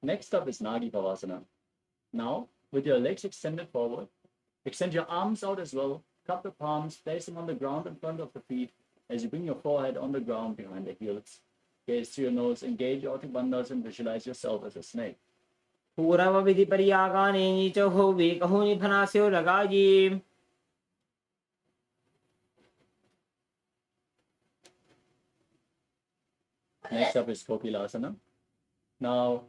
Next up is Nagi Pavasana. Now, with your legs extended forward, extend your arms out as well. Cup the palms, place them on the ground in front of the feet as you bring your forehead on the ground behind the heels. Gaze through your nose, engage your bandhas and visualize yourself as a snake. Purava vidhi pariyagane nicho ho ve kahuni phanasyo lagaji. Next up is KAILASA. Now,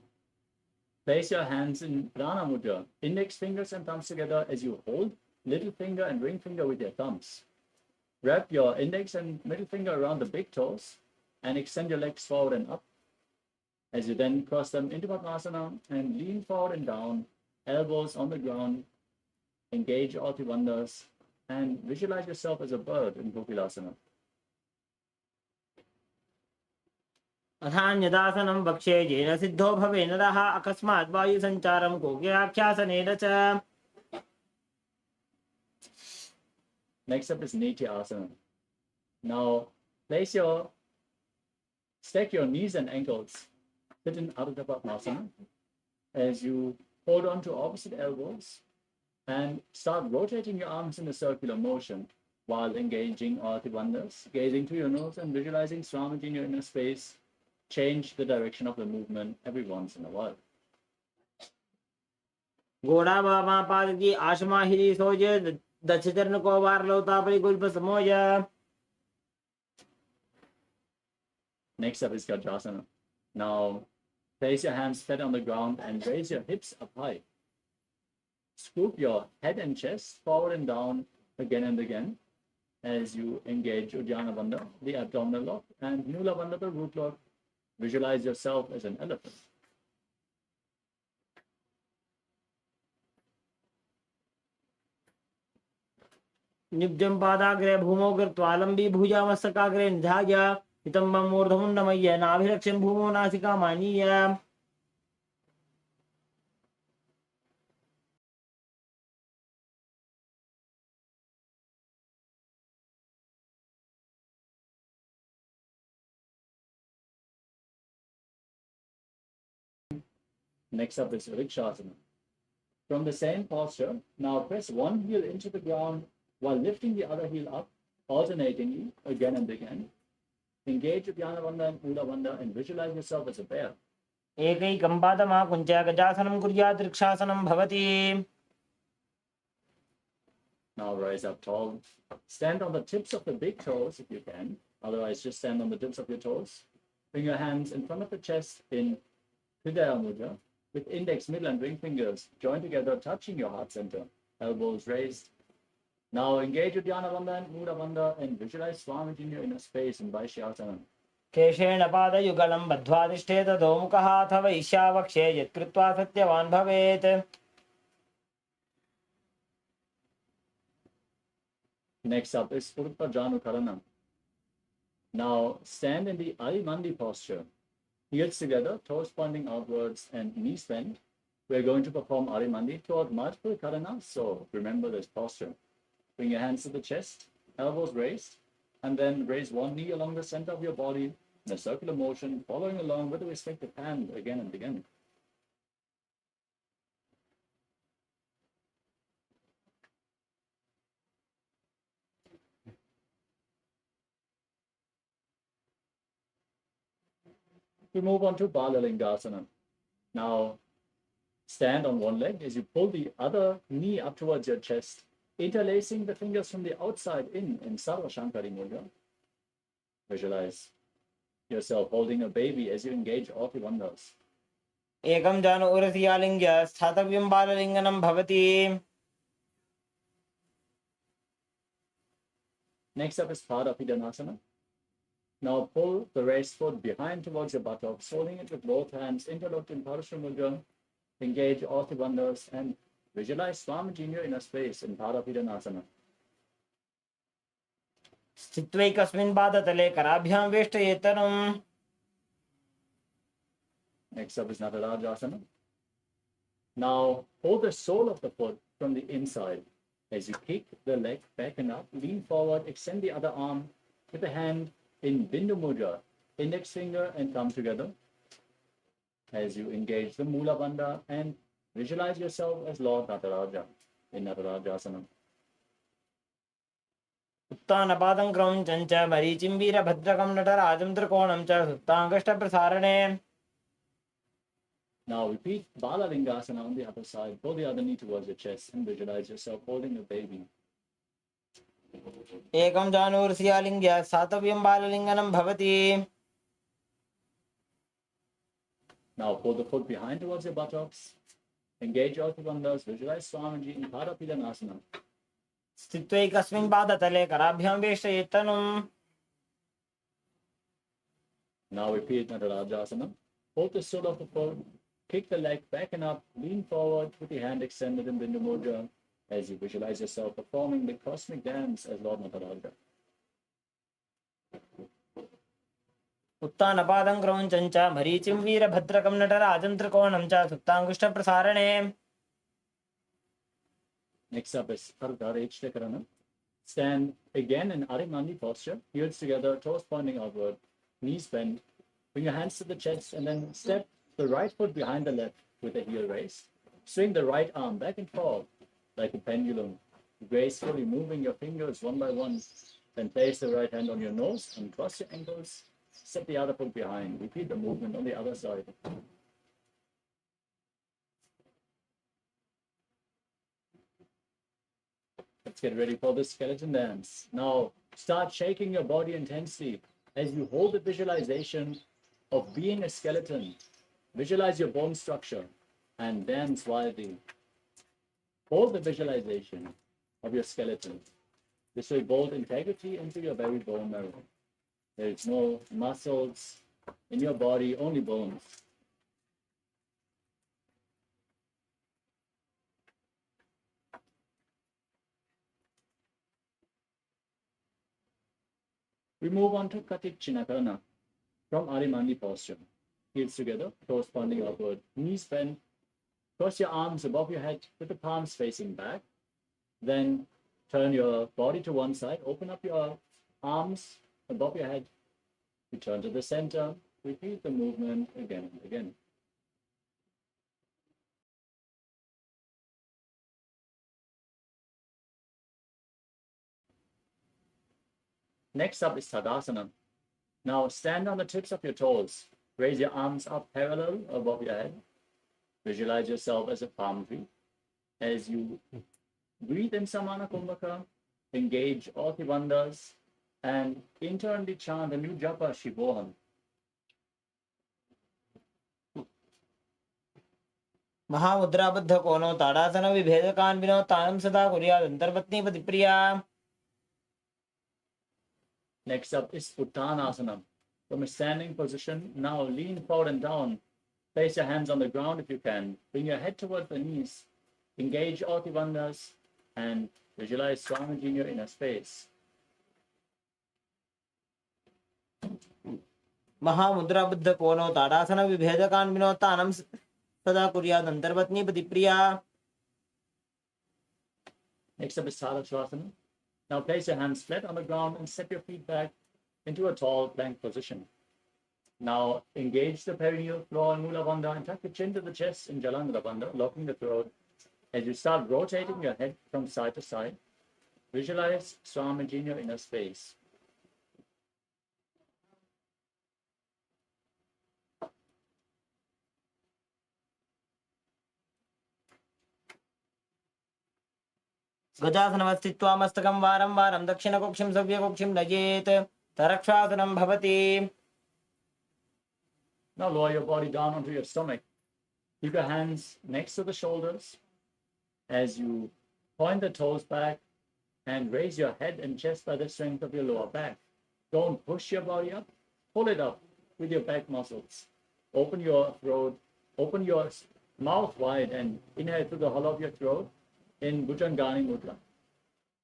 place your hands in Prana Mudra, index fingers and thumbs together as you hold little finger and ring finger with your thumbs. Wrap your index and middle finger around the big toes and extend your legs forward and up. As you then cross them into Padmasana and lean forward and down, elbows on the ground, engage all three bandhas and visualize yourself as a bird in KAILASA. अथान्यदासनं वक्षे येन सिद्धो भवेन तः अकस्मात् वायुसञ्चारं कोकिलाख्यासनेन च. Next up is Nithyananda. Now, stack your knees and ankles, sit in Ardha Padmasana as you hold on to opposite elbows and start rotating your arms in a circular motion while engaging all the bandhas, gazing through your nose and visualizing Swamiji in your inner space. Change the direction of the movement every once in a while. घोड़ा बाबा पाद की आशमा हिरी सोजे दक्षचरण को वार लौता परिगुल्प समोया. Next up is Gajasana. Now, place your hands flat on the ground and raise your hips up high. Scoop your head and chest forward and down again and again as you engage Uddiyana Bandha, the abdominal lock, and Mula Bandha, the root lock. Visualize yourself as an elephant. निब्जं पादाग्रे भूमौ कृत्वा लम्बी भुजामस्तकाग्रे निधाय हितम्बं मूर्धमुण्डमय्य नाभिरक्ष्यं भूमौ नासिका मानीय. Next up is Vrikshasana. From the same posture, now press one heel into the ground while lifting the other heel up, alternatingly again and again. Engage Uddiyana Bandha and Mula Bandha and visualize yourself as a bear. एकैकं पादमाकुञ्च गजासनं कुर्यात् वृक्षासनं भवति. Now rise up tall. Stand on the tips of the big toes if you can. Otherwise, just stand on the tips of your toes. Bring your hands in front of the chest in Hridaya Mudra with index, middle, and ring fingers joined together, touching your heart center. Elbows raised. Now engage Uddiyana Bandha and Mula Bandha and visualize Swamiji in your inner space in Vaishyasana. केशेन पादयुगलं बद्ध्वा तिष्ठेत दोमुखः अथवा ईशावक्षे यत्कृत्वा सत्यवान् भवेत्. Next up is Urpa Janukarana. Now stand in the Arimandi posture. Heels together, toes pointing outwards and knees bent. We're going to perform Arimandi toward multiple karanas, so remember this posture. Bring your hands to the chest, elbows raised, and then raise one knee along the center of your body in a circular motion, following along with the respective hand again and again. We move on to Balalingasana. Now, stand on one leg as you pull the other knee up towards your chest, interlacing the fingers from the outside in Sarva Shankari Mudra. Visualize yourself holding a baby as you engage all the bandhas. एकं जानु उरसि आलिङ्ग्य स्थातव्यं बाललिङ्गनं भवति. Next up is Paramashivoham. Now pull the raised foot behind towards your buttocks, holding it with both hands interlocked in Parashva Mudra. Engage all the bandhas and visualize Swamiji in your inner space in Paramashivoham. स्थित्वैकस्मिन् पादतले कराभ्यां वेष्टयेतरम्. Next up is Natarajasana. Now hold the sole of the foot from the inside as you kick the leg back and up, lean forward, extend the other arm with the hand in Bindu Mudra, index finger and thumb together. as you engage the Mula Bandha and visualize yourself as Lord Nataraja in Natarajasana. उत्तानपादं क्रौञ्चं च मरीचिं वीरभद्रकं नटराजं त्रिकोणं च सुप्ताङ्गष्टप्रसारणे. Now repeat Bala Lingasana on the other side. Pull the other knee towards your chest and visualize yourself holding a baby. एकं जानूर्स्यालिङ्ग्य सातव्यं बाललिङ्गनं भवति. Now pull the foot behind towards your buttocks. Engage your bandhas. Visualize Swamiji in Parapidanasana. स्थित्वैकस्मिन् पादतले कराभ्यां वेष्टयेत्तनुम्. Now repeat Natarajasana. Hold the sole of the foot. Kick the leg back and up. Lean forward with the hand extended in Bindu Mudra as you visualize yourself performing the cosmic dance as Lord Nataraja. उत्तानपादं क्रौञ्चं च मरीचिं वीरभद्रकं नटराजं त्रिकोणं च सुप्ताङ्गुष्टप्रसारणे. Next up is Ardha Rechtakarana. Stand again in Arimandi posture, heels together, toes pointing outward, knees bent. Bring your hands to the chest and then step the right foot behind the left with the heel raised. Swing the right arm back and forth like a pendulum, gracefully moving your fingers one by one. Then place the right hand on your nose and cross your ankles. Set the other foot behind. Repeat the movement on the other side. Let's get ready for the skeleton dance. Now, start shaking your body intensely as you hold the visualization of being a skeleton. Visualize your bone structure and dance wildly. Hold the visualization of your skeleton. This will build integrity into your very bone marrow. There is no muscles in your body, only bones. We move on to Katicchinakarana from Arimandi posture. Heels together, toes pointing upward, knees bent. Cross your arms above your head with the palms facing back. Then turn your body to one side. Open up your arms above your head. Return to the center. Repeat the movement again and again. Next up is Tadasana. Now stand on the tips of your toes. Raise your arms up parallel above your head. Visualize yourself as a palm tree. As you breathe in Samana Kumbhaka, engage all the bandhas and internally chant the new japa Shivoham. महामुद्राबद्ध कोनो ताड़ासन विभेदकान् विनोतानं सदा कुर्यात् अन्तर्पत्नीपतिप्रिया. Next up is Uttanasana. From a standing position, now lean forward and down. Place your hands on the ground if you can. Bring your head towards the knees. Engage all the bandhas and visualize Swamiji in your inner space. महामुद्राबद्ध कोनो ताड़ासन विभेदकान् विनोतानं सदा कुर्यात् अन्तर्पत्नीपतिप्रिया. Next up is Sadasana. Now place your hands flat on the ground and step your feet back into a tall plank position. Now engage the perineal floor and Mula Bandha and tuck the chin to the chest in Jalandhara Bandha, locking the throat. As you start rotating your head from side to side, visualize Swamiji in your inner space. गजासनं स्थित्वा मस्तकं वारं वारं दक्षिणकुक्षिं सव्यकुक्षिं नयेत् तरक्षासनं भवति. Now lower your body down onto your stomach. Keep your hands next to the shoulders as you point the toes back and raise your head and chest by the strength of your lower back. Don't push your body up. Pull it up with your back muscles. Open your throat. Open your mouth wide and inhale through the hollow of your throat in Bhujangani Mudra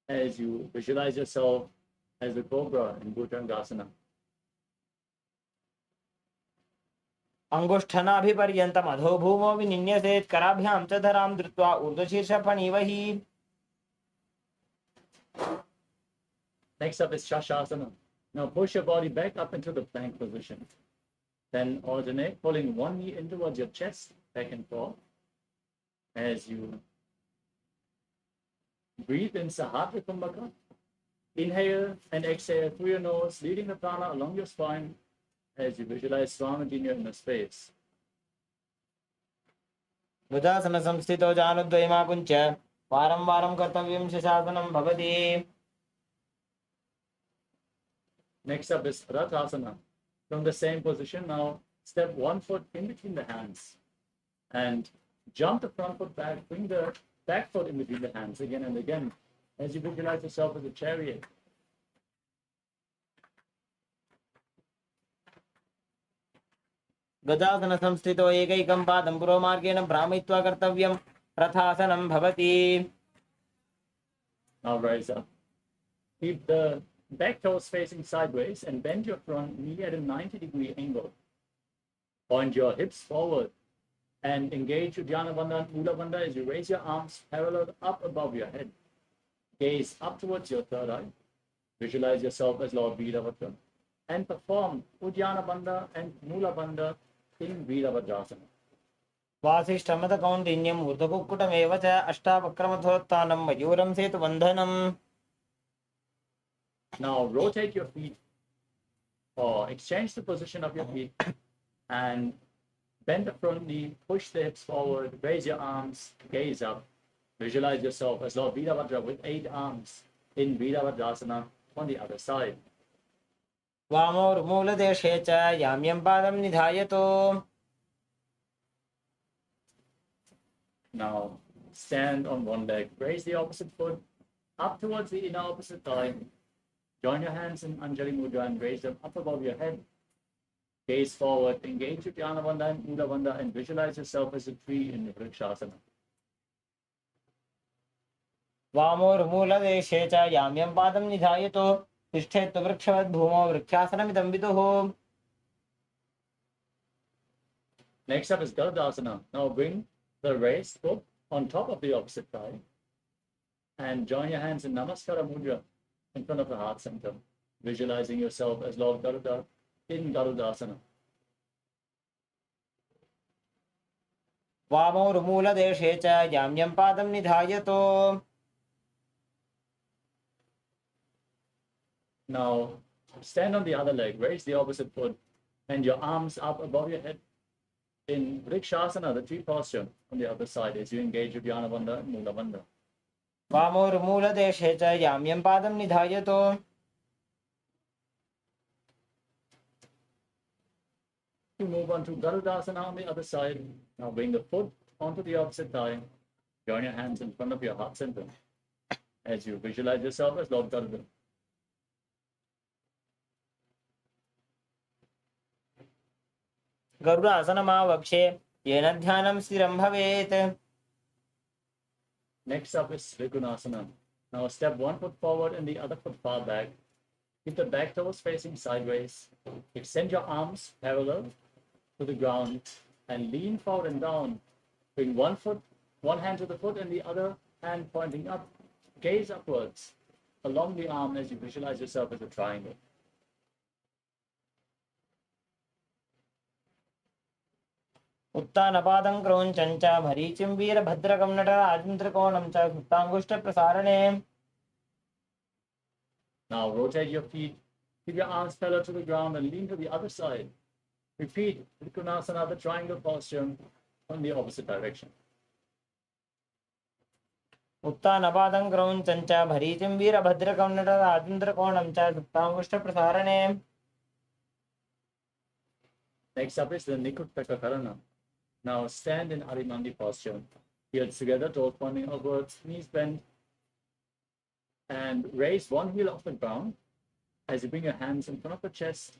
as you visualize yourself as a cobra in Bhujangasana. अंगुष्ठनाभिपर्यन्तम् अधो भूमौ विनिन्यसेत् कराभ्यां च धरां धृत्वा ऊर्ध्वशीर्षफणीवहि. Next up is Shashasana. Now push your body back up into the plank position. Then alternate, pulling one knee in towards your chest, back and forth. As you breathe in Sahasrara Kumbhaka, inhale and exhale through your nose, leading the prana along your spine as you visualize Swamiji in your inner space. Budhasan संस्थितो जानुद्वयमाकुञ्च वारं वारं कर्तव्यं शशासनं भवति. Next up is Rathasana. From the same position, now step one foot in between the hands and jump the front foot back, bring the back foot in between the hands again and again as you visualize yourself as a chariot. गजासन संस्थितो एकैकं पादं पुरोमार्गेण भ्रामयित्वा कर्तव्यं रथासनं भवति. Now rise up. Keep the back toes facing sideways and bend your front knee at a 90-degree angle. Point your hips forward and engage Uddiyana Bandha and Mula Bandha as you raise your arms parallel up above your head. Gaze up towards your third eye. Visualize yourself as Lord Veeravatra and perform Uddiyana Bandha and Mula Bandha in Veeravajrasana. वासिष्ठमतकौण्डिन्यम् ऊर्ध्वकुक्कुटमेव च अष्टावक्रमथोत्थानं मयूरं सेतुबन्धनम्. Now rotate your feet or exchange the position of your feet and bend the front knee, push the hips forward, raise your arms, gaze up. Visualize yourself as Lord Veeravajra with 8 arms in Veeravajrasana on the other side. वामोर्मूलदेशे च याम्यं पादं निधायतो. Now stand on one leg, raise the opposite foot up towards the inner opposite thigh. Join your hands in Anjali Mudra and raise them up above your head. Gaze forward, engage Uddiyana Bandha and Mula Bandha and visualize yourself as a tree in Vrikshasana. वामोर्मूलदेशे च याम्यं पादं निधायतो तिष्ठेत् वृक्षवद् भूमौ वृक्षासनमिदं विदुः. Next up is Garudasana. Now bring the raised foot on top of the opposite thigh and join your hands in Namaskara Mudra in front of the heart center, visualizing yourself as Lord Garuda in Garudasana. वामोर्मूलदेशे च याम्यं पादं निधायतो. Now stand on the other leg, raise the opposite foot and your arms up above your head in Vrikshasana, the tree posture on the other side as you engage Uddiyana Bandha and Mula Bandha. वामोर्मूलदेशे च याम्यं पादं निधायतो. To move on to Garudasana on the other side. Now bring the foot onto the opposite thigh. Join your hands in front of your heart center as you visualize yourself as Lord Garuda. गरुडासनमावक्षे येन ध्यानं स्थिरं भवेत्. Next up is Trikonasana. Now step one foot forward and the other foot far back. Keep the back toes facing sideways. Extend your arms parallel to the ground and lean forward and down. Bring one hand to the foot and the other hand pointing up. Gaze upwards along the arm as you visualize yourself as a triangle. उत्तानपादं क्रौञ्चं च भरीचिं वीरभद्रकं नटराजं त्रिकोणं च सुप्ताङ्गुष्ठप्रसारणे. Now rotate your feet. Keep your arms parallel to the ground and lean to the other side. Repeat Trikonasana, the triangle posture, on the opposite direction. उत्तानपादं क्रौञ्चं च भरीचिं वीरभद्रकं नटराजं त्रिकोणं च सुप्ताङ्गुष्ठप्रसारणे. Next up is the Nikuttaka Karana. Now stand in Arimandi posture. Heels together, toes pointing upwards, knees bent. And raise one heel off the ground as you bring your hands in front of the chest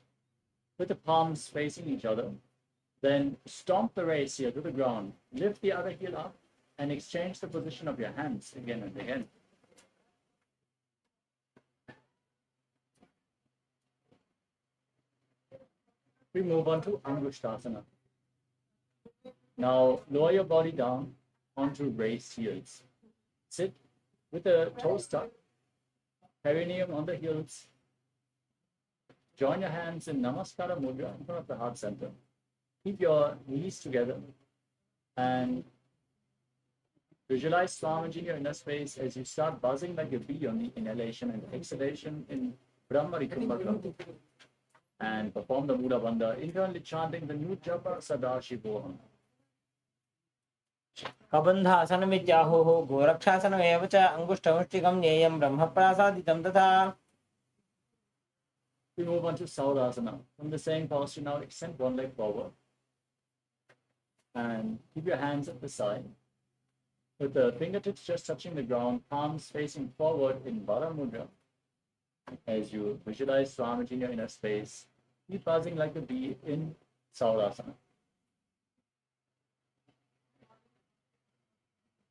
with the palms facing each other. Then stomp the raise here to the ground. Lift the other heel up and exchange the position of your hands again and again. We move on to Angushtasana. Now lower your body down onto raised heels. Sit with the toes tucked, perineum on the heels, Join your hands in Namaskara Mudra in front of the heart center. Keep your knees together and visualize Swamiji in your inner space as you start buzzing like a bee on the inhalation and exhalation in Brahmari Kumbhaka. And perform the Buddha Bandha, internally chanting the new japa Sadashivoham. कबन्धासनमित्याहुः गोरक्षासनमेव च अङ्गुष्ठमुष्टिकं ज्ञेयं ब्रह्मप्रासादितं तथा. We move on to Saurasana. From the same posture now, extend one leg forward. And keep your hands at the side. With the fingertips just touching the ground, palms facing forward in Vara Mudra. As you visualize Swamiji in your inner space, keep buzzing like a bee in Saurasana.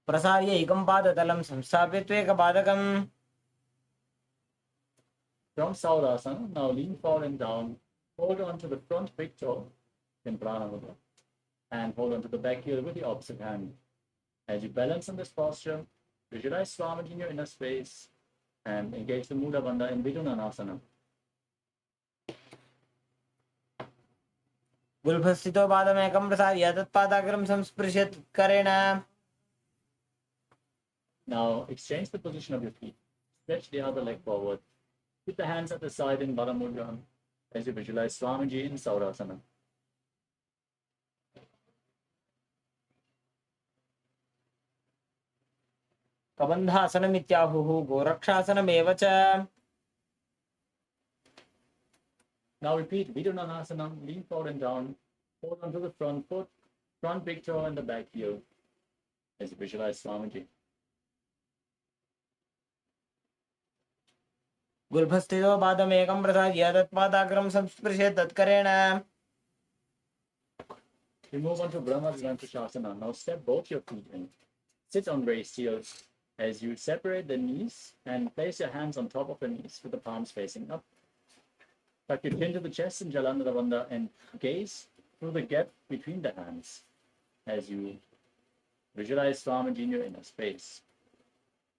प्रसार्य एकं पादतलं संस्थाप्य त्वेकपादकम्. From Saurasana, now lean forward and down. Hold on to the front big toe in Prana Mudra. And hold on to the back heel with the opposite hand. As you balance in this posture, visualize Swamiji in your inner space and engage the Mudra Bandha in Vidunanasana. गुल्फस्थितो पादमेकं प्रसार्य तत्पादाग्रं संस्पृश्य तत्करेण. Now exchange the position of your feet. Stretch the other leg forward. Keep the hands at the side in Vara Mudra as you visualize Swamiji in Saurasana. कबन्धासनमित्याहुः गोरक्षासनमेव च. Now repeat Vidunanasana, lean forward and down. Hold onto the front foot, front big toe and the back heel as you visualize Swamiji. गुल्फस्थितो पादमेकं प्रसार्य तत्पादाग्रं संस्पृश्य तत्करेण. We move on to Brahmavilankushasana. Now step both your feet in. Sit on raised heels as you separate the knees and place your hands on top of the knees with the palms facing up. Tuck your chin to the chest in Jalandhara Bandha and gaze through the gap between the hands as you visualize Swamiji in your inner space.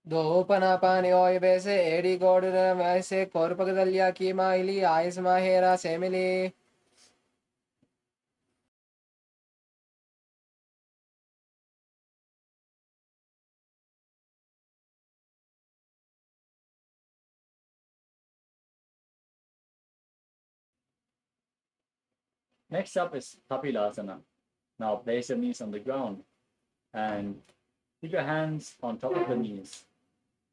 Dopanaapani oyabese edi goduna maise korpagadalya kimaili aismahera semili. Next up is Kapilasana. Now place your knees on the ground and keep your hands on top of the knees.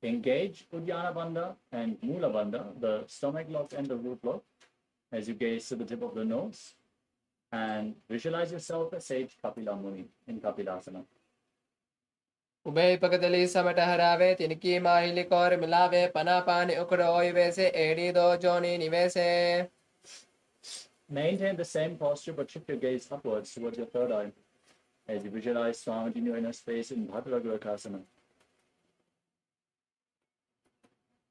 Engage Uddiyana Bandha and Mula Bandha, the stomach lock and the root lock, as you gaze to the tip of the nose. And visualize yourself as Sage Kapila Muni in Kapilasana. Ubay pagadali samata harave tiniki mahili kor milave panapani ukro oyabese edi do joni nivese. Maintain the same posture but shift your gaze upwards towards your third eye as you visualize Swamiji in your inner space in Bhadragrakasana.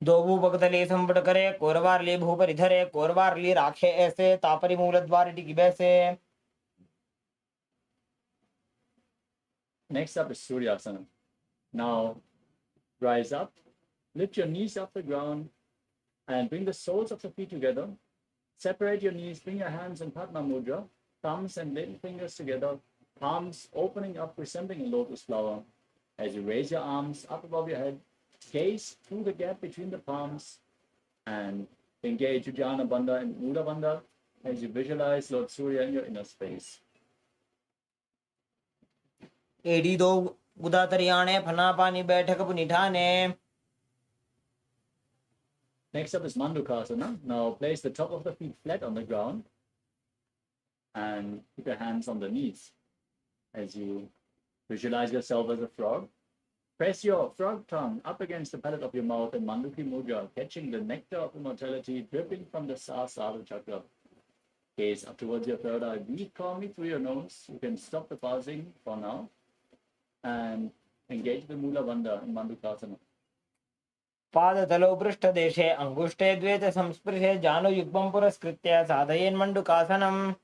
दो भूपकतले संपट करे कोरवारली भूपरिधरे कोरवारली राखे ऐसे तापरी मूलद्वार टिकी बैसे. Next up is Suryasana. Now rise up, lift your knees off the ground and bring the soles of the feet together. Separate your knees, bring your hands in Padma Mudra, thumbs and little fingers together, palms opening up resembling a lotus flower. As you raise your arms up above your head, gaze through the gap between the palms and engage Uddiyana Bandha and Mula Bandha as you visualize Lord Surya in your inner space. एडी दो गुदातरियाणे फनापानी बैठक पुनिठाने. Next up is Mandukasana. Now place the top of the feet flat on the ground and keep your hands on the knees as you visualize yourself as a frog. Press your frog tongue up against the palate of your mouth in Manduki Mudra, catching the nectar of immortality dripping from the Sahasrara chakra. Gaze up towards your third eye. Breathe calmly through your nose. You can stop the buzzing for now and engage the Mula Bandha in Mandukasana. पादतलौ पृष्ठदेशे अंगुष्ठे द्वे च संस्पृशे जानुयुग्मं पुरस्कृत्य साधयेन्मण्डुकासनम्.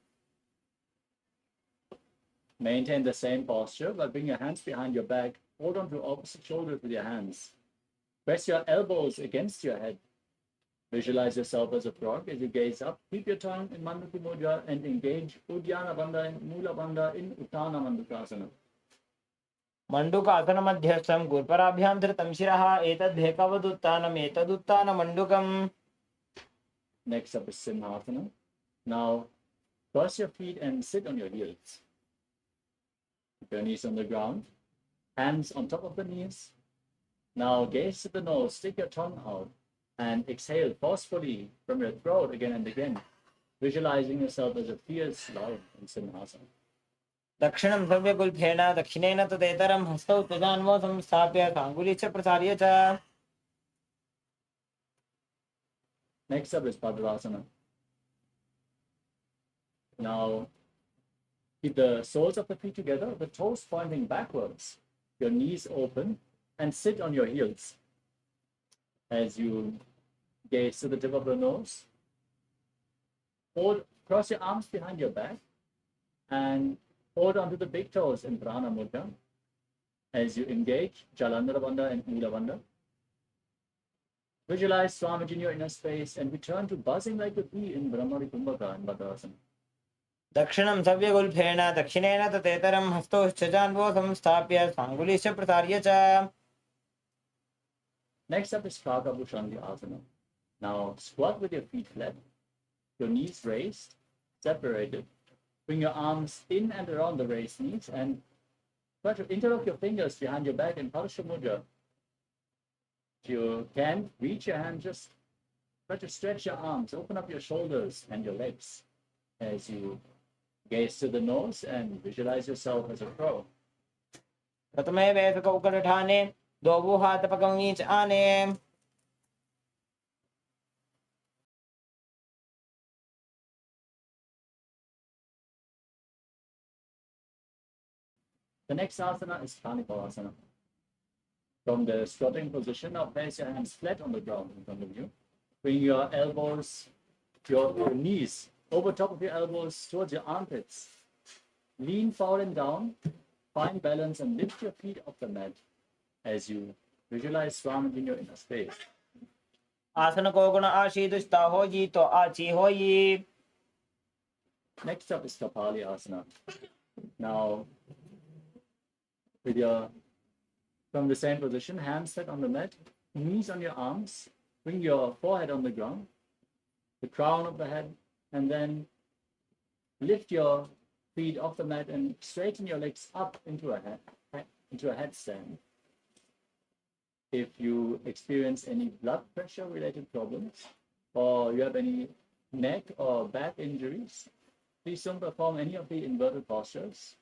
Maintain the same posture, but bring your hands behind your back. Hold on to opposite shoulders with your hands. Press your elbows against your head Visualize yourself as a frog. As you gaze up, keep your tongue in Manduki Mudra and engage Uddiyana Bandha and Mula Bandha in Uttana Mandukasana. मंडूकासन मध्यस्थं गुरुपराभ्यां धृतं शिरः एतद्धेकवदुत्थानम् एतदुत्थानमण्डूकम्. Next up is Simhasana. Now, cross your feet and sit on your heels. Keep your knees on the ground, hands on top of the knees. Now, gaze to the nose, stick your tongue out, and exhale forcefully from your throat again and again, visualizing yourself as a fierce lion in Simhasana. दक्षिणं सव्यगुल्फेन दक्षिणेन तदेतरं हस्तौ त्यजान्वो संस्थाप्य साङ्गुली च प्रसार्य च. Next up is Padmasana. Now, keep the soles of the feet together, the toes pointing backwards, your knees open, and sit on your heels. As you gaze to the tip of the nose, cross your arms behind your back, and hold onto the big toes in Prana Mudra. As you engage Jalandhara Bandha and Mula Bandha. Visualize Swamiji in your inner space and return to buzzing like a bee in Brahmari Kumbhaka and Bhagavān. दक्षिणं सव्यगुल्फेन दक्षिणेन तदेतरं हस्तौ त्यजान्वो संस्थाप्य साङ्गुली च प्रसार्य च. Next up is Kakabhushandi Asana. Now squat with your feet flat, your knees raised, separated. Bring your arms in and around the raised knees and try to interlock your fingers behind your back in Parsha Mudra. If you can, reach your hand, just try to stretch your arms, open up your shoulders and your legs as you gaze to the nose and visualize yourself as a crow. प्रथमे वेदकौकलठाने द्वौ हातपकं नीच आने. The next asana is Kanipalasana. From the squatting position, now place your hands flat on the ground in front of you. Bring your elbows, your knees over top of your elbows towards your armpits. Lean forward and down, find balance and lift your feet off the mat as you visualize Swami in your inner space. आसन को गुण आशीदुष्टा हो जी तो आची होई. Next up is Kapali Asana. Now, from the same position, hands set on the mat, knees on your arms, bring your forehead on the ground, the crown of the head, and then lift your feet off the mat and straighten your legs up into a headstand. If you experience any blood pressure related problems or you have any neck or back injuries, please don't perform any of the inverted postures.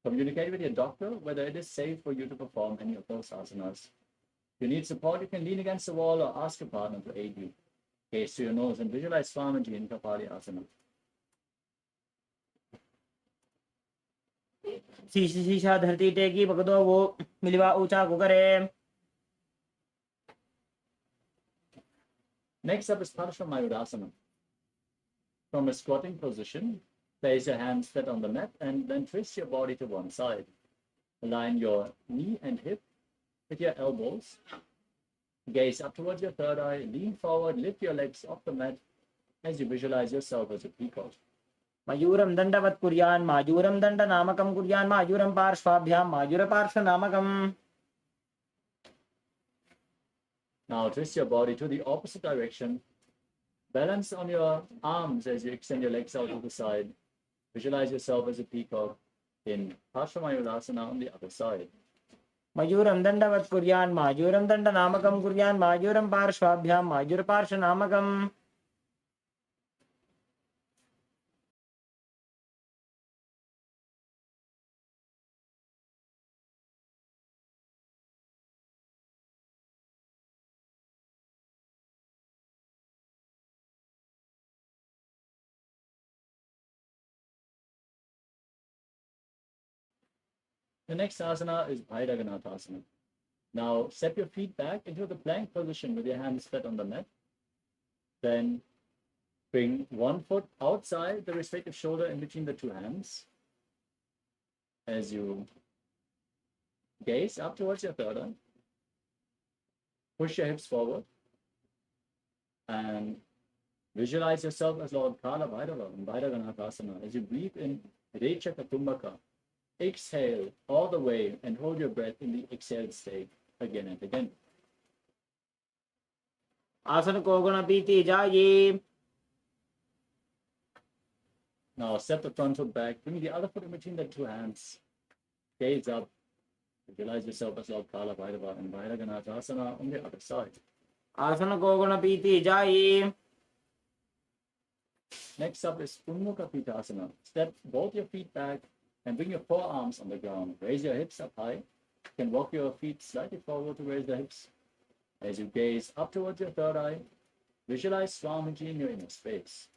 Communicate with your doctor whether it is safe for you to perform any of those asanas. If you need support, you can lean against the wall or ask a partner to aid you. Gaze to your nose and visualize Swamiji in Kapali Asana. शीशा धरती टेकी पकड़ो वो मिलवा ऊंचा को करे. Next up is Paramashivoham. From a squatting position, place your hands flat on the mat and then twist your body to one side. Align your knee and hip with your elbows. Gaze up towards your third eye, lean forward, lift your legs off the mat as you visualize yourself as a peacock. मयूरं दण्डवत् कुर्यान् मायूरं दण्डनामकं कुर्यान् मायूरं पार्श्वाभ्यां मायूरपार्श्वनामकम्. Now twist your body to the opposite direction. Balance on your arms as you extend your legs out to the side. Visualize yourself as a peacock in Paramashivoham on the other side. मयूरं दण्डवत् कुर्यान् मायूरं दण्डनामकं कुर्यान् मायूरं पार्श्वाभ्यां मायूरपार्श्वनामकम्. The next asana is Bhairaganathasana. Now step your feet back into the plank position with your hands flat on the mat. Then bring one foot outside the respective shoulder in between the two hands. As you gaze up towards your third eye, push your hips forward, And visualize yourself as Lord Kala Bhairava in Bhairaganatasana. As you breathe in Rechaka Kumbhaka, exhale all the way and hold your breath in the exhaled state again and again. आसन को गुण पीति जाये. Now step the front foot back, bring the other foot in between the two hands, gaze up, visualize yourself as Lord Kala Bhairava in Bhairaganatasana on the other side. आसन को गुण पीति जाये. Next up is Ummukha Pitasana. Step both your feet back and bring your forearms on the ground. Raise your hips up high. You can walk your feet slightly forward to raise the hips. As you gaze up towards your third eye, visualize Swamiji in your inner space.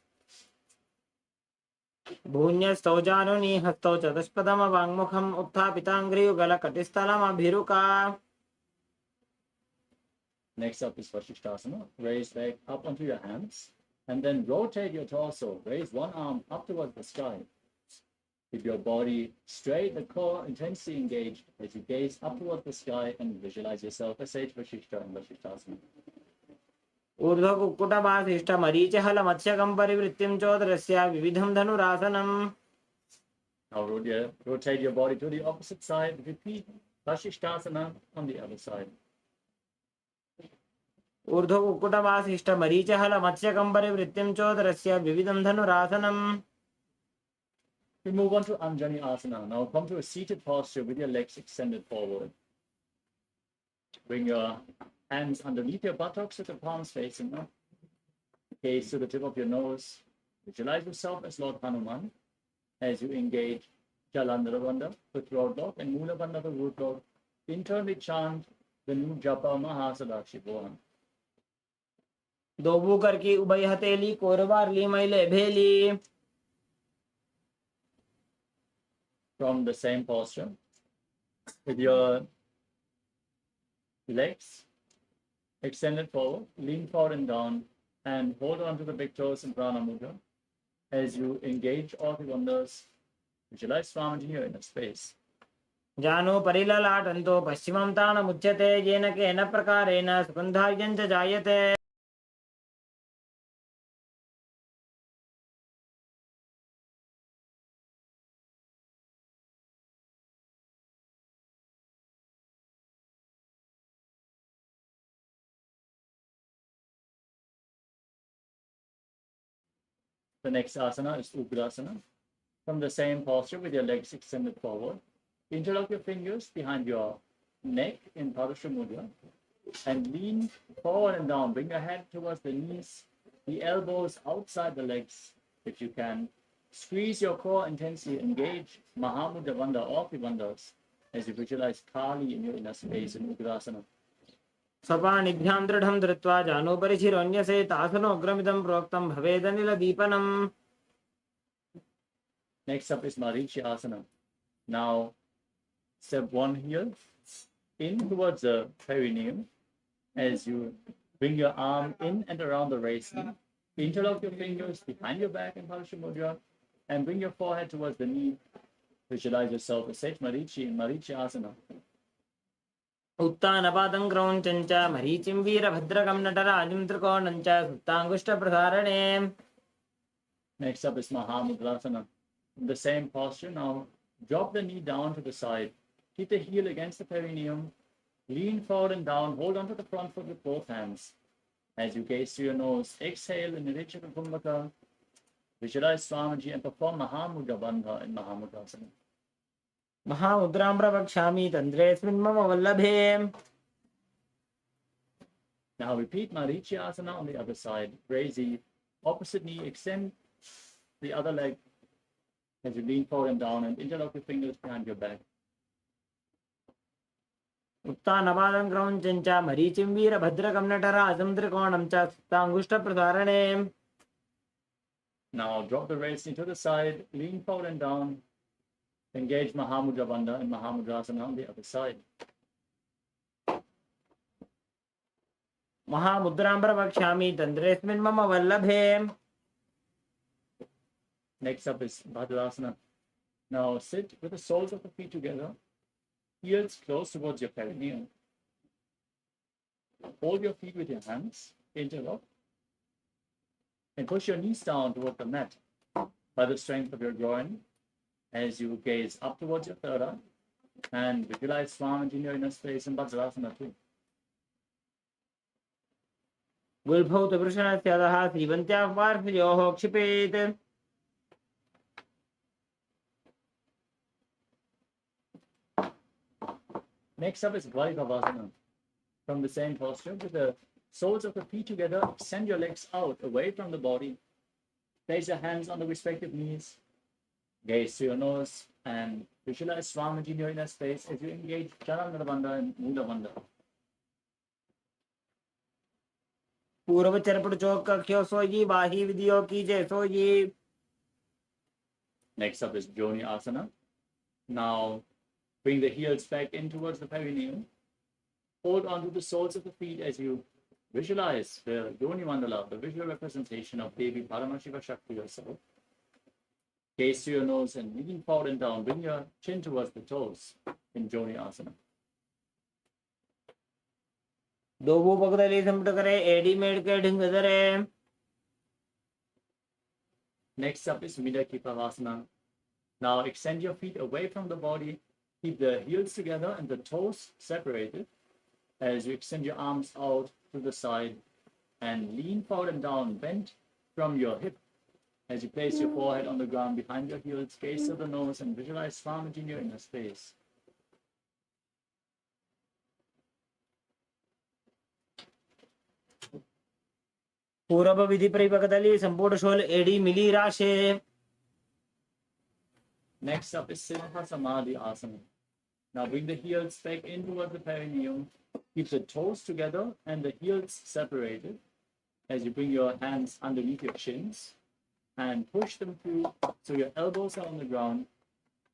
भून्यस्तौ जानुनि हस्तौ चतुष्पदम वाङ्मुखम् उत्थापिताङ्घ्रियुगल कटिस्थलमभिरुका. Next up is Vasishthasana. Raise leg up onto your hands and then rotate your torso. Raise one arm up towards the sky. Keep your body straight, the core intensely engaged as you gaze up towards the sky and visualize yourself as Sage Vasishtha in Vasishthasana. ऊर्ध्व कुक्कुटवासिष्ठ मरीचिहल मत्स्यकं परिवृत्तिं चोदरस्य विविधं धनुरासनम्. Now rotate your body to the opposite side. Repeat Vasishthasana on the other side. ऊर्ध्व कुक्कुटवासिष्ठ मरीचिहल मत्स्यकं परिवृत्तिं चोदरस्य विविधं धनुरासनम्. We move on to Anjani Asana. Now come to a seated posture with your legs extended forward. Bring your hands underneath your buttocks with the palms facing up. Gaze to the tip of your nose. Visualize yourself as Lord Hanuman as you engage Jalandhara Bandha, the throat lock, and Mula Bandha, the root lock. Internally chant the new Japa Mahasadakshivoham. दोबू करके उभय हथेली कोरवारली मैले भेली. From the same posture, with your legs extended forward, lean forward and down, and hold on to the big toes in Prana Mudra as you engage all the wonders. Visualize Swamiji here in a space. जानो परिललाटन्तो पश्चिमं ताणमुच्यते येन केन प्रकारेण सुगन्धार्यं च जायते. The next asana is Ugrasana. From the same posture with your legs extended forward, interlock your fingers behind your neck in Padasha Mudra and lean forward and down. Bring your head towards the knees, the elbows outside the legs if you can. Squeeze your core intensely, engage Mahamudra Bandha, all the bandhas, as you visualize Kali in your inner space in Ugrasana. स्वपाणिभ्यां दृढं धृत्वा जानोपरिशिरोऽन्यसे तासनोग्रमिदं प्रोक्तं भवेदनिलदीपनम्. Next up is Marichi Asana. Now, step one here, in towards the perineum, as you bring your arm in and around the raised knee. Interlock your fingers behind your back in Padasha Mudra, and bring your forehead towards the knee. Visualize yourself as Sage Marichi in Marichi Asana. उत्तानपादं क्रौञ्चं च मरीचिं वीरभद्रकं नटराजं त्रिकोणं च सुप्ताङ्गुष्ठप्रसारणे. Next up is Mahamudrasana. In the same posture, now drop the knee down to the side. Keep the heel against the perineum. Lean forward and down. Hold onto the front foot with both hands. As you gaze through your nose, exhale in Nirichaka Kumbhaka. Visualize Swamiji and perform Mahamudra Bandha in Mahamudrasana. महामुद्रां प्रवक्ष्यामि तन्द्रेऽस्मिन् मम वल्लभे. Now repeat Marichi Asana on the other side. Raise the opposite knee, extend the other leg as you lean forward and down, and interlock your fingers behind your back. उत्तानपादं क्रौञ्चं च मरीचिं वीरभद्रकं नटराजं त्रिकोणं च सुप्ताङ्गुष्ठप्रसारणे. Now drop the raised knee to the side, lean forward and down. Engage Mahamudra Bandha and Mahamudrasana on the other side. महामुद्रां प्रवक्ष्यामि तन्द्रेऽस्मिन् मम वल्लभे. Next up is Bhadrasana. Now sit with the soles of the feet together, heels close towards your perineum. Hold your feet with your hands, interlock, And push your knees down toward the mat by the strength of your groin as you gaze up towards your third eye and visualize Swamiji in your inner space in Vajrasana too. गुल्भौतवृषणस्यादः श्रीवन्त्याः पार्श्वयोः क्षिपेत् Next up is Bhagavān. From the same posture, with the soles of the feet together, extend your legs out away from the body. Place your hands on the respective knees. Gaze to your nose and visualize Swamiji in your inner space as you engage Charanara Bandha and Mula Bandha. पूर्व चरपट चौक कख्यो सोई बाही विधियो कीजे सोई. Next up is Joni Asana. Now bring the heels back in towards the perineum. Hold onto the soles of the feet as you visualize the Joni Mandala, the visual representation of Devi Paramashiva Shakti yourself. Gaze to your nose and lean forward and down. Bring your chin towards the toes in Joni Asana. दोबू पगदली संपट करे AD made के ढिंग धरे. Next up is Midakipavasana. Now extend your feet away from the body. Keep the heels together and the toes separated as you extend your arms out to the side and lean forward and down, bent from your hip. As you place your forehead on the ground behind your heels, gaze to the nose and visualize Swamiji in your inner space. पूर्व विधि परिपकदली संपूर्ण शोल एडी मिली राशे. Next up is Siddha Samadhi Asana. Now bring the heels back in towards the perineum. Keep the toes together and the heels separated as you bring your hands underneath your chins and push them through so your elbows are on the ground.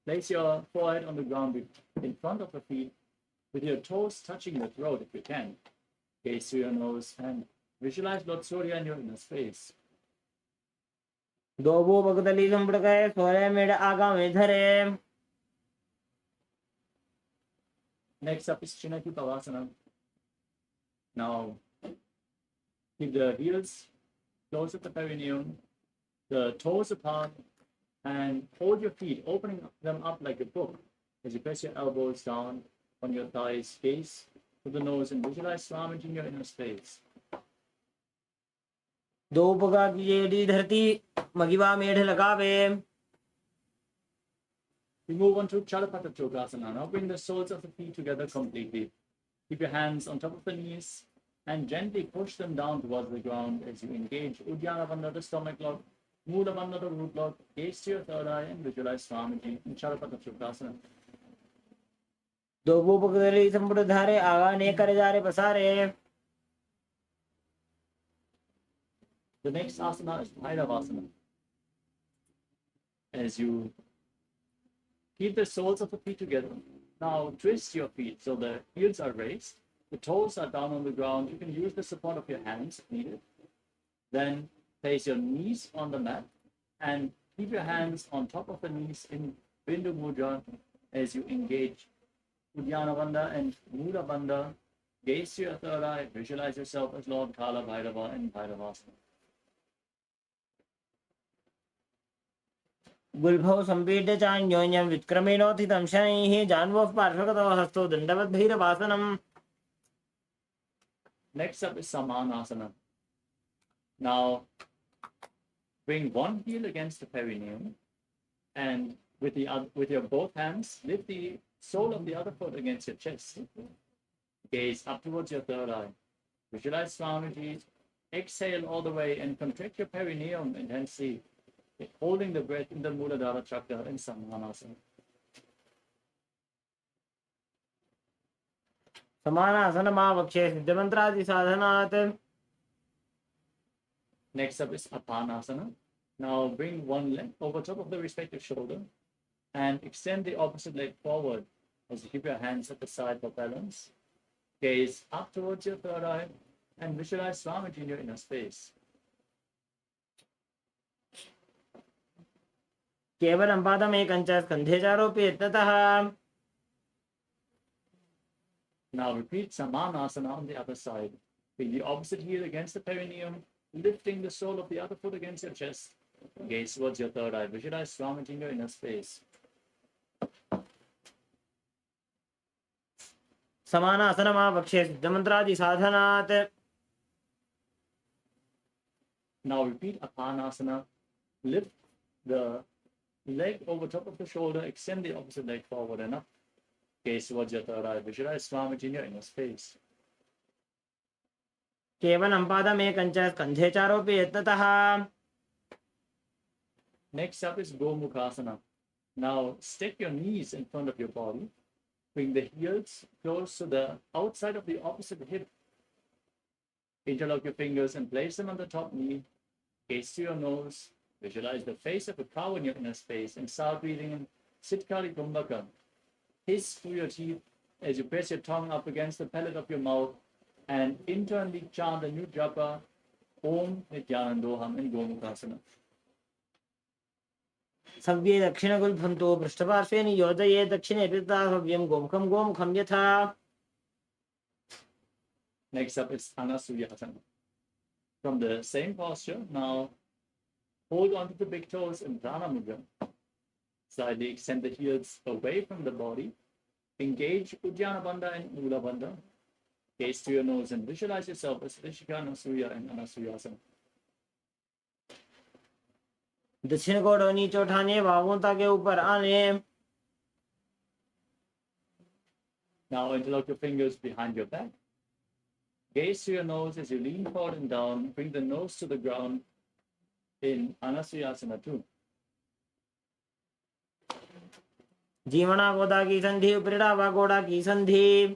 Place your forehead on the ground in front of the feet with your toes touching the throat if you can. Gaze to your nose and visualize Lord Surya in your inner space. दोबू पगदली संपट करे सोरे made आगा में धरे. Next up is Chinakipavasana. Now keep the heels close at the perineum, the toes apart, and hold your feet, opening them up like a book as you press your elbows down on your thighs, gaze to the nose, and visualize Swamiji in your inner space. दो पगा की AD धरती मगिवा मेढ़ लगावे. We move on to Chalapata Chokasana. Now bring the soles of the feet together completely. Keep your hands on top of the knees and gently push them down towards the ground as you engage Uddiyana Bandha, the stomach lock, Mula Bandha, the root lock, gaze to your third eye and visualize Swamiji in Chalapata Chokasana. दोबू पगदली संपट धारे आगा ने करे जारे पसारे. The next asana is Bhairavasana. As you keep the soles of the feet together, now twist your feet so the heels are raised, the toes are down on the ground. You can use the support of your hands if needed. Then place your knees on the mat and keep your hands on top of the knees in Bindu Mudra as you engage Uddiyana Bandha and Mula Bandha. Gaze to your third eye, visualize yourself as Lord Kala Bhairava in Bhairavasana. गुल्भौ संपीड्य चान्योन्यं विक्रमेणोत्थितं शनैः जान्वः पार्श्वगतौ हस्तौ दण्डवद्भैरवासनम्. Next up is Samanasana. Now bring one heel against the perineum and with your both hands, lift the sole of the other foot against your chest. Gaze up towards your third eye. Visualize Swamiji. Exhale all the way and contract your perineum intensely, holding the breath in the Muladhara Chakra in Samanasana. समानासनमावक्षे सिद्धमन्त्रादि साधनात्. Next up is Apanasana. Now bring one leg over top of the respective shoulder and extend the opposite leg forward as you keep your hands at the side for balance. Gaze up towards your third eye and visualize Swamiji in your inner space. केवलं पादमेकं च स्कन्धे चारोप्य ततः. Now repeat Samanasana on the other side. Bring the opposite heel against the perineum lifting the sole of the other foot against your chest. Gaze towards your third eye. Visualize Swami in your inner space. समानासनमावक्ष्ये सिद्धमन्त्रादि साधनात्. Now repeat Apanasana. Lift the leg over top of the shoulder. Extend the opposite leg forward and up. Gaze towards your third eye. Visualize Swami in your inner space. केवलं पादमेकं च स्कन्धे चारोपि यत्नतः. Next up is Gomukhasana. Now stick your knees in front of your body. Bring the heels close to the outside of the opposite hip. Interlock your fingers and place them on the top knee. Gaze to your nose. Visualize the face of a cow in your inner space and start breathing in Sitkari Kumbhaka. Hiss through your teeth as you press your tongue up against the palate of your mouth and internally chant the new japa Om Nithyananda in Gomukhasana. सव्ये दक्षिणगुल्फन्तो पृष्ठपार्श्वे नियोजये दक्षिणे पिताभव्यं गोमुखं गोमुखं यथा. Next up is Anasuyasana. From the same posture, now hold onto the big toes in Prana Mudra. Slightly extend the heels away from the body. Engage Uddiyana Bandha and Mula Bandha. Gaze to your nose and visualize yourself as Rishika Anasuya and Anasuyasana. दक्षिण को नीचे उठाने बाहों ताकि ऊपर आने. Now interlock your fingers behind your back. Gaze to your nose as you lean forward and down. Bring the nose to the ground in Anasuyasana 2. जीवना गोदा की संधि उपरिड़ा वा गोड़ा की संधि.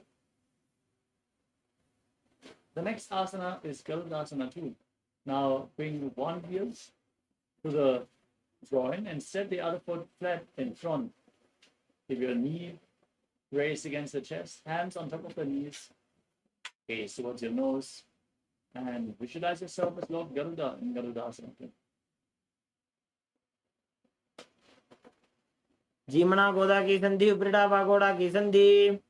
The next asana is Garudasana 2. Now bring one heel to the groin and set the other foot flat in front. Keep your knee raised against the chest, hands on top of the knees. Gaze towards your nose and visualize yourself as Lord Garuda in Garudasana 2. जीवना गोदा की संधि उपरिड़ा वा गोड़ा की संधि.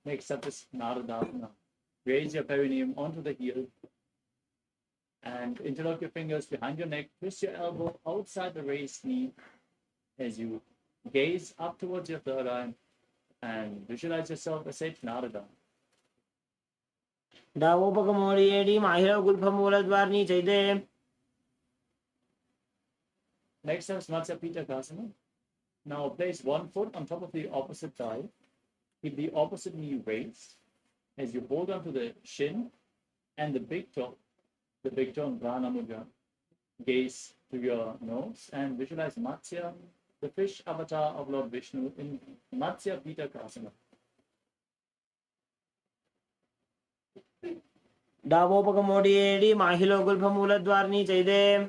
Next up is Naradasana. Raise your perineum onto the heel and interlock your fingers behind your neck. Twist your elbow outside the raised knee as you gaze up towards your third eye and visualize yourself as Sage Narada. डावोपकमोडियेडी माहिरो गुल्फमूलद्वारनी चैदे. Next up is Matsya Pitakasana. Now place one foot on top of the opposite thigh. Keep the opposite knee raised as you hold onto the shin and the big toe in Prana Mudra. Gaze to your nose and visualize Matsya, the fish avatar of Lord Vishnu in Matsya Pitakasana. डावोपकमोडियेडी माहिरो गुल्फमूलद्वारनी चैदे.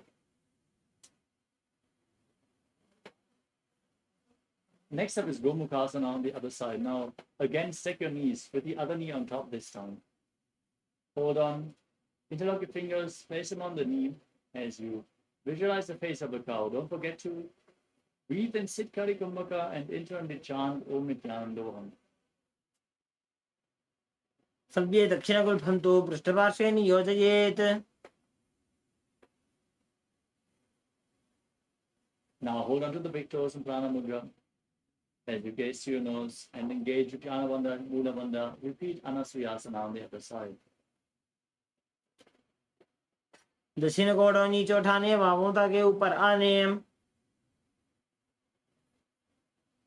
Next up is Gomukhasana on the other side. Now, again, stick your knees with the other knee on top this time. Hold on. Interlock your fingers, place them on the knee as you visualize the face of a cow. Don't forget to breathe in Sitkari Kumbhaka and internally chant Om Nithyananda. सव्ये दक्षिणगुल्फन्तो पृष्ठपार्श्वे नियोजयेत्. Now, hold on to the big toes in Prana Mudra as you gaze to your nose and engage Uddiyana Bandha and Mula Bandha. Repeat Anasuyasana on the other side. दक्षिण को नीचे उठाने बाहों ताकि ऊपर आने.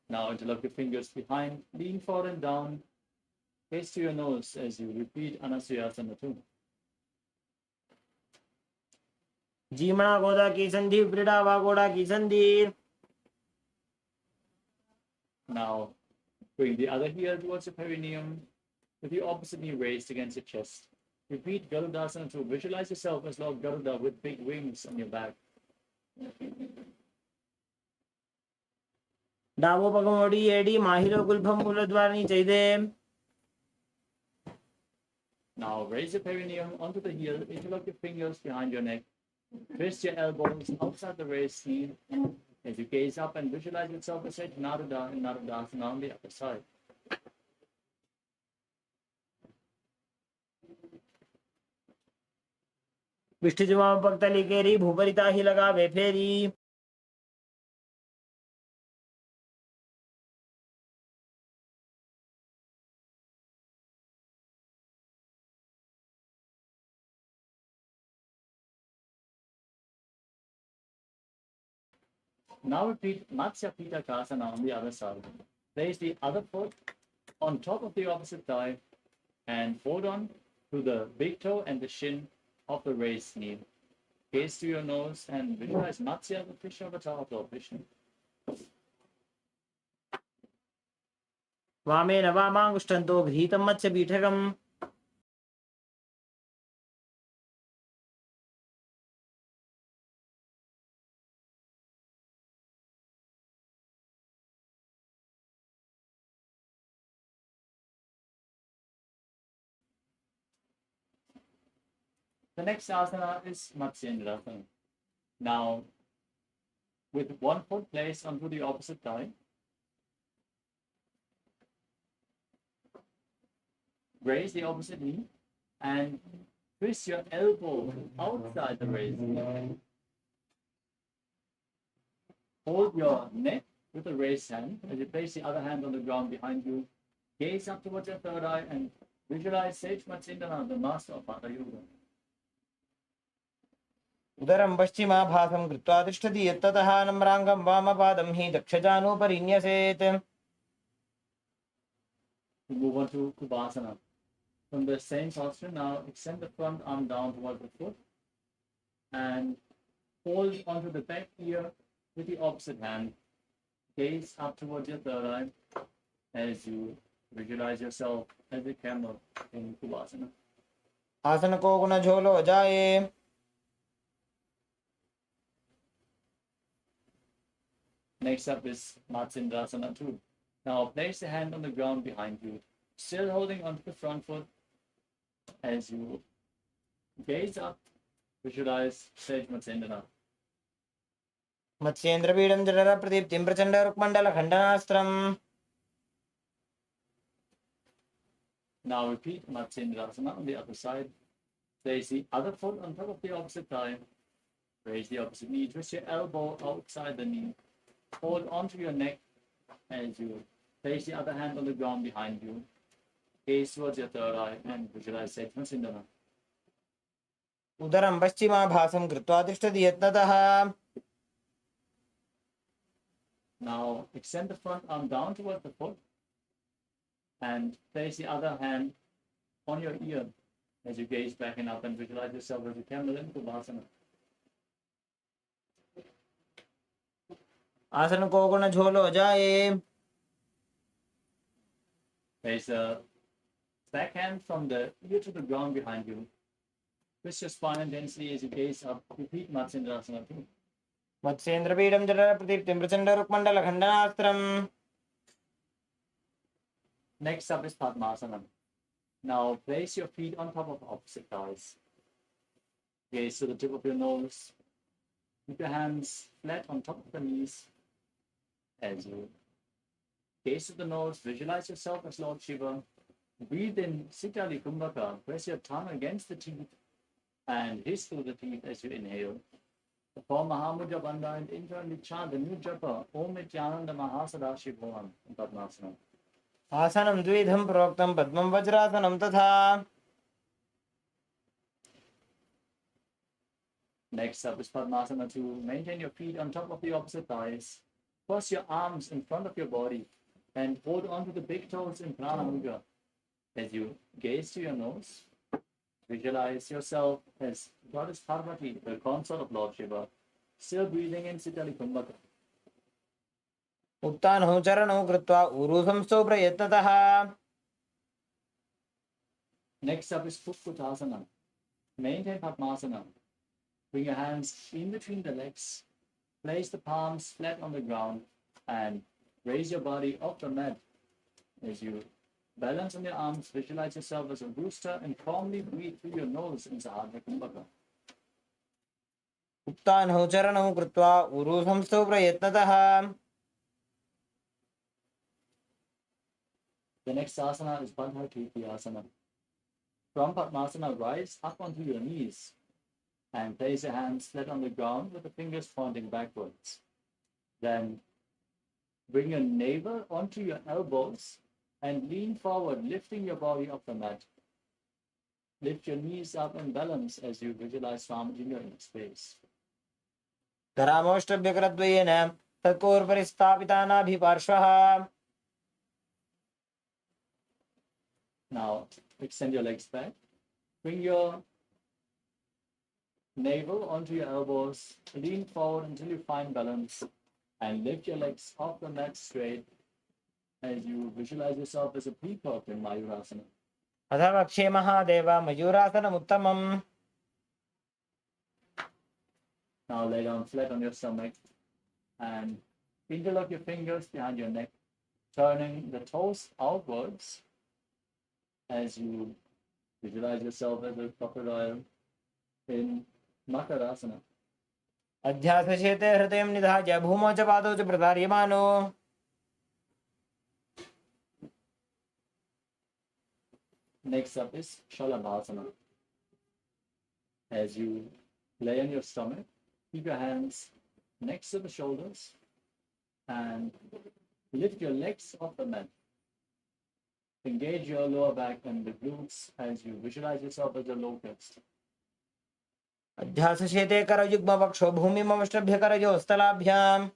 Now interlock your fingers behind, lean forward and down. Gaze to your nose as you repeat Anasuyasana 2. जीवना गोदा की संधि उपरिड़ा वा गोड़ा की संधि. Now bring the other heel towards your perineum with the opposite knee raised against your chest. Repeat Garudasana 2. Visualize yourself as Lord Garuda with big wings on your back. डावोपकमोडियेडी माहिरो गुल्फमूलद्वारनी चैदे. Now raise your perineum onto the heel, interlock your fingers behind your neck, twist your elbows outside the raised knee as you gaze up and visualize yourself as Sage Narada and Naradasana on the other side. विष्ठिजुमा पक्तली केरी भूपरिता ही लगावे फेरी। Now repeat Matsya Pitakasana on the other side. Place the other foot on top of the opposite thigh and hold on to the big toe and the shin of the raised knee. Gaze to your nose and visualize Matsya, the fish avatar of Lord Vishnu. वामेन वामाङ्गुष्ठन्तो गृहीतं मत्स्य पीठकम्। The next asana is Matsyendrasana. Now, with one foot placed onto the opposite thigh, raise the opposite knee and twist your elbow outside the raised knee. Hold your neck with the raised hand as you place the other hand on the ground behind you. Gaze up towards your third eye and visualize Sage Matsyendrasana, the master of Hatha Yoga. उदरं पश्चिमाभासं कृत्वा तिष्ठति यत्ततः नम्राङ्गं वामपादं हि दक्षजानूपरि न्यसेत्। We move on to Kubhasana. From the same posture, now extend the front arm down towards the foot and hold onto the back ear with the opposite hand. Gaze up towards your third eye as you visualize yourself as a camel in Kubhasana. आसन को गुण झोलो जाए। Next up is Matsyendrasana 2. Now place the hand on the ground behind you, still holding onto the front foot as you gaze up, visualize Sage Matsyendra. मत्स्येन्द्रपीडं जठर प्रदीप्तिं Prachanda रुक्मण्डल खण्डनास्त्रम्। Now repeat Matsyendrasana on the other side. Place the other foot on top of the opposite thigh. Raise the opposite knee, twist your elbow outside the knee. Hold onto your neck as you place the other hand on the ground behind you. Gaze towards your third eye and visualize Sage Matsyendra. उदरं पश्चिमाभासं कृत्वा तिष्ठति यत्ततः। Now extend the front arm down towards the foot and place the other hand on your ear as you gaze back and up and visualize yourself as a camel in Kubhasana. आसन को गुण झोलो जाए। Place the back hand from the ear to the ground behind you. Twist your spine intensely as you gaze up. Repeat Matsyendrasana 2. मत्स्येन्द्रपीडं जठर प्रदीप्तिं Prachanda रुक्मण्डल खण्डनास्त्रम्। Next up is Padmasana. Now place your feet on top of opposite thighs. Gaze to the tip of your nose. Keep your hands flat on top of the knees as you gaze to the nose. Visualize yourself as Lord Shiva. Breathe in Sitali Kumbhaka. Press your tongue against the teeth and hiss through the teeth as you inhale. Perform Mahamudra Bandha and internally chant the new japa Om Nithyananda Mahasadaशिवोहम in Padmasana. आसनं द्विधं प्रोक्तं पद्मं वज्रासनं तथा। Next up is Padmasana 2. Maintain your feet on top of the opposite thighs. Cross your arms in front of your body and hold onto the big toes in Prana Mudra. As you gaze to your nose, visualize yourself as Goddess Parvati, the consort of Lord Shiva, still breathing in Sitali Kumbhaka. उत्तानौ चरणौ कृत्वा ऊरुसंस्थौ प्रयत्नतः। Next up is Putkutasana. Maintain Padmasana. Bring your hands in between the legs. Place the palms flat on the ground and raise your body off the mat. As you balance on your arms, visualize yourself as a rooster and calmly breathe through your nose in Sahadra Kumbhaka. उत्तानौ चरणौ कृत्वा ऊरुसंस्थौ प्रयत्नतः। The next asana is Bandha Kirti Asana. From Padmasana, rise up onto your knees. And place your hands flat on the ground with the fingers pointing backwards. Then bring your navel onto your elbows and lean forward, lifting your body off the mat. Lift your knees up and balance as you visualize Swamiji in your inner space. धरामोष्टभ्यकरद्वयेन तत्पूर्वपरि स्थापितानाभिपार्श्वः. Now extend your legs back. Bring your navel onto your elbows. Lean forward until you find balance. And lift your legs off the mat straight as you visualize yourself as a peacock in Mayurasana. अथ वक्षे Mahadev मयूरासनमुत्तमम्. Now lay down flat on your stomach and interlock your fingers behind your neck, turning the toes outwards as you visualize yourself as a crocodile in Makarasana. अध्यासशेते हृदयं निधाय भूमौ च पादौ च प्रसार्यमानो. Next up is Shalabhasana. As you lay on your stomach, keep your hands next to the shoulders and lift your legs off the mat. Engage your lower back and the glutes as you visualize yourself as a locust. अध्यासशेते करयुग्मवक्षो भूमिमवष्टभ्यकरयोस्तलाभ्याम्.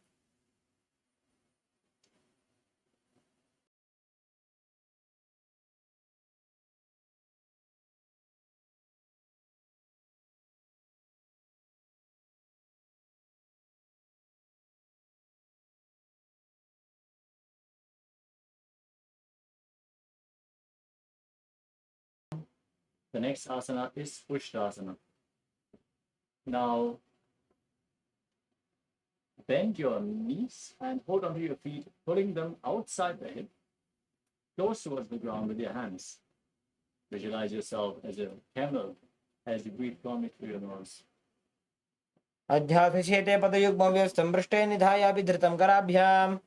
The next asana is Ushtrasana. Now, bend your knees and hold onto your feet, pulling them outside the hip, close towards the ground with your hands. Visualize yourself as a camel as you breathe calmly through your nose. अध्यासशेते पदयुग्मव्यस्तं पृष्ठे निधायापि धृतं कराभ्याम्.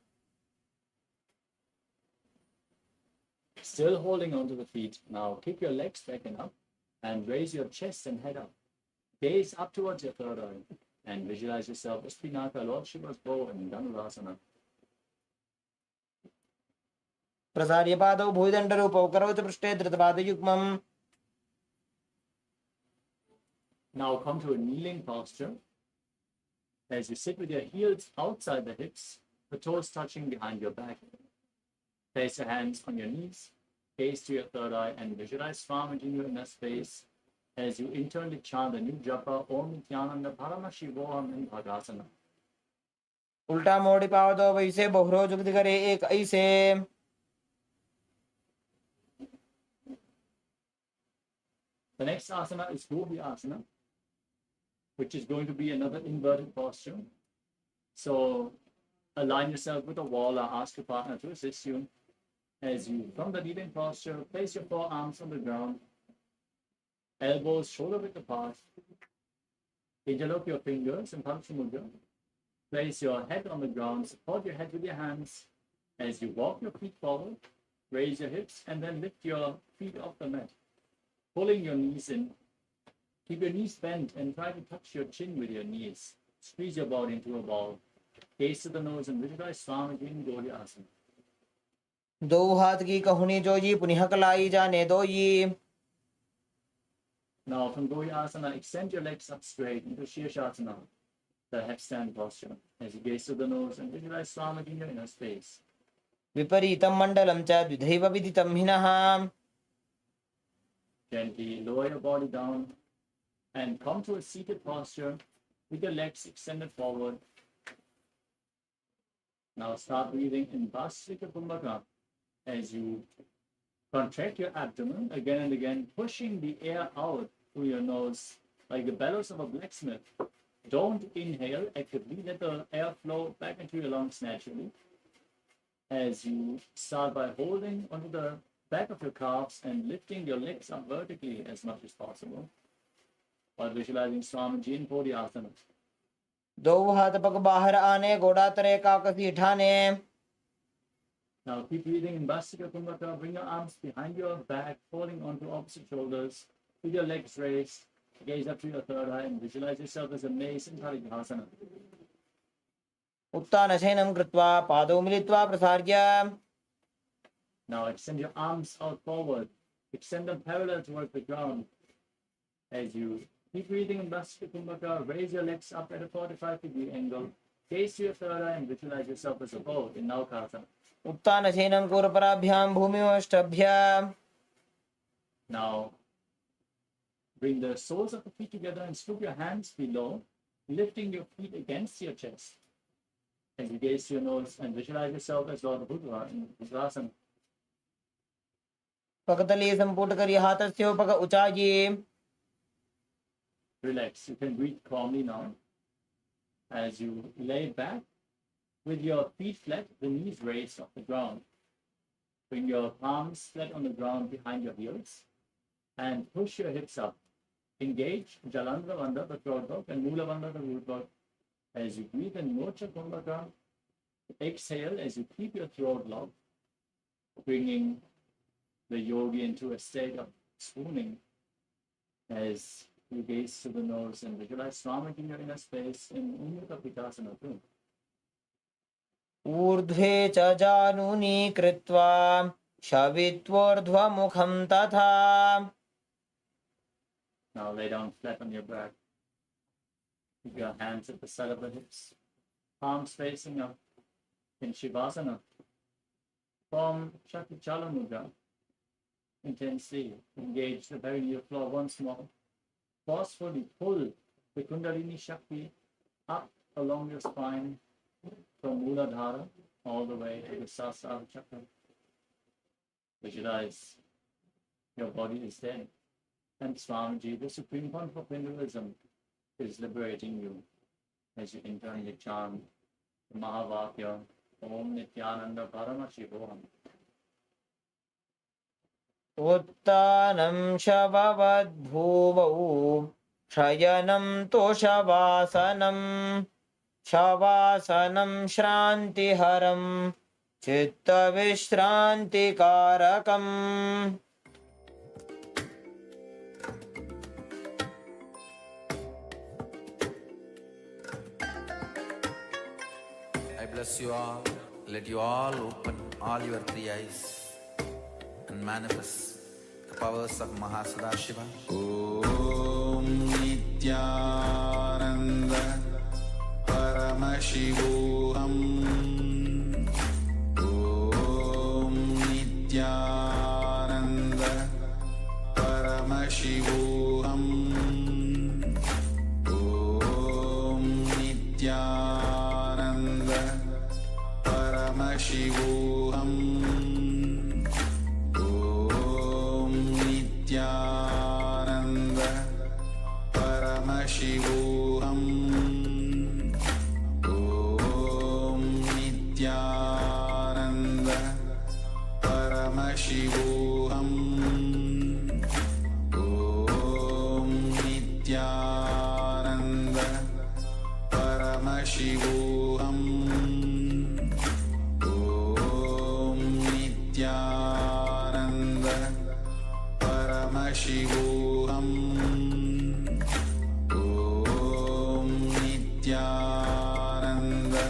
Still holding onto the feet. Now keep your legs back and up and raise your chest and head up. Gaze up towards your third eye and visualize yourself as Pinaka, Lord Shiva's bow in Dhanurasana. प्रसार्य पादौ भूदण्डरूपौ करोतु पृष्ठे धृतपादयुग्मम्. Now come to a kneeling posture. As you sit with your heels outside the hips, the toes touching behind your back. Place your hands on your knees, gaze to your third eye, and visualize Swamiji in your inner space as you internally chant the new japa Om Nithyananda Paramashivoham in Bhagavān. उल्टा मोड़ी पावदो वैसे बहुरो जुगति करे एक ऐसे. The next asana is Gohi Asana, which is going to be another inverted posture. So align yourself with a wall or ask your partner to assist you. As you, from the kneeling posture, place your forearms on the ground, elbows shoulder width apart. Interlock your fingers in Paramashivaham Mudra. Place your head on the ground, support your head with your hands. As you walk your feet forward, raise your hips, and then lift your feet off the mat. Pulling your knees in. Keep your knees bent and try to touch your chin with your knees. Squeeze your body into a ball. Gaze to the nose and visualize Swamiji in Gohi Asana. दो हाथ की कहुनी जोजी पुनिह कलाई जाने दो ये. Now from Gohi Asana, extend your legs up straight into Shirshasana, the headstand posture. As you gaze to the nose and visualize Swamiji in your inner space. विपरीतं मण्डलं च द्विधैव विदितं हिनः. Gently lower your body down and come to a seated posture with your legs extended forward. Now start breathing in Vasika Kumbhaka as you contract your abdomen again and again, pushing the air out through your nose like the bellows of a blacksmith. Don't inhale actively, let the air flow back into your lungs naturally. As you start by holding onto the back of your calves and lifting your legs up vertically as much as possible, while visualizing Swamiji in Bodhyasana. दो हाथ पग बाहर आने गोड़ा तरे काकसी ठाने. Now keep breathing in Vasika Kumbhaka. Bring your arms behind your back, falling onto opposite shoulders with your legs raised. Gaze up to your third eye and visualize yourself as a mace in Parikasana. उत्तानशयनं कृत्वा पादौ मिलित्वा प्रसार्य Now extend your arms out forward. Extend them parallel towards the ground. As you keep breathing in Bhaskya, raise your legs up at a 45-degree angle. Gaze to your third eye and visualize yourself as a bow in Naukasana. उत्तानशयनं कूर्पराभ्यां भूमिमष्टभ्य. Now bring the soles of the feet together and scoop your hands below, lifting your feet against your chest. As you gaze to your nose and visualize yourself as Lord Buddha in Vajrasana. पकतले संपुट करी हाथस्योपक उचाये. Relax. You can breathe calmly now. As you lay back with your feet flat, the knees raised off the ground. Bring your palms flat on the ground behind your heels and push your hips up. Engage Jalandhara Bandha, the throat dog, and Mula Bandha, the root dog. As you breathe in Mocha Kumbhaka, exhale as you keep your throat locked, bringing the yogi into a state of swooning as you gaze to the nose and visualize Swami in your inner space in Unnata Pikasana too. ऊर्ध्वे च जानूनि कृत्वा शवित्वोर्ध्वमुखं तथा. Now lay down flat on your back. Keep your hands at the side of the hips, palms facing up in Shivasana. Form Shakti Chala Mudra. Intensely engage the belly of the floor once more. Forcefully pull the Kundalini Shakti up along your spine from Muladhara all the way to the Sahasrara Chakra. Visualize your body is dead. And Swamiji, the Supreme Pontiff of Hinduism, is liberating you as you internally chant the Mahavakya, Om Nithyananda Paramashivoham. उत्तानं शववद्भूवौ शयनं तोषवासनं शवासनं श्रान्तिहरं चित्तविश्रान्तिकारकम्. I bless you all. Let you all open all your three eyes and manifest the powers of Mahasadashiva. Om Nithyananda Paramashivoham. Om Nithyananda Paramashivoham. Om Nithyananda Paramashivoham. Om Nithyananda Paramashivoham. Om Nithyananda Paramashivoham. Om Nithyananda Paramashivoham. Om Nithyananda Paramashivoham. Om Nithyananda Paramashivoham. Om Nithyananda Paramashivoham. Om Nithyananda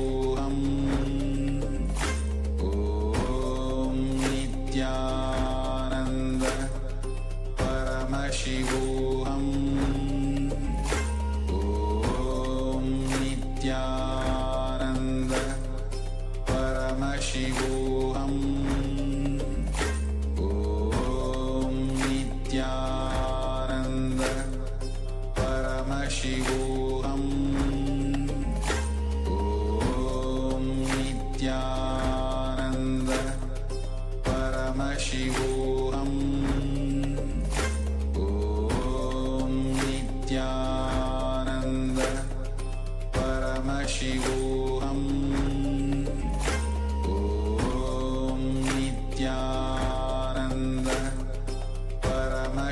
Paramashivoham. Om Nithyananda Paramashivoham. Om Nithyananda Paramashivoham. Om Nithyananda Paramashivoham. Om Nithyananda Paramashivoham. Om Nithyananda Paramashivoham. Om Nithyananda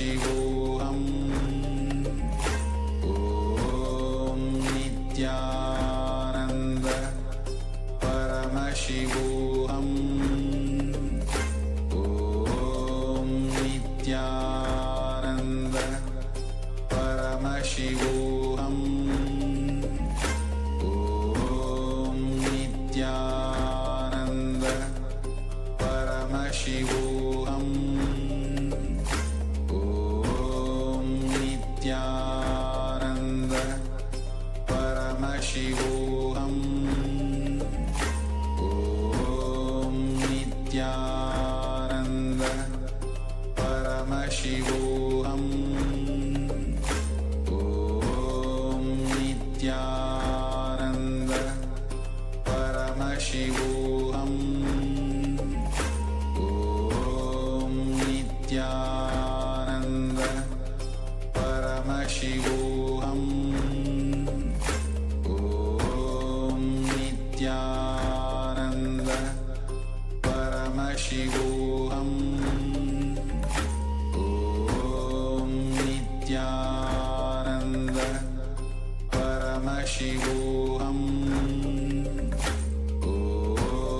Paramashivoham Om Nithyananda Paramashivoham Om Nithyananda Paramashivoham Om Nithyananda Paramashivoham Om Nithyananda Paramashivoham Om Nithyananda Paramashivoham Om Nithyananda Paramashivoham Om Nithyananda Paramashivoham Om Nithyananda Paramashivoham Om Nithyananda Paramashivoham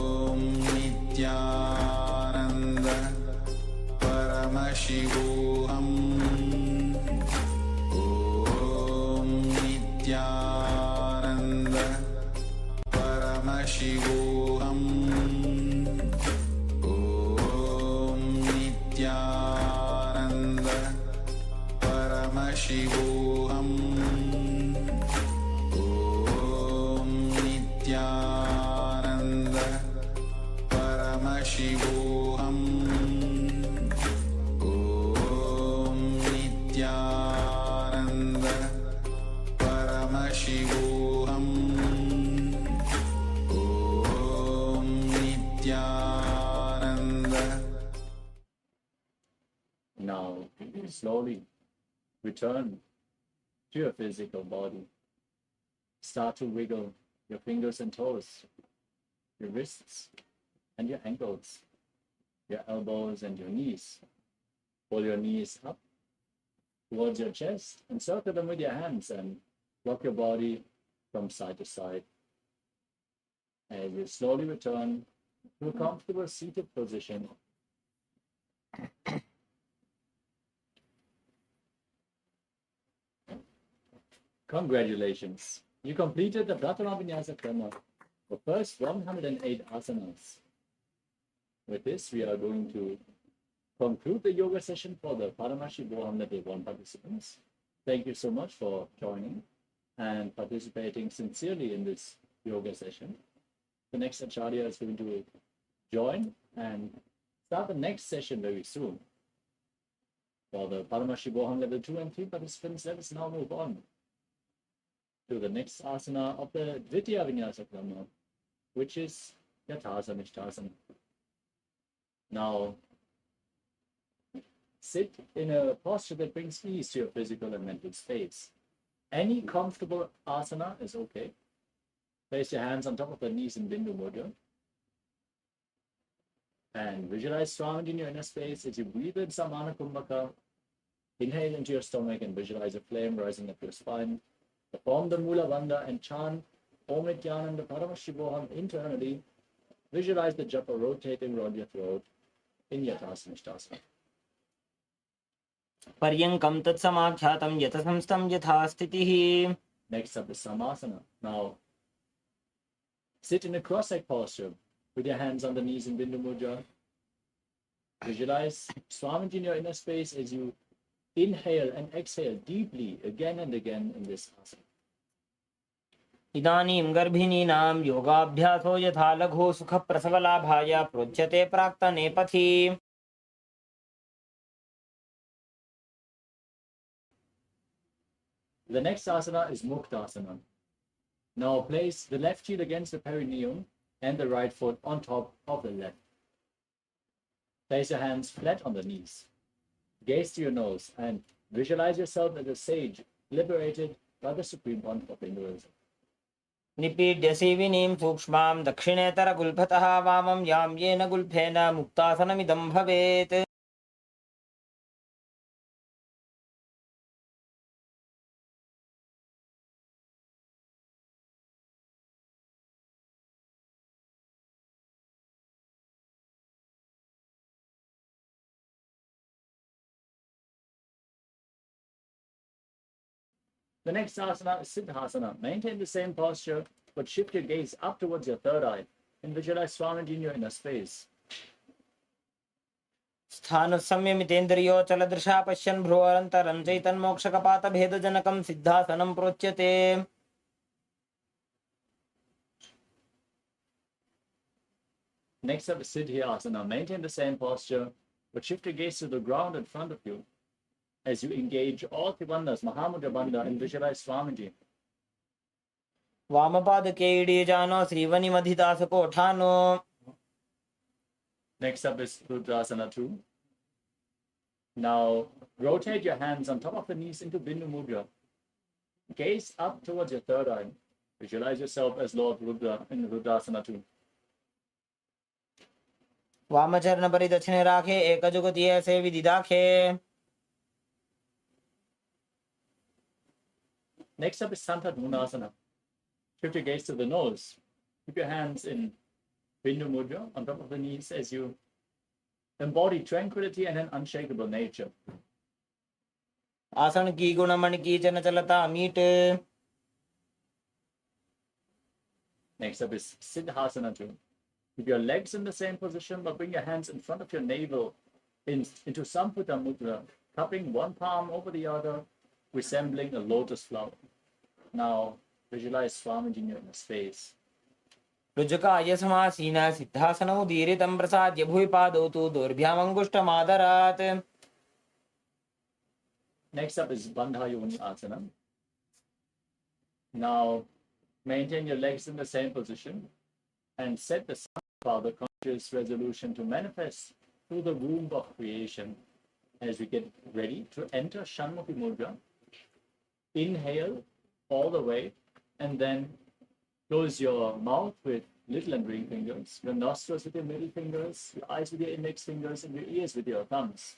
Om Nithyananda Paramashivoham Om Nithyananda Paramashivoham Om Nithyananda Paramashivoham Om Nithyananda Paramashivoham Om Nithyananda Paramashivoham Om Nithyananda. Now, slowly return to your physical body. Start to wiggle your fingers and toes, your wrists and your ankles, your elbows and your knees. Pull your knees up towards your chest and circle them with your hands and rock your body from side to side. As you slowly return to a comfortable seated position, congratulations! You completed the Pratama Vinyasa Krama, the first 108 asanas. With this, we are going to conclude the yoga session for the Paramashivoham Level 1 participants. Thank you so much for joining and participating sincerely in this yoga session. The next Acharya is going to join and start the next session very soon. For the Paramashivoham Level 2 and 3 participants, let us now move on to the next asana of the Dvitiya Vinyasa Krama, which is Yathasana Ishtasana. Now, sit in a posture that brings ease to your physical and mental space. Any comfortable asana is okay. Place your hands on top of the knees in Bindu Mudra. And visualize Swami in your inner space as you breathe in Samana Kumbhaka. Inhale into your stomach and visualize a flame rising up your spine. Perform the Mula Bandha and chant Om Nithyananda Paramashivoham internally. Visualize the japa rotating around your throat in Yathasana Ishtasana. पर्यङ्कं तत्समाख्यातं यथसंस्थं यथा स्थितिः. Next up is Samasana. Now, sit in a cross-legged posture with your hands on the knees in Bindu Mudra. Visualize Swamiji in your inner space as you inhale and exhale deeply again and again in this asana. इदानीं गर्भिणीनां योगाभ्यासो यथा लघु सुखप्रसवलाभाय प्रोच्यते प्राक्तने पथि. The next asana is Muktasana. Now place the left heel against the perineum and the right foot on top of the left. Place your hands flat on the knees. Gaze to your nose and visualize yourself as a sage liberated by the Supreme Pontiff of Hinduism. निपीड्य सेविनीं सूक्ष्मां दक्षिणेतरगुल्फतः वामं यां येन गुल्फेन मुक्तासनमिदं भवेत्. The next asana is Siddhasana. Maintain the same posture, but shift your gaze up towards your third eye and visualize Swamiji in your inner space. स्थान संयमितेन्द्रियो चलदृशा पश्यन् भ्रुवरन्तरं चैतन्मोक्षकपात भेदजनकं सिद्धासनं प्रोच्यते. Next up is Siddhyasana. Maintain the same posture, but shift your gaze to the ground in front of you as you engage all Tribandhas, Mahamudra Bandha, and visualize Swamiji. वामपादके इडीजानो श्रीवनिमधिदासकोठानो. Next up is Rudrasana 2. Now, rotate your hands on top of the knees into Bindu Mudra. Gaze up towards your third eye. Visualize yourself as Lord Rudra in Rudrasana 2. वामचरण परिदक्षिणे राखे एकजुगति ऐसे विधि दाखे. Next up is Santadhanasana. Shift your gaze to the nose. Keep your hands in Bindu Mudra on top of the knees as you embody tranquility and an unshakable nature. आसन की गुण मन की चन चलता meet. Next up is Siddhasana 2. Keep your legs in the same position, but bring your hands in front of your navel into Samputa Mudra, cupping one palm over the other, resembling a lotus flower. Now, visualize Swamiji in your inner space. रुजुकाय समासीन सिद्धासनौ दीरितं प्रसाद्य भुवि पादौ तु दोर्भ्यामङ्गुष्ठमादरात्. Next up is Bandhayoni Asana. Now, maintain your legs in the same position and set the Father conscious resolution to manifest through the womb of creation as we get ready to enter Shanmukhi Mudra. Inhale all the way and then close your mouth with little and ring fingers, your nostrils with your middle fingers, your eyes with your index fingers, and your ears with your thumbs.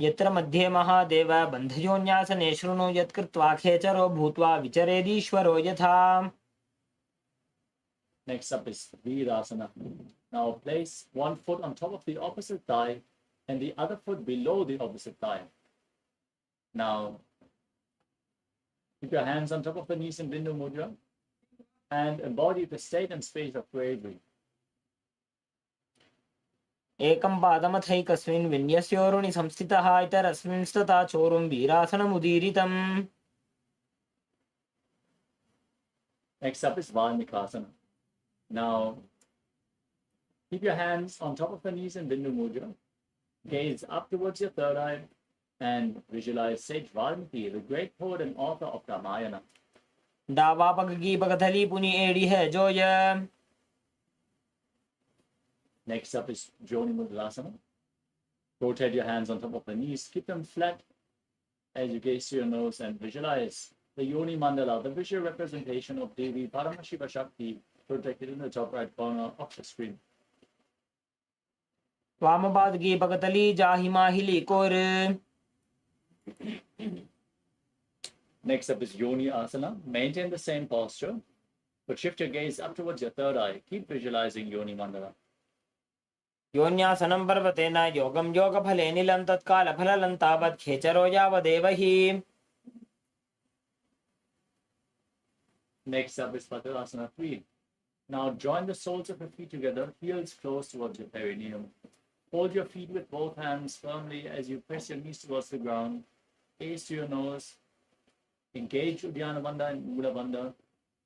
यत्र मध्ये महादेव बन्धयोन्यासने शृणु यत्कृत्वा खेचरो भूत्वा विचरेदीश्वरो यथा. Next up is Virasana. Now place one foot on top of the opposite thigh and the other foot below the opposite thigh. Now keep your hands on top of the knees in Bindu Mudra and embody the state and space of bravery. एकं पादमथैकस्मिन् विन्यस्योरुणि संस्थितः इतरस्मिन् स्तथा चोरुं वीरासनमुदीरितम्. Next up is Valmikasana. Now keep your hands on top of the knees in Bindu Mudra. Gaze up towards your third eye and visualize Sage Valmiki, the great poet and author of Ramayana. डावा पग की पगथली पुनि एड़ी है जोय. Next up is Joni Mudrasana. Rotate your hands on top of the knees. Keep them flat as you gaze to your nose and visualize the Yoni Mandala, the visual representation of Devi Paramashiva Shakti, protected in the top right corner of the screen. वामपाद की पगतली जाहि माहिली core. Next up is Yoni Asana. Maintain the same posture, but shift your gaze up towards your third eye. Keep visualizing Yoni Mandala. योन्यासनं पर्वतेन योगं योगफले निलं तत्कालफलं तावत् खेचरो यावदेव हि. Next up is Padasana 3. Now join the soles of your feet together, heels close towards your perineum. Hold your feet with both hands firmly as you press your knees towards the ground. Gaze to your nose. Engage Uddiyana Bandha and Mula Bandha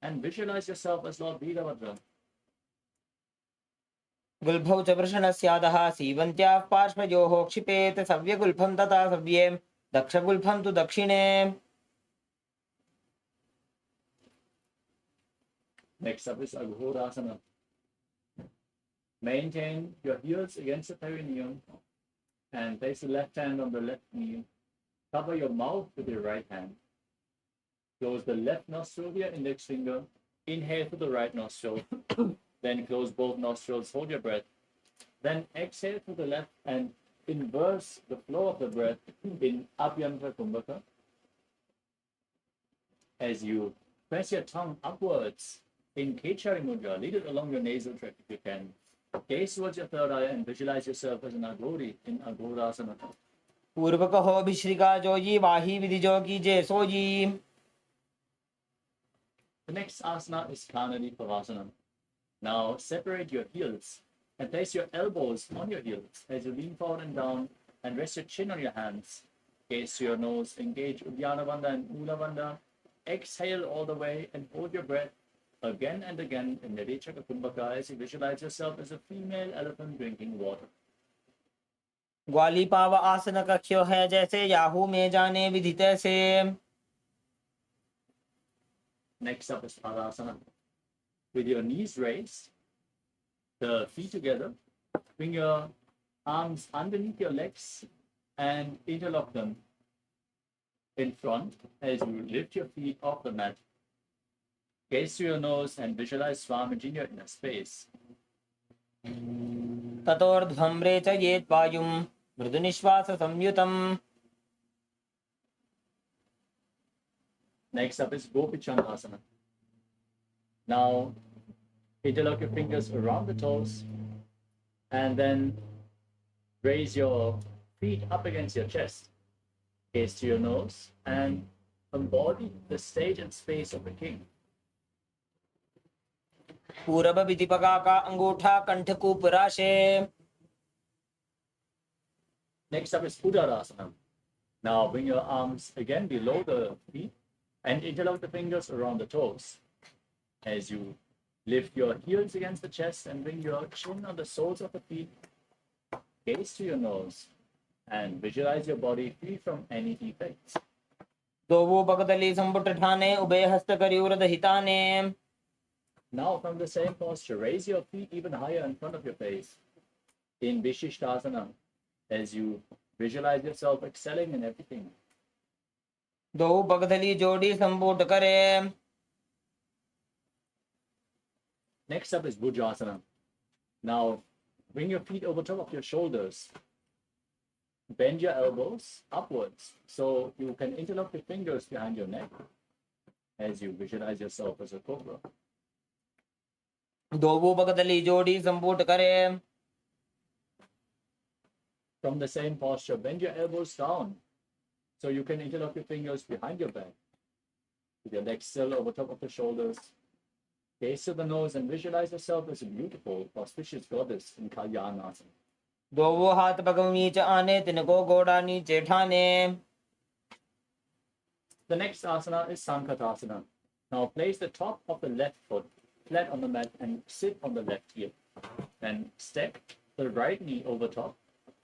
and visualize yourself as Lord Veerabhadra. गुल्भौ च वृषणस्यादः सीवन्त्याः पार्श्वयोः क्षिपेत् सव्यगुल्फं तथा सव्ये दक्षगुल्फं तु दक्षिणे. Next up is Aghorasana. Maintain your heels against the perineum and place the left hand on the left knee. Cover your mouth with your right hand. Close the left nostril with your index finger. Inhale through the right nostril. Then close both nostrils, hold your breath. Then exhale through the left and inverse the flow of the breath in Abhyantara Kumbhaka. As you press your tongue upwards in Kechari Mudra, lead it along your nasal tract if you can. Gaze towards your third eye and visualize yourself as an Aghori in Aghorasana. पूर्व कहो भिश्रिका जोजी वाही विधि जो कीजे sooji. The next asana is Kanadi Pavasana. Now separate your heels and place your elbows on your heels as you lean forward and down and rest your chin on your hands. Gaze to your nose, engage Uddiyana Bandha and Mula Bandha. Exhale all the way and hold your breath again and again in the Rechaka Kumbhaka as you visualize yourself as a female elephant drinking water. ग्वाली पाव आसन कक्ष्यो है जैसे Yahoo में जाने विधि तैसे. Next up is Padasana. With your knees raised, the feet together, bring your arms underneath your legs and interlock them in front as you lift your feet off the mat. Gaze to your nose and visualize Swamiji in your inner space. ततोर्ध्वं रेचयेत् वायुं मृदुनिश्वास संयुतम्. Next up is Gopichandasana. Now, interlock your fingers around the toes and then raise your feet up against your chest. Gaze to your nose and embody the stage and space of a king. पूरब विधिपका का अंगूठा कंठ कूप राशे. Next up is Udarasana. Now bring your arms again below the feet and interlock the fingers around the toes. As you lift your heels against the chest and bring your chin on the soles of the feet, gaze to your nose and visualize your body free from any defects. दोवो बगदली संपुट ठाने उभय हस्त करियुरद हिताने. Now from the same posture, raise your feet even higher in front of your face in Vishishtasana as you visualize yourself excelling in everything. दो बगदली जोड़ी संपुट करे. Next up is Bhujasana. Now bring your feet over top of your shoulders. Bend your elbows upwards so you can interlock your fingers behind your neck as you visualize yourself as a cobra. दोवो बगदली जोड़ी संपुट करे. From the same posture, bend your elbows down so you can interlock your fingers behind your back with your legs still over top of the shoulders. Gaze to the nose and visualize yourself as a beautiful, auspicious goddess in Kalyanasana. दोवो हाथ पग नीचे आने तिनको गोड़ा नीचे ठाने. The next asana is Sankatasana. Now place the top of the left foot flat on the mat and sit on the left heel. Then step the right knee over top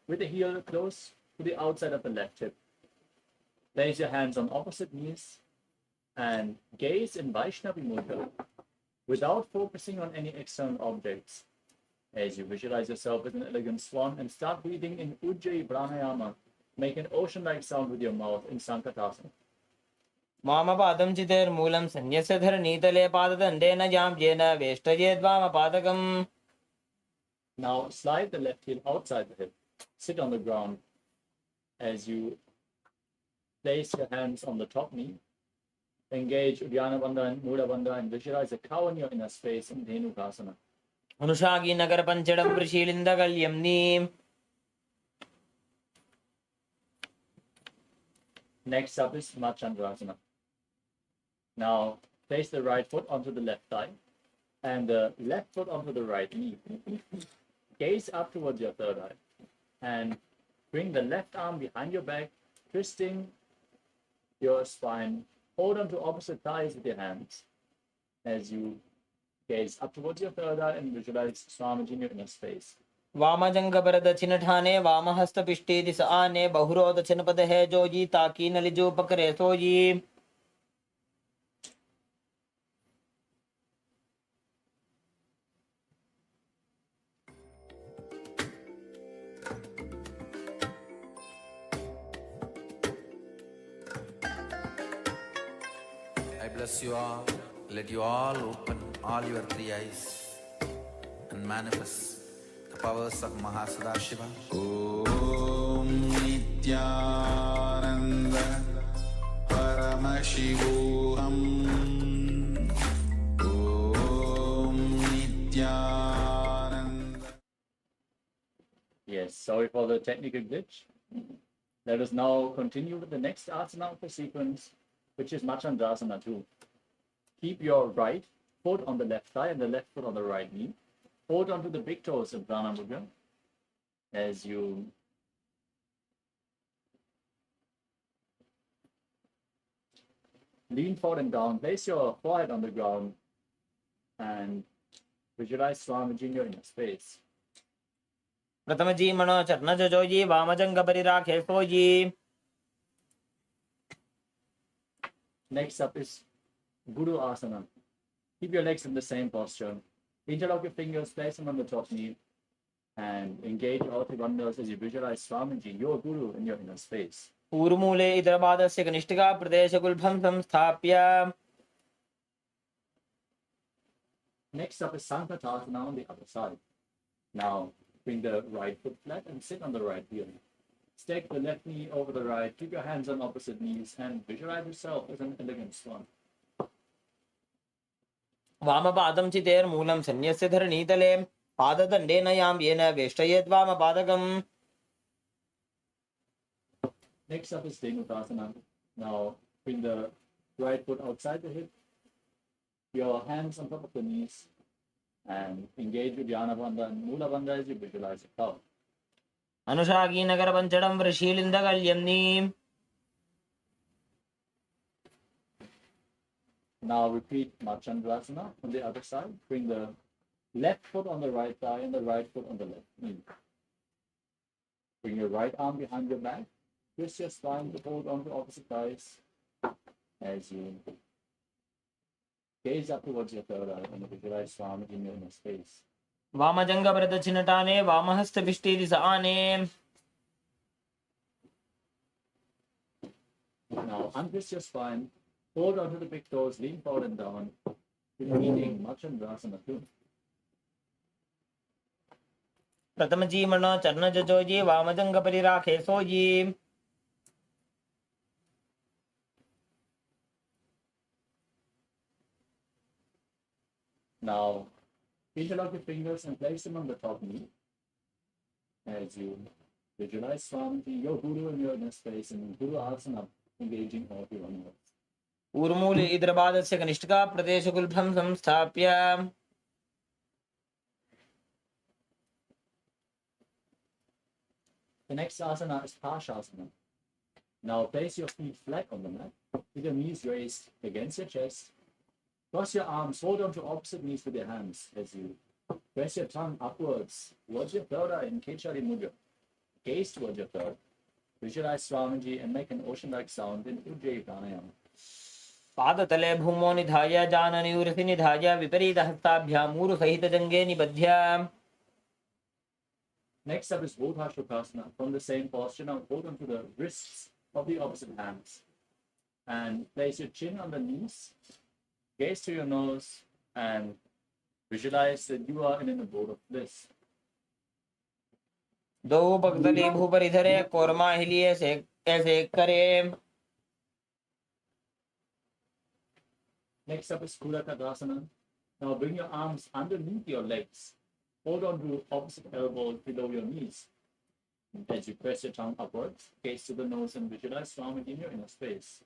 with the heel close to the outside of the left hip. Place your hands on opposite knees and gaze in Vaishnavi Mudra without focusing on any external objects. As you visualize yourself as an elegant swan and start breathing in Ujjayi Pranayama, make an ocean-like sound with your mouth in Sankatasana. वामपादं चितेर्मूलं सन्यस्य धरणीतले पाददण्डेन याम्येन वेष्टयेद्वामपादकम्. Now slide the left heel outside the hip. Sit on the ground as you place your hands on the top knee. Engage Uddiyana Bandha and Mula Bandha and visualize a cow in your inner space in Dhenukasana. अनुषागी Nagar पंचडं प्रशीलिन्दगल्यम्नि. Next up is Machandrasana. Now place the right foot onto the left thigh and the left foot onto the right knee. Gaze up towards your third eye and bring the left arm behind your back, twisting your spine. Hold on to opposite thighs with your hands as you gaze up towards your third eye and visualize Swamiji in your inner space. वामजंगबर दक्षिण ठाने वामहस्त पिष्टे this आने बहुरो दक्षिण पद है जोजी ताकि नलिजो पकड़े sooji. I bless you all. Let you all open all your three eyes and manifest the powers of Mahasadashiva. Om Nithyananda Paramashivoham. Om Nithyananda. Yes, sorry for the technical glitch. Let us now continue with the next asana of the sequence, which is Machandasana 2. Keep your right foot on the left thigh and the left foot on the right knee. Hold onto the big toes of Prana Mudra as you lean forward and down. Place your forehead on the ground and visualize Swamiji in your inner space. प्रथम जी मनो चरण जो जी वामजंग परिराखे सो जी. Next up is Guru Asana. Keep your legs in the same posture. Interlock your fingers, place them on the top knee, and engage all three wonders as you visualize Swamiji, your Guru, in your inner space. पूर्वमूले इतरपादस्य कनिष्ठिका प्रदेशगुल्भं संस्थाप्य. Next up is Sankatasana on the other side. Now, bring the right foot flat and sit on the right heel. Stake the left knee over the right, keep your hands on opposite knees, and visualize yourself as an elegant swan. वामपादं चितेर्मूलं सन्न्यस्य धरणीतले पाददण्डेन यां येन वेष्टयेत् वामपादकम्. Next up is Dhenutasana. Now, bring the right foot outside the hip, your hands on top of the knees, and engage with Dhyana Bandha and Mula Bandha as you visualize the cow. अनुषागीनगरपञ्चडं वृषीलिन्दगल्यम्नि. Now repeat Machandasana on the other side. Bring the left foot on the right thigh and the right foot on the left knee. Bring your right arm behind your back. Twist your spine to hold on to opposite thighs as you gaze up towards your third eye and visualize Swamiji in your inner space. वामजंग प्रदक्षिणटाने वामहस्तभिष्टीरिस आने. Now untwist your spine, hold onto the big toes, lean forward and down, repeating Machandasana 2. प्रथम जी मनो चरण जो जी वामजंग परिराखे सो जी. Now interlock your fingers and place them on the top knee as you visualize Swamiji, your Guru, in your inner space, and Guru Asana, engaging all your wonders. पूर्वमूले इतरपादस्य कनिष्ठिका प्रदेशगुल्भं संस्थाप्य. The next asana is Pashasana. Now place your feet flat on the mat, with your knees raised against your chest. Cross your arms, hold on to opposite knees with your hands as you press your tongue upwards towards your third eye in Kechari Mudra. Gaze towards your third. Visualize Swamiji and make an ocean-like sound in Ujjayi Pranayama. पादतले भूमो निधाय जाननिवृति निधाय विपरीतहस्ताभ्यां मूरुसहितजङ्गे निबध्य. Next up is Bodha Shukasana. From the same posture, now hold on to the wrists of the opposite hands and place your chin on the knees, gaze to your nose, and visualize that you are in an abode of bliss. दो पगतली भूपरिधरे कोरमा हिलिए ऐसे करे. Next up is Kulakadasana. Now bring your arms underneath your legs. Hold on to opposite elbows below your knees. As you press your tongue upwards, gaze to the nose and visualize Swamiji in your inner space.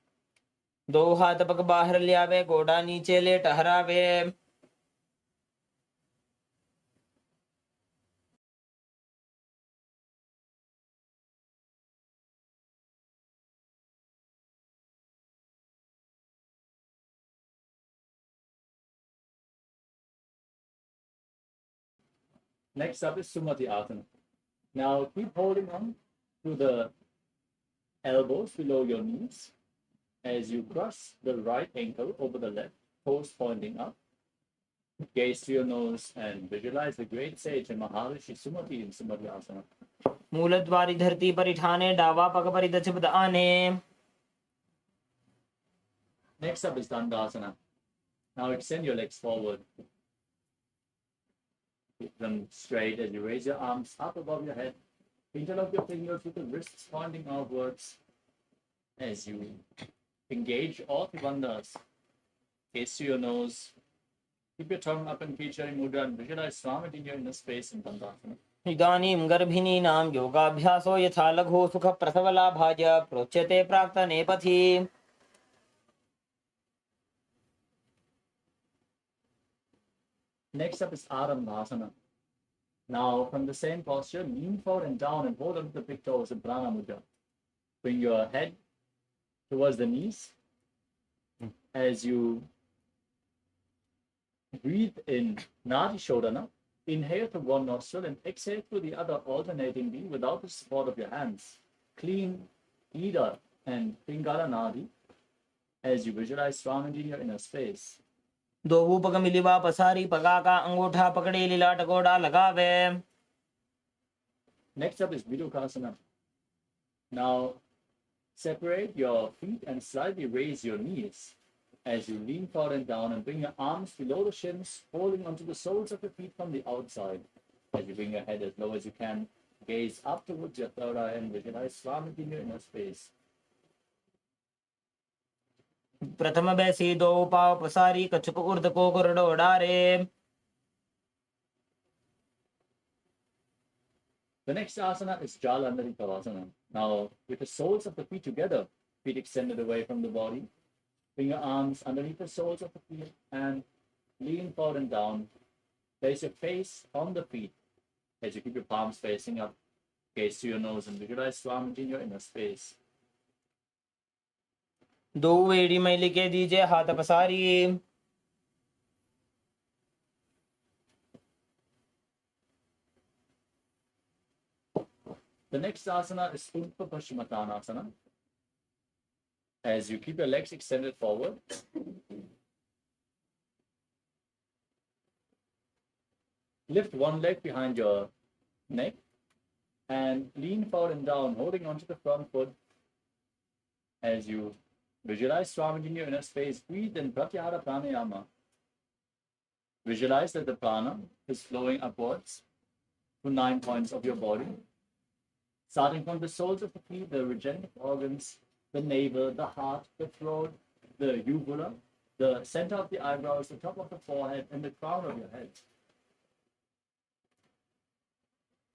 दो हाथ पग बाहर लियावे गोड़ा नीचे ले टहरावे. Next up is Sumati Asana. Now keep holding on to the elbows below your knees as you cross the right ankle over the left, toes pointing up. Gaze to your nose and visualize the great sage and Maharishi Sumati in Sumati Asana. मूलद्वारी धरती परिठाने डावा पग परिदक्षिपद आने. Next up is Dandasana. Now extend your legs forward. Keep them straight as you raise your arms up above your head. Interlock your fingers with the wrists pointing outwards as you engage all the bandhas. Gaze to your nose. Keep your tongue up in Kichari Mudra and visualize Swamiji in your inner space in Dandasana. इदानीं गर्भिणीनां योगाभ्यासो यथा लघु सुख प्रसवलाभाय प्रोच्यते प्राक्तने पथि। Next up is Arambhasana. Now, from the same posture, lean forward and down and hold onto the big toes in Prana Mudra. Bring your head towards the knees. As you breathe in Nadi Shodhana, inhale through one nostril and exhale through the other alternatingly without the support of your hands. Clean Ida and Pingala Nadi as you visualize Swamiji in your inner space. दो ऊपक मिलिवा पसारी पगा का अंगूठा पकड़े लीला टकोड़ा लगावे. Next up is Vidukasana. Now, separate your feet and slightly raise your knees as you lean forward and down and bring your arms below the shins, holding onto the soles of the feet from the outside. As you bring your head as low as you can, gaze up towards your third eye and visualize Swamiji in your inner space. प्रथम बैसी दो पाव पसारी कछुक उर्द को गुरडो डारे. The next asana is Jalandhari Kavasana. Now, with the soles of the feet together, feet extended away from the body, bring your arms underneath the soles of the feet and lean forward and down. Place your face on the feet as you keep your palms facing up. Gaze to your nose and visualize Swamiji in your inner space. दो वेड़ी में लिखे दीजिए हाथ पसारी. The next asana is Urdhva Paschimottanasana. As you keep your legs extended forward, lift one leg behind your neck and lean forward and down, holding onto the front foot as you visualize Swamiji in your inner space. Breathe in Pratyahara Pranayama. Visualize that the prana is flowing upwards to 9 points of your body, starting from the soles of the feet, the regenerative organs, the navel, the heart, the throat, the uvula, the center of the eyebrows, the top of the forehead, and the crown of your head.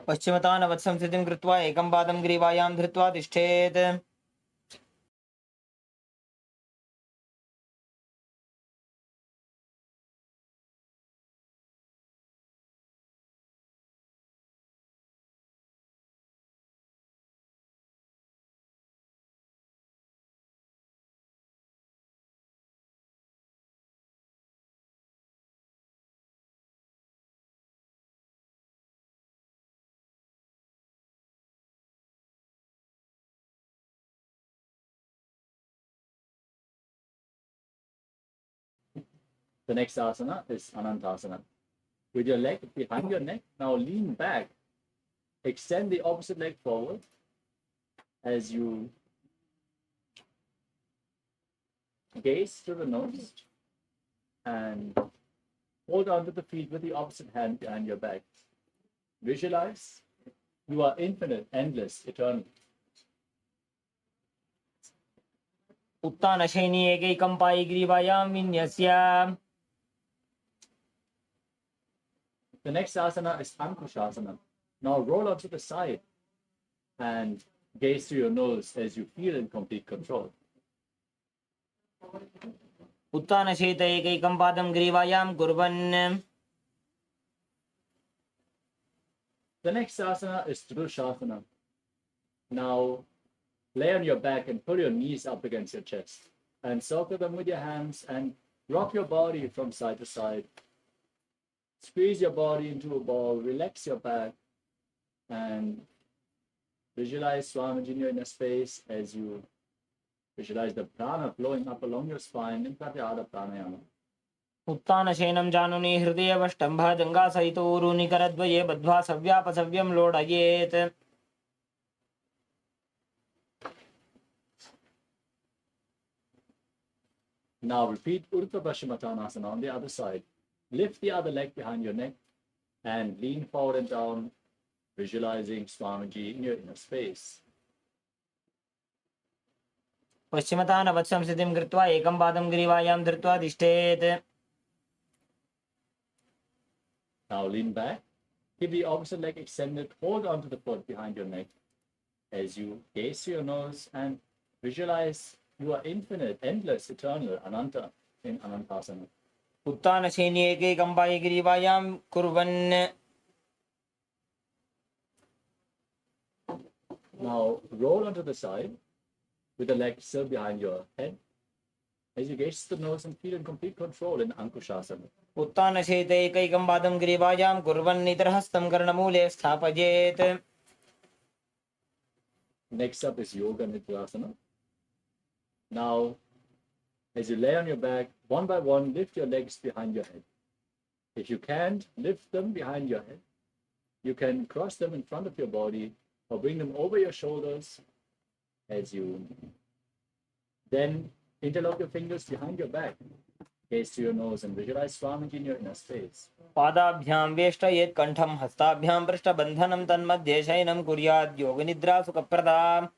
पश्चिमतान वत्सं स्थितिं कृत्वा एकं पादं ग्रीवायां धृत्वा तिष्ठेत्. The next asana is Anantasana. With your leg behind your neck, now lean back. Extend the opposite leg forward as you gaze through the nose and hold onto the feet with the opposite hand behind your back. Visualize you are infinite, endless, eternal. उत्तान शयनी एकैकं Pai ग्रीवायां विन्यस्य. The next asana is Ankushasana. Now roll onto the side and gaze through your nose as you feel in complete control. उत्तान शेत एकैकं पादं ग्रीवायां कुर्वन्. The next asana is Tridushasana. Now lay on your back and pull your knees up against your chest and circle them with your hands and rock your body from side to side. Squeeze your body into a ball, relax your back, and visualize Swamiji in your inner space as you visualize the prana flowing up along your spine in Pratyahara Pranayama. उत्तान शयनं जानुनि हृदयवष्टम्भ जङ्घासहितो ऊरुनिकरद्वये बद्ध्वा सव्यापसव्यं लोडयेत्. Now repeat Urdhva Paschimottanasana on the other side. Lift the other leg behind your neck and lean forward and down, visualizing Swamiji in your inner space. पश्चिमतान वत्सं स्थितिं कृत्वा एकं पादं ग्रीवायां धृत्वा तिष्ठेत्. Now lean back, Keep the opposite leg extended. Hold onto the foot behind your neck as you gaze to your nose and visualize you are infinite, endless, eternal, Ananta in Anantasana. उत्तानशयनी एकैकं पायग्रीवायां कुर्वन्. Now roll onto the side with the leg still behind your head as you gaze to the nose and feel in complete control in Ankushasana. उत्तानशयित एकैकं पादं ग्रीवायां कुर्वन् इतरहस्तं कर्णमूले स्थापयेत्. Next up is Yoga Nidrasana. Now, as you lay on your back, one by one, lift your legs behind your head. If you can't lift them behind your head, you can cross them in front of your body or bring them over your shoulders as you then interlock your fingers behind your back. Gaze to your nose and visualize Swamiji in your inner space. पादाभ्यां वेष्टयेत् कण्ठं हस्ताभ्यां पृष्ठबन्धनं तन्मध्ये शयनं कुर्यात् योगनिद्रा सुखप्रदा.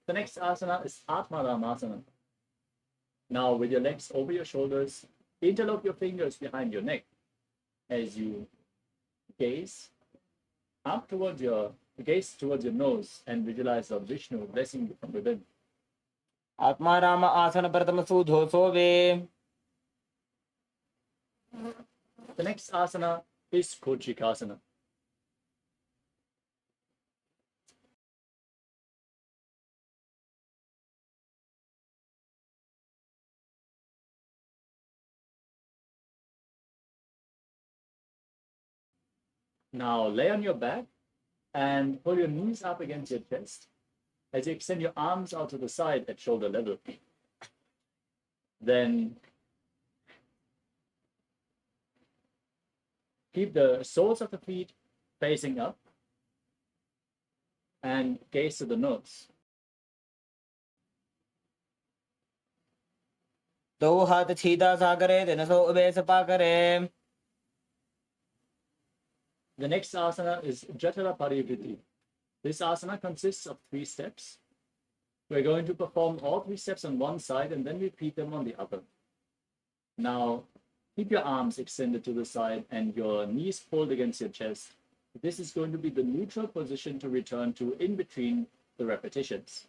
The next asana is Atmaramasana. Now, with your legs over your shoulders, interlock your fingers behind your neck as you gaze towards your nose and visualize Lord Vishnu blessing you from within. Atmaram आसन प्रथम सुधोसो वे. The next asana is Kochikasana. Now lay on your back and pull your knees up against your chest as you extend your arms out to the side at shoulder level. Then keep the soles of the feet facing up and gaze to the nose. दो हाथ सीधा सा करे दिनसो ube Sapa करे. The next asana is Jatara Parivritti. This asana consists of 3 steps. We're going to perform all 3 steps on one side and then repeat them on the other. Now, keep your arms extended to the side and your knees pulled against your chest. This is going to be the neutral position to return to in between the repetitions.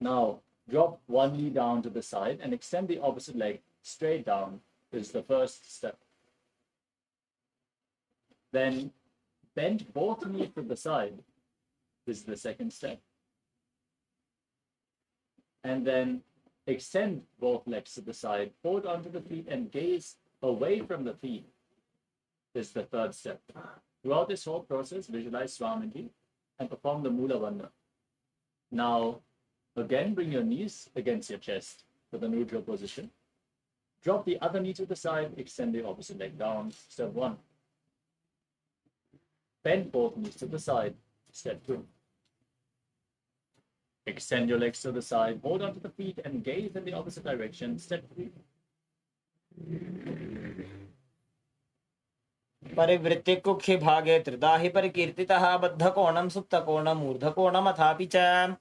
Now, drop one knee down to the side and extend the opposite leg straight down. This is the first step. Then bend both knees to the side. This is the second step. And then extend both legs to the side, hold onto the feet and gaze away from the feet. This is the third step. Throughout this whole process, visualize Swamiji and perform the Mula Bandha. Now, again, bring your knees against your chest for the neutral position. Drop the other knee to the side, extend the opposite leg down. Step 1. Bend both knees to the side. Step 2. Extend your legs to the side, hold onto the feet and gaze in the opposite direction. Step 3. परिवृत्ति कुक्षि भागे त्रिधा हि परिकीर्तितः बद्धकोणं सुप्तकोणं ऊर्ध्वकोणम् अथापि च.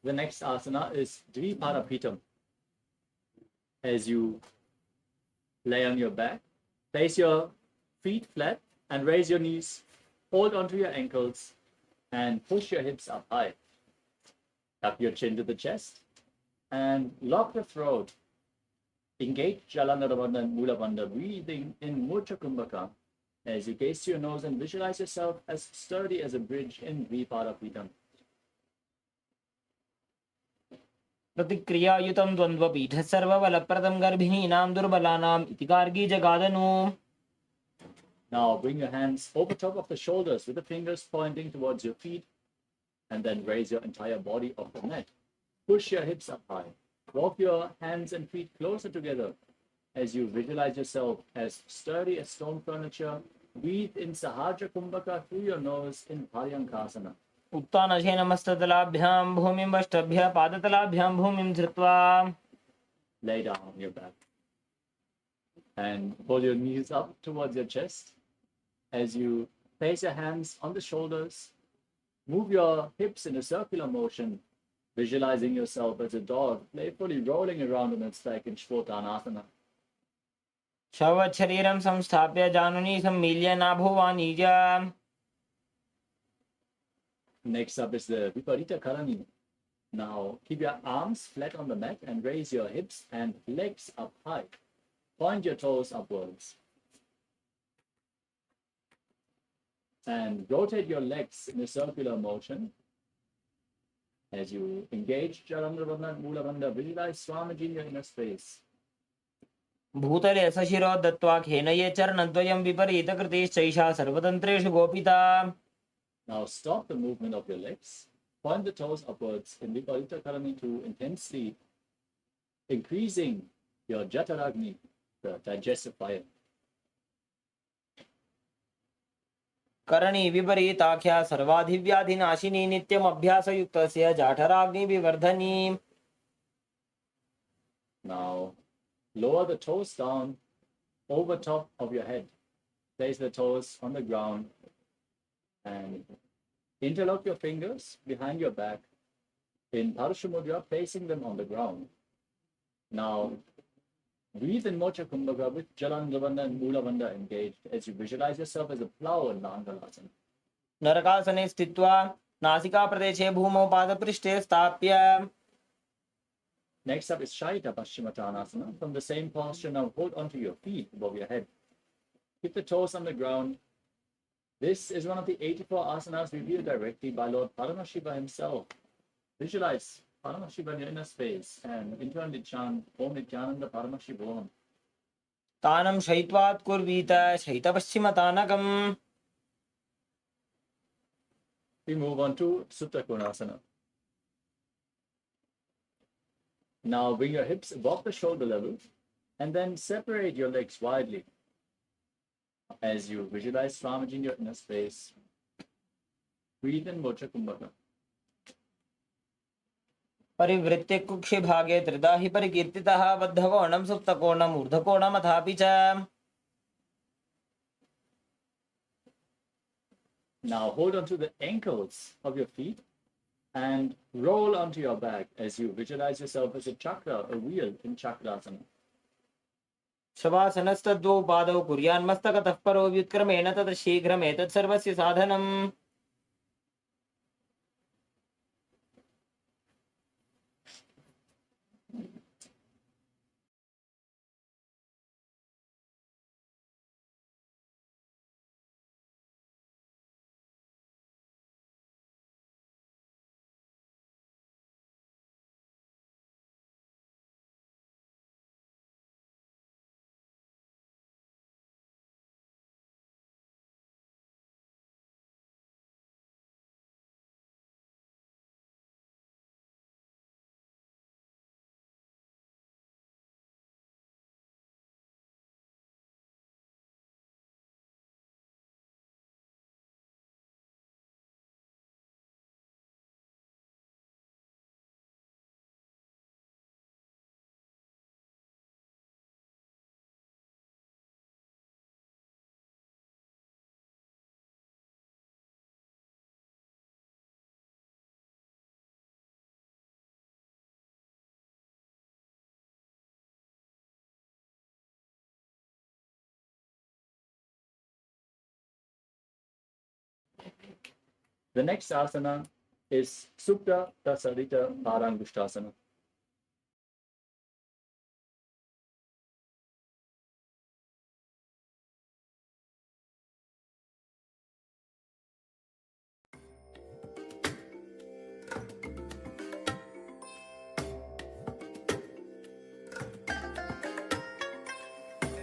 The next asana is Dviparapitam. As you lay on your back, place your feet flat and raise your knees, hold onto your ankles and push your hips up high. Tuck your chin to the chest and lock the throat. Engage Jalanarabandha and Mulabandha, breathing in Murcha Kumbhaka as you gaze to your nose and visualize yourself as sturdy as a bridge in Dviparapitam. प्रतिक्रियायुतं द्वन्द्वपीठः सर्वबलप्रदं गर्भिणीनां दुर्बलानाम् इति Gargi जगादनु. Now bring your hands over top of the shoulders with the fingers pointing towards your feet and then raise your entire body off the mat. Push your hips up high. Walk your hands and feet closer together as you visualize yourself as sturdy as stone furniture. Breathe in Sahaja Kumbhaka through your nose in Paryankasana. उत्तानशयनमस्ततलाभ्यां भूमिं वष्टभ्यः पादतलाभ्यां भूमिं धृत्वा. Lay down on your back and pull your knees up towards your chest as you place your hands on the shoulders. Move your hips in a circular motion, visualizing yourself as a dog playfully rolling around on its back in Shvotanasana. शरीरं संस्थाप्य जानुनी सम्मील्य नाभुवानीय. Next up is the Viparita Karani. Now keep your arms flat on the mat and raise your hips and legs up high. Point your toes upwards. And rotate your legs in a circular motion. As you engage Chalandravana and Moolavanda, visualize Swamiji in your inner space. भूतले सशिरो दत्त्वा खेनये चरणद्वयं विपरीतकृतिश्चैषा सर्वतन्त्रेषु गोपिता. Now stop the movement of your legs. Point the toes upwards in Viparita Karani to intensely increasing your Jataragni, the digestive fire. करणी विपरीताख्या सर्वाधिव्याधिनाशिनी नित्यम अभ्यासयुक्तस्य जाठराग्नि विवर्धनी. Now lower the toes down over top of your head. Place the toes on the ground and interlock your fingers behind your back in Parashamudra, placing them on the ground. Now breathe in Mocha Kumbhaka with Jalandravana and Moolavanda engaged as you visualize yourself as a plow in Nangalasana. नरकासने स्थित्वा नासिकाप्रदेशे भूमौ पादपृष्ठे स्थाप्य. Next up is Shaita Paschimottanasana. From the same posture, now hold onto your feet above your head. Keep the toes on the ground. This is one of the 84 asanas revealed directly by Lord Paramashiva himself. Visualize Paramashiva in your inner space and internally chant Om Nithyananda Paramashivoham. तानं शयित्वात् कुर्वीत शयितपश्चिमतानकम्. We move on to Supta Konasana. Now bring your hips above the shoulder level and then separate your legs widely as you visualize Swamiji in your inner space. Breathe in Mocha Kumbhaka. परिवृत्ते कुक्षि भागे त्रिधा हि परिकीर्तितः बद्धकोणं सुप्तकोणम् ऊर्ध्वकोणमथापि च. Now hold on to the ankles of your feet and roll onto your back as you visualize yourself as a chakra, a wheel in Chakrasana. शवासनस्तद्वौ पादौ कुर्यान्मस्तकतः परो व्युत्क्रमेण ततः शीघ्रमेतत् सर्वस्य साधनम्. The next asana is Supta Tasarita Parangushtasana.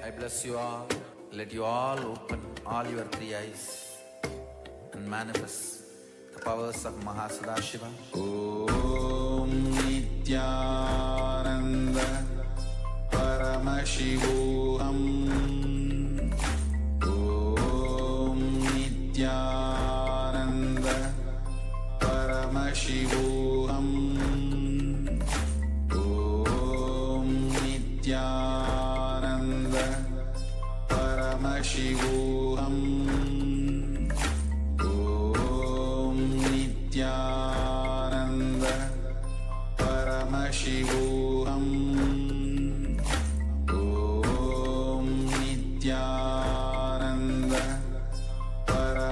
I bless you all. Let you all open all your three eyes and manifest the powers of Mahasadashiva. Om Nithyananda Paramashivoham. Om Nithyananda Paramashivoham. Om Nithyananda Paramashivoham. Om Nithyananda Paramashivoham. Om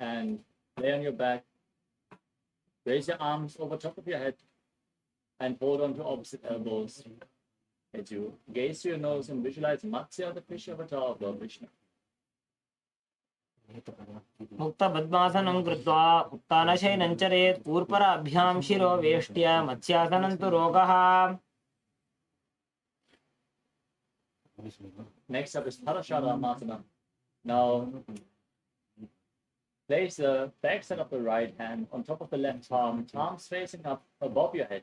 and lay on your back. Raise your arms over top of your head and hold on to opposite elbows as you gaze to your nose and visualize Matsya, the fish avatar of Lord Vishnu. मुक्त पद्मासनं कृत्वा उत्तानशयनं चरेत् पूर्पराभ्यां शिरो वेष्ट्या मत्स्यासनं तु रोगः. Next up is Parasharamasana. Now, place the back side of the right hand on top of the left palm, palms facing up above your head.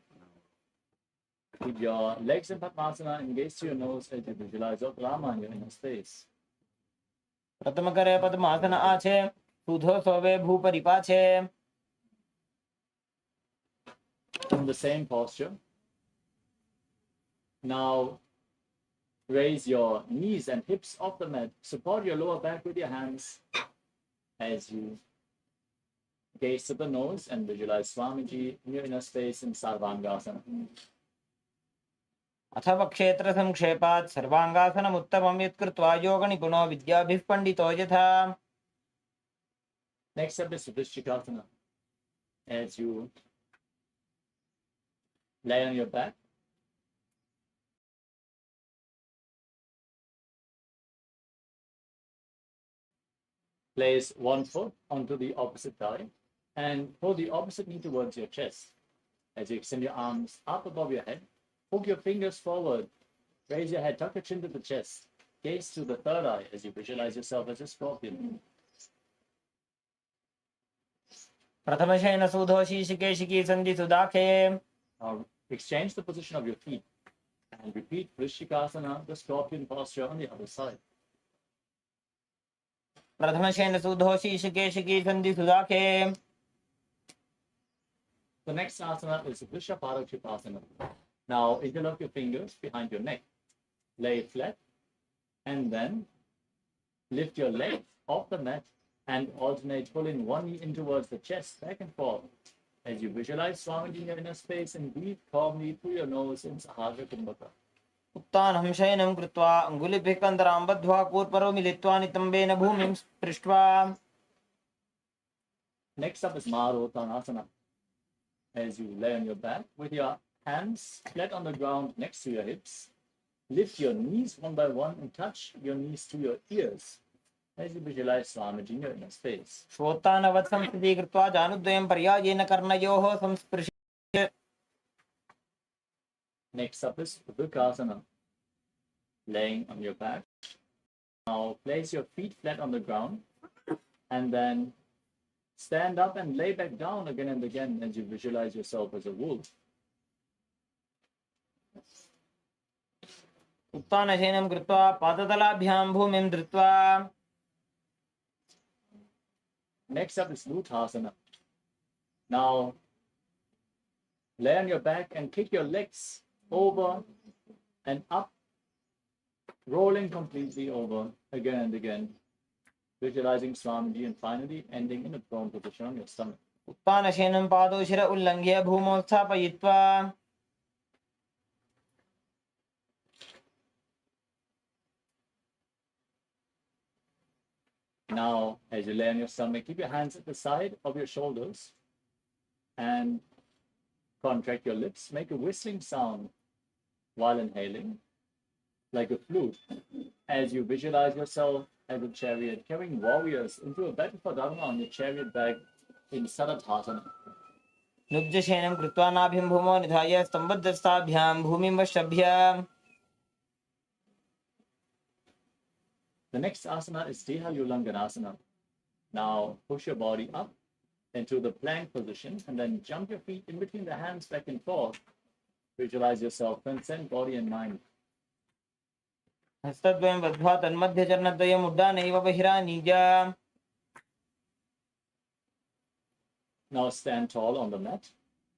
Keep your legs in Padmasana and gaze to your nose as you visualize your Rama in your inner space. प्रथम करे पद्मासन आछे सुधो सोवे भूपरि पाछे. In the same posture. Now, raise your knees and hips off the mat. Support your lower back with your hands as you gaze to the nose and visualize Swamiji in your inner space in Sarvangasana. अथवा क्षेत्र संक्षेपात् सर्वांगासनम् उत्तमं यत्कृत्वा योगनिपुनो विद्याभिः पंडितो यथा. Next up is Vrishchikasana. As you lay on your back, place one foot onto the opposite thigh and pull the opposite knee towards your chest. As you extend your arms up above your head, hook your fingers forward, raise your head, tuck your chin to the chest, gaze to the third eye as you visualize yourself as a scorpion. प्रथमशयन सुधो शीशिकेशिकी सन्धि सुदाखे. Now exchange the position of your feet and repeat Vrishchikasana, the scorpion posture on the other side. प्रथमशयन सुधो शीशिकेशिकी सन्धि सुदाखे. The next asana is Vrishabhadakshipasana. Now interlock your fingers behind your neck, lay flat, and then lift your legs off the mat and alternate pulling one knee in towards the chest, back and forth, as you visualize Swamiji in your inner space and breathe calmly through your nose in Sahasra Kumbhaka. उत्तानं शयनं कृत्वा अङ्गुलिभिः कन्दरां बद्ध्वा कूर्परो मिलित्वा नितम्बेन भूमिं स्पृष्ट्वा. Next up is Marottanasana. As you lay on your back with your hands flat on the ground next to your hips, lift your knees one by one and touch your knees to your ears as you visualize Swamiji in your inner space. श्वोत्तानवत् संस्थितिः कृत्वा जानुद्वयं पर्यायेन कर्णयोः संस्पृश्य. Next up is Udukasana. Laying on your back. Now place your feet flat on the ground and then stand up and lay back down again and again as you visualize yourself as a wolf. उत्तानशयनं कृत्वा पादतलाभ्यां भूमिं धृत्वा. Next up is Luthasana. Now lay on your back and kick your legs over and up, rolling completely over again and again, visualizing Swamiji and finally ending in a prone position on your stomach. उत्तानशयनं पादौ शिर उल्लङ्घ्य भूमौ स्थापयित्वा. Now, as you lay on your stomach, keep your hands at the side of your shoulders and contract your lips. Make a whistling sound while inhaling, like a flute, as you visualize yourself as a chariot carrying warriors into a battle for Dharma on your chariot back in Saradhasana. नुब्जशयनं कृत्वा नाभिं भूमौ निधाय स्तम्भद्रष्टाभ्यां भूमिं वशभ्य. The next asana is Deha Ulanganasana. Now push your body up into the plank position and then jump your feet in between the hands back and forth. Visualize yourself, transcend body and mind. हस्तद्वयं बद्ध्वा तन्मध्यचरणद्वयम् उड्डानैव बहिरानीय. Now stand tall on the mat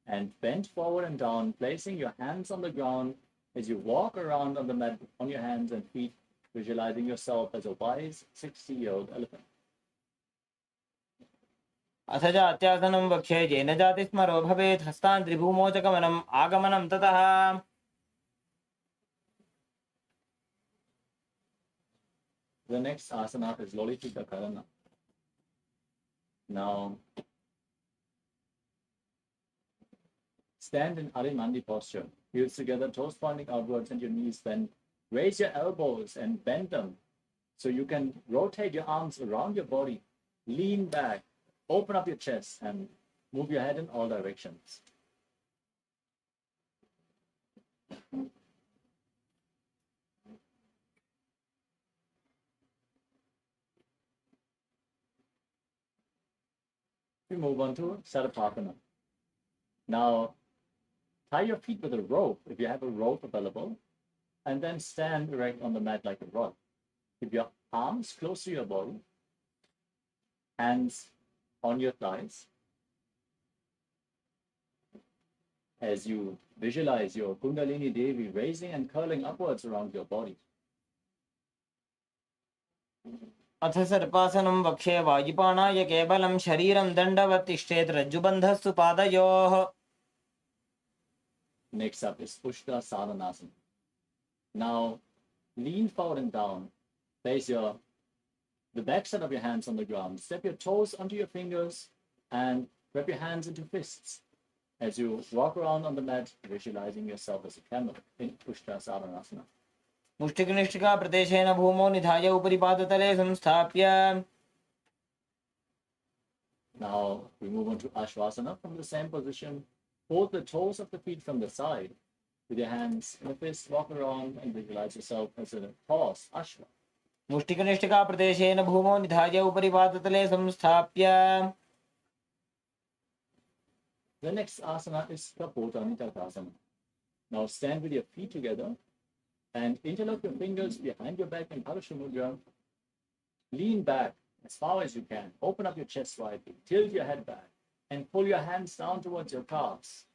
and bend forward and down, placing your hands on the ground as you walk around on the mat on your hands and feet, visualizing yourself as a wise 60-year-old elephant. अथ जात्यासनं वक्ष्ये येन जातिस्मरो भवेत् हस्तान् त्रिभूमौ च गमनम् आगमनं ततः. The next asana is Lolitika Karana. Now, stand in Arimandi posture. Heels together, toes pointing outwards and your knees bent. Raise your elbows and bend them so you can rotate your arms around your body. Lean back, open up your chest and move your head in all directions. We move on to Sarapapana. Now, tie your feet with a rope if you have a rope available, and then stand erect on the mat like a rod. Keep your arms close to your body, hands on your thighs. As you visualize your Kundalini Devi raising and curling upwards around your body. अथ सर्पासनं वक्षे वायुपाणाय केवलं शरीरं दण्डवत् तिष्ठेत् रज्जुबन्धस्तु पादयोः. Next up is Ushta Sadhanasana. Now, lean forward and down. Place the backside of your hands on the ground. Step your toes onto your fingers and wrap your hands into fists. As you walk around on the mat, visualizing yourself as a camel in Ushta Sadhanasana. मुष्टिकनिष्ठिका प्रदेशेन भूमौ निधाय उपरि पादतले संस्थाप्य. Now we move on to Ashwasana. From the same position, hold the toes of the feet from the side. With your hands in a fist, walk around and visualize yourself as a horse, Ashwa. मुष्टिकनिष्ठिका प्रदेशेन भूमौ निधाय उपरि पादतले संस्थाप्य. The next asana is Kapotanitakasana. Now stand with your feet together and interlock your fingers behind your back in Parashamudra. Lean back as far as you can. Open up your chest slightly. Tilt your head back and pull your hands down towards your calves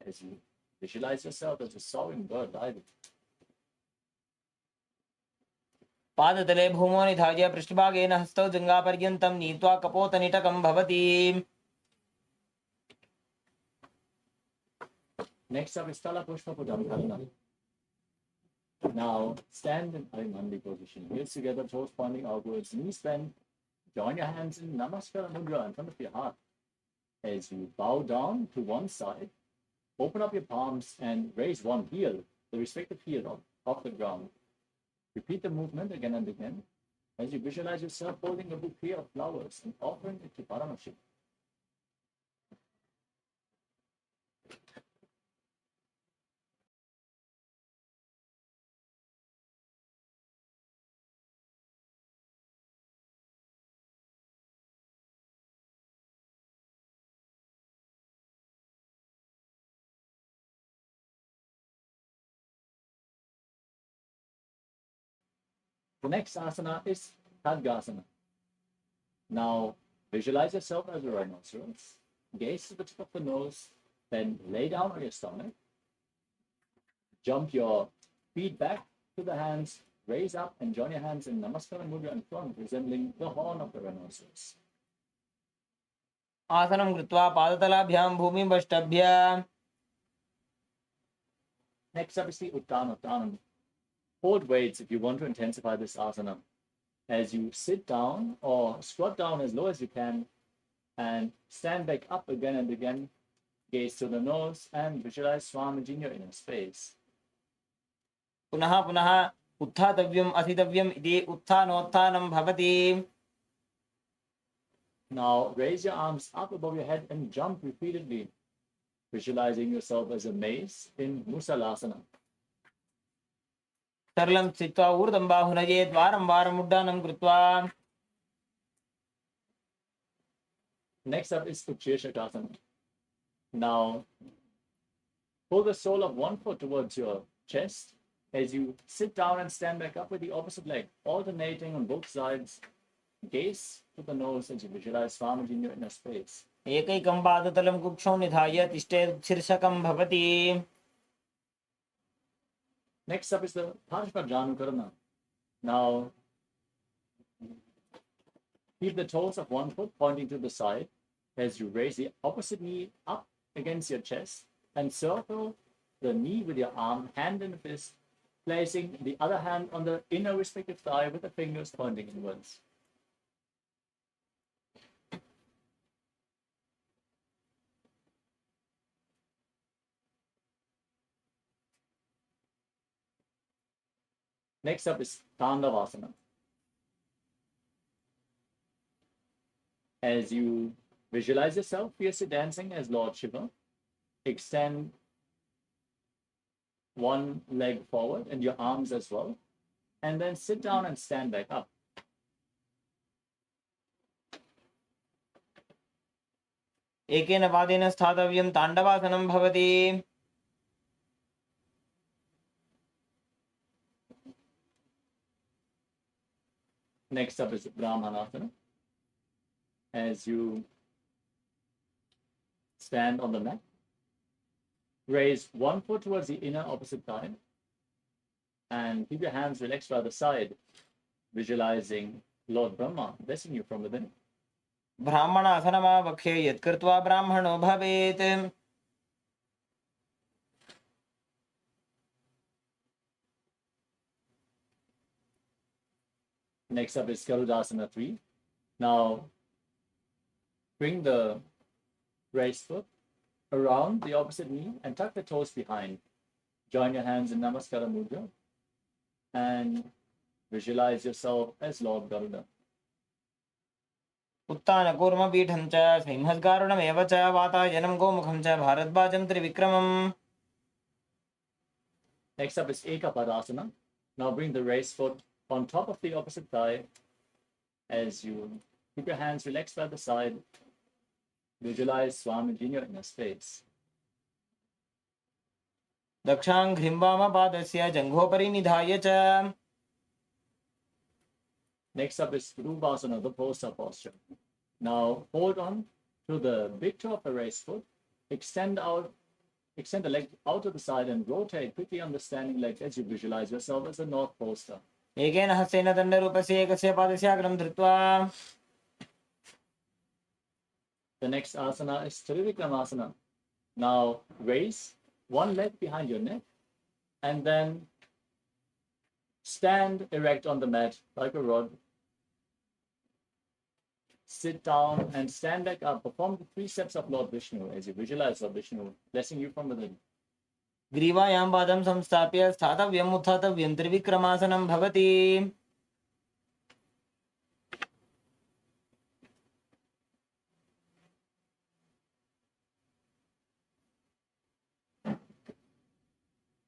as you visualize yourself as a soaring bird diving. पादतले भूमौ निधाय पृष्ठभागेन हस्तौ जङ्घापर्यन्तं नीत्वा कपोतनिटकं भवति. Next up is Talapushpaputamkarana. Now stand in Arimandi position. Heels together, toes pointing outwards, knees bent. Join your hands in Namaskara Mudra in front of your heart. As you bow down to one side, open up your palms and raise one heel, the respective heel off the ground. Repeat the movement again and again as you visualize yourself holding a bouquet of flowers and offering it to Paramashiv. The next asana is Khadgasana. Now visualize yourself as a rhinoceros. Gaze to the tip of the nose, then lay down on your stomach. Jump your feet back to the hands, raise up and join your hands in Namaskara Mudra in front, resembling the horn of the rhinoceros. आसनं कृत्वा पादतलाभ्यां भूमिं वष्टभ्य. Next up is the Uttanattanam. Hold weights if you want to intensify this asana. As you sit down or squat down as low as you can and stand back up again and again, gaze to the nose and visualize Swamiji in your inner space. पुनः पुनः उत्थातव्यम् अस्थितव्यम् इति उत्थानोत्थानं भवति. Now raise your arms up above your head and jump repeatedly, visualizing yourself as a mace in Musalasana. सरलं स्थित्वा ऊर्ध्वं बाहुनयेत् वारं वारम् उड्डानं कृत्वा. Next up is Utshirshakasana. Now pull the sole of one foot towards your chest as you sit down and stand back up with the opposite leg, alternating on both sides. Gaze to the nose as you visualize Swamiji in your inner space. एकैकं पादतलं कुक्षौ निधाय तिष्ठेत् शीर्षकं भवति. Next up is the Parshvajanukarana. Now keep the toes of one foot pointing to the side as you raise the opposite knee up against your chest and circle the knee with your arm, hand in the fist, placing the other hand on the inner respective thigh with the fingers pointing inwards. Next up is Tandavasana. As you visualize yourself fiercely dancing as Lord Shiva, extend one leg forward and your arms as well, and then sit down and stand back up. एकेन पादेन स्थातव्यं ताण्डवासनं भवति. Next up is Brahmanasana. As you stand on the mat, raise one foot towards the inner opposite thigh and keep your hands relaxed by the side, visualizing Lord Brahma blessing you from within. ब्राह्मणासनमावक्षे यत्कृत्वा ब्राह्मणो भवेत्. Next up is Garudasana 3. Now, bring the raised foot around the opposite knee and tuck the toes behind. Join your hands in Namaskara Mudra and visualize yourself as Lord Garuda. उत्तानकूर्मपीठं च सिंहस्गारुणमेव च वातायनं गोमुखं च भारद्वाजं त्रिविक्रमम्. Next up is Ekapadasana. Now bring the raised foot on top of the opposite thigh as you keep your hands relaxed by the side. Visualize Swamiji in your inner space. दक्षाङ्घ्रिं वामपादस्य जङ्घोपरि निधाय च. Next up is Rupasana, the poster posture. Now hold on to the big toe of the raised foot, extend the leg out to the side and rotate quickly on the standing leg as you visualize yourself as a North Poster. एकेन हस्तेन दण्डरूपस्य एकस्य पादस्य अग्रं धृत्वा. The next asana is Trivikramasana. Now raise one leg behind your neck and then stand erect on the mat like a rod. Sit down and stand back up. Perform the 3 steps of Lord Vishnu as you visualize Lord Vishnu blessing you from within. ग्रीवायां पादं संस्थाप्य स्थातव्यम् उत्थातव्यं त्रिविक्रमासनं भवति.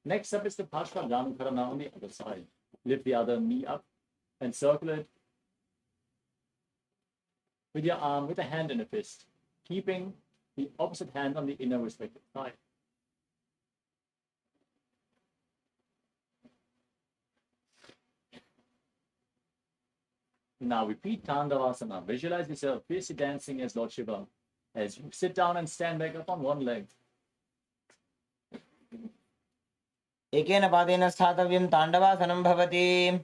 Next up is the Parshva on the other side. Lift the other knee up and circle it with your arm, with a hand in a fist, keeping the opposite hand on the inner respective thigh. Now repeat Tandavasana. Visualize yourself fiercely dancing as Lord Shiva as you sit down and stand back up on one leg. एकेन पादेन स्थातव्यं ताण्डवासनं भवति.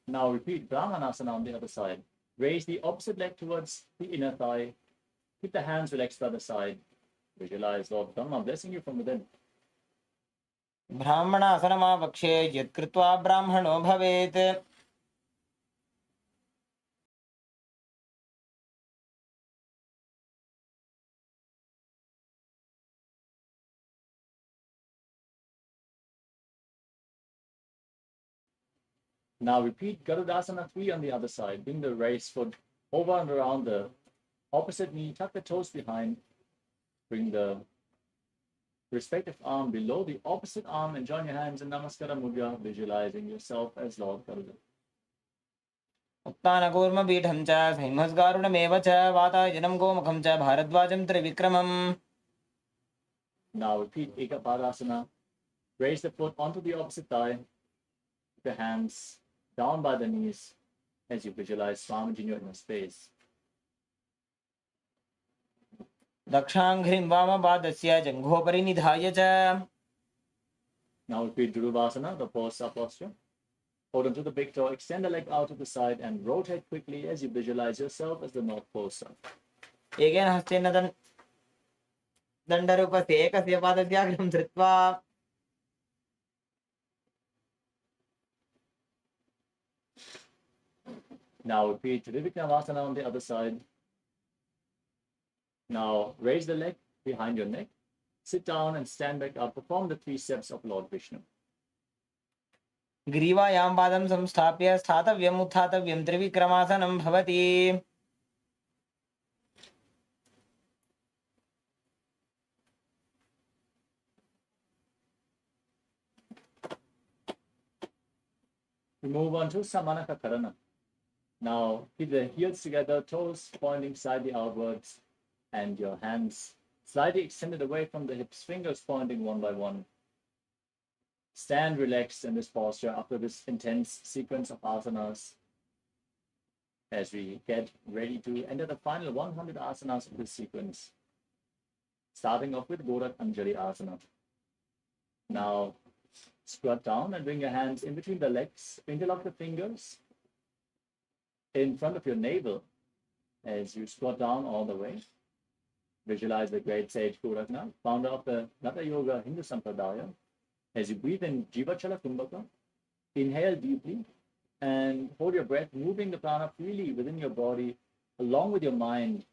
Now repeat Brahmanasana on the other side. Raise the opposite leg towards the inner thigh. Keep the hands relaxed by the side. Visualize Lord Brahma blessing you from within. ब्राह्मणासनमावक्षे यत्कृत्वा ब्राह्मणो भवेत्. Now repeat Garudasana 3 on the other side. Bring the raised foot over and around the opposite knee. Tuck the toes behind. Bring the respective arm below the opposite arm and join your hands in Namaskara Mudra, visualizing yourself as Lord Garuda. उत्तानकूर्मपीठं च सिंहस्गारुणमेव च वातायनं गोमुखं च भारद्वाजं त्रिविक्रमम्. Now repeat Ekapadasana. Raise the foot onto the opposite thigh. Keep your hands down by the knees as you visualize Swamiji in your inner space. दक्षाङ्घ्रिं वामपादस्य जङ्घोपरि निधाय च. Now repeat Dhuruvasana, the poster posture. Hold onto the big toe, extend the leg out to the side and rotate quickly as you visualize yourself as the North Poster. एकेन हस्तेन दण्डरूपस्य एकस्य पादस्य अग्रं धृत्वा. Now repeat Trivikramasana on the other side. Now raise the leg behind your neck Sit down and stand back up. Perform the 3 steps of Lord Vishnu. ग्रीवायां पादं संस्थाप्य स्थातव्यम् उत्थातव्यं त्रिविक्रमासनं भवति। We move on to Samanaka Karana. Now, keep the heels together, toes pointing slightly outwards, and your hands slightly extended away from the hips, fingers pointing one by one. Stand relaxed in this posture after this intense sequence of asanas as we get ready to enter the final 100 asanas of this sequence, starting off with Gorak Anjali Asana. Now, squat down and bring your hands in between the legs, interlock the fingers in front of your navel as you squat down all the way. Visualize the great sage Goraknath, founder of the Natha Yoga Hindu Sampradaya. As you breathe in Jivachala Kumbhaka, inhale deeply and hold your breath, moving the prana freely within your body along with your mind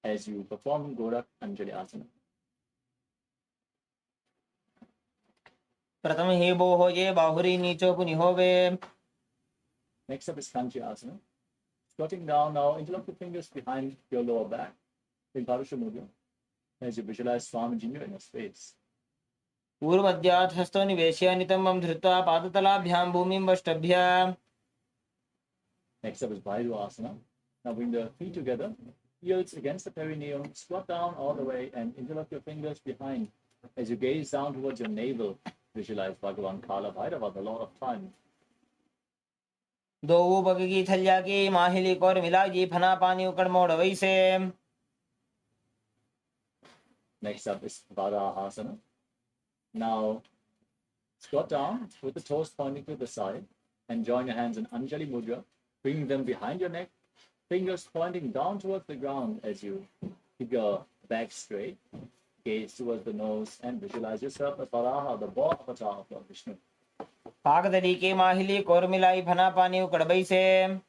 as you perform Gorak Anjali Asana. प्रथम हे बोहो ये बाहुरी नीचो पुनिहोवे। Next up is Kanchi Asana. Squatting down now, interlock the fingers behind your lower back in Parusha Mudra as you visualize Swamiji in your space. पूर्वद्यात् हस्तो निवेश्य नितम्बं धृत्वा पादतलाभ्यां भूमिं वष्टभ्य। Next up is Bhairu Asana. Now bring the feet together, heels against the perineum, squat down all the way and interlock your fingers behind as you gaze down towards your navel. Visualize Bhagavān Paramashivoham, the Lord of Time. दो bug की थलिया की माहिली core मिला जी फना पानी उकड़ मोड़ वैसे। Next up is Varaha-asana. Now squat down with the toes pointing to the side and join your hands in Anjali Mudra, bringing them behind your neck, fingers pointing down towards the ground as you keep your back straight, gaze towards the nose and visualize yourself as Varaha, the boar avatar of Lord Vishnu. पागदरी के माहिली core मिलाई फना पानी उकड़ वैसे।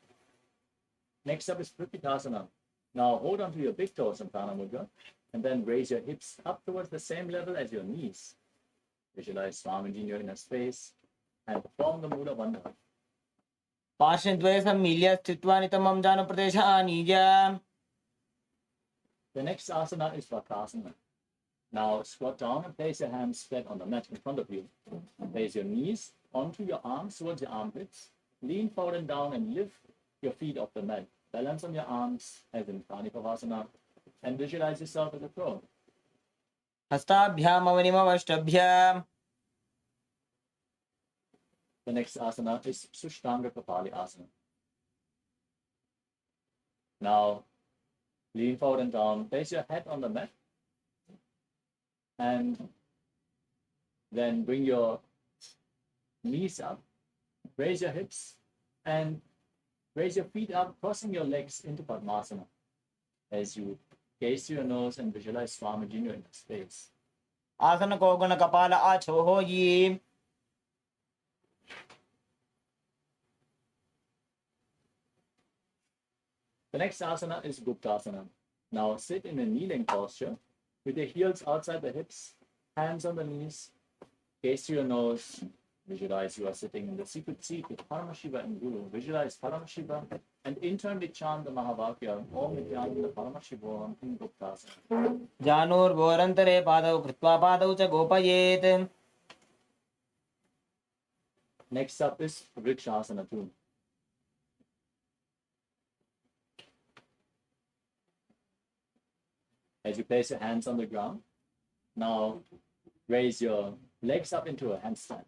Next up is Kripitasana. Now hold on to your big toes in Prana Mudra and then raise your hips up towards the same level as your knees. Visualize Swamiji in your inner space and perform the Mula Bandha. पार्श्वद्वये सम्मील्य स्थित्वा नितम्बं जानु प्रदेशानीज। The next asana is Vakrasana. Now squat down and place your hands flat on the mat in front of you. Place your knees onto your arms towards your armpits. Lean forward and down and lift your feet off the mat. Balance on your arms as in Pranipavasana and visualize yourself as a throne. हस्ताभ्याम अवनिमवष्टभ्य। The next asana is Sushtanga Kapali Asana. Now lean forward and down. Place your head on the mat. And then bring your knees up. Raise your hips and raise your feet up, crossing your legs into Padmasana as you gaze to your nose and visualize Swamiji in your inner space. आसन को गुण कपाल आछो हो जी। The next asana is Guptasana. Now sit in a kneeling posture with your heels outside the hips, hands on the knees, gaze to your nose. Visualize you are sitting in the secret seat with Paramashiva and Guru. Visualize Paramashiva and internally chant the Mahavakya, Om Nithyananda Paramashivoham in Guptasana. जानोर्भोरन्तरे पादौ कृत्वा पादौ च गोपयेत्। Next up is Vrikshasana too. As you place your hands on the ground, now raise your legs up into a handstand.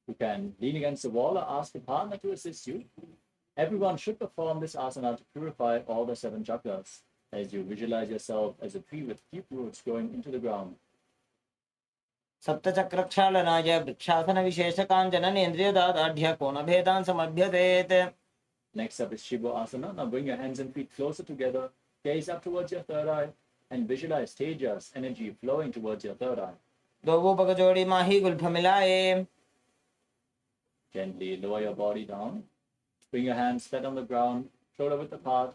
You can lean against the wall or ask a partner to assist you. Everyone should perform this asana to purify all the 7 chakras as you visualize yourself as a tree with deep roots going into the ground. सप्तचक्रक्षालनाय वृक्षासन विशेषकाञ्चननेन्द्रियदादाढ्य कोणभेदान् समभ्यसेत्। Next up is Shivo Asana. Now bring your hands and feet closer together. Gaze up towards your third eye and visualize Tejas energy flowing towards your third eye. दो bug जोड़ी माही Gulf मिलाए। Gently lower your body down. Bring your hands flat on the ground, shoulder width apart.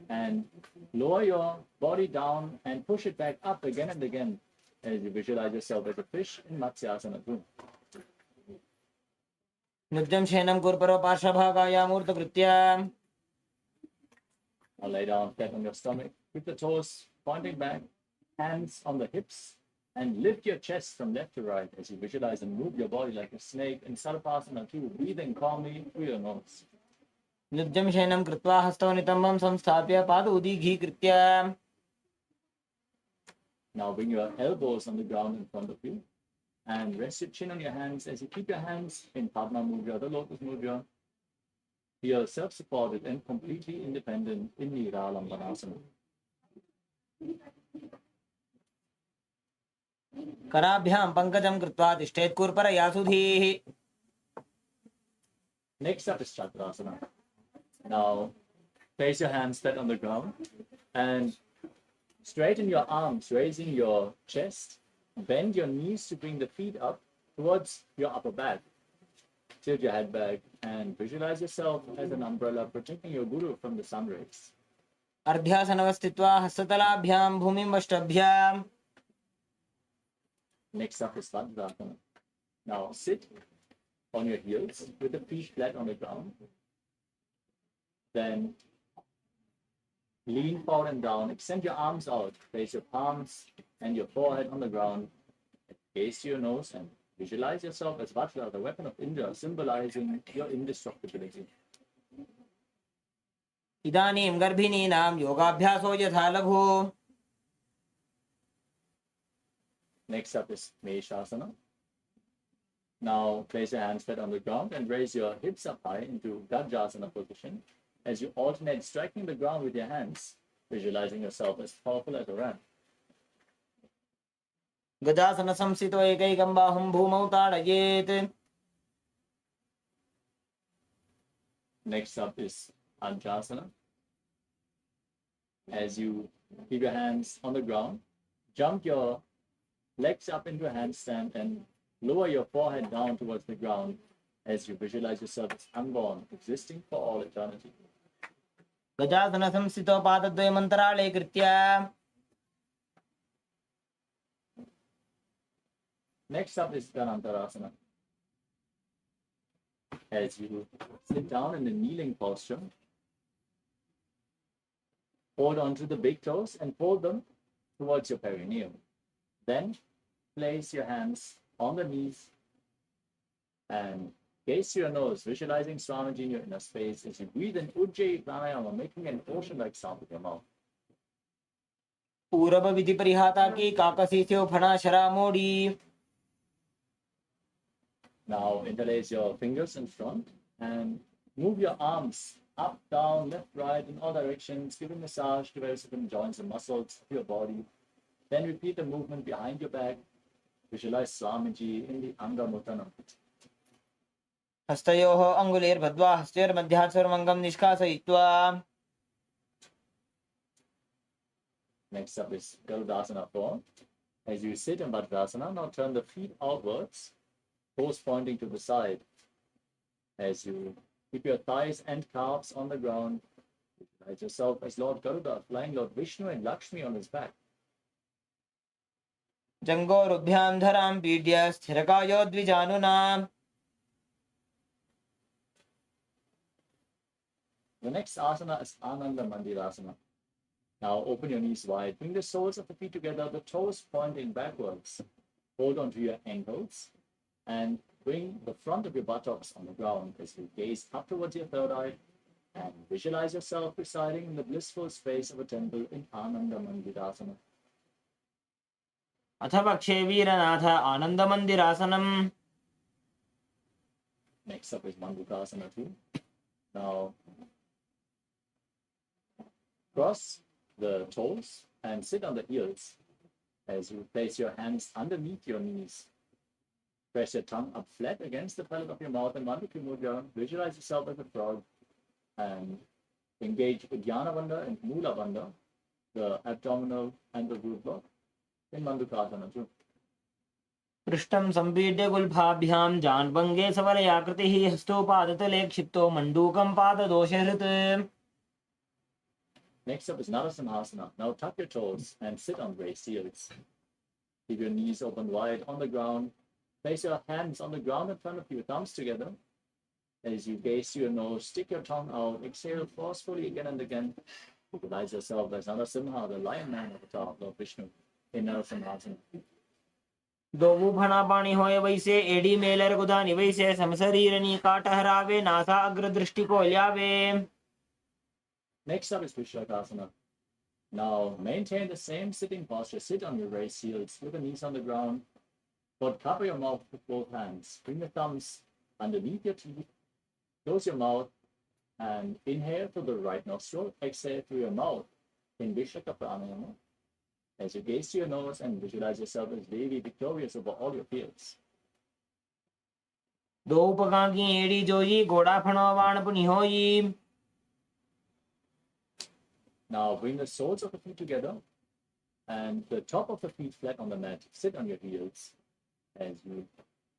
and lower your body down and push it back up again and again as you visualize yourself as a fish in Matsyasana too. Nujjam shenam kurparo parshvabhagaya murtakrutya. Now lay down flat on your stomach with the toes pointing back, hands on the hips, and lift your chest from left to right as you visualize and move your body like a snake in Sarvasana 2, breathing calmly through your nose. Nujjam shenam krutva hastau nitambam samsthapya padudikhi. Now bring your elbows on the ground in front of you and rest your chin on your hands as you keep your hands in Padma Mudra, the Lotus Mudra. Feel self-supported and completely independent in Niralambanasana. Karabhyam pankajam krutva tishtet kurpara yasudhihi. Next up is Chakrasana. Now place your hands flat on the ground and straighten your arms, raising your chest. Bend your knees to bring the feet up towards your upper back. Tilt your head back and visualize yourself as an umbrella protecting your guru from the sun rays. Ardhyasanavastitva hastatalabhyam bhumim vashtabhyam. Next up is Vajrasana. Now sit on your heels with the feet flat on the ground. Then lean forward and down, extend your arms out, place your palms and your forehead on the ground, gaze to your nose and visualize yourself as Vajra, the weapon of Indra, symbolizing your indestructibility. Idanim garbhininam yogabhyaso yatha laghu. Next up is Meshasana. Now place your hands flat on the ground and raise your hips up high into Gajasana position as you alternate striking the ground with your hands, visualizing yourself as powerful as a ram. Gajasana samsito ekaikam bahum bhumau tadayet. Next up is Anjasana. As you keep your hands on the ground, jump your legs up into a handstand and lower your forehead down towards the ground as you visualize yourself as unborn, existing for all eternity. Gajasana samsito padadvaya mantarale kritya. Next up is Dhanantarasana. As you sit down in a kneeling posture, hold onto the big toes and fold them towards your perineum. Then place your hands on the knees and gaze to your nose, visualizing Swamiji in your inner space as you breathe in Ujjayi Pranayama, making an ocean-like sound with your mouth. Purava vidhi parihata ki kakasisyo phana shara modi. Now interlace your fingers in front and move your arms up, down, left, right, in all directions, giving massage to various different joints and muscles of your body. Then repeat the movement behind your back. Visualize Swamiji in the Anga Muttanam. Hastayoho angulir bhadva hastyar madhyat sarvangam nishkasayitva. Next up is Garudasana form. As you sit in Vajrasana, now turn the feet outwards, toes pointing to the side. As you keep your thighs and calves on the ground, visualize yourself as Lord Garuda, flying Lord Vishnu and Lakshmi on his back. Jangorubhyam dharam pidya sthirakayo dvijanuna. The next asana is Ananda Mandirasana. Now open your knees wide, bring the soles of the feet together, the toes pointing backwards. Hold onto your ankles and bring the front of your buttocks on the ground as you gaze up towards your third eye and visualize yourself residing in the blissful space of a temple in Ananda Mandirasana. Athapakshe Veeranatha Anandamandirāsanam. Next up is Mandukasana 2. Now cross the toes and sit on the heels as you place your hands underneath your knees. Press your tongue up flat against the palate of your mouth in Mandukya Mudra. Visualize yourself as a frog and engage Udhyana Bandha and Mula Bandha, the abdominal and the root block, in Mandukasana too. पृष्ठं संपीड्य गुल्फाभ्यां जान्वङ्गे सवलयाकृतिः हस्तोपादतले क्षिप्तो मण्डूकं पाददोषहृत्. Next up is Narasimhasana. Now tuck your toes and sit on raised heels. Keep your knees open wide on the ground. Place your hands on the ground in front of you, thumbs together. As you gaze to your nose, stick your tongue out, exhale forcefully again and again. Visualize yourself as Narasimha, the lion man avatar of Lord Vishnu, in Narasimhasana. दोवु फणा पाणी होय वैसे AD Mailer गुदानी वैसे समशरीरनी काट हरावे NASA अग्र दृष्टि को ल्यावे. Next up is Vishakhasana. Now maintain the same sitting posture. Sit on your raised heels with the knees on the ground. But cover your mouth with both hands. Bring the thumbs underneath your teeth. Close your mouth and inhale through the right nostril. Exhale through your mouth in Vishaka Pranayama. As you gaze to your nose and visualize yourself as Devi, victorious over all your fears. दो पगा की AD जोई घोड़ा फणो वाण पुनि होई. Now bring the soles of the feet together and the top of the feet flat on the mat. Sit on your heels as you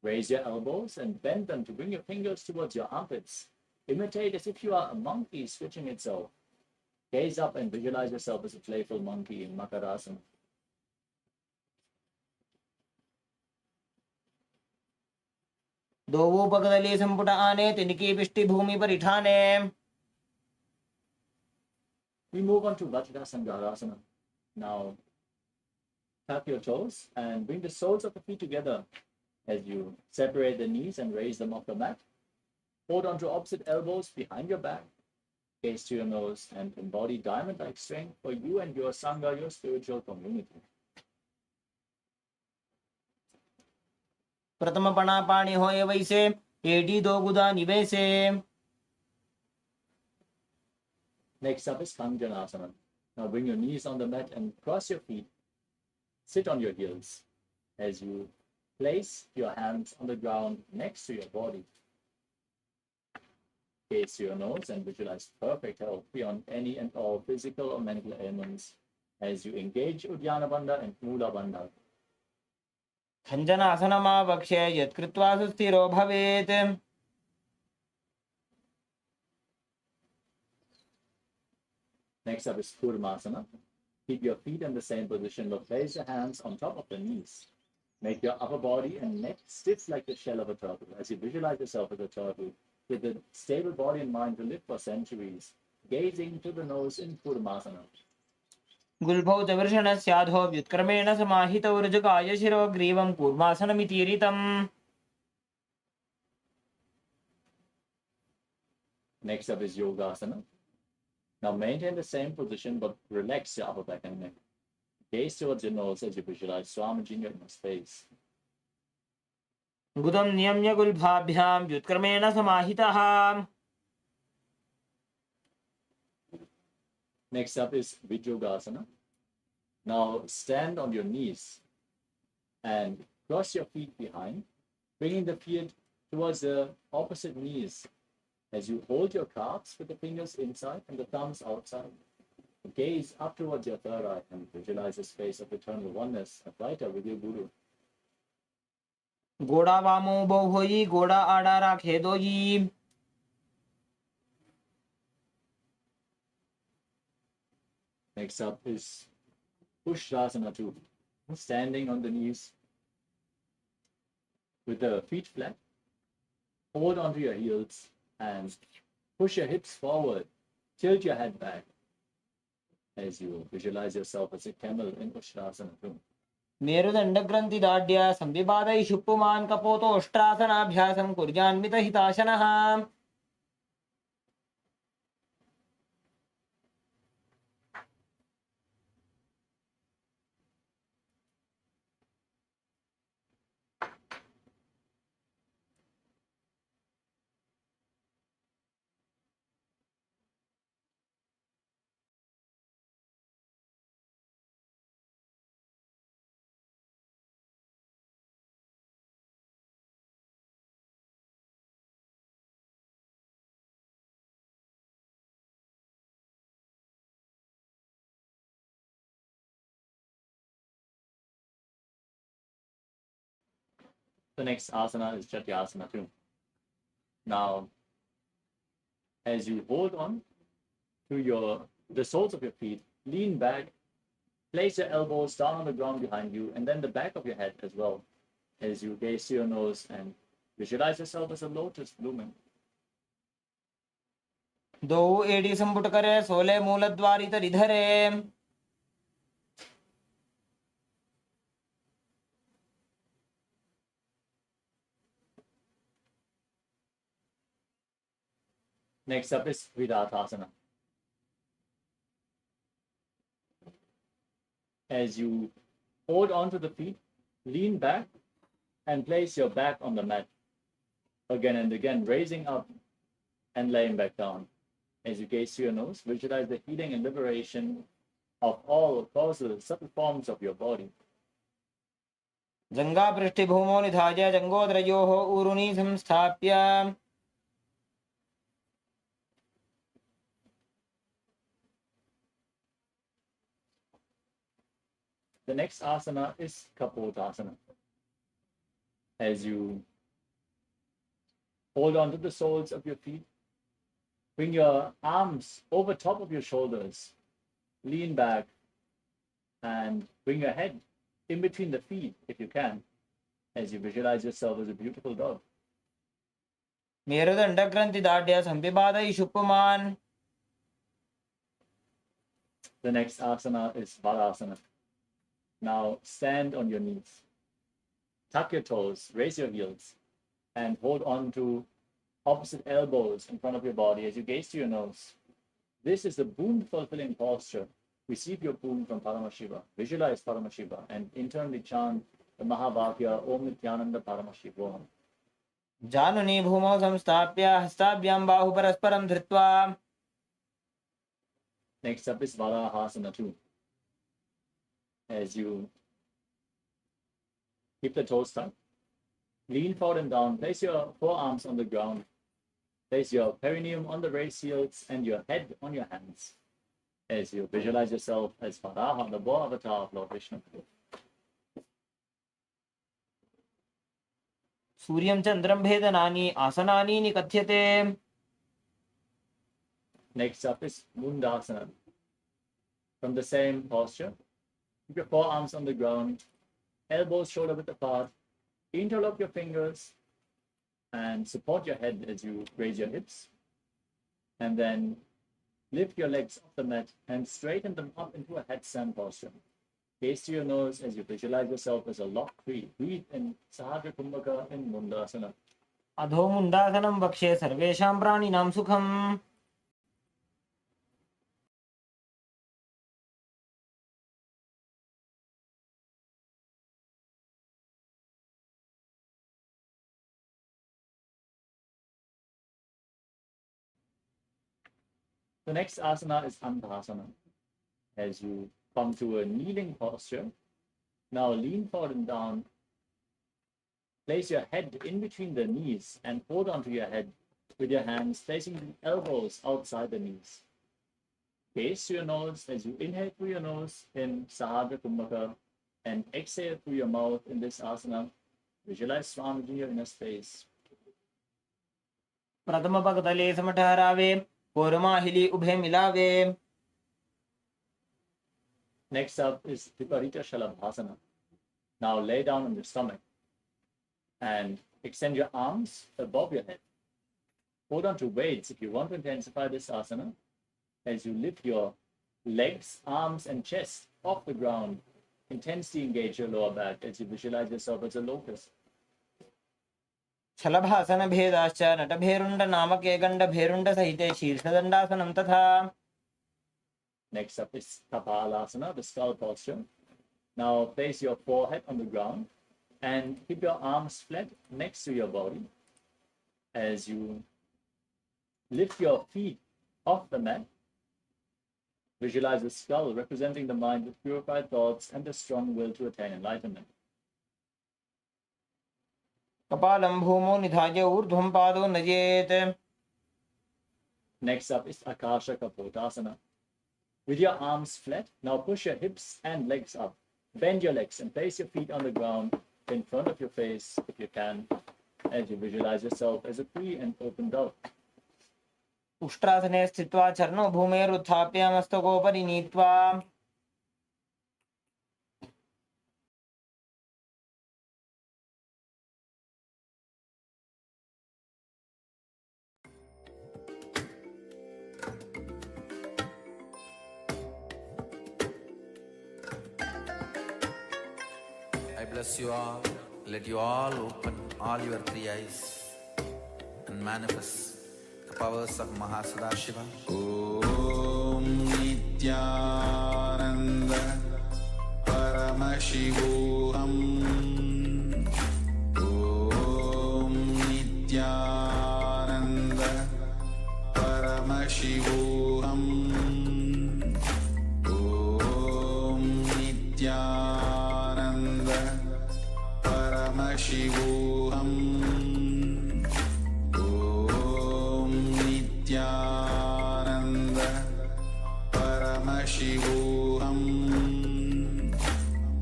raise your elbows and bend them to bring your fingers towards your armpits. Imitate as if you are a monkey switching itself. Gaze up and visualize yourself as a playful monkey in Makarasana. दोवु पगदली संपुट आने तिनकी पिष्टि भूमि पर इठाने. We move on to Vajrasangarasana. Now, tap your toes and bring the soles of the feet together as you separate the knees and raise them off the mat. Hold onto opposite elbows behind your back. Gaze to your nose and embody diamond-like strength for you and your Sangha, your spiritual community. प्रथम पणा पाणी होय वैसे AD दो गुदानी वैसे. Next up is Kanjanasana. Now bring your knees on the mat and cross your feet. Sit on your heels as you place your hands on the ground next to your body. Gaze to your nose and visualize perfect health beyond any and all physical or mental ailments as you engage Uddiyana Bandha and Mula Bandha. खञ्जनासनमा वक्ष्ये यत्कृत्वा सुस्थिरो भवेत्. Next up is Kurmasana. Keep your feet in the same position, but place your hands on top of the knees. Make your upper body and neck stiff like the shell of a turtle as you visualize yourself as a turtle with a stable body and mind to live for centuries, gazing to the nose in Kurmasana. गुल्भौ च वृषणस्याधो व्युत्क्रमेण समाहितौ ऋजुकाय शिरो ग्रीवं कूर्मासनमितीरितम्. Next up is Yogasana. Now maintain the same position but relax your upper back and neck. Gaze towards your nose as you visualize Swamiji in your space. गुदं नियम्य गुल्भाभ्यां व्युत्क्रमेण समाहितः. Next up is Vijyogasana. Now stand on your knees and cross your feet behind, bringing the feet towards the opposite knees as you hold your calves with the fingers inside and the thumbs outside. Gaze up towards your third eye and visualize the space of eternal oneness, Advaita with your Guru. घोड़ा वामो बो होई घोड़ा आड़ा राखे दोई. Next up is Pushrasana 2. Standing on the knees with the feet flat. Hold onto your heels and push your hips forward. Tilt your head back as you visualize yourself as a camel in Pushrasana 2. मेरुदंड ग्रंथि दाढ्य संविवादै शुप्पुमान् कपोतोष्ट्रासनाभ्यासं कुर्यान्वित हिताशनः. The next asana is Chatyasana 2. Now, as you hold on to your the soles of your feet, lean back, place your elbows down on the ground behind you, and then the back of your head as well, as you gaze to your nose and visualize yourself as a lotus blooming. दो AD संपुट करे सोले मूल द्वारी तरिधरे Next up is Vidatasana. As you hold onto the feet, lean back and place your back on the mat. Again and again, raising up and laying back down. As you gaze to your nose, visualize the healing and liberation of all causes, subtle forms of your body. जंगा पृष्ठभूमो निधाय जंगोदरयोः ऊरुनि संस्थाप्य The next asana is Kapotasana. As you hold on to the soles of your feet, bring your arms over top of your shoulders, lean back, and bring your head in between the feet if you can, as you visualize yourself as a beautiful dog. मेरुदंड ग्रंथि दाढ़्य संपिबादयि शुपुमान. The next asana is Balasana. Now stand on your knees. Tuck your toes, raise your heels, and hold on to opposite elbows in front of your body as you gaze to your nose. This is the boon-fulfilling posture. Receive your boon from Paramashiva. Visualize Paramashiva and internally chant the Mahavakya Om Nithyananda Paramashivoham. जानुनि भूमौ संस्थाप्य हस्ताभ्यां बाहु परस्परं धृत्वा. Next up is Varahasana 2. As you keep the toes tucked, lean forward and down, place your forearms on the ground, place your perineum on the raised heels and your head on your hands, as you visualize yourself as Varaha, the boar avatar of Lord Vishnu. सूर्यं चन्द्रं भेदनानि आसनानि निकथ्यते. Next up is Mundasana. From the same posture, keep your forearms on the ground, elbows shoulder width apart, interlock your fingers, and support your head as you raise your hips. And then lift your legs off the mat and straighten them up into a headstand posture. Gaze to your nose as you visualize yourself as a lock tree. Breathe in Sahadra Kumbhaka in Mundasana. अधो मुण्डासनं वक्षे सर्वेषां प्राणिनां सुखम्. The next asana is Antasana. As you come to a kneeling posture, now lean forward and down. Place your head in between the knees and hold onto your head with your hands, placing the elbows outside the knees. Gaze to your nose as you inhale through your nose in Sahadra Kumbhaka and exhale through your mouth in this asana. Visualize Swamiji in your inner space. प्रथम पगतले समठहरावे कोरमाहिली उभे मिलावे. Next up is Viparita Shalabhasana. Now lay down on your stomach and extend your arms above your head. Hold on to weights if you want to intensify this asana as you lift your legs, arms, and chest off the ground. Intensely engage your lower back as you visualize yourself as a lotus. छलभासन भेदाश्च नटभेरुण्ड नामके गण्ड भेरुण्ड सहिते शीर्षदण्डासनं तथा. Next up is Kapalasana, the skull posture. Now place your forehead on the ground and keep your arms flat next to your body as you lift your feet off the mat. Visualize the skull representing the mind with purified thoughts and the strong will to attain enlightenment. कपालं भूमौ निधाय ऊर्ध्वं पादौ नयेत्. Next up is Akasha Kapotasana. With your arms flat, now push your hips and legs up. Bend your legs and place your feet on the ground in front of your face if you can, as you visualize yourself as a free and open dove. उष्ट्रासने स्थित्वा चरणौ भूमेरुत्थाप्य मस्तकोपरि नीत्वा I bless you all. Let you all open all your three eyes and manifest the powers of Mahasadashiva. Om Nithyananda Paramashivoham. Om Nithyananda Paramashivoham. Om Nithyananda Paramashivoham. Om Nithyananda Paramashivoham.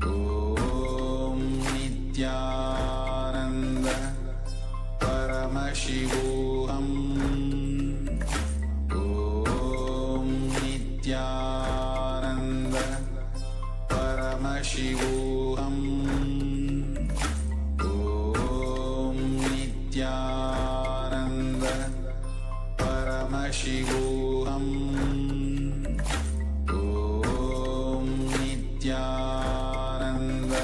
Om Nithyananda Paramashivoham. Om Nithyananda Paramashivoham. Om Nithyananda Paramashivoham. Om Nithyananda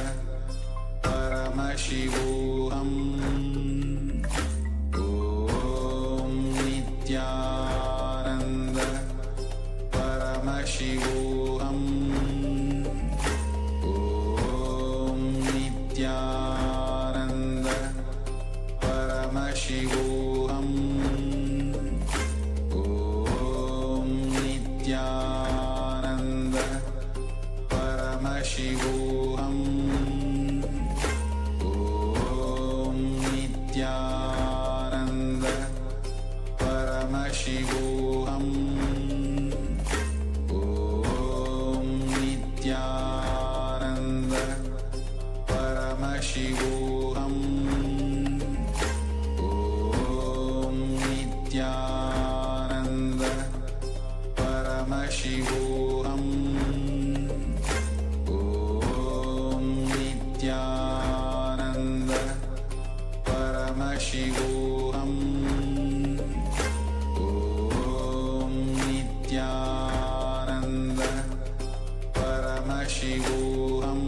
Paramashivoham. Om Nithyananda Paramashivoham. Om Nithyananda Paramashivoham. Om Nithyananda Paramashivoham. Om Nithyananda Paramashivoham. Om Nithyananda Paramashivoham. Om Nithyananda Paramashivoham. Om Nithyananda Paramashivoham. Om Nithyananda Paramashivoham.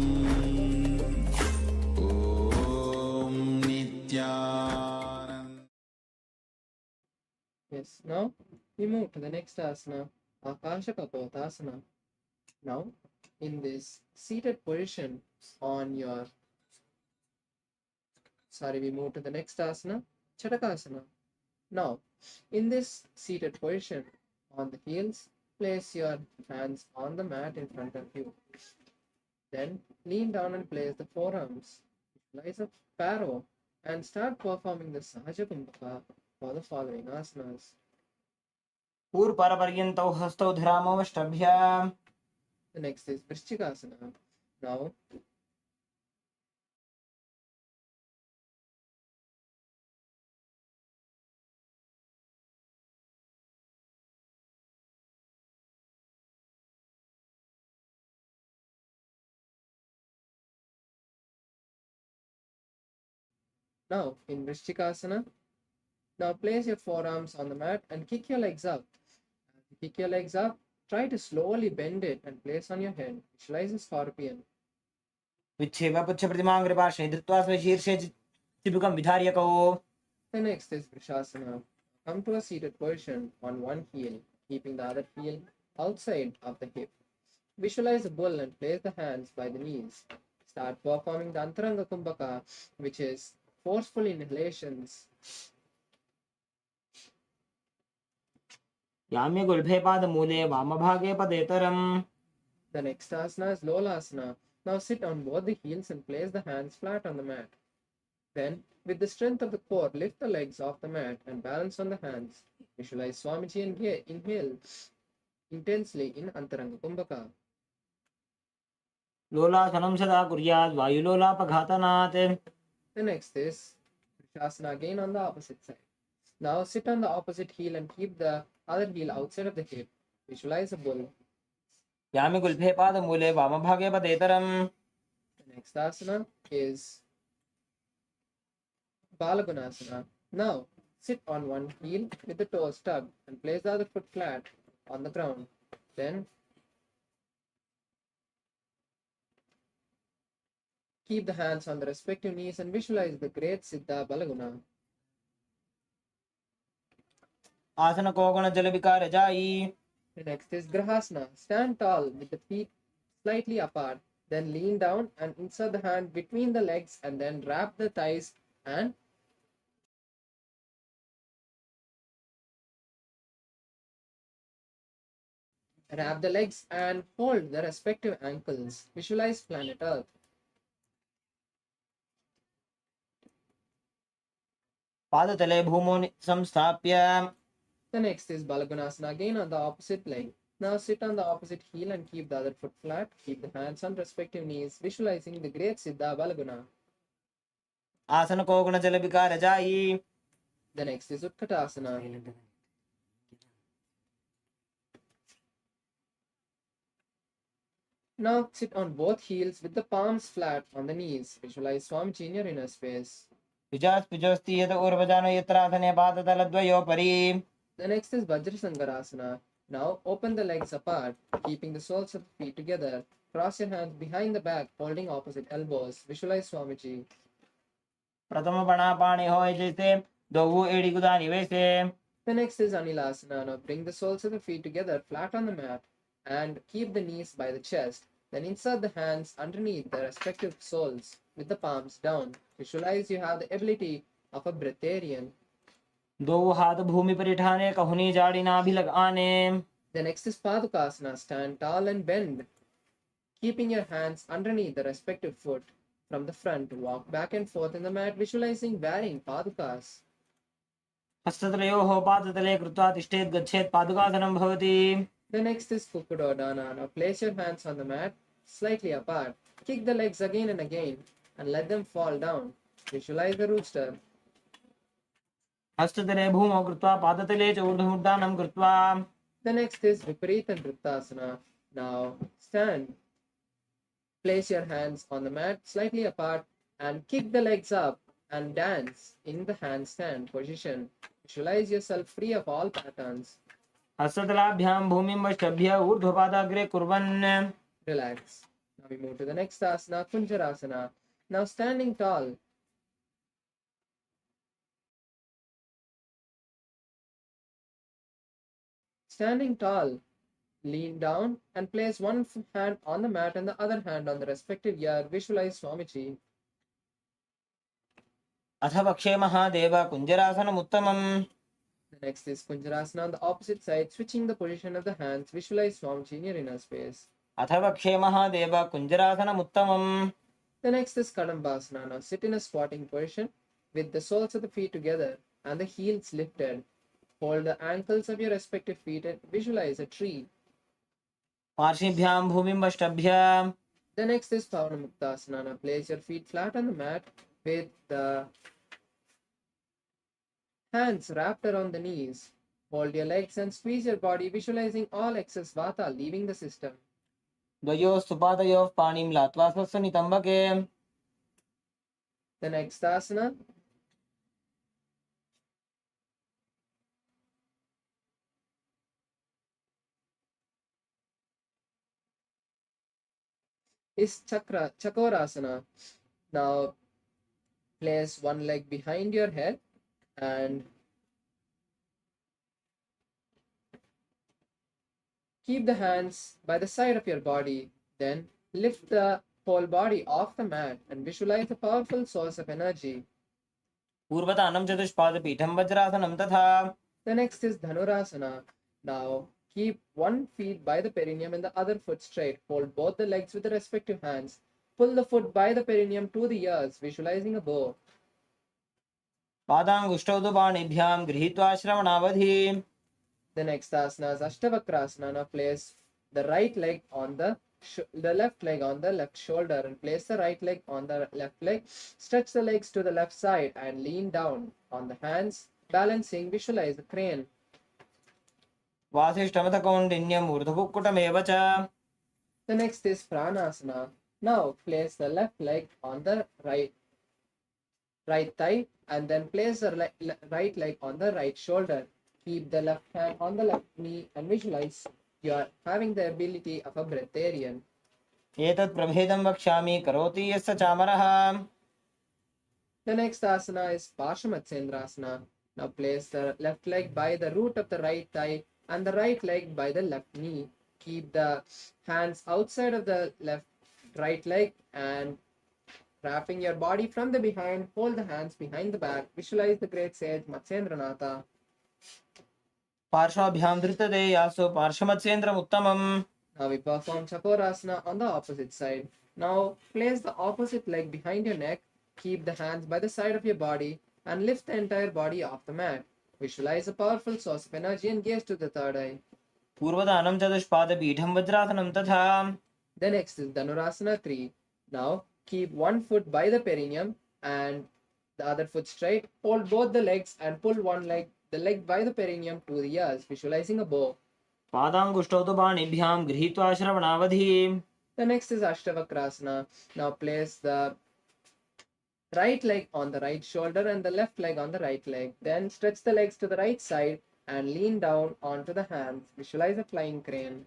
Om Nithyananda. Yes, now we move to the next asana, Akasha Kapotasana. Now, in this seated position on your, we move to the next asana, Chatakasana. Now, in this seated position on the heels, place your hands on the mat in front of you. Then lean down and place the forearms. Visualize a sparrow and start performing the Sahaja Kumbhaka for the following asanas. पूर्वपरपर्यन्तौ हस्तौ धरामवष्टभ्याम्. The next is Vrishchikasana. Now, in Vrishchikasana, now place your forearms on the mat and kick your legs up. As you kick your legs up, try to slowly bend it and place on your head. Visualize a scorpion. विच्छेव पुच्छप्रतिमाङ्ग्रिपार्श्वे धृत्वा स्वशीर्षे चिबुकं विधार्यकौ. The next is Vrishasana. Come to a seated position on one heel, keeping the other heel outside of the hip. Visualize a bull and place the hands by the knees. Start performing the Antaranga Kumbhaka, which is forceful inhalations. याम्य गुल्भे पादमूले वामभागे पदेतरम्. The next asana is Lolasana. Now sit on both the heels and place the hands flat on the mat. Then, with the strength of the core, lift the legs off the mat and balance on the hands. Visualize Swamiji and inhale intensely in Antaranga Kumbhaka. लोलासनं सदा कुर्यात् वायुलोलापघातनात्. The next is Vrishasana again on the opposite side. Now sit on the opposite heel and keep the other heel outside of the hip. Visualize a bull. यामि गुल्फे पादमूले वामभागे पदेतरम्. The next asana is Balagunasana. Now sit on one heel with the toes tucked and place the other foot flat on the ground. Then keep the hands on the respective knees and visualize the great Siddha Balaguna. आसन कोगुण जल विकार जाई. The next is Grahasana. Stand tall with the feet slightly apart, then lean down and insert the hand between the legs and then wrap the thighs and wrap the legs and hold the respective ankles. Visualize planet Earth. पादतले भूमौ संस्थाप्य. The next is Balagunasana again on the opposite leg. Now sit on the opposite heel and keep the other foot flat. Keep the hands on respective knees, visualizing the great Siddha Balaguna. आसन कोगुण जल विकार जाई. The next is Utkatasana. Now sit on both heels with the palms flat on the knees. Visualize Swamiji in your inner space. विजास् पिजोस्ति यत ऊर्वजानो यत्रासने पादतलद्वयोपरि. The next is Vajrasangarasana. Now open the legs apart, keeping the soles of the feet together. Cross your hands behind the back, holding opposite elbows. Visualize Swamiji. प्रथम बना पाणी होय जैसे दो एड़ी गुदानी वैसे. The next is Anilasana. Now bring the soles of the feet together flat on the mat and keep the knees by the chest. Then insert the hands underneath the respective soles with the palms down. Visualize you have the ability of a breatharian. दो हाथ भूमि पर उठाने कहुनी जाड़ी नाभि लगाने. The next is Padukasana. Stand tall and bend, keeping your hands underneath the respective foot. From the front, walk back and forth in the mat, visualizing varying padukas. हस्ततलयोः पादतले कृत्वा तिष्ठेत् गच्छेत् पादुकासनं भवति. The next is Kukudodana. Now place your hands on the mat, slightly apart. Kick the legs again and again, and let them fall down. Visualize the rooster. हस्ततले भूमौ कृत्वा पादतले च ऊर्ध्वमुद्दानं कृत्वा. The next is Viparita Nrittasana. Now stand. Place your hands on the mat, slightly apart, and kick the legs up and dance in the handstand position. Visualize yourself free of all patterns. हस्ततलाभ्यां भूमिं वष्टभ्य ऊर्ध्वपादाग्रे कुर्वन्. Relax. Now we move to the next asana, Kunjarasana. Now standing tall. Standing tall, lean down and place one hand on the mat and the other hand on the respective ear. Visualize Swamiji. अथ वक्षे महादेव कुञ्जरासनम् उत्तमम्. The next is Kunjarasana on the opposite side, switching the position of the hands. Visualize Swamiji in your inner space. अथ वक्षे महादेव कुञ्जरासनम् उत्तमम्. The next is Kadambasana. Now sit in a squatting position with the soles of the feet together and the heels lifted. Hold the ankles of your respective feet and visualize a tree. पार्श्विभ्यां भूमिं वष्टभ्य. The next is Pavanamuktasana. Now place your feet flat on the mat with the hands wrapped around the knees. Hold your legs and squeeze your body, visualizing all excess vata leaving the system. द्वयोस्तु पादयोः पाणिं लात्वा स्वस्वनितम्बके. The next asana is Chakorasana. Now place one leg behind your head and keep the hands by the side of your body. Then lift the whole body off the mat and visualize a powerful source of energy. पूर्वतानं चतुष्पादपीठं वज्रासनं तथा. The next is Dhanurasana. Now keep one foot by the perineum and the other foot straight. Hold both the legs with the respective hands. Pull the foot by the perineum to the ears, visualizing a bow. पादाङ्गुष्ठौ तु पाणिभ्यां गृहीत्वा श्रवणावधि. The next asana is Ashtavakrasana. Now place the right leg on the left leg on the left shoulder and place the right leg on the left leg. Stretch the legs to the left side and lean down on the hands balancing, visualize a crane. वासिष्ठमथ कौण्डिन्यम् ऊर्ध्वकुक्कुटमेव च. The next is Pranasana. Now place the left leg on the right thigh and then place the right leg on the right shoulder. Keep the left hand on the left knee and visualize you are having the ability of a breatharian. एतत् प्रभेदं वक्ष्यामि करोति यस्य चामरः. The next asana is Paramashivoham. Now place the left leg by the root of the right thigh and the right leg by the left knee. Keep the hands outside of the right leg and wrapping your body from the behind. Hold the hands behind the back. Visualize the great sage Matsyendranath. पार्श्वाभ्यां धृतते यासु पार्श्वमत्स्येन्द्रम् उत्तमम्. Now we perform Chakorasana on the opposite side. Now place the opposite leg behind your neck. Keep the hands by the side of your body and lift the entire body off the mat. Visualize a powerful source of energy and gaze to the third eye. पूर्वदानं चतुष्पादपीठं वज्रासनं तथा. The next is Dhanurasana 3. Now keep one foot by the perineum and the other foot straight. Hold both the legs and pull the leg by the perineum to the ears, visualizing a bow. पादाङ्गुष्ठौ तु पाणिभ्यां गृहीत्वा श्रवणावधिम्. The next is Ashtavakrasana. Now place the right leg on the right shoulder and the left leg on the right leg. Then stretch the legs to the right side and lean down onto the hands. Visualize a flying crane.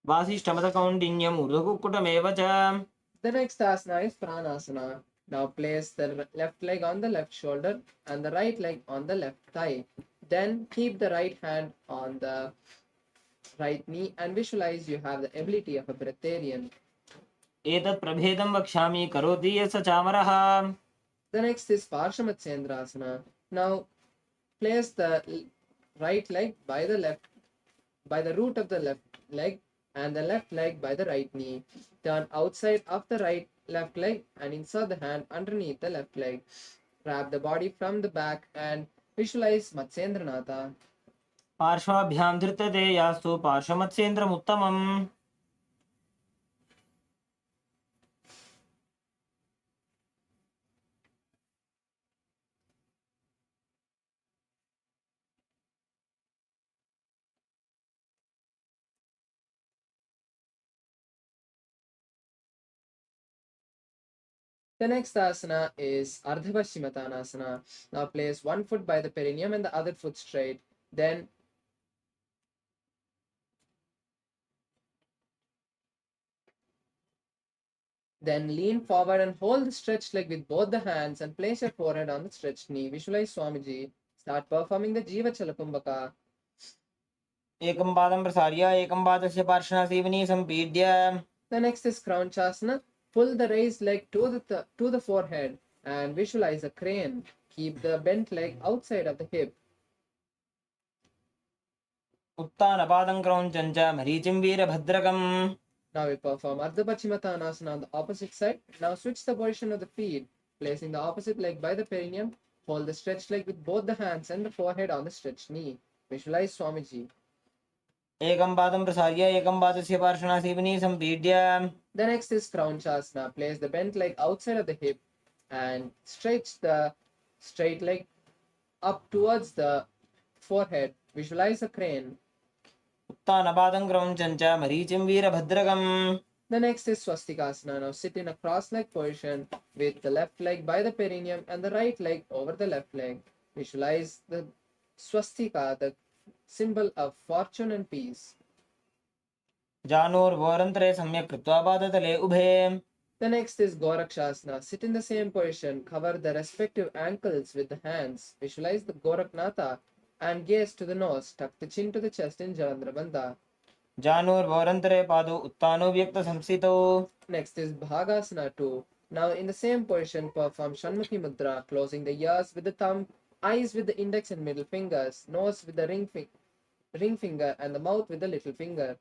वासिष्ठमथ कौण्डिन्यम् ऊर्ध्वकुक्कुटमेव च. The next asana is Pranasana. Now place the left leg on the left shoulder and the right leg on the left thigh. Then keep the right hand on the right knee and visualize you have the ability of a breatharian. एतत् प्रभेदं वक्ष्यामि करोति यस्य चामरः. The next is Paramashivoham. Now place the right leg by the root of the left leg and the left leg by the right knee. Turn outside of the left leg and insert the hand underneath the left leg. Wrap the body from the back and visualize Matsyendranath. पार्श्वाभ्यां धृतते यास्तु पार्श्वमत्स्येन्द्रम् उत्तमम्. The next asana is Ardhapaschimatanasana. Now place one foot by the perineum and the other foot straight. Then lean forward and hold the stretched leg with both the hands and place your forehead on the stretched knee. Visualize Swamiji. Start performing the Jiva Chalakumbhaka. एकं पादं प्रसार्य एकं पादस्य पार्श्वना Seoni सम्पीड्य. The next is Kraunchasana. Pull the raised leg to the forehead and visualize a crane. Keep the bent leg outside of the hip. उत्तानपादं क्रौञ्चं च मरीचिं वीरभद्रकम्. Now we perform Ardhapaschimatanasana on the opposite side. Now switch the position of the feet, placing the opposite leg by the perineum. Hold the stretched leg with both the hands and the forehead on the stretched knee. Visualize Swamiji. एकं पादं प्रसार्य एकं पादस्य पार्श्वना Seoni सम्पीड्य. The next is Kraunchasana. Place the bent leg outside of the hip and stretch the straight leg up towards the forehead. Visualize a crane. उत्तानपादं क्रौञ्चं च मरीचिं वीरभद्रकम्. The next is Swastikasana. Now sit in a cross-leg position with the left leg by the perineum and the right leg over the left leg. Visualize the swastika, the symbol of fortune and peace. जानोर्वोरन्तरे सम्यक् कृत्वा पादतले उभे. The next is Gorakshasana. Sit in the same position, cover the respective ankles with the hands. Visualize the Goraknatha and gaze to the nose. Tuck the chin to the chest in Jalandhara Bandha. जानोर्वोरन्तरे पादौ उत्तानो व्यक्तसंस्थितौ. Next is Bhagasana 2. Now in the same position, perform Shanmukhi Mudra, closing the ears with the thumb, eyes with the index and middle fingers, nose with the ring finger and the mouth with the little finger.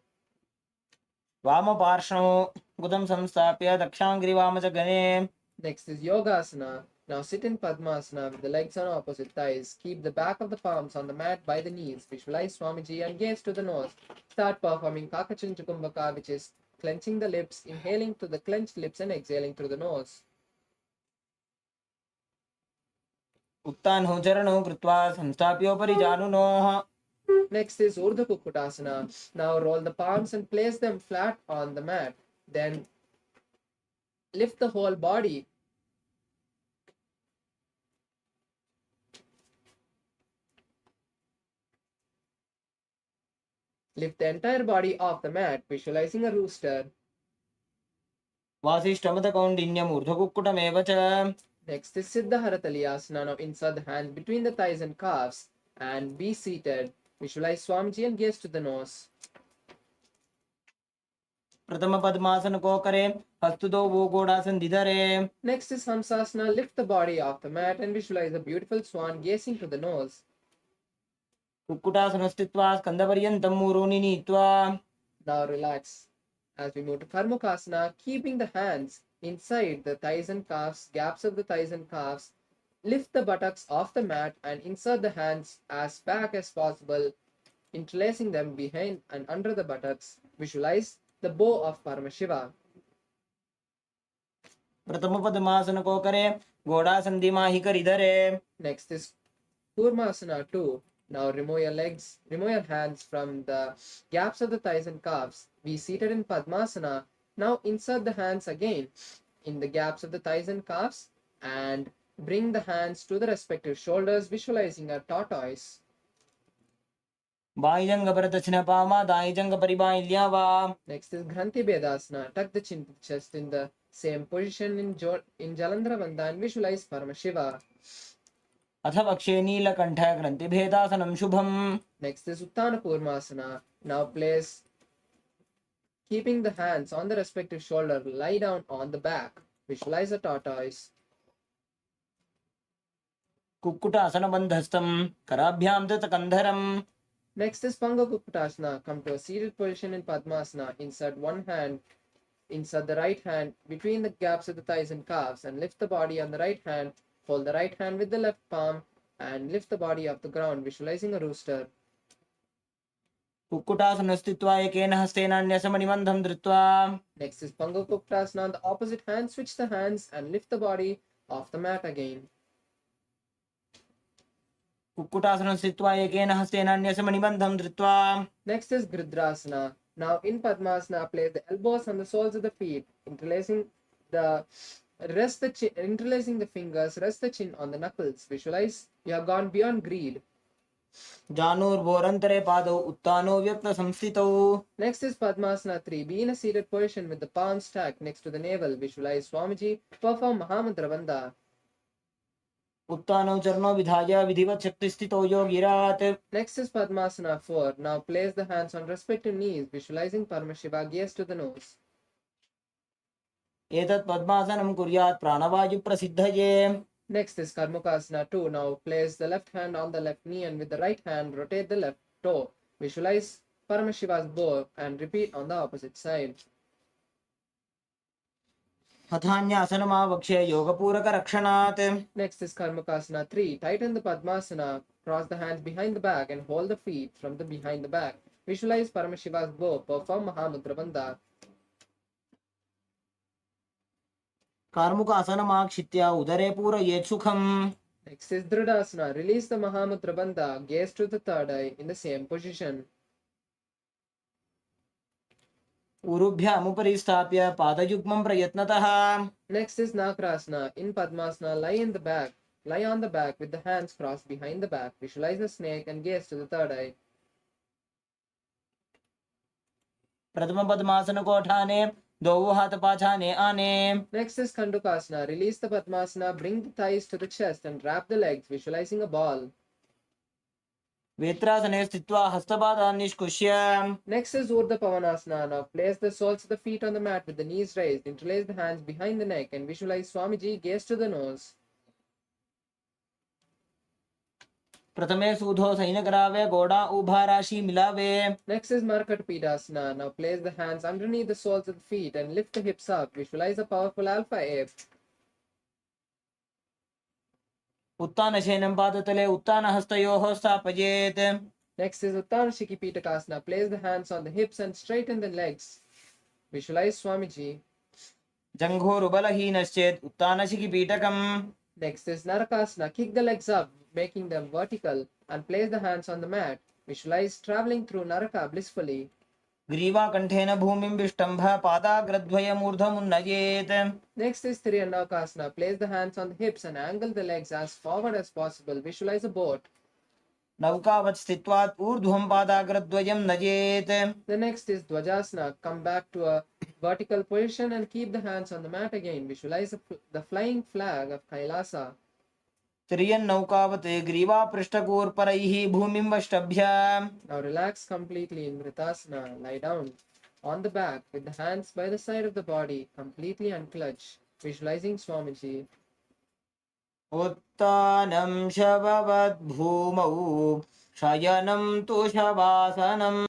वामपार्श्वौ गुदं संस्थाप्य दक्षाङ्ग्रिवाम च गणे. Next is Yogasana. Now sit in Padmasana with the legs on opposite thighs. Keep the back of the palms on the mat by the knees. Visualize Swamiji and gaze to the nose. Start performing Kakachinchukumbhaka, which is clenching the lips, inhaling through the clenched lips and exhaling through the nose. उत्तानो चरणौ कृत्वा संस्थाप्योपरि जानुनोः. Next is Urdhva Kukkutasana. Now roll the palms and place them flat on the mat. Then lift the whole body. Lift the entire body off the mat, visualizing a rooster. वासिष्ठमतकौण्डिन्यम् ऊर्ध्वकुक्कुटमेव च. Next is Siddha Haratalyasana. Now insert the hands between the thighs and calves and be seated. Visualize Swamiji and gaze to the nose. प्रथम पद्मासन को करे हस्तुतो वो गोडासन दिधरे. Next is Hamsasana. Lift the body off the mat and visualize a beautiful swan gazing to the nose. Kukkutasana स्थित्वा स्कंदपर्यन्तं मूरोनि नीत्वा. Now relax. As we move to Karmukasana, keeping the hands inside the thighs and calves, gaps of the thighs and calves, lift the buttocks off the mat and insert the hands as back as possible, interlacing them behind and under the buttocks. Visualize the bow of Paramashiva. प्रथम पद्मासन को करे गोडासन दिमाहि करिधरे. Next is Kurmasana 2. Now remove your legs, remove your hands from the gaps of the thighs and calves. Be seated in Padmasana. Now insert the hands again in the gaps of the thighs and calves and bring the hands to the respective shoulders, visualizing a tortoise. By जंग पर दक्षिण पामा दाई जंग परिबाई ल्यावा. Next is Granthi Bedasana. Tuck the chin to the chest in the same position in Jalandhara Bandha and visualize Paramashiva. अथ वक्षे नीलकंठ ग्रंथिभेदासनं शुभम्. Next is Uttana Kurmasana. Now place, keeping the hands on the respective shoulder, lie down on the back. Visualize a tortoise. Kukkutasana बंधस्थं कराभ्यां तत कंधरम्. Next is Panga Kukkutasana. Come to a seated position in Padmasana. Insert the right hand between the gaps of the thighs and calves and lift the body on the right hand. Hold the right hand with the left palm and lift the body off the ground, visualizing a rooster. Kukkutasana स्थित्वा एकेन हस्तेन अन्यसमनिबन्धं धृत्वा. Next is Panga Kukkutasana. On the opposite hand, switch the hands and lift the body off the mat again. Kukkutasana स्थित्वा एकेन हस्तेन अन्यसमनिबन्धं धृत्वा. Next is Gridrasana. Now in Padmasana, place the elbows on the soles of the feet, interlacing the fingers, rest the chin on the knuckles. Visualize you have gone beyond greed. जानुर्भोरन्तरे पादौ उत्तानो व्यक्तसंस्थितौ. Next is Padmasana 3. Be in a seated position with the palms stacked next to the navel. Visualize Swamiji. Perform Mahamantra Bandha. उत्तानो चरणो विधाय विधिवत् शक्तिस्थितौ योगिरात्. Next is Padmasana 4. Now place the hands on respective knees, visualizing Paramashiva, gaze to the nose. एतत् पद्मासनं कुर्यात् प्राणवायु प्रसिद्धये. Next is Karmukasana 2. Now place the left hand on the left knee and with the right hand rotate the left toe. Visualize Paramashiva's bow and repeat on the opposite side. हठान्यासनमावक्ष्य योगपूरकरक्षणात्. Next is Karmukasana 3. Tighten the Padmasana, cross the hands behind the back and hold the feet from the behind the back. Visualize Paramashiva's bow. Perform Mahamantra Bandha. कार्मुकासनमाक्षित्य उदरे पूरयेत् सुखम्. Next is Dridasana. Release the Mahamantra Bandha. Gaze to the third eye in the same position. उरुभ्यामुपरि स्थाप्य पादयुग्मं प्रयत्नतः. Next is Nakrasana. In Padmasana, lie on the back with the hands crossed behind the back. Visualize the snake and gaze to the third eye. प्रथम पद्मासन कोठाने दो हाथ पाछाने आने. Next is Kandukasana. Release the Padmasana, bring the thighs to the chest and wrap the legs, visualizing a ball. वेत्रासने स्थित्वा हस्तपादान् निष्कुष्य. Next is Urdhva Pavanasana. Now place the soles of the feet on the mat with the knees raised. Interlace the hands behind the neck and visualize Swamiji, gaze to the nose. प्रथमे सूधो सैनकरावे गोड़ा उभा राशि मिलावे. Next is Markatpidasana. Now place the hands underneath the soles of the feet and lift the hips up. Visualize a powerful alpha ape. उत्तानशयनं पादतले उत्तानहस्तयोः स्थापयेत्. Next is Uttana Shikipitakasana. Place the hands on the hips and straighten the legs. Visualize Swamiji. जङ्घोरुबलहीनश्चेत् उत्तानशिखिपीठकम्. Next is Narakasana. Kick the legs up, making them vertical, and place the hands on the mat. Visualize traveling through Naraka blissfully. ग्रीवाकण्ठेन भूमिं विष्टम्भ पादाग्रद्वयमूर्धमुन्नयेत्. Next is Triandakasana. Place the hands on the hips and angle the legs as forward as possible. Visualize a boat. नौकावत् स्थित्वात् ऊर्ध्वं पादाग्रद्वयं नयेत्. The next is Dvajasana. Come back to a vertical position and keep the hands on the mat again. Visualize the flying flag of Kailasa. त्रियन्नौकावत् ग्रीवापृष्ठकोर्परैः भूमिं वष्टभ्य. Now relax completely in Vritasana. Lie down on the back with the hands by the side of the body, completely unclutched. Visualizing Swamiji. उत्तानं शववद् भूमौ शयनं तु शवासनम्.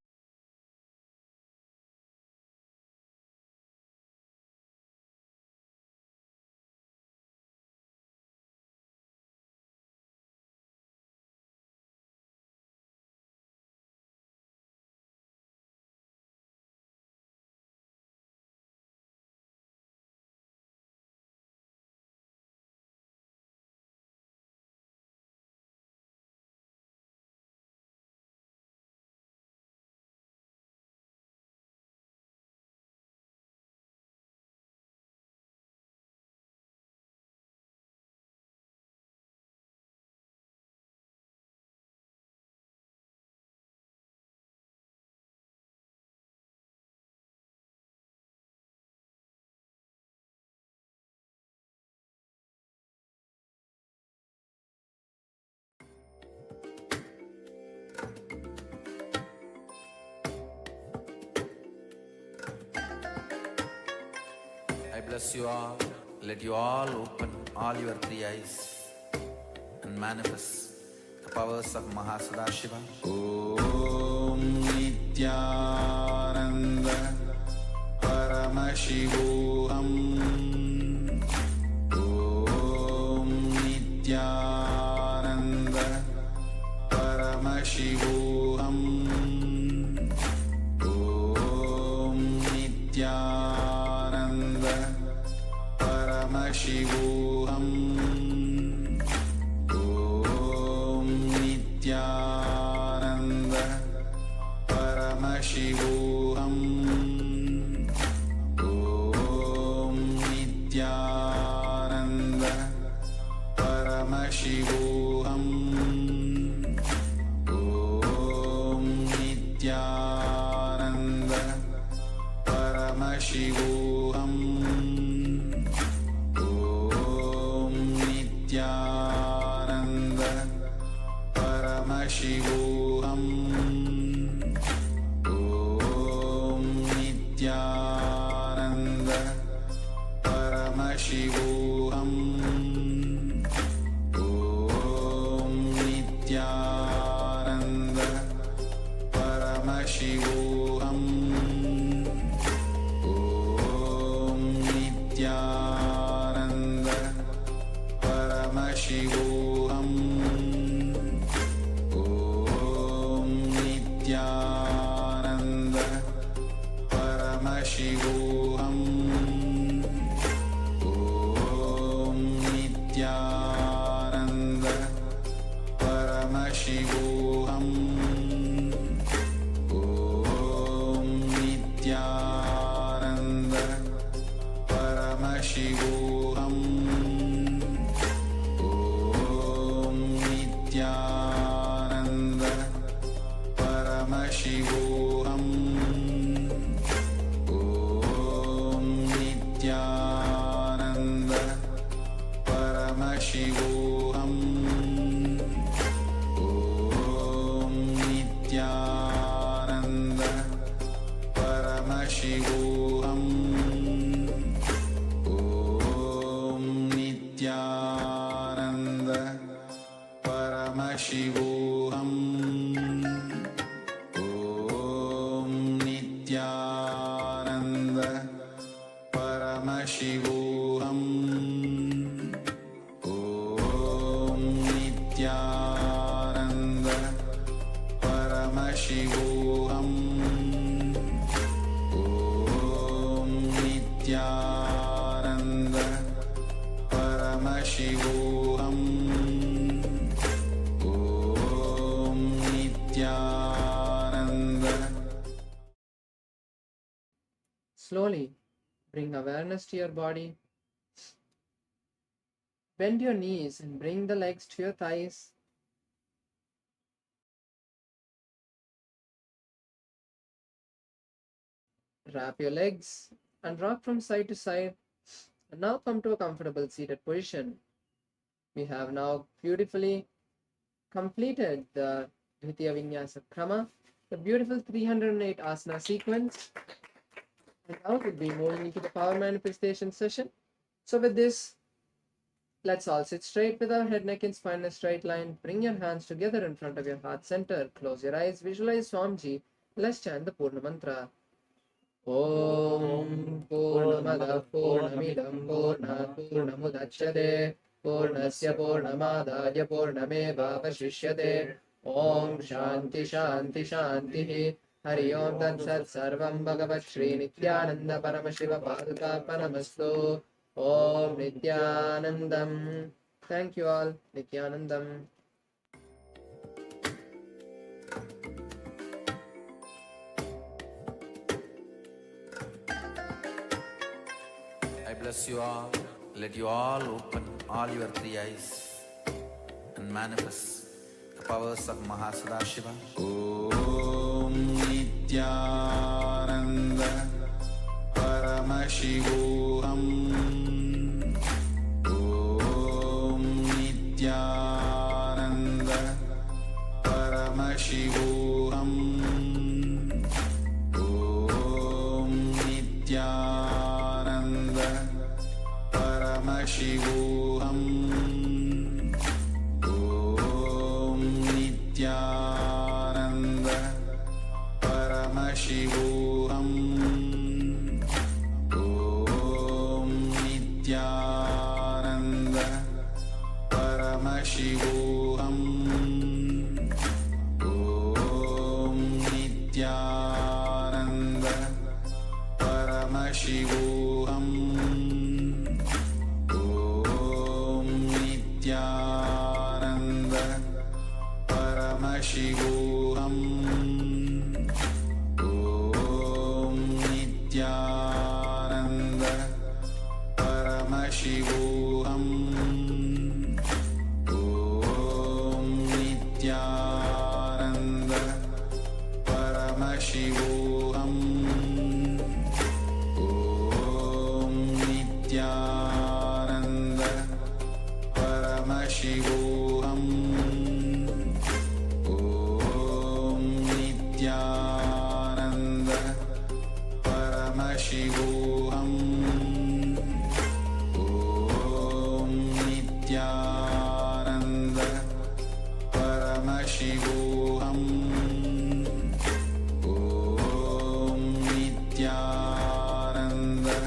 I bless you all. Let you all open all your three eyes and manifest the powers of Mahasadashiva. Om Nithyananda Paramashivoham. Om Nithyananda Paramashivoham. Om Nithyananda Paramashivoham. Om Nithyananda Paramashivoham. Om Nithyananda Paramashivoham. Om Nithyananda Paramashivoham. Om Nithyananda Paramashivoham. Om Nithyananda Paramashivoham. Om Nithyananda Paramashivoham. Om Nithyananda Paramashivoham. Om Nithyananda Paramashivoham. Om Nithyananda Paramashivoham. Om Nithyananda Paramashivoham. Om Nithyananda Paramashivoham. Om Nithyananda Paramashivoham. Om Nithyananda Paramashivoham. Om Nithyananda Paramashivoham. Om Nithyananda Paramashivoham. Om Nithyananda Paramashivoham. Om Slowly bring awareness to your body. Bend your knees and bring the legs to your thighs. Wrap your legs and rock from side to side. And now come to a comfortable seated position. We have now beautifully completed the Dvitiya Vinyasa Krama, the beautiful 308 asana sequence. And now we'll be moving into the power manifestation session. So with this, let's all sit straight with our head, neck and spine in a straight line. Bring your hands together in front of your heart center. Close your eyes, visualize Swamiji. Let's chant the Purna Mantra. Om Purnamada Purnamidam Purnat Purnamudachyate Purnasya Purnamadaya Purnameva Vashishyate Om Shanti Shanti Shanti Hari Om Tat Sat Sarvam Bhagavat Shri Nithyananda Paramashiva Paduka Paramastu Om Nithyanandam. Thank you all. Nithyanandam. I bless you all. Let you all open all your three eyes and manifest the powers of Mahasadashiva. Om Nithyananda Paramashivoham. Om Nithyananda Paramashivoham. Om Nithyananda Paramashivoham. Om Nithyananda Paramashivoham. Om Nithyananda Paramashivoham. Om Nithyananda Paramashivoham. Om Nithyananda Paramashivoham. Om Nithyananda Paramashivoham. Om Nithyananda Paramashivoham. Om Nithyananda Paramashivoham. Om Nithyananda Paramashivoham. Om Nithyananda Paramashivoham. Om Nithyananda Paramashivoham. Om Nithyananda Paramashivoham. Om Nithyananda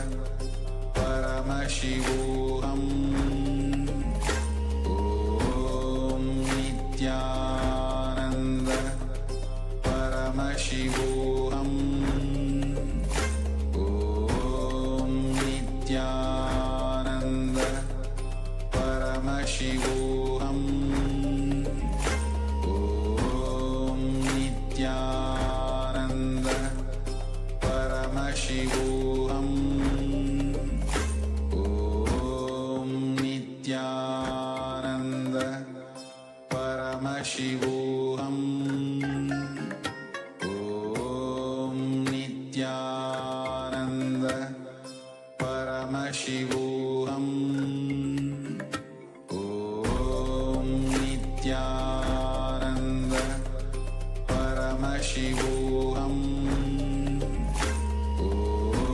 Paramashivoham. Om Nithyananda Paramashivoham. Om Nithyananda Paramashivoham. Om Nithyananda Paramashivoham. Om Nithyananda Paramashivoham. Om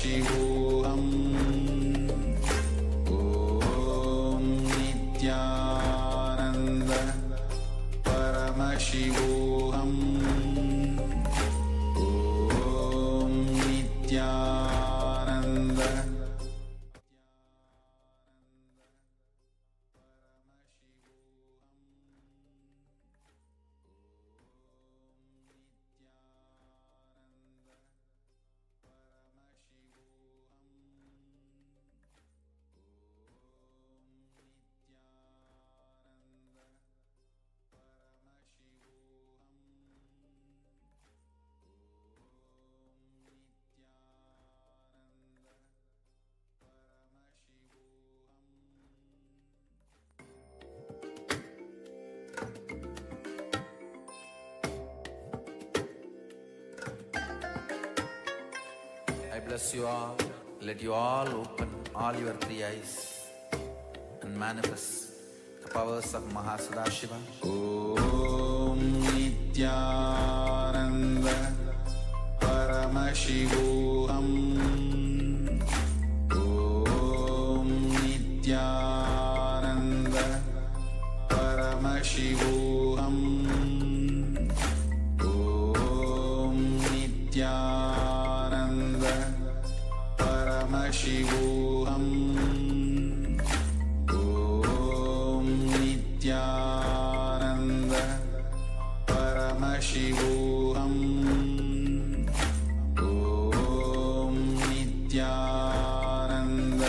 Paramashivoham Om Nithyananda Paramashivoham Om Nithyananda I bless you all. Let you all open all your three eyes and manifest the powers of Mahasadashiva. Om Nithyananda Paramashivoham Om Nithyananda Paramashivoham Om Nithyananda Paramashivoham Om Nithyananda Paramashivoham Om Nithyananda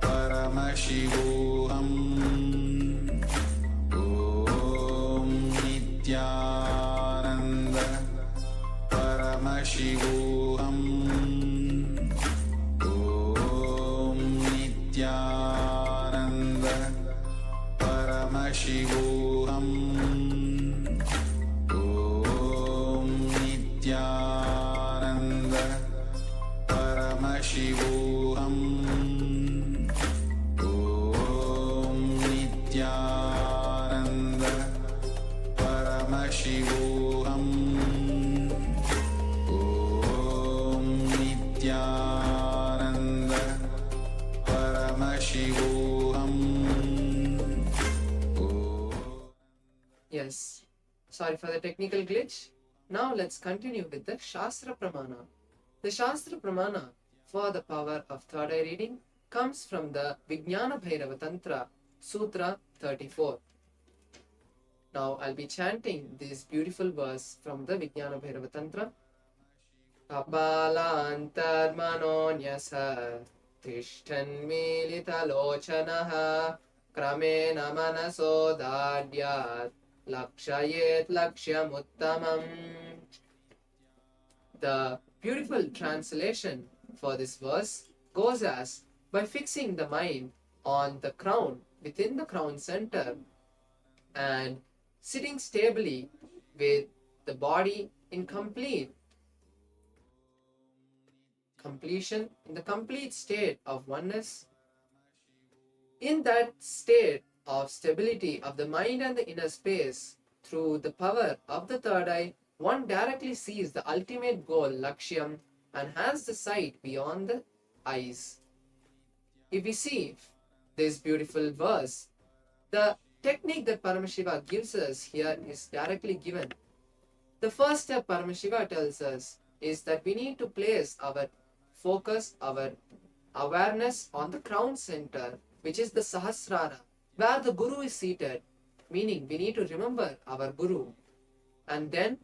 Paramashivoham Om Nithyananda Paramashivoham Om Nithyananda Paramashivoham Om Nithyananda Paramashivoham Om Nithyananda Paramashivoham Om Nithyananda Paramashivoham. Yes, sorry for the technical glitch. Now let's continue with the Shastra Pramana. The Shastra Pramana for the power of third eye reading comes from the Vijnana Bhairava Tantra, Sutra 34. Now I'll be chanting this beautiful verse from the Vijnana Bhairava Tantra. Kapalantarmanonyasa Tishtan Milita Lochanaha Kramena Manaso Dadyat Lakshayet Lakshyamuttamam. The beautiful translation for this verse goes as, by fixing the mind on the crown, within the crown center, and sitting stably with the body in completion, in the complete state of oneness, in that state of stability of the mind and the inner space, through the power of the third eye, one directly sees the ultimate goal, Lakshyam, and has the sight beyond the eyes. If we see this beautiful verse, the technique that Paramashiva gives us here is directly given. The first step Paramashiva tells us is that we need to place our focus, our awareness on the crown center, which is the Sahasrara, where the Guru is seated, meaning we need to remember our Guru. And then,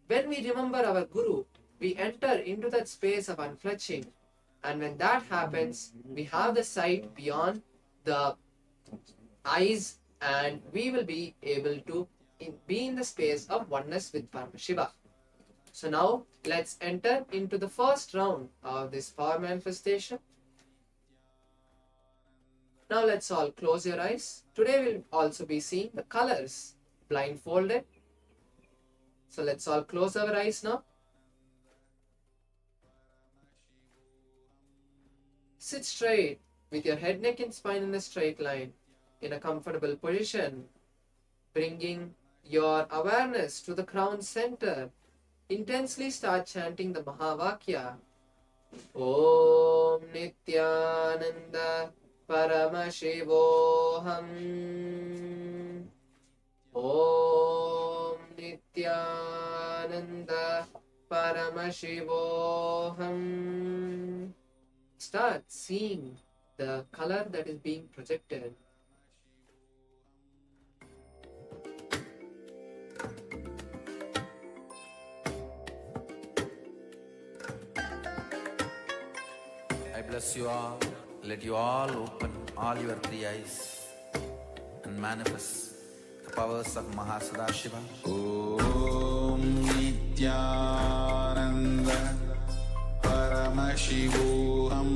when we remember our Guru, we enter into that space of unflinching. And when that happens, we have the sight beyond the eyes, and we will be able to be in the space of oneness with Paramashiva. So now, let's enter into the first round of this power manifestation. Now let's all close your eyes. Today we'll also be seeing the colors blindfolded. So let's all close our eyes now. Sit straight with your head, neck and spine in a straight line in a comfortable position, bringing your awareness to the crown center. Intensely start chanting the Mahavakya. Om Nithyananda Paramashivoham. Om Nithyananda Paramashivoham. Start seeing the color that is being projected. I bless you all. Let you all open all your three eyes and manifest the powers of Mahasadashiva. Om Nithyananda Paramashivoham.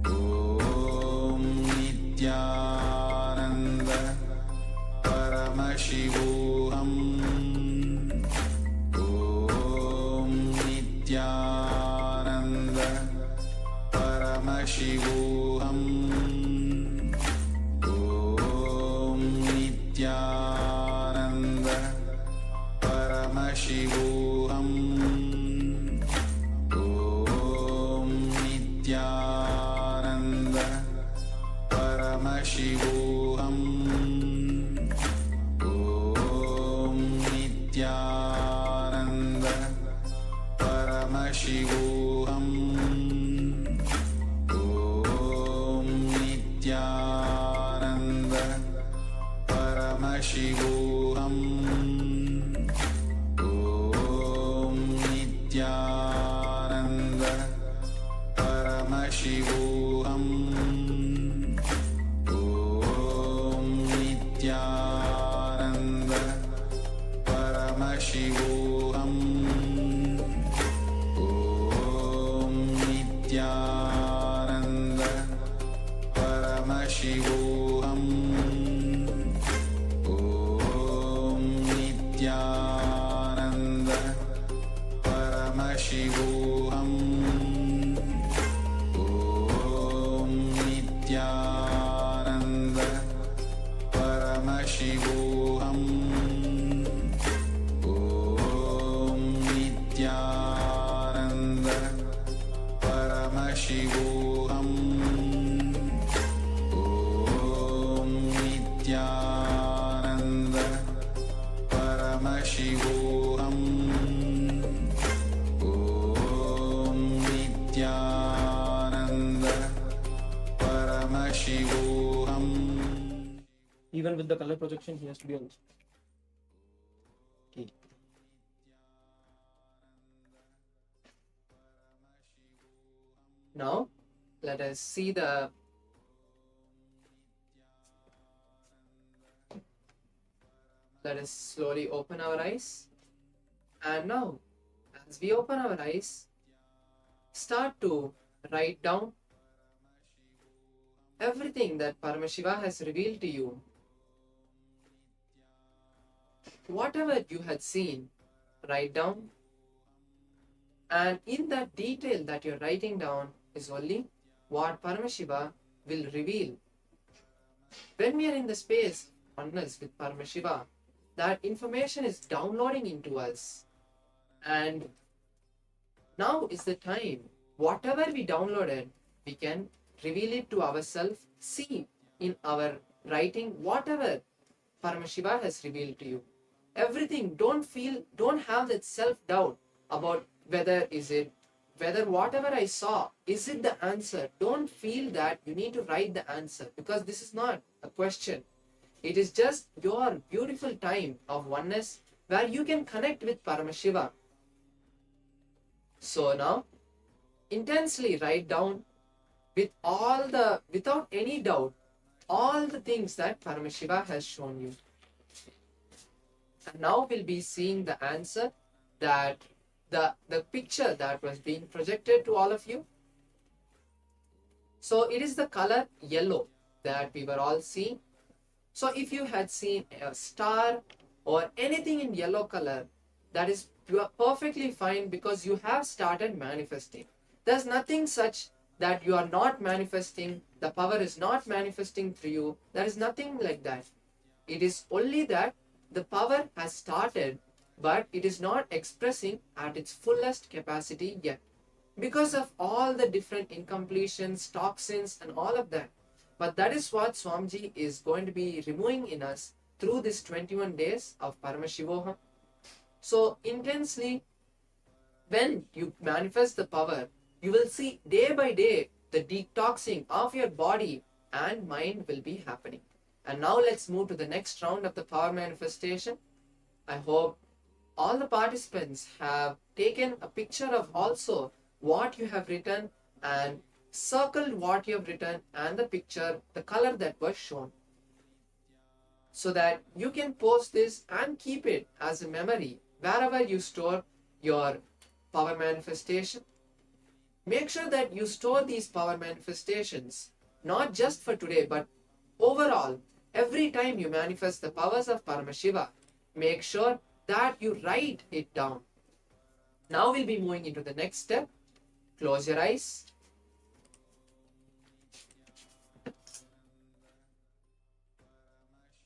Om Nithyananda Paramashivoham. Om Nithyananda Paramashivoham. Om Nithyananda Paramashivoham. Om Nithyananda Paramashivoham. Om Nithyananda Paramashivoham. Om Nithyananda Paramashivoham. Om Nithyananda Paramashivoham. Paramashivoham Om Nithyananda Paramashivoham Om Nithyananda Paramashivoham Om Nithyananda Paramashivoham Om Nithyananda Paramashivoham Om Nithyananda Paramashivoham Om Nithyananda Paramashivoham. Even with the color projection, he has to be on. Okay. Now, let us see the let us slowly open our eyes. And now, as we open our eyes, start to write down everything that Paramashiva has revealed to you. Whatever you had seen, write down. And in that detail that you're writing down is only what Paramashiva will reveal. When we are in the space of oneness with Paramashiva, that information is downloading into us. And now is the time. Whatever we downloaded, we can reveal it to ourselves, see in our writing whatever Paramashiva has revealed to you. Everything, don't have that self-doubt about whether whatever I saw, is it the answer? Don't feel that you need to write the answer, because this is not a question. It is just your beautiful time of oneness where you can connect with Paramashiva. So now, intensely write down without any doubt, all the things that Paramashiva has shown you. And now we'll be seeing the answer, that the picture that was being projected to all of you. So it is the color yellow that we were all seeing. So if you had seen a star or anything in yellow color, that is perfectly fine, because you have started manifesting. There's nothing such that you are not manifesting, the power is not manifesting through you. There is nothing like that. It is only that the power has started, but it is not expressing at its fullest capacity yet, because of all the different incompletions, toxins and all of that. But that is what Swamiji is going to be removing in us through this 21 days of Paramashivoham. So intensely, when you manifest the power, you will see day by day the detoxing of your body and mind will be happening. And now let's move to the next round of the power manifestation. I hope all the participants have taken a picture of also what you have written and circled what you have written and the picture, the color that was shown, so that you can post this and keep it as a memory wherever you store your power manifestation. Make sure that you store these power manifestations not just for today, but overall. Every time you manifest the powers of Paramashiva, make sure that you write it down. Now we'll be moving into the next step. Close your eyes.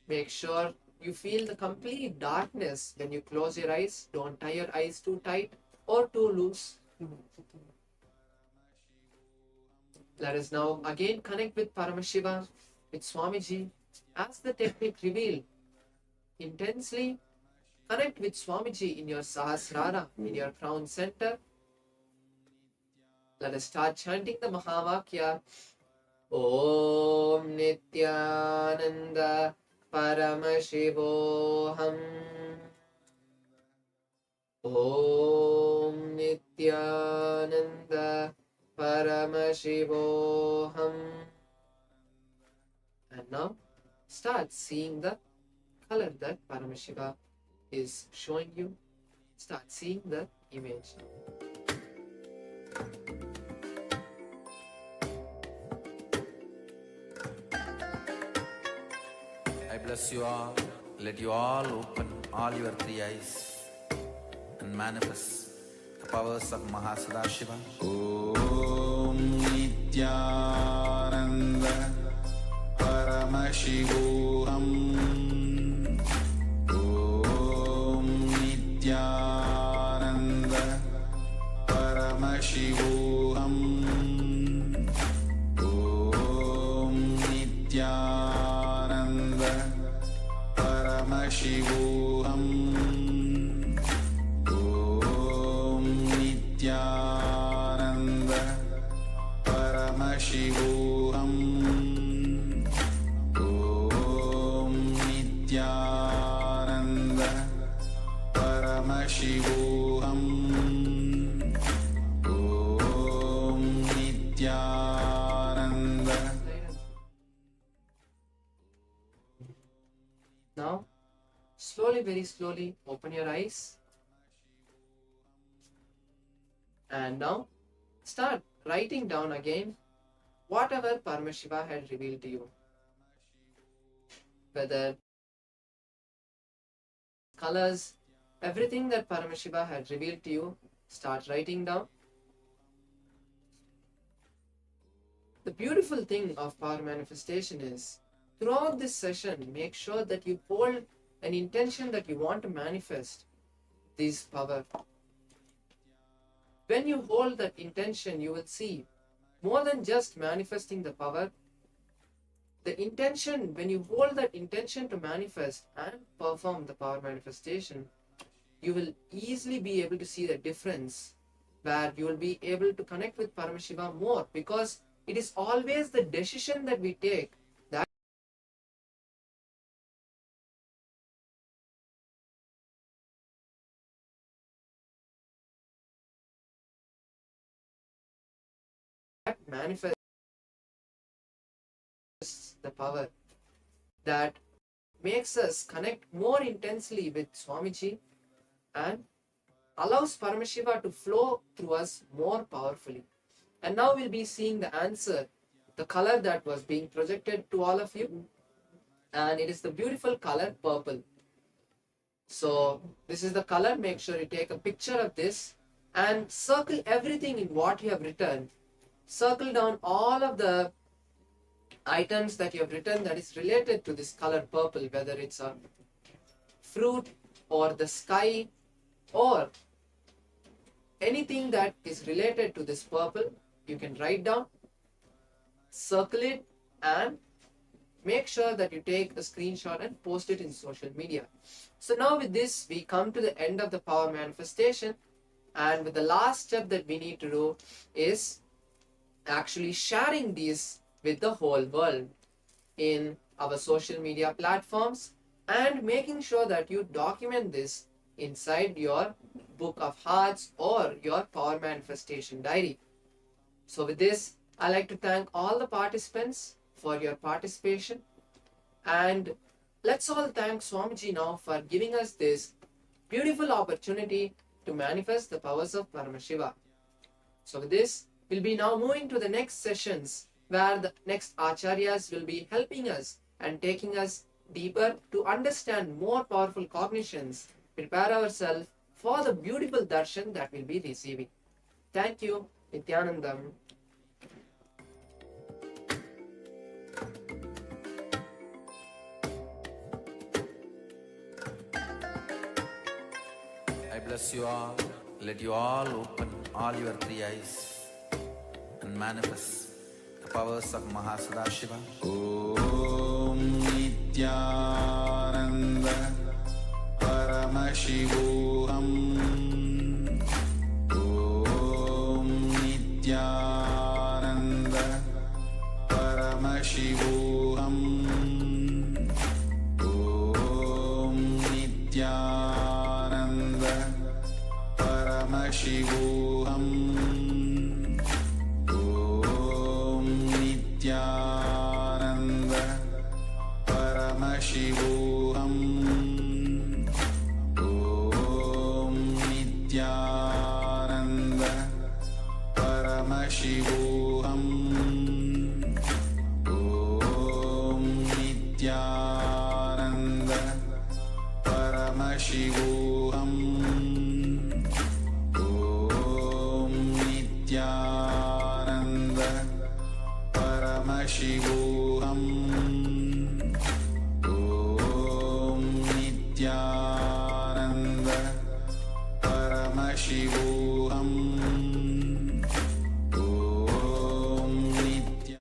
Make sure you feel the complete darkness when you close your eyes. Don't tie your eyes too tight or too loose. Let us now again connect with Paramashiva, with Swamiji, as the technique revealed. Intensely connect with Swamiji in your Sahasrara, in your crown center. Let us start chanting the Mahavakya. Om Nithyananda Paramashivoham. Om Nithyananda Paramashivoham. And now start seeing the color that Paramashiva is showing you, start seeing the image. I bless you all. Let you all open all your three eyes and manifest the powers of Mahasadashiva. Om Nithyananda Paramashivoham. Om Nithyananda Paramashivoham. Om Nithyananda Paramashivoham. Om Nithyananda Paramashivoham. Om Nithyananda Paramashivoham. Om Nithyananda. Now, slowly, very slowly, open your eyes. And now, start writing down again whatever Paramashiva had revealed to you. Whether colors, everything that Paramashiva had revealed to you, start writing down. The beautiful thing of power manifestation is, throughout this session, make sure that you hold an intention that you want to manifest this power. When you hold that intention, you will see more than just manifesting the power. The intention, when you hold that intention to manifest and perform the power manifestation, you will easily be able to see the difference, where you will be able to connect with Paramashiva more, because it is always the decision that we take that manifests the power, that makes us connect more intensely with Swamiji and allows Paramashiva to flow through us more powerfully. And now we'll be seeing the answer, the color that was being projected to all of you, and it is the beautiful color purple. So this is the color. Make sure you take a picture of this and circle everything in what you have written. Circle down all of the items that you have written that is related to this color purple, whether it's a fruit or the sky or anything that is related to this purple. You can write down, circle it, and make sure that you take a screenshot and post it in social media. So now with this, we come to the end of the power manifestation, and with the last step that we need to do is actually sharing these with the whole world in our social media platforms, and making sure that you document this inside your book of hearts or your power manifestation diary. So with this, I'd like to thank all the participants for your participation, and let's all thank Swamiji now for giving us this beautiful opportunity to manifest the powers of Paramashiva. So with this, we'll be now moving to the next sessions, where the next Acharyas will be helping us and taking us deeper to understand more powerful cognitions, prepare ourselves for the beautiful darshan that we'll be receiving. Thank you. Nithyanandam. I bless you all. Let you all open all your three eyes and manifest the powers of Mahasadashiva. Om Nithyananda Paramashivoham. Om Nithyananda Paramashivoham. Om Nithyananda Paramashivoham. Om Nithyananda Paramashivoham. Nithyananda Paramashivoham Om Nithyananda Paramashivoham Om Nithyananda Paramashivoham Om Nithyananda Paramashivoham Om Nithyananda.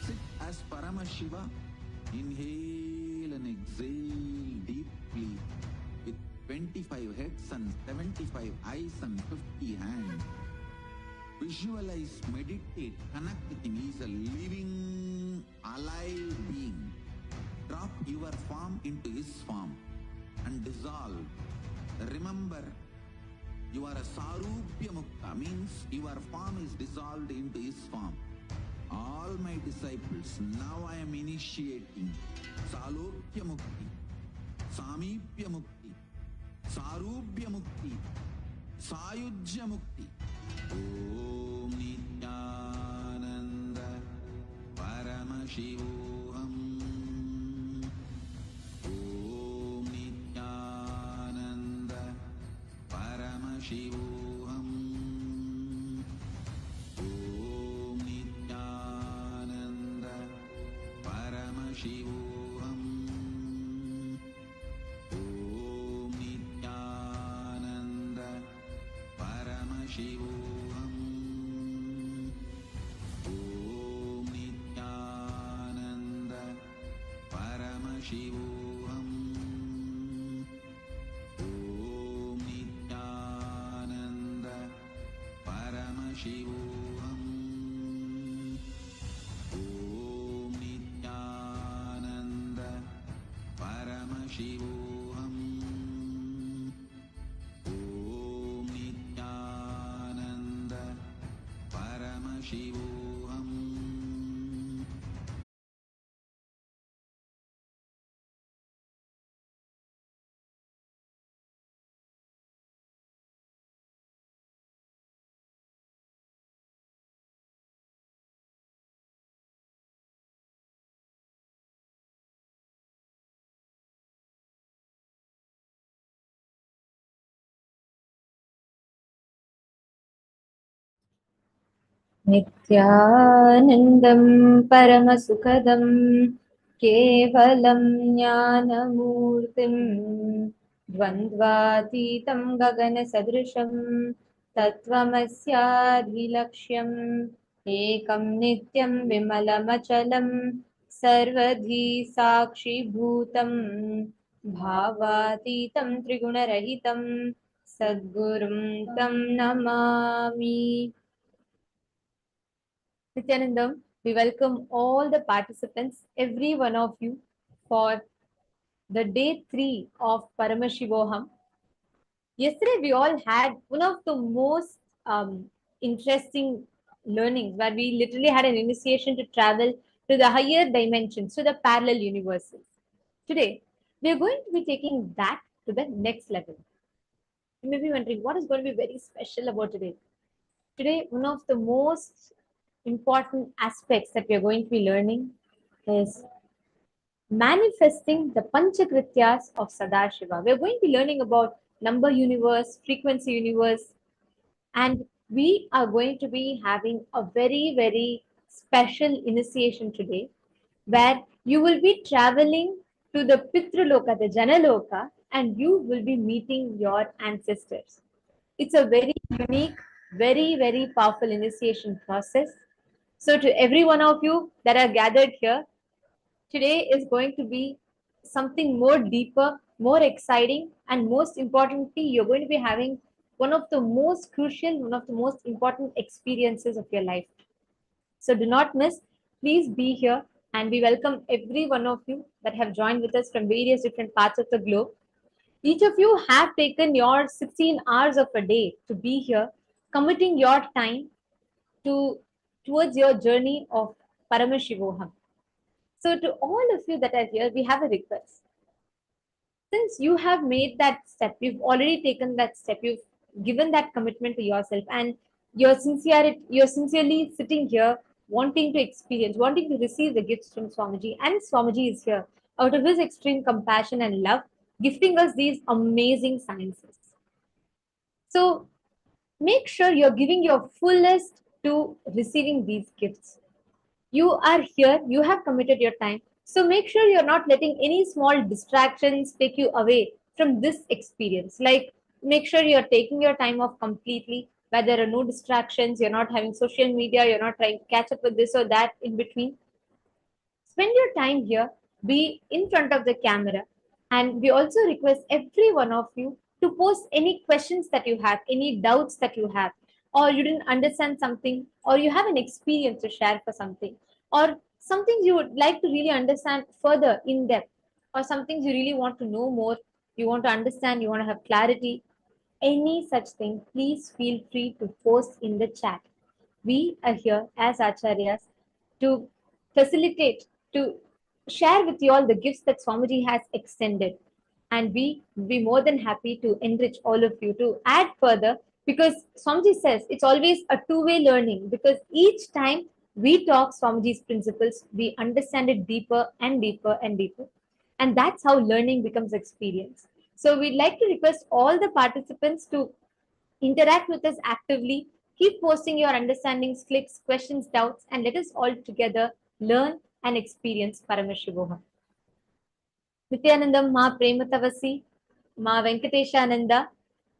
Sit as Paramashiva. Inhale and exhale deeply with 25 heads and 75 eyes and 50 hands. Visualize, meditate, connect with him. He is a living, alive being. Drop your form into his form and dissolve. Remember, you are a Sarupya Mukta, means your form is dissolved into his form. All my disciples, now I am initiating Salokya Mukti, Samipya Mukti, Sarupya Mukti, Sayujya Mukti. Om Nithyananda Paramashivoham. Om Nithyananda Paramashivoham. Om Nithyananda Paramashivoham. Om Nithyananda Paramashivoham. Om Nithyananda Paramashivoham. Om Nithyananda Paramashivoham. Om Nithyananda Paramashivoham. Om Nithyananda Paramashivoham. नित्यानन्दं परमसुखदं केवलं ज्ञानमूर्तिं द्वन्द्वातीतं गगनसदृशं तत्त्वमस्याद्विलक्ष्यम् एकं नित्यं विमलमचलं सर्वधी साक्षिभूतं भावातीतं त्रिगुणरहितं सद्गुरुं तं Namami. Nithyanandam, we welcome all the participants, every one of you, for the day 3 of Paramashivoham. Yesterday, we all had one of the most interesting learnings where we literally had an initiation to travel to the higher dimensions, to the parallel universes. Today, we are going to be taking that to the next level. You may be wondering, what is going to be very special about today? Today, one of the most important aspects that we are going to be learning is manifesting the Panchakrityas of Sadashiva. We are going to be learning about number universe, frequency universe, and we are going to be having a very, very special initiation today where you will be traveling to the Pitraloka, the Janaloka, and you will be meeting your ancestors. It's a very unique, very, very powerful initiation process. So to every one of you that are gathered here, today is going to be something more deeper, more exciting, and most importantly, you're going to be having one of the most crucial, one of the most important experiences of your life. So do not miss, please be here, and we welcome every one of you that have joined with us from various different parts of the globe. Each of you have taken your 16 hours of a day to be here, committing your time towards your journey of Paramashivoham. So to all of you that are here, we have a request. Since you have made that step, you've already taken that step, you've given that commitment to yourself, and you're sincerely sitting here wanting to experience, wanting to receive the gifts from Swamiji, and Swamiji is here out of his extreme compassion and love, gifting us these amazing sciences. So make sure you're giving your fullest to receiving these gifts. You are here, you have committed your time. So make sure you're not letting any small distractions take you away from this experience. Like, make sure you're taking your time off completely, where there are no distractions, you're not having social media, you're not trying to catch up with this or that in between. Spend your time here, be in front of the camera, and we also request every one of you to post any questions that you have, any doubts that you have, or you didn't understand something, or you have an experience to share for something, or some things you would like to really understand further in depth, or some things you really want to know more, you want to understand, you want to have clarity, any such thing, please feel free to post in the chat. We are here as acharyas to facilitate, to share with you all the gifts that Swamiji has extended. And we will be more than happy to enrich all of you to add further, because Swamiji says it's always a two-way learning, because each time we talk Swamiji's principles, we understand it deeper and deeper and deeper. And that's how learning becomes experience. So we'd like to request all the participants to interact with us actively. Keep posting your understandings, clicks, questions, doubts, and let us all together learn and experience Paramashivoham. Nithyanandam Ma Prematavasi, Ma Venkateshananda,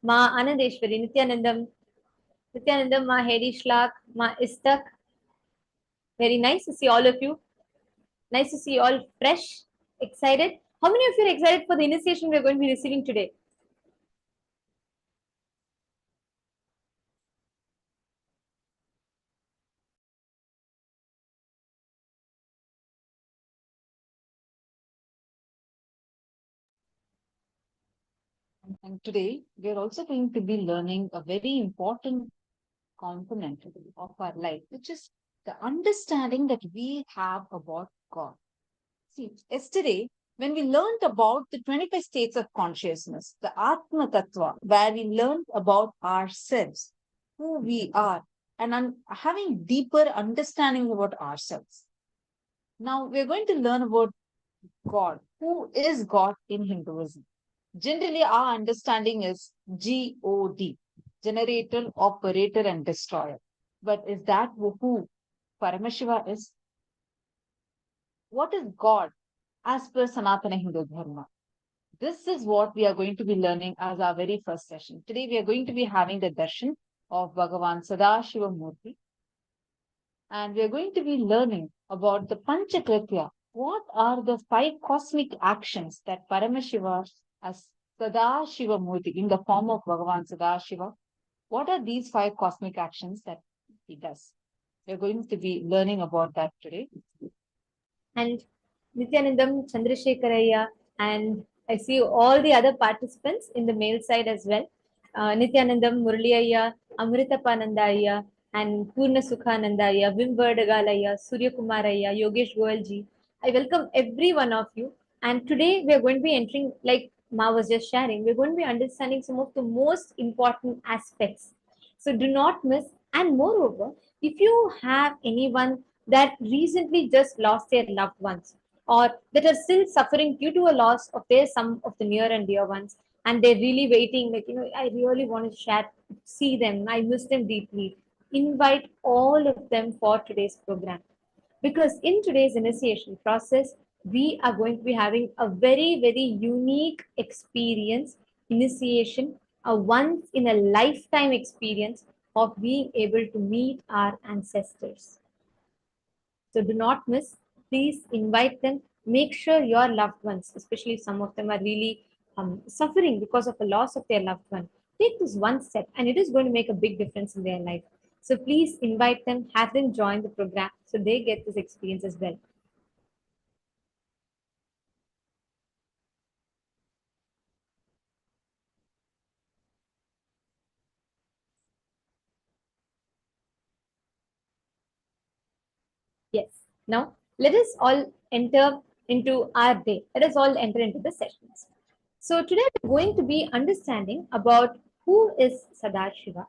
Ma Anandeshwari, Nithyanandam Ma Hedi Shlak, Ma Istak. Very nice to see all of you. Nice to see you all fresh, excited. How many of you are excited for the initiation we are going to be receiving today? And today, we are also going to be learning a very important component of our life, which is the understanding that we have about God. See, yesterday, when we learned about the 25 states of consciousness, the Atma Tattva, where we learned about ourselves, who we are, and having deeper understanding about ourselves. Now, we're going to learn about God. Who is God in Hinduism? Generally, our understanding is God, generator, operator, and destroyer. But is that who Paramashiva is? What is God as per Sanatana Hindu Dharma? This is what we are going to be learning as our very first session. Today, we are going to be having the darshan of Bhagavān Sadashivamurti. And we are going to be learning about the Panchakritya. What are the 5 cosmic actions that Paramashiva as Sadashivamurti in the form of Bhagavān Sadashiva? What are these 5 cosmic actions that he does? We're going to be learning about that today. And Nithyanandam, Chandrasekharaya, and I see all the other participants in the male side as well. Nithyanandam, Muraliyaya, Amritapanandaya, and Purna Sukhanandaya, Vim Verdagalaya, Surya Kumaraya, Yogesh Goelji. I welcome every one of you. And today we are going to be entering, like Ma was just sharing, we're going to be understanding some of the most important aspects. So do not miss. And moreover, if you have anyone that recently just lost their loved ones, or that are still suffering due to a loss of their some of the near and dear ones, and they're really waiting, like, I really want to see them, I miss them deeply, invite all of them for today's program. Because in today's initiation process, we are going to be having a very, very unique experience, initiation, a once in a lifetime experience of being able to meet our ancestors. So do not miss. Please invite them. Make sure your loved ones, especially some of them are really suffering because of the loss of their loved one, take this one step and it is going to make a big difference in their life. So please invite them, have them join the program so they get this experience as well. Yes, Now, let us all enter into our day. Let us all enter into the sessions. So today we're going to be understanding about who is Sadashiva.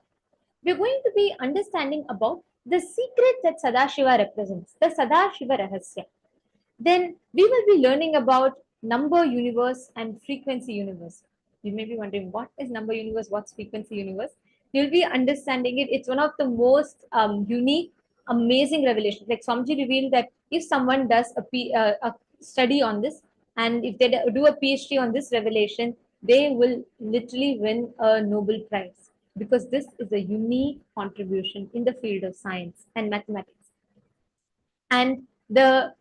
We're going to be understanding about the secret that Sadashiva represents, the Sadashiva Rahasya. Then we will be learning about number universe and frequency universe. You may be wondering, what is number universe? What's frequency universe? You'll be understanding it. It's one of the most unique, amazing revelations. Like Swamiji revealed that if someone does a study on this, and if they do a PhD on this revelation, they will literally win a Nobel Prize, because this is a unique contribution in the field of science and mathematics. And the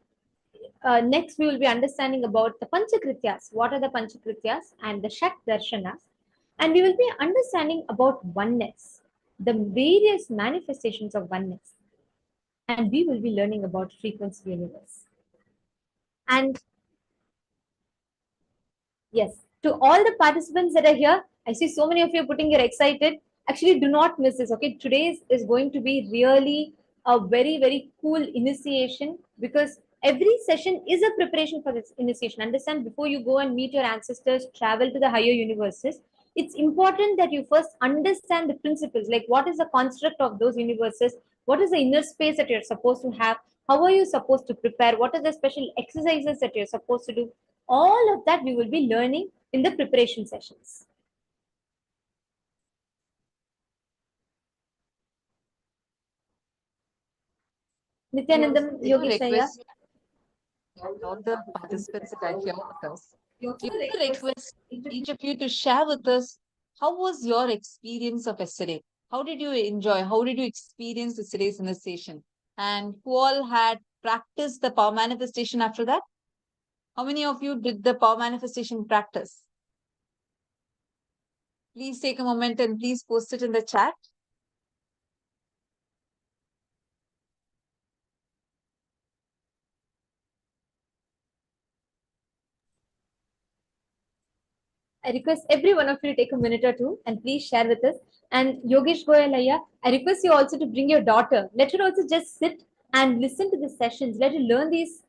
next, we will be understanding about the Panchakrityas. What are the Panchakrityas and the Shak Darshanas? And we will be understanding about oneness, the various manifestations of oneness. And we will be learning about frequency universe. And yes, to all the participants that are here, I see so many of you putting your excited. Actually, do not miss this. Okay, today's is going to be really a very, very cool initiation, because every session is a preparation for this initiation. Understand, before you go and meet your ancestors, travel to the higher universes, it's important that you first understand the principles, like what is the construct of those universes, what is the inner space that you're supposed to have, how are you supposed to prepare, what are the special exercises that you're supposed to do. All of that we will be learning in the preparation sessions. Nithyanandam, Yogeshaya. All the participants that are here with us. We also request each of you to share with us, how was your experience of yesterday? How did you enjoy? How did you experience yesterday's initiation? And who all had practiced the power manifestation after that? How many of you did the power manifestation practice? Please take a moment and please post it in the chat. I request every one of you to take a minute or two and please share with us. And Yogesh Goyalaya, I request you also to bring your daughter. Let her also just sit and listen to the sessions. Let her learn these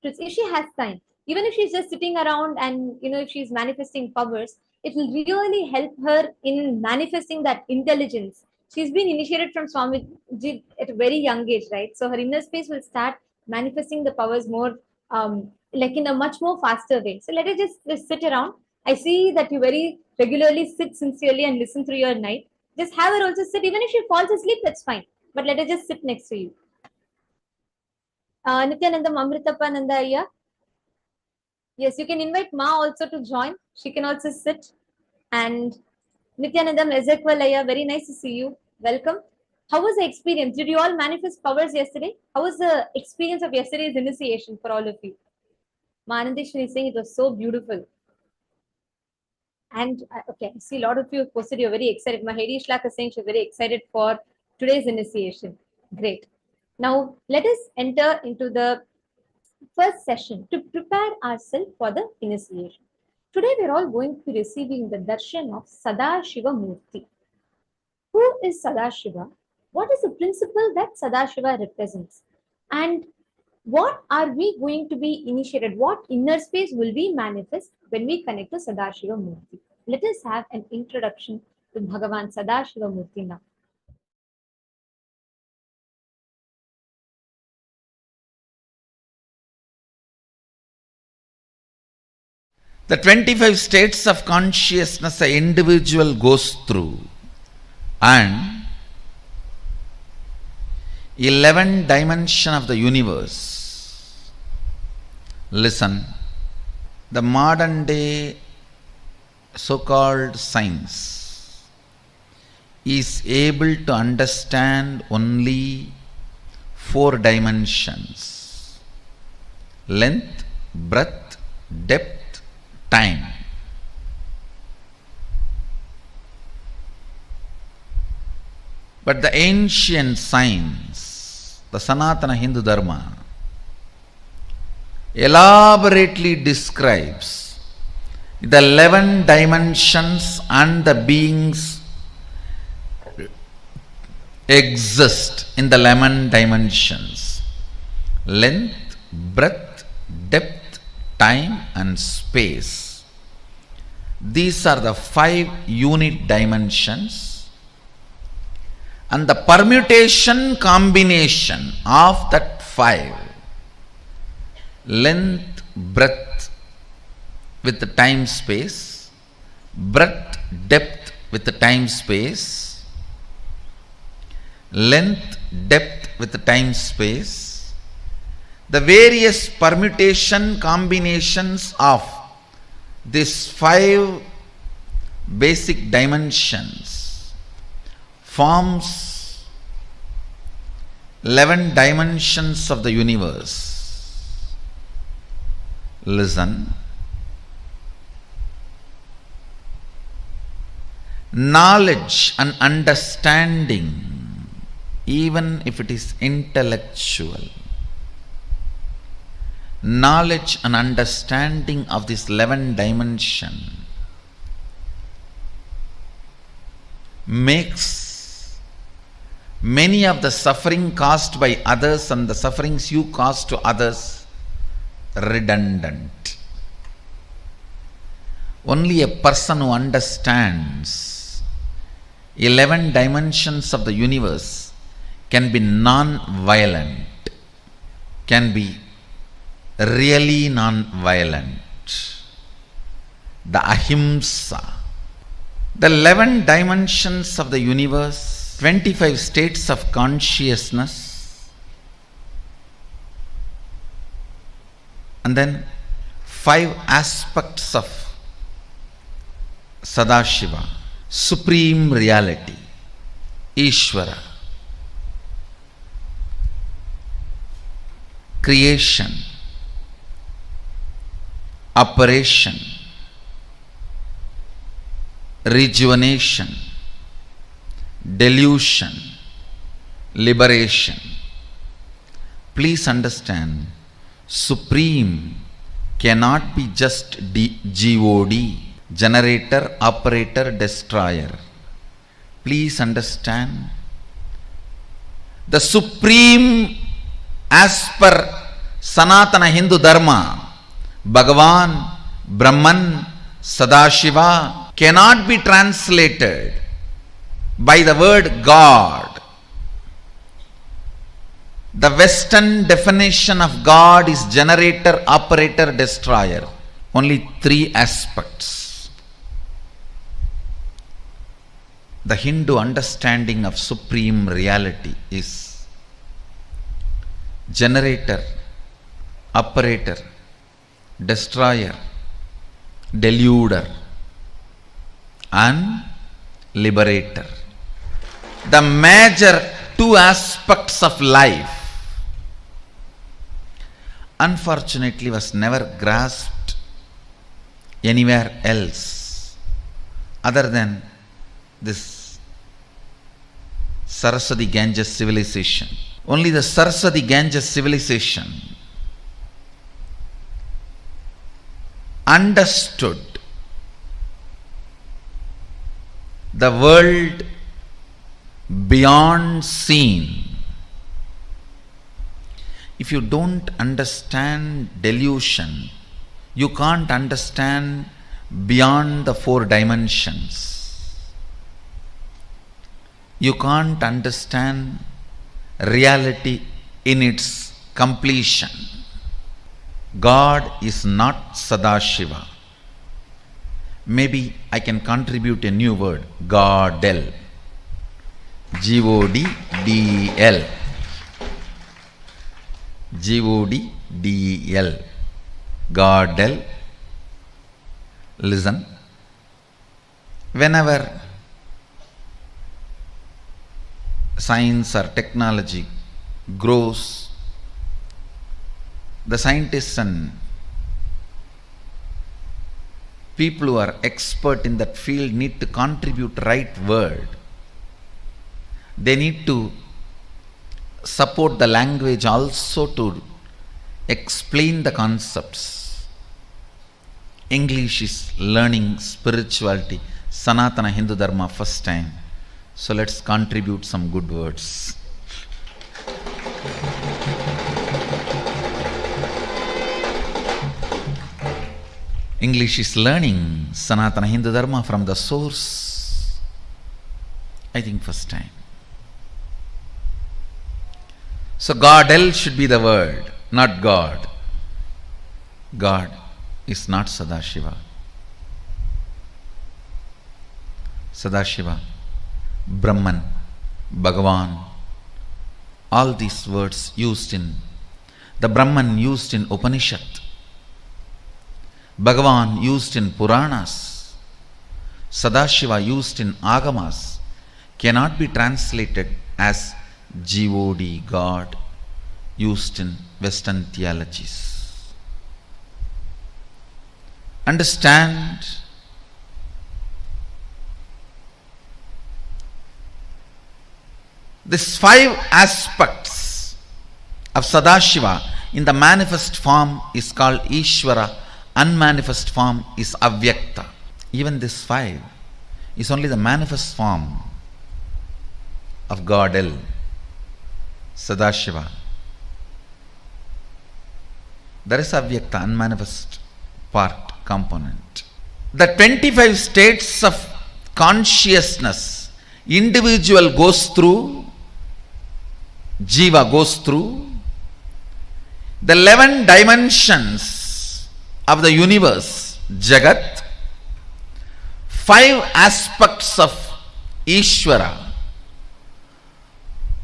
truths if she has time. Even if she's just sitting around and if she's manifesting powers, it will really help her in manifesting that intelligence. She's been initiated from Swamiji at a very young age, right? So her inner space will start manifesting the powers more, like in a much more faster way. So let her just sit around. I see that you very regularly sit sincerely and listen through your night. Just have her also sit. Even if she falls asleep, that's fine. But let her just sit next to you. Nithyananda Amritappa Nanda Ayya. Yes, you can invite Ma also to join. She can also sit. And Nithyanandam Ezekwal Ayya, very nice to see you. Welcome. How was the experience? Did you all manifest powers yesterday? How was the experience of yesterday's initiation for all of you? Ma Anandeshwari is saying it was so beautiful. And okay, I see a lot of you posted you're very excited. Mahedi Shlaka is saying she's very excited for today's initiation. Great. Now let us enter into the first session to prepare ourselves for the initiation. Today we're all going to be receiving the darshan of Sadashiva Murti. Who is Sadashiva? What is the principle that Sadashiva represents? And what are we going to be initiated? What inner space will we manifest when we connect to Sadashiva Murti? Let us have an introduction to Bhagavān Sadashiva Murti now. The 25 states of consciousness an individual goes through, and 11 dimensions of the universe. Listen, the modern day so-called science is able to understand only 4 dimensions: length, breadth, depth, time. But the ancient science, the Sanatana Hindu Dharma, elaborately describes the 11 dimensions and the beings exist in the 11 dimensions. length, breadth, depth, time and space. These are the 5 unit dimensions, and the permutation combination of that 5, length, breadth with the time space, breadth, depth with the time space, length, depth with the time space, the various permutation combinations of these 5 basic dimensions forms 11 dimensions of the universe. Listen. Knowledge and understanding, even if it is intellectual, knowledge and understanding of this 11 dimension makes many of the suffering caused by others and the sufferings you cause to others redundant. Only a person who understands 11 dimensions of the universe can be non-violent, can be really non-violent. The ahimsa. The 11 dimensions of the universe, 25 states of consciousness, and then 5 aspects of Sadashiva, Supreme Reality, Ishvara, creation, operation, rejuvenation, delusion, liberation. Please understand, Supreme cannot be just God, generator, operator, destroyer. Please understand, the Supreme as per Sanatana Hindu Dharma, Bhagavān, Brahman, Sadashiva cannot be translated by the word God. The Western definition of God is generator, operator, destroyer. Only 3 aspects. The Hindu understanding of Supreme Reality is generator, operator, destroyer, deluder and liberator. The major 2 aspects of life unfortunately was never grasped anywhere else other than this Saraswati Ganges civilization. Only the Saraswati Ganges civilization understood the world beyond seen. If you don't understand delusion, you can't understand beyond the 4 dimensions. You can't understand reality in its completion. God is not Sadashiva. Maybe I can contribute a new word, Godel. G-O-D-D-E-L. G-O-D-D-E-L. Godel. Listen. Whenever science or technology grows, the scientists and people who are expert in that field need to contribute right word. They need to support the language also to explain the concepts. English is learning spirituality, Sanatana Hindu Dharma first time. So let's contribute some good words. English is learning Sanatana Hindu Dharma from the source. I think first time. So God-el should be the word, not God. God is not Sadashiva. Sadashiva, Brahman, Bhagavān, all these words used in the Brahman used in Upanishad, Bhagavān used in Puranas, Sadashiva used in Agamas cannot be translated as God, God, used in Western theologies. Understand? These 5 aspects of Sadashiva in the manifest form is called Ishvara, unmanifest form is Avyakta. Even this 5 is only the manifest form of God-el, Sadashiva. There is Avyakta, unmanifest part, component. The 25 states of consciousness individual goes through, Jiva goes through, the 11 dimensions of the universe, Jagat, 5 aspects of Ishvara,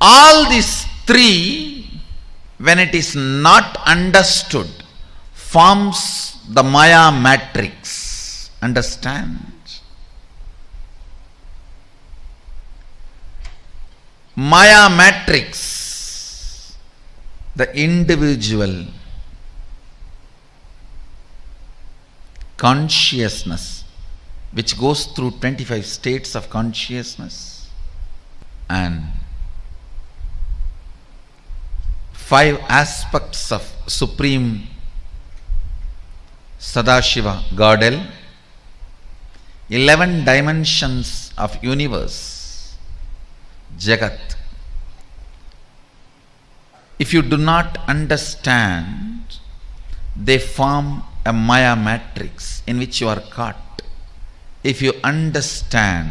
all these 3, when it is not understood, forms the Maya matrix. Understand? Maya matrix, the individual consciousness which goes through 25 states of consciousness and 5 aspects of Supreme Sadashiva, God-el, 11 dimensions of universe, Jagat. If you do not understand, they form a Maya matrix in which you are caught. If you understand,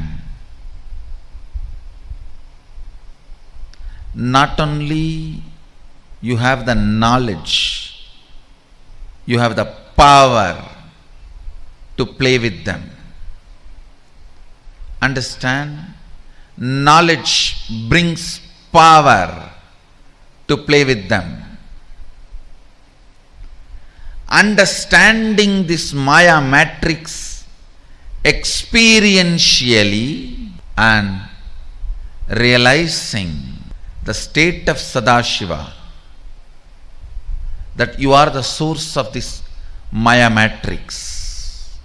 not only you have the knowledge, you have the power to play with them. Understand? Knowledge brings power to play with them. Understanding this Maya matrix experientially and realizing the state of Sadashiva, that you are the source of this Maya matrix,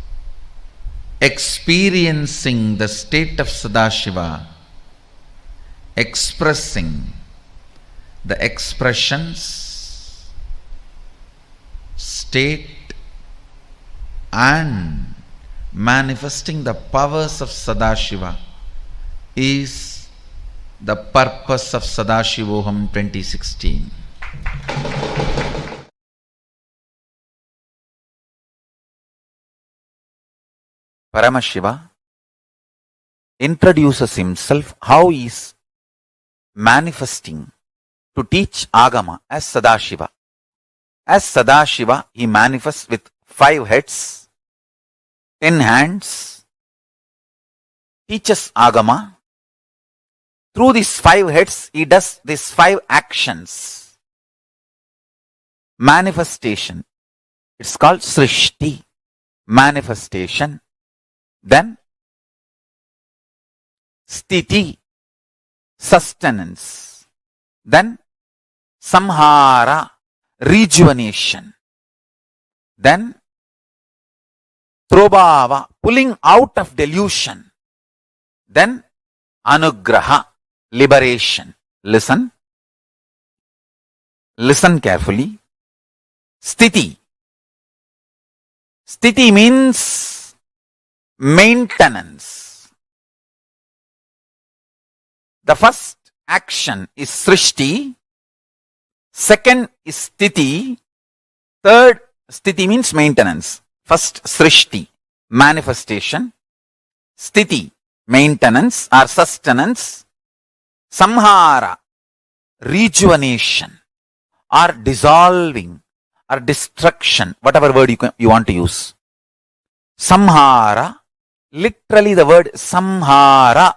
experiencing the state of Sadashiva, expressing the expressions, state and manifesting the powers of Sadashiva is the purpose of Sadashivoham 2016. Paramashiva introduces himself how he is manifesting to teach Agama as Sadashiva. As Sadashiva, he manifests with 5 heads, 10 hands, teaches Agama. Through these 5 heads, he does these 5 actions. Manifestation. It's called Srishti. Manifestation. Then Sthiti, sustenance. Then Samhara, rejuvenation. Then Prabhava, pulling out of delusion. Then Anugraha, liberation. Listen. Listen carefully. Sthiti. Sthiti means maintenance. The first action is Srishti. Second is Sthiti. Third, Sthiti means maintenance. First, Srishti, manifestation. Sthiti, maintenance or sustenance. Samhara, rejuvenation or dissolving or destruction, whatever word you want to use. Samhara, literally the word samhara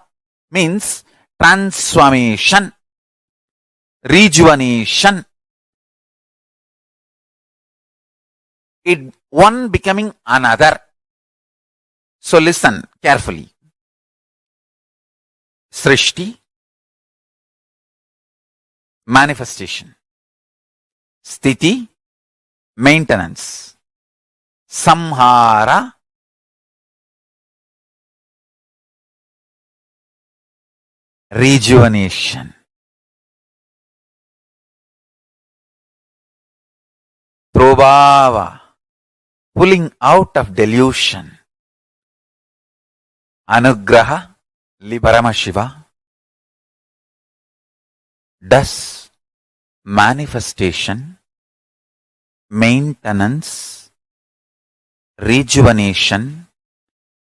means transformation, rejuvenation. It one becoming another. So listen carefully. Srishti, manifestation. Sthiti, maintenance. Samhara, rejuvenation. Prabhava, pulling out of delusion. Anugraha, Paramashiva, does manifestation, maintenance, rejuvenation,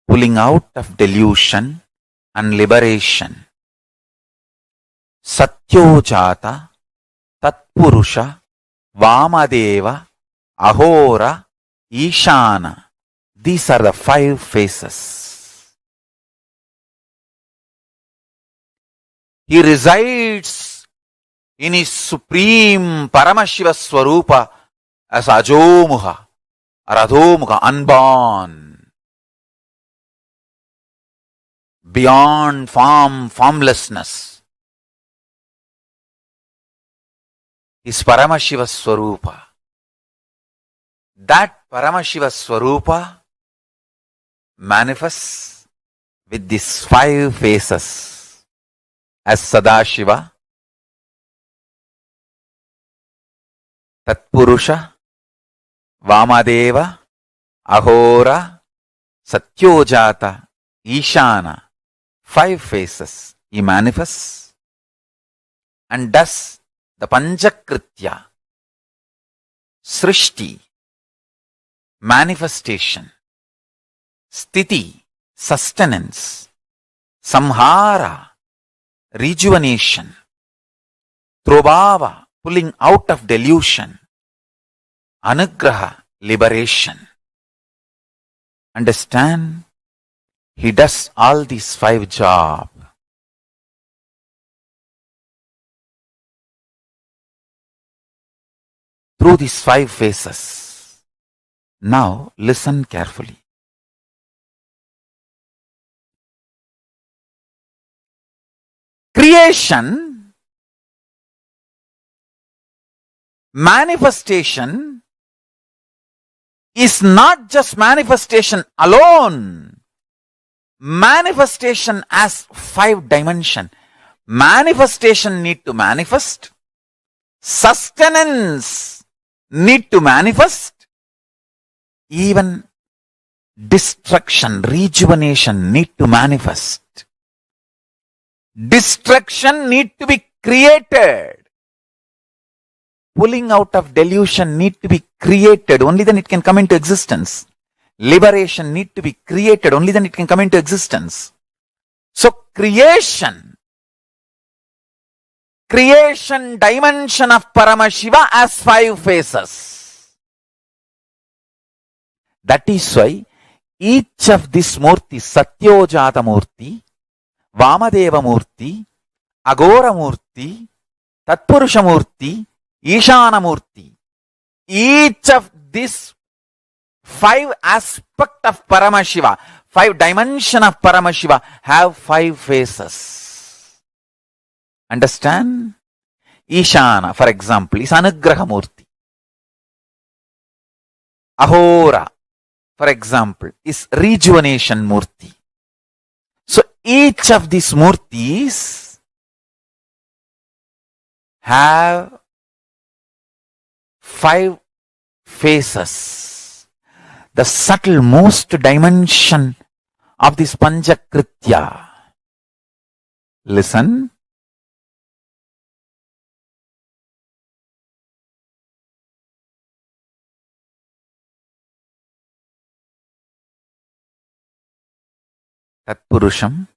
pulling out of delusion and liberation. Satyojata, Tatpurusha, Vamadeva, Ahora, Ishana. These are the 5 phases. He resides in his Supreme Paramashiva Swarupa as Ajomuha or Adhomuha, unborn, beyond form, formlessness. His Paramashiva Swarupa. That Paramashiva Swarupa manifests with these 5 phases as Sadashiva, Tatpurusha, Vamadeva, Ahora, Satyojata, Ishana. 5 phases he manifests and does the Panchakritya. Srishti, manifestation. Sthiti, sustenance. Samhara, rejuvenation. Prabhava, pulling out of delusion. Anugraha, liberation. Understand? He does all these 5 jobs. Through these 5 phases. Now listen carefully. Creation, manifestation is not just manifestation alone. Manifestation has 5 dimensions. Manifestation need to manifest. Sustenance need to manifest. Even destruction, rejuvenation need to manifest. Destruction need to be created. Pulling out of delusion need to be created. Only then it can come into existence. Liberation need to be created. Only then it can come into existence. So creation dimension of Paramashiva has 5 phases. That is why each of these murti, Satyojata murti, Vamadeva murti, Agora murti, Tatpurusha murti, Ishana murti, each of these 5 aspects of Paramashiva, 5 dimensions of Paramashiva have 5 phases. Understand? Ishana, for example, is Anugraha murti. Ahora, for example, is rejuvenation murti. So each of these murtis have 5 phases. The subtle most dimension of this Panchakritya. Listen. Tatpurusham,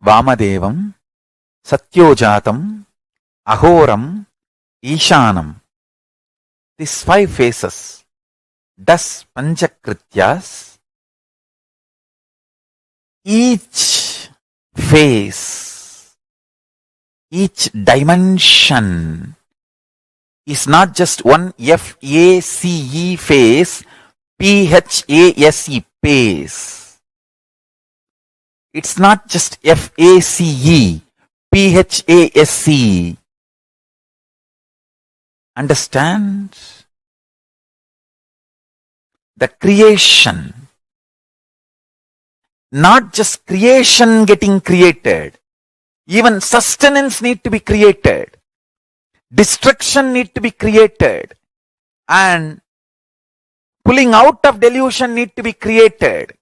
Vamadevam, Satyojatam, Ahoram, Ishanam. These 5 phases, thus Panchakrityas, each phase, each dimension is not just one FACE phase, PHASE phase. It's not just FACE, PHASE. Understand? The creation, not just creation getting created, even sustenance need to be created, destruction need to be created, and pulling out of delusion need to be created,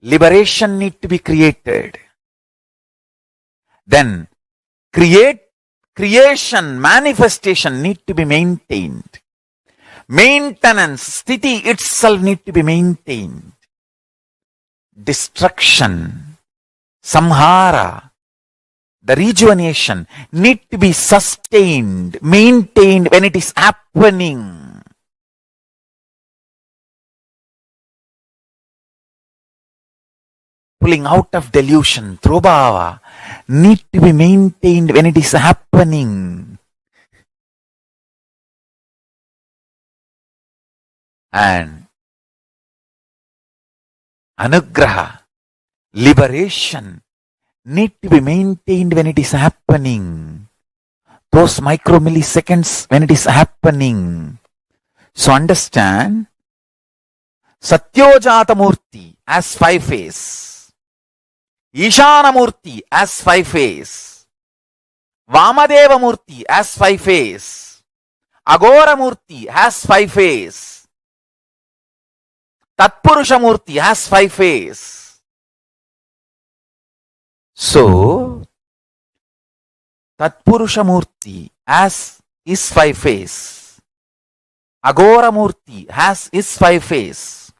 liberation need to be created. Then creation, manifestation need to be maintained. Maintenance, sthiti itself need to be maintained. Destruction, samhara, the rejuvenation need to be sustained, maintained when it is happening. Pulling out of delusion, throbhava, need to be maintained when it is happening. And anugraha, liberation, need to be maintained when it is happening. Those micromilliseconds when it is happening. So understand, Satyojata Murti as 5 phase, Ishana Murti as 5 phase, Vamadeva Murti as 5 phase, Agora Murti has 5 phase, Tatpurusha Murti has 5 phase. So, Tatpurusha Murti as is 5 phase, Agora Murti has is 5 phase,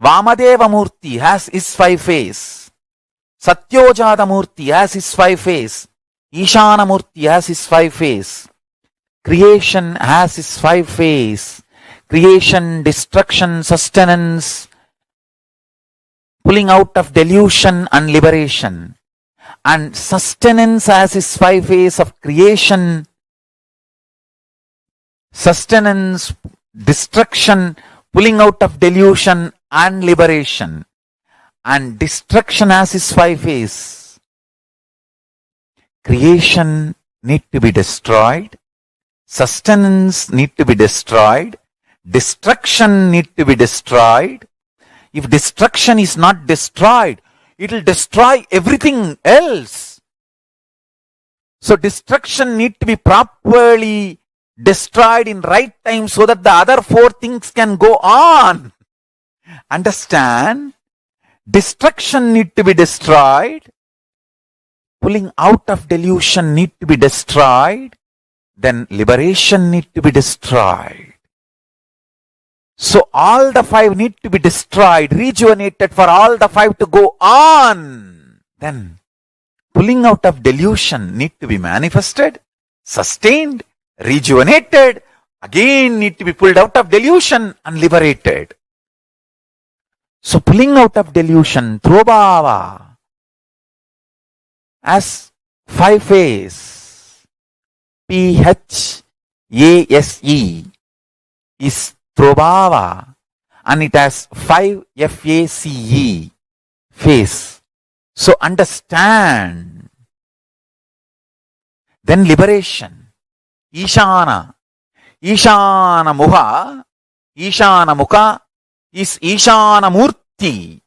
Vamadeva Murti has is 5 phase, Satyojata Murti has his 5 phase, Ishana Murti has his 5 phase, creation has his 5 phase, creation, destruction, sustenance, pulling out of delusion and liberation. And sustenance has its 5 phase of creation, sustenance, destruction, pulling out of delusion and liberation. And destruction has its 5 phase. Creation need to be destroyed, sustenance need to be destroyed, destruction need to be destroyed. If destruction is not destroyed, it will destroy everything else. So destruction need to be properly destroyed in right time so that the other 4 things can go on. Understand? Destruction need to be destroyed. Pulling out of delusion need to be destroyed. Then liberation need to be destroyed. So all the 5 need to be destroyed, rejuvenated for all the 5 to go on. Then pulling out of delusion need to be manifested, sustained, rejuvenated, again need to be pulled out of delusion and liberated. So pulling out of delusion, throbhava, as 5 phase, PHASE is throbhava, and it has 5 FACE phase. So understand. Then liberation, Ishana, Ishana Muha, Ishana Mukha is Ishana Murti.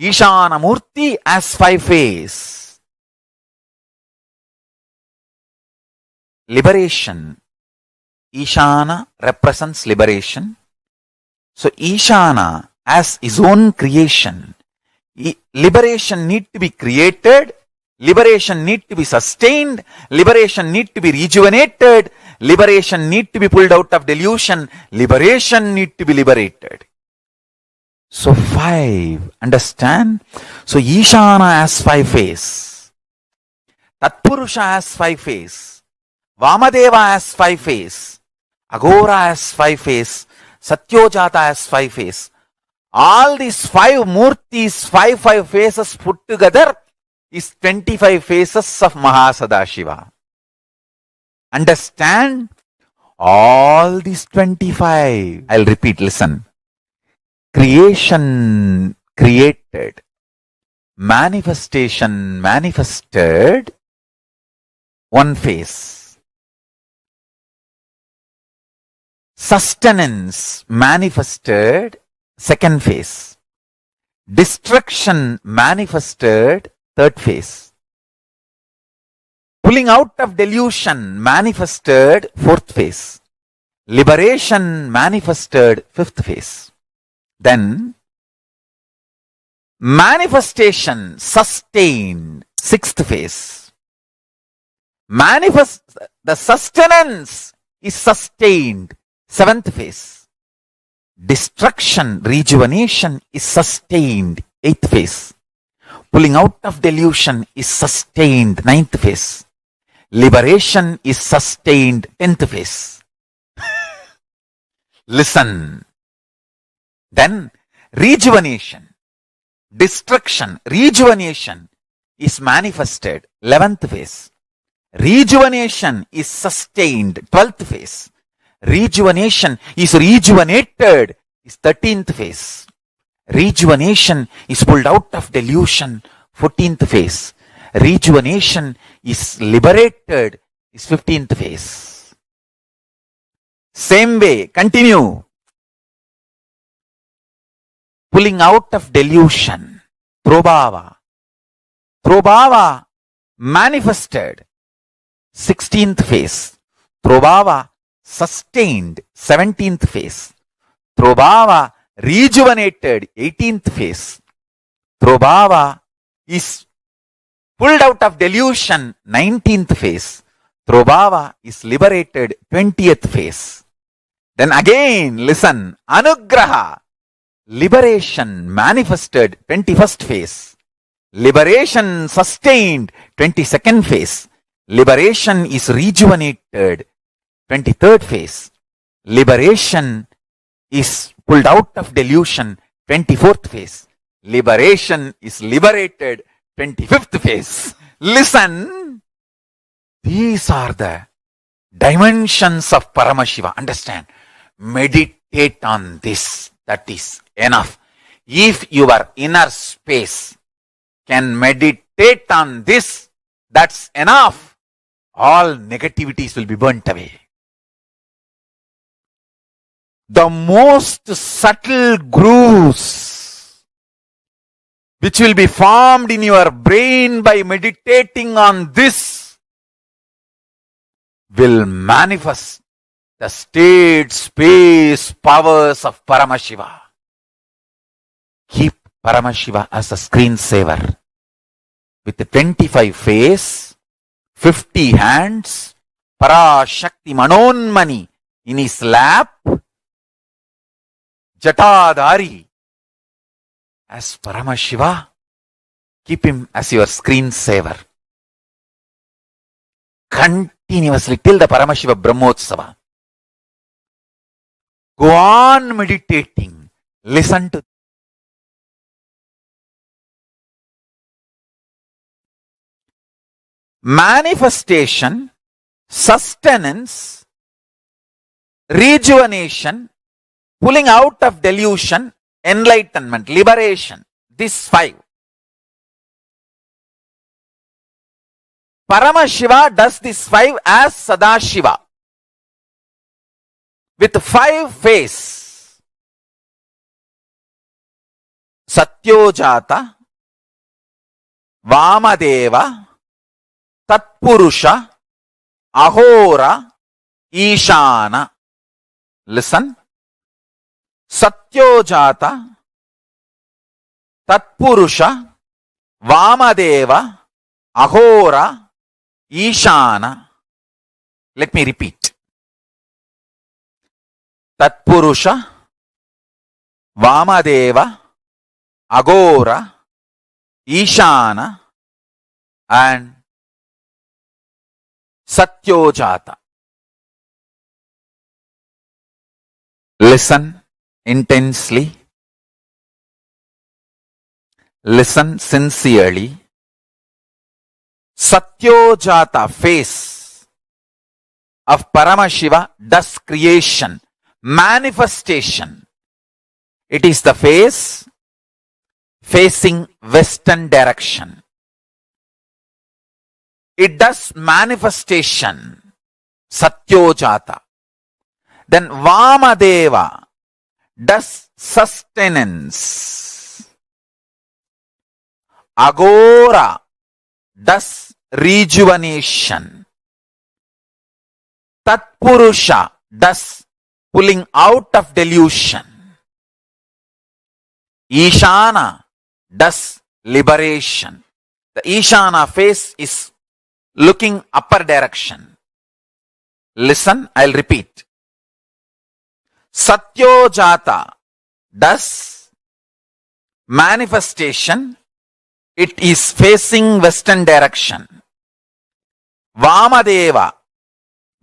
Ishana Murti as 5 phase. Liberation, Ishana represents liberation. So Ishana as his own creation. Liberation need to be created. Liberation need to be sustained. Liberation need to be rejuvenated. Liberation need to be pulled out of delusion. Liberation need to be liberated. So 5, understand? So Ishana has 5 face. Tatpurusha has 5 face. Vamadeva has 5 face. Aghora has 5 face. Satyojata has 5 face. All these 5 murtis, 5 faces put together is 25 faces of Mahasadashiva. Understand? All these 25. I'll repeat, listen. Creation created. Manifestation manifested. 1 face. Sustenance manifested. 2nd phase. Destruction manifested. 3rd phase. Pulling out of delusion manifested. 4th phase. Liberation manifested. 5th phase. Then manifestation sustained. 6th phase. The sustenance is sustained. 7th phase. Destruction, rejuvenation is sustained. 8th phase. Pulling out of delusion is sustained. 9th phase. Liberation is sustained. 10th phase. Listen. Then rejuvenation, destruction, rejuvenation is manifested. 11th phase. Rejuvenation is sustained. 12th phase. Rejuvenation is rejuvenated is 13th phase. Rejuvenation is pulled out of delusion. 14th phase. Rejuvenation is liberated is 15th phase. Same way, continue. Pulling out of delusion. Prabhava. Prabhava manifested. 16th phase. Prabhava sustained. 17th phase. Prabhava rejuvenated. 18th phase. Prabhava is pulled out of delusion. 19th phase. Prabhava is liberated. 20th phase. Then again, listen. Anugraha. Liberation manifested. 21st phase. Liberation sustained. 22nd phase. Liberation is rejuvenated. 23rd phase. Liberation is pulled out of delusion. 24th phase. Liberation is liberated. 25th phase. Listen. These are the dimensions of Paramashiva. Understand. Meditate on this. That is enough. If your inner space can meditate on this, that's enough. All negativities will be burnt away. The most subtle grooves which will be formed in your brain by meditating on this will manifest the state, space, powers of Paramashiva. Keep Paramashiva as a screensaver with the 25 face, 50 hands, Parashakti Manonmani in his lap, Jatadhari as Paramashiva. Keep him as your screensaver. Continuously till the Paramashiva Brahmotsava. Go on meditating. Listen to manifestation, sustenance, rejuvenation, pulling out of delusion, enlightenment, liberation. These 5. Paramashiva does these 5 as Sadashiva. With 5 face. Satyojata, Vamadeva, Tatpurusha, Ahora, Ishana. Listen. Satyojata, Tatpurusha, Vamadeva, Ahora, Ishana. Let me repeat. Tatpurusha, Vamadeva, Agora, Ishana, and Satyojata. Listen intensely. Listen sincerely. Satyojata, face of Paramashiva, does creation, manifestation. It is the face facing western direction. It does manifestation, Satyojata. Then Vamadeva does sustenance. Agora does rejuvenation. Tatpurusha does pulling out of delusion. Ishana does liberation. The Ishana face is looking upper direction. Listen, I'll repeat. Satyojata does manifestation. It is facing western direction. Vamadeva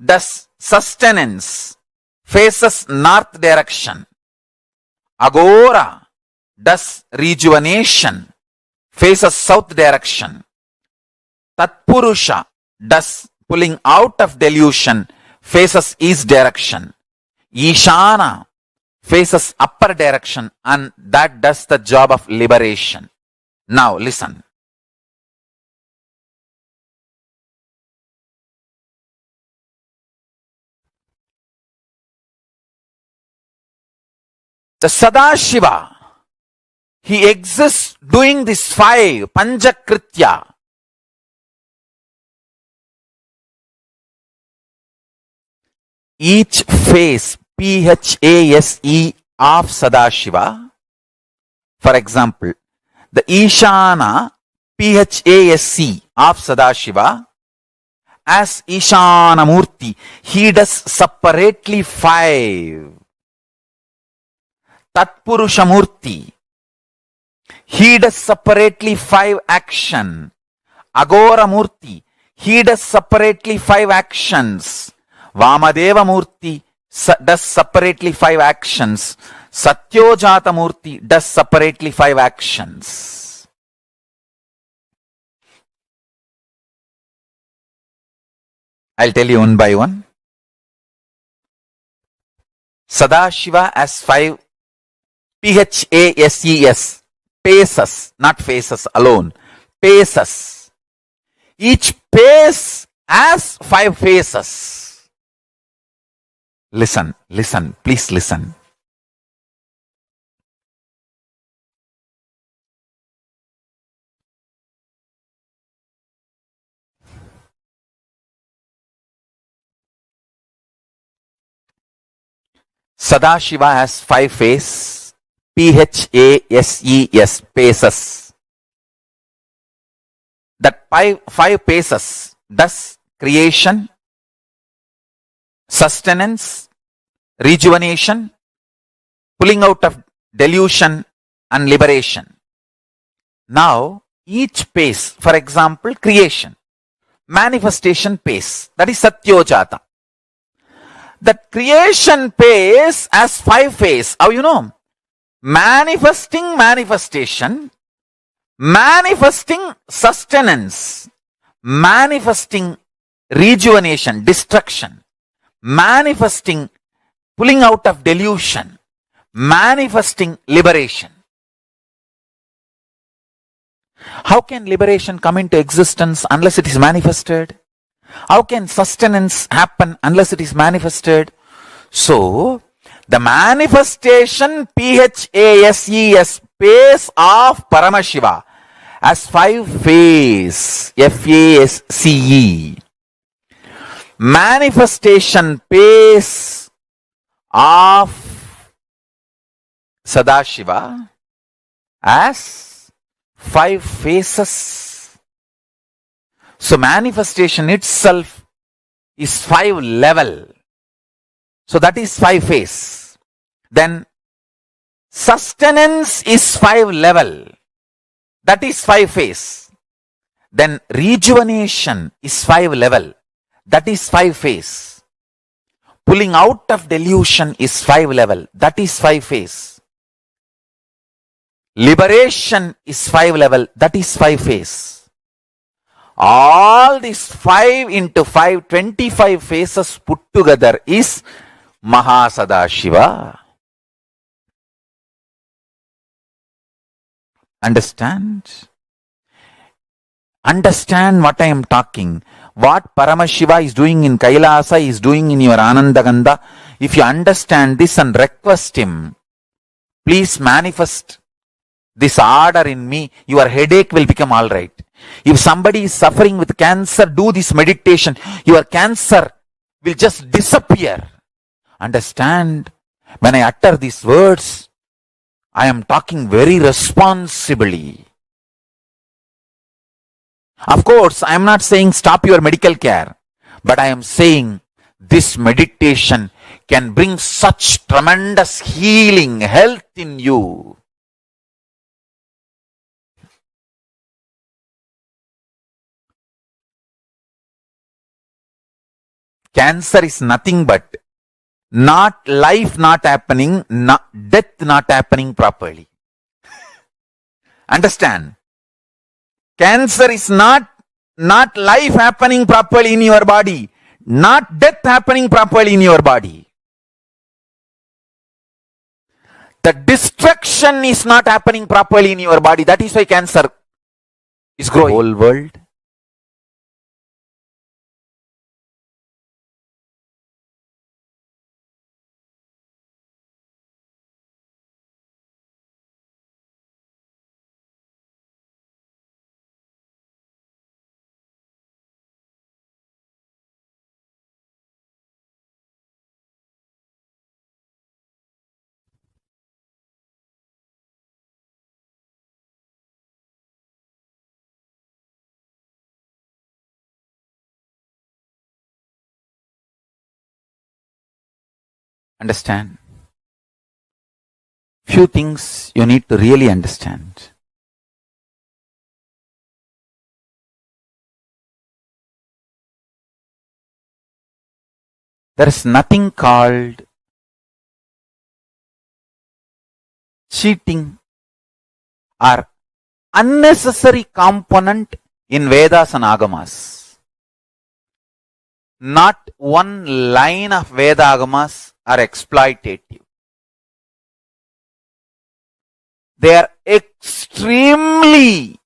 does sustenance, faces north direction. Agora does rejuvenation, faces south direction. Tatpurusha does pulling out of delusion, faces east direction. Ishana faces upper direction, and that does the job of liberation. Now listen. The Sadashiva, he exists doing this 5 Panchakritya. Each phase, Phase of Sadashiva, for example, the Ishana, Phase of Sadashiva, as Ishana Murti, he does separately 5. Tatpurusha Murti, he does separately 5 action. Agora Murti, he does separately 5 actions. Vamadeva Murti does separately 5 actions. Satyojata Murti does separately 5 actions. I'll tell you one by one. Sadashiva has 5 PHASES, paces, not faces alone, paces. Each pace has 5 faces. Listen, listen, please listen. Sadashiva has 5 faces, PHASES, paces. That 5 paces does creation, sustenance, rejuvenation, pulling out of delusion, and liberation. Now, each pace, for example, creation, manifestation pace, that is Satyojata. That creation pace has 5 phases. How you know? Manifesting manifestation, manifesting sustenance, manifesting rejuvenation, destruction, manifesting pulling out of delusion, manifesting liberation. How can liberation come into existence unless it is manifested? How can sustenance happen unless it is manifested? So, the manifestation PHASES, pace of Paramashiva, has 5 phases, FASCE. Manifestation pace of Sadashiva has 5 phases. So manifestation itself is 5 level. So that is 5 phase. Then Sustenance is 5 level. That is 5 phase. Then rejuvenation is 5 level. That is 5 phase. Pulling out of delusion is 5 level. That is 5 phase. Liberation is 5 level. That is 5 phase. All these 5 into 5, 25 phases put together is Mahasadashiva. Understand? Understand what I am talking. What Paramashiva is doing in Kailasa is doing in your Anandaganda. If you understand this and request him, please manifest this order in me, your headache will become alright. If somebody is suffering with cancer, do this meditation. Your cancer will just disappear. Understand? When I utter these words, I am talking very responsibly. Of course, I am not saying stop your medical care, but I am saying this meditation can bring such tremendous healing, health in you. Cancer is nothing but not life not happening, death not happening properly. Understand? Cancer is not life happening properly in your body, not death happening properly in your body. The destruction is not happening properly in your body. That is why cancer is growing. Whole world. Understand? Few things you need to really understand. There is nothing called cheating or unnecessary component in Vedas and Agamas. Not one line of Veda Agamas are exploitative. They are extremely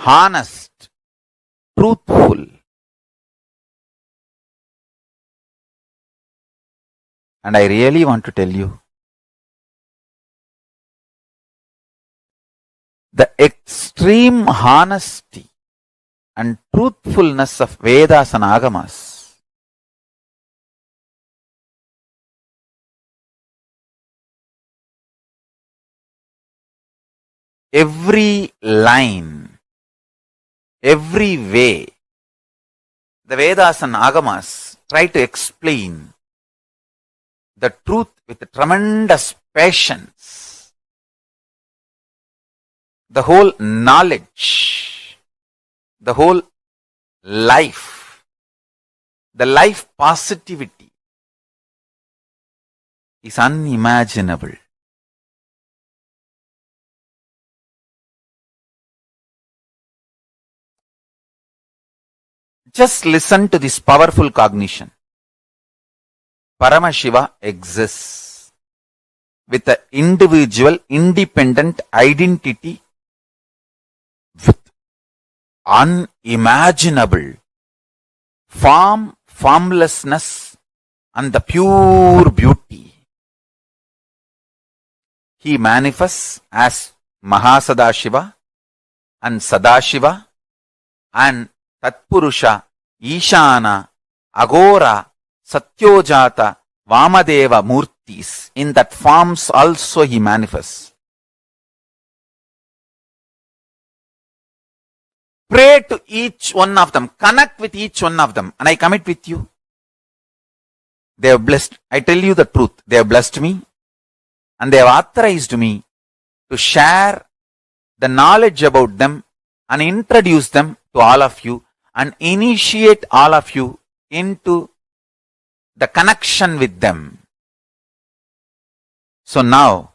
honest, truthful. And I really want to tell you, the extreme honesty and truthfulness of Vedas and Agamas every line, every way, the Vedas and Agamas try to explain the truth with tremendous patience. The whole knowledge, the whole life, the life positivity is unimaginable. Just listen to this powerful cognition. Paramashiva exists with an individual, independent identity with unimaginable form, formlessness, and the pure beauty. He manifests as Mahasadashiva and Sadashiva and Tatpurusha, Ishana, Agora, Satyojata, Vamadeva Murtis. In that forms also he manifests. Pray to each one of them. Connect with each one of them. And I commit with you. They have blessed. I tell you the truth. They have blessed me. and they have authorized me to share the knowledge about them and introduce them to all of you and initiate all of you into the connection with them. So now,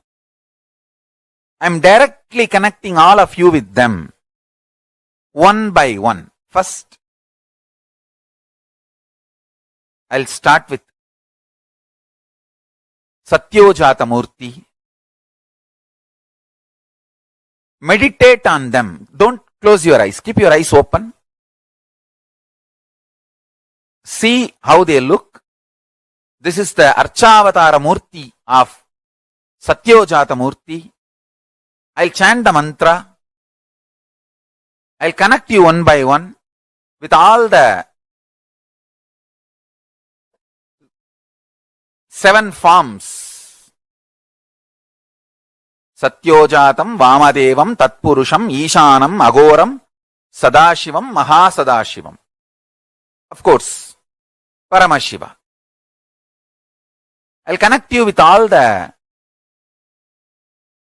I'm directly connecting all of you with them, one by one. First, I'll start with Satyojata Murti. Meditate on them. Don't close your eyes. Keep your eyes open. See how they look. This is the Archavatara Murti of Satyojata Murti. I'll chant the mantra. I'll connect you one by one with all the 7 forms. Satyojatam, Vamadevam, Tatpurusham, Ishanam, Agoram, Sadashivam, Mahasadashivam. Of course, Paramashiva. I'll connect you with all the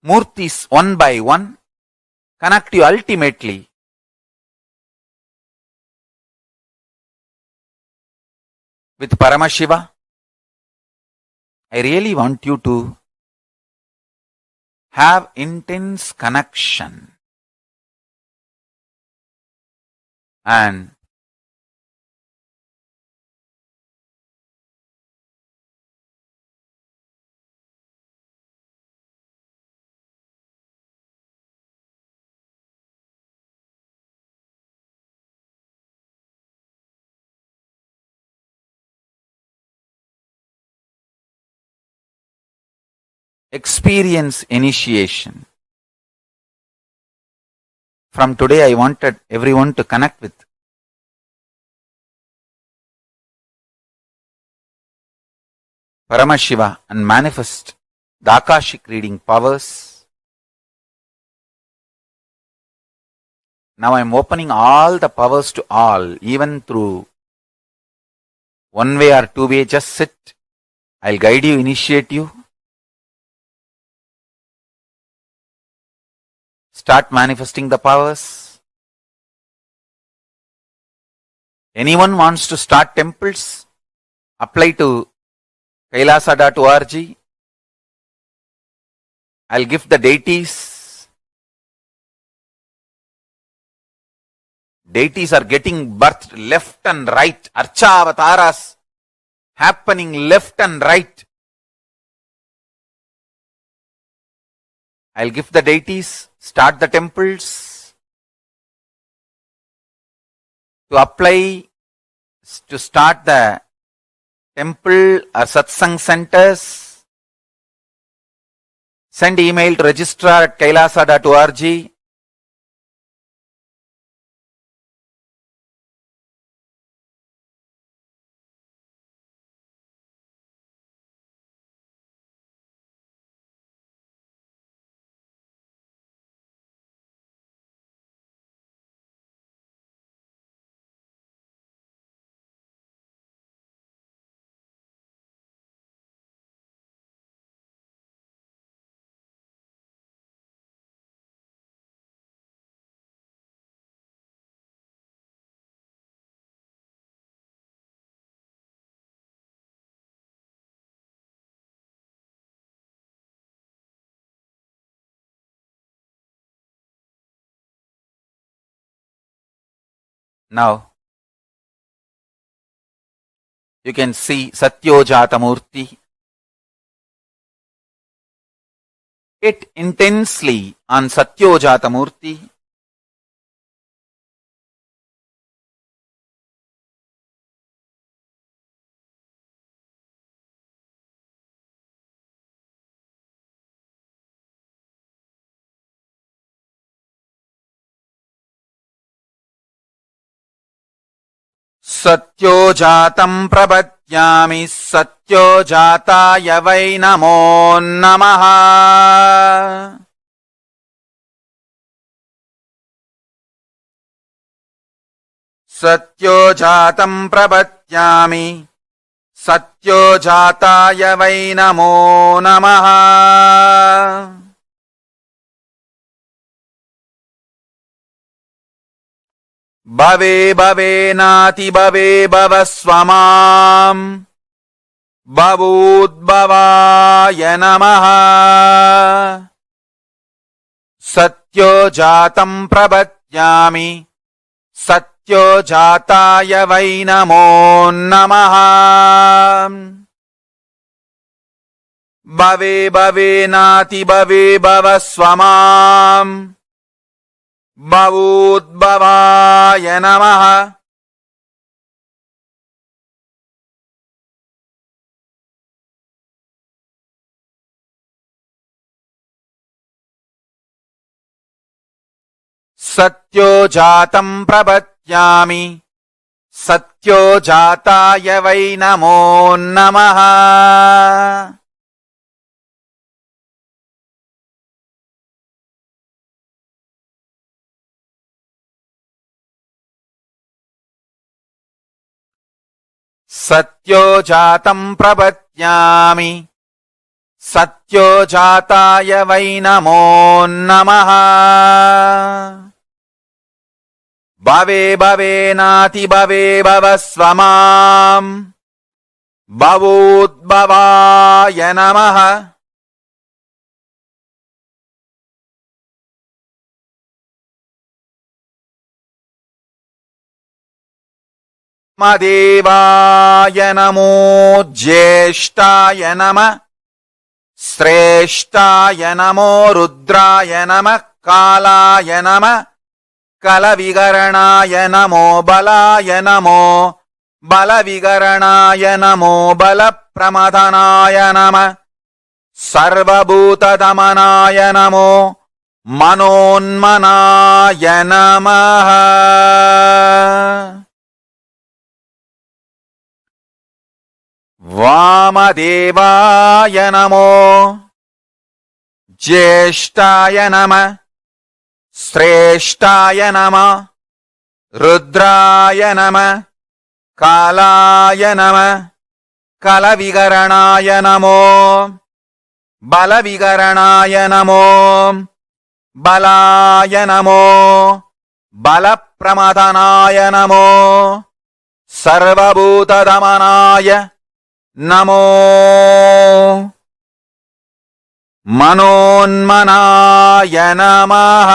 Murtis one by one, connect you ultimately with Paramashiva. I really want you to have intense connection and experience initiation. From today, I wanted everyone to connect with Paramashiva and manifest the Akashic reading powers. Now I am opening all the powers to all, even through one way or two way. Just sit. I'll guide you, initiate you. Start manifesting the powers. Anyone wants to start temples? Apply to KAILASA.org. I'll give the deities. Deities are getting birthed left and right. Archavataras happening left and right. I'll give the deities. Start the temples. To apply, to start the temple or satsang centers, send email to registrar@kailasa.org. Now, you can see Satyojata Murti. Hit intensely on Satyojata Murti. Satyojatam prabhatyami satyojataya vai namo namaha. Satyojatam prabhatyami सत्योजाताय वै नमो नमः। भवे भवेनाति भवे भवस्वमाम् भवूद्भवाय नमः। सत्योजातं प्रपद्यामि सत्योजाताय वै नमो नमः। भवे भवेनाति भवे भवस्वमाम् भवूद्भवाय नमः। सत्योजातं प्रपद्यामि सत्योजाताय वै नमो नमः। सत्योजातं प्रपद्यामि सत्योजाताय वै नमो नमः। भवे भवेनाति भवे भवस्वमाम् भवूद्भवाय नमः। देवाय नमो ज्येष्ठाय नमः। श्रेष्ठाय नमो रुद्राय नमः। कालाय नमः। कलविकरणाय नमो बलाय नमो बलविकरणाय नमो बलप्रमथनाय नमः। सर्वभूतदमनाय नमो मनोन्मनाय नमः। वामदेवाय नमो ज्येष्ठाय नमः। श्रेष्ठाय नमः। रुद्राय नमः। कालाय नमः। कलविकरणाय नमो बलविकरणाय नमो बलाय नमो बलप्रमथनाय नमो सर्वभूतदमनाय नमो मनोन्मनाय नमः।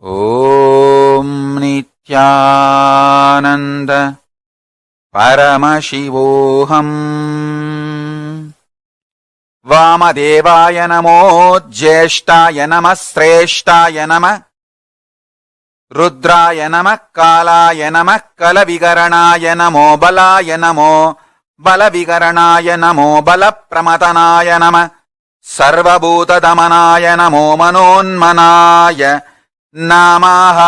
ॐ नित्यानन्द परमशिवोऽहम्। वामदेवाय नमो ज्येष्ठाय नमः। श्रेष्ठाय नमः। रुद्राय नमः। कालाय नमः। कलविकरणाय नमो बलाय नमो बलविकरणाय नमो बलप्रमथनाय नमः। सर्वभूतदमनाय नमो मनोन्मनाय नमः।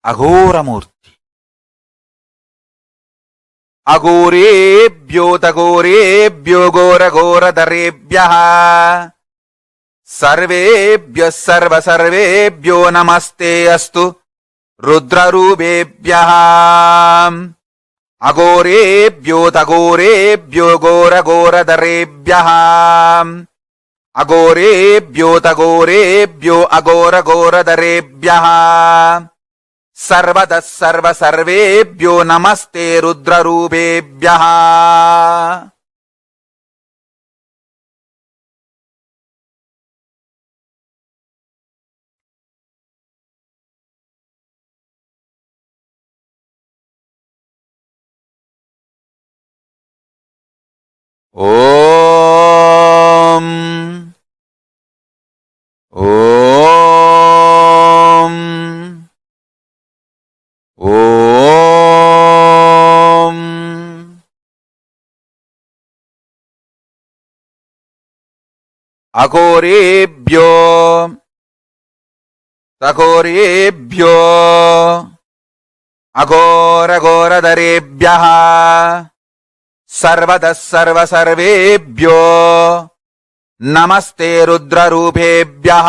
अघोरमूर्ति अघोरेभ्योऽतघोरेभ्यो घोरघोरधरेभ्यः सर्वेभ्यः सर्वसर्वेभ्यो नमस्ते अस्तु रुद्ररूपेभ्यः। अघोरेभ्योऽतघोरेभ्यो घोरघोरधरेभ्यः अघोरेभ्योऽतघोरेभ्यो अघोरघोरधरेभ्यः सर्वतः सर्वेभ्यो नमस्ते रुद्ररूपेभ्यः। ओम ओम ओम अघोरेभ्यो तघोरेभ्यो अघोरघोरधरेभ्यः सर्वतः सर्वेभ्यो नमस्ते रुद्ररूपेभ्यः।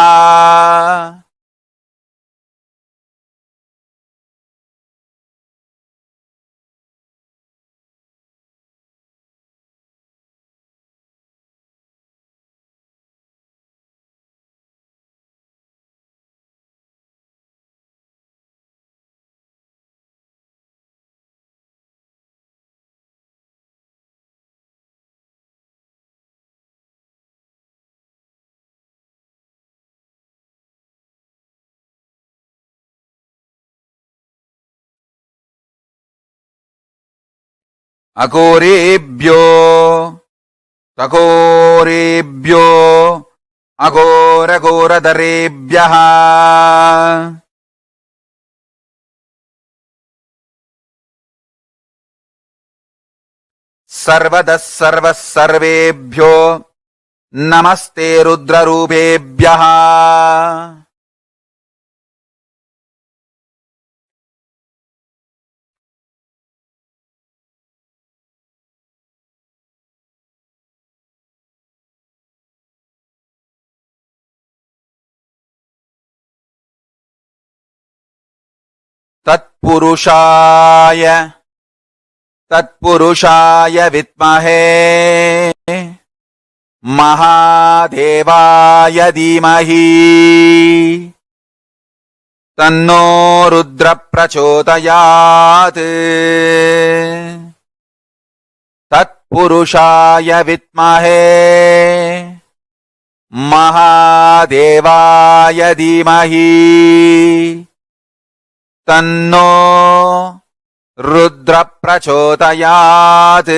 अघोरेभ्यो तघोरेभ्यो अघोरघोरधरेभ्यः सर्वतः सर्वेभ्यो नमस्ते रुद्ररूपेभ्यः। तत्पुरुषाय विद्महे महादेवाय धीमहि तन्नो रुद्र प्रचोदयात्। तत्पुरुषाय विद्महे महादेवाय धीमहि तन्नो रुद्र प्रचोदयात्।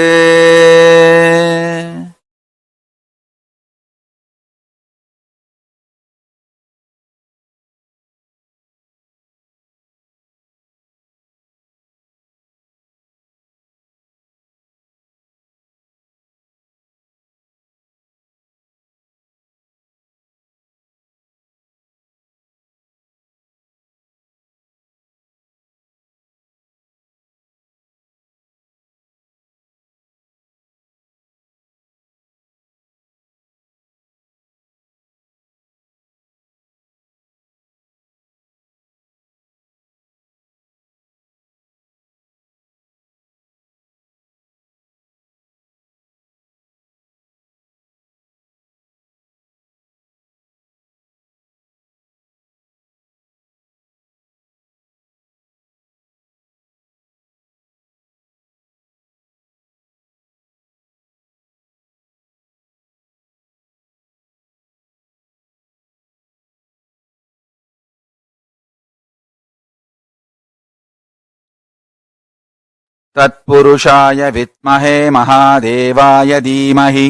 तत्पुरुषाय विद्महे महादेवाय धीमहि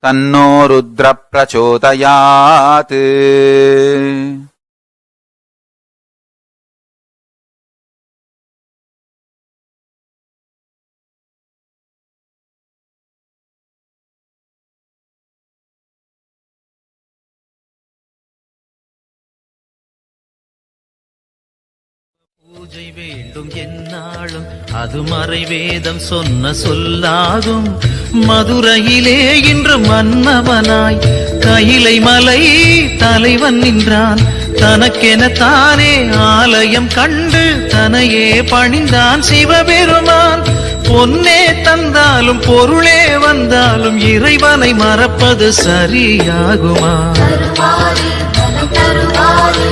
तन्नो रुद्र प्रचोदयात्। பூஜை வேண்டும் என்னாலும் அது மறைவேதம் சொன்ன சொல்லாகும். மதுரையிலே இன்று மன்னவனாய் கையிலை மலை தலைவன் நின்றான். தனக்கென தானே ஆலயம் கண்டு தனையே பணிந்தான் சிவபெருமான். பொன்னே தந்தாலும் பொருளே வந்தாலும் இறைவனை மறப்பது சரியாகுமா? தருவாரே, தருவாரே,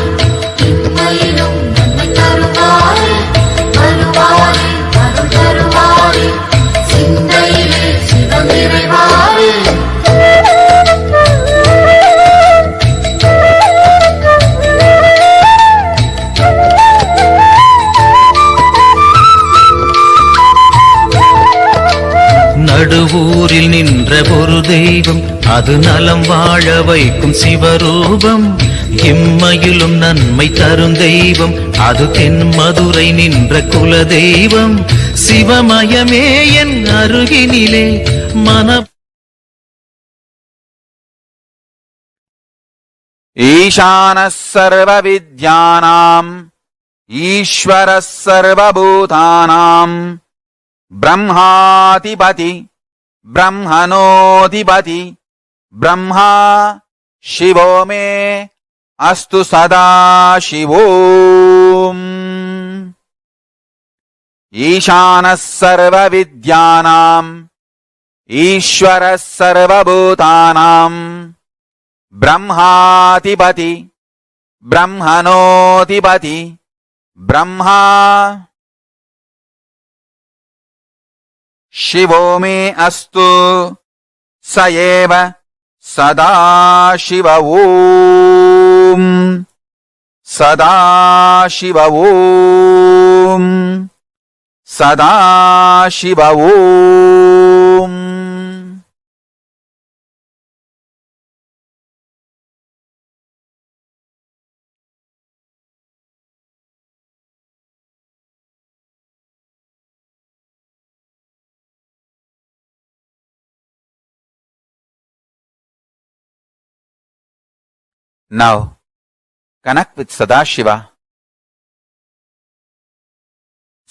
நடுவூரில் நின்ற ஒரு தெய்வம், அது நலம் வாழ வைக்கும் சிவரூபம். இம்மையிலும் நன்மை தரும் தெய்வம், அது தென் மதுரை நின்ற குல தெய்வம். சிவமயமே என் அருகினிலே மன ईशानः सर्वविद्यानाम् ईश्वरः सर्वभूतानाम् ब्रह्माधिपति ब्रह्मणोऽधिपति ब्रह्मा शिवो मे अस्तु सदा शिवोम्। ईशानः सर्वविद्यानाम् ईश्वरः सर्वभूतानाम् ब्रह्माधिपति ब्रह्मणोऽधिपति ब्रह्मा शिवो मे अस्तु स एव सदा शिव ओम् सदा शिव ओम् सदा शिव ओम्। Now, connect with Sadashiva.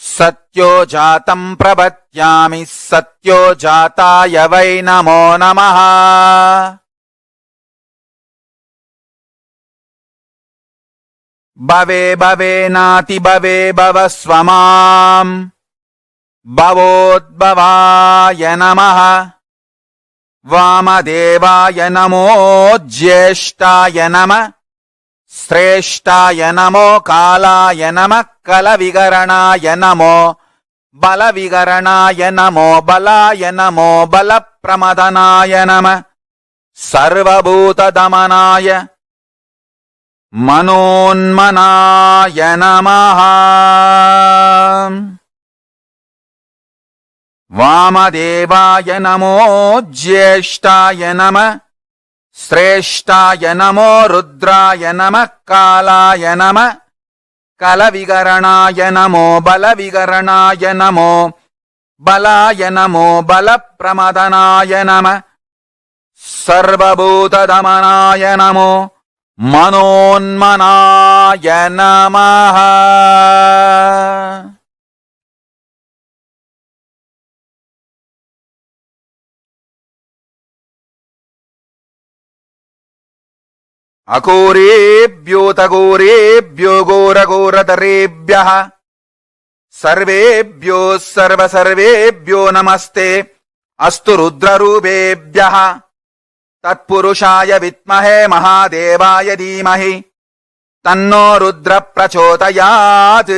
Satyo jatam prabhatyami satyo jataya vai namo namaha. Bhave bhave nati bhave bhavasvamam bhavodbhavaya namaha. वामदेवाय नमो ज्येष्ठाय नमः श्रेष्ठाय नमो कालाय नमः कलविगरणाय नमो बलविगरणाय नमो बलाय नमो बलप्रमदनाय नमः सर्वभूतदमनाय मनोन्मनाय नमः। वामदेवाय नमो ज्येष्ठाय नमः श्रेष्ठाय नमो रुद्राय नमः कालाय नमः कलविगरणाय नमो बलविगरणाय नमो बलाय नमो बलप्रमदनाय नमः सर्वभूतदमनाय नमो मनोन्मनाय नमः। अघोरेभ्योऽतघोरेभ्यो घोरघोरतरेभ्यः सर्वेभ्यो सर्वसर्वेभ्यो नमस्ते अस्तु रुद्ररूपेभ्यः। तत्पुरुषाय विद्महे महादेवाय धीमहि तन्नो रुद्र प्रचोदयात्।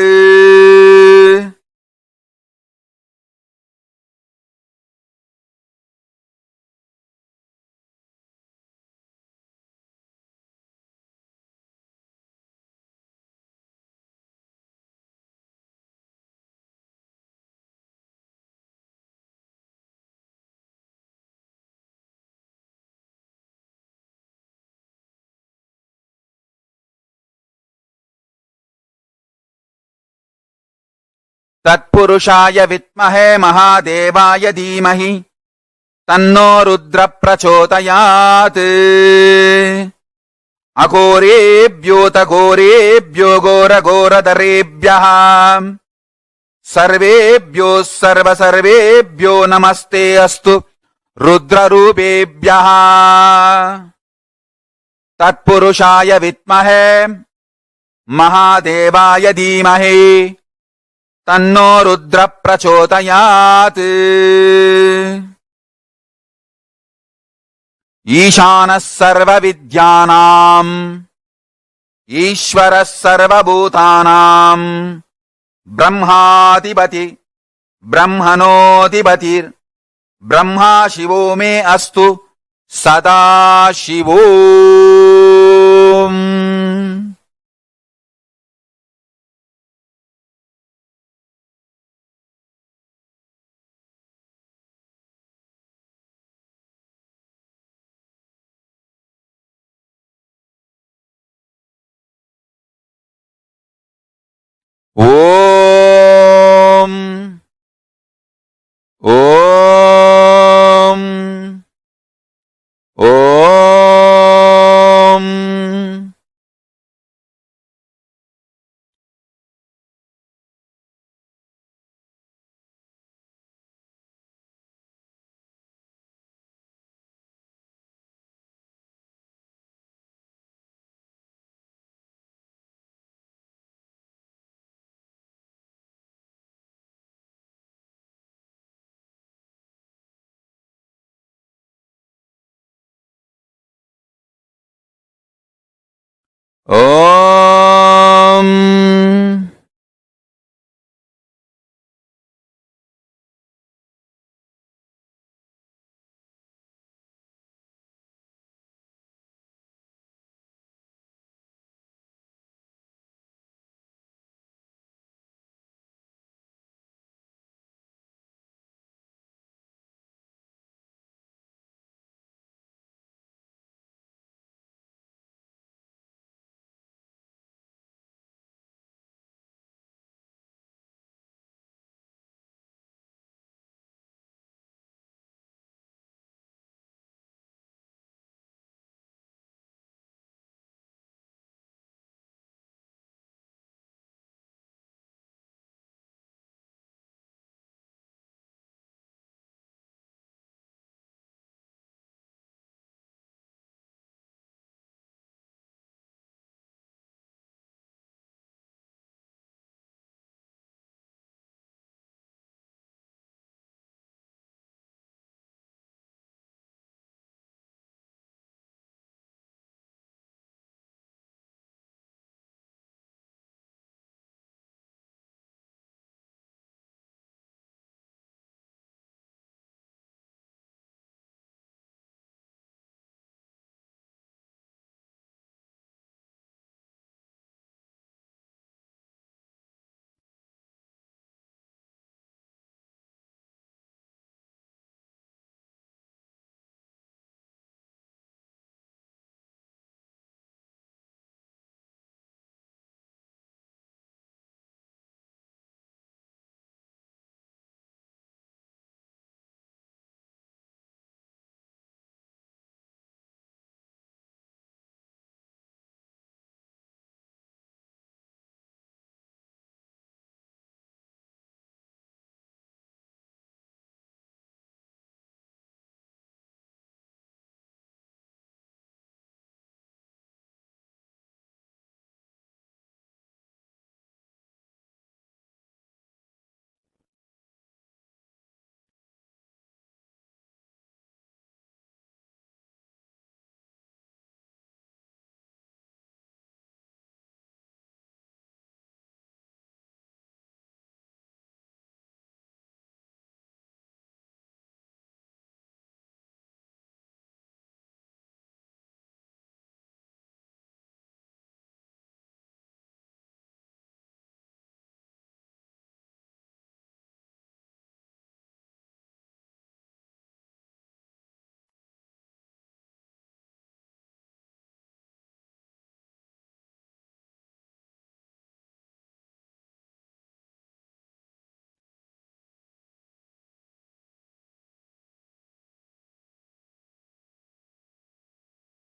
तत्पुरुषाय विद्महे महादेवाय धीमहि तन्नो रुद्र प्रचोदयात्। अघोरेभ्योऽतघोरेभ्यो घोरघोरतरेभ्यः सर्वेभ्यो सर्वसर्वेभ्यो नमस्ते अस्तु रुद्ररूपेभ्यः। तत्पुरुषाय विद्महे महादेवाय धीमहि तन्नो रुद्र प्रचोदयात्। ईशानः सर्वविद्यानाम् ईश्वरः सर्वभूतानाम् ब्रह्माधिपति ब्रह्मणोऽधिपतिर् ब्रह्मा शिवो मे अस्तु सदा शिवोम्। Om. Om. Om. Om.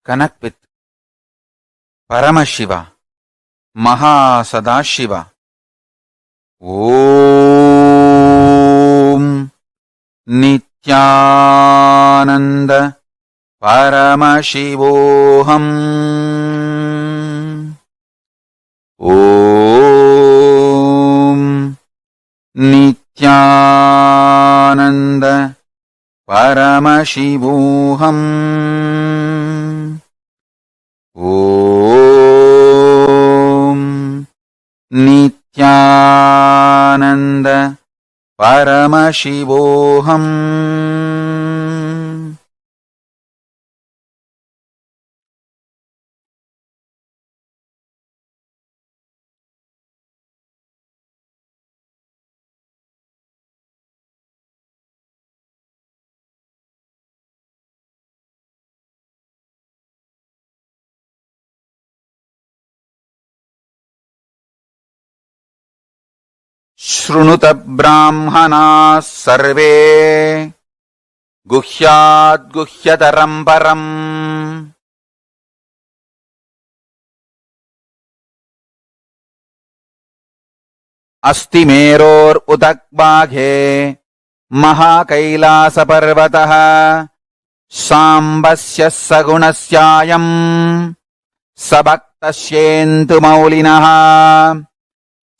Connect with Paramashiva, Mahasadashiva. Om Nithyananda Paramashivoham. Om Nithyananda Paramashivoham. Om Nithyananda Paramashivoham. शृणुत ब्राह्मणाः सर्वे गुह्याद्गुह्यतरम् परम् अस्ति मेरोर्उदग्बाघे महाकैलासपर्वतः साम्बस्य सगुणस्यायम् सबक्तस्येन्तुमौलिनः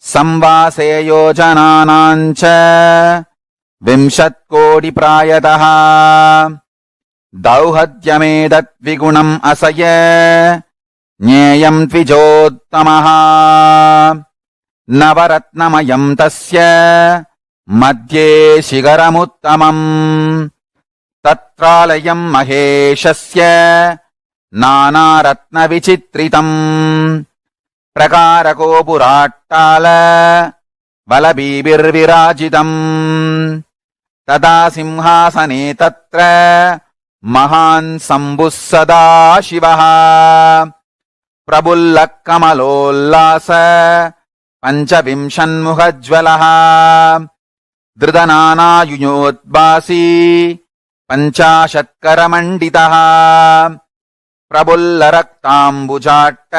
संवासे योजनानाम् च 20,000,000,000 दौहद्यमेतद्विगुणम् असय ज्ञेयम् द्विजोत्तमः नवरत्नमयम् तस्य मध्ये शिखरमुत्तमम् तत्रालयम् महेशस्य नानारत्नविचित्रितम् प्रकारकोपुराट्टाल बलबीभिर्विराजितम् तदा सिंहासने तत्र महान् शम्भुः सदा शिवः प्रफुल्लः कमलोल्लास पञ्चविंशन्मुखज्ज्वलः धृतनानायुयोद्भासी 50 प्रफुल्लरक्ताम्बुजाट्ट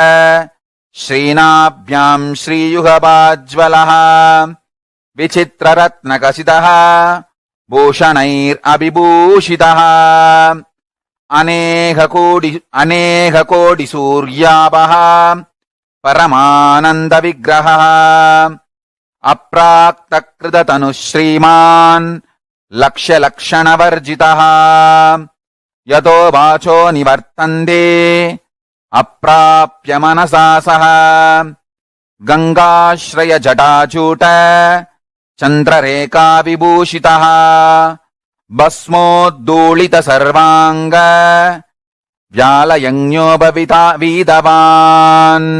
श्रीनाभ्याम् श्रीयुगपाज्ज्वलः विचित्ररत्नकसितः भूषणैरभिभूषितः अनेककोटिसूर्याभः परमानन्दविग्रहः अप्राक्तकृततनुः श्रीमान् लक्ष्यलक्षणवर्जितः यतो वाचो निवर्तन्ते अप्राप्य मनसा सह गङ्गाश्रयजटाचूट चन्द्ररेखाविभूषितः भस्मोद्धूलित सर्वाङ्ग व्यालयज्ञोपवीतवान्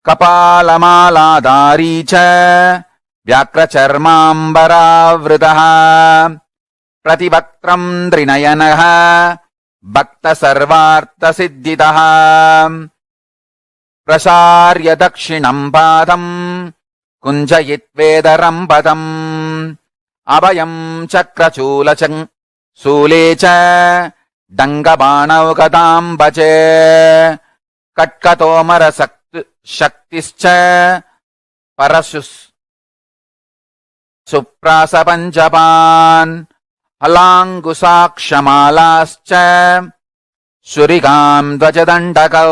कपालमालाधारी च व्याक्रचर्माम्बरावृतः प्रतिवक्त्रम् त्रिनयनः भक्तसर्वार्थसिद्धितः प्रसार्य दक्षिणम् पादम् कुञ्जयित्वेदरम् पदम् अभयम् चक्रचूले च डङ्गबाणौकताम् भजे कट्कतोमरशक्तिश्च सुप्रासपञ्चपान् हलाङ्कुशाक्षमालाश्च सुरिगाम् ध्वजदण्डकौ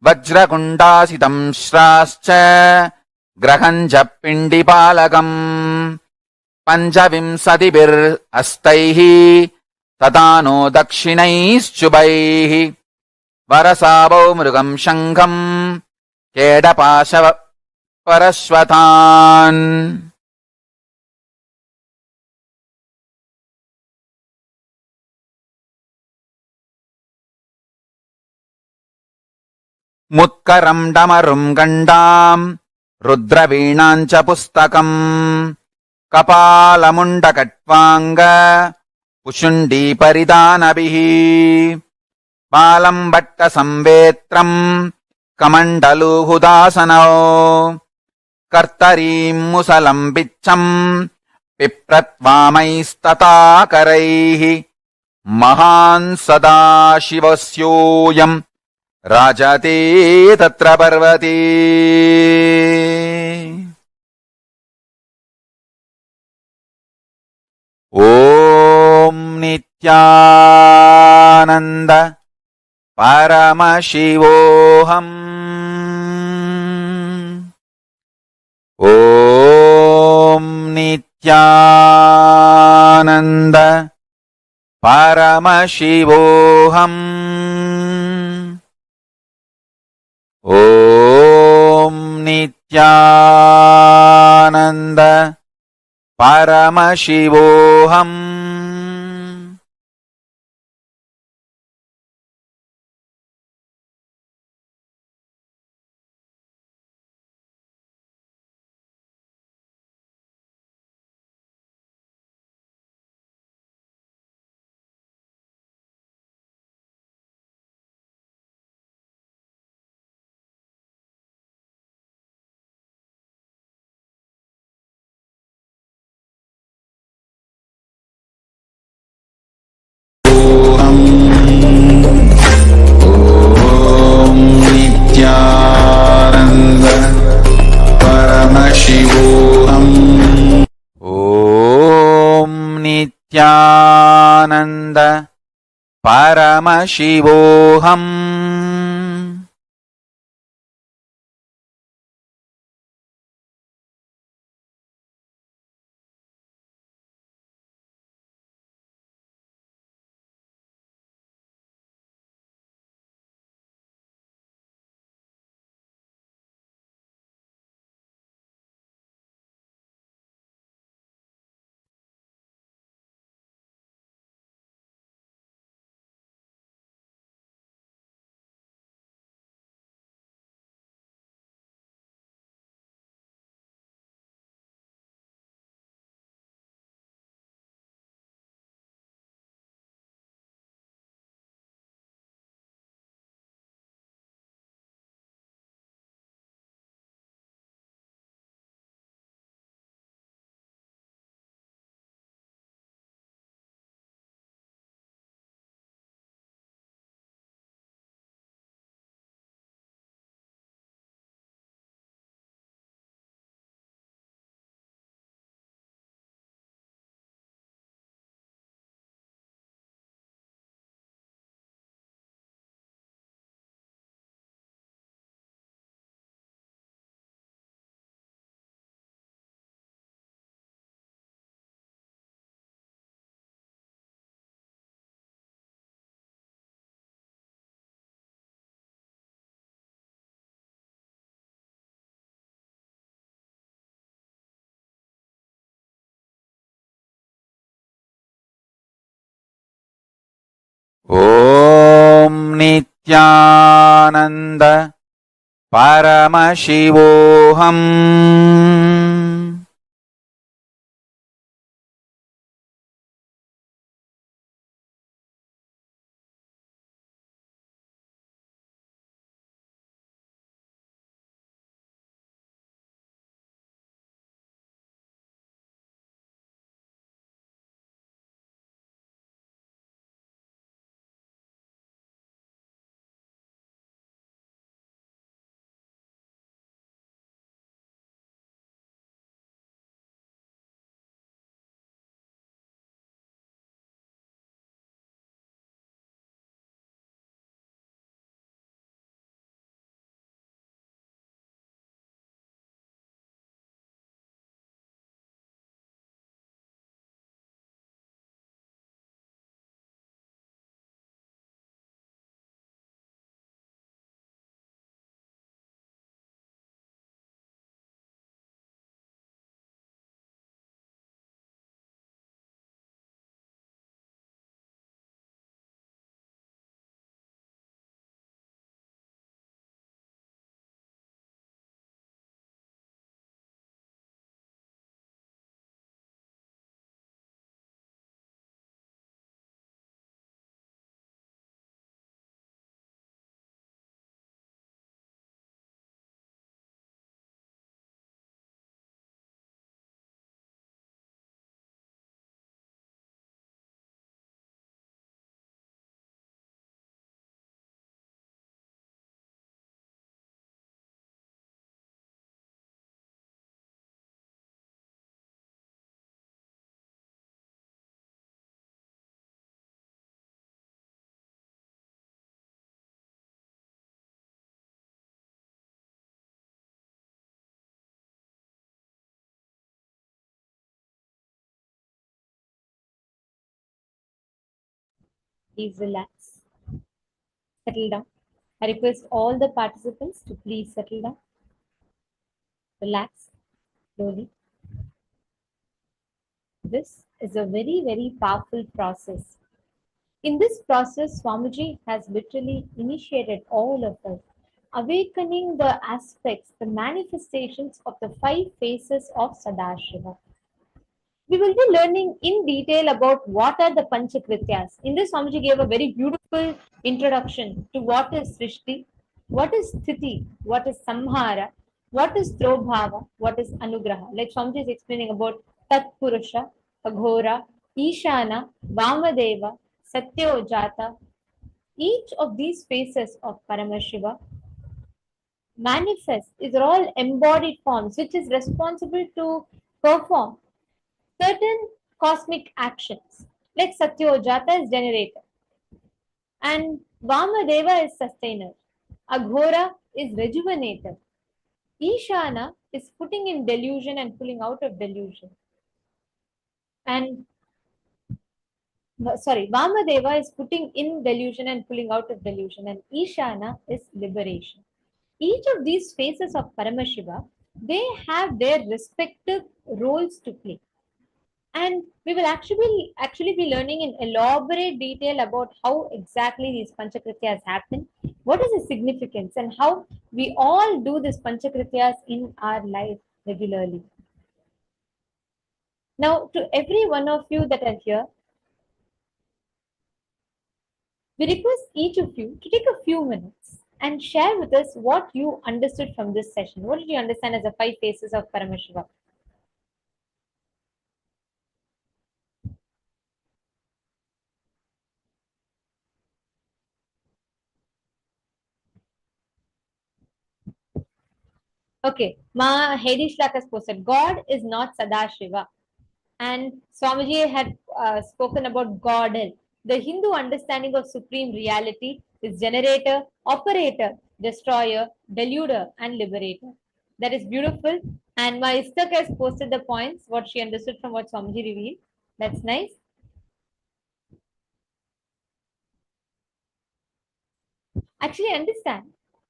वज्रकुण्डासितम् श्राश्च ग्रहम् च पिण्डिपालकम् 25 तथा नो दक्षिणैश्चुभैः वरसावौ मृगम् शङ्खम् केडपाशव परश्वतान् मुत्करम् डमरुम् गण्डाम् रुद्रवीणाम् च पुस्तकम् कपालमुण्डकट्वाङ्ग कुशुण्डीपरिधानभिः बालम् भट्टसंवेत्रम् कमण्डलूहुदासनौ कर्तरीम् मुसलम् पिच्छम् पिप्रत्वामैस्तथाकरैः महान् सदाशिवस्योऽयम् राजते तत्र पर्वते ॐ नित्यानन्द परमशिवोऽहम् ॐ नित्यानन्द परमशिवोऽहम् ॐ नित्यानन्द परमशिवोऽहम् नित्यानन्द परमशिवोऽहम् ॐ नित्यानन्द परमशिवोऽहम् ॐ नित्यानन्द परमशिवोऽहम् Please relax. Settle down. I request all the participants to please settle down. Relax slowly. This is a very, very powerful process. In this process, Swamiji has literally initiated all of us, awakening the aspects, the manifestations of the 5 phases of Sadashiva. We will be learning in detail about what are the Panchakrityas. In this, Swamiji gave a very beautiful introduction to what is Srishti, what is Sthiti, what is Samhara, what is Trobhava, what is Anugraha. Like Swamiji is explaining about Tat Purusha, Aghora, Ishana, Vamadeva, Satyojata. Each of these faces of Paramashiva manifest is all embodied forms which is responsible to perform certain cosmic actions. Like Satyojata is generator and Vamadeva is sustainer. Aghora is rejuvenator. Ishana is putting in delusion and pulling out of delusion. And Vamadeva is putting in delusion and pulling out of delusion, and Ishana is liberation. Each of these phases of Paramashiva, they have their respective roles to play. And we will actually be learning in elaborate detail about how exactly these Panchakrityas happen, what is the significance, and how we all do these Panchakrityas in our life regularly. Now, to every one of you that are here, we request each of you to take a few minutes and share with us what you understood from this session. What did you understand as the 5 phases of Paramashiva? Okay, Ma Hedi Shlak has posted, God is not Sadashiva. And Swamiji had spoken about Godel. The Hindu understanding of supreme reality is generator, operator, destroyer, deluder, and liberator. That is beautiful. And my Istak has posted the points, what she understood from what Swamiji revealed. That's nice. Actually, understand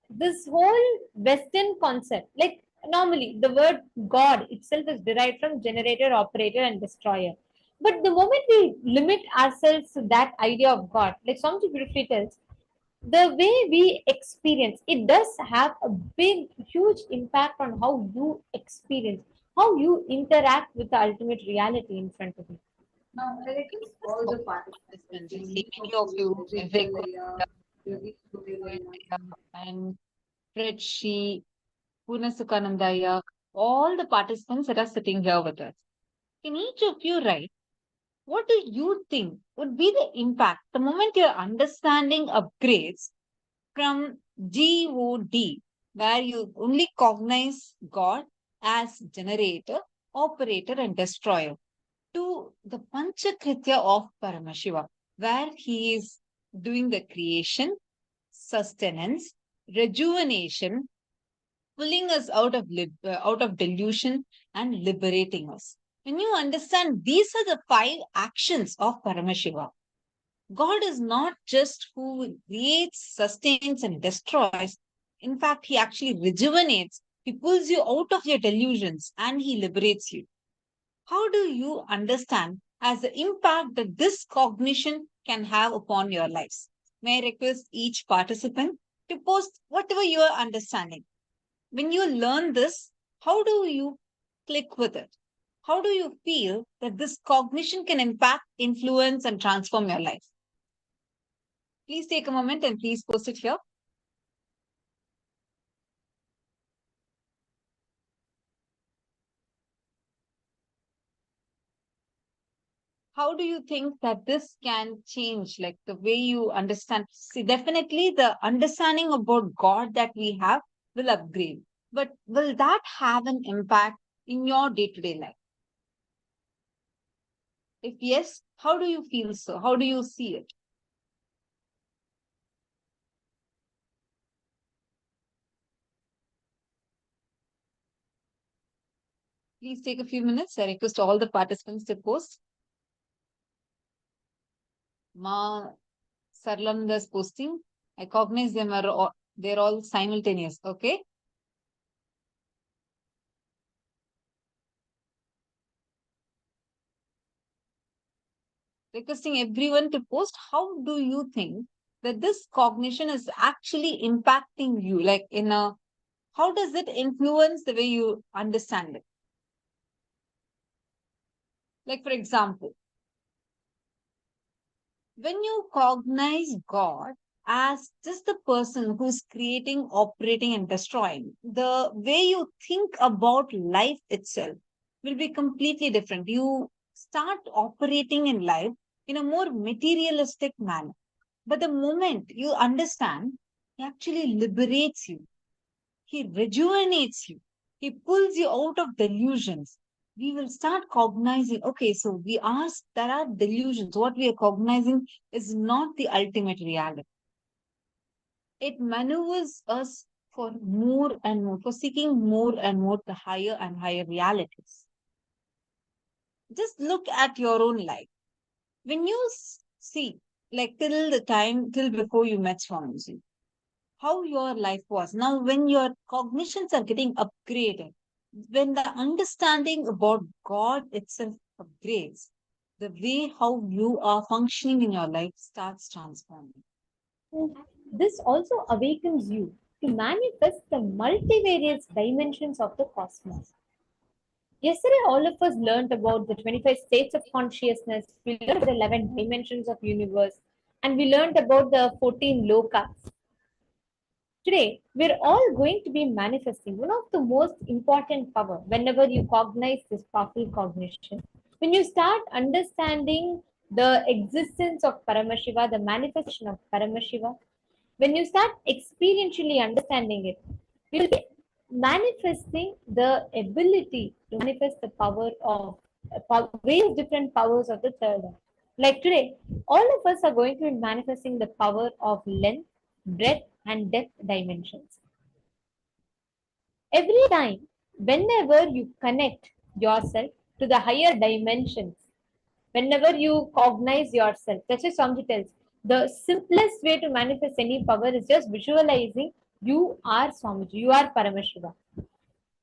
this whole Western concept. Like normally, the word God itself is derived from generator, operator, and destroyer. But the moment we limit ourselves to that idea of God, like Swamiji beautifully tells, the way we experience it does have a big, huge impact on how you experience, how you interact with the ultimate reality in front of you. Now, I request all the participants, many of you, and Fredshi, Punasukanandaya, all the participants that are sitting here with us. Can each of you write, what do you think would be the impact the moment your understanding upgrades from God, where you only cognize God as generator, operator, and destroyer, to the Panchakritya of Paramashiva, where he is doing the creation, sustenance, rejuvenation, pulling us out of delusion and liberating us. When you understand these are the 5 actions of Paramashiva, God is not just who creates, sustains, and destroys. In fact, he actually rejuvenates. He pulls you out of your delusions and he liberates you. How do you understand as the impact that this cognition can have upon your lives? May I request each participant to post whatever you are understanding. When you learn this, how do you click with it? How do you feel that this cognition can impact, influence, and transform your life? Please take a moment and please post it here. How do you think that this can change, like the way you understand? See, definitely the understanding about God that we have will upgrade. But will that have an impact in your day-to-day life? If yes, how do you feel so? How do you see it? Please take a few minutes. I request all the participants to post. Ma Sarlanda's posting. I cognize them are they're all simultaneous. Okay. Requesting everyone to post, how do you think that this cognition is actually impacting you? Like how does it influence the way you understand it? Like, for example, when you cognize God as just the person who's creating, operating, and destroying, the way you think about life itself will be completely different. You start operating in life in a more materialistic manner. But the moment you understand, he actually liberates you. He rejuvenates you. He pulls you out of delusions. We will start cognizing, okay, so there are delusions. What we are cognizing is not the ultimate reality. It maneuvers us for more and more, for seeking more and more the higher and higher realities. Just look at your own life. When you see, like till before you met Swamiji, how your life was. Now, when your cognitions are getting upgraded, when the understanding about God itself upgrades, the way how you are functioning in your life starts transforming. This also awakens you to manifest the multivarious dimensions of the cosmos. Yesterday, all of us learned about the 25 states of consciousness. We learned the 11 dimensions of universe, and we learned about the 14 lokas. Today, we're all going to be manifesting one of the most important power whenever you cognize this powerful cognition. When you start understanding the existence of Paramashiva, the manifestation of Paramashiva, when you start experientially understanding it, you will be manifesting the ability to manifest the power of various different powers of the third eye. Like today, all of us are going to be manifesting the power of length, breadth, and depth dimensions. Every time, whenever you connect yourself to the higher dimensions, whenever you cognize yourself, that's why Swamiji tells, the simplest way to manifest any power is just visualizing you are Swamiji, you are Paramashiva.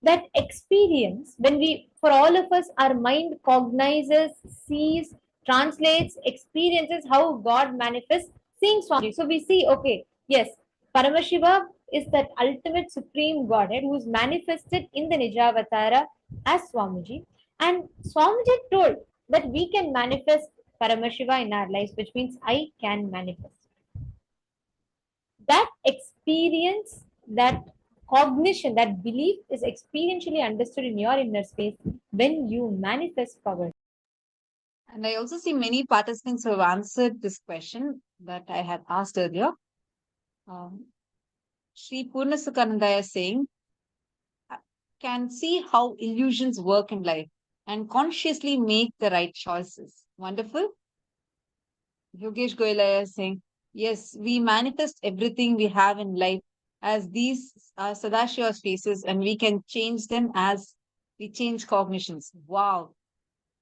That experience, when we, for all of us, our mind cognizes, sees, translates, experiences how God manifests, seeing Swamiji. So we see, okay, yes, Paramashiva is that ultimate supreme Godhead who is manifested in the Nijavatara as Swamiji. And Swamiji told that we can manifest Paramashiva in our lives, which means I can manifest. That experience, that cognition, that belief is experientially understood in your inner space when you manifest power. And I also see many participants who have answered this question that I had asked earlier. Sri Purnasukhanandaya is saying, can see how illusions work in life and consciously make the right choices. Wonderful. Yogesh Goyalaya is saying, yes, we manifest everything we have in life as these are Sadashiva's faces, and we can change them as we change cognitions. Wow.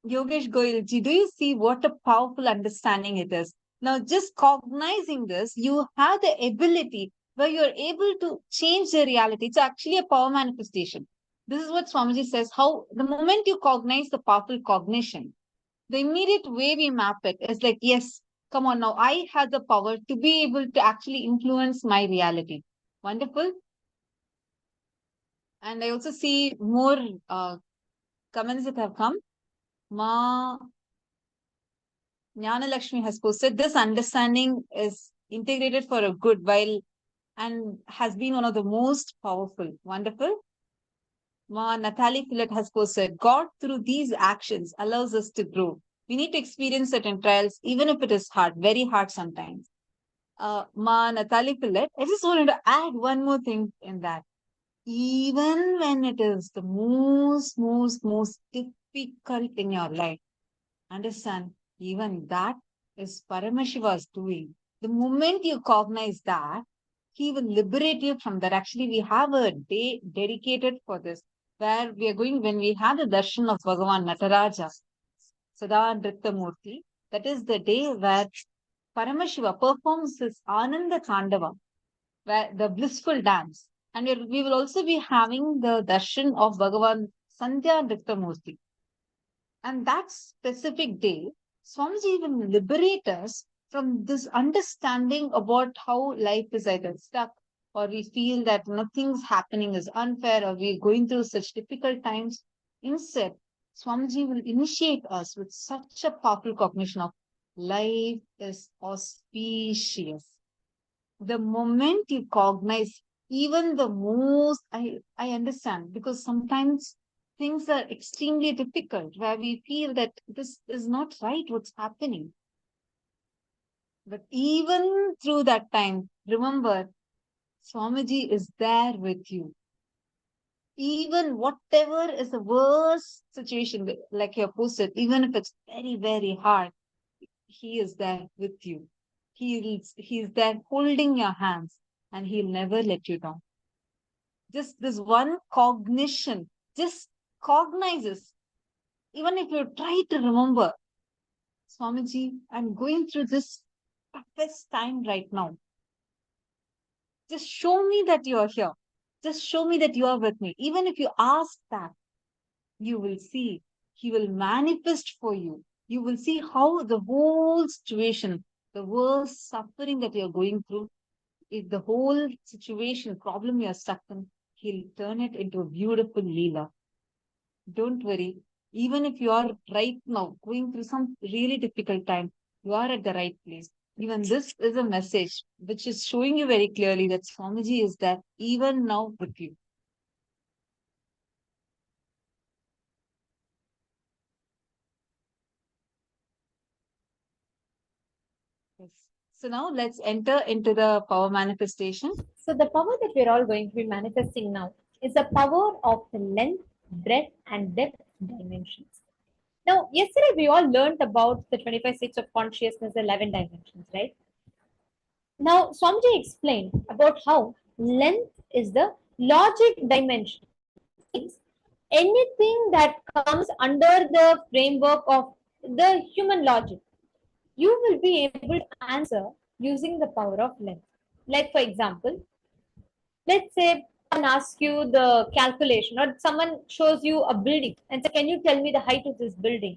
Yogesh Goyalji, do you see what a powerful understanding it is? Now, just cognizing this, you have the ability where you're able to change the reality. It's actually a power manifestation. This is what Swamiji says, how the moment you cognize the powerful cognition, the immediate way we map it is like, yes, come on now, I have the power to be able to actually influence my reality. Wonderful. And I also see more comments that have come. Ma Jnana Lakshmi has posted, this understanding is integrated for a good while and has been one of the most powerful. Wonderful. Ma Natalie Phillip has posted, God through these actions allows us to grow. We need to experience certain trials, even if it is hard, very hard sometimes. Ma Natalie Phillip, I just wanted to add one more thing in that. Even when it is the most difficult in your life, understand, even that is Paramashiva's doing. The moment you cognize that, he will liberate you from that. Actually, we have a day dedicated for this, where we are going, when we have the darshan of Bhagavān Nataraja, Sada Nrittamurti, that is the day where Paramashiva performs his Ananda Tandava, where the blissful dance. And we will also be having the darshan of Bhagavan Sandhya Nrittamurti. And that specific day, Swamiji will liberate us from this understanding about how life is either stuck, or we feel that nothing's happening is unfair, or we're going through such difficult times. Instead, Swamiji will initiate us with such a powerful cognition of life is auspicious. The moment you cognize even the most, I understand, because sometimes things are extremely difficult where we feel that this is not right, what's happening. But even through that time, remember, Swamiji is there with you. Even whatever is the worst situation, like you posted, even if it's very, very hard, he is there with you. He's there holding your hands and he'll never let you down. Just this one cognition, just cognizes. Even if you try to remember, Swamiji, I'm going through this toughest time right now. Just show me that you are here. Just show me that you are with me. Even if you ask that, you will see he will manifest for you. You will see how the whole situation, the worst suffering that you're going through, if the whole situation, problem you're stuck in, he'll turn it into a beautiful Leela. Don't worry. Even if you are right now going through some really difficult time, you are at the right place. Even this is a message which is showing you very clearly that Swamiji is there even now with you. Yes. So now let's enter into the power manifestation. So the power that we're all going to be manifesting now is the power of the length, breadth, and depth dimensions. Now, yesterday we all learned about the 25 states of consciousness, 11 dimensions, right? Now, Swamiji explained about how length is the logic dimension. Means anything that comes under the framework of the human logic, you will be able to answer using the power of length. Like, for example, let's say someone asks you the calculation, or someone shows you a building and say, can you tell me the height of this building?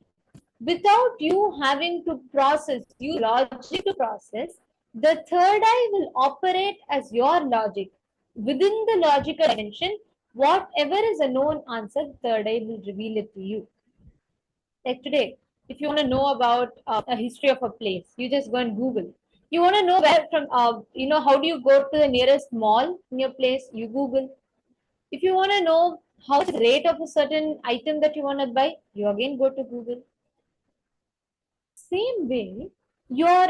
Without you having to process, use logic to process, the third eye will operate as your logic. Within the logical dimension, whatever is a known answer, the third eye will reveal it to you. Like today, if you want to know about a history of a place, you just go and Google. You want to know where from, how do you go to the nearest mall in your place? You Google. If you want to know how is the rate of a certain item that you want to buy, you again go to Google. Same way, your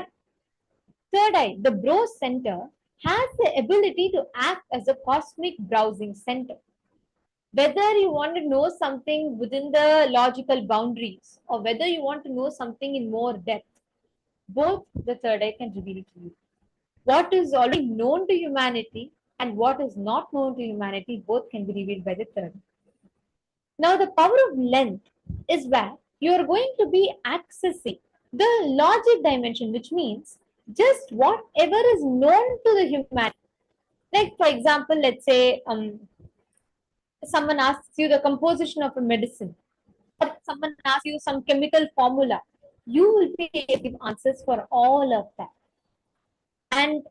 third eye, the browse center, has the ability to act as a cosmic browsing center. Whether you want to know something within the logical boundaries or whether you want to know something in more depth, both the third eye can reveal to you. What is already known to humanity and what is not known to humanity, both can be revealed by the third eye. Now, the power of length is where you are going to be accessing the logic dimension, which means just whatever is known to the humanity. Like, for example, let's say someone asks you the composition of a medicine, or someone asks you some chemical formula, you will be able to give answers for all of that. And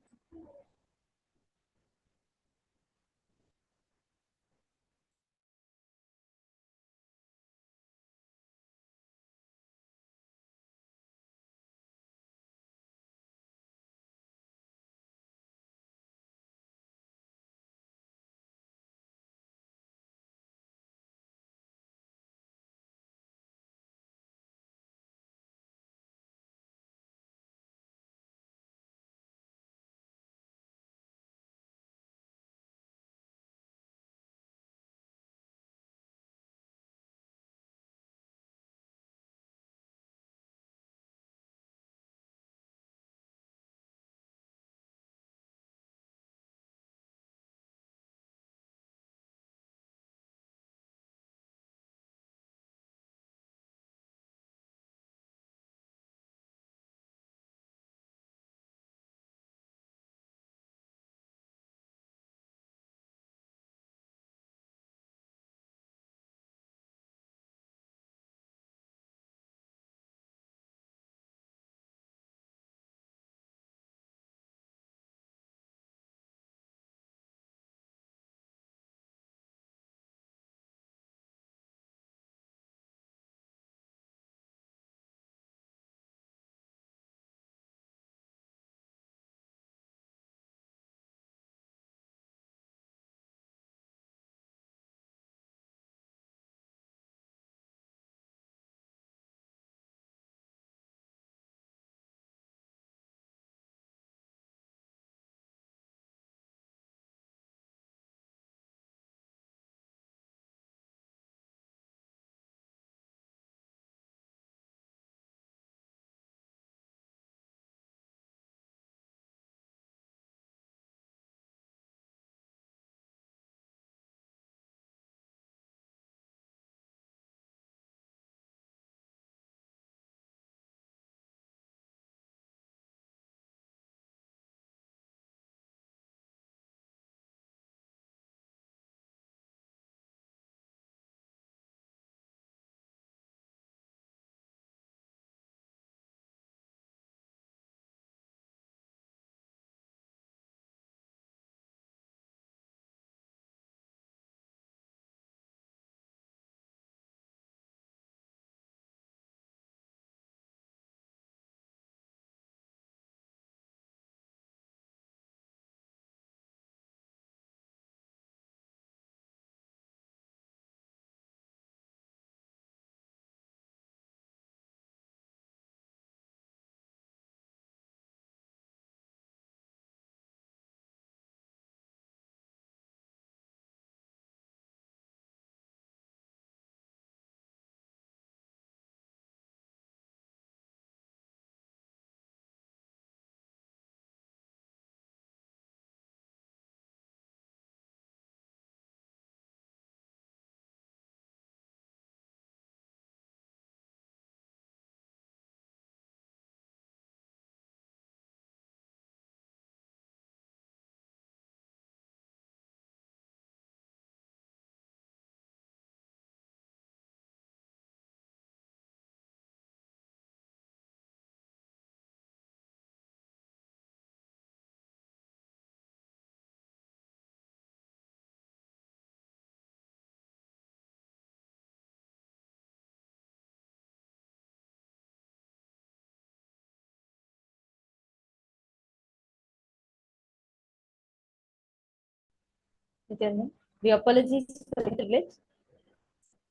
Nithyananda. We apologize for the glitch.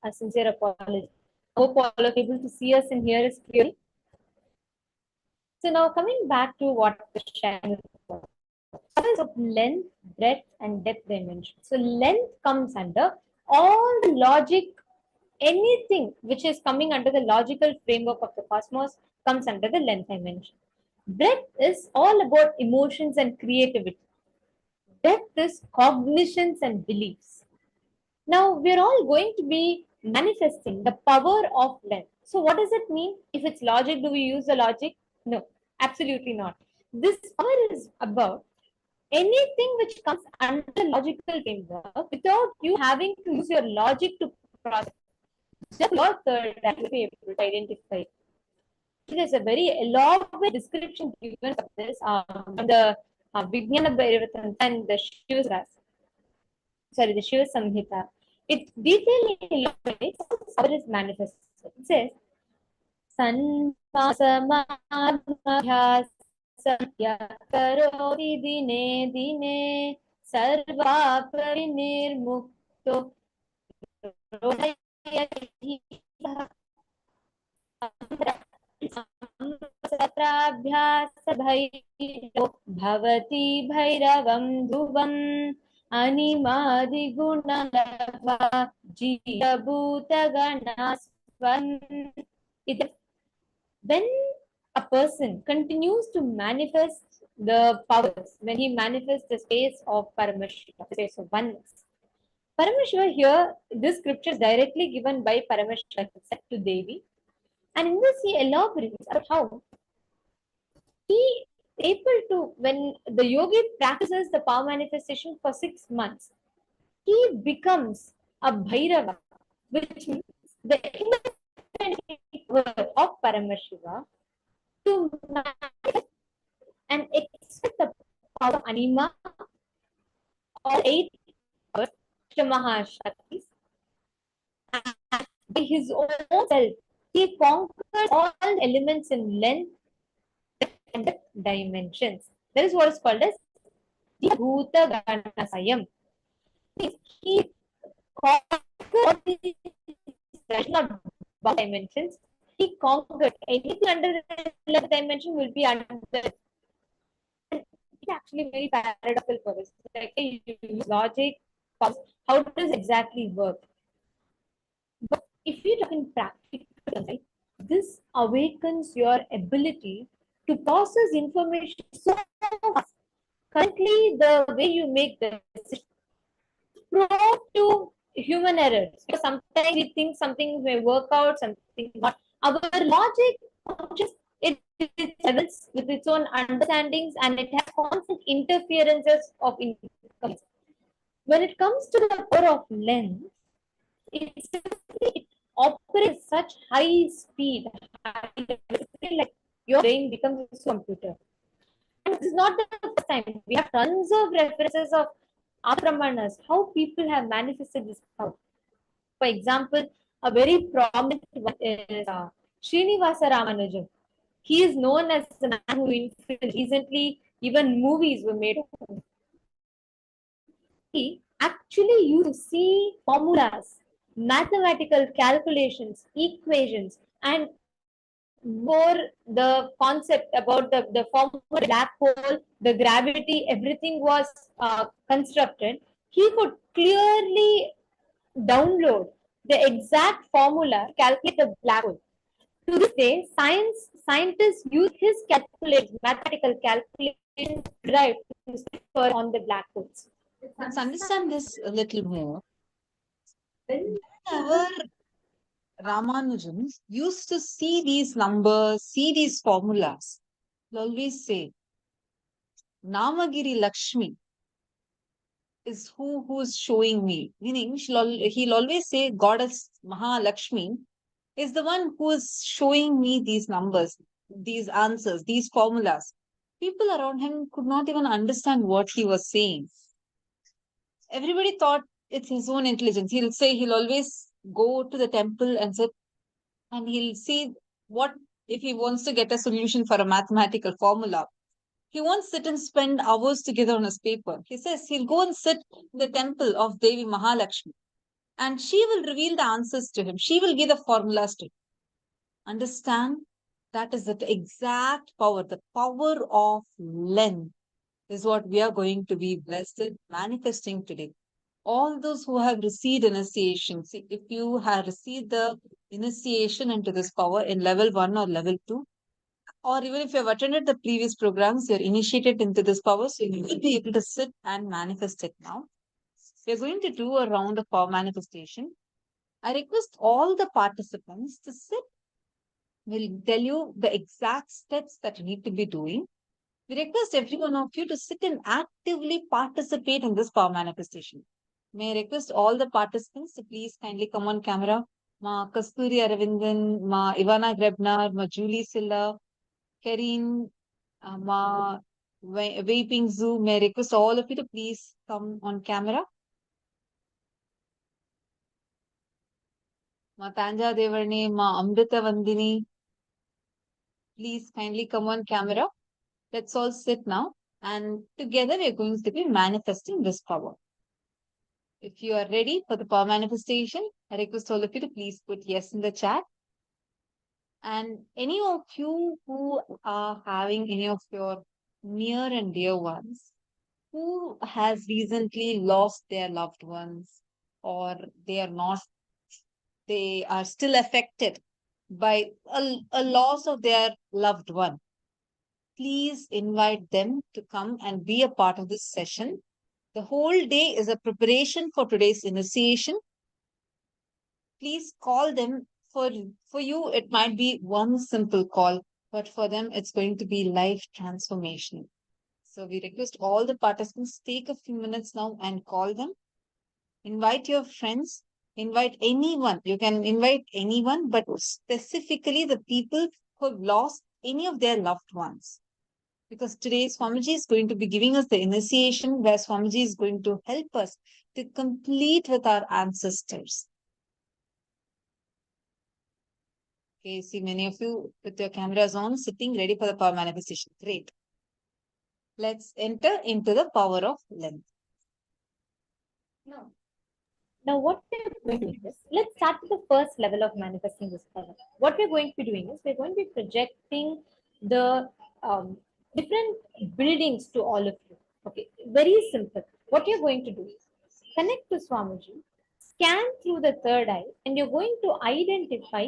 A sincere apology. Hope all are able to see us and hear us clearly. So now coming back to what the sharing about. Of length, breadth, and depth dimension. So length comes under all the logic, anything which is coming under the logical framework of the cosmos comes under the length dimension. Breadth is all about emotions and creativity. Depth is cognitions and beliefs. Now we're all going to be manifesting the power of length. So what does it mean? If it's logic, do we use the logic? No, absolutely not. This power is about anything which comes under the logical framework without you having to use your logic to process. Just your third that will be able to identify. There's a very elaborate description given of this from the Vijnana Bhairavatantra and the the Shiva Samhita. It detailing elaborates how this power is manifested. It says, करोति दिने दिने सर्वापरिनिर्मुक्तो सत्राभ्यासभैरो भवति भैरवं ध्रुवम् अनिमादिगुणलब्ध्वा जीवभूतगणास्वन्. When a person continues to manifest the powers, when he manifests the space of Paramashiva, the space of oneness. Paramashiva here, this scripture is directly given by Paramashiva to Devi. And in this he elaborates about how he is able to, when the yogi practices the power manifestation for 6 months, he becomes a Bhairava, which means the word of Paramashiva to manifest and express the power of Anima or 8 Mahashaktis. By his own self, he conquers all elements in length and depth dimensions. That is what is called as Bhuta Ganasayam. He conquered these dimensions. He conquered anything under the 11th dimension will be under. It's actually very paradoxical for us. Like you use logic, how does it exactly work? But if you talk in practical, this awakens your ability to process information so fast. Currently, the way you make the decision prone to human errors. Because sometimes we think something may work out, something not. Our logic just it levels with its own understandings and it has constant interferences of income. When it comes to the power of length, it operates such high speed, like your brain becomes a computer. And this is not the first time. We have tons of references of Apramanas, how people have manifested this power. For example, a very prominent one is Srinivasa Ramanujan. He is known as the man who recently even movies were made of him. He actually used to see formulas, mathematical calculations, equations, and more the concept about the form of the black hole, the gravity, everything was constructed. He could clearly download the exact formula to calculate the black hole. To this day, scientists use his mathematical calculations derived on the black holes. Let's understand this a little more. Whenever Ramanujan used to see these numbers, see these formulas, he'll always say, Namagiri Lakshmi is who's showing me. Meaning, he'll always say, Goddess Mahalakshmi is the one who is showing me these numbers, these answers, these formulas. People around him could not even understand what he was saying. Everybody thought it's his own intelligence. He'll always go to the temple and sit and he'll see what if he wants to get a solution for a mathematical formula. He won't sit and spend hours together on his paper. He says he'll go and sit in the temple of Devi Mahalakshmi, and she will reveal the answers to him. She will give the formulas to him. Understand? That is the exact power. The power of length is what we are going to be blessed manifesting today. All those who have received initiation, see, if you have received the initiation into this power in level 1 or level 2, or even if you have attended the previous programs, you're initiated into this power, so you will be able to sit and manifest it now. We're going to do a round of power manifestation. I request all the participants to sit. We'll tell you the exact steps that you need to be doing. We request every one of you to sit and actively participate in this power manifestation. May I request all the participants to please kindly come on camera. Ma Kasturi Aravindan, Ma Ivana Grebnar, Ma Julie Silla, Karine, Ma Vaping Zoo. May I request all of you to please come on camera. Ma Tanja Devarni, Ma Amrita Vandini. Please kindly come on camera. Let's all sit now, and together we are going to be manifesting this power. If you are ready for the power manifestation, I request all of you to please put yes in the chat. And any of you who are having any of your near and dear ones who has recently lost their loved ones, or they are still affected by a loss of their loved one, please invite them to come and be a part of this session. The whole day is a preparation for today's initiation. Please call them. For you, it might be one simple call, but for them, it's going to be life transformation. So we request all the participants, take a few minutes now and call them. Invite your friends, invite anyone. You can invite anyone, but specifically the people who have lost any of their loved ones. Because today Swamiji is going to be giving us the initiation where Swamiji is going to help us to complete with our ancestors. Okay, see many of you with your cameras on, sitting ready for the power manifestation. Great. Let's enter into the power of length. Now, what we're going to do is, let's start with the first level of manifesting this power. What we're going to be doing is, we're going to be projecting the different buildings to all of you. Okay, very simple. What you're going to do is, connect to Swamiji, scan through the third eye, and you're going to identify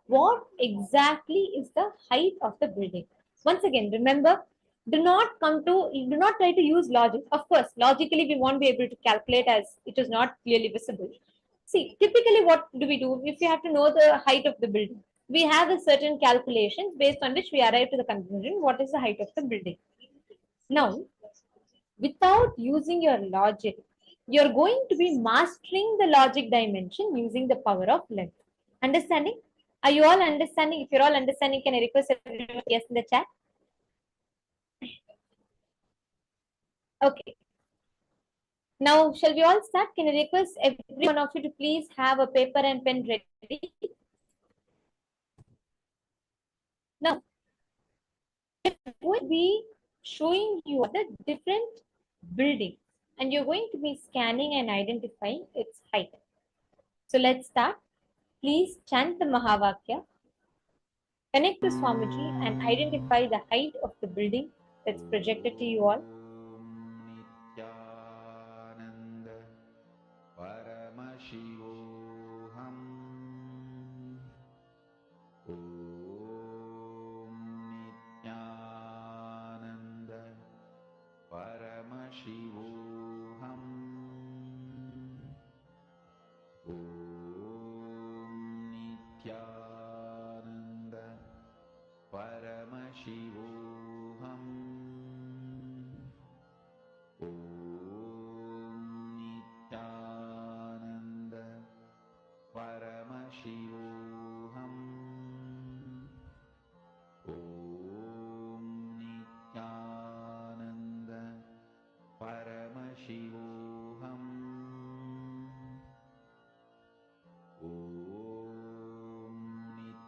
what exactly is the height of the building. Once again, remember, do not try to use logic. Of course, logically we won't be able to calculate as it is not clearly visible. See, typically what do we do if you have to know the height of the building? We have a certain calculations based on which we arrive to the conclusion what is the height of the building. Now, without using your logic, you're going to be mastering the logic dimension using the power of length. Understanding? Are you all understanding? If you're all understanding, can I request everyone yes in the chat? Okay. Now, shall we all start? Can I request every one of you to please have a paper and pen ready? Now, we're going to be showing you the different buildings, and you're going to be scanning and identifying its height. So let's start. Please chant the Mahavakya, connect to Swamiji, and identify the height of the building that's projected to you all. Nithyananda Paramashivoham Nithyananda Paramashivoham Nithyananda Paramashivoham Nithyananda Paramashivoham Nithyananda Paramashivoham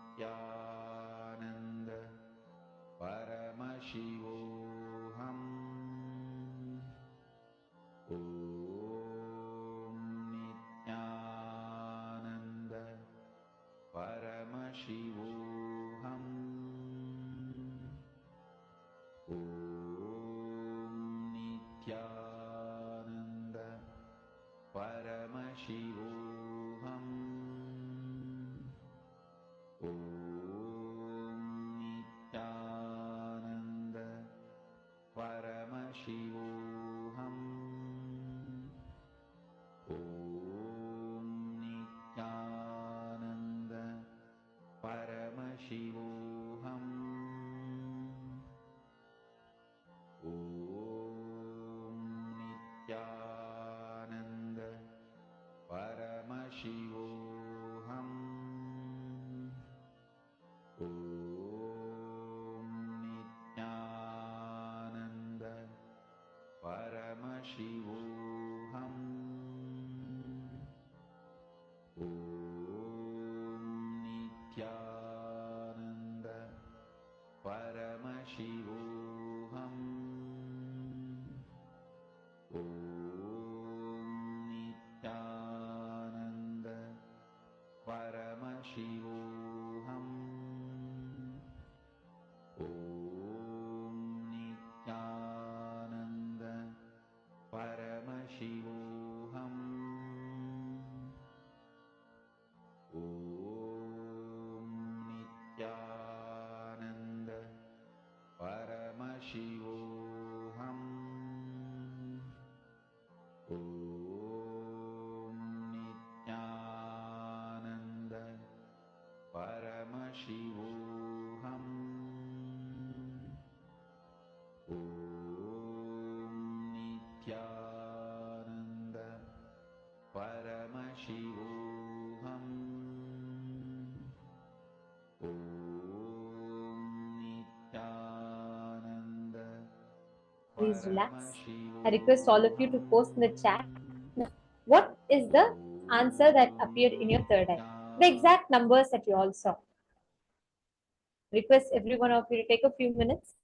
Nithyananda Paramashivoham Paramashivoham. Om Nithyananda Paramashivoham. Om Nithyananda Paramashivoham. Om Nithyananda Paramashivoham. Om Nithyananda Paramashivoham. Om Nithyananda Paramashivoham. Om Nithyananda Paramashivoham. Om Nithyananda Paramashivoham. Om Nithyananda Paramashivoham. Om Nithyananda Paramashivoham. Om Nithyananda Paramashivoham. Om Nithyananda Please relax. I request all of you to post in the chat. What is the answer that appeared in your third eye? The exact numbers that you all saw. Request every one of you to take a few minutes.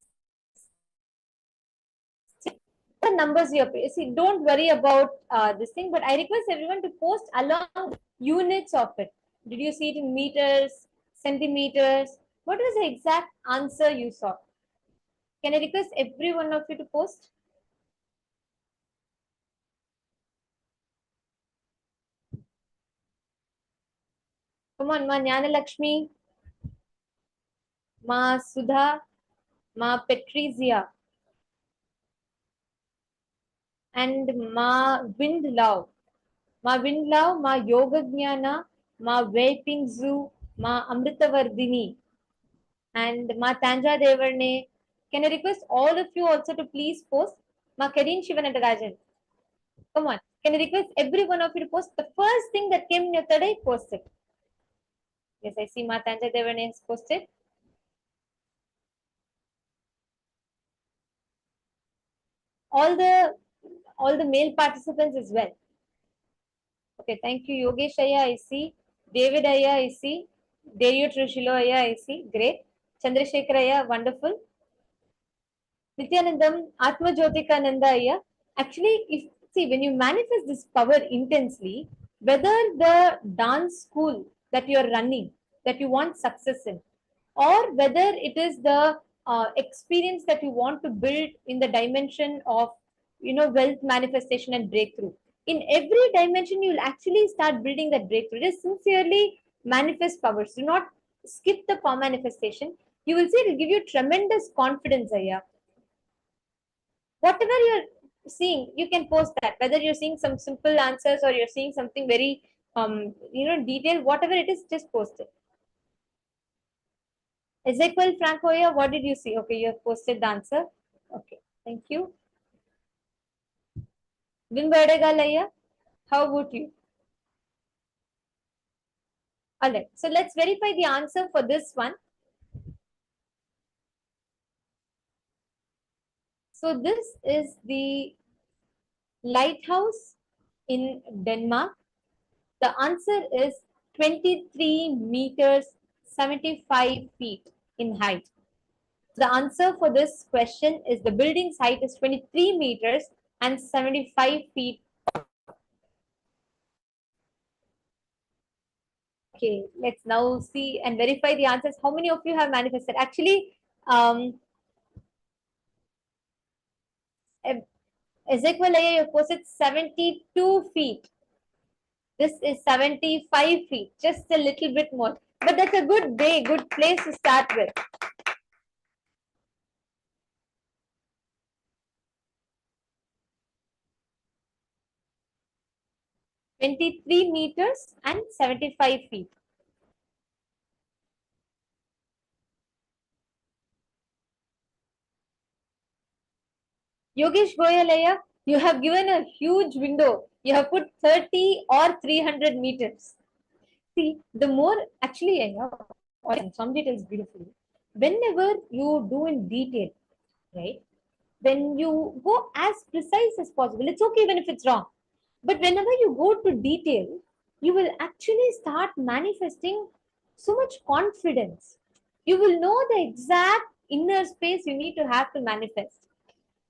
The numbers you appear. See, don't worry about this thing, but I request everyone to post along the units of it. Did you see it in meters, centimeters? What was the exact answer you saw? Can I request every one of you to post? Come on, Ma Jnanalakshmi, Ma Sudha, Ma Petrizia, and Ma Windlove. Ma Windlove, Ma Yoga Jnana, Ma Vaping Zoo, Ma Amritavardhini, and Ma Tanja Devarne. Can I request all of you also to please post? Ma Karin Shivanatarajan. Come on. Can I request every one of you to post? The first thing that came in your third eye, post it. Yes, I see Ma Tanja Devarne has posted. All the male participants as well. Okay, thank you. Yogesh Aya, I see. David Aya, I see. Deyo Trishilo Aya, I see. Great. Chandrasekhar Aya, wonderful. Nithyanandam, Atma Jyotikananda Aya. Actually, when you manifest this power intensely, whether the dance school that you are running, that you want success in, or whether it is the experience that you want to build in the dimension of wealth manifestation and breakthrough, in every dimension you will actually start building that breakthrough. Just sincerely manifest powers. Do not skip the power manifestation. You will see it will give you tremendous confidence. Aya, whatever you're seeing, you can post that, whether you're seeing some simple answers or you're seeing something very detailed, whatever it is, just post it. Ezekiel Francoya, what did you see? Okay, you have posted the answer. Okay, thank you. Vimberdegalaya, how about you? Alright, so let's verify the answer for this one. So this is the lighthouse in Denmark. The answer is 23 meters 75 feet in height. The answer for this question is the building's height is 23 meters and 75 feet. Okay, let's now see and verify the answers. How many of you have manifested? Actually, Ezekiel, you posted 72 feet. This is 75 feet, just a little bit more. But that's a good day, good place to start with. (23 meters) and 75 feet. Yogesh Goyalaya, you have given a huge window. You have put 30 or 300 meters. See, the more actually, some details beautifully. Whenever you do in detail, right? When you go as precise as possible, it's okay even if it's wrong. But whenever you go to detail, you will actually start manifesting so much confidence. You will know the exact inner space you need to have to manifest.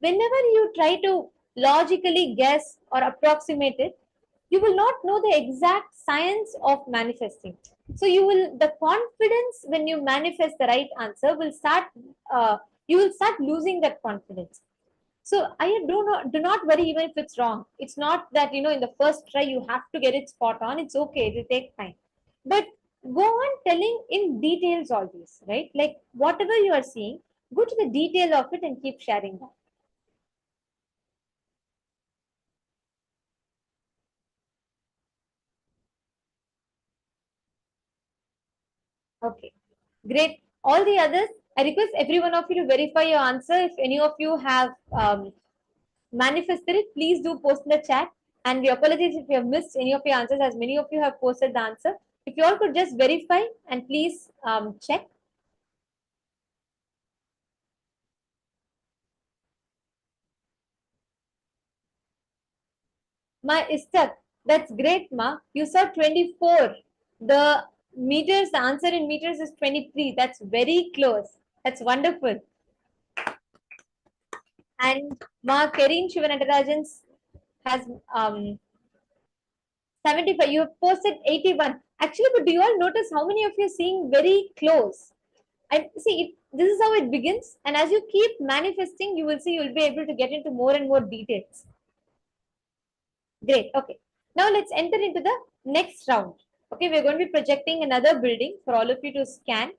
Whenever you try to logically guess or approximate it, you will not know the exact science of manifesting. So the confidence when you manifest the right answer will start, you will start losing that confidence. So I do not worry even if it's wrong. It's not that in the first try you have to get it spot on. It's okay. It will take time. But go on telling in details all these, right? Like whatever you are seeing, go to the detail of it and keep sharing that. Okay, great. All the others, I request every one of you to verify your answer. If any of you have manifested it, please do post in the chat. And we apologize if you have missed any of your answers, as many of you have posted the answer. If you all could just verify and please check. Ma Istak, that's great, Ma. You saw 24. The meters, the answer in meters is 23. That's very close. That's wonderful. And Ma Karin Shivanatarajan has 75. You have posted 81. Actually, but do you all notice how many of you are seeing very close? And see, this is how it begins. And as you keep manifesting, you will see you will be able to get into more and more details. Great. Okay. Now let's enter into the next round. Okay, we're going to be projecting another building for all of you to scan.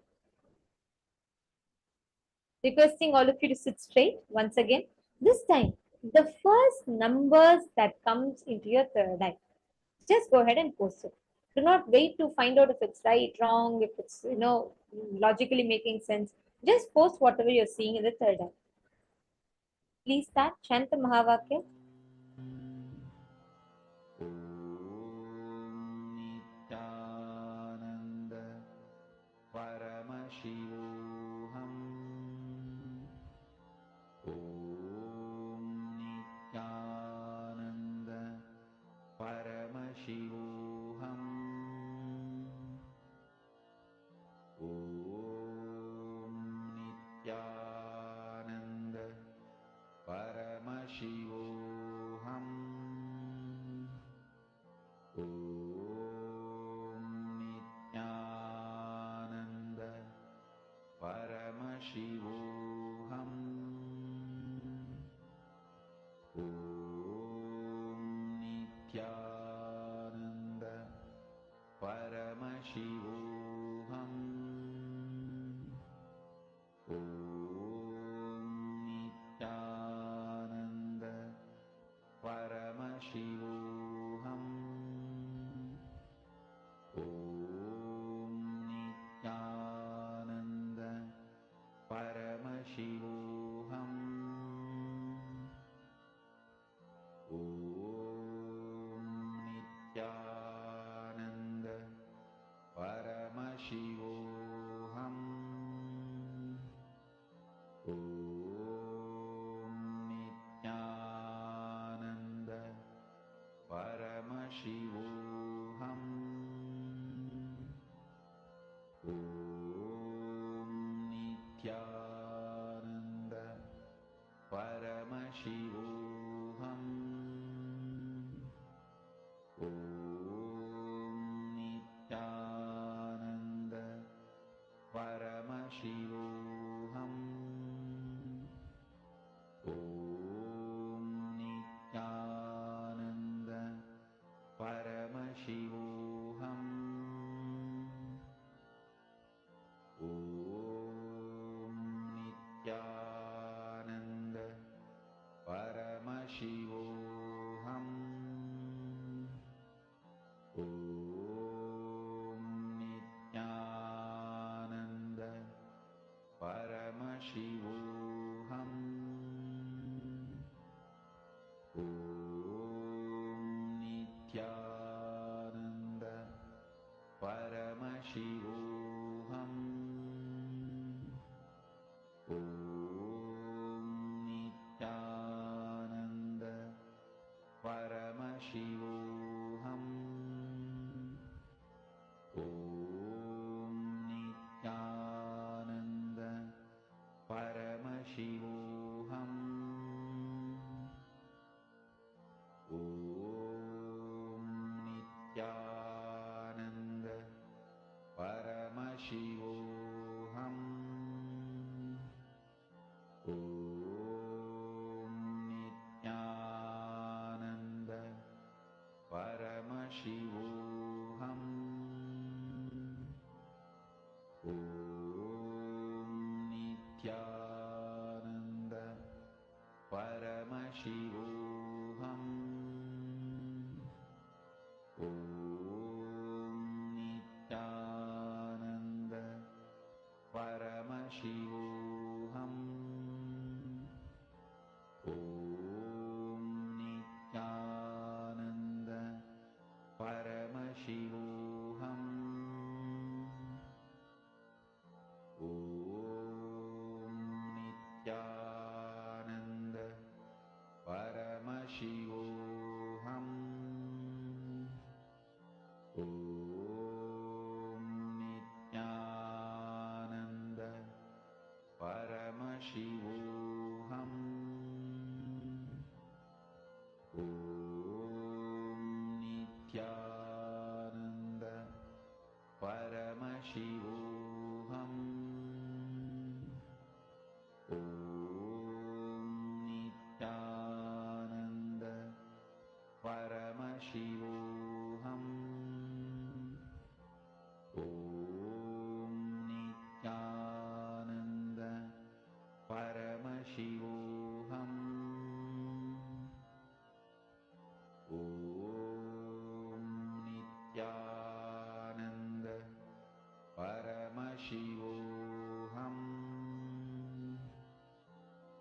Requesting all of you to sit straight once again. This time, the first numbers that comes into your third eye, just go ahead and post it. Do not wait to find out if it's right, wrong, if it's logically making sense. Just post whatever you're seeing in the third eye. Please start. Shanta Mahavakya. Nithyananda Paramashivoham Om Nithyananda Paramashivoham Om Nithyananda Paramashivoham Om Nithyananda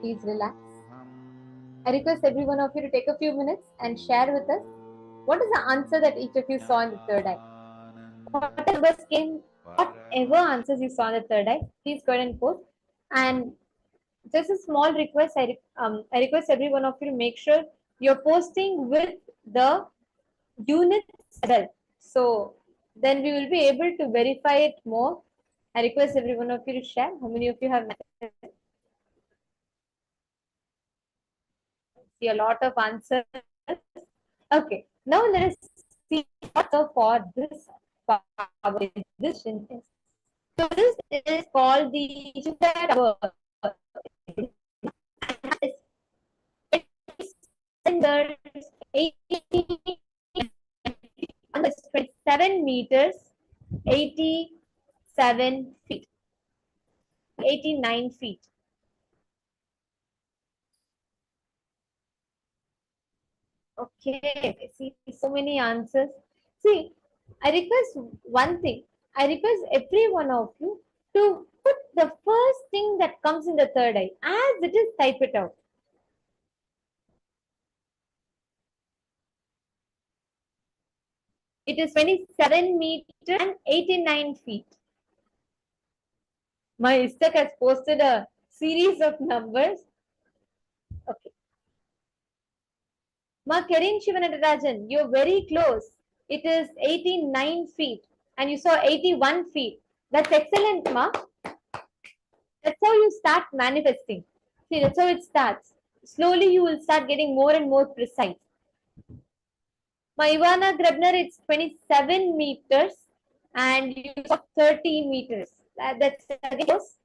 Please relax. I request every one of you to take a few minutes and share with us what is the answer that each of you saw in the third eye. Whatever answers you saw in the third eye, please go ahead and post. And just a small request, I request every one of you to make sure you're posting with the units as well. So then we will be able to verify it more. I request every one of you to share. How many of you have see a lot of answers? Okay, now let us see what for this power decision is. So this is called the tower. It's 27 meters, 87 feet, 89 feet. Okay, see so many answers. See, I request one thing. I request every one of you to put the first thing that comes in the third eye. As it is, type it out. It is 27 meters and 89 feet. My Istak has posted a series of numbers. Okay. Ma Kerin Shivanatarajan, you're very close. It is 89 feet and you saw 81 feet. That's excellent, Ma. That's how you start manifesting. See, that's how it starts. Slowly you will start getting more and more precise. My Ivana Grebner, it's 27 meters and you saw 30 meters. That's close.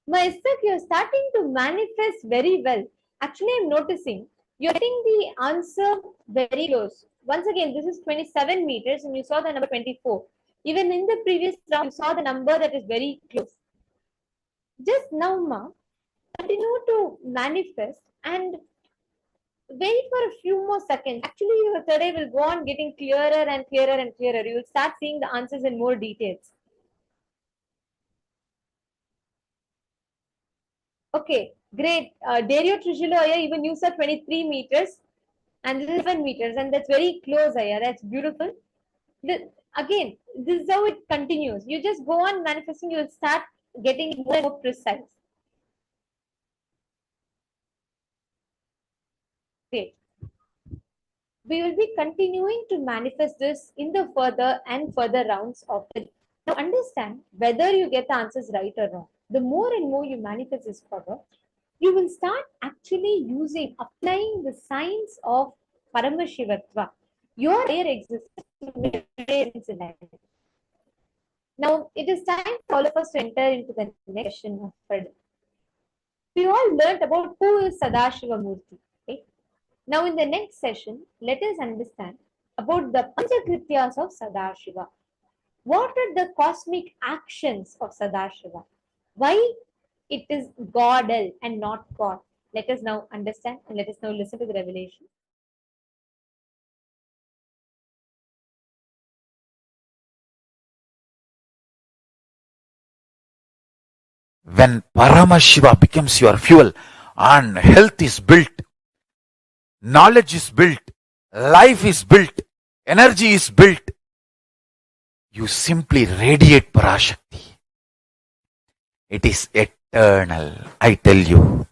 My Isaac, you're starting to manifest very well. Actually, I'm noticing you're getting the answer very close. Once again, this is 27 meters and you saw the number 24. Even in the previous round, you saw the number that is very close. Just now, Ma, continue to manifest and wait for a few more seconds. Actually, your third eye will go on getting clearer and clearer and clearer. You will start seeing the answers in more details. Okay, great. Dario Trujillo, Aya, even you saw 23 meters and this is 7 meters and that's very close, Aya. That's beautiful. Again, this is how it continues. You just go on manifesting, you will start getting more and more precise. Great. We will be continuing to manifest this in the further and further rounds of it. Now understand whether you get the answers right or wrong. The more and more you manifest this power, you will start actually applying the science of Paramashivatva, your higher existence in life. Now, it is time for all of us to enter into the next session of further. We all learned about who is Sadashiva Murti. Okay? Now, in the next session, let us understand about the Panchakrityas of Sadashiva. What are the cosmic actions of Sadashiva? Why it is Godel and not God? Let us now understand and let us now listen to the revelation. When Paramashiva becomes your fuel and health is built, knowledge is built, life is built, energy is built, you simply radiate Parashakti. It is eternal, I tell you.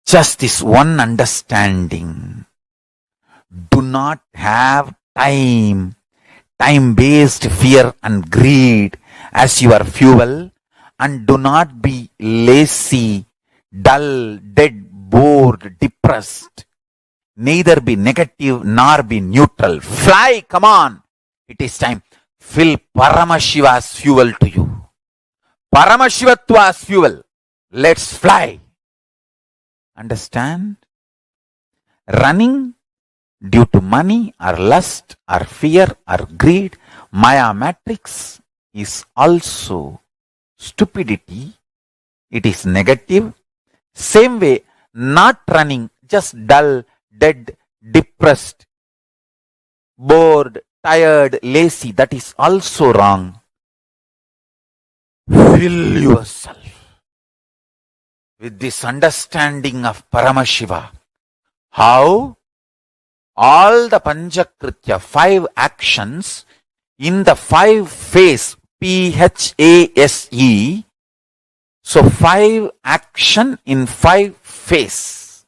Just this one understanding. Do not have time-based fear and greed as your fuel, and do not be lazy, dull, dead, bored, depressed. Neither be negative nor be neutral. Fly, come on. It is time. Fill Paramashiva's fuel to you. Paramashivatva's fuel. Let's fly. Understand? Running due to money or lust or fear or greed, Maya matrix is also stupidity. It is negative. Same way, not running, just dull, dead, depressed, bored, tired, lazy. That is also wrong. Fill yourself with this understanding of Paramashiva. How all the Panchakritya, 5 actions in the 5 phase, PHASE. So 5 action in 5 phase.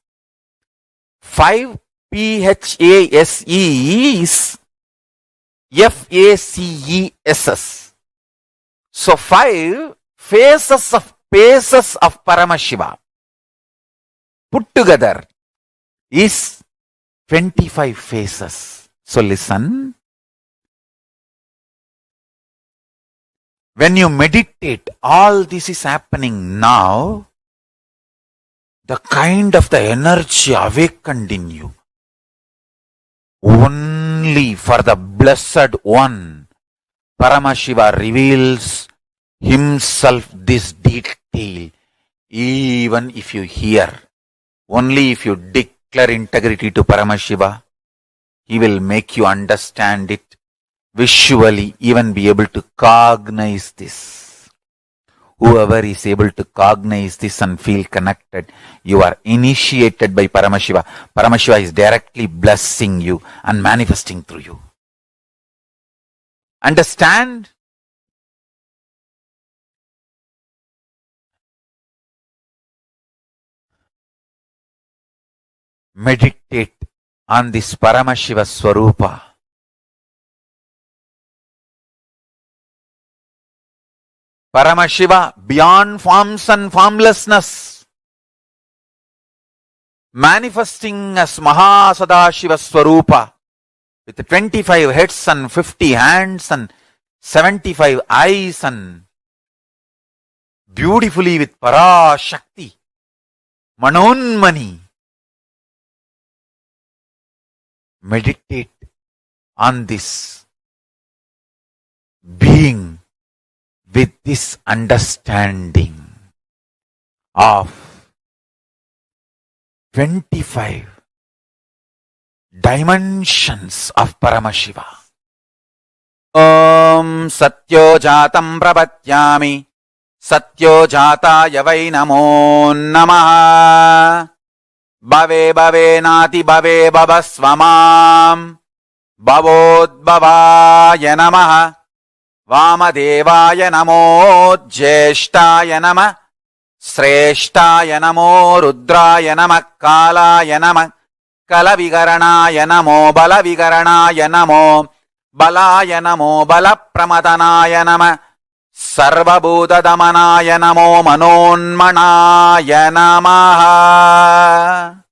5 PHASE is FACESS. So 5 phases of Paramashiva put together is 25 phases. So listen. When you meditate, all this is happening now. The kind of the energy awakened in you. Only for the Blessed One, Paramashiva reveals himself this detail. Even if you hear, only if you declare integrity to Paramashiva, he will make you understand it visually, even be able to cognize this. Whoever is able to cognize this and feel connected, you are initiated by Paramashiva. Paramashiva is directly blessing you and manifesting through you. Understand? Meditate on this Paramashiva Swarupa. Paramashiva beyond forms and formlessness, manifesting as Mahasadashiva Swarupa with 25 heads and 50 hands and 75 eyes and beautifully with Parashakti, Manonmani. Meditate on this being with this understanding of 25 dimensions of Paramashiva. Om Satyo Jatam Prapatyami Satyo Jataya Vai Namo Namaha Bhave Bhave Nati Bhave Bhavasvamam Bhavodbhavaya Namaha Vamadevaya Namo Jyeshtaya Nama Sreshtaya Namo Rudraya Nama Kalaya Nama Kalavigaranaya Namo Balavigaranaya Namo Balaya Namo Balapramadanaya Nama Sarvabhuta Damanaya Namo Manonmanaya Namaha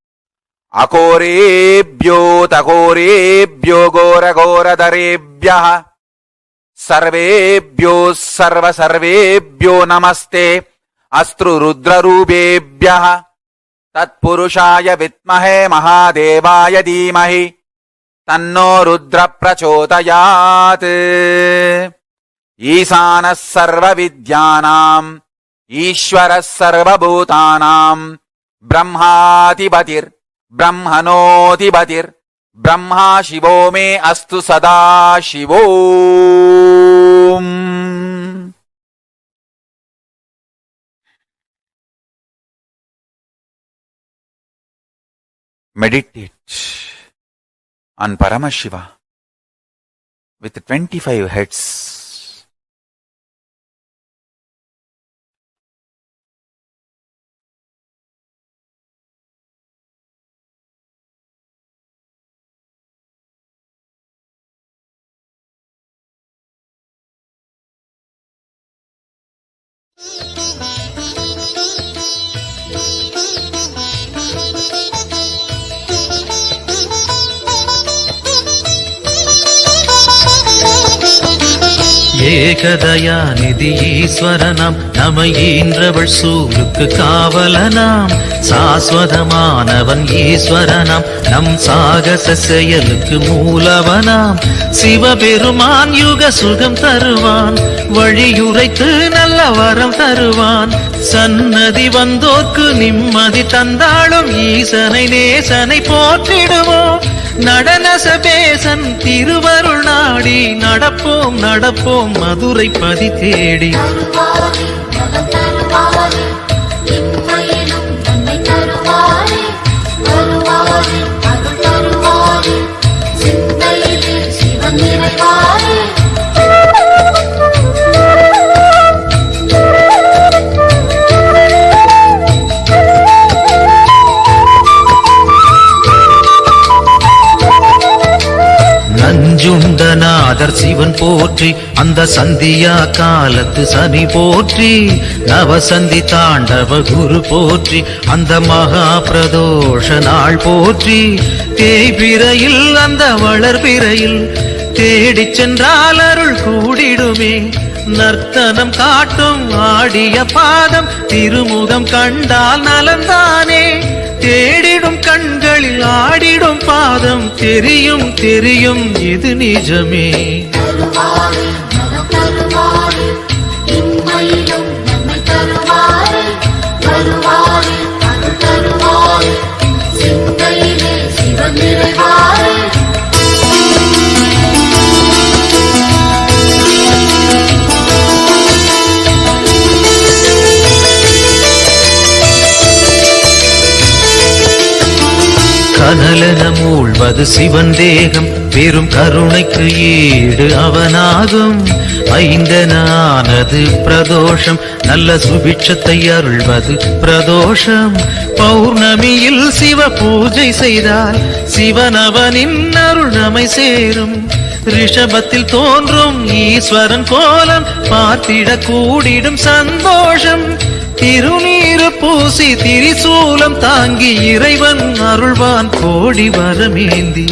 Akorebhyo Takorebhyo Gora Gora Darebhyaha Sarvebhyo Sarva Sarvebhyo Namaste Astru Rudra Rubebhyaha Tatpurushaya Vitmahe Mahadevaya Dhimahi Tanno Rudra Prachodayat Isana Sarva Vidyanam Ishvara Sarva Bhutanam Brahmatibatir Brahmanotibatir Brahma Shivo me astu sada Shivom. Meditate on Paramashiva with 25 heads. ஏகதயாநிதி ஈஸ்வரனாம் நம ஈன்றவள் சூலுக்கு காவலனாம் சாஸ்வதமானவன் ஈஸ்வரனாம் நம் சாகச செயலுக்கு மூலவனாம் சிவபெருமான் யுக சுகம் தருவான் வழியுரைத்து நல்ல வரம் தருவான் சன்னதி வந்தோர்க்கு நிம்மதி தந்தாளும் ஈசனை நேசனை போற்றிடுவோம் நடன சபேசன் திருவருள் நாடி நடப்போம் நடப்போம் மதுரை பதி தேடி. நஞ்சுண்டநாதர் சிவன் போற்றி, அந்த சந்தியா காலத்து சனி போற்றி, நவசந்தி தாண்டவ குரு போற்றி, அந்த மகா பிரதோஷ நாள் போற்றி, தேய்பிரையில் அந்த வளர்பிரையில் தேடிச் சென்றால் அருள் கூடிடுமே. நர்த்தனம் காட்டும் ஆடிய பாதம் திருமுகம் கண்டால் நலந்தானே. தேடிடும் கண்களில் ஆடிடும் பாதம் தெரியும் தெரியும் இது நிஜமே. கனலென மூழ்வது சிவன் தேகம், பெரும் கருணைக்கு ஈடு அவனாகும். ஐந்தனானது பிரதோஷம், நல்ல சுபிட்சத்தை அருள்வது பிரதோஷம். பௌர்ணமியில் சிவ பூஜை செய்தால் சிவனவனின் அருள் நம்மை சேரும். ரிஷபத்தில் தோன்றும் ஈஸ்வரன் கோலம் பார்த்திட கூடிடும் சந்தோஷம். திருநீரு பூசி திரிசூலம் தாங்கி இறைவன் அருள்வான் கோடி வரமேந்தி.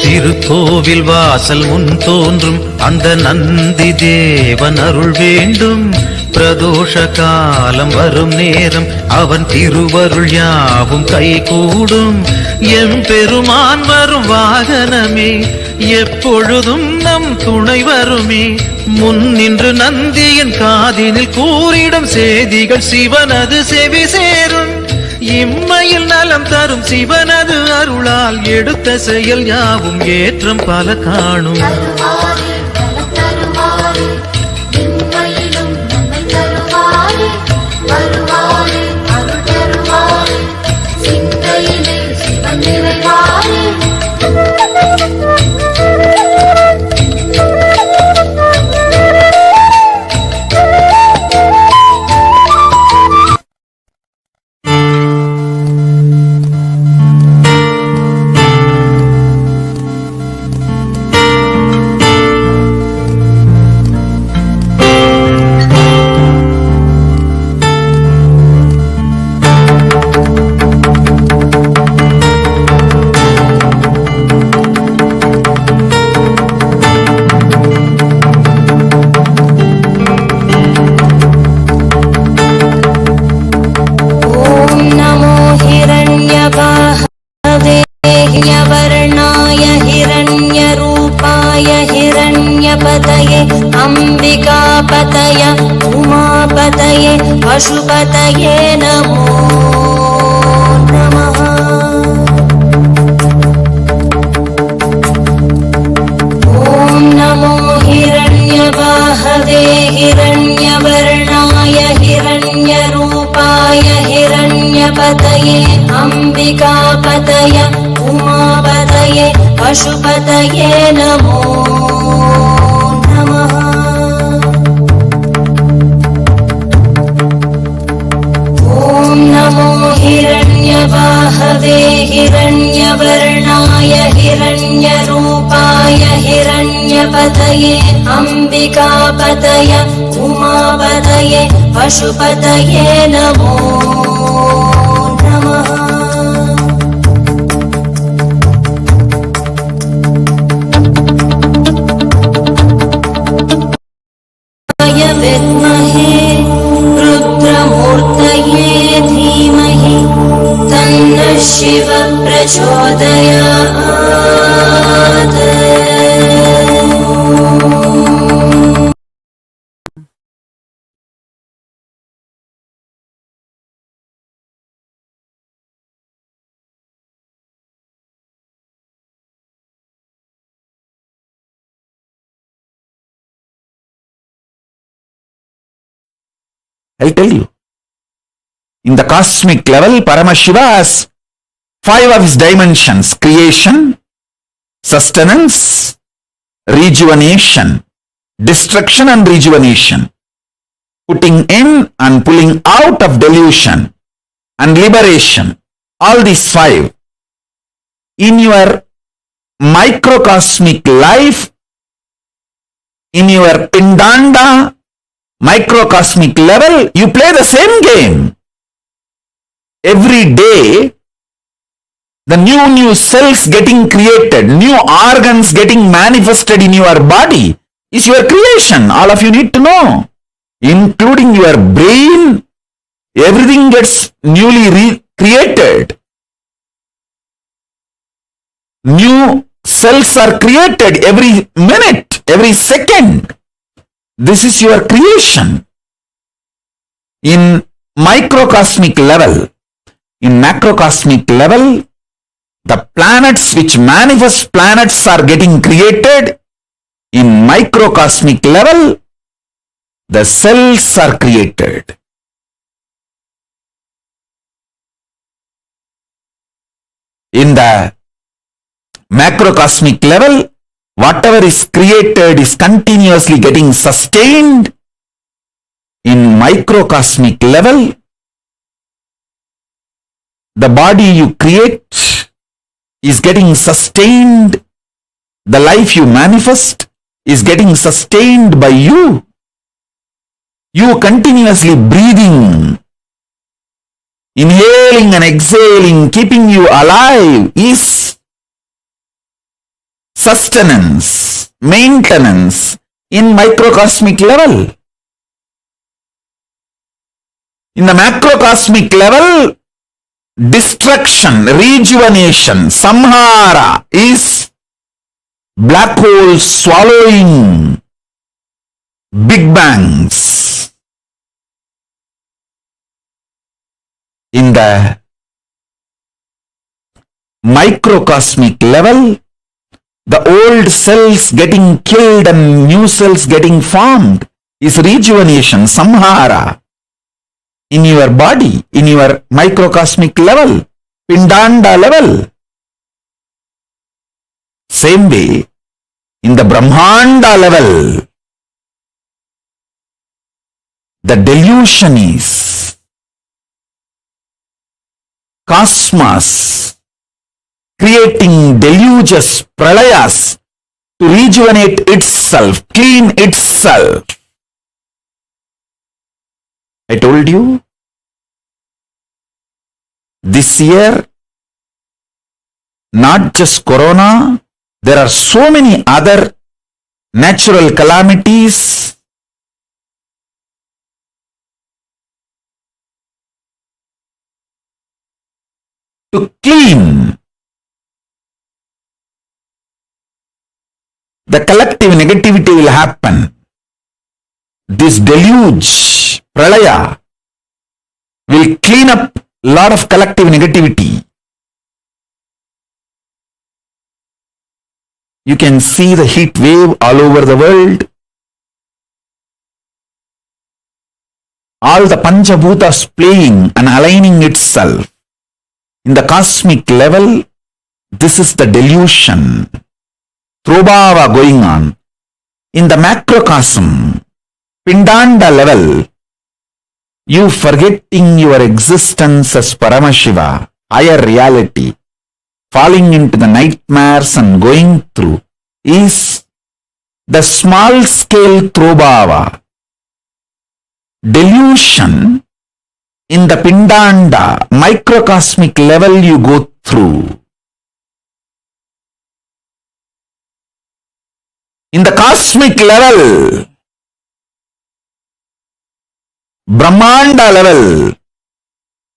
திருக்கோவில் வாசல் முன் தோன்றும் அந்த நந்தி தேவன் அருள் வேண்டும். பிரதோஷ காலம் வரும் நேரம் அவன் திருவருள் யாவும் கை கூடும். எம்பெருமான் வரும் வாகனமே எப்பொழுதும் நம் துணை வருமே. முன் நின்று நந்தியின் காதினில் கூறிடும் செய்திகள் சிவனது செவி சேரும். இம்மையில் நலம் தரும் சிவனது அருளால் எடுத்த செயல் யாவும் ஏற்றம் பல காணும். अंबिकापतये उमापतये पशुपतये नमो नमः। ॐ नमो हिरण्यवाहवे हिरण्यवर्णाय हिरण्यरूपाय हिरण्यपतये अंबिकापतये उमापतये पशुपतये नमो नमः। ॐ नमो हिरण्यवाहवे हिरण्यवर्णाय हिरण्यरूपाय हिरण्यपतये अंबिकापतये उमापतये पशुपतये नमो नमः। प्रचोदयात्। I'll tell you. In the cosmic level, Paramashiva has 5 of his dimensions: creation, sustenance, rejuvenation, destruction and rejuvenation, putting in and pulling out of delusion, and liberation. All these 5. In your microcosmic life, in your Pindanda microcosmic level, you play the same game. Every day, the new cells getting created, new organs getting manifested in your body is your creation. All of you need to know, including your brain. Everything gets newly created. New cells are created every minute, every second. This is your creation. In microcosmic level, in macrocosmic level, the planets which manifest planets are getting created. In microcosmic level, the cells are created. In the macrocosmic level, whatever is created is continuously getting sustained. In microcosmic level, the body you create is getting sustained. The life you manifest is getting sustained by you. You continuously breathing, inhaling and exhaling, keeping you alive is sustenance, maintenance in microcosmic level. In the macrocosmic level, destruction, rejuvenation, samhara is black holes swallowing big bangs. In the microcosmic level, the old cells getting killed and new cells getting formed is rejuvenation, samhara. In your body, in your microcosmic level, Pindanda level. Same way, in the Brahmanda level, the delusion is cosmos creating deluges, pralayas to rejuvenate itself, clean itself. I told you, this year, not just corona, there are so many other natural calamities. To clean the collective negativity will happen. This deluge, pralaya, will clean up a lot of collective negativity. You can see the heat wave all over the world. All the Panchabhutas playing and aligning itself. In the cosmic level, this is the delusion, Throbhava going on. In the macrocosm, Pindanda level, you forgetting your existence as Paramashiva, higher reality, falling into the nightmares and going through, is the small scale Throbhava. Delusion in the Pindanda, microcosmic level you go through. In the cosmic level, Brahmanda level,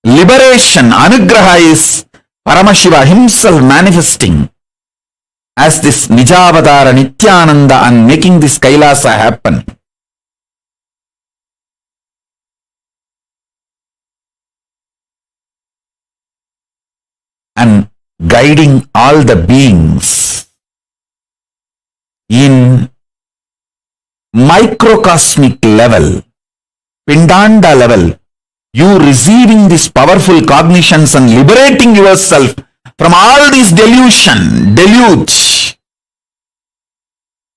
liberation, anugraha is Paramashiva himself manifesting as this Nijavatara Nithyananda and making this Kailasa happen. And guiding all the beings in microcosmic level, Pindanda level, you receiving these powerful cognitions and liberating yourself from all this deluge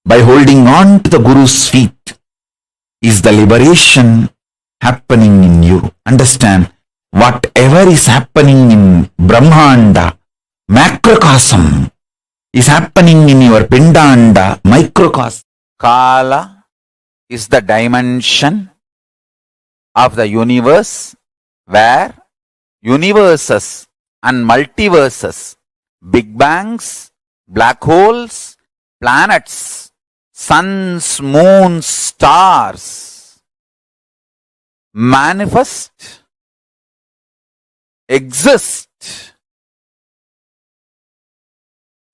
by holding on to the Guru's feet is the liberation happening in you. Understand, whatever is happening in Brahmanda, macrocosm, is happening in your Pindanda, microcosm. Kala is the dimension of the universe where universes and multiverses, big bangs, black holes, planets, suns, moons, stars manifest, exist.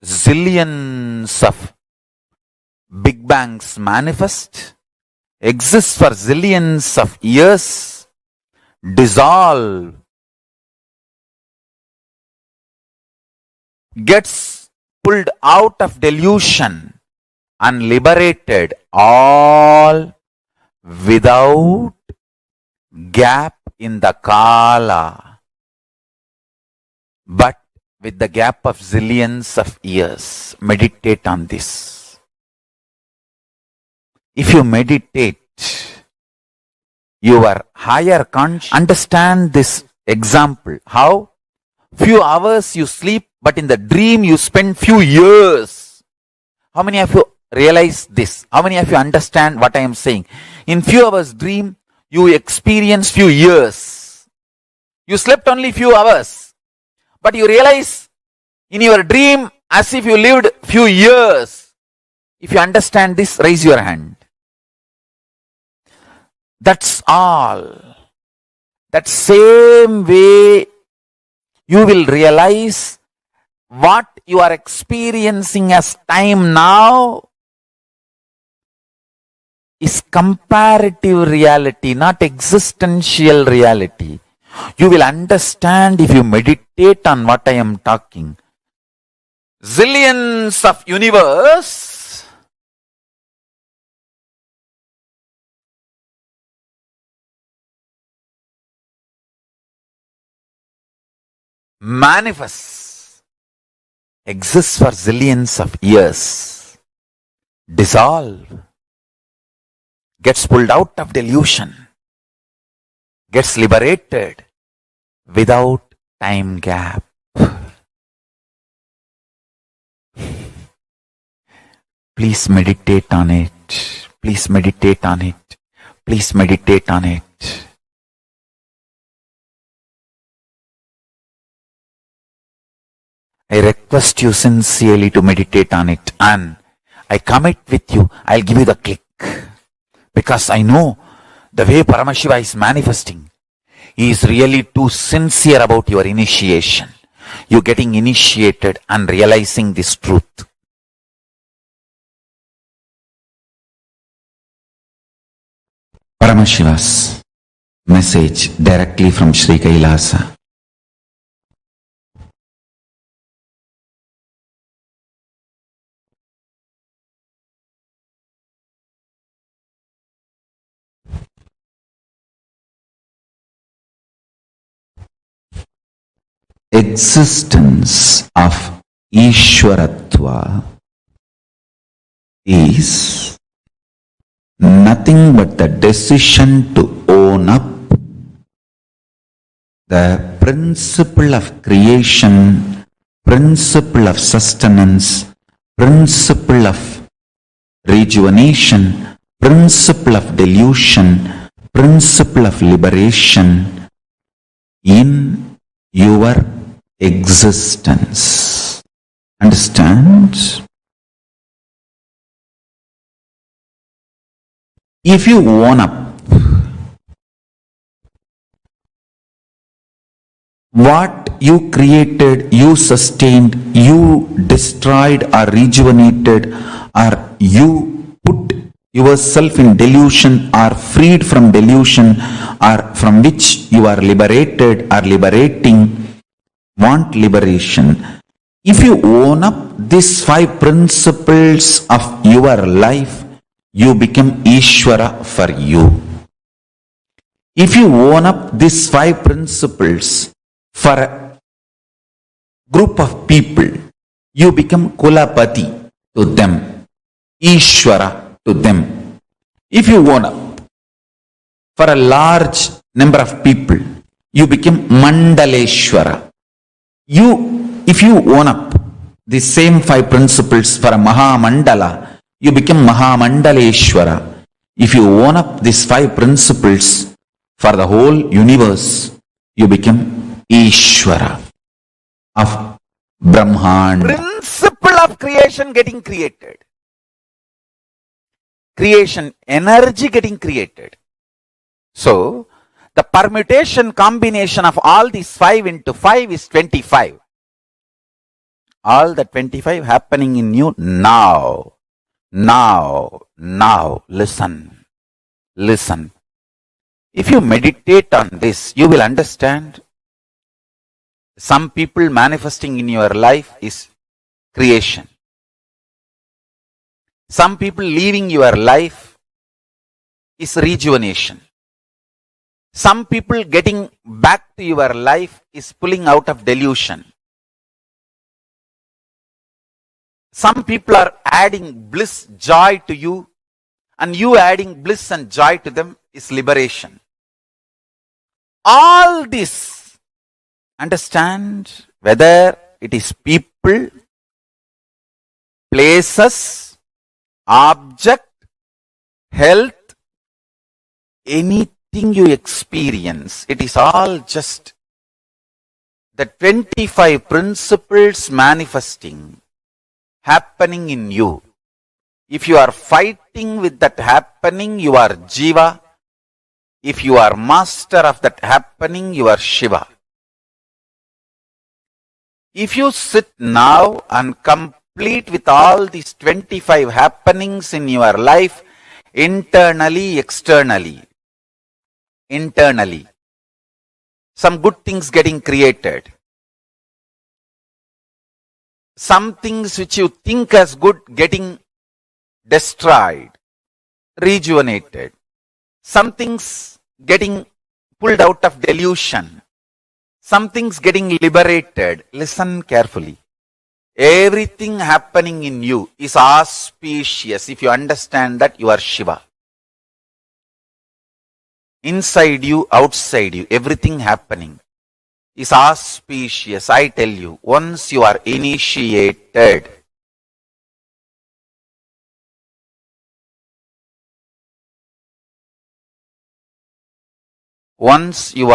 Zillions of big bangs manifest, exist for zillions of years, dissolve, gets pulled out of delusion and liberated, all without gap in the Kala, but with the gap of zillions of years. Meditate on this. If you meditate, your higher conscious, understand this example. How? Few hours you sleep, but in the dream you spend few years. How many of you realize this? How many of you understand what I am saying? In few hours dream, you experience few years. You slept only few hours, but you realize in your dream as if you lived few years. If you understand this, raise your hand. That's all. That same way you will realize what you are experiencing as time now is comparative reality, not existential reality. You will understand if you meditate on what I am talking. Zillions of universe manifests, exists for zillions of years, dissolve, gets pulled out of delusion, gets liberated without time gap. Please meditate on it. Please meditate on it. Please meditate on it. I request you sincerely to meditate on it, and I commit with you, I'll give you the click. Because I know the way Paramashiva is manifesting, he is really too sincere about your initiation. You getting initiated and realizing this truth. Paramashiva's message directly from Sri Kailasa. Existence of Ishwaratva is nothing but the decision to own up the principle of creation, principle of sustenance, principle of rejuvenation, principle of delusion, principle of liberation in your existence. Understand? If you own up What you created, you sustained, you destroyed or rejuvenated, or you put yourself in delusion or freed from delusion, or from which you are liberated or liberating, want liberation. If you own up these 5 principles of your life, you become Ishvara for you. If you own up these 5 principles for a group of people, you become Kulapati to them, Ishvara to them. If you own up for a large number of people, you become Mandaleshwara. If you own up the same 5 principles for a Mahamandala, you become Mahamandaleshwara. If you own up these 5 principles for the whole universe, you become Ishvara of Brahmanda. Principle of creation getting created. Creation energy getting created. So, the permutation combination of all these 5 into 5 is 25. All the 25 happening in you now. Now. Listen. If you meditate on this, you will understand. Some people manifesting in your life is creation. Some people leaving your life is rejuvenation. Some people getting back to your life is pulling out of delusion. Some people are adding bliss, joy to you, and you adding bliss and joy to them is liberation. All this, understand, whether it is people, places, object, health, anything you experience, it is all just the 25 principles manifesting, happening in you. If you are fighting with that happening, you are Jiva. If you are master of that happening, you are Shiva. If you sit now and complete with all these 25 happenings in your life, internally, externally, some good things getting created. Some things which you think as good getting destroyed, rejuvenated. Some things getting pulled out of delusion. Some things getting liberated. Listen carefully. Everything happening in you is auspicious. If you understand that, you are Shiva. Inside you, outside you, everything happening is auspicious. I tell you, once you are initiated, once you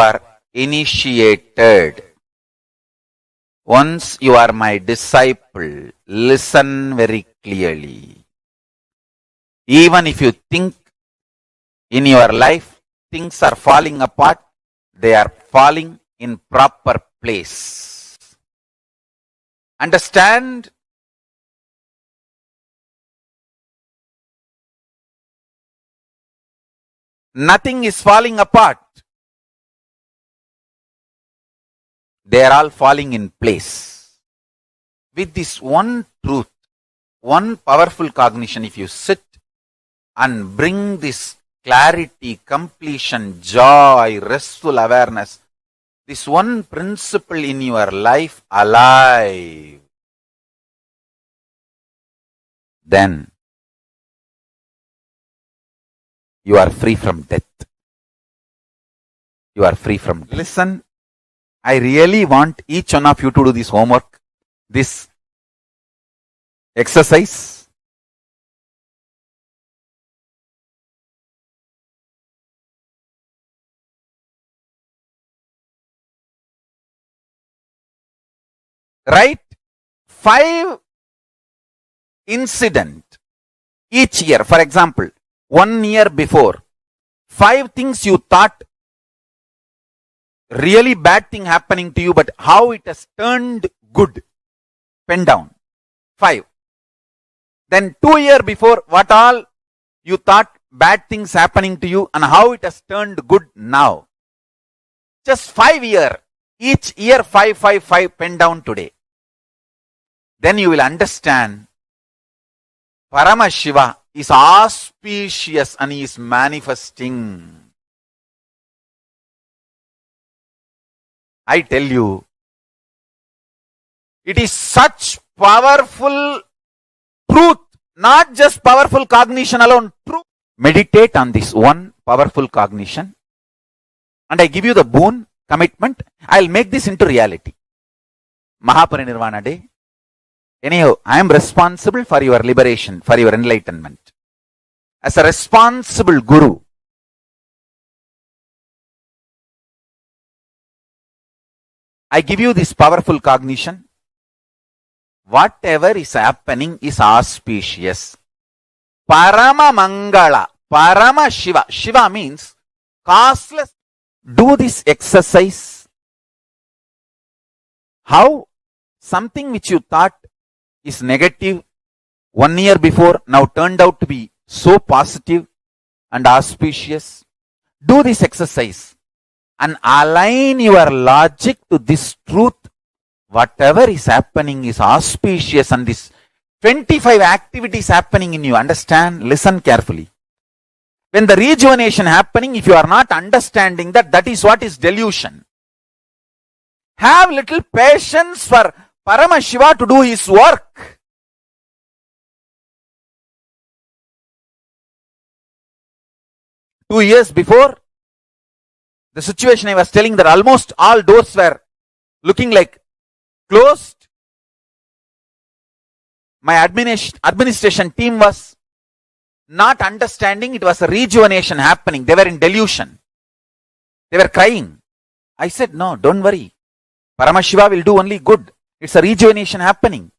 are my disciple, listen very clearly. Even if you think in your life things are falling apart, they are falling in proper place. Understand? Nothing is falling apart. They are all falling in place. With this one truth, one powerful cognition, if you sit and bring this clarity, completion, joy, restful awareness, this one principle in your life alive, then you are free from death. You are free from death. Listen, I really want each one of you to do this homework, this exercise. Write 5 incidents each year. For example, 1 year before, 5 things you thought really bad thing happening to you, but how it has turned good. Pen down. 5. Then 2 years before, what all you thought bad things happening to you and how it has turned good now. Just 5 years. Each year 5, 5, 5. Pen down today. Then you will understand Paramashiva is auspicious and he is manifesting. I tell you, it is such powerful truth, not just powerful cognition alone, truth. Meditate on this one powerful cognition and I give you the boon, commitment, I'll make this into reality. Mahaparinirvana Day. Anyhow, I am responsible for your liberation, for your enlightenment. As a responsible guru, I give you this powerful cognition. Whatever is happening is auspicious. Parama Mangala, Parama Shiva. Shiva means causeless. Do this exercise. How something which you thought is negative 1 year before now turned out to be so positive and auspicious. Do this exercise and align your logic to this truth. Whatever is happening is auspicious and this 25 activities happening in you. Understand? Listen carefully. When the rejuvenation happening, if you are not understanding that, that is what is delusion. Have little patience for Paramashiva to do his work. Two years before, the situation I was telling that almost all doors were looking like closed. My administration team was not understanding it was a rejuvenation happening. They were in delusion. They were crying. I said, no, don't worry. Paramashiva will do only good. It's a rejuvenation happening.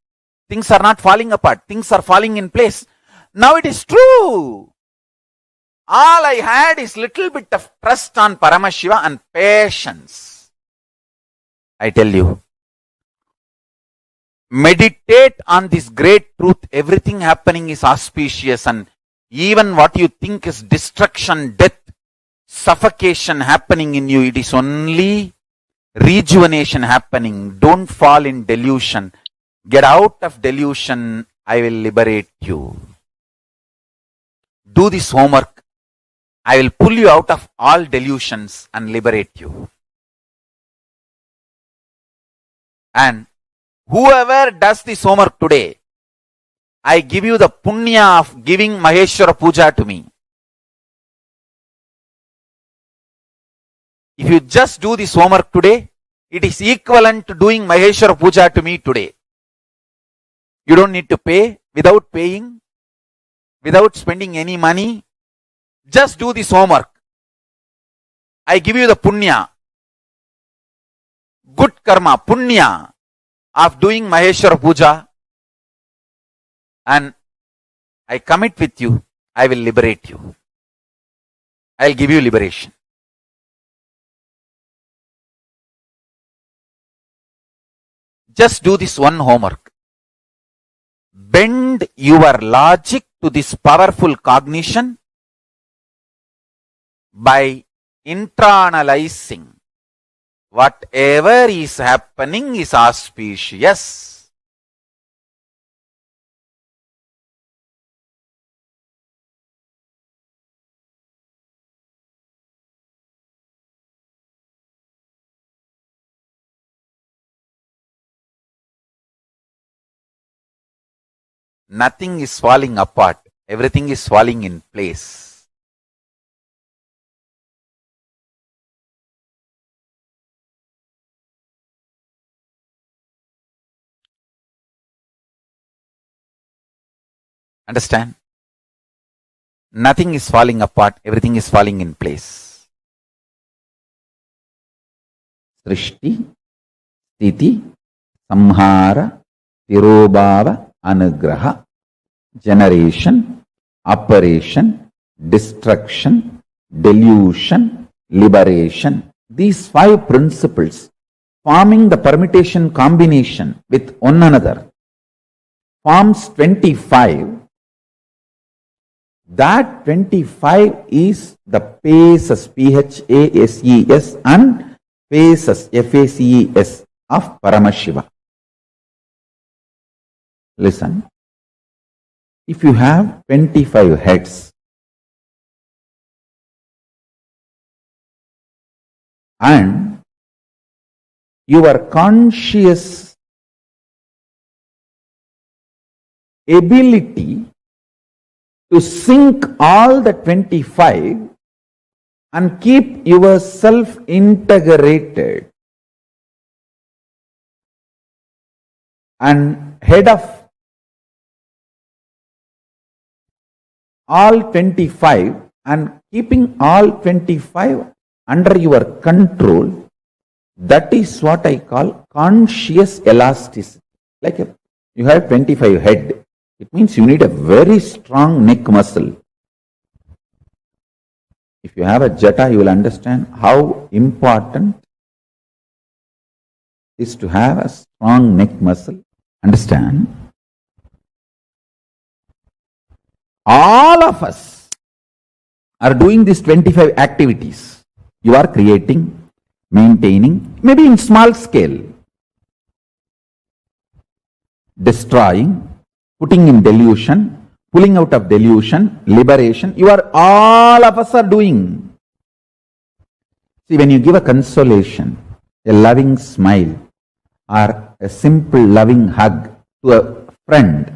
Things are not falling apart. Things are falling in place. Now it is true. All I had is little bit of trust on Paramashiva and patience. I tell you. Meditate on this great truth. Everything happening is auspicious and even what you think is destruction, death, suffocation happening in you, it is only rejuvenation happening. Don't fall in delusion. Get out of delusion. I will liberate you. Do this homework. I will pull you out of all delusions and liberate you. And whoever does this homework today, I give you the punya of giving Maheshwara Puja to me. If you just do this homework today, it is equivalent to doing Maheshwara Puja to me today. You don't need to pay, without paying, without spending any money. Just do this homework. I give you the punya, good karma, punya of doing Maheshwara Puja. And I commit with you, I will liberate you. I will give you liberation. Just do this one homework. Bend your logic to this powerful cognition by internalizing whatever is happening is auspicious. Nothing is falling apart. Everything is falling in place. Understand? Nothing is falling apart. Everything is falling in place. Srishti, Sthiti, Samhara, Tirobhava, Anugraha, generation, operation, destruction, delusion, liberation. these 5 principles forming the permutation combination with one another forms 25. That 25 is the paces, P-H-A-S-E-S, and faces, F-A-C-E-S, of Paramashiva. Listen, if you have 25 heads and your conscious ability to sync all the 25 and keep yourself integrated and head of all 25 and keeping all 25 under your control, that is what I call conscious elasticity. Like you have 25 head, it means you need a very strong neck muscle. If you have a jata, you will understand how important it is to have a strong neck muscle. Understand? All of us are doing these 25 activities. You are creating, maintaining, maybe in small scale, destroying, putting in delusion, pulling out of delusion, liberation. All of us are doing. See, when you give a consolation, a loving smile, or a simple loving hug to a friend,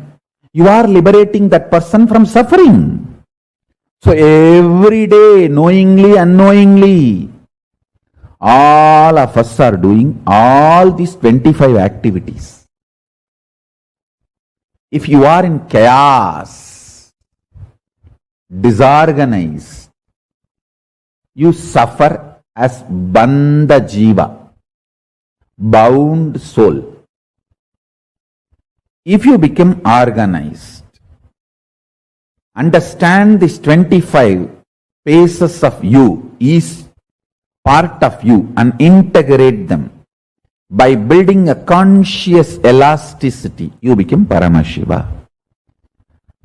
you are liberating that person from suffering. So every day, knowingly, unknowingly, all of us are doing all these 25 activities. If you are in chaos, disorganized, you suffer as bandha jiva, bound soul. If you become organized, understand these 25 phases of you, is part of you, and integrate them by building a conscious elasticity, you become Paramashiva.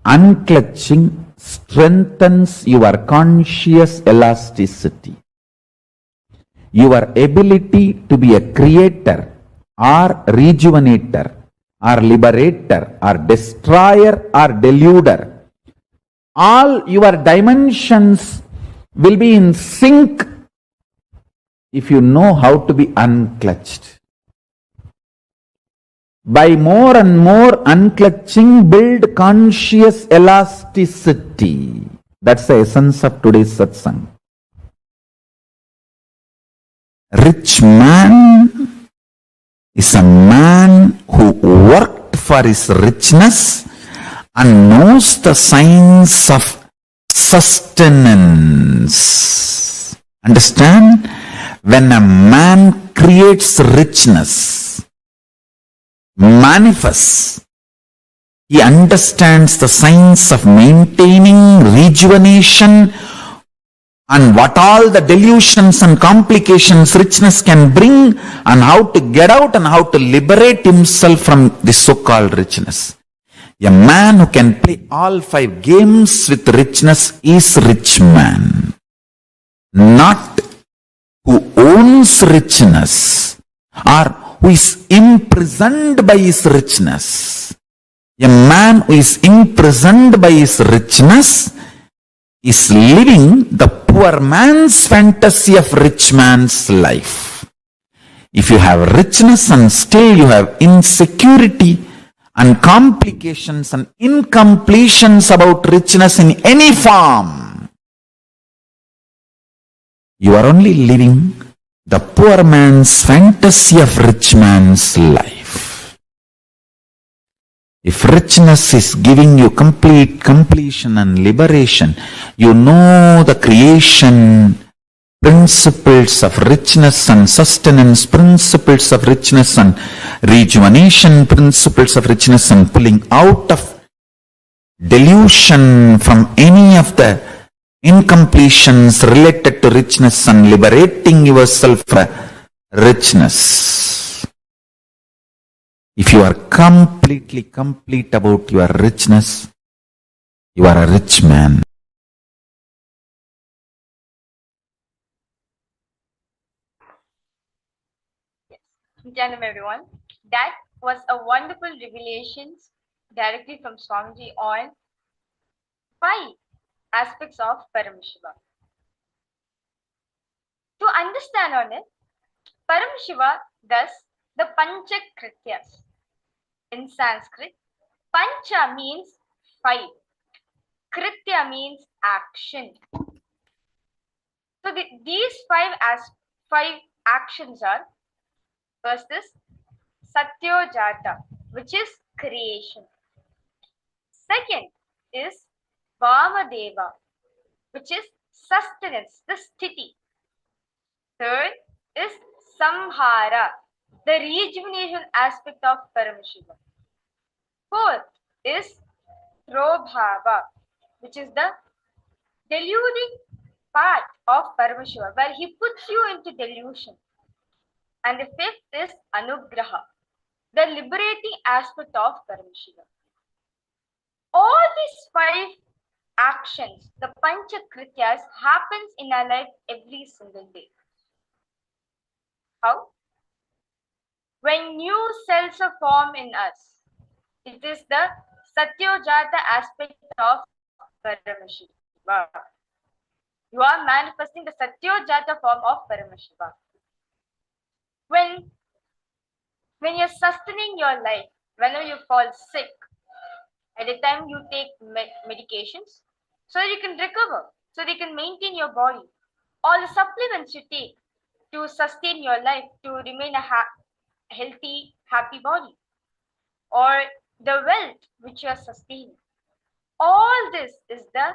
Unclutching strengthens your conscious elasticity. Your ability to be a creator or rejuvenator or liberator or destroyer or deluder, all your dimensions will be in sync if you know how to be unclutched. By more and more unclutching, build conscious elasticity. That's the essence of today's satsang. Rich man is a man who worked for his richness and knows the signs of sustenance. Understand? When a man creates richness, manifests, he understands the signs of maintaining, rejuvenation, and what all the delusions and complications richness can bring, and how to get out and how to liberate himself from this so-called richness. A man who can play all 5 games with richness is rich man. Not who owns richness or who is imprisoned by his richness. A man who is imprisoned by his richness is living the poor man's fantasy of rich man's life. If you have richness and still you have insecurity and complications and incompletions about richness in any form, you are only living the poor man's fantasy of rich man's life. If richness is giving you complete completion and liberation, you know the creation principles of richness and sustenance, principles of richness and rejuvenation, principles of richness and pulling out of delusion from any of the incompletions related to richness and liberating yourself from richness. If you are completely complete about your richness, you are a rich man. Nithyananda, everyone. That was a wonderful revelations directly from Swamiji on 5 aspects of Paramashiva. To understand on it, Paramashiva does the Pancha Krityas. In Sanskrit, Pancha means 5. Kritya means action. So these 5 actions are, first is Satyojata, which is creation. Second is Vamadeva, which is sustenance, the sthiti. Third is Samhara, the rejuvenation aspect of Paramashiva. Fourth is Prabhava, which is the deluding part of Paramashiva, where he puts you into delusion. And the fifth is Anugraha, the liberating aspect of Paramashiva. All these 5 actions, the Pancha Krityas, happens in our life every single day. How? When new cells are formed in us, it is the Satyojata aspect of Paramashiva. You are manifesting the Satyojata form of Paramashiva. When you're sustaining your life, whenever you fall sick, at the time you take medications, so that you can recover, so that you can maintain your body. All the supplements you take to sustain your life, to remain a healthy, happy body, or the wealth which you are sustaining. All this is the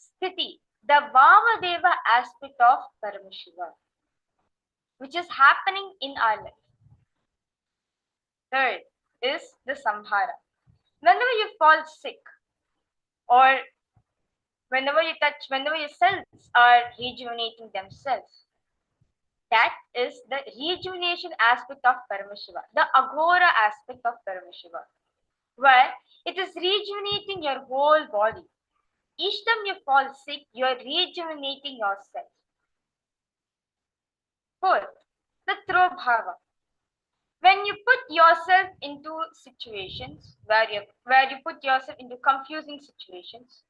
sthiti, the Vamadeva aspect of Paramashiva, which is happening in our life. Third is the Samhara. Whenever you fall sick, or whenever your cells are rejuvenating themselves, that is the rejuvenation aspect of Paramashiva, the Aghora aspect of Paramashiva, where it is rejuvenating your whole body. Each time you fall sick, you are rejuvenating yourself. Fourth, the Trobhava. When you put yourself into situations where you put yourself into confusing situations,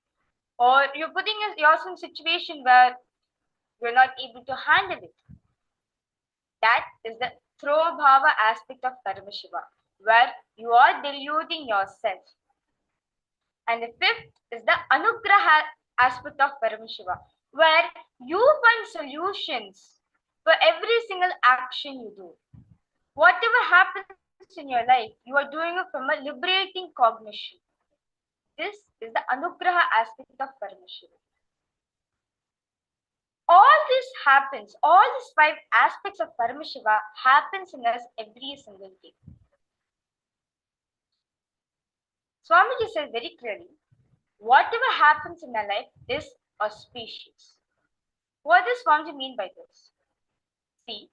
or you're putting yourself in a situation where you're not able to handle it, that is the Trobhava aspect of Paramashiva, where you are deluding yourself. And the fifth is the Anugraha aspect of Paramashiva, where you find solutions for every single action you do. Whatever happens in your life, you are doing it from a liberating cognition. This is the Anugraha aspect of Paramashiva. All this happens, all these 5 aspects of Paramashiva happens in us every single day. Swamiji says very clearly, whatever happens in our life is auspicious. What does Swamiji mean by this? See,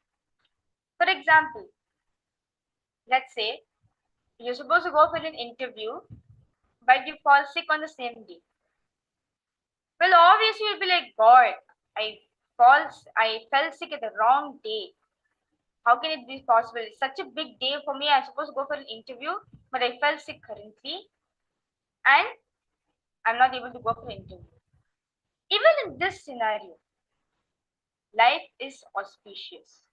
for example, let's say you're supposed to go for an interview, but you fall sick on the same day. Well, obviously you'll be like, God, I fell sick at the wrong day. How can it be possible? It's such a big day for me. I'm supposed to go for an interview, but I fell sick currently, and I'm not able to go for an interview. Even in this scenario, life is auspicious.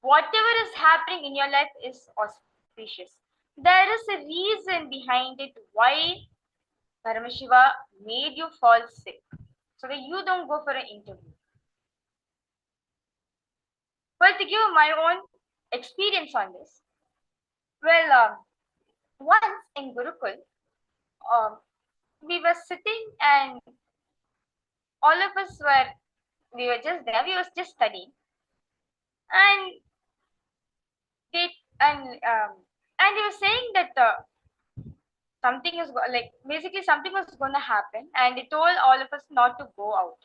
Whatever is happening in your life is auspicious. There is a reason behind it why Paramashiva made you fall sick, so that you don't go for an interview. Well, to give my own experience on this, well, once in Gurukul, we were sitting and all of us we were just there, we were just studying, and they were saying that something is like basically something was going to happen, and it told all of us not to go out.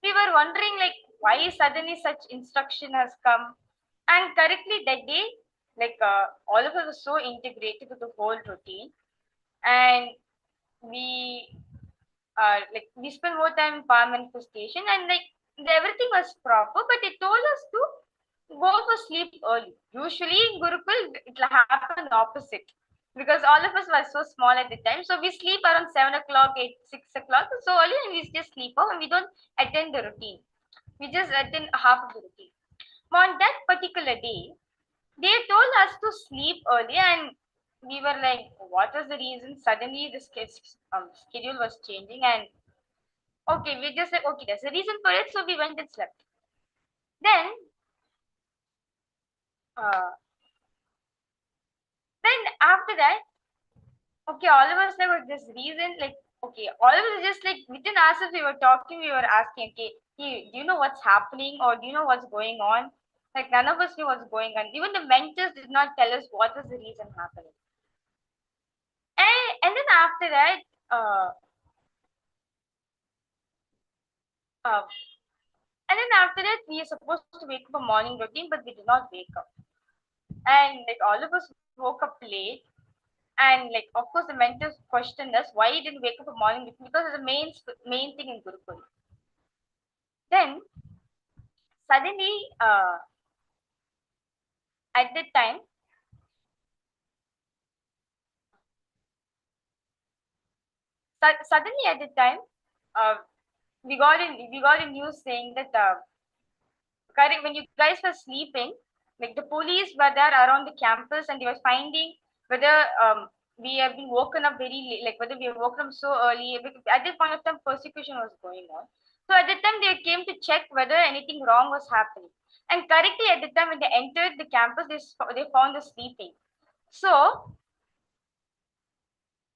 We were wondering like why suddenly such instruction has come, and correctly that day, like all of us were so integrated with the whole routine, and we like we spent more time in power manifestation, and like everything was proper, but it told us to go for sleep early. Usually in Gurukul, it'll happen opposite because all of us were so small at the time. So we sleep around 7 o'clock, 6 o'clock, so early, and we just sleep off and we don't attend the routine. We just attend half of the routine. But on that particular day, they told us to sleep early, and we were like, what was the reason? Suddenly the schedule was changing, and okay, we just like, okay, there's a reason for it, so we went and slept. Then, uh, then after that, okay, all of us like with this reason, like, okay, all of us just like within ourselves, we were talking, we were asking, okay, hey, do you know what's happening, or do you know what's going on? Like none of us knew what's going on. Even the mentors did not tell us what was the reason happening. And then after that, uh, and then after that, we are supposed to wake up a morning routine, but we did not wake up. And like all of us woke up late, and like of course the mentors questioned us why you didn't wake up a morning routine, because it's the main thing in Gurukul. Then suddenly, at that time, suddenly at that time, uh, we got a news saying that correct when you guys were sleeping, like the police were there around the campus, and they were finding whether we have been woken up very late, like whether we have woken up so early. Because at that point of time, persecution was going on. So at that time, they came to check whether anything wrong was happening. And correctly at the time when they entered the campus, they found us sleeping. So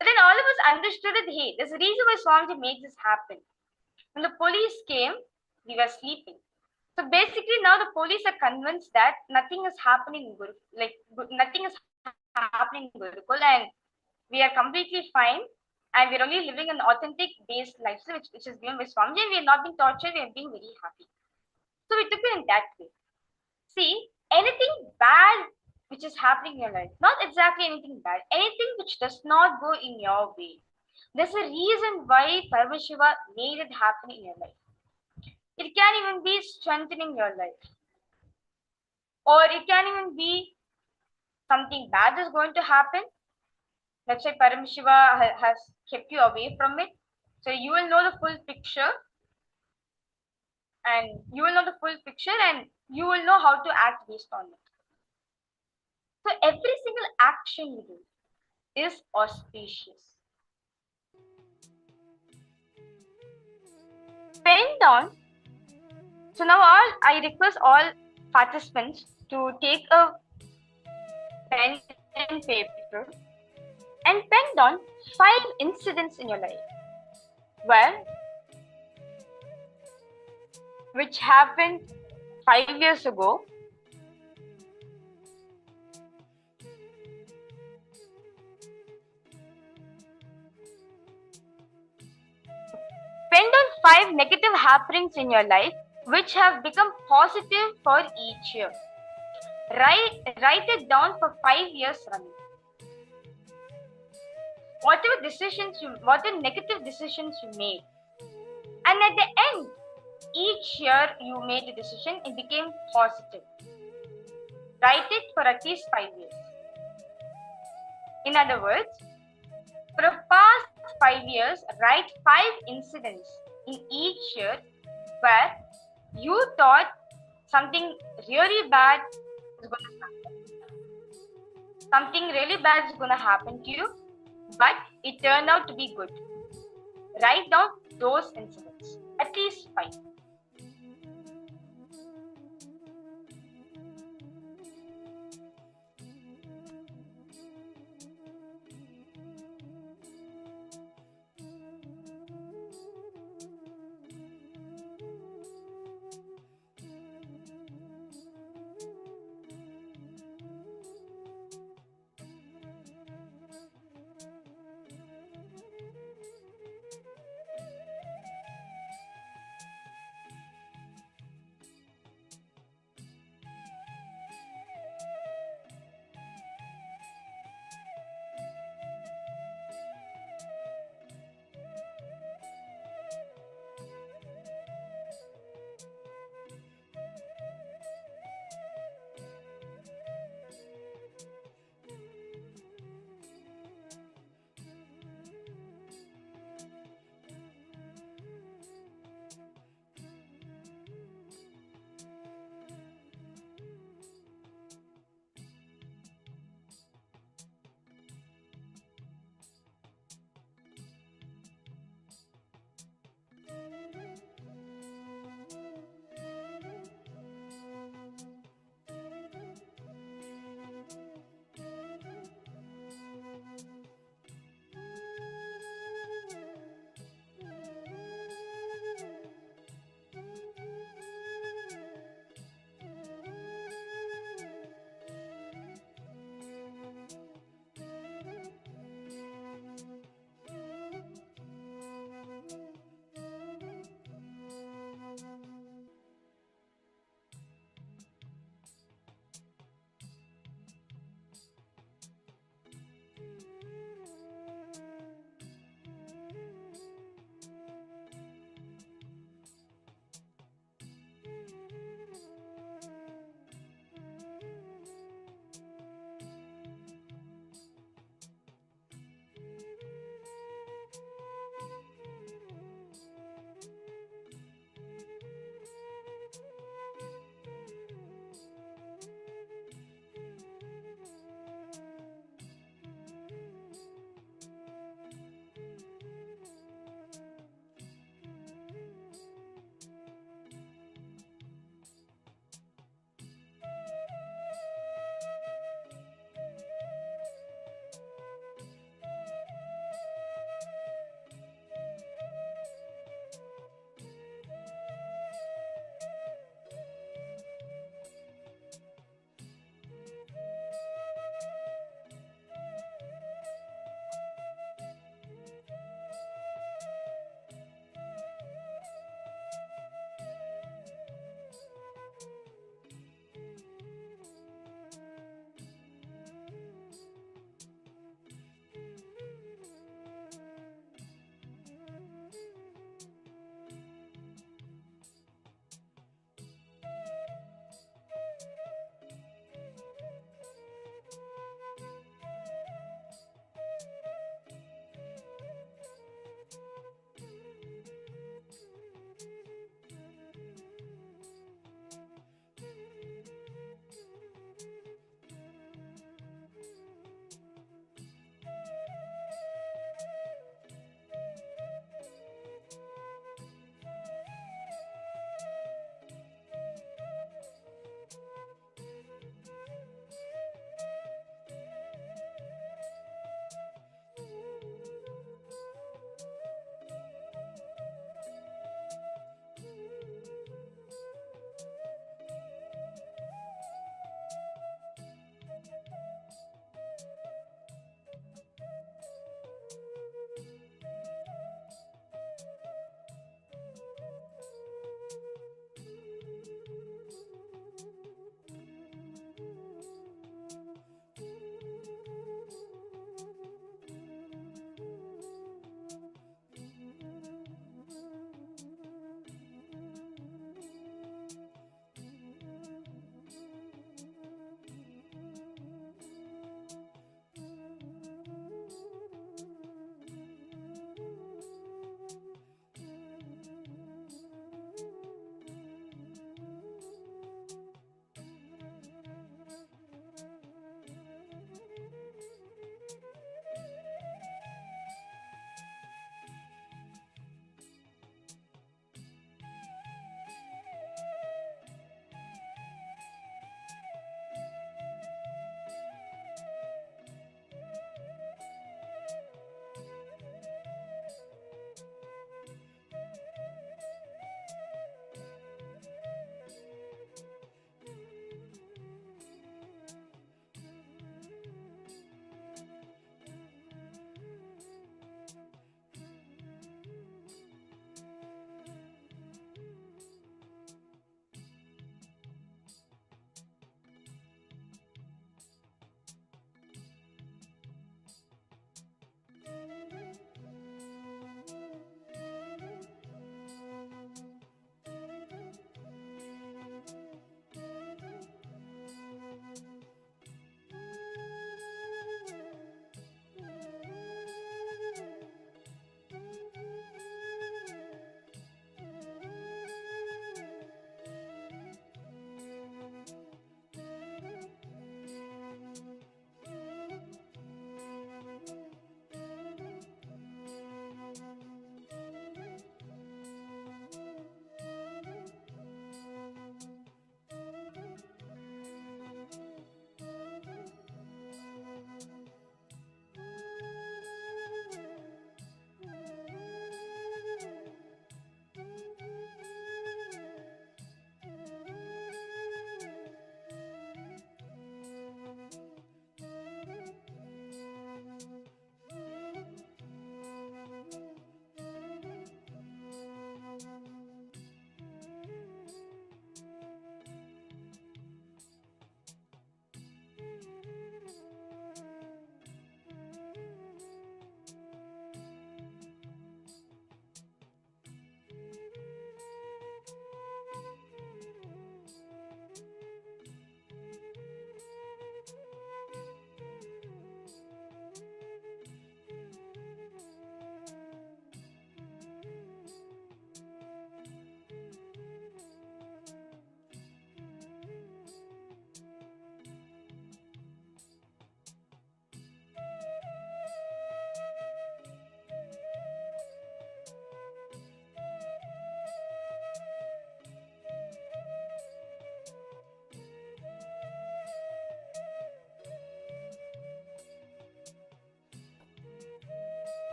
then all of us understood that hey, there's a reason why Swamiji makes this happen. When the police came, we were sleeping. So basically, now the police are convinced that nothing is happening in Gurukul, nothing is happening in Gurukul, and we are completely fine, and we're only living an authentic based lifestyle, which is given by Swamiji, and we are not being tortured. We are being very happy. So we took it in that way. See, anything bad which is happening in your life, not exactly anything bad, anything which does not go in your way. There's a reason why Paramashiva made it happen in your life. It can even be strengthening your life, or it can even be something bad is going to happen. Let's say Paramashiva has kept you away from it. So you will know the full picture, and you will know how to act based on it. So every single action you do is auspicious. Pen down. So now I request all participants to take a pen and paper and pen down 5 incidents in your life which happened 5 years ago. Pen down 5 negative happenings in your life which have become positive for each year. Write it down for 5 years running. Whatever negative decisions you made, and at the end, each year you made a decision, it became positive. Write it for at least 5 years. In other words, for the past 5 years, write 5 incidents in each year where you thought something really bad is going to happen. Something really bad is going to happen to you, but it turned out to be good. Write down those incidents, at least 5.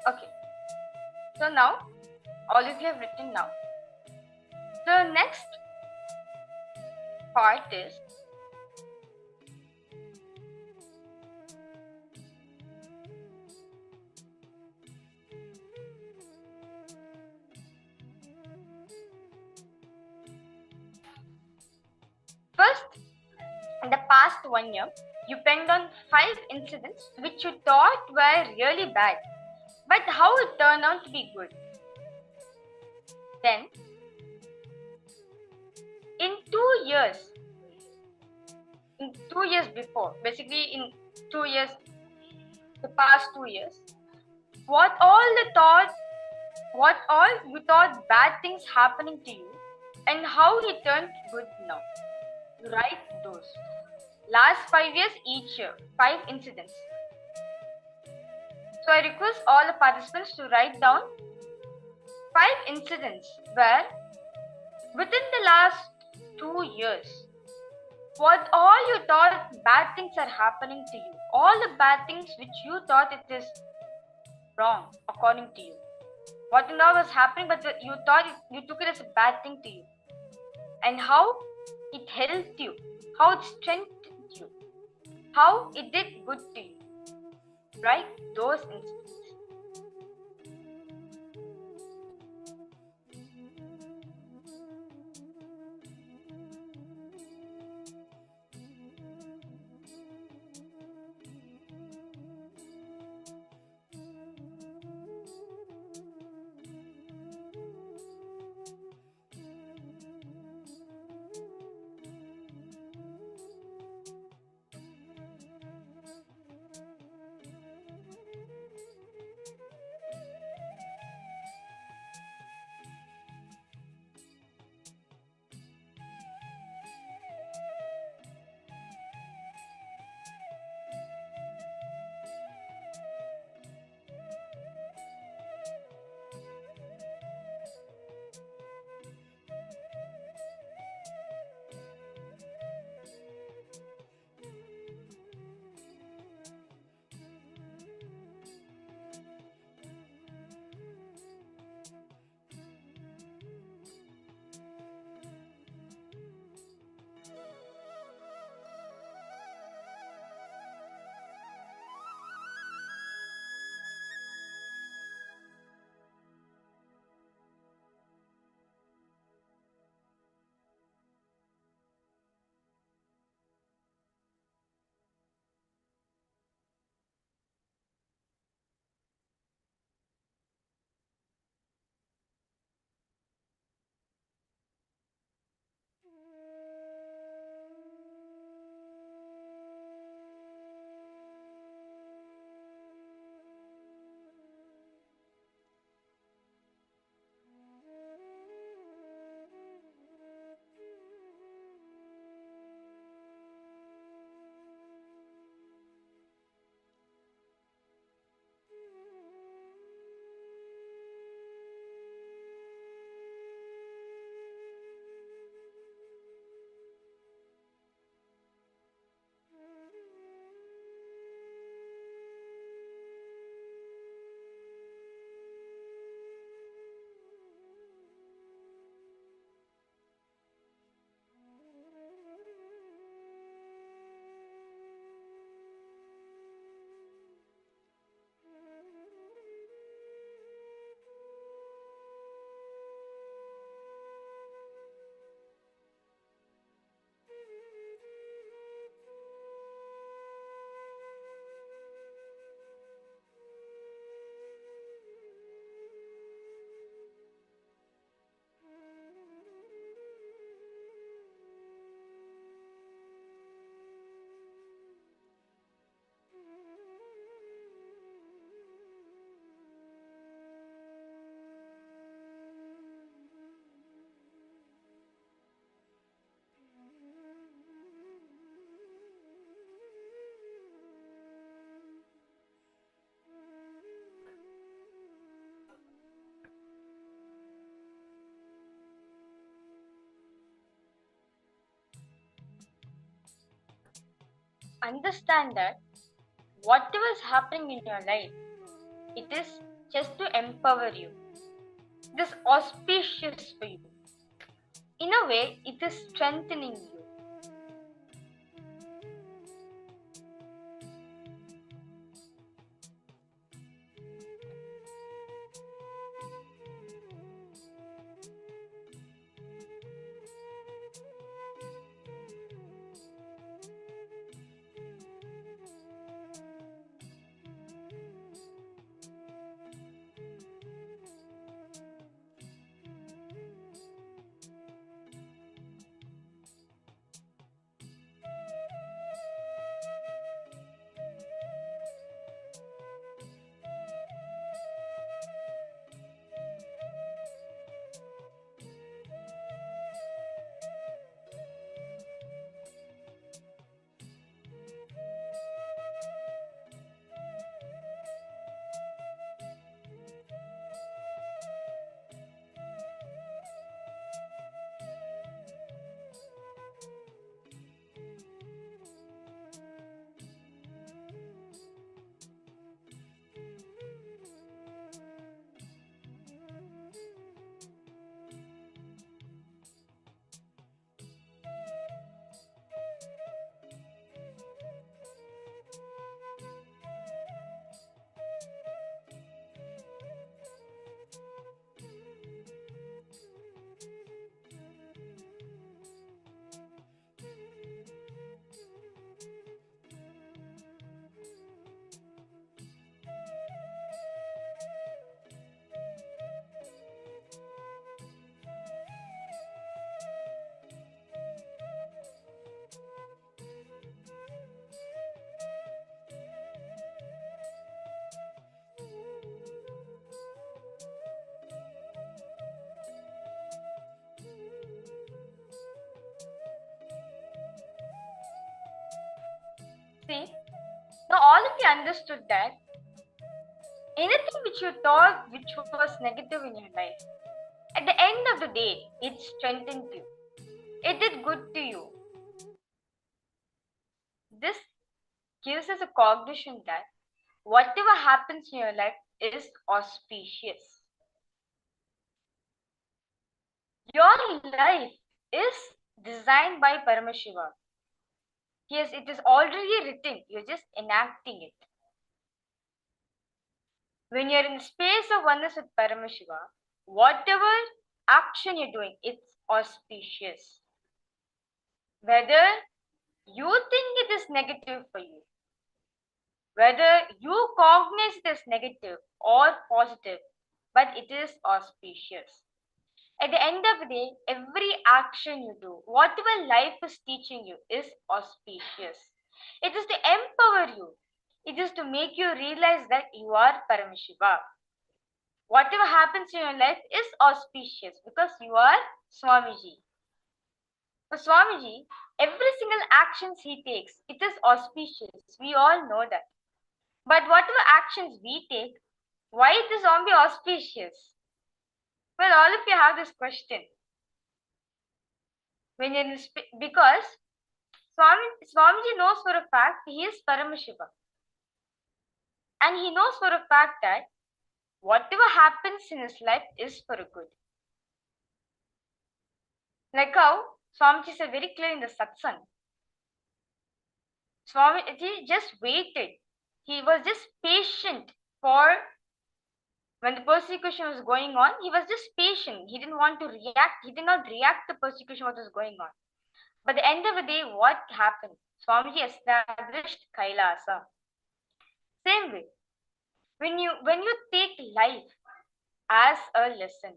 Okay, so now all of you have written now. The next part is first, in the past 1 year, you penned on 5 incidents which you thought were really bad, but how it turned out to be good. Then, in 2 years before, basically in 2 years, the past 2 years, what all you thought bad things happening to you and how it turned good now. Write those. Last 5 years, each year, 5 incidents. So I request all the participants to write down 5 incidents where within the last 2 years, what all you thought bad things are happening to you, all the bad things which you thought it is wrong according to you. What now was happening, but you thought you took it as a bad thing to you, and how it helped you, how it strengthened you, how it did good to you. Right? Those incidents. Understand that whatever is happening in your life, it is just to empower you. It is auspicious for you. In a way, it is strengthening you. See, now all of you understood that anything which you thought which was negative in your life, at the end of the day, it strengthened you. It did good to you. This gives us a cognition that whatever happens in your life is auspicious. Your life is designed by Paramashiva. Yes, it is already written. You're just enacting it. When you're in the space of oneness with Paramashiva, whatever action you're doing, it's auspicious. Whether you think it is negative for you, whether you cognize it as negative or positive, but it is auspicious. At the end of the day, every action you do, whatever life is teaching you, is auspicious. It is to empower you. It is to make you realize that you are Paramashiva. Whatever happens in your life is auspicious because you are Swamiji. For Swamiji, every single actions he takes, it is auspicious. We all know that. But whatever actions we take, why it is only auspicious? Well, all of you have this question. Because Swamiji knows for a fact he is Paramashiva. And he knows for a fact that whatever happens in his life is for a good. Like how Swamiji said very clear in the satsang. Swamiji just waited. He was just patient for when the persecution was going on. He was just patient. He didn't want to react. He did not react to persecution what was going on. But at the end of the day, what happened? Swamiji established KAILASA. Same way, when you take life as a lesson,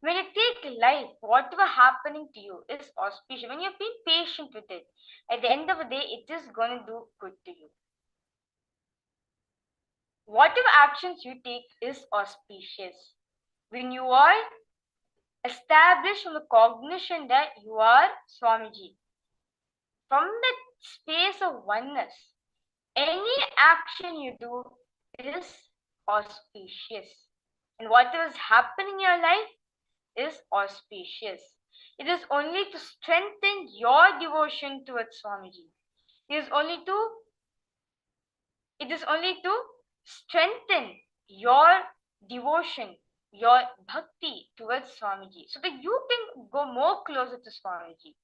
when you take life, whatever happening to you is auspicious. When you're being patient with it, at the end of the day, it is going to do good to you. Whatever actions you take is auspicious. When you are established from the cognition that you are Swamiji, from the space of oneness, any action you do is auspicious. And whatever is happening in your life is auspicious. It is only to strengthen your devotion towards Swamiji. It is only to strengthen your devotion, your bhakti towards Swamiji, so that you can go more closer to Swamiji.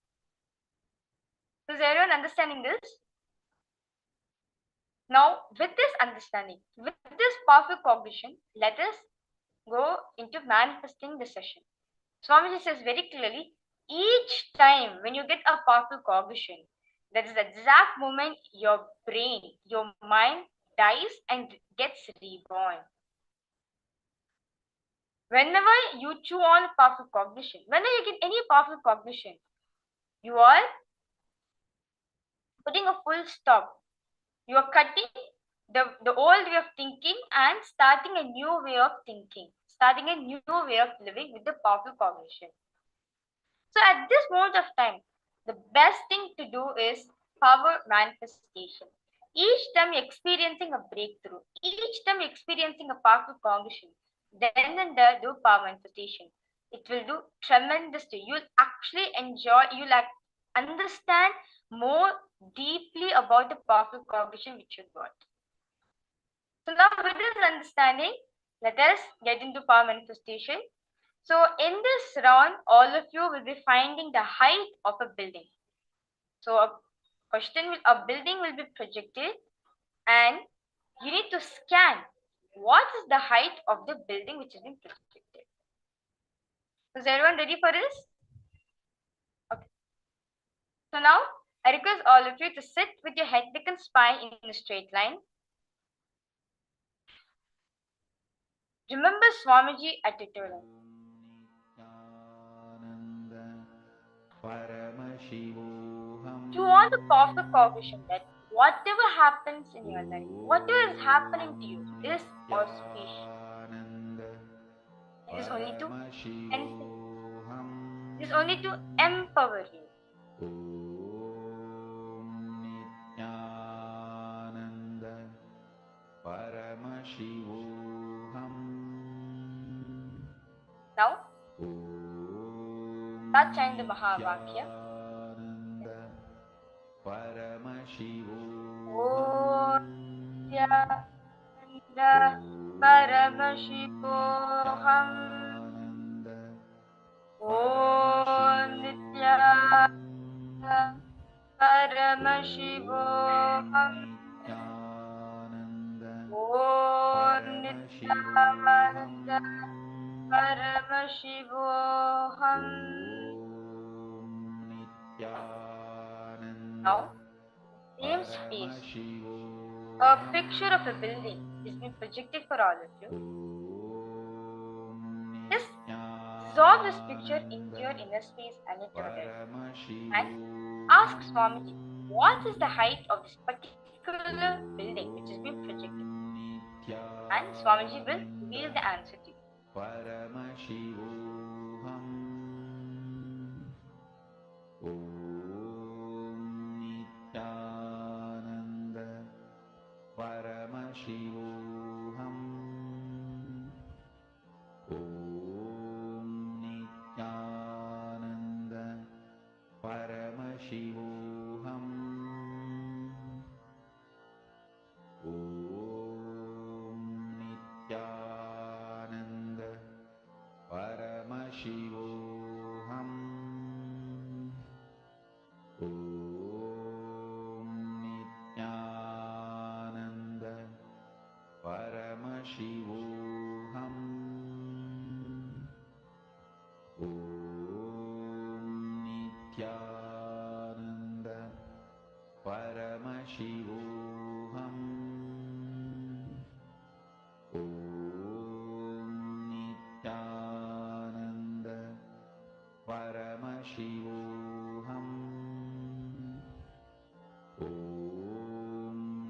Is everyone understanding this? Now, with this understanding, with this powerful cognition, let us go into manifesting the session. Swamiji says very clearly, each time when you get a powerful cognition, that is the exact moment your brain, your mind dies and gets reborn. Whenever you chew on powerful cognition, whenever you get any powerful cognition, you are putting a full stop. You are cutting the old way of thinking and starting a new way of thinking, starting a new way of living with the powerful cognition. So at this moment of time, the best thing to do is power manifestation. Each time you're experiencing a breakthrough, each time you're experiencing a powerful cognition, then and there do power manifestation. It will do tremendous to you. You'll actually enjoy, you'll understand more deeply about the powerful cognition which you got. So now with this understanding, let us get into power manifestation. So in this round, all of you will be finding the height of a building. So a building will be projected and you need to scan what is the height of the building which is being projected. Is everyone ready for this? Okay. So now I request all of you to sit with your head, neck and spine in a straight line. Remember Swamiji at your turn. You want the perfect cognition that whatever happens in your life, whatever is happening to you is auspicious. It is only to it is only to empower you. Now, start chanting the Mahavakya. Om Nithyananda Paramashivoham. Om Nithyananda Paramashivoham. Om Nithyananda Paramashivoham. Now, same space. A picture of a building is being projected for all of you. Just absorb this picture into your inner space and into your head. And ask Swamiji, what is the height of this particular building which is being projected? And Swamiji will reveal the answer to you. Paramashivoham. Om Nithyananda Paramashivoham. Om Nithyananda Paramashivoham. Om Nithyananda Paramashivoham. Om Nithyananda Paramashivoham. Om Nithyananda Paramashivoham. Om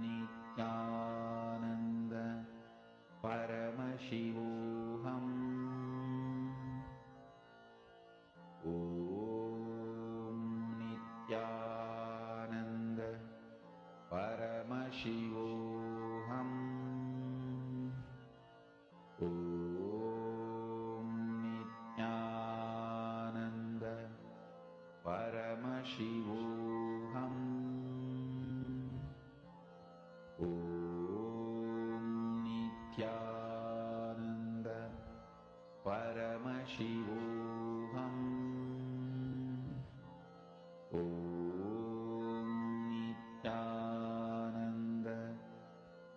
Nithyananda Paramashivoham. Om Nithyananda Paramashivoham. Om Nithyananda Paramashivoham. Om Nithyananda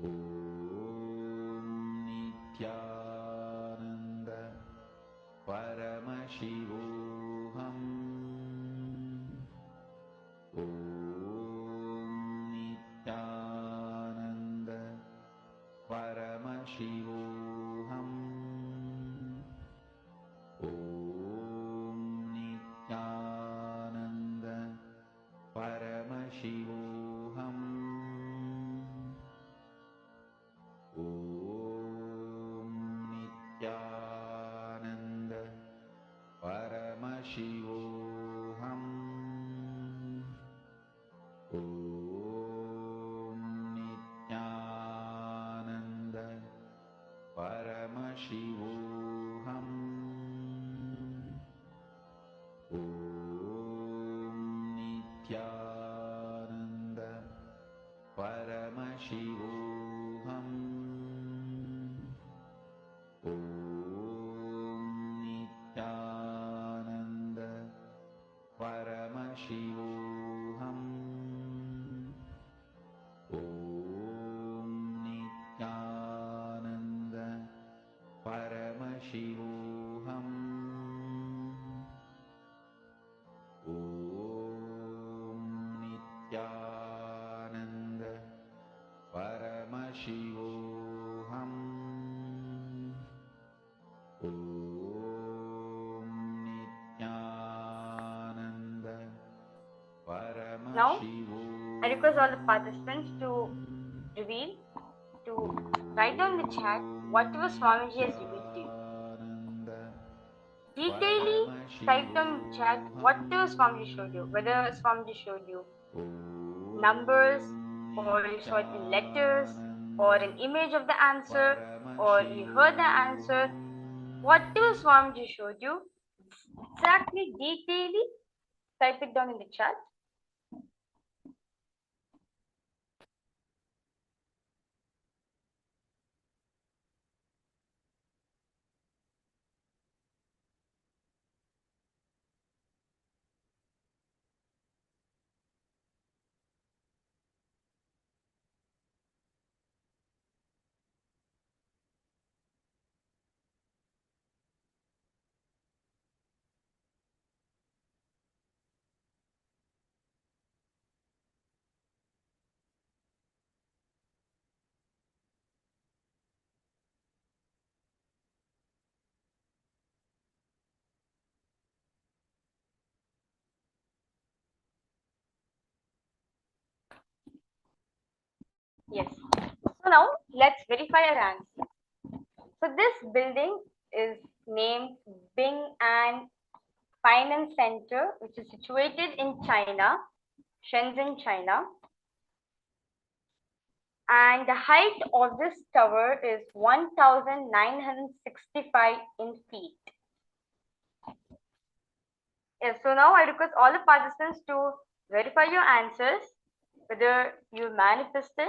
Om Nithyananda Paramashivoham. Om Nithyananda Paramashivoham. Om Nithyananda Paramashivoham. Om Nithyananda Paramashivoham. Om Nithyananda Paramashivoham. Om Nithyananda Paramashivoham. Om Nithyananda Paramashivoham. Om Nithyananda Paramashivoham. Om Nithyananda Paramashivoham. Om Nithyananda Now, Paramashivoham. I request all the participants to reveal, to write down in the chat whatever Swamiji has revealed to you. Detailedly type down in the chat whatever Swamiji showed you, whether Swamiji showed you numbers, or you saw it in letters, or an image of the answer, or you heard the answer. Whatever Swamiji showed you, exactly detailedly type it down in the chat. Yes. So now let's verify our answer. So this building is named Bing and Finance Center, which is situated in China, Shenzhen, China. And the height of this tower is 1,965 in feet. Yes, so now I request all the participants to verify your answers, whether you manifested.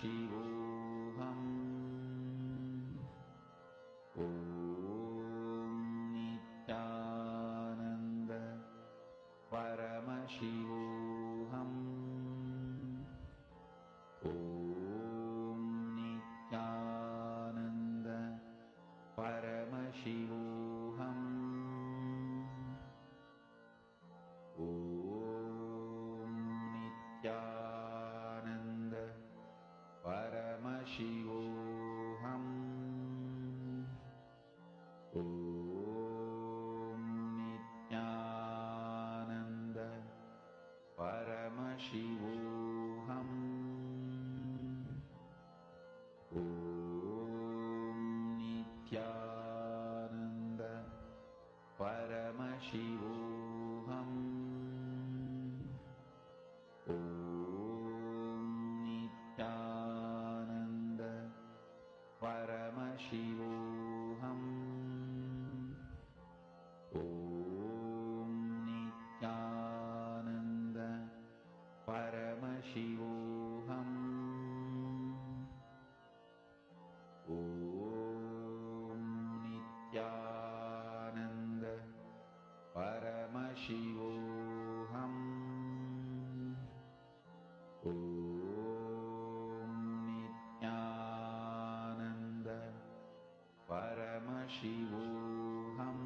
Paramashivoham Om Nithyananda Paramashivoham Om Nithyananda Paramashivoham Om Nithyananda Paramashivoham Om Nithyananda Paramashivoham Om Nithyananda Paramashivoham Om Nithyananda Paramashivoham Om Nithyananda Paramashivoham Om Nithyananda Paramashivoham Om Nithyananda Paramashivoham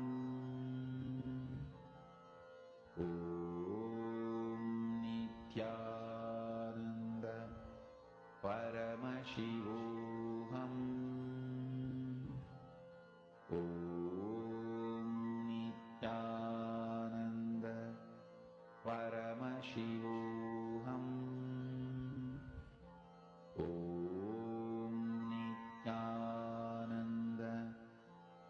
Om Nithyananda Paramashivoham Om Nithyananda Paramashivoham Om Nithyananda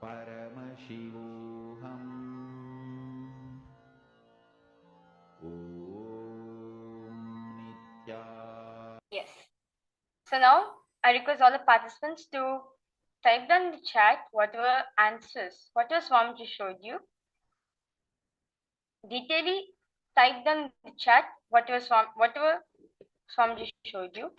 Paramashivoham Om Nithyananda. Yes. So now I request all the participants to type down in the chat whatever answers, whatever Swamiji showed you. Detailedly type down in the chat whatever Swamiji showed you.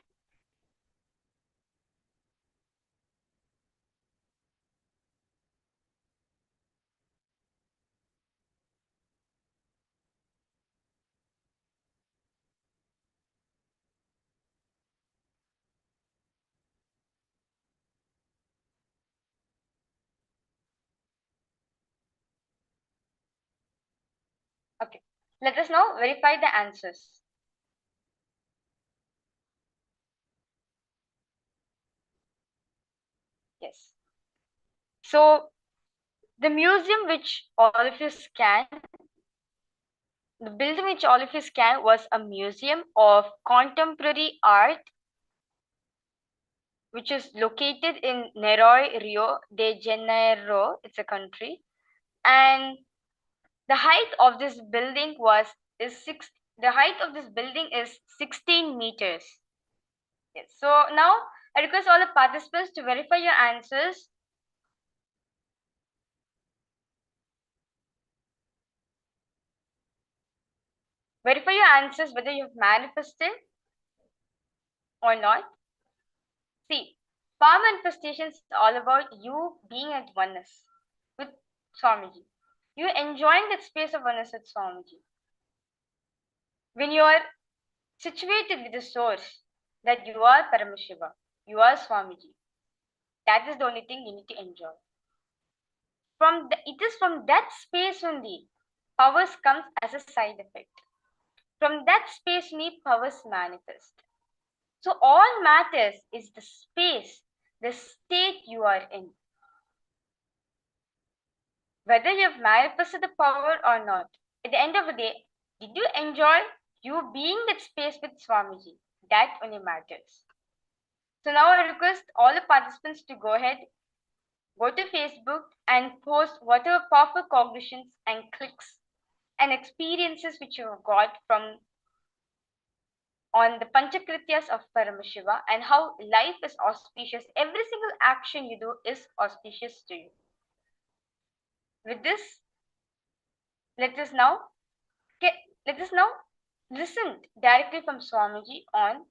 Okay. Let us now verify the answers. Yes. So the museum which all of you scanned, the building which all of you scanned was a museum of contemporary art which is located in Neirobi, Rio de Janeiro. It's a country. And the height of this building is 16 meters. Yes. So now I request all the participants to verify your answers. Verify your answers whether you have manifested or not. See, power manifestation is all about you being at oneness with Swamiji. You enjoying that space of oneness with Swamiji. When you are situated with the source that you are Paramashiva, you are Swamiji. That is the only thing you need to enjoy. It is from that space only powers comes as a side effect. From that space only powers manifest. So all matters is the space, the state you are in. Whether you have manifested the power or not, at the end of the day, did you enjoy you being that space with Swamiji? That only matters. So now I request all the participants to go ahead, go to Facebook and post whatever powerful cognitions and clicks and experiences which you have got from on the Panchakrityas of Paramashiva and how life is auspicious. Every single action you do is auspicious to you. With this, let us now listen directly from Swamiji on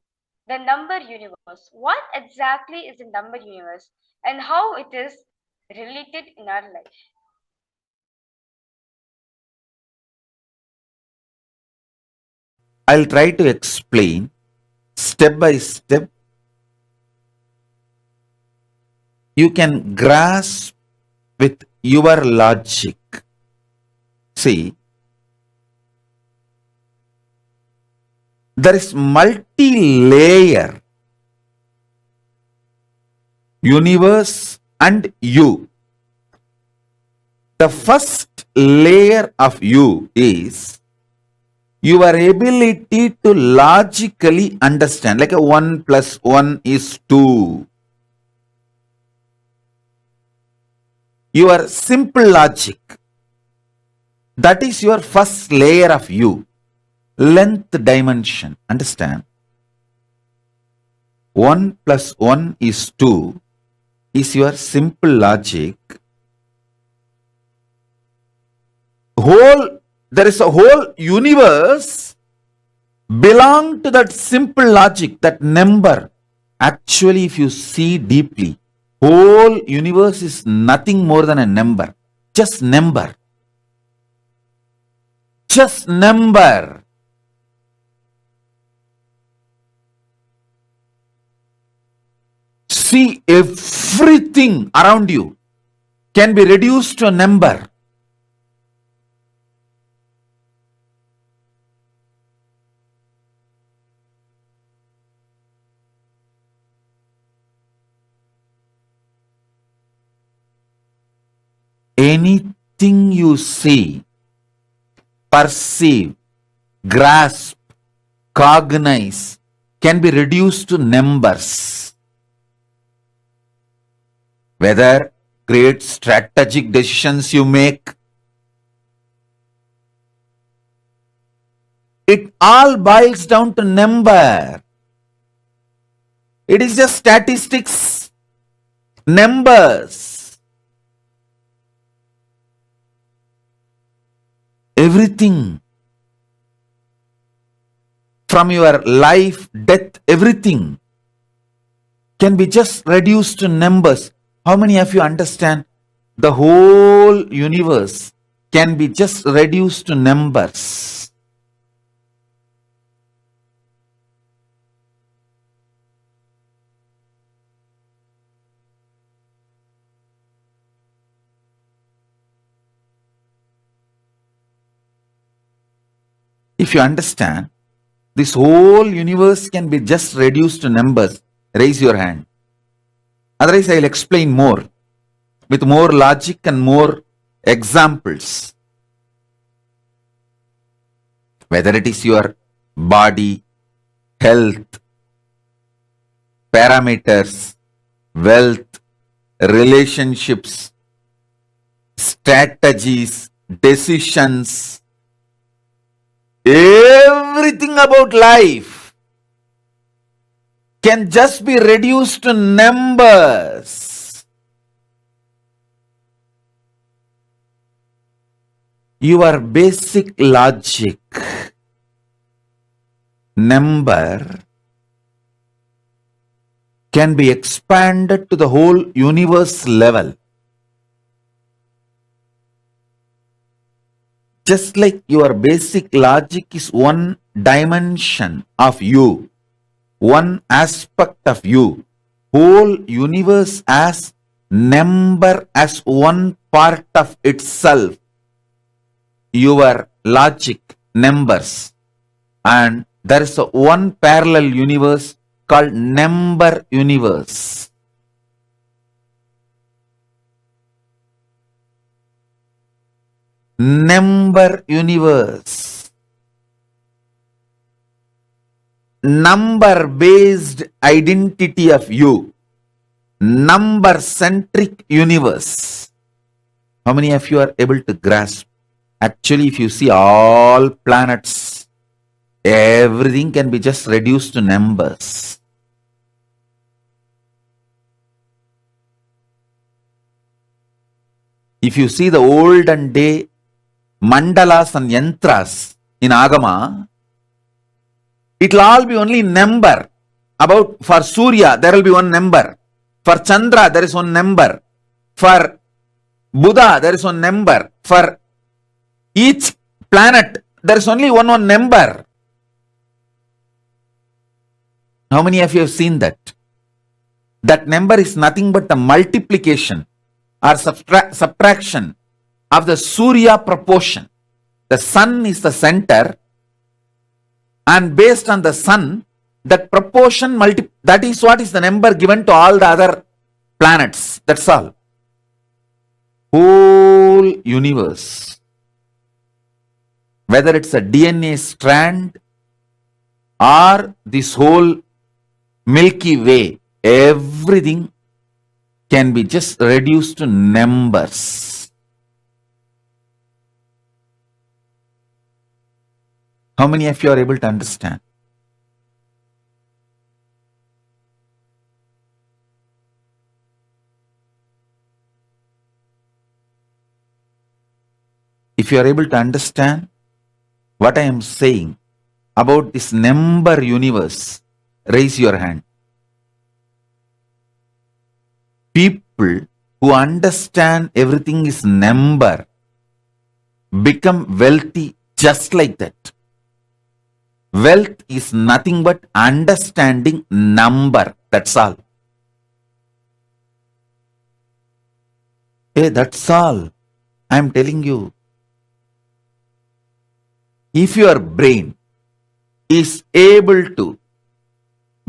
the number universe. What exactly is the number universe and how it is related in our life? I'll try to explain step by step. You can grasp with your logic. See, there is multi-layer universe and you. The first layer of you is your ability to logically understand, like a 1 plus 1 is 2. Your simple logic. That is your first layer of you. Length dimension. Understand? 1 plus 1 is 2 is your simple logic. There is a whole universe belong to that simple logic, that number. Actually, if you see deeply, whole universe is nothing more than a number. Just number. Just number. See, everything around you can be reduced to a number. Anything you see, perceive, grasp, cognize can be reduced to numbers. Whether great strategic decisions you make, it all boils down to number. It is just statistics, numbers. Everything from your life, death, everything can be just reduced to numbers. How many of you understand the whole universe can be just reduced to numbers? If you understand, this whole universe can be just reduced to numbers. Raise your hand. Otherwise, I will explain more with more logic and more examples. Whether it is your body, health, parameters, wealth, relationships, strategies, decisions, everything about life can just be reduced to numbers. Your basic logic, number, can be expanded to the whole universe level. Just like your basic logic is one dimension of you, one aspect of you, whole universe as number as one part of itself. Your logic, numbers, and there is a one parallel universe called number universe. Number universe. Number based identity of you. Number centric universe. How many of you are able to grasp? Actually, if you see all planets, everything can be just reduced to numbers. If you see the olden day mandalas and yantras in Agama, it will all be only number. about for Surya, there will be one number. For Chandra, there is one number. For Buddha, there is one number. For each planet, there is only one number. How many of you have seen that? That number is nothing but the multiplication or subtraction of the Surya proportion. The sun is the center, and based on the sun, that proportion that is what is the number given to all the other planets. That's all. Whole universe, whether it's a DNA strand or this whole Milky Way, everything can be just reduced to numbers. How many of you are able to understand? If you are able to understand what I am saying about this number universe, raise your hand. People who understand everything is number become wealthy just like that. Wealth is nothing but understanding number. That's all. Hey, that's all. I am telling you. If your brain is able to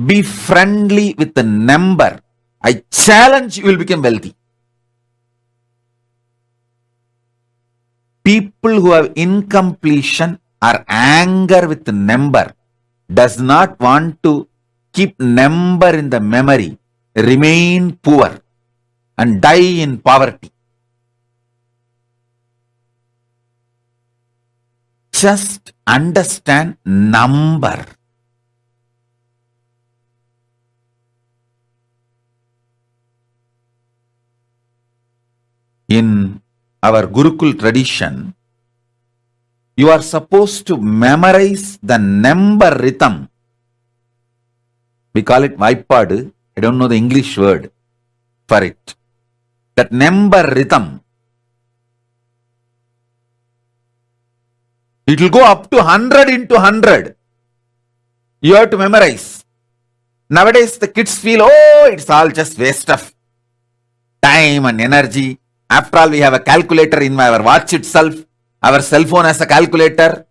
be friendly with the number, I challenge you will become wealthy. People who have incompletion or anger with the number does not want to keep number in the memory, remain poor and die in poverty. Just understand number. In our Gurukul tradition, you are supposed to memorize the number rhythm. We call it Vaipadu. I don't know the English word for it. That number rhythm. It will go up to 100 into 100. You have to memorize. Nowadays, the kids feel, oh, it's all just waste of time and energy. After all, we have a calculator in our watch itself. Our cell phone has a calculator.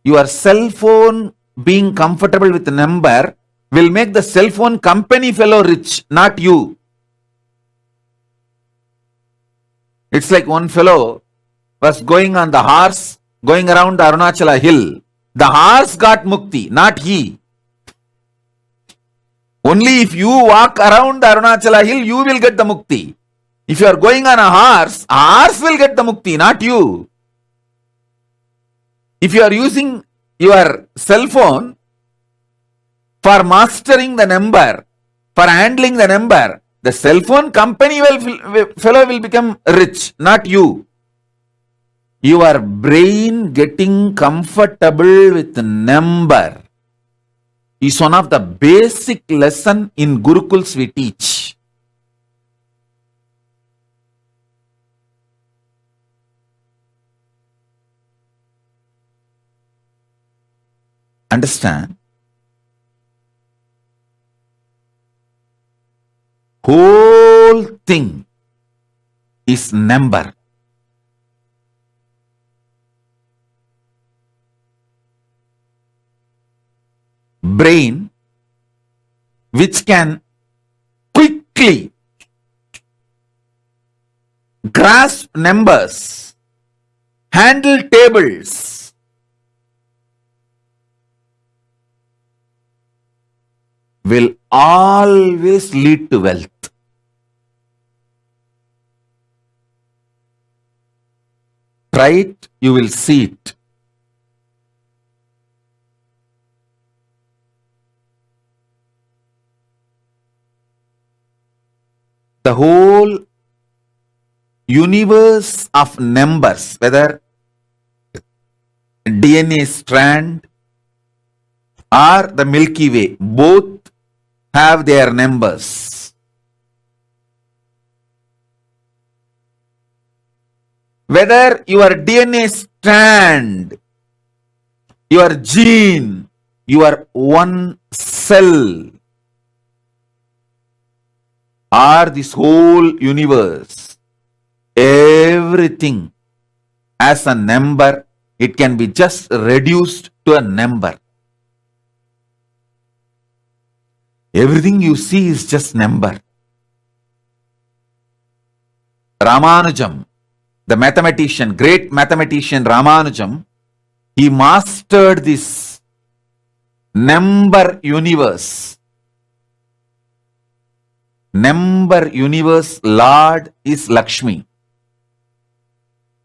Your cell phone being comfortable with the number will make the cell phone company fellow rich, not you. It's like one fellow was going on the horse, going around the Arunachala hill. The horse got mukti, not he. Only if you walk around the Arunachala hill, you will get the mukti. If you are going on a horse will get the mukti, not you. If you are using your cell phone for mastering the number, for handling the number, the cell phone company fellow will become rich, not you. Your brain getting comfortable with the number is one of the basic lesson in Gurukuls we teach. Understand? Whole thing is number. Brain, which can quickly grasp numbers, handle tables, will always lead to wealth. Try it, you will see it. The whole universe of numbers, whether DNA strand or the Milky Way. Both have their numbers. Whether your DNA strand, your gene, your one cell, or this whole universe, everything as a number, it can be just reduced to a number. Everything you see is just number. Ramanujam, the mathematician, great mathematician Ramanujam, he mastered this number universe. Number universe Lord is Lakshmi.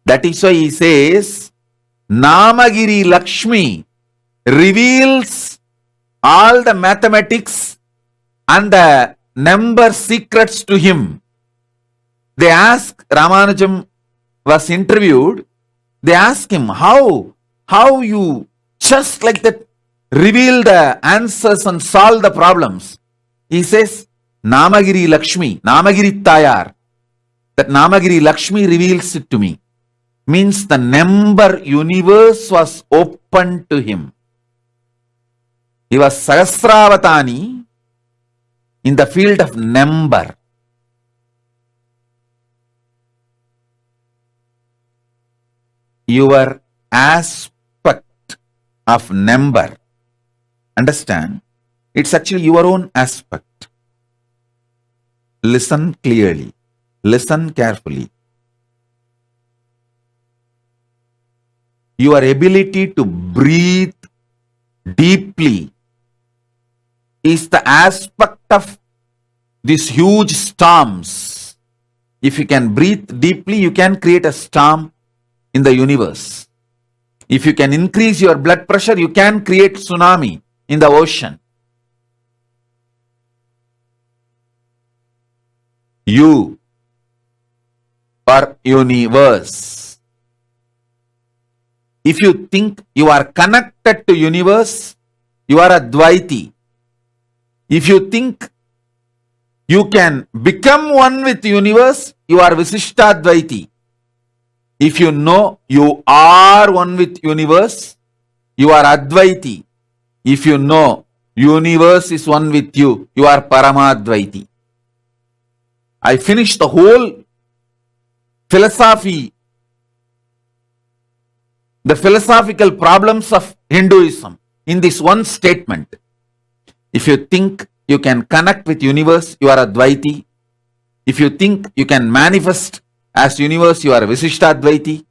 That is why he says, Namagiri Lakshmi reveals all the mathematics and the number secrets to him. They ask, Ramanujam was interviewed, they ask him, how you just like that reveal the answers and solve the problems. He says, Namagiri Lakshmi, Namagiri Tayar. That Namagiri Lakshmi reveals it to me. Means the number universe was open to him. He was Sahasravatani in the field of number. Your aspect of number, understand, it's actually your own aspect. Listen clearly, listen carefully. Your ability to breathe deeply is the aspect of these huge storms. If you can breathe deeply, you can create a storm in the universe. If you can increase your blood pressure, you can create tsunami in the ocean. You are universe. If you think you are connected to universe, you are a Dvaiti. If you think you can become one with the universe, you are Visishta Dvaiti. If you know you are one with universe, you are Advaiti. If you know universe is one with you, you are Paramadvaiti. I finished the whole philosophy, the philosophical problems of Hinduism in this one statement. If you think you can connect with universe, you are Advaiti. If you think you can manifest as universe, you are Visishtadvaiti.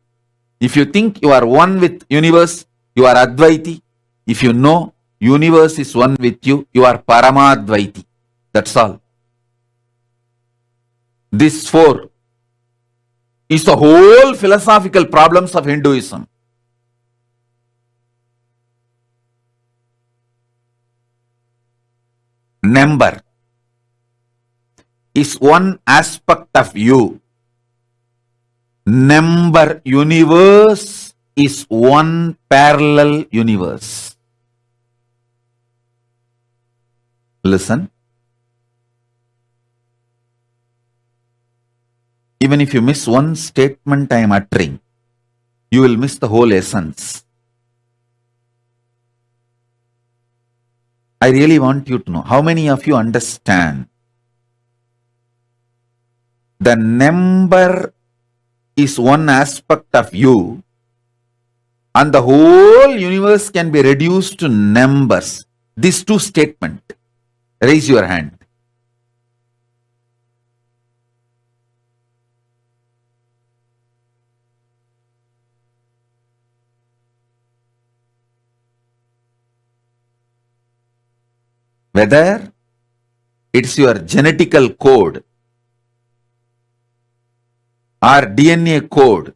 If you think you are one with universe, you are Advaiti. If you know universe is one with you, you are Paramadvaiti. That's all. This four is the whole philosophical problems of Hinduism. Number is one aspect of you. Number universe is one parallel universe. Listen. Even if you miss one statement I am uttering, you will miss the whole essence. I really want you to know, how many of you understand the number is one aspect of you and the whole universe can be reduced to numbers? These two statements. Raise your hand. Whether it's your genetical code or DNA code,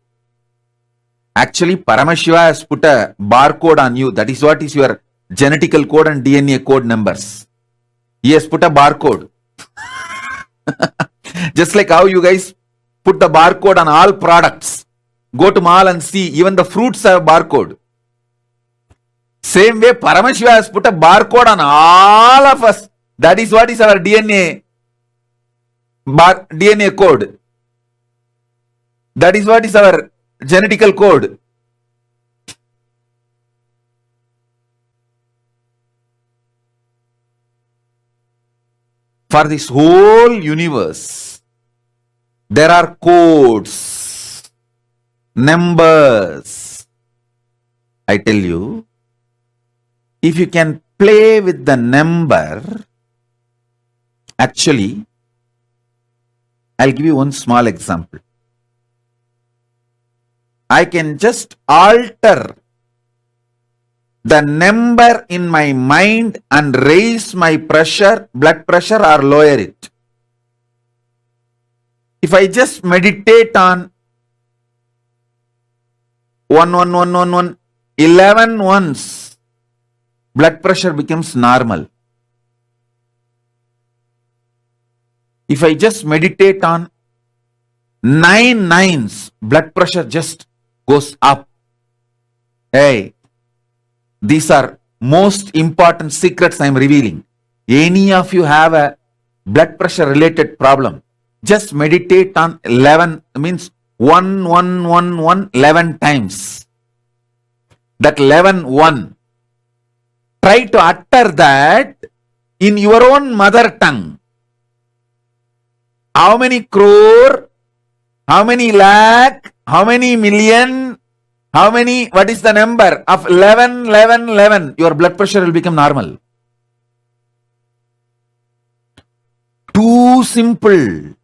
actually Paramashiva has put a barcode on you. That is what is your genetical code and DNA code numbers. He has put a barcode. Just like how you guys put the barcode on all products. Go to mall and see, even the fruits have barcode. Same way, Paramashiva has put a barcode on all of us. That is what is our DNA code. That is what is our genetical code. For this whole universe, there are codes, numbers. I tell you, if you can play with the number, actually, I'll give you one small example. I can just alter the number in my mind and raise my pressure, blood pressure, or lower it. If I just meditate on 11 ones, blood pressure becomes normal. If I just meditate on 9 nines, blood pressure just goes up. Hey, these are most important secrets I am revealing. Any of you have a blood pressure related problem, just meditate on 11, means 11 times. That 11. Try to utter that in your own mother tongue. How many crore, how many lakh, how many million, how many, what is the number of 11? Your blood pressure will become normal. Too simple.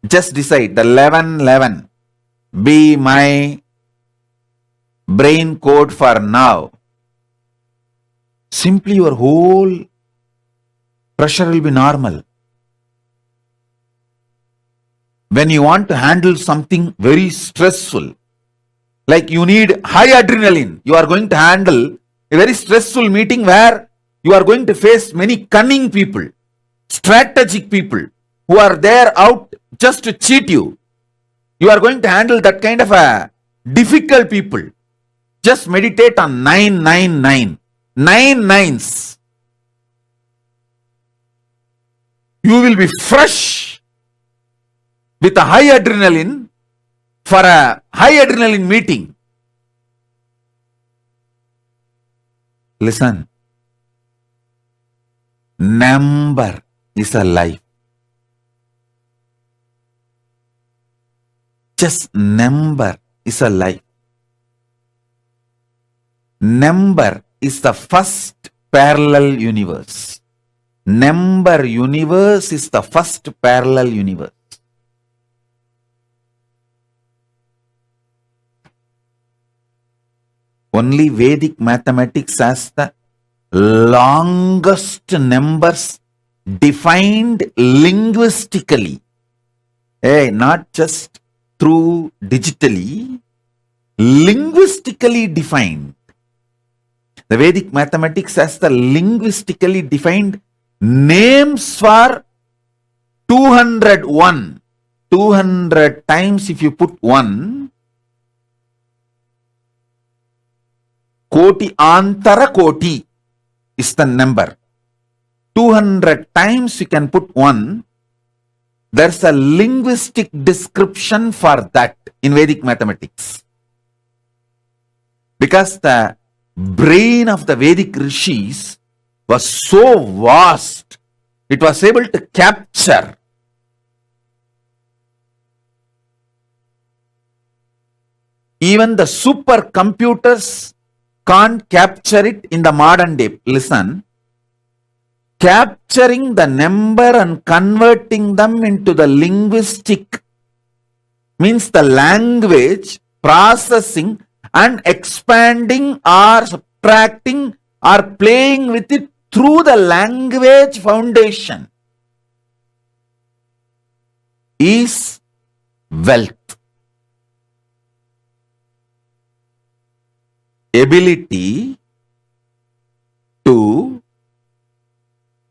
Just decide the 11 be my brain code for now. Simply your whole pressure will be normal. When you want to handle something very stressful, like you need high adrenaline, you are going to handle a very stressful meeting where you are going to face many cunning people, strategic people who are there out just to cheat you. You are going to handle that kind of a difficult people. Just meditate on 9. 9 nines. You will be fresh with a high adrenaline for a high adrenaline meeting. Listen. Number is a life. Just number is a life. Number is the first parallel universe. Number universe is the first parallel universe. Only Vedic mathematics has the longest numbers defined linguistically. Hey, not just through digitally, linguistically defined. The Vedic mathematics has the linguistically defined names for 201. 200 times if you put 1, Koti Antara Koti is the number. 200 times you can put 1. There's a linguistic description for that in Vedic mathematics. Because the brain of the Vedic rishis was so vast, it was able to capture even the supercomputers can't capture it in the modern day. Listen, capturing the number and converting them into the linguistic means the language, processing and expanding or subtracting or playing with it through the language foundation is wealth. Ability to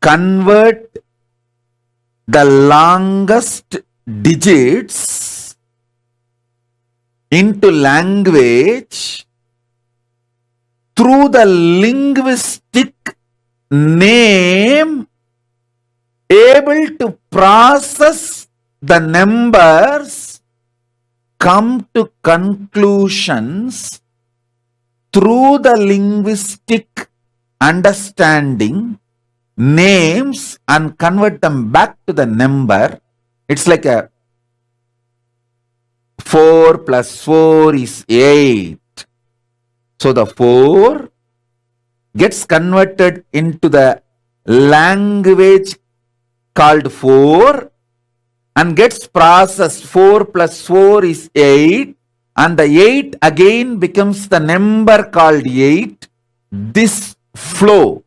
convert the longest digits into language through the linguistic name able to process the numbers, come to conclusions through the linguistic understanding, names, and convert them back to the number. It's like a 4 plus 4 is 8. So the 4 gets converted into the language called 4 and gets processed. 4 plus 4 is 8, and the 8 again becomes the number called 8. This flow,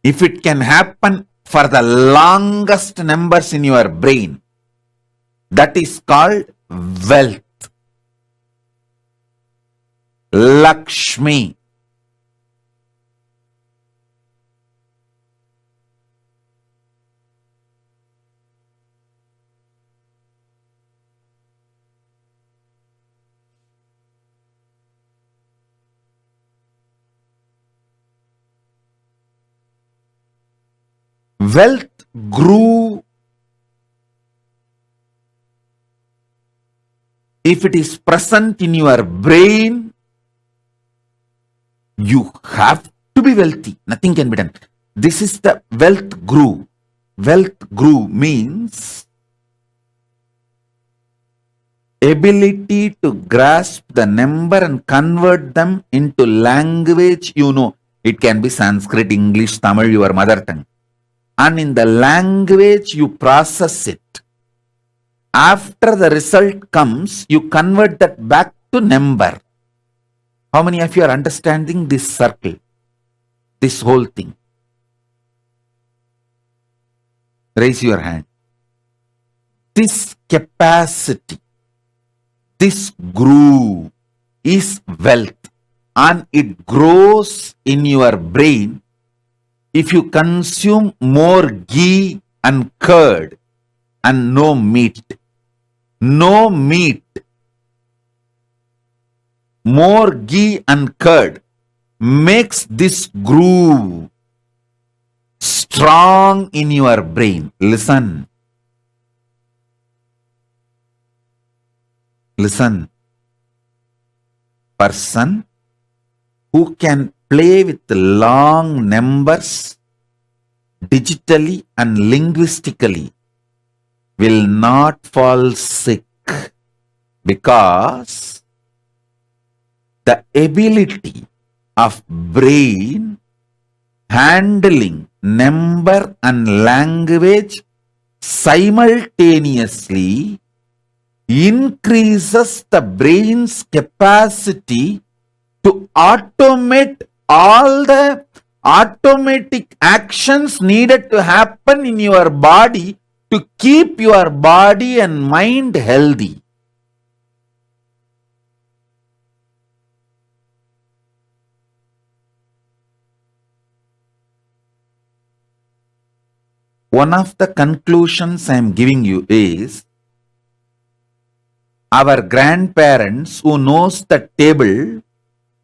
if it can happen for the longest numbers in your brain, that is called wealth. Lakshmi. Wealth grew if it is present in your brain. You have to be wealthy. Nothing can be done. This is the wealth grew. Wealth grew means ability to grasp the number and convert them into language. You know, it can be Sanskrit, English, Tamil, your mother tongue. And in the language, you process it. After the result comes, you convert that back to number. How many of you are understanding this circle? This whole thing? Raise your hand. This capacity, this groove is wealth, and it grows in your brain if you consume more ghee and curd and no meat. No meat. More ghee and curd makes this groove strong in your brain. Listen. Listen. Person who can play with long numbers digitally and linguistically will not fall sick, because the ability of brain handling number and language simultaneously increases the brain's capacity to automate all the automatic actions needed to happen in your body to keep your body and mind healthy. One of the conclusions I am giving you is, our grandparents who knows the table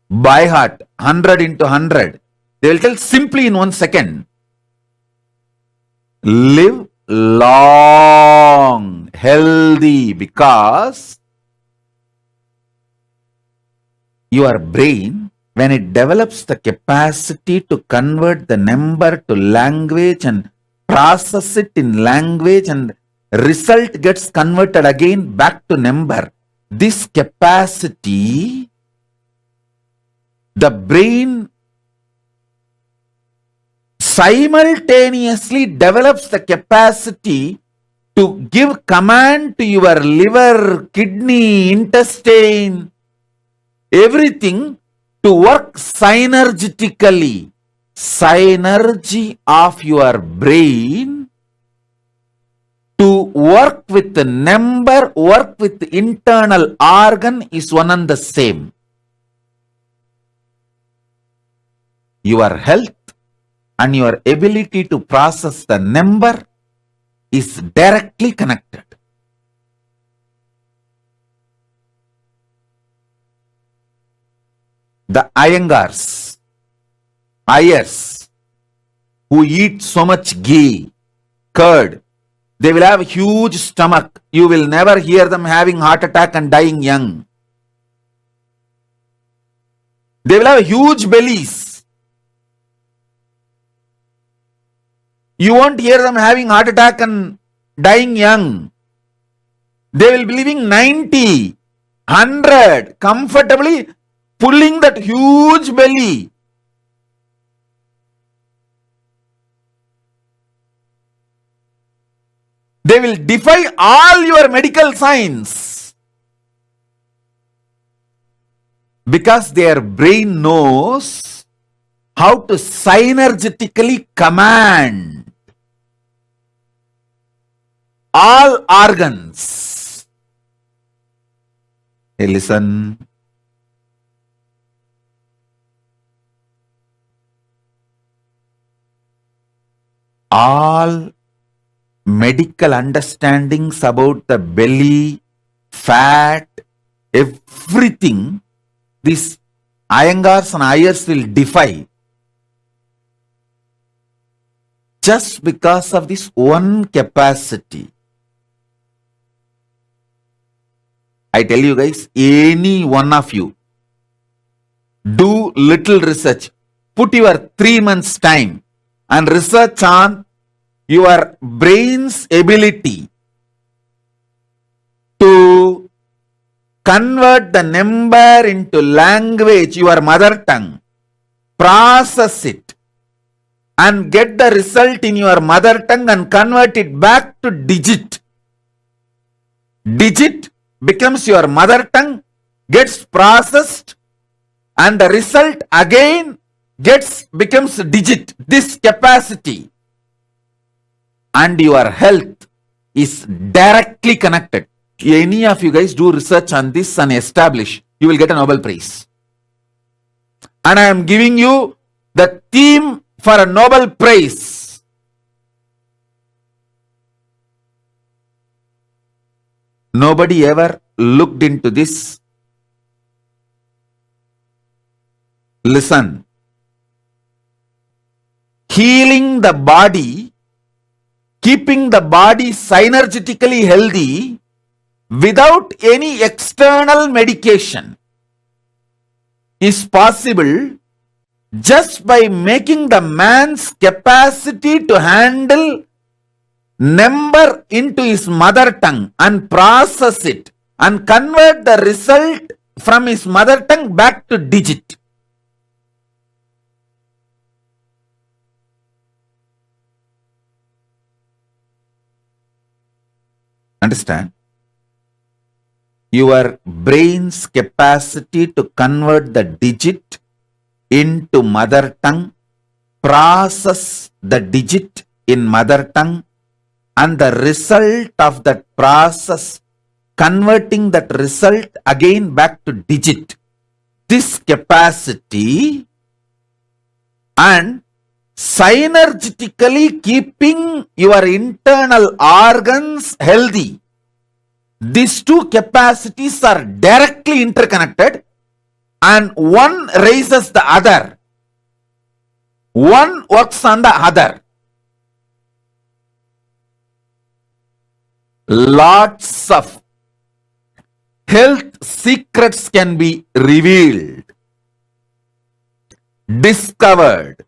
by heart, 100 into 100, they will tell simply in 1 second, live long, healthy, because your brain, when it develops the capacity to convert the number to language and process it in language, and result gets converted again back to number, this capacity, the brain simultaneously develops the capacity to give command to your liver, kidney, intestine, everything to work synergetically. Synergy of your brain to work with the number, work with the internal organ is one and the same. Your health and your ability to process the number is directly connected. The Iyengars, Ayers, who eat so much ghee, curd, they will have a huge stomach. You will never hear them having heart attack and dying young. They will have huge bellies. You won't hear them having heart attack and dying young. They will be living 90, 100, comfortably pulling that huge belly. They will defy all your medical science because their brain knows how to synergetically command all organs. Hey, listen. All medical understandings about the belly, fat, everything, these Iyengars and Ayers will defy just because of this one capacity. I tell you guys, any one of you, do little research. Put your 3 months time and research on your brain's ability to convert the number into language, your mother tongue, process it, and get the result in your mother tongue and convert it back to digit. Digit becomes your mother tongue, gets processed, and the result again becomes digit. This capacity and your health is directly connected. Any of you guys do research on this and establish, you will get a Nobel Prize. And I am giving you the theme for a Nobel Prize. Nobody ever looked into this. Listen. Healing the body, keeping the body synergetically healthy without any external medication is possible just by making the man's capacity to handle number into his mother tongue and process it and convert the result from his mother tongue back to digit. Understand? Your brain's capacity to convert the digit into mother tongue, process the digit in mother tongue, and the result of that process, converting that result again back to digit. This capacity and synergetically keeping your internal organs healthy. These two capacities are directly interconnected and one raises the other. One works on the other. Lots of health secrets can be revealed, discovered.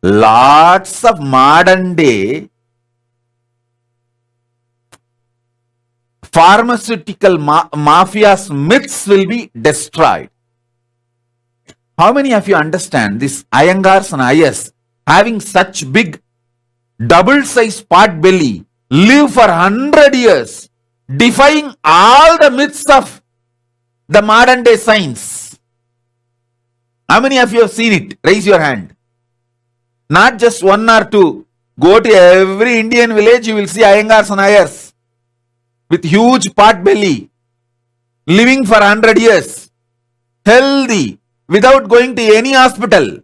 Lots of modern day pharmaceutical mafia's myths will be destroyed. How many of you understand this Iyengars and Ayers having such big double-sized pot belly live for 100 years defying all the myths of the modern day science? How many of you have seen it? Raise your hand. Not just one or two. Go to every Indian village, you will see Iyengars and Ayers with huge pot belly, living for 100 years, healthy, without going to any hospital,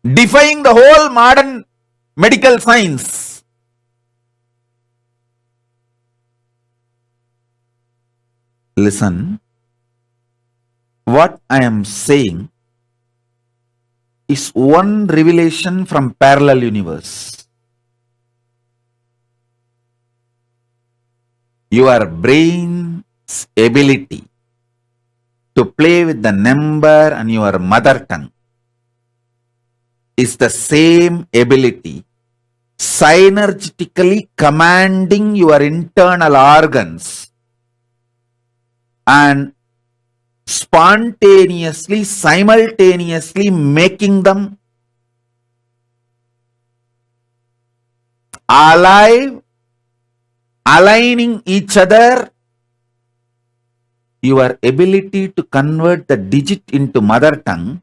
defying the whole modern medical science. listen, what I am saying is one revelation from parallel universe. Your brain's ability to play with the number and your mother tongue is the same ability synergetically commanding your internal organs and spontaneously, simultaneously making them alive, aligning each other. Your ability to convert the digit into mother tongue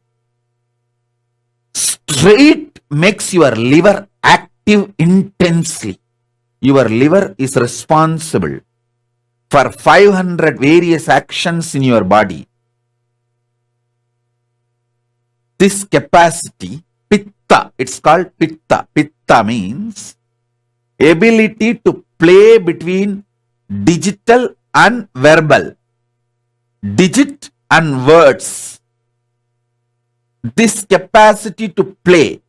straight makes your liver active intensely. Your liver is responsible for 500 various actions in your body. This capacity, pitta, it's called pitta. Pitta means ability to play between digital and verbal, digit and words. This capacity to play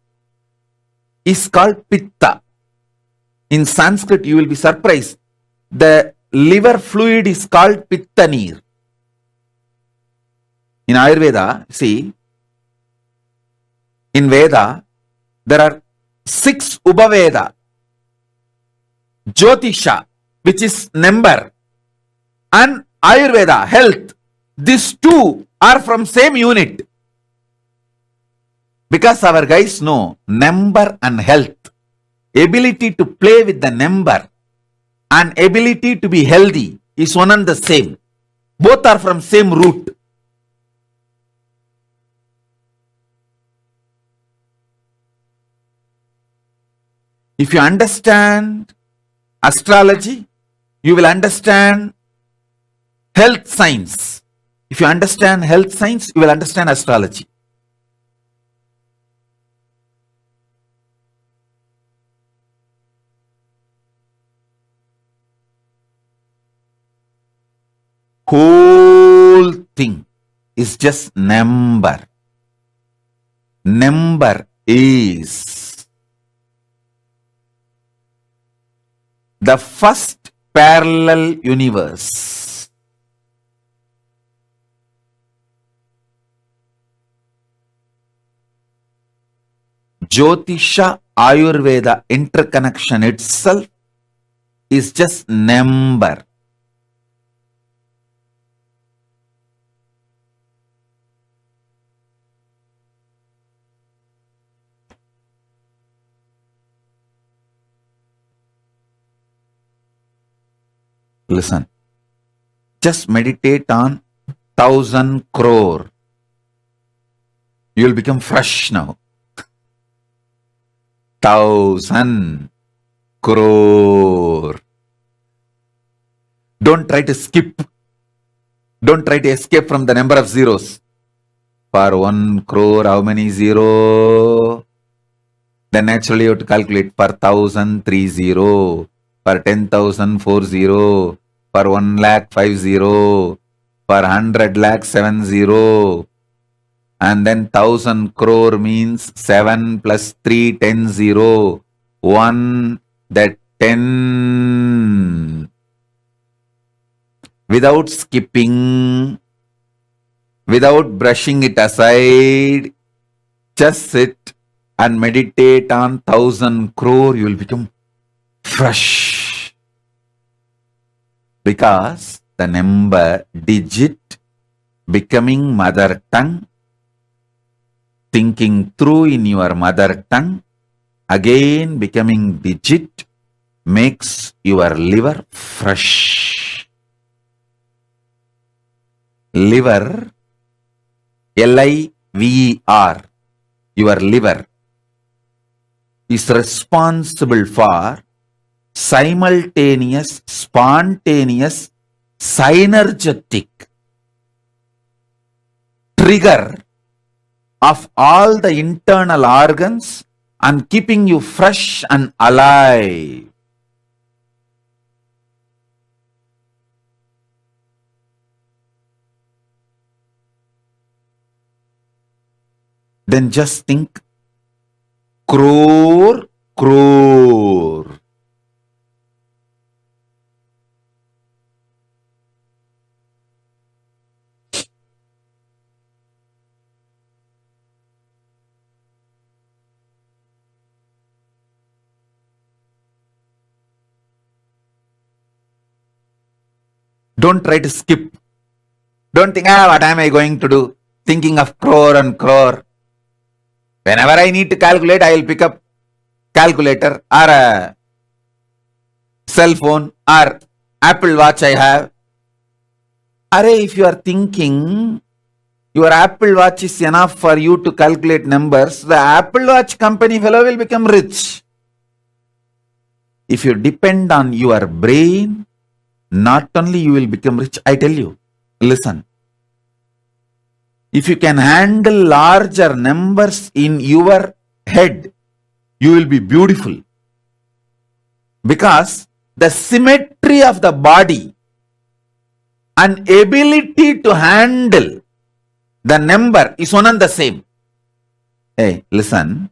is called pitta. In Sanskrit, you will be surprised. The liver fluid is called pitta neer. In Ayurveda, see, in Veda, there are 6 Ubaveda. Jyotisha, which is number, and Ayurveda, health. These 2 are from same unit. Because our guys know number and health, ability to play with the number and ability to be healthy is one and the same. Both are from same root. If you understand astrology, you will understand health science. If you understand health science, you will understand astrology. Whole thing is just number. Number is the first parallel universe. Jyotisha Ayurveda interconnection itself is just number. Listen, just meditate on 1,000 crore. You will become fresh now. 1,000 crore. Don't try to skip. Don't try to escape from the number of zeros. For 1 crore, how many zero? Then naturally you have to calculate for 1,000, 3 zero. For 10,000, 4 zero. For 1 lakh, 5 zero. For 100 lakh, 7 zero. And then 1,000 crore means 7 plus 3, 10 zero. 1, that 10. Without skipping, without brushing it aside, just sit and meditate on 1,000 crore, you will become fresh. Because the number, digit, becoming mother tongue, thinking through in your mother tongue, again becoming digit, makes your liver fresh. Liver, L-I-V-E-R, your liver, is responsible for simultaneous, spontaneous, synergetic trigger of all the internal organs and keeping you fresh and alive. then just think crore. Don't try to skip. Don't think, what am I going to do? Thinking of crore and crore. Whenever I need to calculate, I will pick up calculator or a cell phone or Apple Watch I have. If you are thinking your Apple Watch is enough for you to calculate numbers, the Apple Watch company fellow will become rich. If you depend on your brain, not only you will become rich, I tell you, listen. If you can handle larger numbers in your head, you will be beautiful. Because the symmetry of the body and ability to handle the number is one and the same. Hey, listen.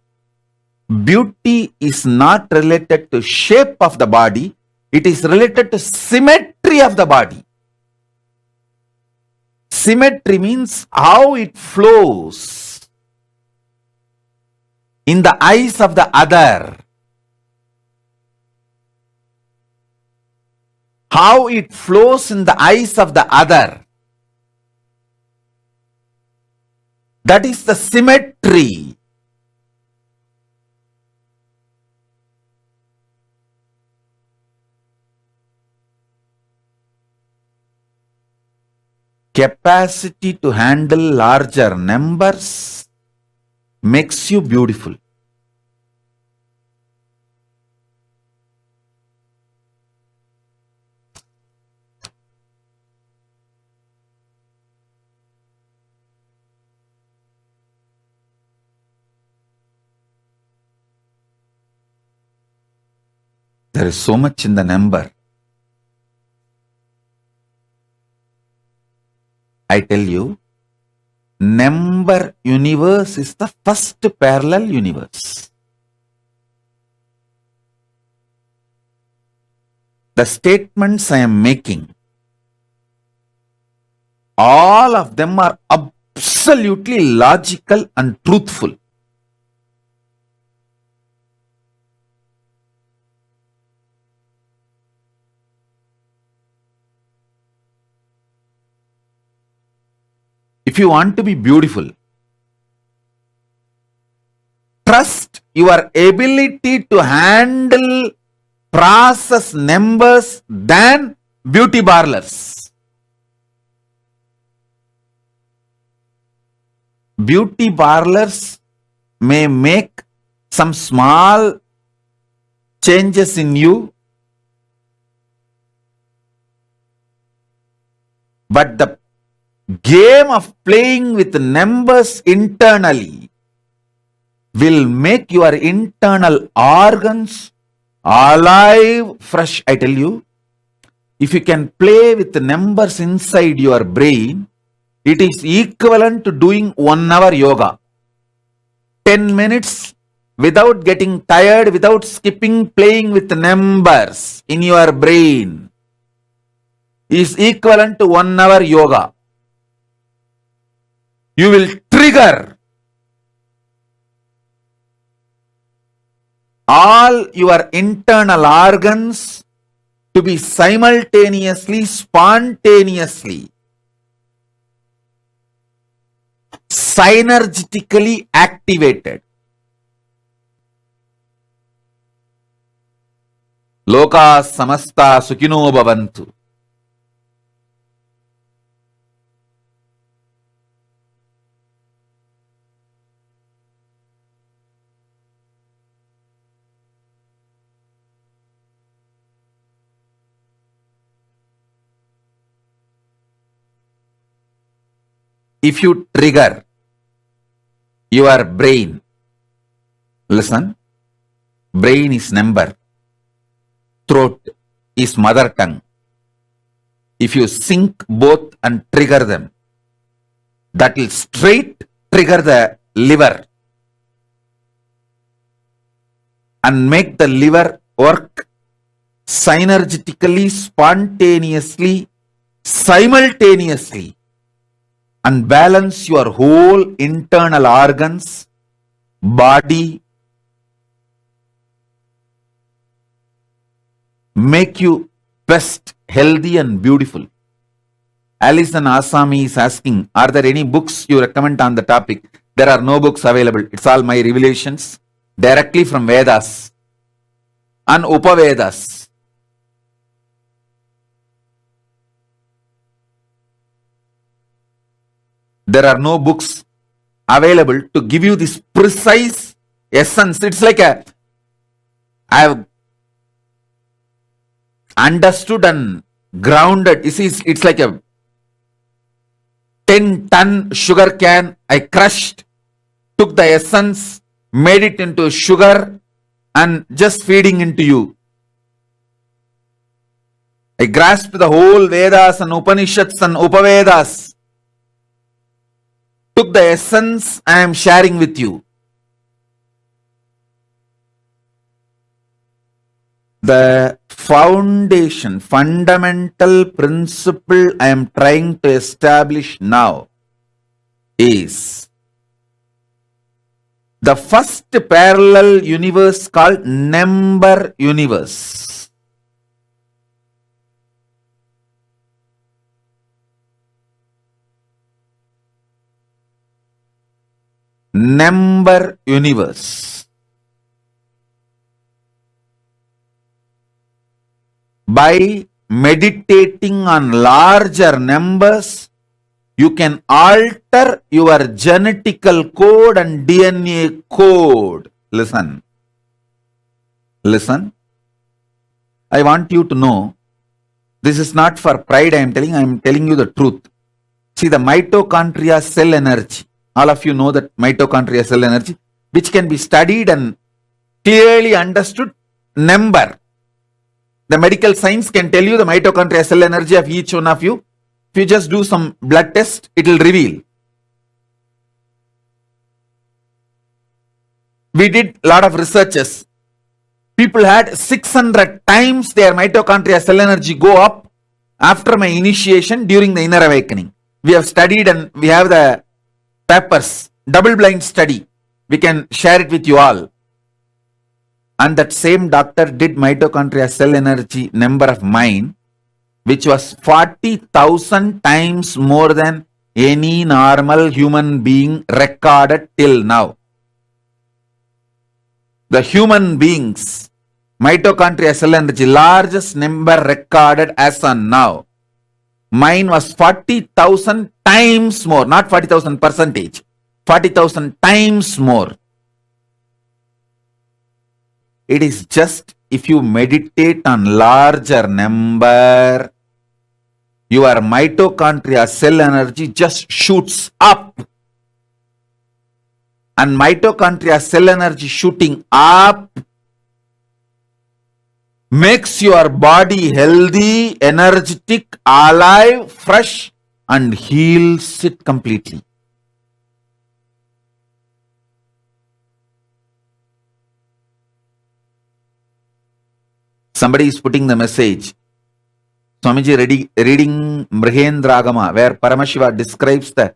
Beauty is not related to shape of the body. It is related to symmetry of the body. Symmetry means how it flows in the eyes of the other. How it flows in the eyes of the other. That is the symmetry. Capacity to handle larger numbers makes you beautiful. There is so much in the number. I tell you, number universe is the first parallel universe. The statements I am making, all of them are absolutely logical and truthful. If you want to be beautiful, trust your ability to handle process numbers than beauty parlors. Beauty parlors may make some small changes in you, but the game of playing with numbers internally will make your internal organs alive, fresh. I tell you, if you can play with the numbers inside your brain, it is equivalent to doing 1 hour yoga. 10 minutes without getting tired, without skipping, playing with the numbers in your brain is equivalent to 1 hour yoga. You will trigger all your internal organs to be simultaneously, spontaneously, synergetically activated. Loka samasta sukhino bhavantu. If you trigger your brain, listen, brain is number, throat is mother tongue. If you sync both and trigger them, that will straight trigger the liver. and make the liver work synergetically, spontaneously, simultaneously, and balance your whole internal organs, body, make you best, healthy and beautiful. Alison Asami is asking, are there any books you recommend on the topic? There are no books available. It's all my revelations directly from Vedas and Upavedas. There are no books available to give you this precise essence. It's like I have understood and grounded. It's like a 10-ton sugar can. I crushed, took the essence, made it into sugar and just feeding into you. I grasped the whole Vedas and Upanishads and Upavedas, took the essence I am sharing with you. The foundation, fundamental principle I am trying to establish now is the first parallel universe called number universe. Number universe. By meditating on larger numbers, you can alter your genetical code and DNA code. Listen. Listen. I want you to know, this is not for pride I am telling you the truth. See, the mitochondria cell energy. All of you know that mitochondria cell energy, which can be studied and clearly understood. Number. The medical science can tell you the mitochondria cell energy of each one of you. If you just do some blood test, it will reveal. We did a lot of researches. People had 600 times their mitochondria cell energy go up after my initiation during the inner awakening. We have studied and we have the papers, double-blind study. We can share it with you all. And that same doctor did mitochondria cell energy number of mine, which was 40,000 times more than any normal human being recorded till now. The human beings, mitochondria cell energy, largest number recorded as on now. Mine was 40,000 times more, not 40,000 percentage, 40,000 times more. It is just if you meditate on larger number, your mitochondria cell energy just shoots up. And mitochondria cell energy shooting up makes your body healthy, energetic, alive, fresh, and heals it completely. Somebody is putting the message. Swamiji reading Mrihendragama, where Paramashiva describes the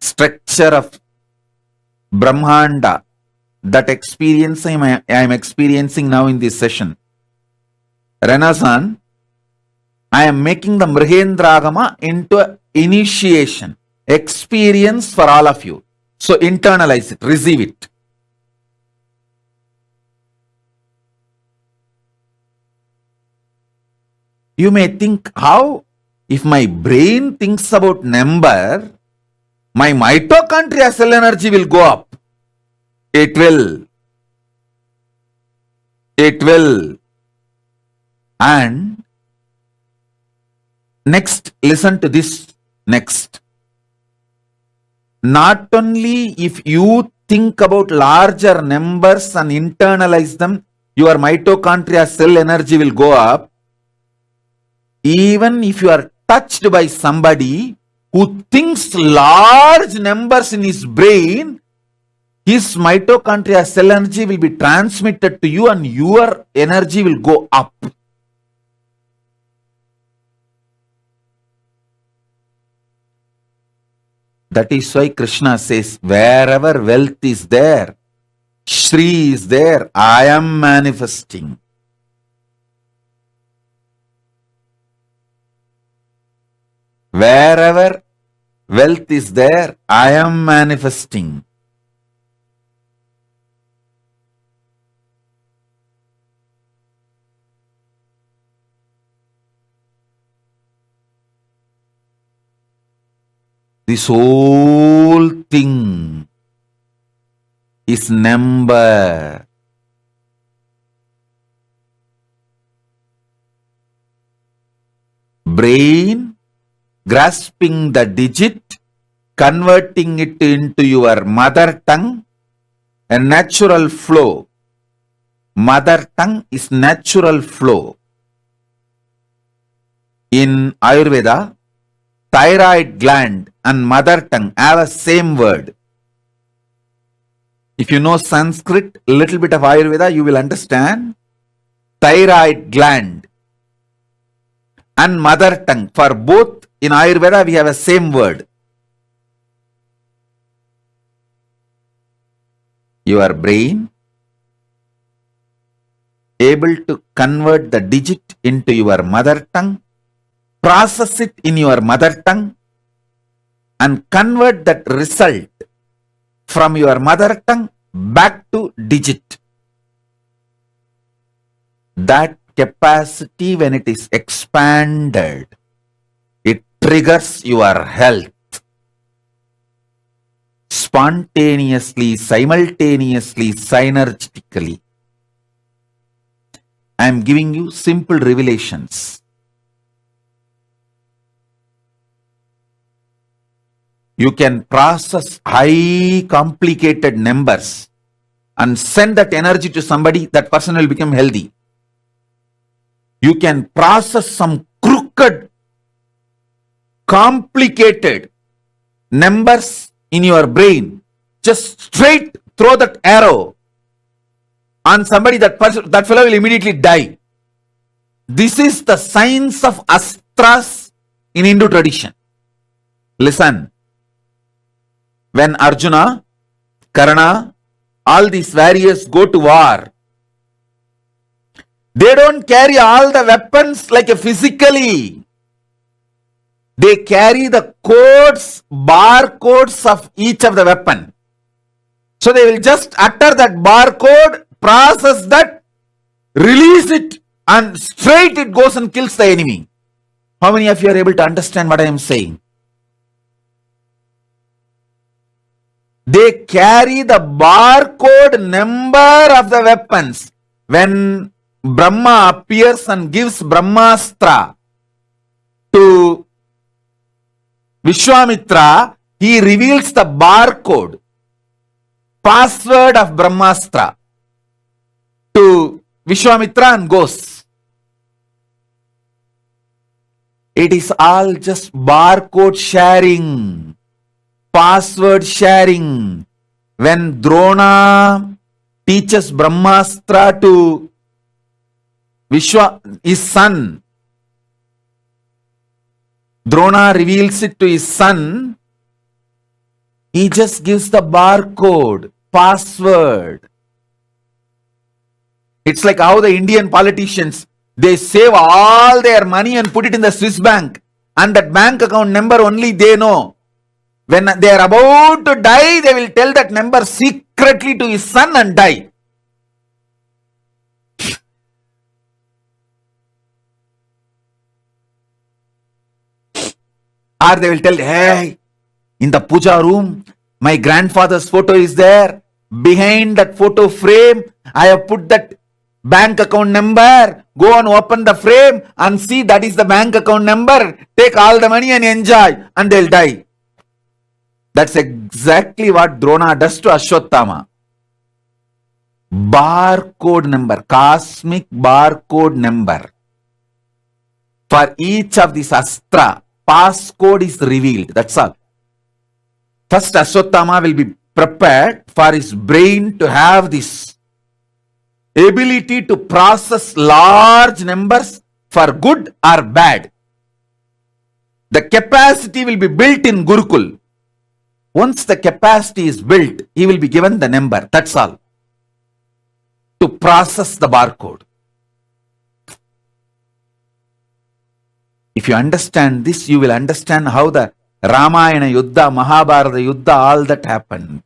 structure of Brahmanda, that experience I am experiencing now in this session. Renasan, I am making the Mrihendragama into an initiation, experience for all of you. So internalize it, receive it. You may think, how? If my brain thinks about number, my mitochondria cell energy will go up. It will. It will. And next, listen to this next. Not only if you think about larger numbers and internalize them, your mitochondria cell energy will go up. Even if you are touched by somebody who thinks large numbers in his brain, his mitochondria cell energy will be transmitted to you and your energy will go up. That is why Krishna says, wherever wealth is there, Shri is there, I am manifesting. Wherever wealth is there, I am manifesting. This whole thing is number. Brain grasping the digit, converting it into your mother tongue, a natural flow. Mother tongue is natural flow. In Ayurveda, thyroid gland and mother tongue have a same word. If you know Sanskrit, a little bit of Ayurveda, you will understand. Thyroid gland and mother tongue. For both in Ayurveda, we have a same word. Your brain able to convert the digit into your mother tongue, process it in your mother tongue, and convert that result from your mother tongue back to digit. That capacity, when it is expanded, it triggers your health. Spontaneously, simultaneously, synergistically. I am giving you simple revelations. You can process high complicated numbers and send that energy to somebody, that person will become healthy. You can process some crooked, complicated numbers in your brain. Just straight throw that arrow on somebody, that fellow will immediately die. This is the science of Astras in Hindu tradition. Listen. When Arjuna, Karna, all these warriors go to war, they don't carry all the weapons like physically. They carry the codes, barcodes of each of the weapon. So they will just utter that barcode, process that, release it, and straight it goes and kills the enemy. How many of you are able to understand what I am saying? They carry the barcode number of the weapons. When Brahma appears and gives Brahmastra to Vishwamitra, he reveals the barcode, password of Brahmastra to Vishwamitra and goes. It is all just barcode sharing, password sharing. When Drona teaches Brahmastra to his son, Drona reveals it to his son, he just gives the barcode, password. It's like how the Indian politicians, they save all their money and put it in the Swiss bank, and that bank account number only they know. When they are about to die, they will tell that number secretly to his son and die. Or they will tell, hey, in the puja room, my grandfather's photo is there. Behind that photo frame, I have put that bank account number. Go and open the frame and see that is the bank account number. Take all the money and enjoy, and they'll die. That's exactly what Drona does to Ashwatthama. Barcode number, cosmic barcode number. For each of these Astra, passcode is revealed. That's all. First, Ashwatthama will be prepared for his brain to have this ability to process large numbers for good or bad. The capacity will be built in Gurukul. Once the capacity is built, he will be given the number. That's all. To process the barcode. If you understand this, you will understand how the Ramayana Yuddha, Mahabharata Yuddha, all that happened.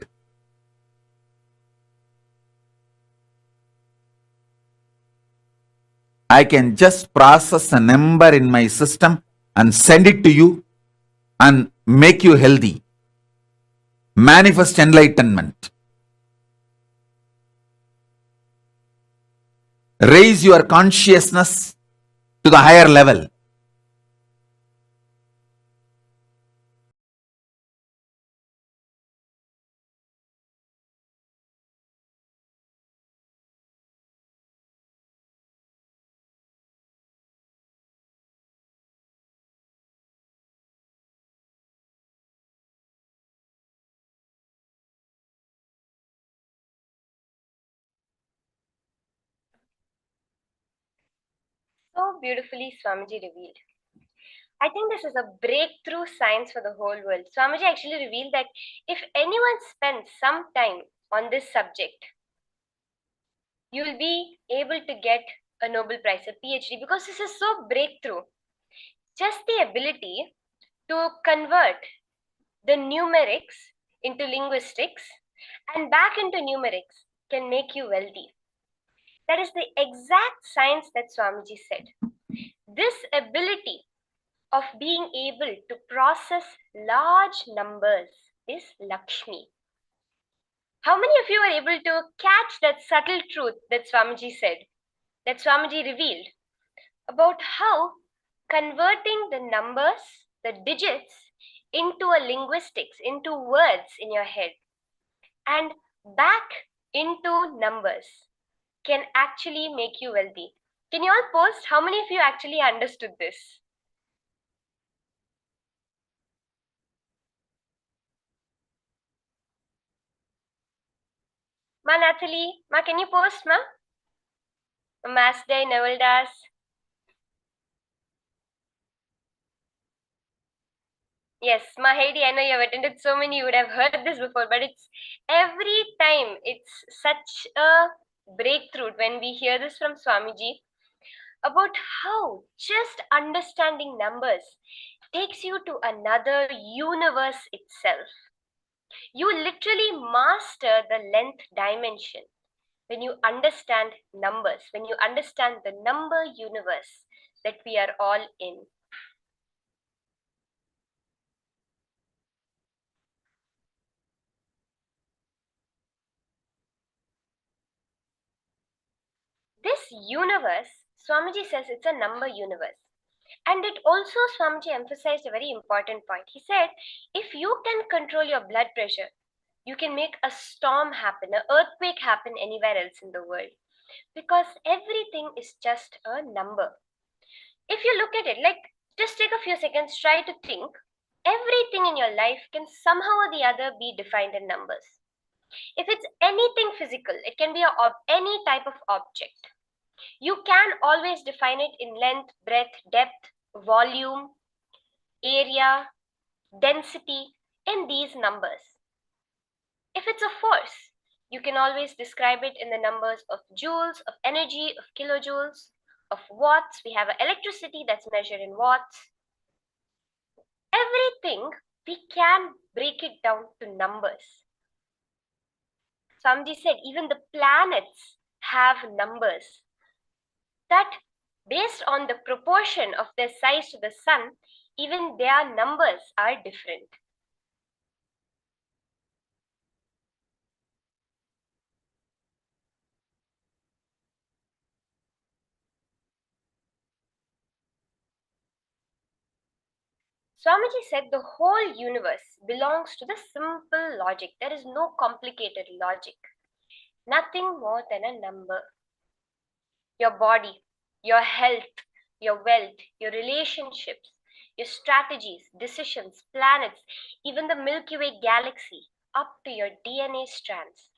I can just process a number in my system and send it to you and make you healthy. Manifest enlightenment. Raise your consciousness to the higher level. So beautifully Swamiji revealed. I think this is a breakthrough science for the whole world. Swamiji actually revealed that if anyone spends some time on this subject, you will be able to get a Nobel Prize, a PhD, because this is so breakthrough. Just the ability to convert the numerics into linguistics and back into numerics can make you wealthy. That is the exact science that Swamiji said. This ability of being able to process large numbers is Lakshmi. How many of you are able to catch that subtle truth that Swamiji said, that Swamiji revealed, about how converting the numbers, the digits, into a linguistics, into words in your head, and back into numbers can actually make you wealthy? Can you all post how many of you actually understood this? Ma Nathalie, ma can you post, ma? Masday, Navaldas. Yes, ma Heidi, I know you have attended so many, you would have heard this before, but it's every time it's such a breakthrough when we hear this from Swamiji about how just understanding numbers takes you to another universe itself. You literally master the length dimension when you understand numbers, when you understand the number universe that we are all in. This universe, Swamiji says it's a number universe. And it also, Swamiji emphasized a very important point. He said, if you can control your blood pressure, you can make a storm happen, an earthquake happen anywhere else in the world. Because everything is just a number. If you look at it, like, just take a few seconds, try to think. Everything in your life can somehow or the other be defined in numbers. If it's anything physical, it can be any type of object. You can always define it in length, breadth, depth, volume, area, density, in these numbers. If it's a force, you can always describe it in the numbers of joules, of energy, of kilojoules, of watts. We have electricity that's measured in watts. Everything, we can break it down to numbers. Swamiji said even the planets have numbers that, based on the proportion of their size to the sun, even their numbers are different. Swamiji said the whole universe belongs to the simple logic. There is no complicated logic. Nothing more than a number. Your body, your health, your wealth, your relationships, your strategies, decisions, planets, even the Milky Way galaxy, up to your DNA strands.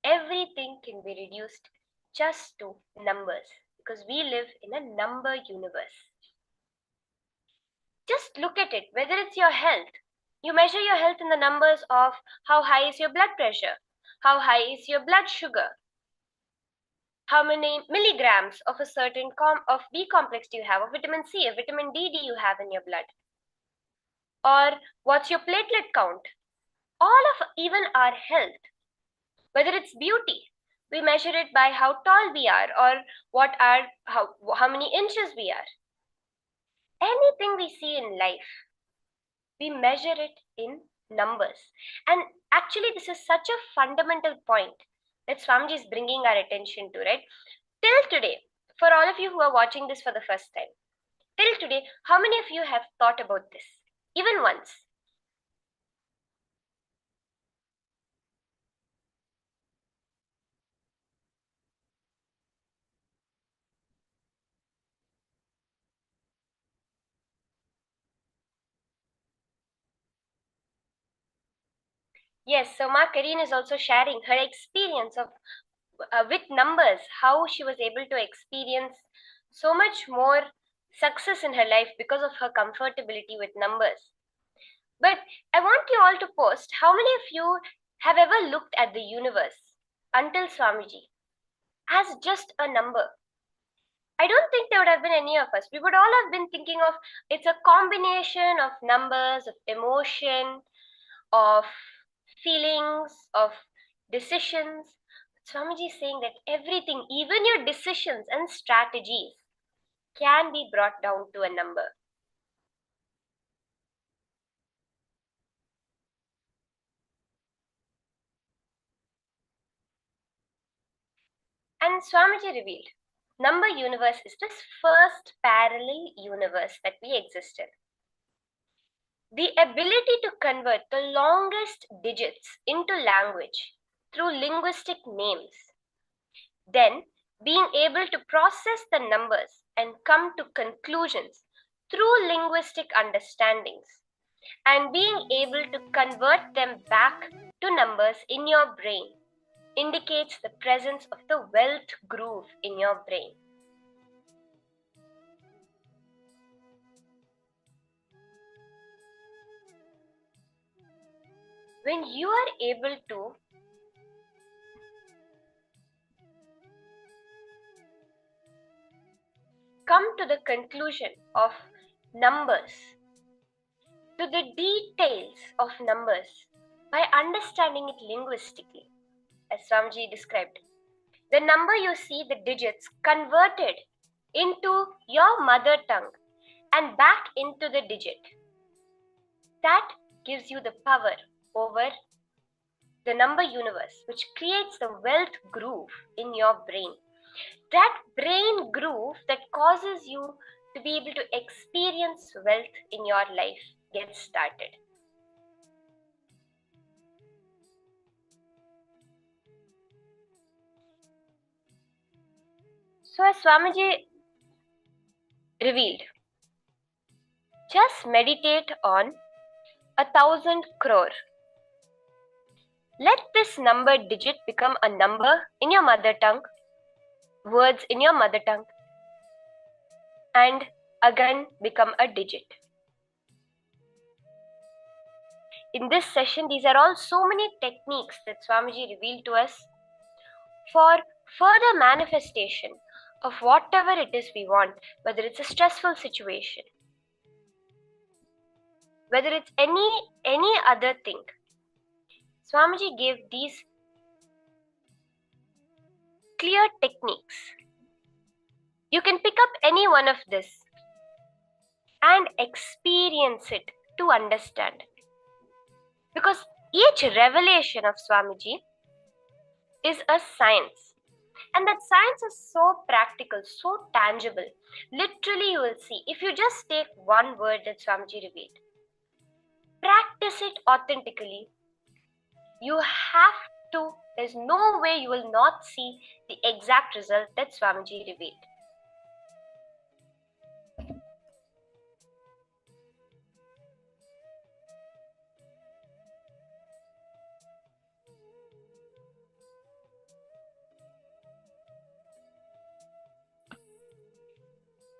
Everything can be reduced just to numbers because we live in a number universe. Just look at it, whether it's your health. You measure your health in the numbers of how high is your blood pressure, how high is your blood sugar, how many milligrams of a certain of B complex do you have, of vitamin C, of vitamin D do you have in your blood, or what's your platelet count. All of even our health, whether it's beauty, we measure it by how tall we are or how many inches we are. Anything we see in life, we measure it in numbers. And actually, this is such a fundamental point that Swamiji is bringing our attention to, right? Till today, for all of you who are watching this for the first time, till today, how many of you have thought about this, even once? Yes, so Ma Karine is also sharing her experience of with numbers, how she was able to experience so much more success in her life because of her comfortability with numbers. But I want you all to post how many of you have ever looked at the universe until Swamiji as just a number. I don't think there would have been any of us. We would all have been thinking of it's a combination of numbers, of emotion, of feelings, of decisions. Swamiji is saying that everything, even your decisions and strategies, can be brought down to a number. And Swamiji revealed, number universe is this first parallel universe that we exist in. The ability to convert the longest digits into language through linguistic names, then being able to process the numbers and come to conclusions through linguistic understandings, and being able to convert them back to numbers in your brain indicates the presence of the wealth groove in your brain. When you are able to come to the conclusion of numbers, to the details of numbers by understanding it linguistically, as Swamiji described, the number you see, the digits converted into your mother tongue and back into the digit, that gives you the power over the number universe, which creates the wealth groove in your brain. That brain groove that causes you to be able to experience wealth in your life gets started. So as Swamiji revealed, just meditate on 1,000 crore. Let this number digit become a number in your mother tongue, words in your mother tongue, and again become a digit. In this session, these are all so many techniques that Swamiji revealed to us for further manifestation of whatever it is we want, whether it's a stressful situation, whether it's any other thing. Swamiji gave these clear techniques. You can pick up any one of this and experience it to understand. Because each revelation of Swamiji is a science. And that science is so practical, so tangible. Literally, you will see, if you just take one word that Swamiji revealed, practice it authentically, you have to, there's no way you will not see the exact result that Swamiji revealed.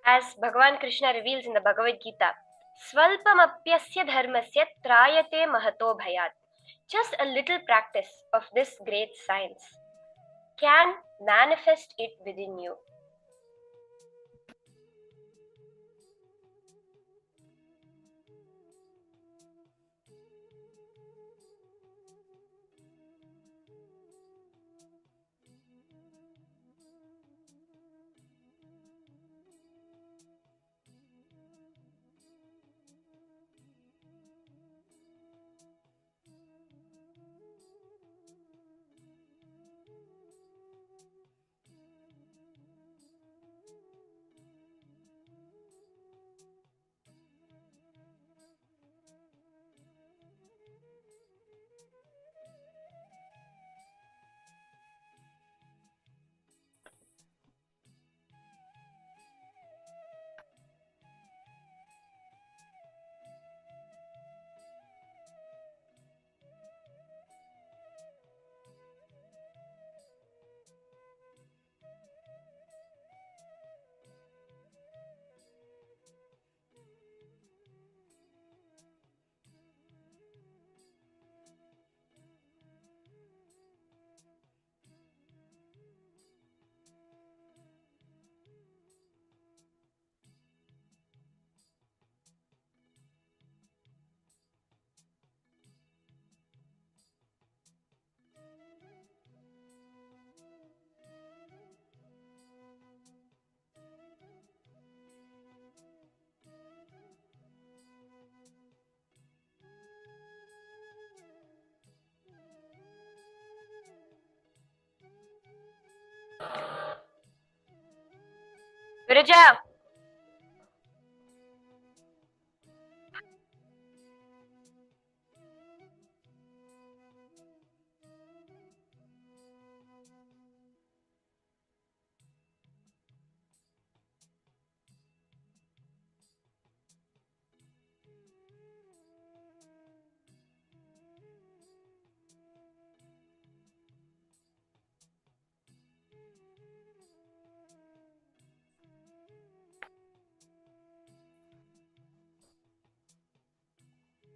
As Bhagavan Krishna reveals in the Bhagavad Gita, Swalpamapyasya dharmasya trayate mahato bhayat. Just a little practice of this great science can manifest it within you. Viraja!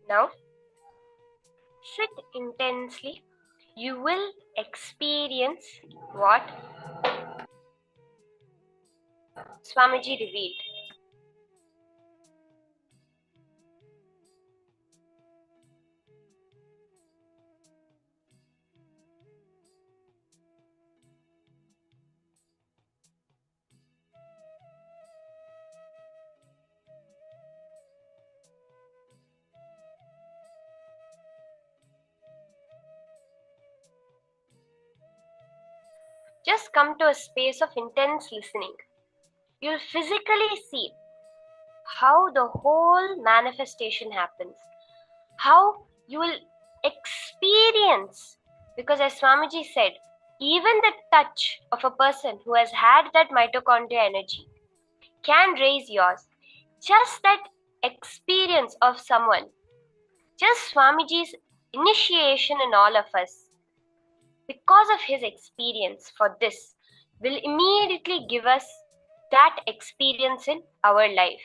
Now, sit intensely. You will experience what Swamiji revealed. Just come to a space of intense listening. You'll physically see how the whole manifestation happens, how you will experience. Because as Swamiji said, even the touch of a person who has had that mitochondria energy can raise yours. Just that experience of someone, just Swamiji's initiation in all of us, because of his experience for this, will immediately give us that experience in our life.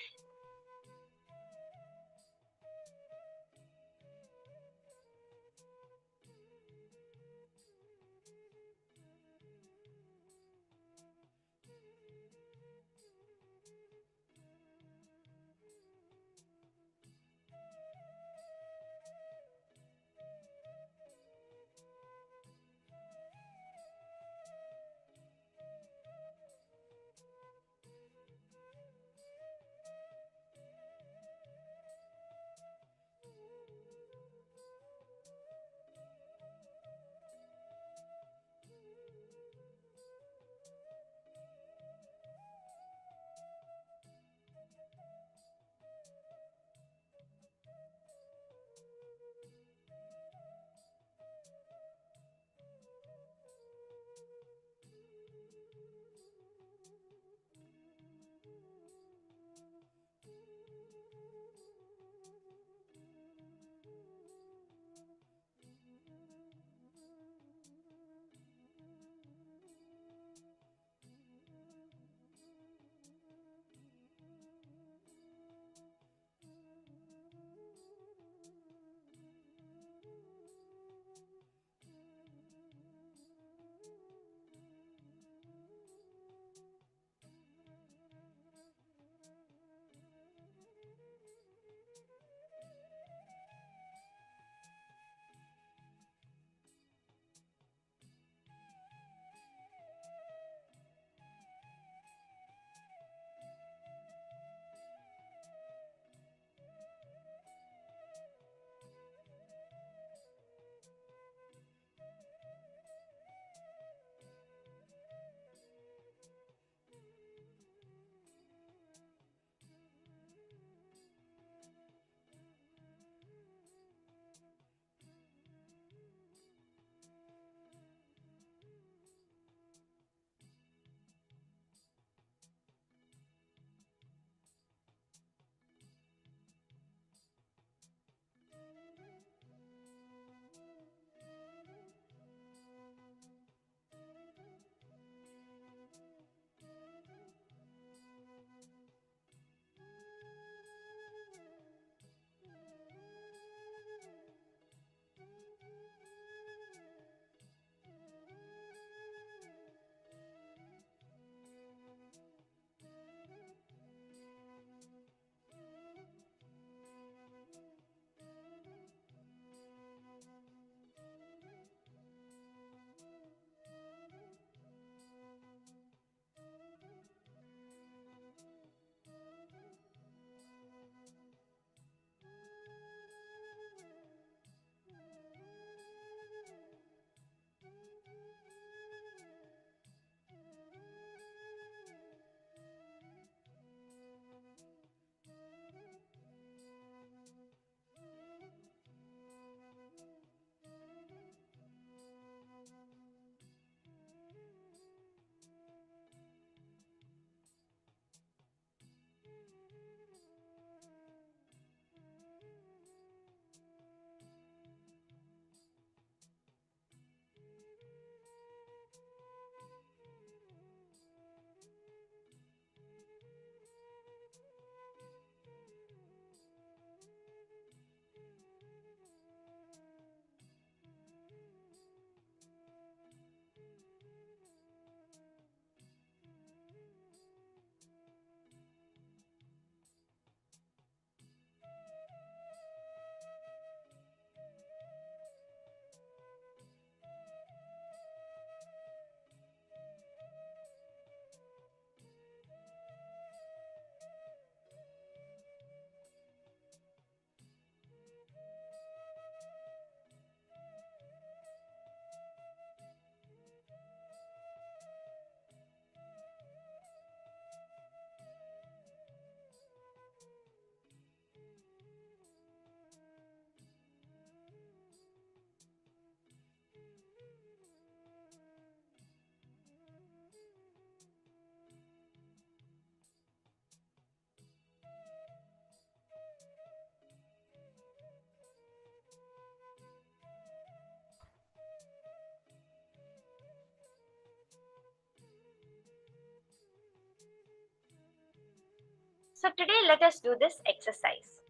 So today let us do this exercise.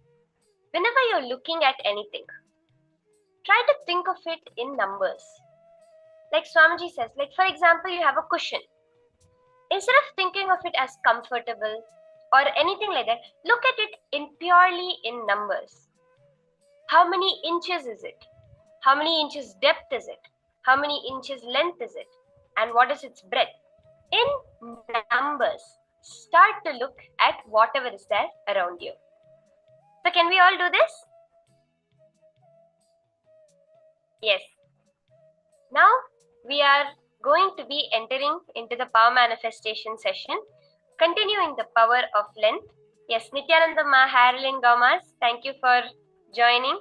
Whenever you're looking at anything, try to think of it in numbers. Like Swamiji says, like for example, you have a cushion. Instead of thinking of it as comfortable or anything like that, look at it in purely in numbers. How many inches is it? How many inches depth is it? How many inches length is it? And what is its breadth? In numbers, start to look at whatever is there around you. So can we all do this? Yes. Now we are going to be entering into the power manifestation session, continuing the power of length. Yes, Nithyananda Ma, Harlin Gamas, thank you for joining.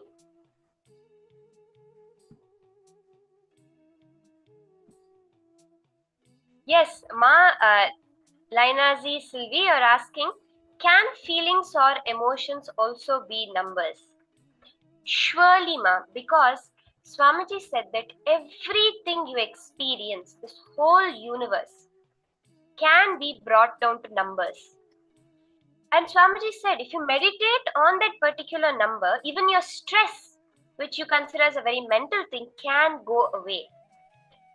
Yes, Ma, Laina Z Sylvie, you're asking, can feelings or emotions also be numbers? Surely, Ma, because Swamiji said that everything you experience, this whole universe, can be brought down to numbers. And Swamiji said, if you meditate on that particular number, even your stress, which you consider as a very mental thing, can go away.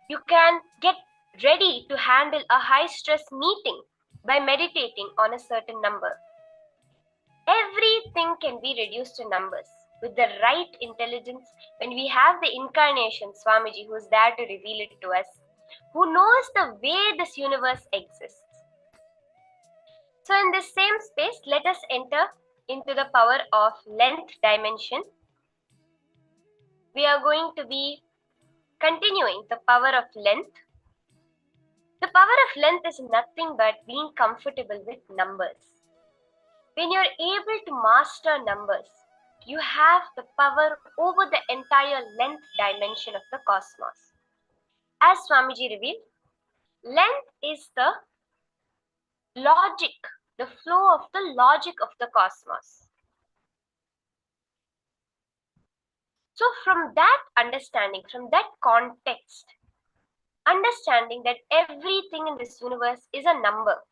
You can get ready to handle a high stress meeting by meditating on a certain number. Everything can be reduced to numbers with the right intelligence. When we have the incarnation, Swamiji, who is there to reveal it to us, who knows the way this universe exists. So in this same space, let us enter into the power of length dimension. We are going to be continuing the power of length. The power of length is nothing but being comfortable with numbers. When you're able to master numbers, you have the power over the entire length dimension of the cosmos. As Swamiji revealed, length is the logic, the flow of the logic of the cosmos. So from that understanding, from that context, understanding that everything in this universe is a number.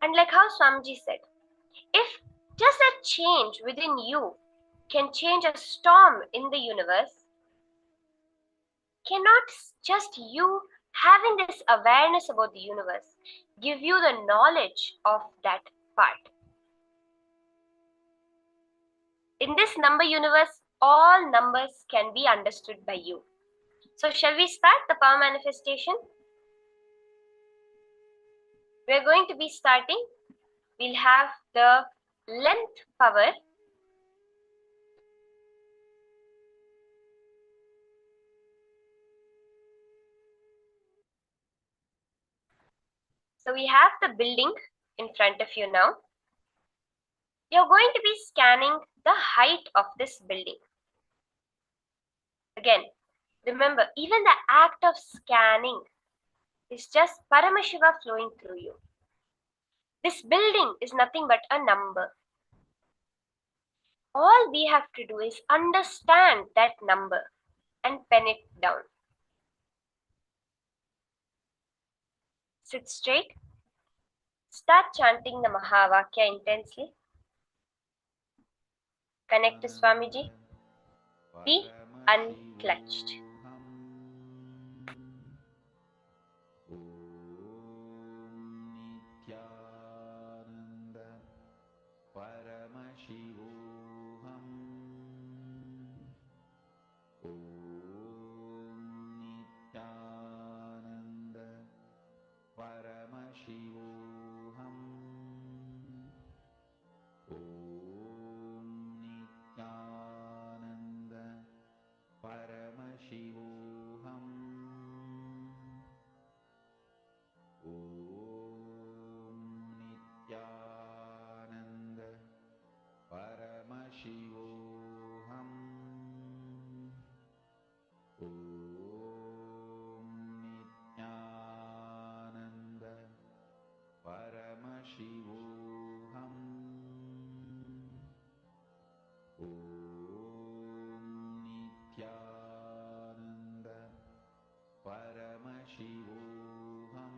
And like how Swamiji said, if just a change within you can change a storm in the universe, cannot just you having this awareness about the universe give you the knowledge of that part? In this number universe, all numbers can be understood by you. So shall we start the power manifestation? We're going to be starting. We'll have the length power. So we have the building in front of you now. You're going to be scanning the height of this building. Again, remember, even the act of scanning is just Paramashiva flowing through you. This building is nothing but a number. All we have to do is understand that number and pen it down. Sit straight. Start chanting the Mahavakya intensely. Connect to Swamiji. Be unclutched. Nithyananda Paramashivoham Nithyananda Paramashivoham Nithyananda Paramashivoham Nithyananda Paramashivoham Nithyananda Paramashivoham Nithyananda Paramashivoham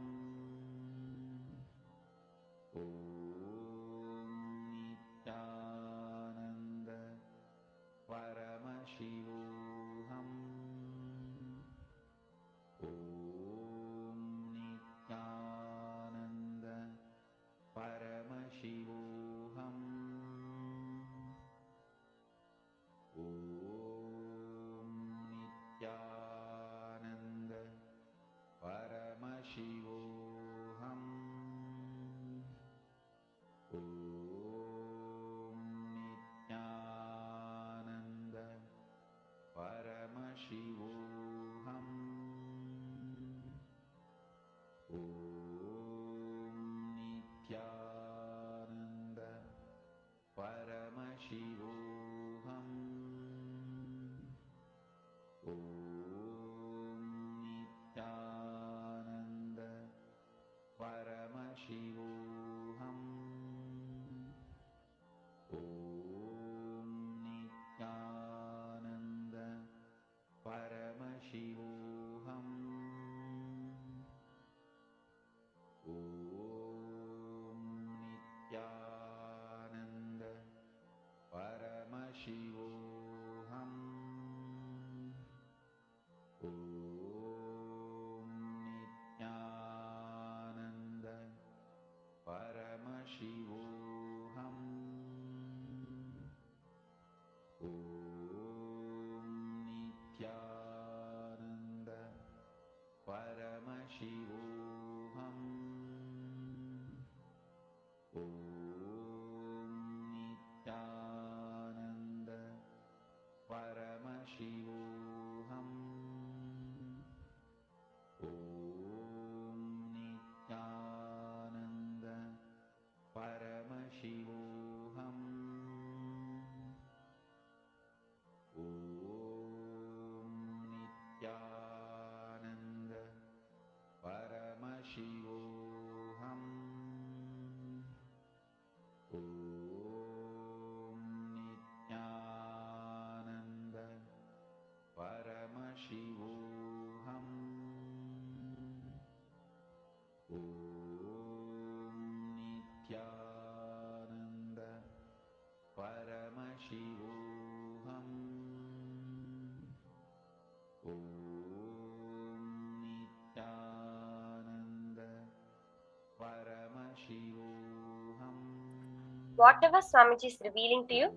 Whatever Swamiji is revealing to you,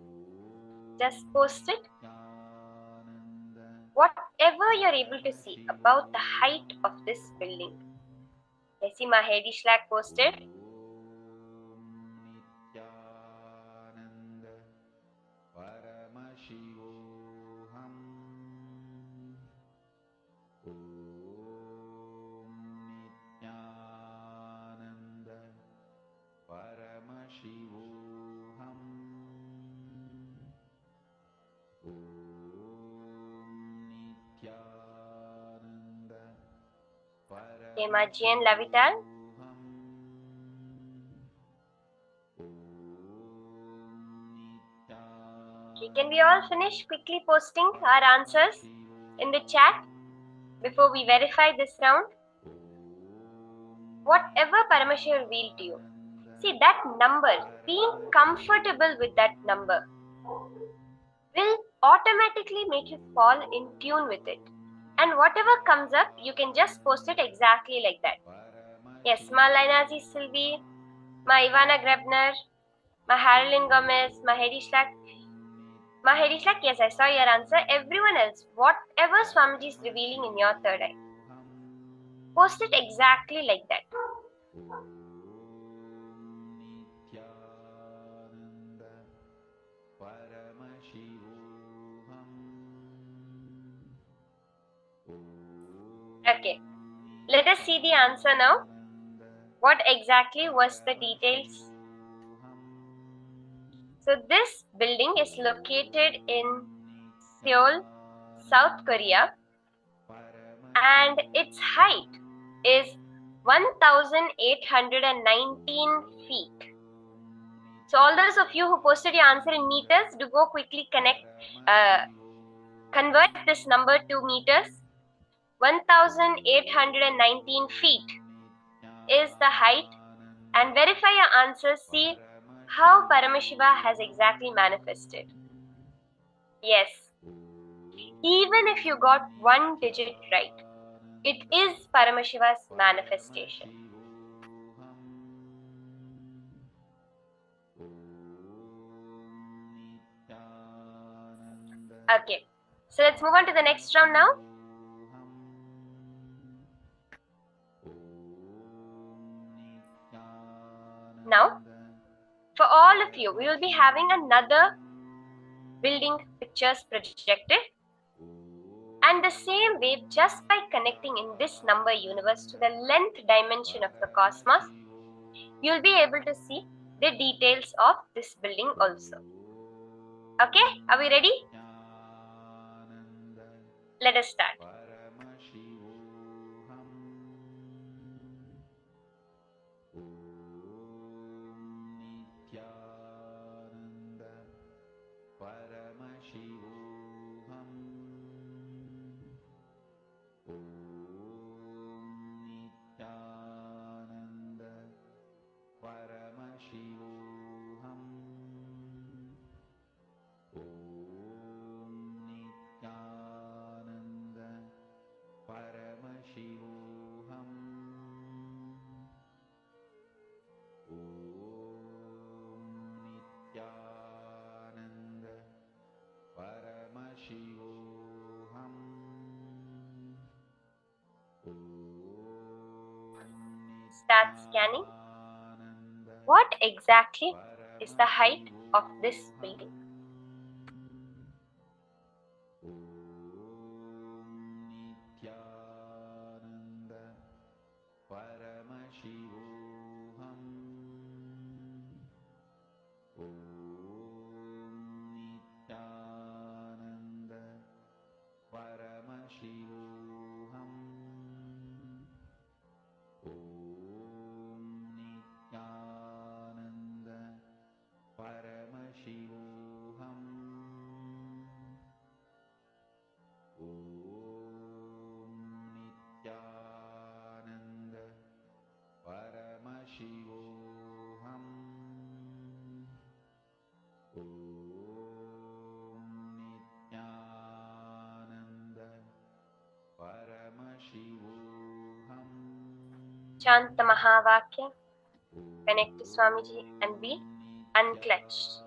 just post it. Whatever you're able to see about the height of this building. I see Mahedi Shlak posted. Emajian Lavital. Okay, can we all finish quickly posting our answers in the chat before we verify this round? Whatever Paramashiva revealed to you, see that number, being comfortable with that number will automatically make you fall in tune with it. And whatever comes up, you can just post it exactly like that. Yes, Ma Lainazi Sylvie, Ma Ivana Grebner, Ma Harolyn Gomez, Ma Hedi Shlak. Ma Hedi Shlak, yes, I saw your answer. Everyone else, whatever Swamiji is revealing in your third eye, post it exactly like that. Okay, let us see the answer now. What exactly was the details? So this building is located in Seoul, South Korea, and its height is 1,819 feet. So all those of you who posted your answer in meters, do go quickly convert this number to meters. 1,819 feet is the height, and verify your answers. See how Paramashiva has exactly manifested. Yes, even if you got one digit right, it is Paramashiva's manifestation. Okay, so let's move on to the next round now. Now, for all of you, we will be having another building pictures projected. And the same way, just by connecting in this number universe to the length dimension of the cosmos, you'll be able to see the details of this building also. Okay, are we ready? Let us start. Start scanning. What exactly is the height of this building? Chant the Mahavakya, connect to Swamiji and be unclutched.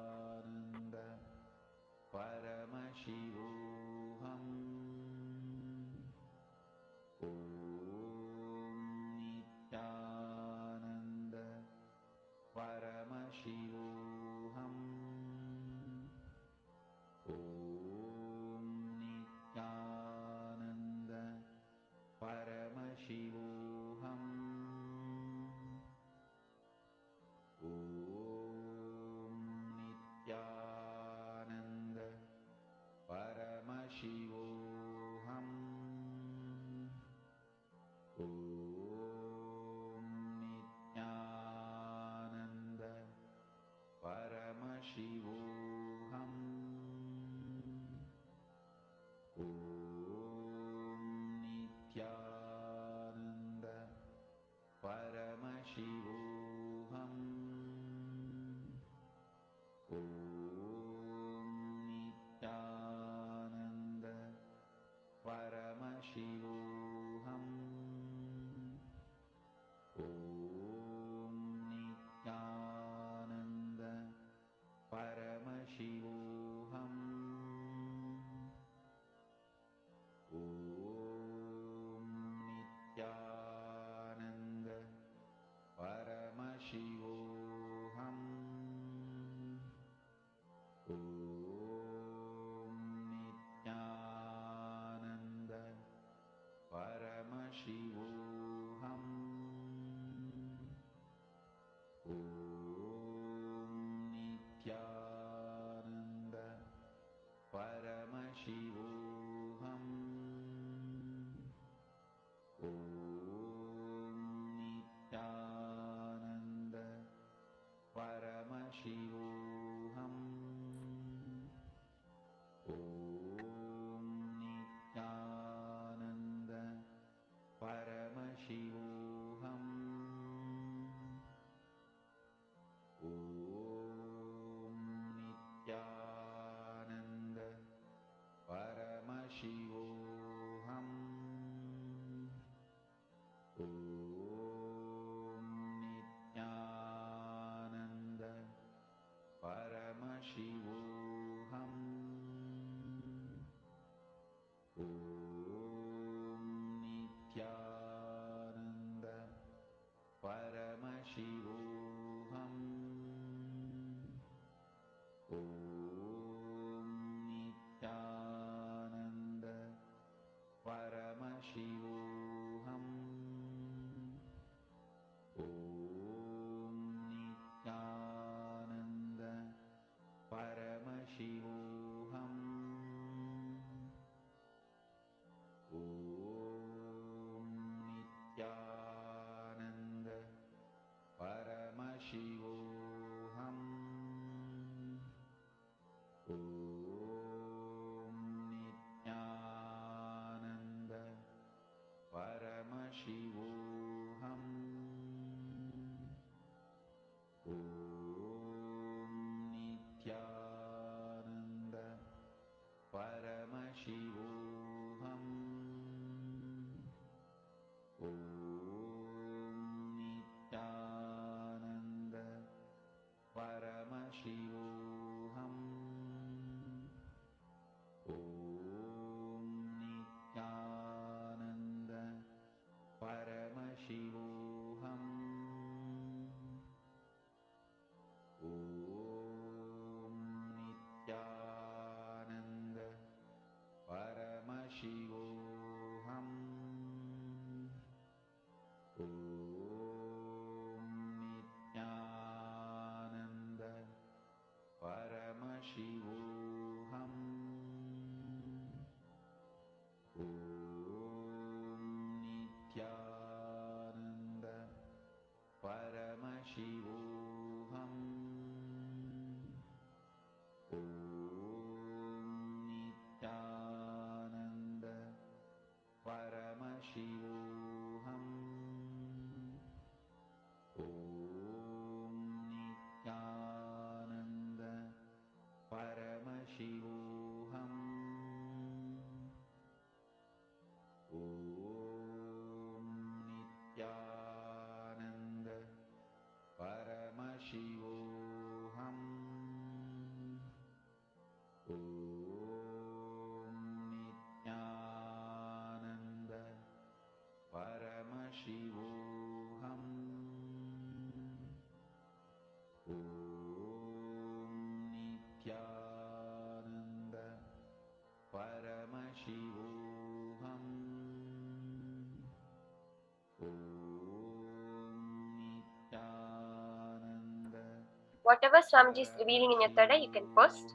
Whatever Swamiji is revealing in your third eye, you can post.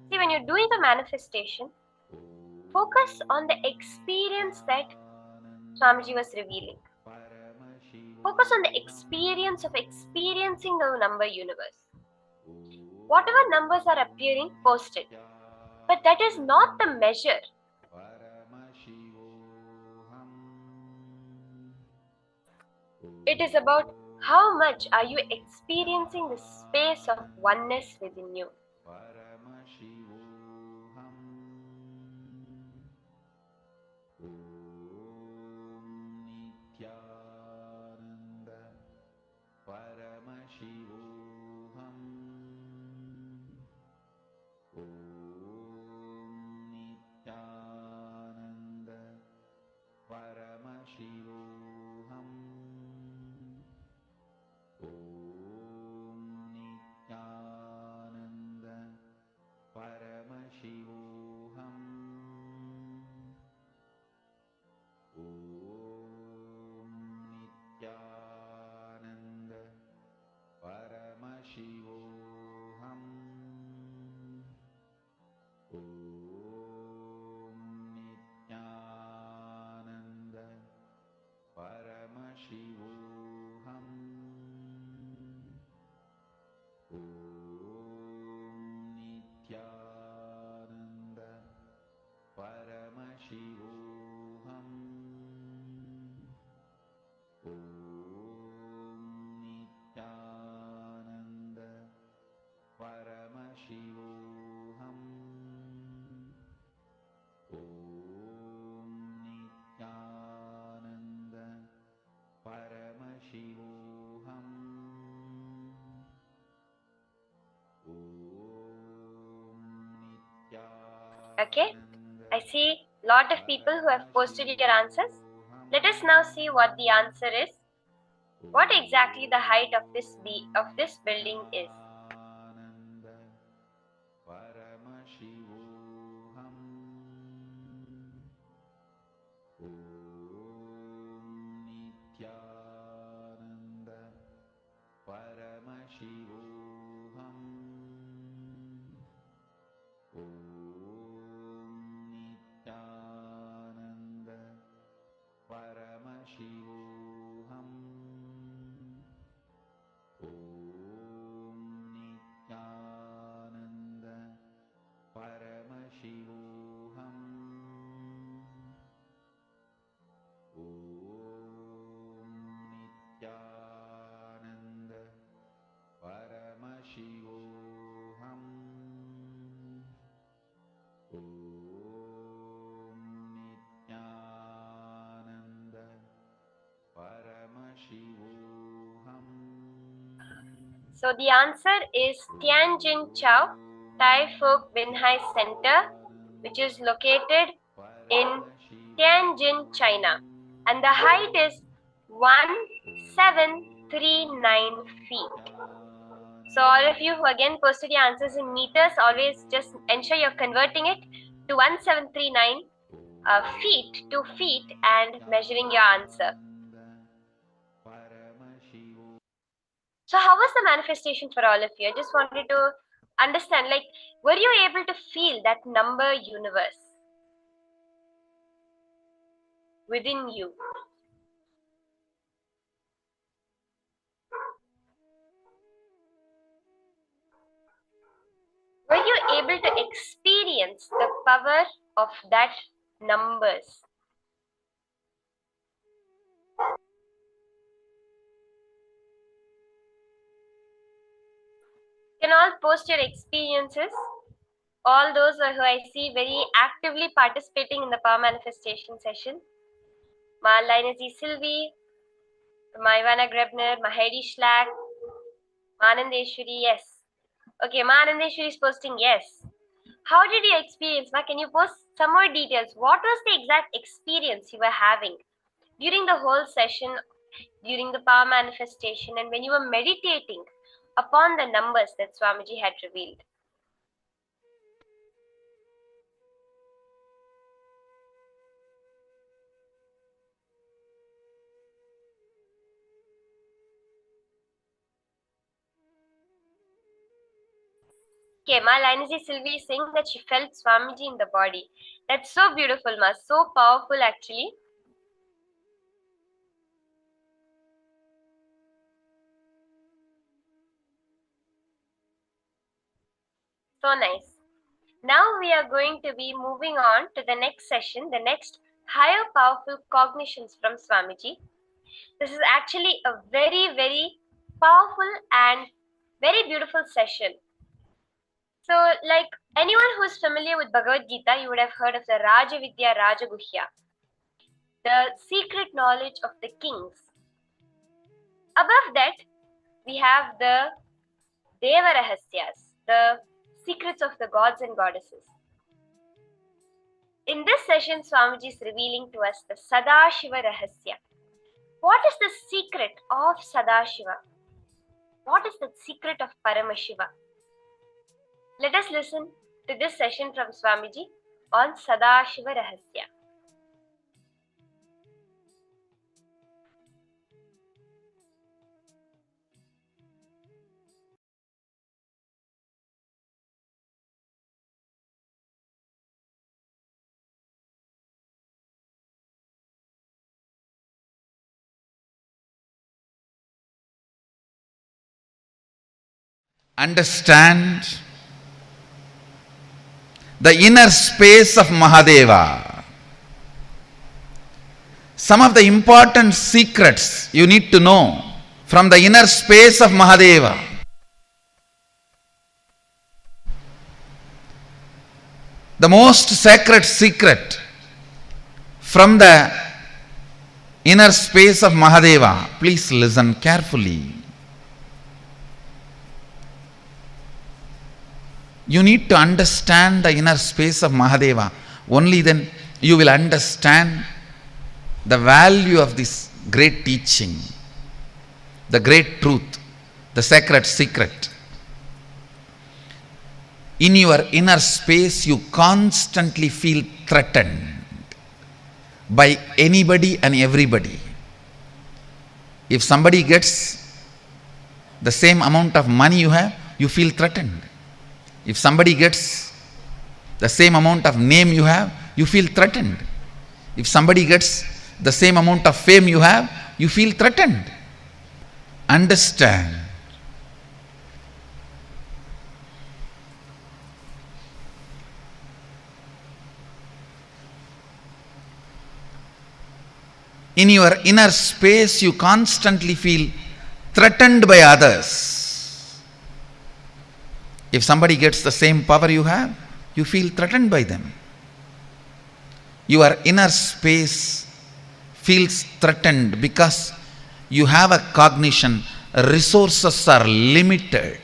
See, when you're doing the manifestation, focus on the experience that Swamiji was revealing. Focus on the experience of experiencing the number universe. Whatever numbers are appearing, post it. But that is not the measure. It is about how much are you experiencing the space of oneness within you. Okay, I see a lot of people who have posted your answers. Let us now see what the answer is. What exactly the height of this building is. So the answer is Tianjin Chao Thai Folk Binhai Center, which is located in Tianjin, China, and the height is 1739 feet. So all of you who again posted your answers in meters, always just ensure you're converting it to 1739 feet to feet and measuring your answer. So how was the manifestation for all of you? I just wanted to understand, like, were you able to feel that number universe within you? Were you able to experience the power of that numbers? You can all post your experiences. All those who I see very actively participating in the power manifestation session. Ma Sylvie, Ma Ivana Grebner, Ma Heidi Schlack, Ma Anandeshwari, yes. Okay, Ma Anandeshwari is posting yes. How did you experience? Ma, can you post some more details? What was the exact experience you were having during the whole session, during the power manifestation, and when you were meditating upon the numbers that Swamiji had revealed? Okay, Ma Lindsay Sylvie is saying that she felt Swamiji in the body. That's so beautiful, Ma. So powerful, actually. So nice. Now we are going to be moving on to the next session, the next higher powerful cognitions from Swamiji. This is actually a very, very powerful and very beautiful session. So, like anyone who's familiar with Bhagavad Gita, you would have heard of the Raja Vidya Rajaguhya, the secret knowledge of the kings. Above that, we have the Deva Rahasyas, the secrets of the gods and goddesses. In this session, Swamiji is revealing to us the Sadashiva Rahasya. What is the secret of Sadashiva? What is the secret of Paramashiva? Let us listen to this session from Swamiji on Sadashiva Rahasya. Understand the inner space of Mahadeva. Some of the important secrets you need to know from the inner space of Mahadeva. The most sacred secret from the inner space of Mahadeva. Please listen carefully. You need to understand the inner space of Mahadeva. Only then you will understand the value of this great teaching, the great truth, the sacred secret. In your inner space, you constantly feel threatened by anybody and everybody. If somebody gets the same amount of money you have, you feel threatened. If somebody gets the same amount of name you have, you feel threatened. If somebody gets the same amount of fame you have, you feel threatened. Understand. In your inner space, you constantly feel threatened by others. If somebody gets the same power you have, you feel threatened by them. Your inner space feels threatened because you have a cognition, resources are limited.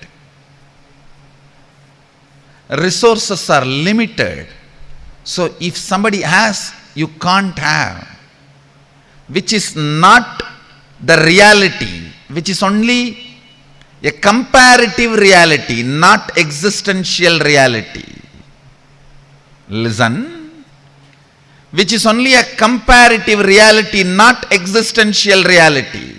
Resources are limited. So if somebody has, you can't have. Which is not the reality, which is only a comparative reality, not existential reality. Listen. Which is only a comparative reality, not existential reality.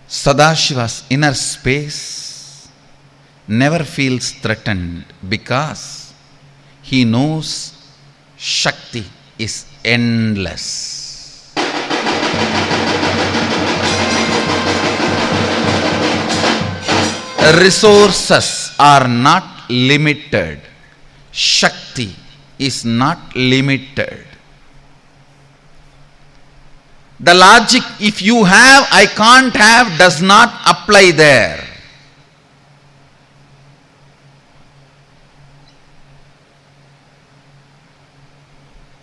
Sadashiva's inner space never feels threatened because he knows Shakti is endless. Resources are not limited. Shakti is not limited. The logic, if you have, I can't have, does not apply there.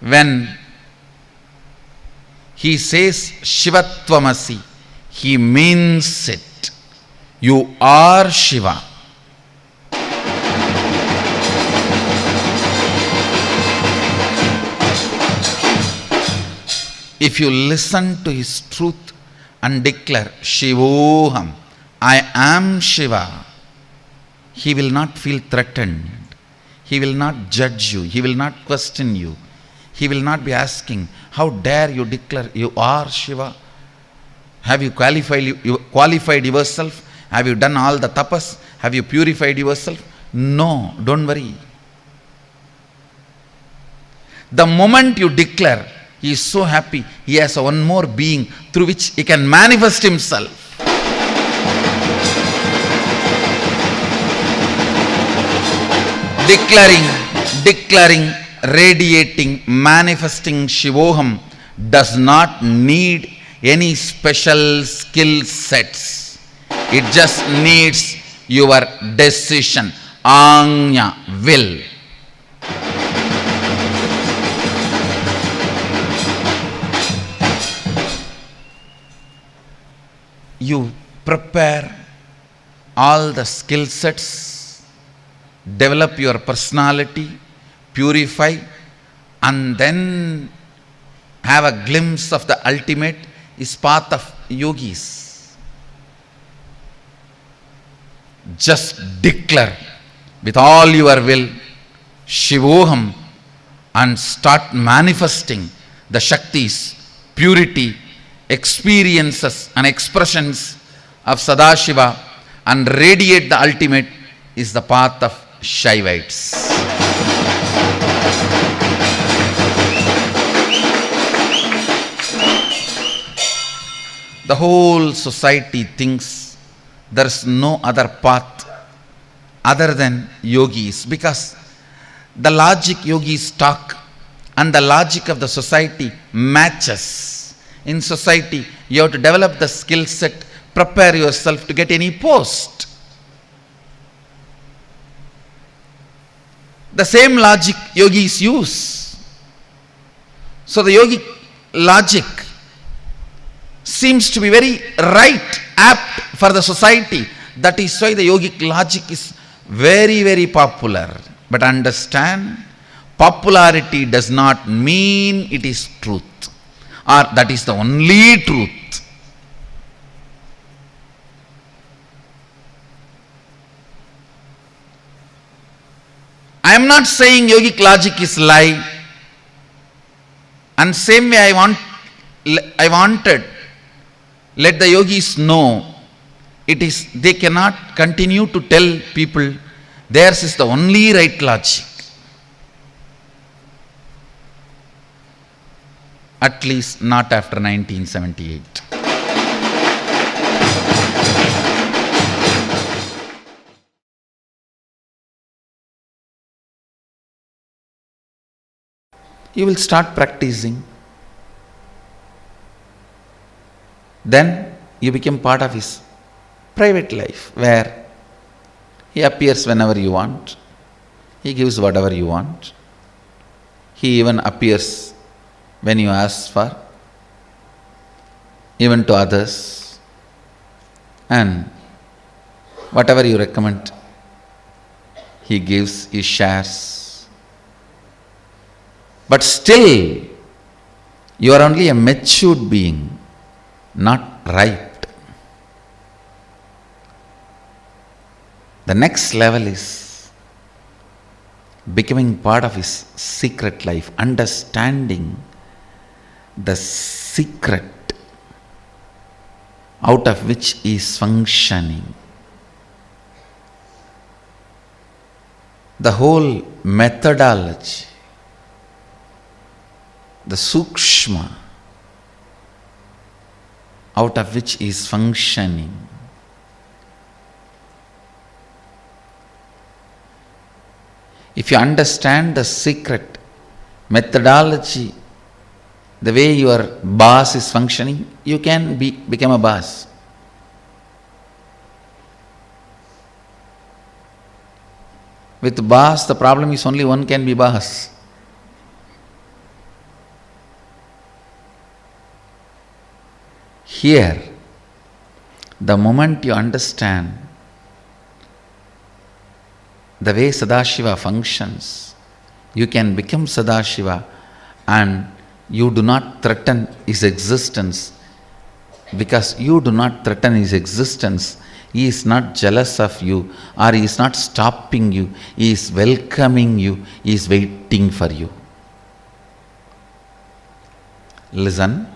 when he says Shivatvamasi, he means it. You are Shiva. If you listen to his truth and declare Shivoham, I am Shiva, he will not feel threatened. He will not judge you. He will not question you. He will not be asking, how dare you declare you are Shiva? Have you qualified yourself? Have you done all the tapas? Have you purified yourself? No, don't worry. The moment you declare, he is so happy, he has one more being through which he can manifest himself. Declaring, radiating, manifesting Shivoham does not need any special skill sets. It just needs your decision, Anya, will. You prepare all the skill sets, develop your personality, purify, and then have a glimpse of the ultimate is path of yogis. Just declare with all your will Shivoham and start manifesting the Shaktis, purity, experiences and expressions of Sadashiva and radiate the ultimate is the path of Shaivites. The whole society thinks there is no other path other than yogis, because the logic yogis talk and the logic of the society matches. In society, you have to develop the skill set, prepare yourself to get any post. The same logic yogis use. So the yogic logic seems to be very right, apt for the society. That is why the yogic logic is very, very popular. But understand, popularity does not mean it is truth, or that is the only truth. I am not saying yogic logic is lie. And same way I wanted, let the yogis know, it is, they cannot continue to tell people theirs is the only right logic. At least not after 1978. You will start practicing. Then you become part of his private life, where he appears whenever you want. He gives whatever you want. He even appears when you ask for, even to others. And whatever you recommend, he gives, he shares. But still, you are only a matured being, not ripe. The next level is becoming part of his secret life, understanding the secret out of which he is functioning. The whole methodology, the sukshma out of which he is functioning. If you understand the secret methodology, the way your boss is functioning, you can become a boss. With boss, the problem is only one can be boss. Here, the moment you understand the way Sadashiva functions, you can become Sadashiva and you do not threaten his existence. Because you do not threaten his existence, he is not jealous of you or he is not stopping you. He is welcoming you. He is waiting for you. Listen.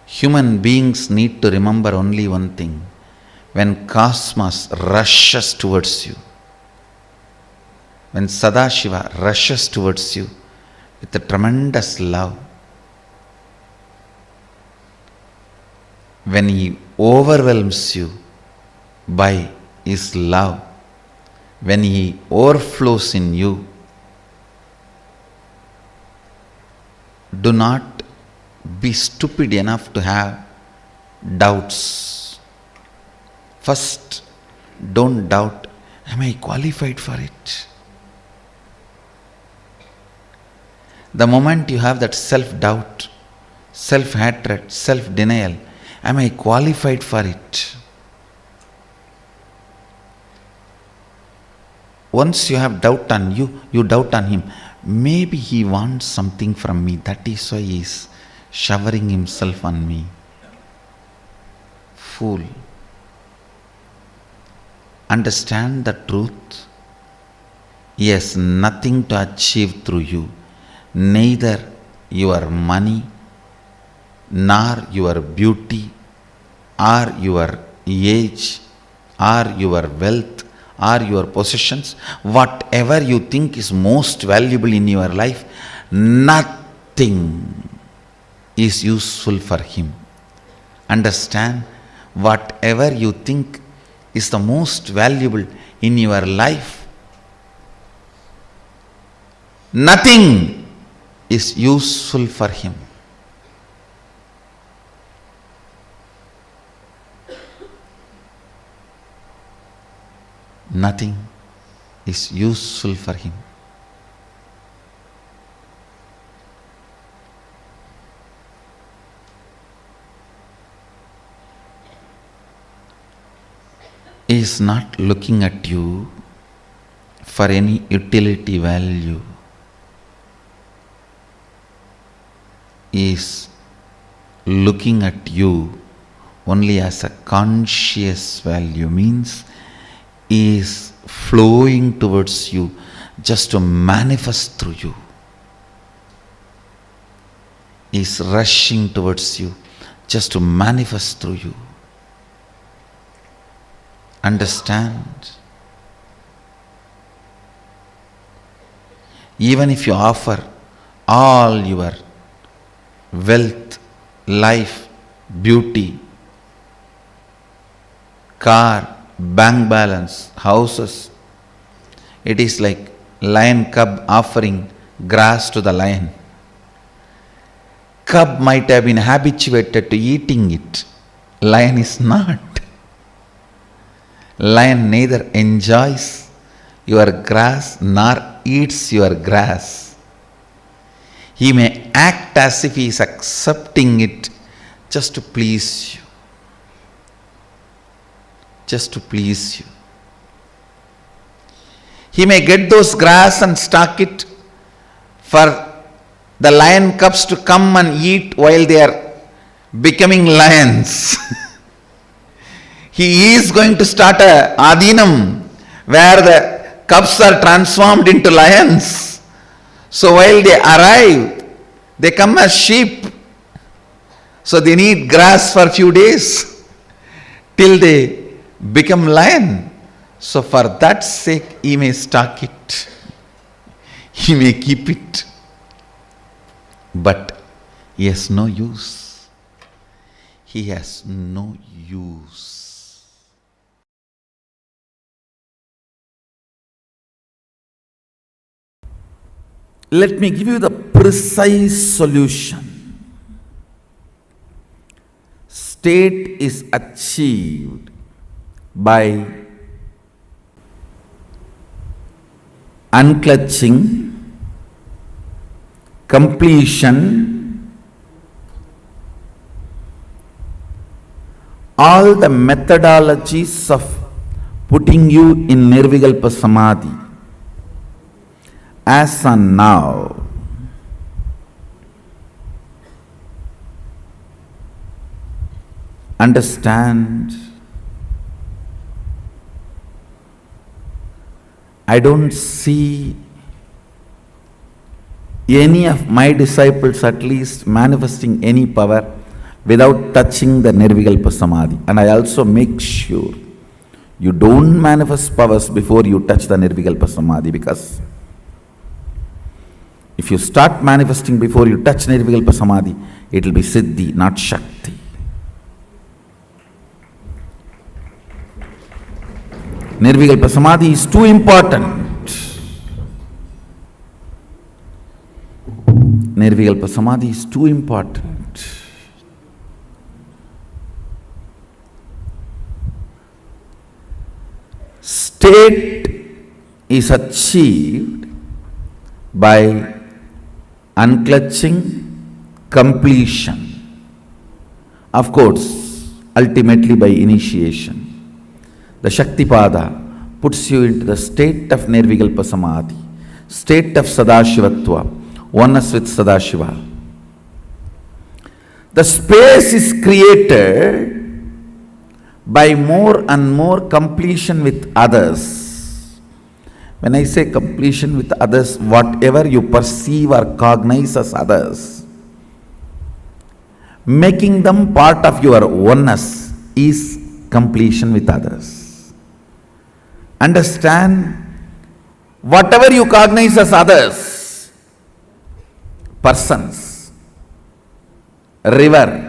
Human beings need to remember only one thing. When cosmos rushes towards you, when Sadashiva rushes towards you with a tremendous love, when he overwhelms you by his love, when he overflows in you, do not be stupid enough to have doubts. First, don't doubt, am I qualified for it? The moment you have that self-doubt, self-hatred, self-denial, am I qualified for it? Once you have doubt on you, you doubt on him. Maybe he wants something from me. That is why he is showering himself on me. Fool. Understand the truth. He has nothing to achieve through you. Neither your money, nor your beauty, or your age, or your wealth, or your possessions, whatever you think is most valuable in your life, nothing is useful for him. Understand, whatever you think is the most valuable in your life, nothing is useful for him. Nothing is useful for him. He is not looking at you for any utility value. He is looking at you only as a conscious value, means he is flowing towards you just to manifest through you. He is rushing towards you just to manifest through you. Understand? Even if you offer all your wealth, life, beauty, car, bank balance, houses, it is like lion cub offering grass to the lion. Cub might have been habituated to eating it. Lion is not. Lion neither enjoys your grass nor eats your grass. He may act as if he is accepting it just to please you. Just to please you. He may get those grass and stock it for the lion cubs to come and eat while they are becoming lions. He is going to start a adinam where the cubs are transformed into lions. So while they arrive, they come as sheep. So they need grass for a few days till they become lion. So for that sake, he may stock it. He may keep it. But he has no use. He has no use. Let me give you the precise solution. State is achieved by unclutching, completion, all the methodologies of putting you in Nirvikalpa Samadhi as and now. Understand, I don't see any of my disciples at least manifesting any power without touching the Nirvikalpa Samadhi. And I also make sure you don't manifest powers before you touch the Nirvikalpa Samadhi, because if you start manifesting before you touch Nirvikalpa Samadhi, it will be Siddhi, not Shakti. Nirvikalpa Samadhi is too important. Nirvikalpa Samadhi is too important. State is achieved by unclutching, completion. Of course, ultimately by initiation. The Shaktipada puts you into the state of Nirvikalpa Samadhi, state of Sadashivatva, oneness with Sadashiva. The space is created by more and more completion with others. When I say completion with others, whatever you perceive or cognize as others, making them part of your oneness is completion with others. Understand, whatever you cognize as others, persons, river,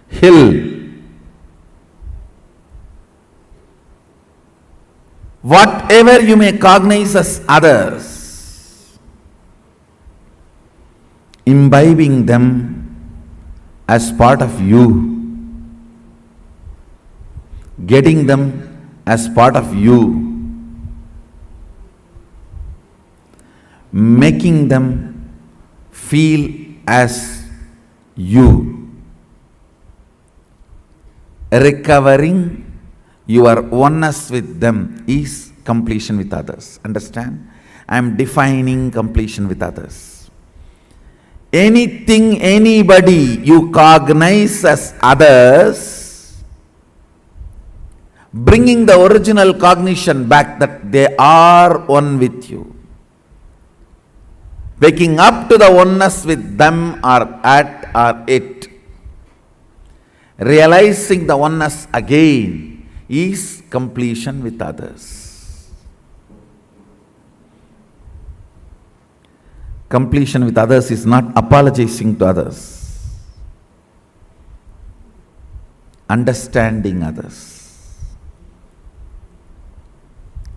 hill, whatever you may cognize as others, imbibing them as part of you, getting them as part of you, making them feel as you, recovering your oneness with them is completion with others. Understand? I am defining completion with others. Anything, anybody you cognize as others, bringing the original cognition back that they are one with you. Waking up to the oneness with them or at or it. Realizing the oneness again is completion with others. Completion with others is not apologizing to others. Understanding others.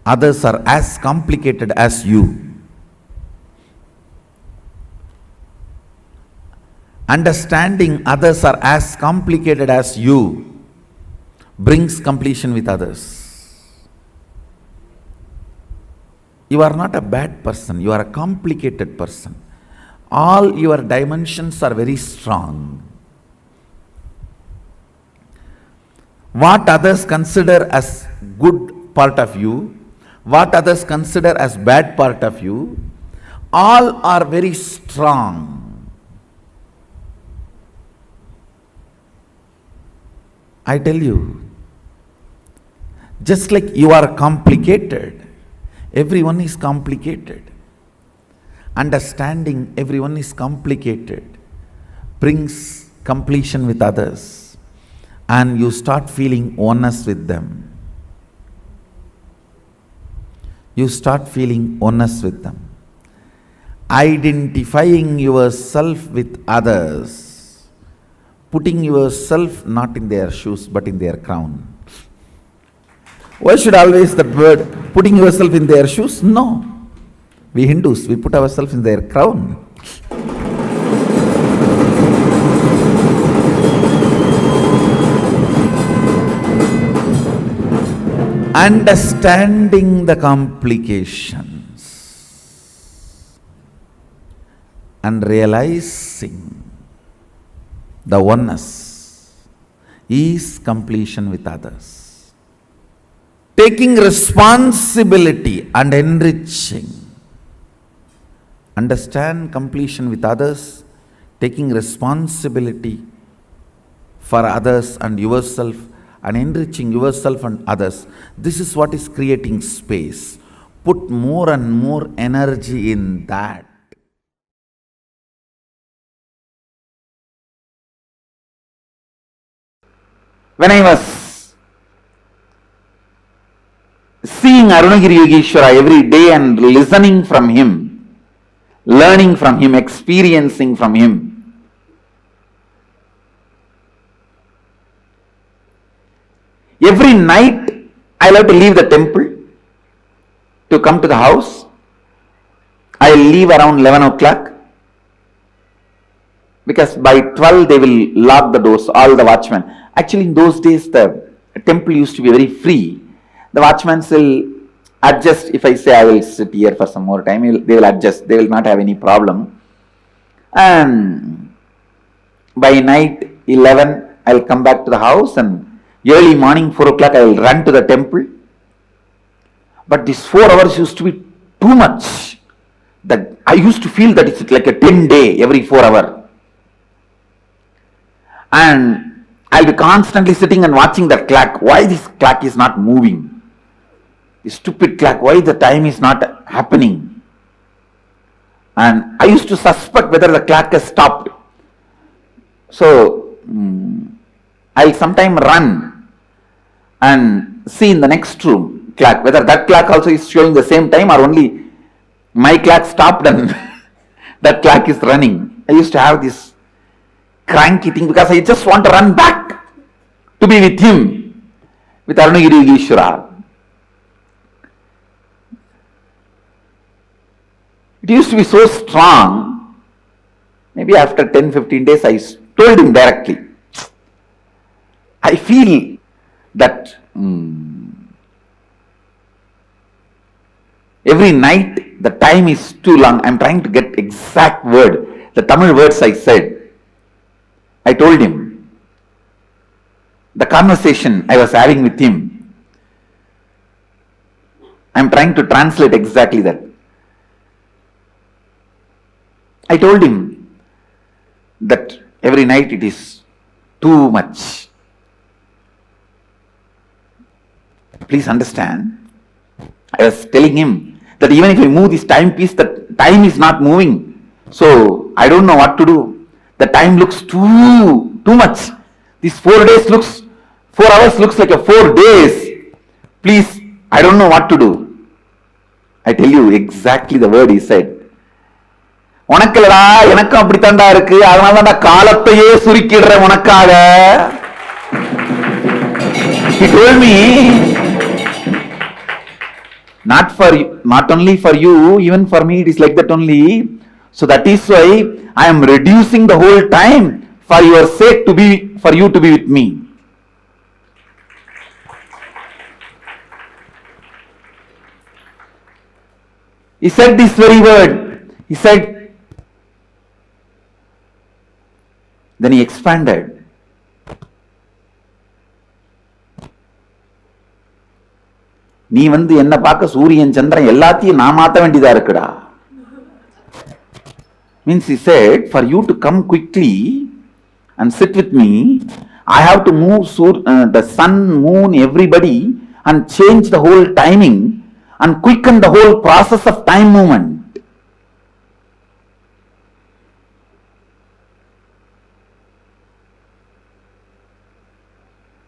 Others are as complicated as you. Understanding others are as complicated as you brings completion with others. You are not a bad person, you are a complicated person. All your dimensions are very strong. What others consider as good part of you, what others consider as bad part of you, all are very strong. I tell you, just like you are complicated, everyone is complicated. Understanding everyone is complicated brings completion with others, and you start feeling oneness with them. You start feeling oneness with them. Identifying yourself with others, putting yourself not in their shoes but in their crown. Why should always that word, putting yourself in their shoes? No. We Hindus, we put ourselves in their crown. understanding the complications and realizing the oneness is completion with others. Taking responsibility and enriching. Understand completion with others, taking responsibility for others and yourself, and enriching yourself and others. This is what is creating space. Put more and more energy in that. When I was seeing Arunagiri Yogeshwara every day and listening from him, learning from him, experiencing from him, every night I love to leave the temple to come to the house. I leave around 11 o'clock because by 12 they will lock the doors, all the watchmen. Actually, in those days the temple used to be very free. The watchmen will adjust. If I say I will sit here for some more time, they will adjust. They will not have any problem. And by night 11, I will come back to the house, and early morning 4 o'clock I will run to the temple. But these 4 hours used to be too much. That I used to feel that it's like a 10-day every 4 hours. And I'll be constantly sitting and watching that clock. Why this clock is not moving? This stupid clock, why the time is not happening? And I used to suspect whether the clock has stopped. So, I'll sometime run and see in the next room clock, whether that clock also is showing the same time or only my clock stopped and that clock is running. I used to have this cranky thing because I just want to run back to be with him, with Arunagiri Yogeshwara. It used to be so strong. Maybe after 10-15 days I told him directly, I feel that every night the time is too long. I am trying to get exact word. The Tamil words I said. I told him the conversation I was having with him. I am trying to translate exactly that. I told him that every night it is too much. Please understand. I was telling him that even if I move this timepiece, the time is not moving. So I don't know what to do. The time looks too much. These 4 days looks, 4 hours looks like a 4 days. Please, I don't know what to do. I tell you exactly the word he said. உனக்குலடா எனக்கும் அப்படித்தாண்டா இருக்கு, அதனால தான் காலத்தையே சுருக்கிடுறேன் உனக்காக. He told me, not only for you, even for me it is like that only. So that is why I am reducing the whole time for your sake for you to be with me. He said this very word. He said, then he expanded. நீ என்ன பார்க்க சூரியன் சந்திரன் எல்லாத்தையும் நான் மாத்த வேண்டியதா இருக்குடா. Means he said, for you to come quickly and sit with me, I have to move the sun, moon, everybody and change the whole timing and quicken the whole process of time movement.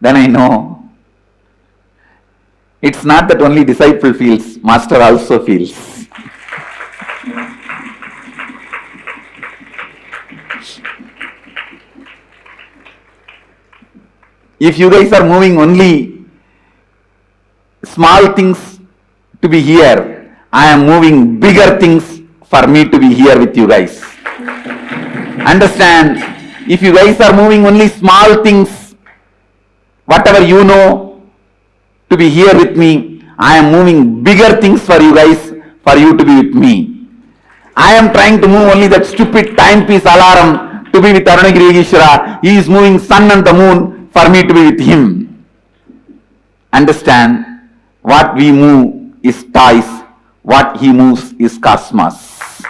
Then I know it's not that only disciple feels, master also feels. If you guys are moving only small things to be here, I am moving bigger things for me to be here with you guys. Understand? If you guys are moving only small things, whatever you know, to to be here with me. I am moving bigger things for you guys, for you to be with me. I am trying to move only that stupid timepiece alarm to be with Arunagiri Yogeshwara. He is moving sun and the moon for me to be with him. Understand, what we move is toys, what he moves is cosmos.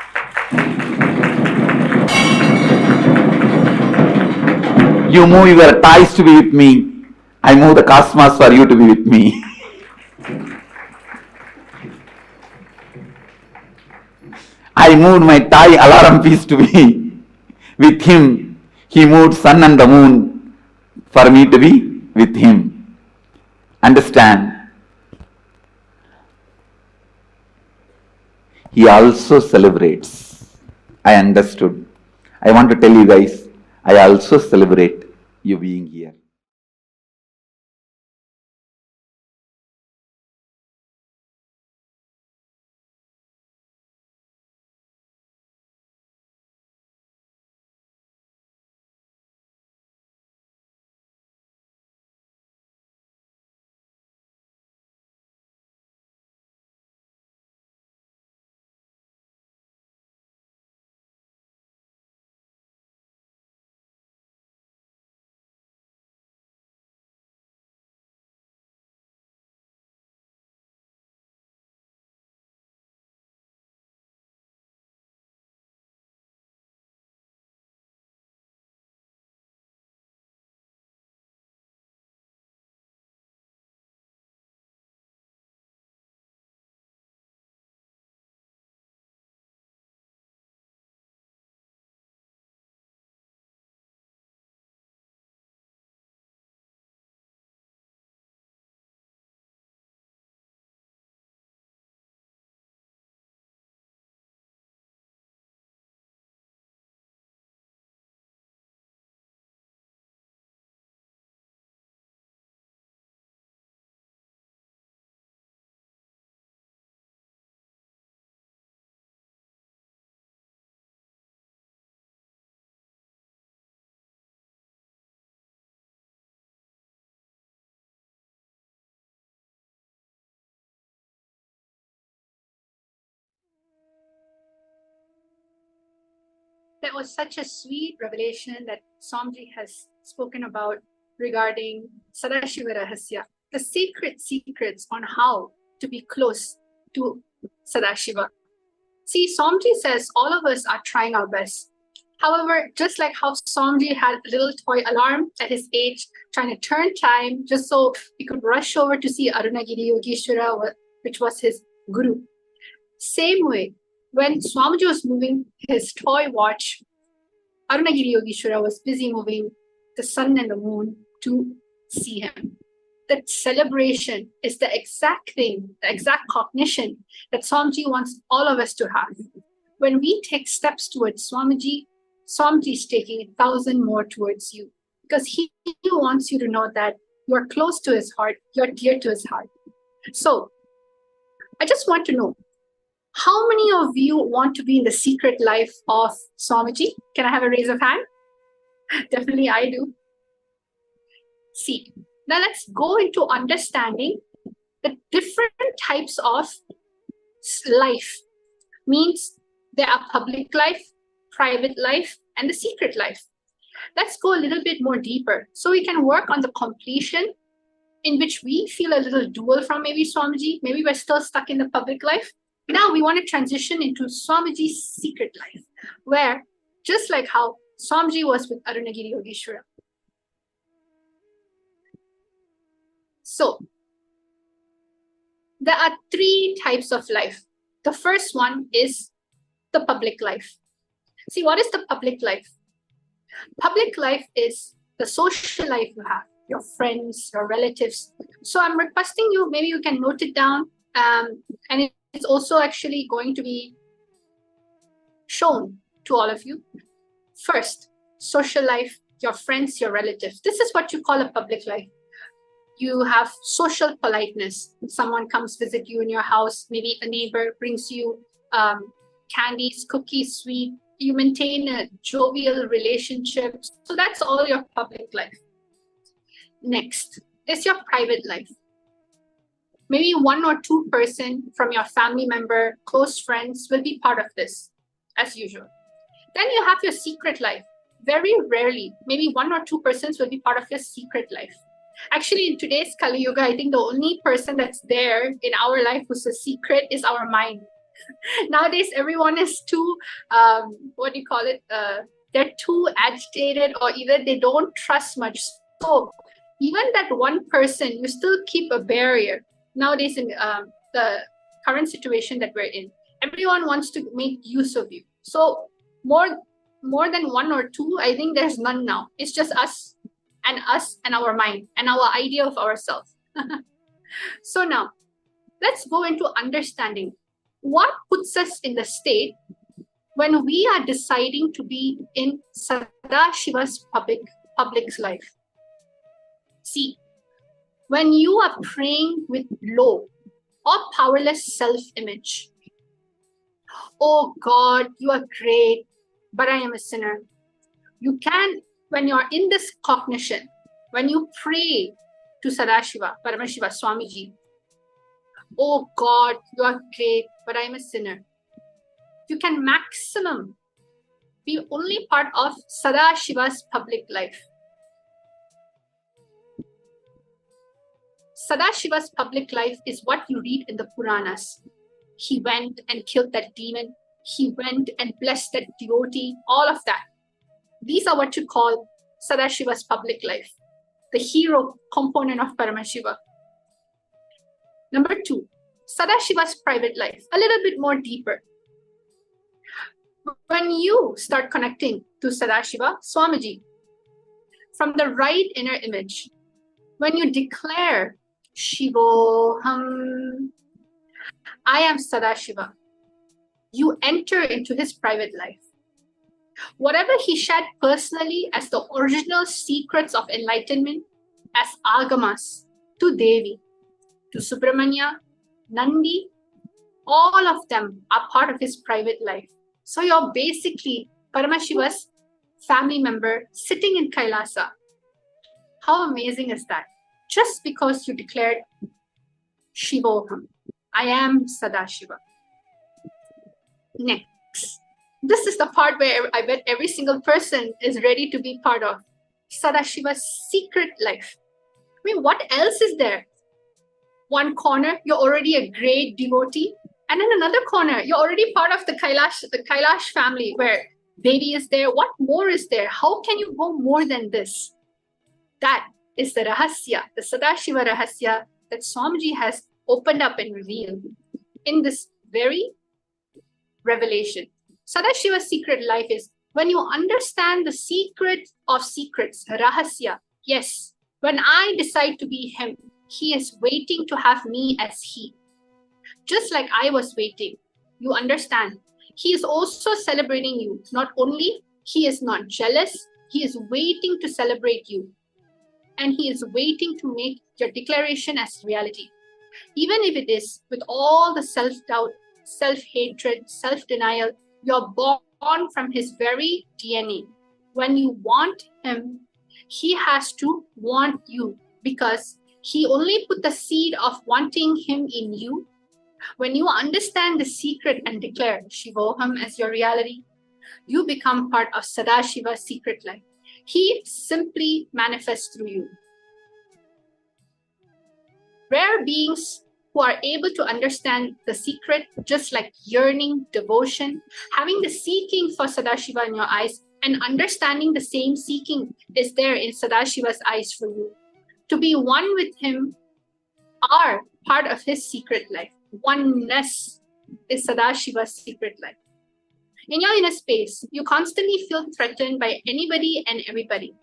You move your toys to be with me, I move the cosmos for you to be with me. I moved my toy alarm piece to be with him. He moved sun and the moon for me to be with him. Understand? He also celebrates. I understood. I want to tell you guys, I also celebrate you being here. That was such a sweet revelation that Swamiji has spoken about regarding Sadashiva Rahasya, the sacred secrets on how to be close to Sadashiva. See, Swamiji says all of us are trying our best. However, just like how Swamiji had a little toy alarm at his age, trying to turn time just so he could rush over to see Arunagiri Yogeshwara, which was his guru. Same way, when Swamiji was moving his toy watch, Arunagiri Yogeshwara was busy moving the sun and the moon to see him. That celebration is the exact thing, the exact cognition that Swamiji wants all of us to have. When we take steps towards Swamiji, Swamiji is taking 1,000 more towards you, because he wants you to know that you are close to his heart, you are dear to his heart. So, I just want to know, how many of you want to be in the secret life of Swamiji? Can I have a raise of hand? Definitely I do. See, now let's go into understanding the different types of life. Means there are public life, private life, and the secret life. Let's go a little bit more deeper so we can work on the completion in which we feel a little dual from maybe Swamiji. Maybe we're still stuck in the public life. Now we want to transition into Swamiji's secret life, where just like how Swamiji was with Arunagiri Yogeshwara. So there are 3 types of life. The first one is the public life. See, what is the public life? Public life is the social life you have, your friends, your relatives. So I'm requesting you, maybe you can note it down, and it's also actually going to be shown to all of you. First, social life, your friends, your relatives. This is what you call a public life. You have social politeness. Someone comes visit you in your house, maybe a neighbor brings you candies, cookies, sweet. You maintain a jovial relationship. So that's all your public life. Next is your private life. Maybe 1 or 2 person from your family member, close friends will be part of this, as usual. Then you have your secret life. Very rarely, maybe 1 or 2 persons will be part of your secret life. Actually, in today's Kali Yuga, I think the only person that's there in our life who's a secret is our mind. Nowadays, everyone is too, what do you call it? They're too agitated, or either they don't trust much. So even that one person, you still keep a barrier. Nowadays, in the current situation that we're in, everyone wants to make use of you. So more than 1 or 2, I think there's none now. It's just us and our mind and our idea of ourselves. So now, let's go into understanding what puts us in the state when we are deciding to be in Sadashiva's public's life. See, when you are praying with low or powerless self-image, oh God, you are great, but I am a sinner. You can, when you're in this cognition, when you pray to Sadashiva, Paramashiva, Swamiji, oh God, you are great, but I am a sinner. You can maximum be only part of Sadashiva's public life. Sadashiva's public life is what you read in the Puranas. He went and killed that demon. He went and blessed that devotee, all of that. These are what you call Sadashiva's public life, the hero component of Paramashiva. Number 2, Sadashiva's private life, a little bit more deeper. When you start connecting to Sadashiva, Swamiji, from the right inner image, when you declare Shivoham, I am Sadashiva, you enter into his private life. Whatever he shared personally as the original secrets of enlightenment, as agamas to Devi, to Subramanya, Nandi, all of them are part of his private life. So you're basically Paramashiva's family member sitting in Kailasa. How amazing is that? Just because you declared Shivoham, I am Sadashiva. Next, this is the part where I bet every single person is ready to be part of Sadashiva's secret life. I mean, what else is there? One corner, you're already a great devotee. And in another corner, you're already part of the Kailash family where Devi is there. What more is there? How can you go more than this? That is the Rahasya, the Sadashiva Rahasya that Swamiji has opened up and revealed in this very revelation. Sadashiva's secret life is when you understand the secret of secrets, Rahasya. Yes, when I decide to be him, he is waiting to have me as he. Just like I was waiting, you understand. He is also celebrating you. Not only, he is not jealous, he is waiting to celebrate you. And he is waiting to make your declaration as reality. Even if it is with all the self-doubt, self-hatred, self-denial, you're born from his very DNA. When you want him, he has to want you because he only put the seed of wanting him in you. When you understand the secret and declare Shivoham as your reality, you become part of Sadashiva's secret life. He simply manifests through you. Rare beings who are able to understand the secret, just like yearning, devotion, having the seeking for Sadashiva in your eyes, and understanding the same seeking is there in Sadashiva's eyes for you. To be one with him are part of his secret life. Oneness is Sadashiva's secret life. In your inner space, you constantly feel threatened by anybody and everybody.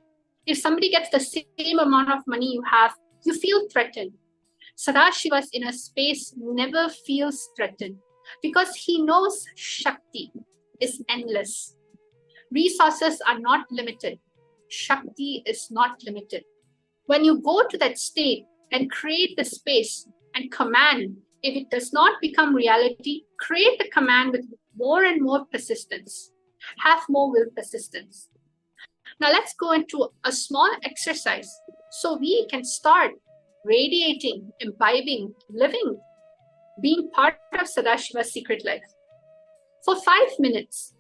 If somebody gets the same amount of money you have, you feel threatened. Sadashiva's inner space never feels threatened because he knows Shakti is endless. Resources are not limited. Shakti is not limited. When you go to that state and create the space and command, if it does not become reality, create the command with more and more persistence. Have more will persistence. Now let's go into a small exercise so we can start radiating, imbibing, living, being part of Sadashiva's secret life. For 5 minutes,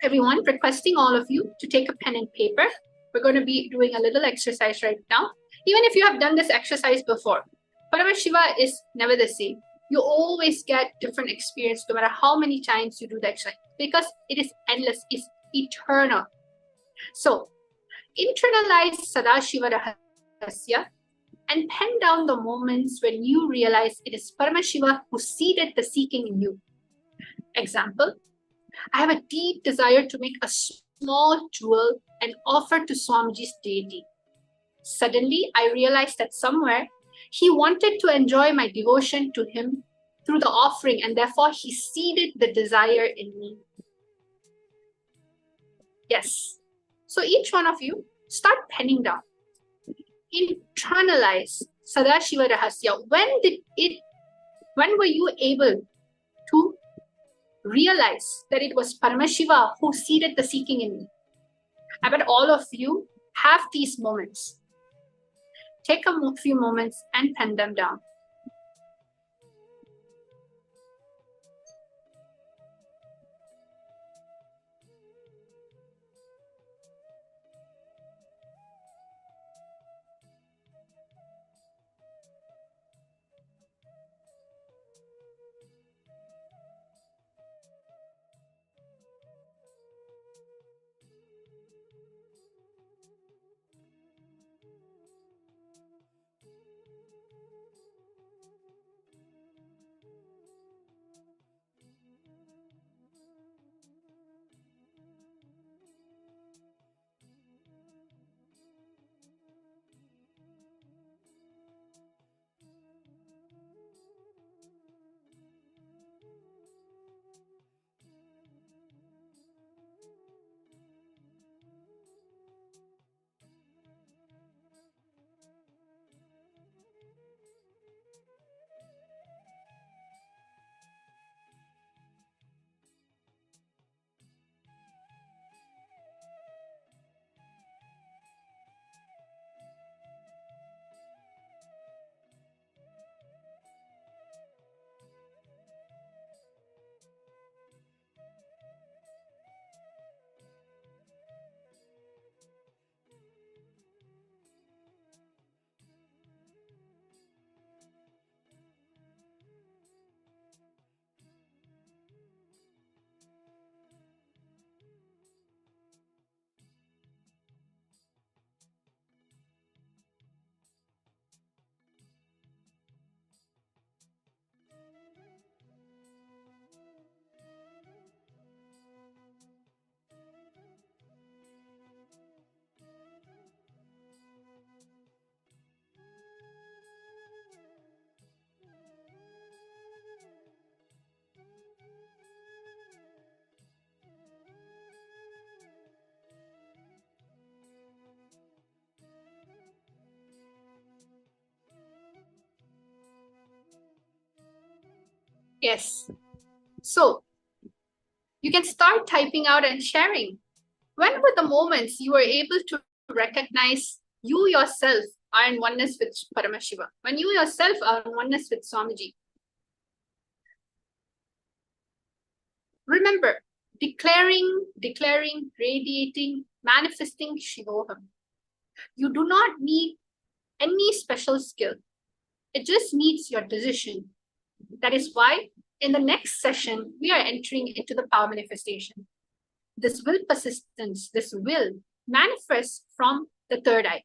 everyone, requesting all of you to take a pen and paper. We're going to be doing a little exercise right now. Even if you have done this exercise before, Paramashiva is never the same. You always get different experience no matter how many times you do the exercise, because it is endless, it's eternal. So internalize Sadashiva Rahasya and pen down the moments when you realize it is Paramashiva who seeded the seeking in you. Example, I have a deep desire to make a small jewel and offer to Swamiji's deity. Suddenly, I realized that somewhere he wanted to enjoy my devotion to him through the offering, and therefore he seeded the desire in me. Yes. So each one of you, start penning down. Internalize Sadashiva Rahasya. When were you able to realize that it was Paramashiva who seeded the seeking in me? I bet all of you have these moments. Take a few moments and pen them down. Yes. So you can start typing out and sharing. When were the moments you were able to recognize you yourself are in oneness with Paramashiva? When you yourself are in oneness with Swamiji? Remember, declaring, radiating, manifesting Shivoham. You do not need any special skill. It just needs your decision. That is why in the next session, we are entering into the power manifestation. This will persistence, this will manifest from the third eye.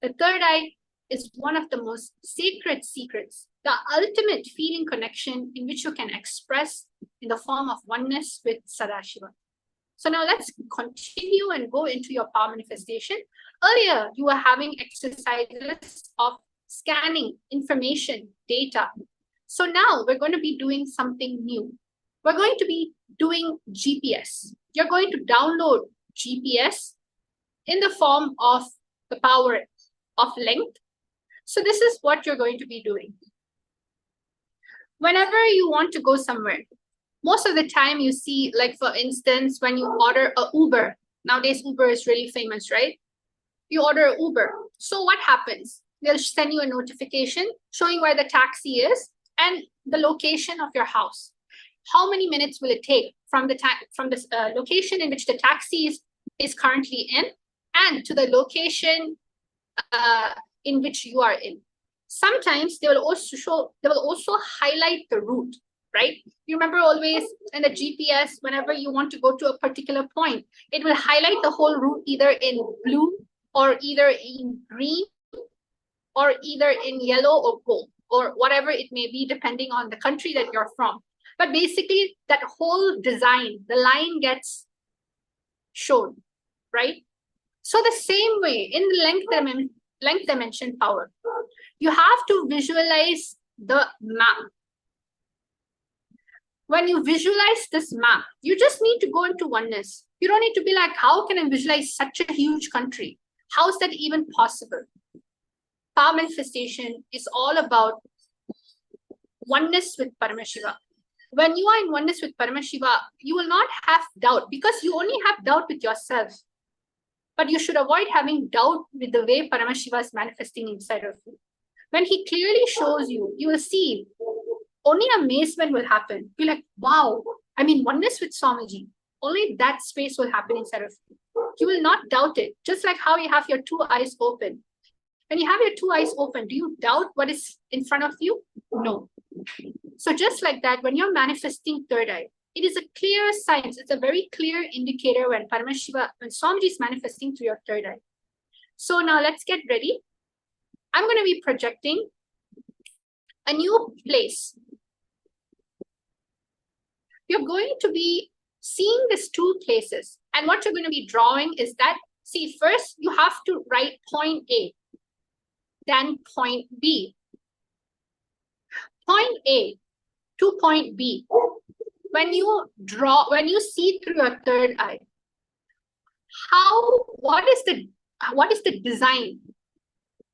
The third eye is one of the most sacred secrets, the ultimate feeling connection in which you can express in the form of oneness with Sadashiva. So now let's continue and go into your power manifestation. Earlier, you were having exercises of scanning information, data. So now we're going to be doing something new. We're going to be doing GPS. You're going to download GPS in the form of the power of length. So this is what you're going to be doing. Whenever you want to go somewhere, most of the time you see, like for instance, when you order a Uber, nowadays Uber is really famous, right? You order an Uber. So what happens? they'll send you a notification showing where the taxi is and the location of your house. How many minutes will it take from the location in which the taxi is currently in and to the location in which you are in? Sometimes they will also highlight the route, right? You remember always in the GPS, whenever you want to go to a particular point, it will highlight the whole route either in blue or either in green or either in yellow or gold or whatever it may be, depending on the country that you're from. But basically, that whole design, the line gets shown, right? So the same way in the length dimension power, you have to visualize the map. When you visualize this map, you just need to go into oneness. You don't need to be like, how can I visualize such a huge country? How is that even possible? Power manifestation is all about oneness with Paramashiva. When you are in oneness with Paramashiva, you will not have doubt because you only have doubt with yourself. But you should avoid having doubt with the way Paramashiva is manifesting inside of you. When he clearly shows you, you will see only amazement will happen. Be like, wow, I'm in oneness with Swamiji. Only that space will happen inside of you. You will not doubt it. Just like how you have your two eyes open. When you have your two eyes open, do you doubt what is in front of you? No. So just like that, when you're manifesting third eye, it is a clear sign. It's a very clear indicator when Swamiji is manifesting through your third eye. So now let's get ready. I'm going to be projecting a new place. You're going to be seeing these two places. And what you're going to be drawing is that, see, first you have to write point A, then point B. Point A to point B. When you see through your third eye, what is the design?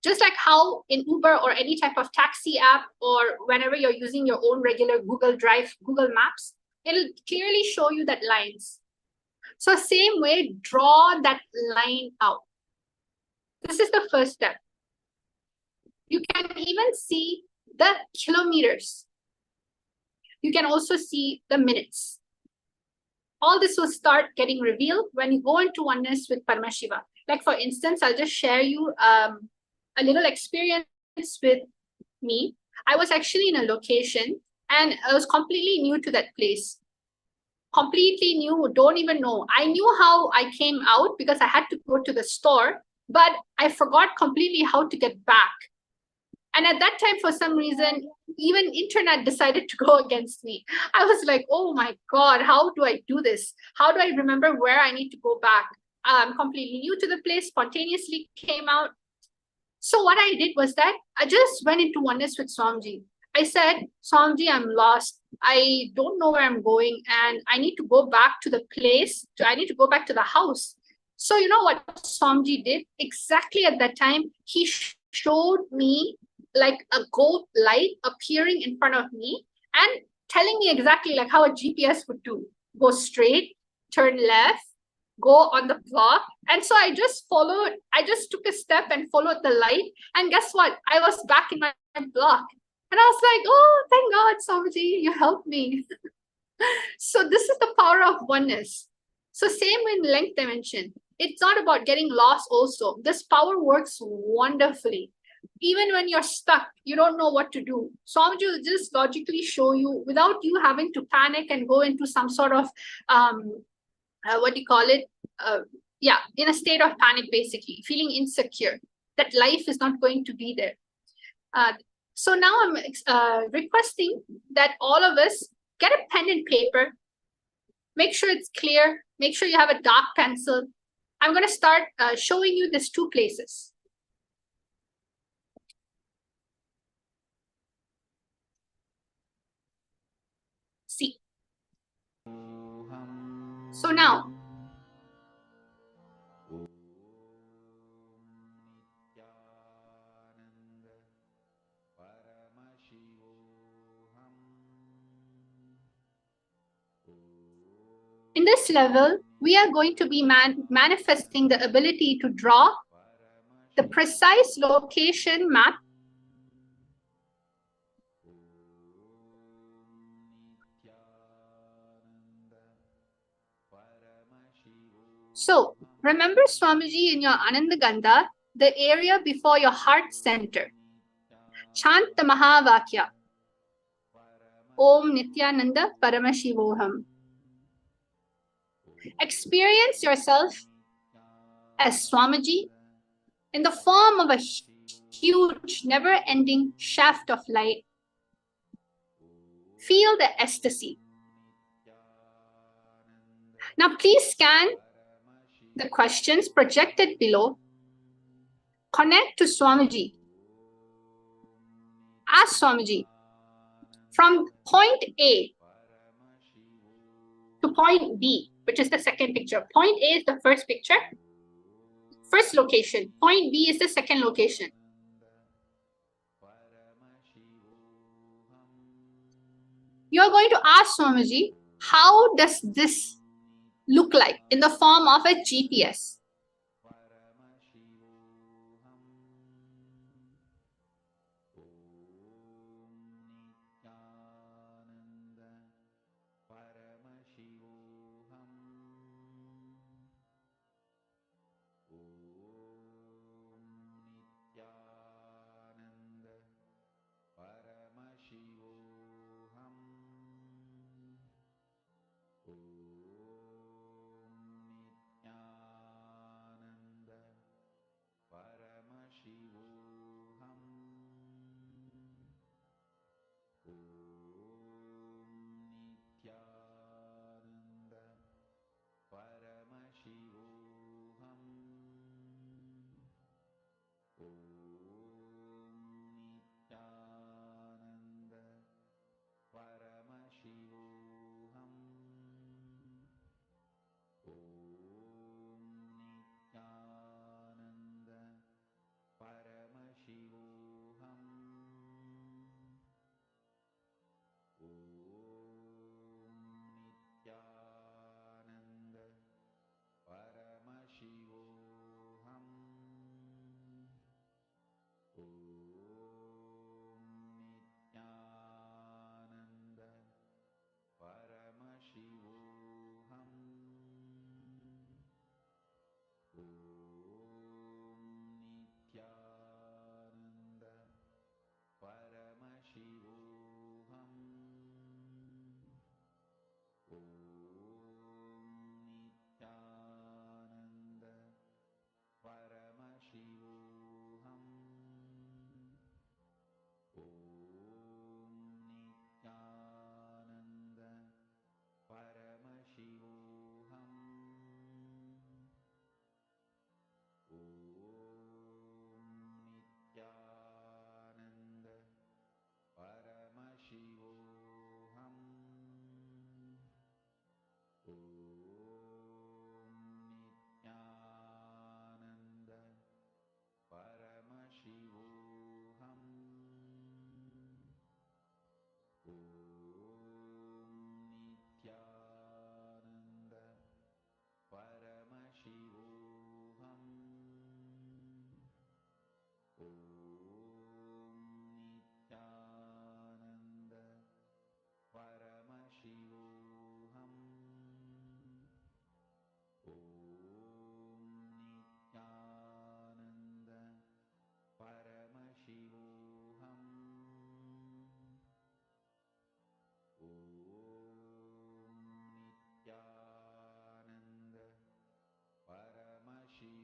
Just like how in Uber or any type of taxi app, or whenever you're using your own regular Google Drive, Google Maps, it'll clearly show you that lines. So same way, draw that line out. This is the first step. You can even see the kilometers. You can also see the minutes. All this will start getting revealed when you go into oneness with Paramashiva. Like for instance, I'll just share you a little experience with me. I was actually in a location and I was completely new to that place. Completely new, don't even know. I knew how I came out because I had to go to the store, but I forgot completely how to get back. And at that time, for some reason, even internet decided to go against me. I was like, oh my God, how do I do this? How do I remember where I need to go back? I'm completely new to the place, spontaneously came out. So what I did was that I just went into oneness with Swamiji. I said, Swamiji, I'm lost. I don't know where I'm going and I need to go back to the place. I need to go back to the house. So you know what Swamiji did? Exactly at that time, he showed me like a gold light appearing in front of me and telling me exactly like how a GPS would do. Go straight, turn left, go on the block. And so I just took a step and followed the light. And guess what? I was back in my block. And I was like, oh, thank God, Swamiji, you helped me. So this is the power of oneness. So same in length dimension. It's not about getting lost also. This power works wonderfully. Even when you're stuck, you don't know what to do. Swamiji will just logically show you without you having to panic and go into some sort of, in a state of panic, basically, feeling insecure, that life is not going to be there. So now I'm requesting that all of us get a pen and paper, make sure it's clear, make sure you have a dark pencil. I'm going to start showing you these two places. See. So now, in this level, we are going to be manifesting the ability to draw the precise location map So remember Swamiji in your Ananda Gandha, the area before your heart center. Chant the Mahavakya. Om Nithyananda Paramashivoham. Experience yourself as Swamiji in the form of a huge, never-ending shaft of light. Feel the ecstasy. Now please scan the questions projected below. Connect to Swamiji. Ask Swamiji, from point A to point B, which is the second picture. Point A is the first picture, first location. Point B is the second location. You're going to ask Swamiji, how does this look like in the form of a GPS?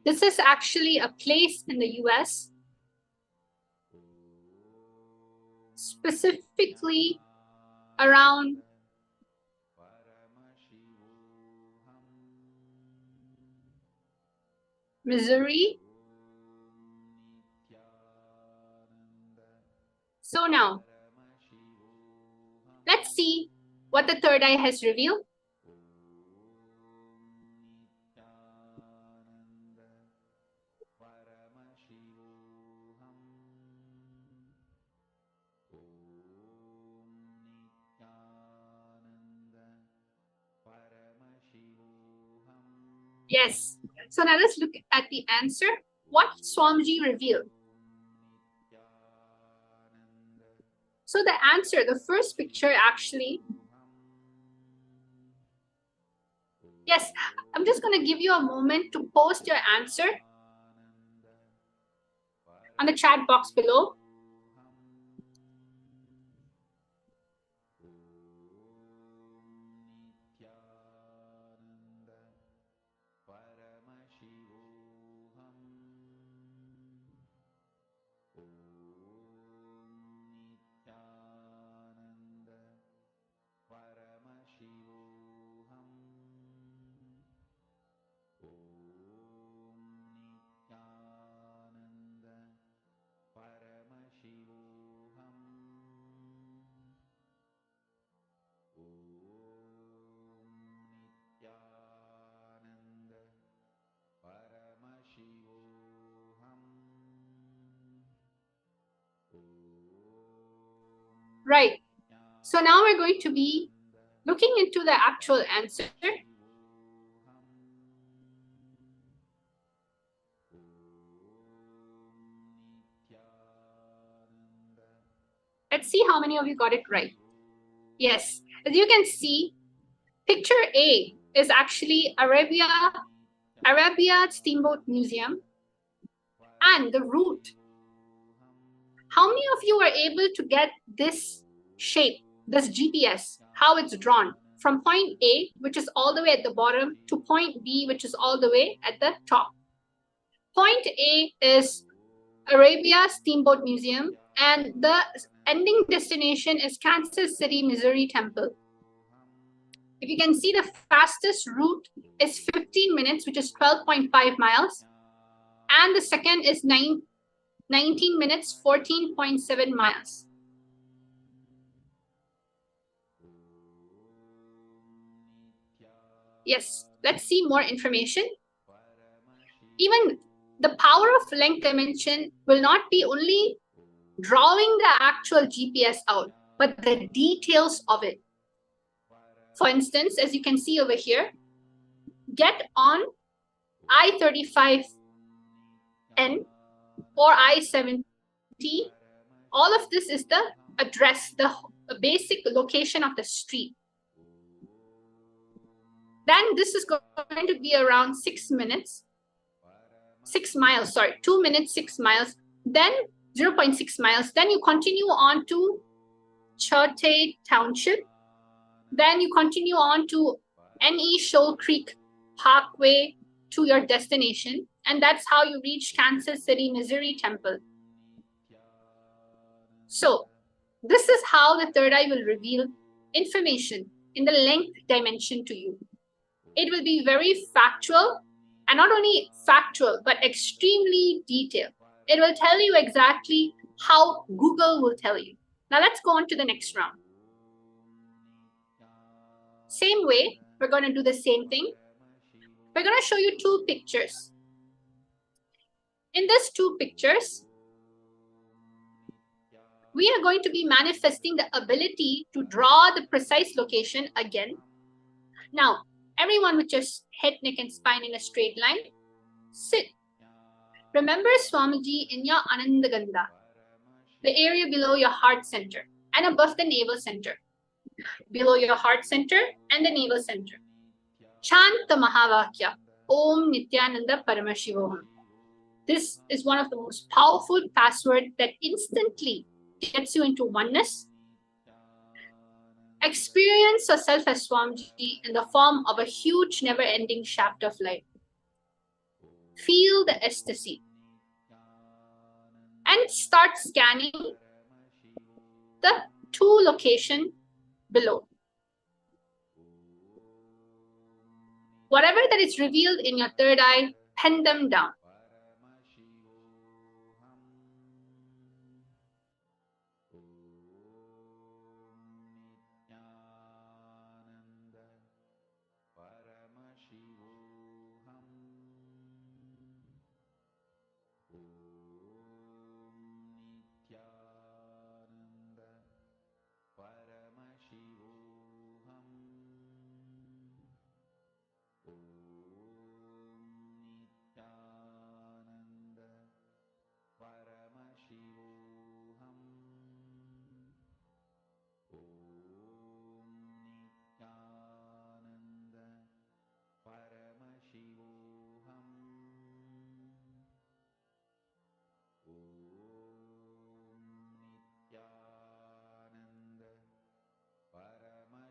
This is actually a place in the US, specifically around Missouri. So now, let's see what the third eye has revealed. Yes. So now let's look at the answer. what Swamiji revealed? So the answer, the first picture actually, yes, I'm just going to give you a moment to post your answer on the chat box below. Right. So now we're going to be looking into the actual answer. Let's see how many of you got it right. Yes, as you can see, picture A is actually Arabia Steamboat Museum and the route. How many of you were able to get this shape, this GPS, how it's drawn from point A, which is all the way at the bottom, to point B, which is all the way at the top? Point A is Arabia Steamboat Museum, and the ending destination is Kansas City, Missouri Temple. If you can see, the fastest route is 15 minutes, which is 12.5 miles. And the second is 19 minutes, 14.7 miles. Yes, let's see more information. Even the power of length dimension will not be only drawing the actual GPS out, but the details of it. For instance, as you can see over here, get on I-35N or I-70. All of this is the address, the basic location of the street. Then this is going to be around 6 minutes. 6 miles, sorry, 2 minutes, 6 miles, then 0.6 miles. Then you continue on to Chote Township. Then you continue on to N.E. Shoal Creek Parkway to your destination. And that's how you reach Kansas City, Missouri Temple. So this is how the third eye will reveal information in the length dimension to you. It will be very factual, and not only factual, but extremely detailed. It will tell you exactly how Google will tell you. Now let's go on to the next round. Same way, we're going to do the same thing. We're going to show you two pictures. In these two pictures, we are going to be manifesting the ability to draw the precise location again. Now, everyone with your head, neck, and spine in a straight line, sit. Remember Swamiji in your Anandagandha, the area below your heart center and above the navel center. Below your heart center and the navel center. Chant the Mahavakya, Om Nithyananda Paramashivoham. This is one of the most powerful passwords that instantly gets you into oneness. Experience yourself as Swamiji in the form of a huge, never-ending shaft of light. Feel the ecstasy. And start scanning the two locations below. Whatever that is revealed in your third eye, pen them down.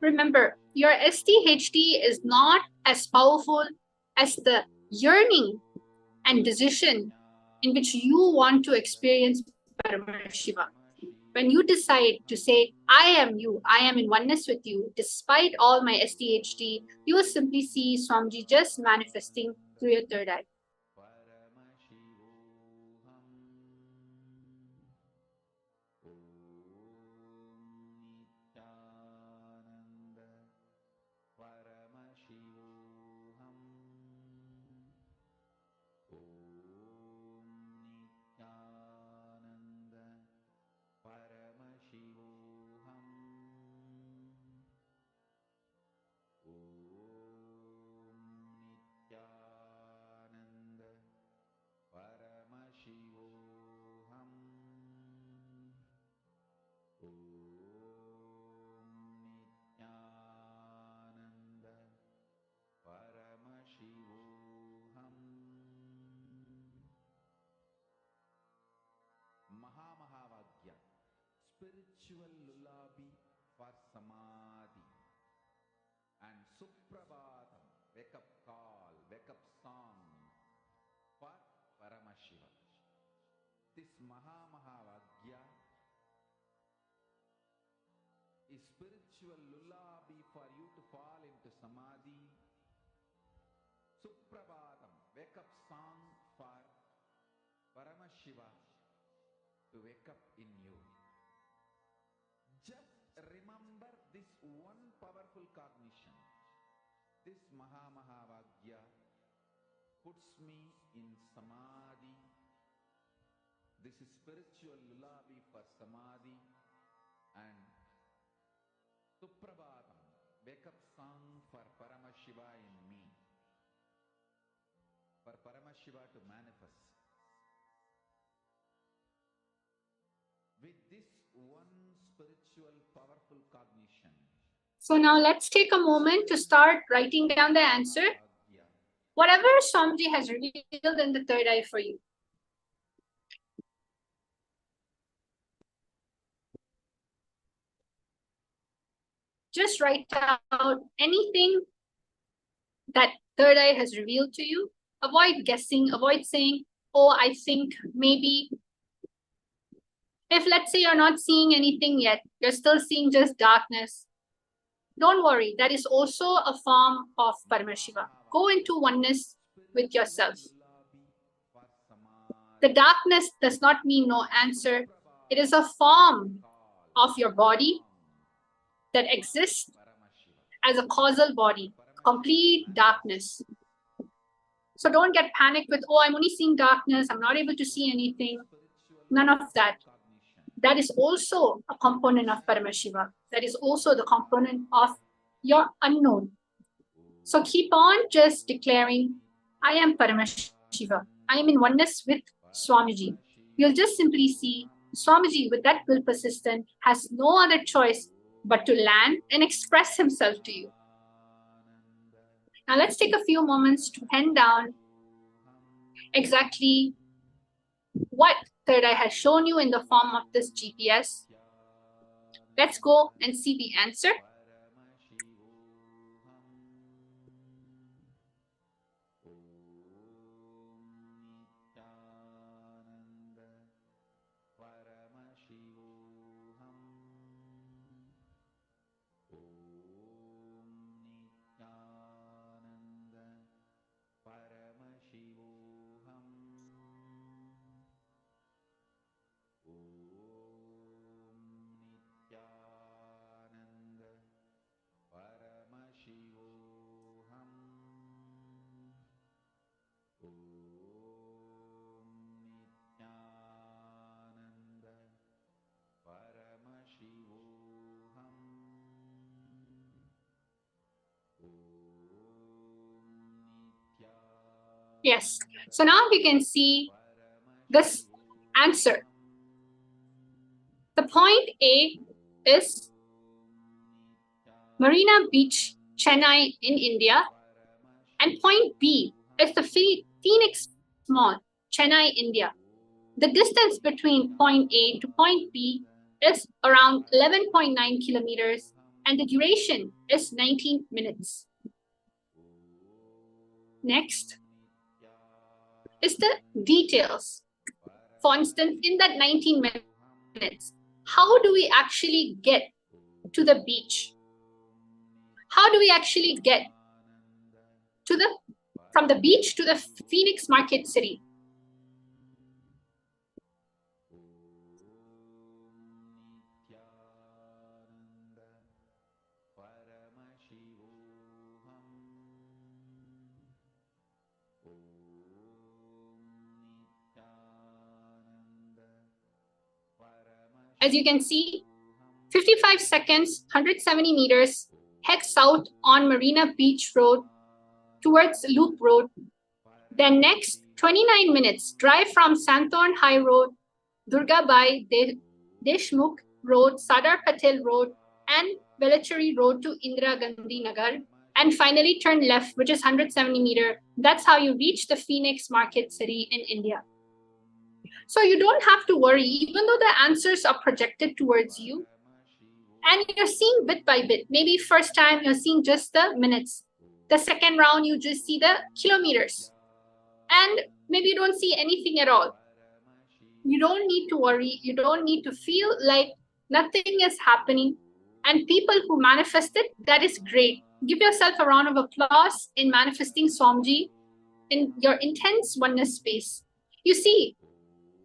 Remember, your STHD is not as powerful as the yearning and decision in which you want to experience Paramashiva. When you decide to say, I am you, I am in oneness with you, despite all my STHD, you will simply see Swamiji just manifesting through your third eye. Mahamahavaagya, spiritual lullaby for samadhi, and Suprabhatam, wake up call, wake up song for Paramashiva. This Mahamahavaagya is spiritual lullaby for you to fall into samadhi. Suprabhatam, wake up song for Paramashiva to wake up in you. Just remember this one powerful cognition. This Mahamahavaagya puts me in samadhi. This is spiritual lullaby for samadhi, and Suprabhatam, wake up song for Paramashiva in me, for Paramashiva to manifest. With this one spiritual powerful cognition. So now let's take a moment to start writing down the answer. Whatever Swamiji has revealed in the third eye for you. Just write out anything that third eye has revealed to you. Avoid guessing, avoid saying, oh, I think, maybe. If let's say you're not seeing anything yet, you're still seeing just darkness, don't worry, that is also a form of Paramashiva. Go into oneness with yourself. The darkness does not mean no answer. It is a form of your body that exists as a causal body, complete darkness. So don't get panicked with, oh, I'm only seeing darkness, I'm not able to see anything. None of that. That is also a component of Paramashiva. That is also the component of your unknown. So keep on just declaring, I am Paramashiva. I am in oneness with Swamiji. You'll just simply see Swamiji, with that will persistent, has no other choice but to land and express himself to you. Now let's take a few moments to pen down exactly what third eye has shown you in the form of this GPS. Let's go and see the answer. Yes, so now we can see this answer. The point A is Marina Beach, Chennai in India, and point B is the Phoenix Mall, Chennai, India. The distance between point A to point B is around 11.9 kilometers, and the duration is 19 minutes. Next is the details. For instance, in that 19 minutes, how do we actually get to the beach? How do we actually get to from the beach to the Phoenix Market City? As you can see, 55 seconds, 170 meters, head south on Marina Beach Road towards Loop Road. Then next, 29 minutes, drive from Santhorn High Road, Durgabai Deshmukh Road, Sardar Patel Road, and Velachery Road to Indira Gandhi Nagar. And finally, turn left, which is 170 meters. That's how you reach the Phoenix Market City in India. So you don't have to worry, even though the answers are projected towards you, and you're seeing bit by bit. Maybe first time you're seeing just the minutes. The second round, you just see the kilometers. And maybe you don't see anything at all. You don't need to worry. You don't need to feel like nothing is happening. And people who manifested, that is great. Give yourself a round of applause in manifesting Swamiji in your intense oneness space. You see,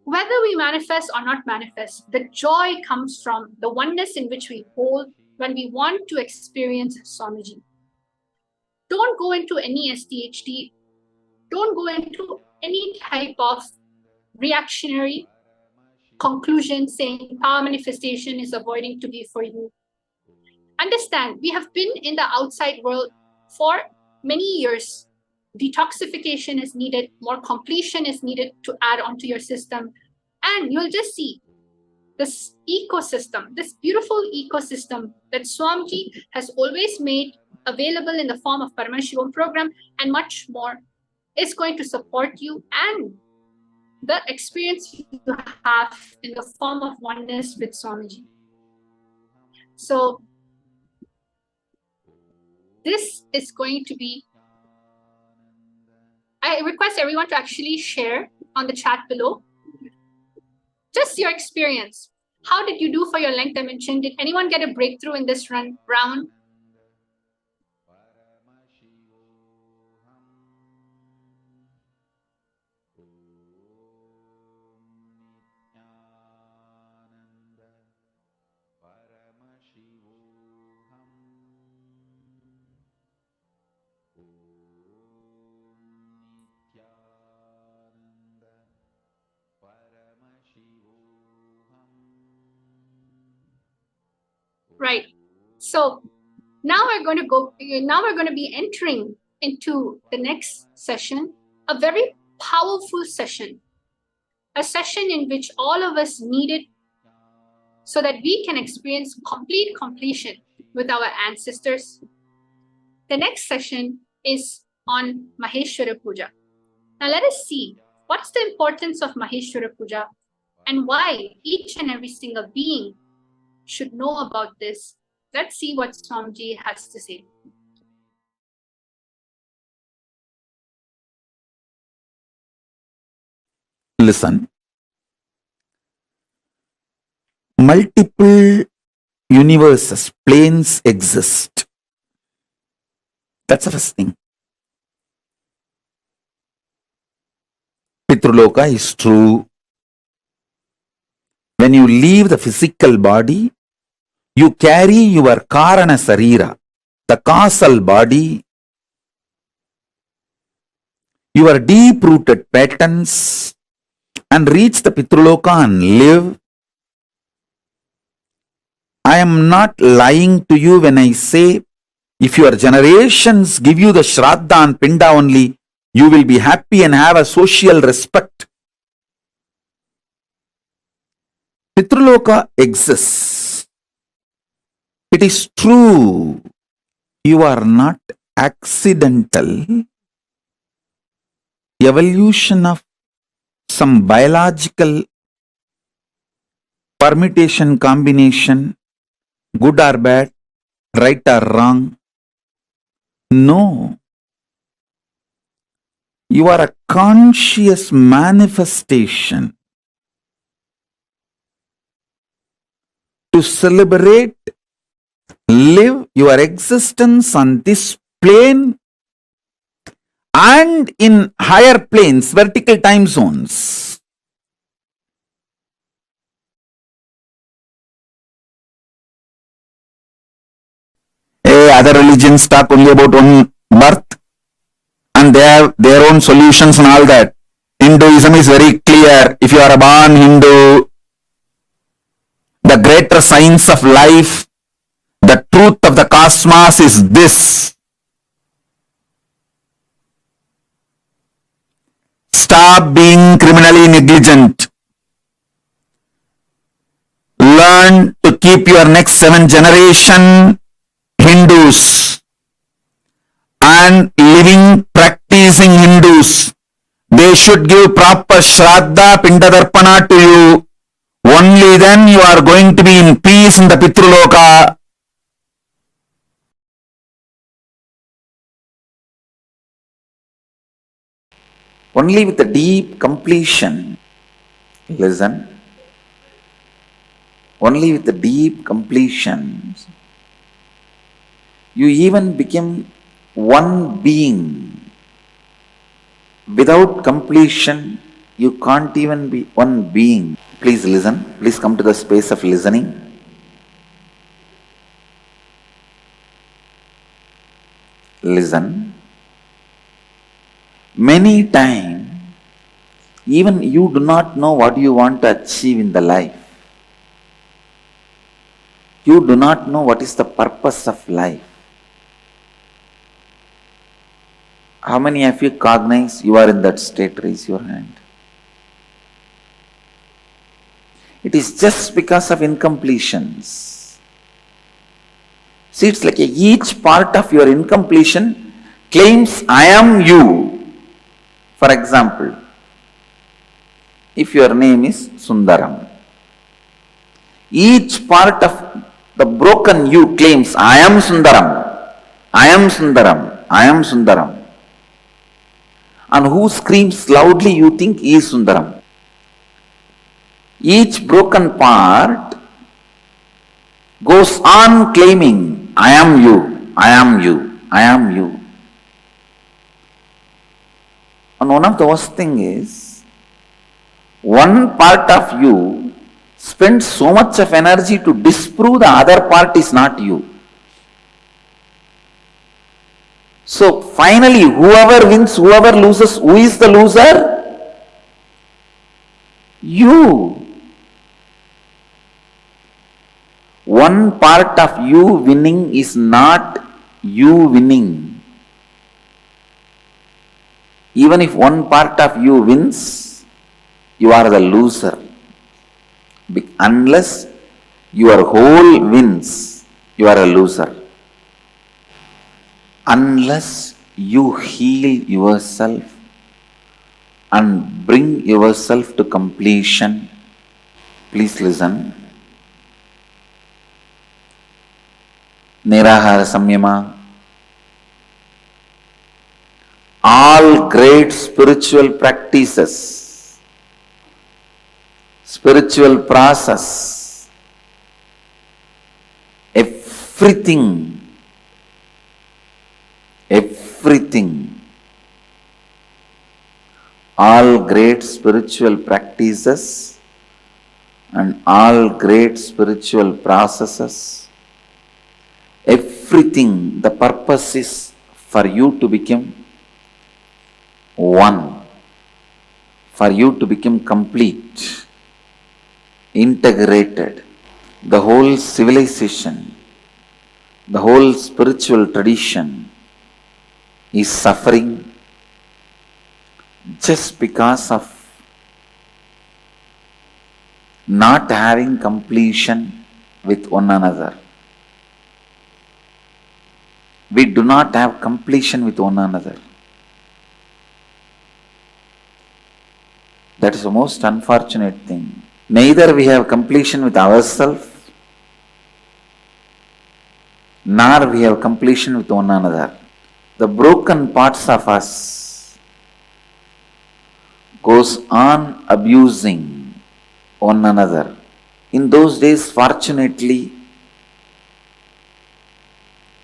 whether we manifest or not manifest, the joy comes from the oneness in which we hold when we want to experience Swamiji. Don't go into any SDHD. Don't go into any type of reactionary conclusion saying power manifestation is avoiding to be for you. Understand, we have been in the outside world for many years. Detoxification is needed, more completion is needed to add onto your system. And you'll just see this ecosystem, this beautiful ecosystem that Swamiji has always made available in the form of Paramashivoham program and much more is going to support you and the experience you have in the form of oneness with Swamiji. So this is going to be, I request everyone to actually share on the chat below just your experience. How did you do for your length dimension? Did anyone get a breakthrough in this round? Right. So now we're going to be entering into the next session, a very powerful session, a session in which all of us needed so that we can experience complete completion with our ancestors. The next session is on Maheshwara Puja. Now let us see what's the importance of Maheshwara Puja and why each and every single being should know about this. Let's see what Swamiji has to say. Listen. Multiple universes, planes exist. That's the first thing. Pitruloka is true. When you leave the physical body, you carry your Karana Sarira, the causal body, your deep-rooted patterns, and reach the Pitruloka and live. I am not lying to you when I say, if your generations give you the Shraddha and Pinda only, you will be happy and have a social respect. Pitruloka exists. It is true. You are not accidental. Evolution of some biological permutation combination, good or bad, right or wrong? No. You are a conscious manifestation to celebrate, live your existence on this plane and in higher planes, vertical time zones. Other religions talk only about one birth and they have their own solutions and all that. Hinduism is very clear. If you are a born Hindu, the greater science of life, the truth of the cosmos is this. Stop being criminally negligent. Learn to keep your next 7 generation Hindus and living, practicing Hindus. They should give proper Shraddha, Pindadarpana to you. Only then you are going to be in peace in the Pitruloka. Only with the deep completion, listen, only with the deep completion, you even become one being. Without completion, you can't even be one being. Please listen. Please come to the space of listening. Listen. Many times, even you do not know what you want to achieve in the life. You do not know what is the purpose of life. How many of you cognize you are in that state? Raise your hand. It is just because of incompletions. See, it's like each part of your incompletion claims, I am you. For example, if your name is Sundaram, each part of the broken you claims, I am Sundaram, I am Sundaram, I am Sundaram. And who screams loudly you think he is Sundaram. Each broken part goes on claiming, I am you, I am you, I am you. And one of the worst thing is, one part of you spends so much of energy to disprove the other part is not you. So finally, whoever wins, whoever loses, who is the loser? You. One part of you winning is not you winning. Even if one part of you wins, you are the loser. Unless your whole wins, you are a loser. Unless you heal yourself and bring yourself to completion, please listen. Nirahara Samyama. All great spiritual practices, spiritual process, everything, all great spiritual practices and all great spiritual processes, everything, the purpose is for you to become one, for you to become complete, integrated. The whole civilization, the whole spiritual tradition is suffering just because of not having completion with one another. We do not have completion with one another. That is the most unfortunate thing. Neither we have completion with ourselves, nor we have completion with one another. The broken parts of us goes on abusing one another. In those days, fortunately,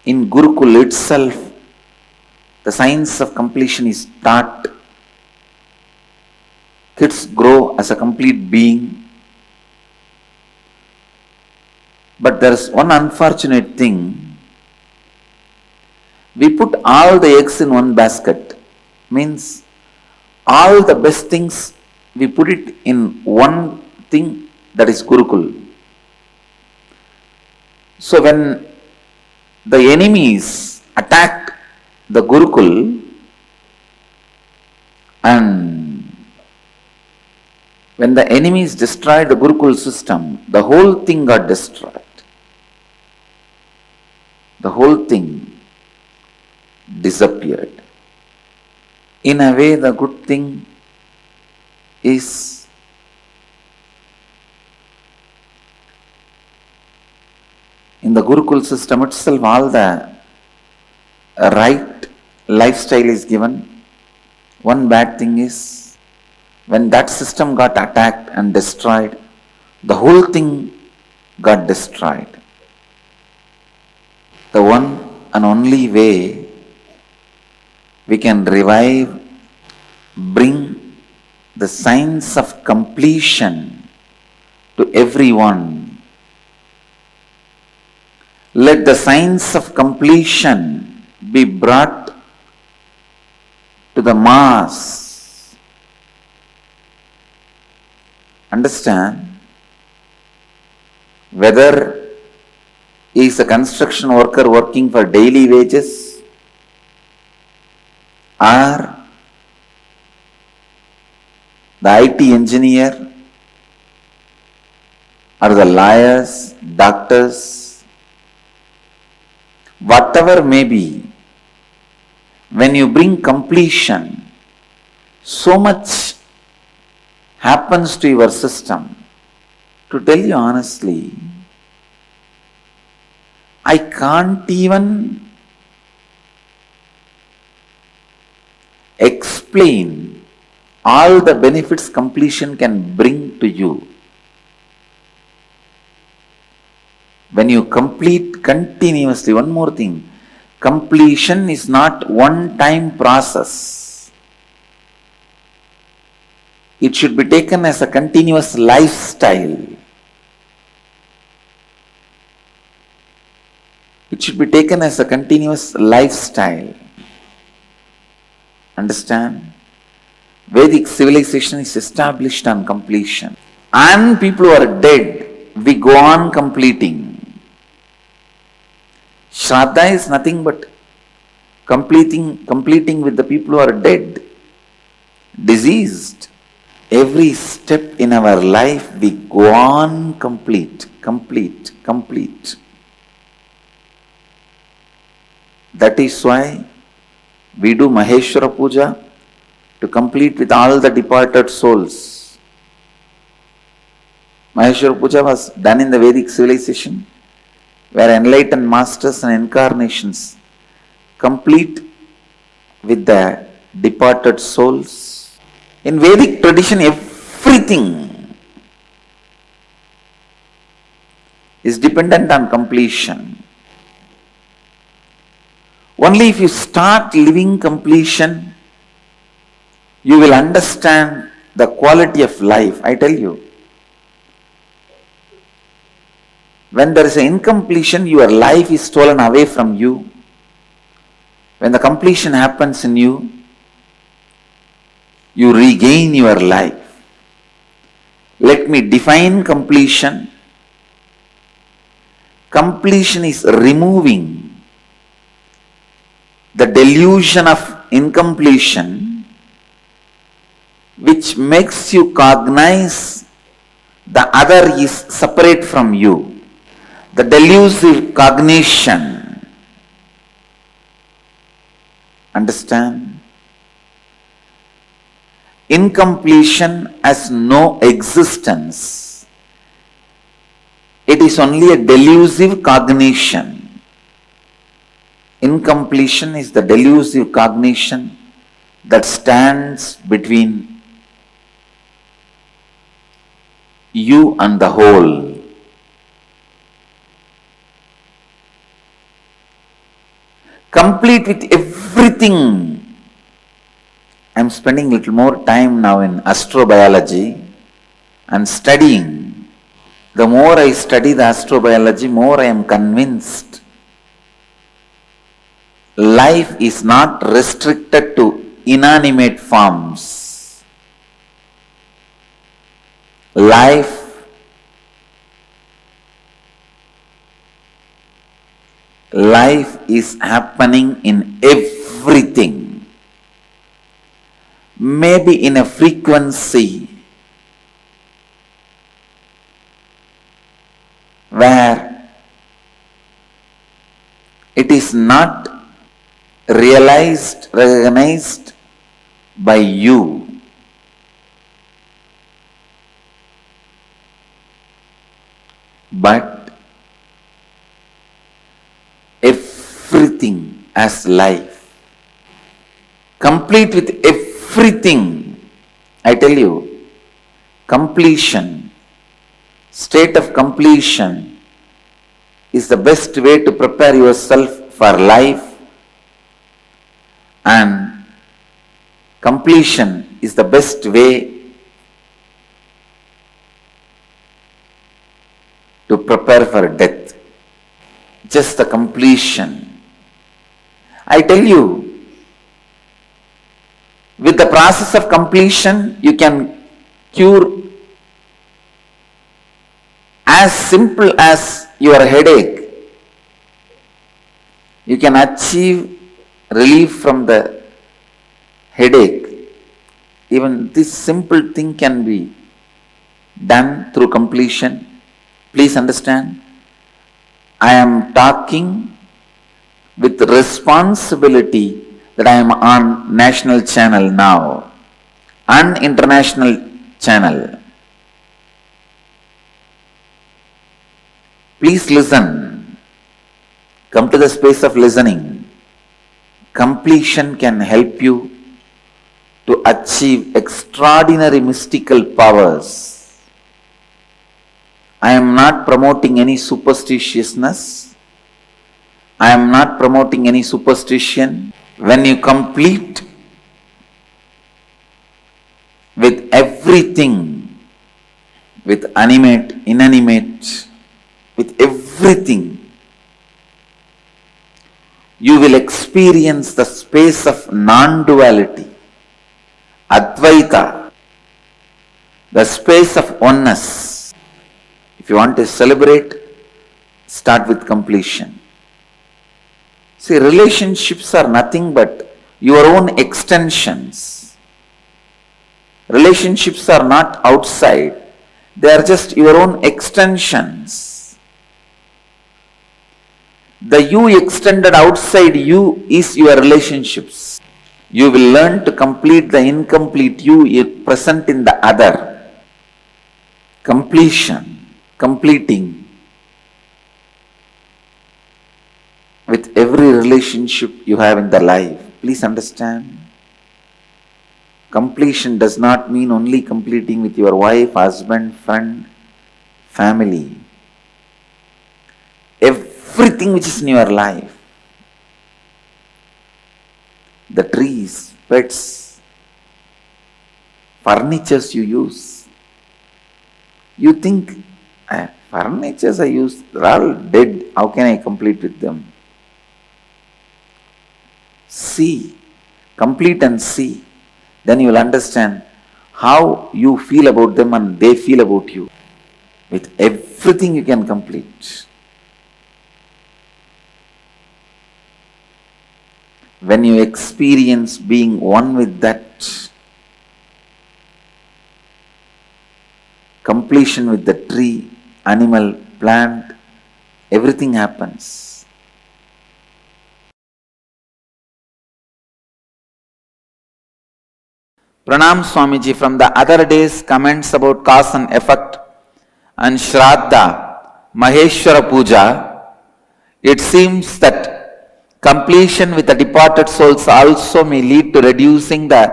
in Gurukul itself, the science of completion is taught. Kids grow as a complete being. But there is one unfortunate thing. We put all the eggs in one basket. Means all the best things, we put it in one thing, that is Gurukul. So when the enemies attacked the Gurukul, and when the enemies destroyed the Gurukul system, the whole thing got destroyed. The whole thing disappeared. In a way, the good thing is in the Gurukul system itself, all the right lifestyle is given. One bad thing is, when that system got attacked and destroyed, the whole thing got destroyed. The one and only way we can revive, bring the science of completion to everyone. Let the science of completion be brought to the mass. Understand? Whether he is a construction worker working for daily wages, or the IT engineer, or the lawyers, doctors, whatever may be, when you bring completion, so much happens to your system. To tell you honestly, I can't even explain all the benefits completion can bring to you. When you complete continuously, one more thing, completion is not one-time process. It should be taken as a continuous lifestyle. It should be taken as a continuous lifestyle. Understand? Vedic civilization is established on completion. And people who are dead, we go on completing. Shraddha is nothing but completing with the people who are dead, diseased. Every step in our life, we go on complete. That is why we do Maheshwara Puja, to complete with all the departed souls. Maheshwara Puja was done in the Vedic civilization, where enlightened masters and incarnations complete with the departed souls. In Vedic tradition, everything is dependent on completion. Only if you start living completion, you will understand the quality of life. I tell you, when there is an incompletion, your life is stolen away from you. When the completion happens in you, you regain your life. Let me define completion. Completion is removing the delusion of incompletion, which makes you cognize the other is separate from you. The delusive cognition. Understand? Incompletion has no existence. It is only a delusive cognition. Incompletion is the delusive cognition that stands between you and the whole. Complete with everything. I'm spending a little more time now in astrobiology and studying. The more I study the astrobiology, more I am convinced life is not restricted to inanimate forms. Life is happening in everything. Maybe in a frequency where it is not realized, recognized by you. But everything as life, complete with everything. I tell you, completion, state of completion is the best way to prepare yourself for life, and completion is the best way to prepare for death. Just the completion. I tell you, with the process of completion, you can cure as simple as your headache. You can achieve relief from the headache. Even this simple thing can be done through completion. Please understand, I am talking with responsibility that I am on national channel now and international channel. Please listen. Come to the space of listening. Completion can help you to achieve extraordinary mystical powers. I am not promoting any superstitiousness. I am not promoting any superstition. When you complete with everything, with animate, inanimate, with everything, you will experience the space of non-duality, Advaita, the space of oneness. If you want to celebrate, start with completion. See, relationships are nothing but your own extensions. Relationships are not outside. They are just your own extensions. The you extended outside you is your relationships. You will learn to complete the incomplete you present in the other. Completion. Completing with every relationship you have in the life. Please understand. Completion does not mean only completing with your wife, husband, friend, family. Everything which is in your life. The trees, pets, furnitures you use. You think, furnitures I use, they're all dead. How can I complete with them? See, complete and see. Then you will understand how you feel about them and they feel about you. With everything you can complete. When you experience being one with that, completion with the tree, animal, plant, everything happens. Pranam Swamiji, from the other day's comments about cause and effect and Shraddha, Maheshwara Puja, it seems that completion with the departed souls also may lead to reducing the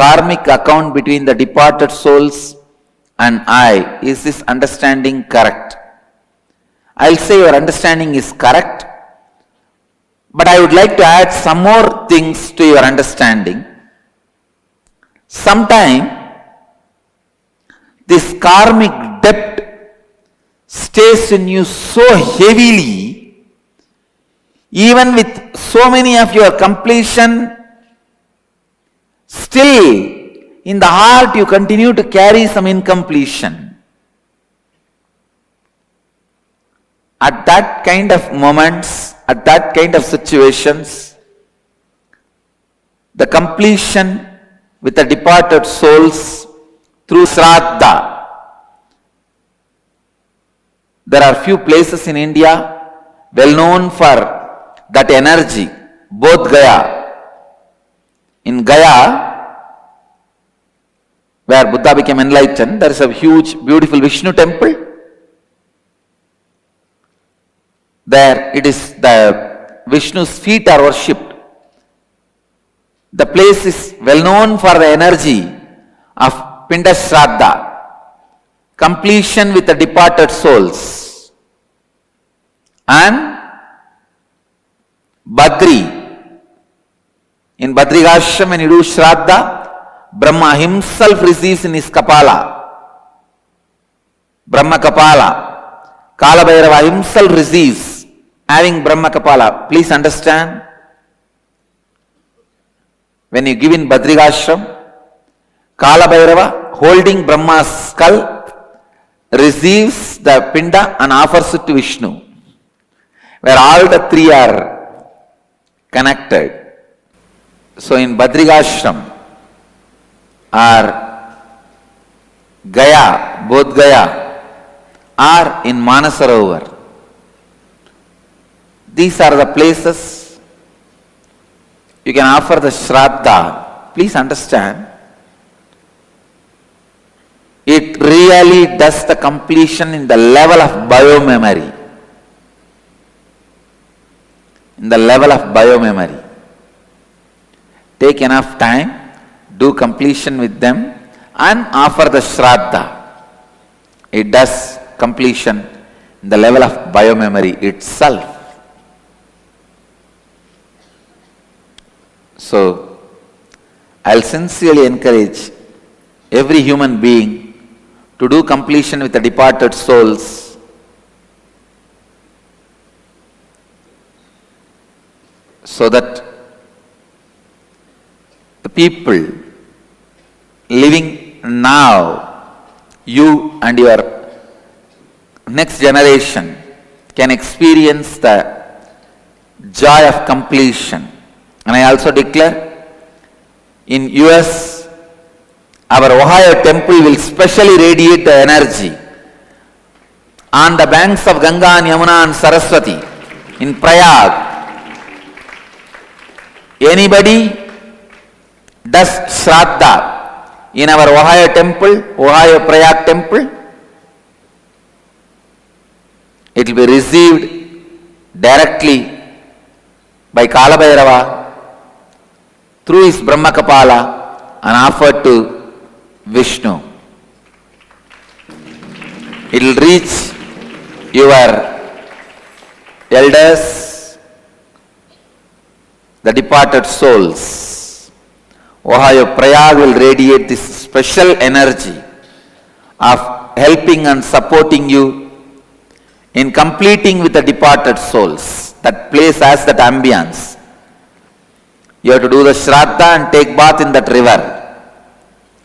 karmic account between the departed souls and I. Is this understanding correct? I'll say your understanding is correct, but I would like to add some more things to your understanding. Sometimes this karmic debt stays in you so heavily, even with so many of your completion, still in the heart you continue to carry some incompletion. At that kind of moments, at that kind of situations, the completion with the departed souls through Shraddha. There are few places in India well known for that energy, both Gaya. In Gaya, where Buddha became enlightened, there is a huge, beautiful Vishnu temple. There it is, the Vishnu's feet are worshipped. The place is well known for the energy of Pinda Shraddha, completion with the departed souls. And Badri, in Badrigashram when you do Shraddha, Brahma himself receives in his Kapala. Brahma Kapala. Kala Bhairava himself receives having Brahma Kapala. Please understand, when you give in Badrigashram, Kala Bhairava holding Brahma's skull receives the Pinda and offers it to Vishnu, where all the three are connected. So in Badrigashram or Gaya, both Gaya, or in Manasarovar, these are the places you can offer the Shraddha. Please understand, it really does the completion in the level of biomemory. In the level of biomemory. Take enough time, do completion with them and offer the Shraddha. It does completion in the level of biomemory itself. So, I'll sincerely encourage every human being to do completion with the departed souls, so that the people living now, you and your next generation, can experience the joy of completion. And I also declare, in US, our Ohio temple will specially radiate the energy on the banks of Ganga and Yamuna and Saraswati in Prayag. Anybody does Shraddha in our Ohio temple, Ohio Prayag temple, it will be received directly by Kala Bhairava through his Brahma Kapala and offered to Vishnu. It will reach your elders, the departed souls. Ohio Prayag will radiate this special energy of helping and supporting you in completing with the departed souls. That place has that ambience. You have to do the Shraddha and take bath in that river,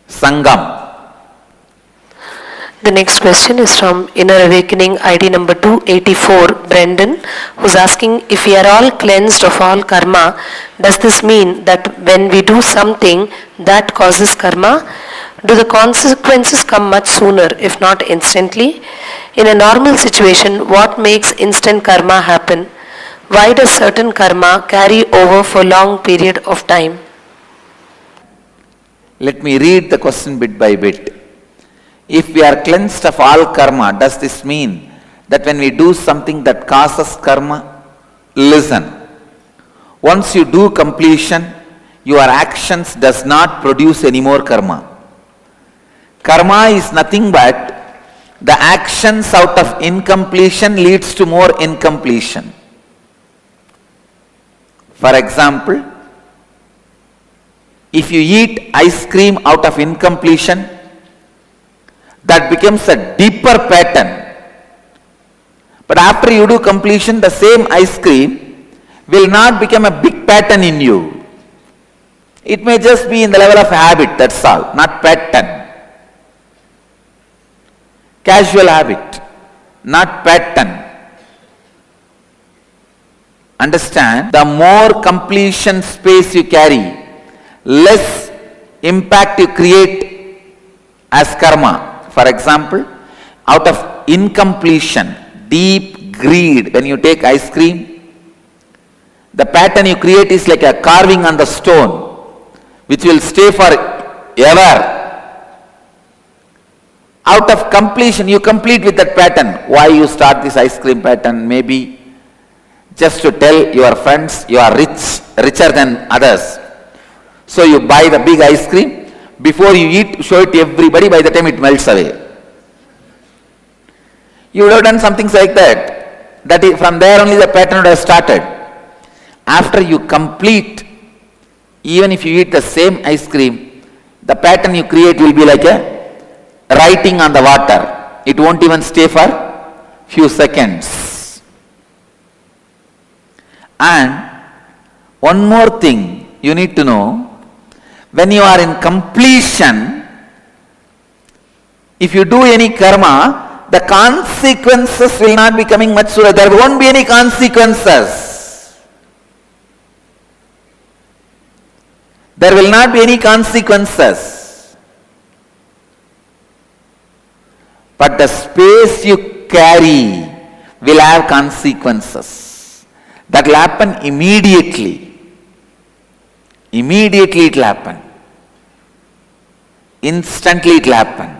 Sangam. The next question is from Inner Awakening ID number 284, Brendan, who's asking, if we are all cleansed of all karma, does this mean that when we do something that causes karma, do the consequences come much sooner, if not instantly? In a normal situation, what makes instant karma happen? Why does certain karma carry over for long period of time? Let me read the question bit by bit. If we are cleansed of all karma, does this mean that when we do something that causes karma? Listen. Once you do completion, your actions does not produce any more karma. Karma is nothing but the actions out of incompletion leads to more incompletion. For example, if you eat ice cream out of incompletion, that becomes a deeper pattern. But after you do completion, the same ice cream will not become a big pattern in you. It may just be in the level of habit, that's all, not pattern. Casual habit, not pattern. Understand, the more completion space you carry, less impact you create as karma. For example, out of incompletion, deep greed, when you take ice cream, the pattern you create is like a carving on the stone, which will stay forever. Out of completion, you complete with that pattern. Why you start this ice cream pattern? Maybe just to tell your friends you are rich, richer than others. So you buy the big ice cream, before you eat, show it to everybody, by the time it melts away. You would have done something like that. That is, from there only the pattern would have started. After you complete, even if you eat the same ice cream, the pattern you create will be like a writing on the water. It won't even stay for few seconds. And one more thing you need to know, when you are in completion, if you do any karma, the consequences will not be coming much sooner. There won't be any consequences. There will not be any consequences. But the space you carry will have consequences. That will happen immediately. Immediately it will happen. Instantly it will happen.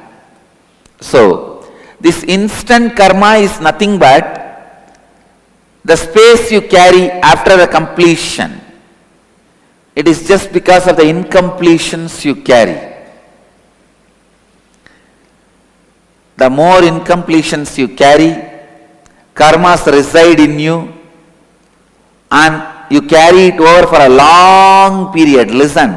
So, this instant karma is nothing but the space you carry after the completion. It is just because of the incompletions you carry. The more incompletions you carry, karmas reside in you, and you carry it over for a long period. Listen,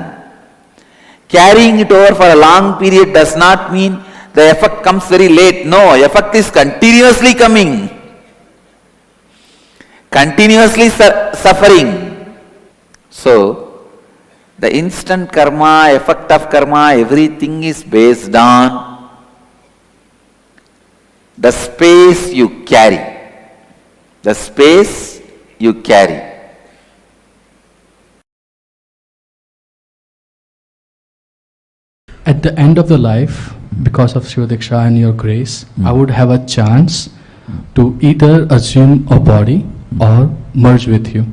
carrying it over for a long period does not mean the effect comes very late. No, effect is continuously coming. Continuously suffering. So, the instant karma, effect of karma, everything is based on the space you carry. The space you carry. At the end of the life, because of Shiva Diksha and your grace, I would have a chance to either assume a body or merge with you.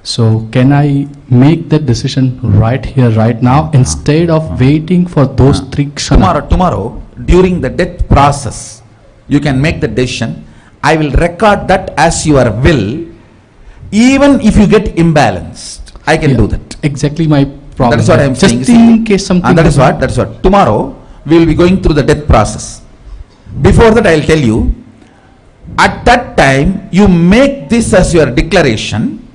So can I make that decision right here, right now, instead of waiting for those 3 kshanas? Tomorrow, during the death process, you can make the decision. I will record that as your will, even if you get imbalanced. I can do that. Exactly my problem. That is what I am saying. Just in case something. And that is what. Tomorrow, we will be going through the death process. Before that, I will tell you, at that time, you make this as your declaration.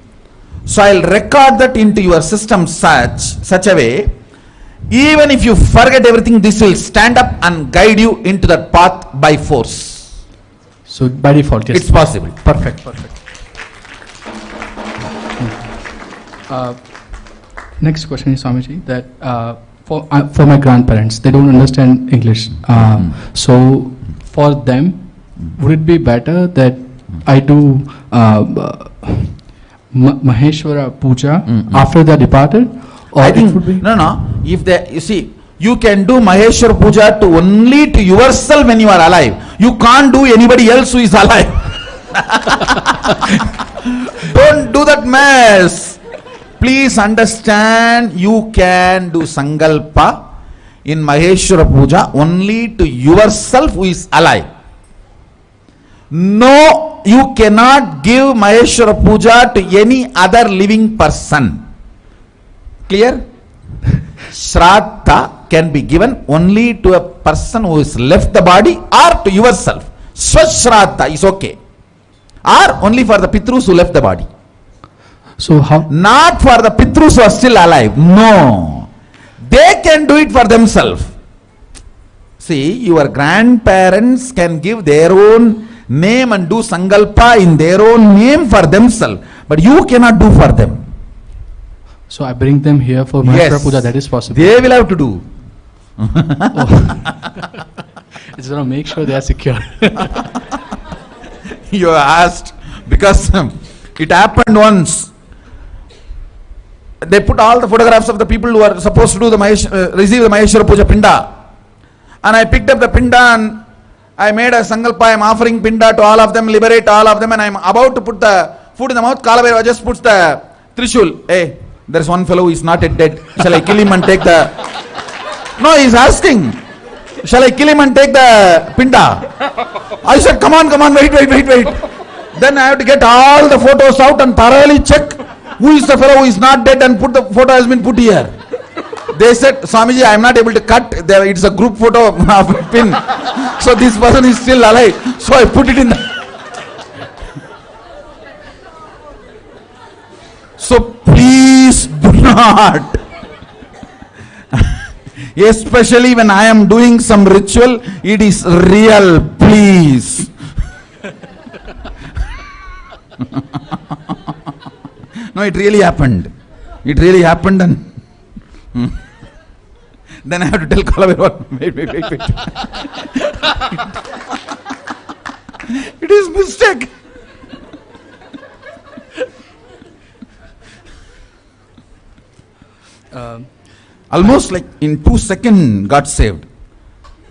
So I will record that into your system such a way, even if you forget everything, this will stand up and guide you into that path by force. So by default, yes. It's possible. Perfect. Next question is, Swamiji, that for my grandparents, they don't understand English. So for them, would it be better that I do Maheshwara Puja after they departed? Or I think, no. If they, you see, you can do Maheshwara Puja only to yourself when you are alive. You can't do anybody else who is alive. Don't do that mess. Please understand, you can do Sankalpa in Maheshwara Puja only to yourself who is alive. No, you cannot give Maheshwara Puja to any other living person. Clear? Shraddha can be given only to a person who has left the body or to yourself. Swashraddha is okay. Or only for the Pitrus who left the body. So how? Not for the Pitrus who are still alive. No. They can do it for themselves. See, your grandparents can give their own name and do sangalpa in their own name for themselves. But you cannot do for them. So I bring them here for Maheshwara Puja, that is possible. They will have to do. It's going to make sure they are secure. You asked because it happened once. They put all the photographs of the people who are supposed to do the receive the Maheshwara Puja Pinda. And I picked up the Pinda and I made a sangalpa. I am offering Pinda to all of them, liberate all of them, and I am about to put the food in the mouth. Kalabhaiva just puts the Trishul. Hey, there is one fellow who is not yet dead. Shall I kill him and take the... No, he is asking. Shall I kill him and take the Pinda? I said, come on, wait. Then I have to get all the photos out and thoroughly check who is the fellow who is not dead and put the photo has been put here. They said, Swamiji, I am not able to cut. It's a group photo of a pin. So this person is still alive. So I put it in the... So please do not. Especially when I am doing some ritual, it is real, please. No, it really happened. It really happened and then I have to tell Kalabhaiva, wait. It is mistake. Almost like in 2 seconds got saved.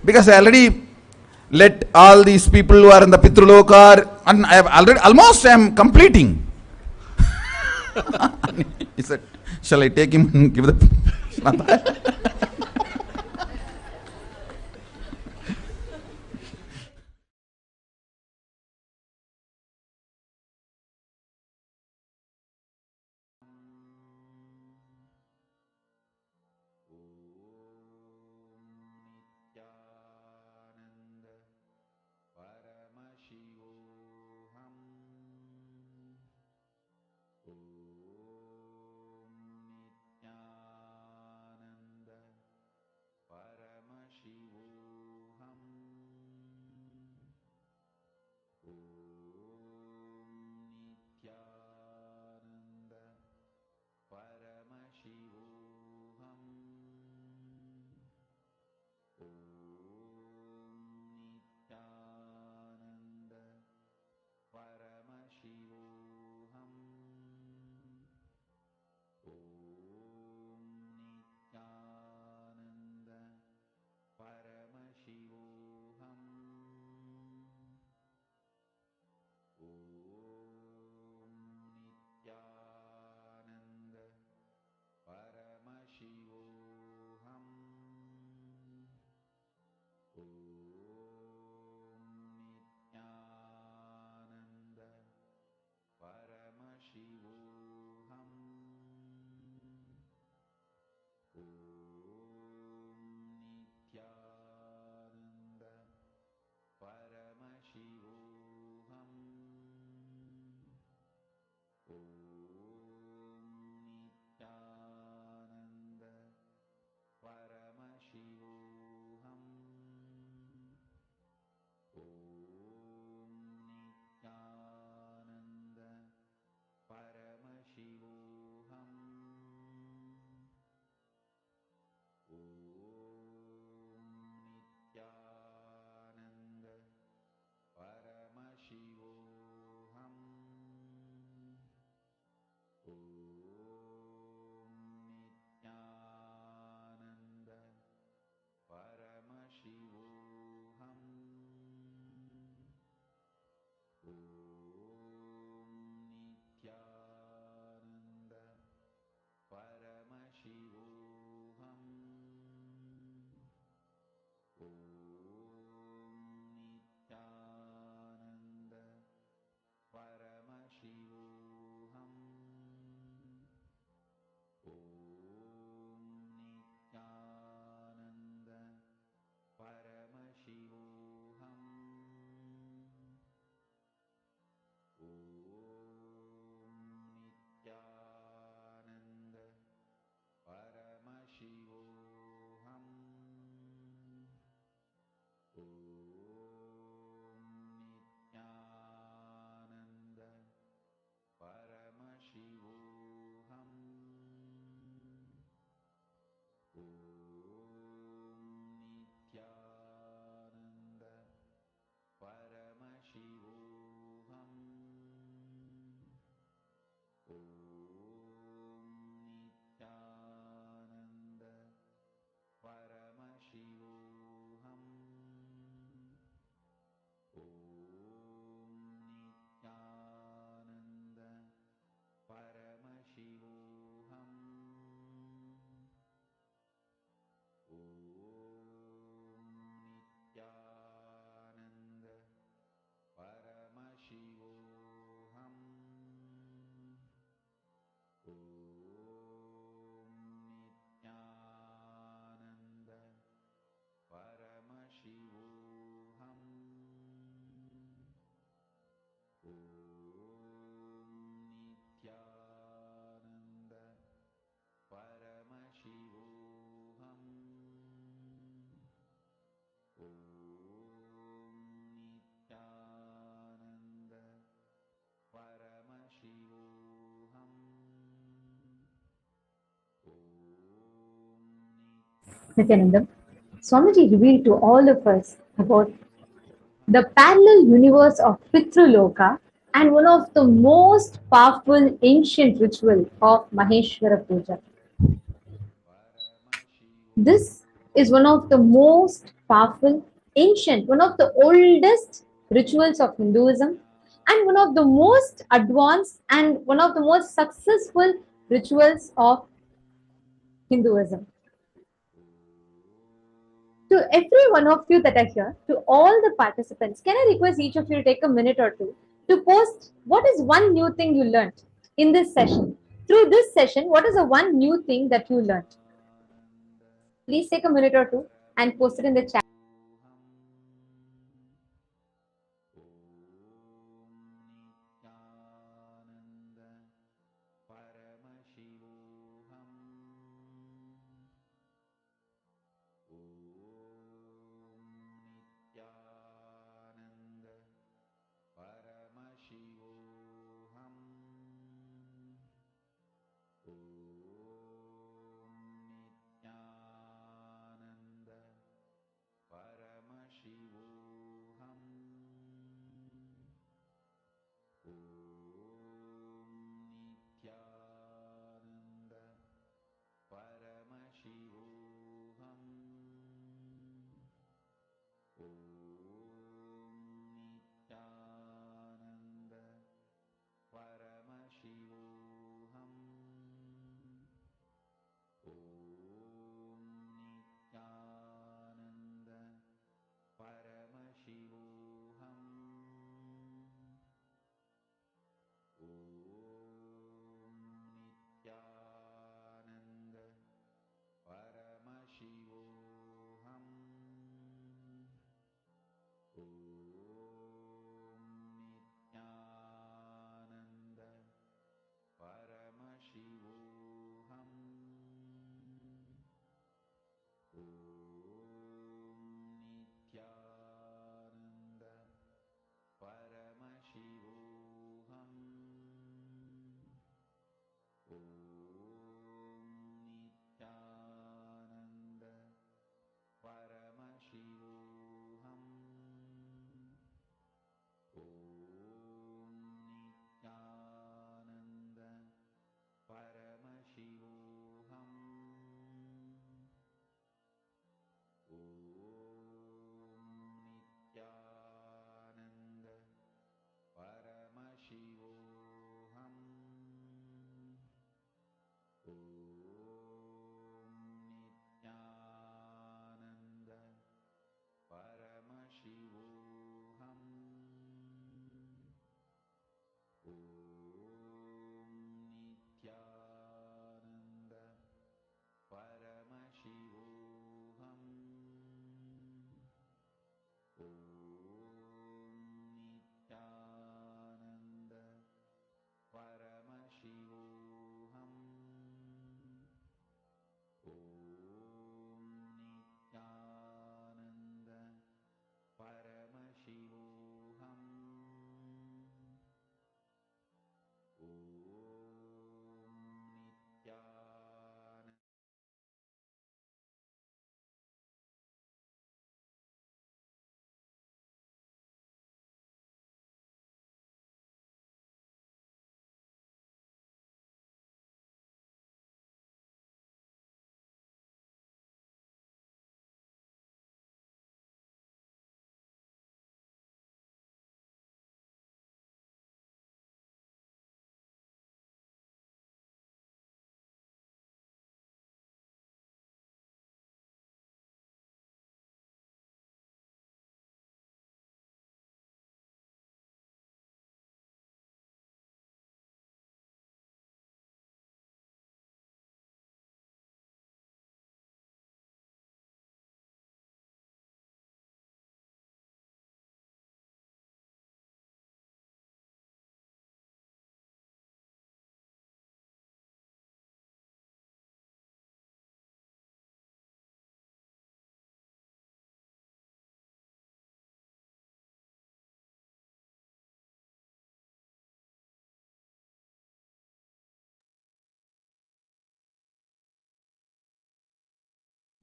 Because I already let all these people who are in the Pitraloka and I have already, almost I am completing. He said, shall I take him and give the... Paramashivoham Nithyananda, Swamiji revealed to all of us about the parallel universe of Pitruloka and one of the most powerful ancient ritual of Maheshwara Puja. This is one of the most powerful, ancient, one of the oldest rituals of Hinduism and one of the most advanced and one of the most successful rituals of Hinduism. To every one of you that are here, to all the participants, can I request each of you to take a minute or two to post what is one new thing you learned in this session? Through this session, what is the one new thing that you learned? Please take a minute or two and post it in the chat.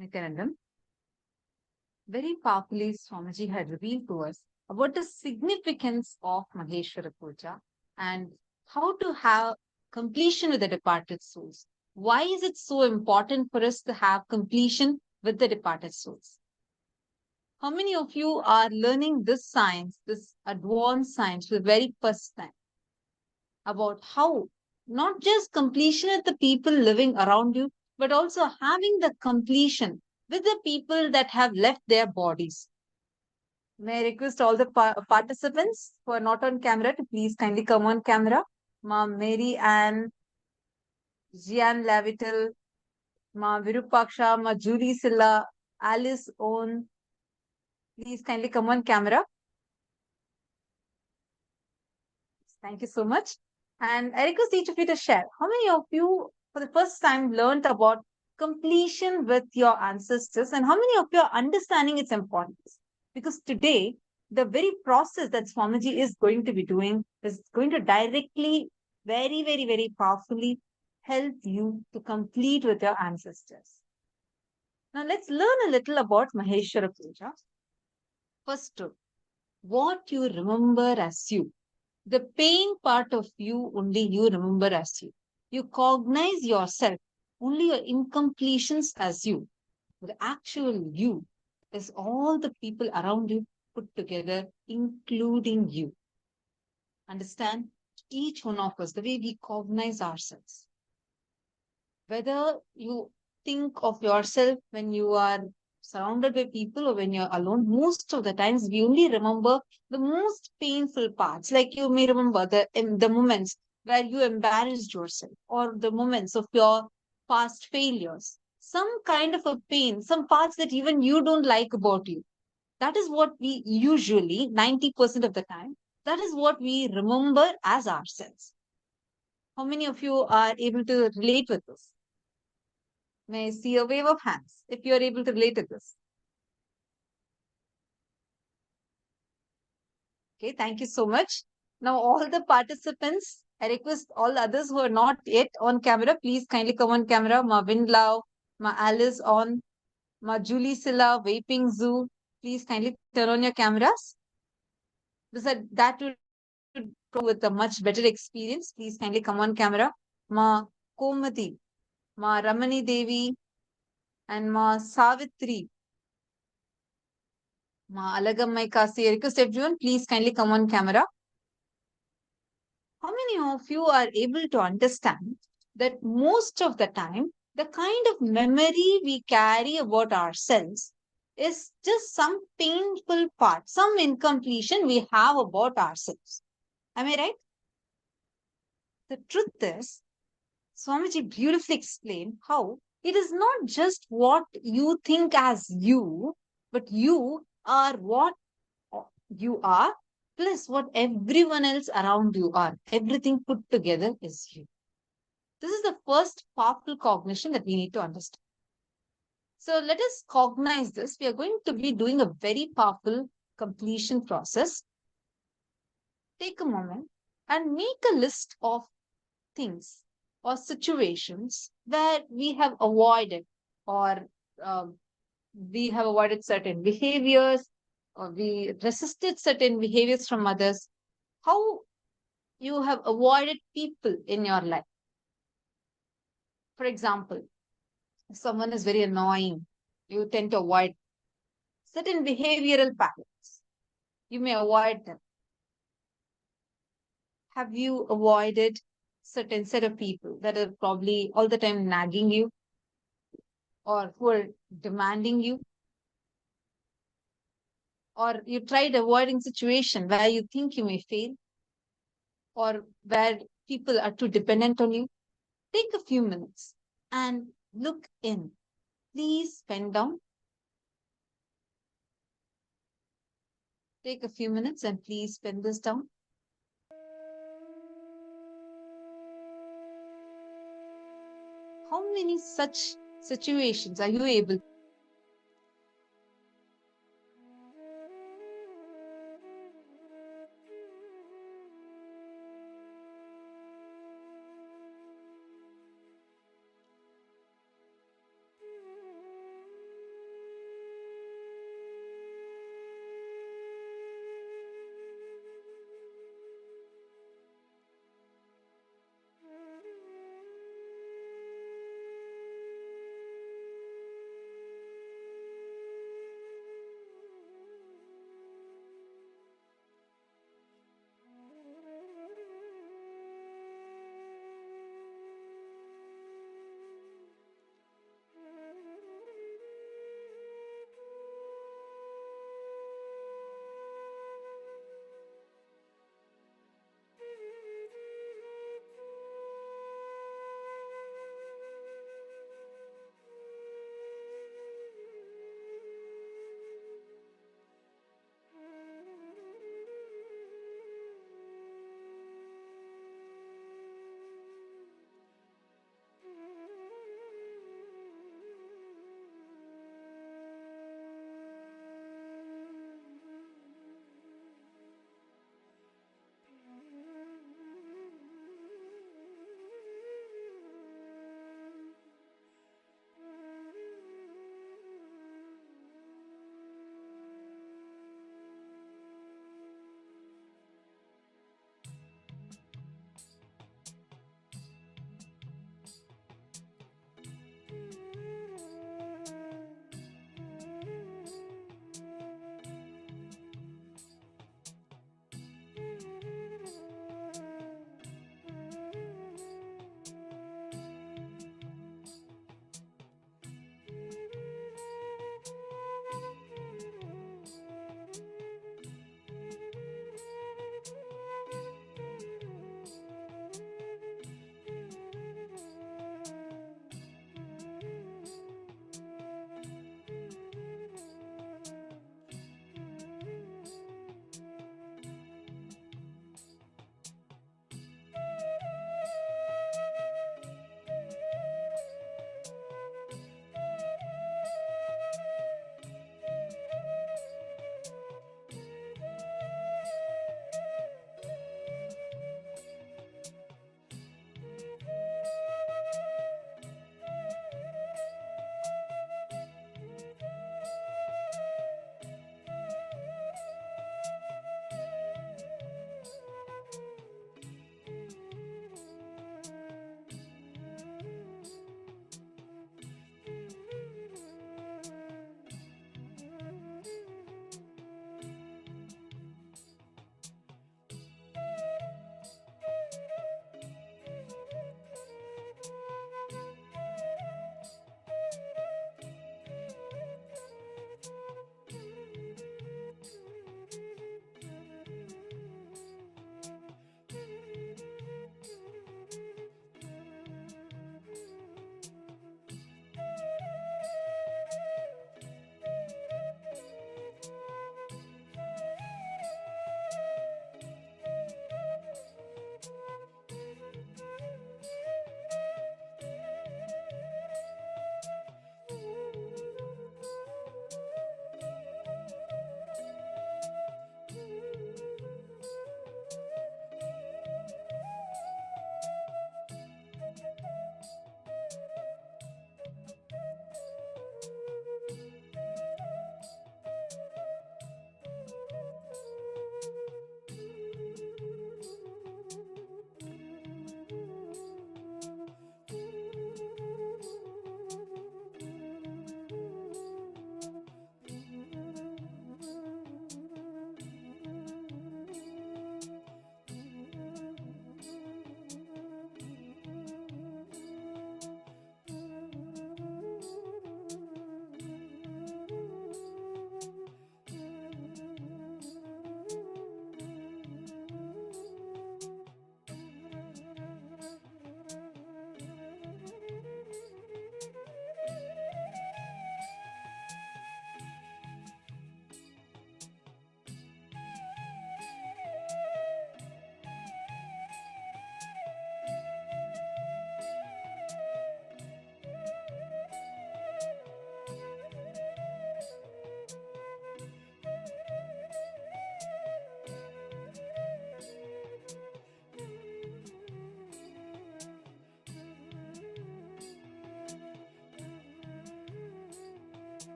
Nithyananda, very powerfully Swamiji had revealed to us about the significance of Maheshwara Puja and how to have completion with the departed souls. Why is it so important for us to have completion with the departed souls? How many of you are learning this science, this advanced science, for the very first time? About how not just completion with the people living around you, but also having the completion with the people that have left their bodies. May I request all the participants who are not on camera to please kindly come on camera. Ma Mary Ann, Jian Lavital, Ma Virupaksha, Ma Julie Silla, Alice Owen. Please kindly come on camera. Thank you so much. And I request each of you to share. How many of you for the first time learned about completion with your ancestors, and how many of you are understanding its importance? Because today, the very process that Swamiji is going to be doing is going to directly, very, very, very powerfully help you to complete with your ancestors. Now let's learn a little about Maheshwara Puja. First, what you remember as you. The pain part of you, only you remember as you. You cognize yourself, only your incompletions as you. The actual you is all the people around you put together, including you. Understand? Each one of us, the way we cognize ourselves. Whether you think of yourself when you are surrounded by people or when you're alone, most of the times we only remember the most painful parts. Like you may remember the moments where you embarrassed yourself, or the moments of your past failures. Some kind of a pain, some parts that even you don't like about you. That is what we usually, 90% of the time, that is what we remember as ourselves. How many of you are able to relate with this? May I see a wave of hands if you are able to relate to this? Okay, thank you so much. Now, all the participants, I request all others who are not yet on camera, please kindly come on camera. Ma Win Lau, Ma Alice on, Ma Julie Silla, Vaping Zoo. Please kindly turn on your cameras. That would go with a much better experience. Please kindly come on camera. Ma Komati, Ma Ramani Devi, and Ma Savitri. Ma Alagammai Kasi. I request everyone, please kindly come on camera. How many of you are able to understand that most of the time, the kind of memory we carry about ourselves is just some painful part, some incompletion we have about ourselves? Am I right? The truth is, Swamiji beautifully explained how it is not just what you think as you, but you are what you are, plus what everyone else around you are. Everything put together is you. This is the first powerful cognition that we need to understand. So let us cognize this. We are going to be doing a very powerful completion process. Take a moment and make a list of things or situations where we have avoided, or we have avoided certain behaviors, or we resisted certain behaviors from others. How you have avoided people in your life. For example, if someone is very annoying, you tend to avoid certain behavioral patterns. You may avoid them. Have you avoided certain set of people that are probably all the time nagging you, or who are demanding you? Or you tried avoiding situation where you think you may fail, or where people are too dependent on you? Take a few minutes and look in. Please pen down. Take a few minutes and please pen this down. How many such situations are you able to? 「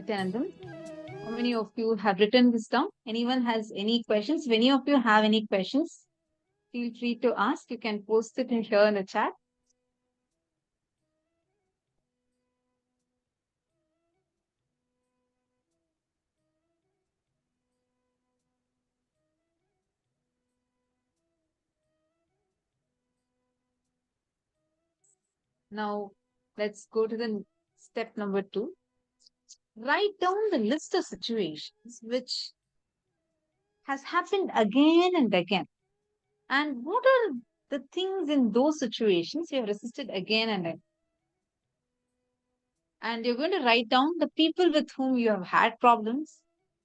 Nithyananda? How many of you have written this down? Anyone has any questions? If any of you have any questions, feel free to ask. You can post it in here in the chat. Now, let's go to the step number 2. Write down the list of situations which has happened again and again. And what are the things in those situations you have resisted again and again? And you're going to write down the people with whom you have had problems,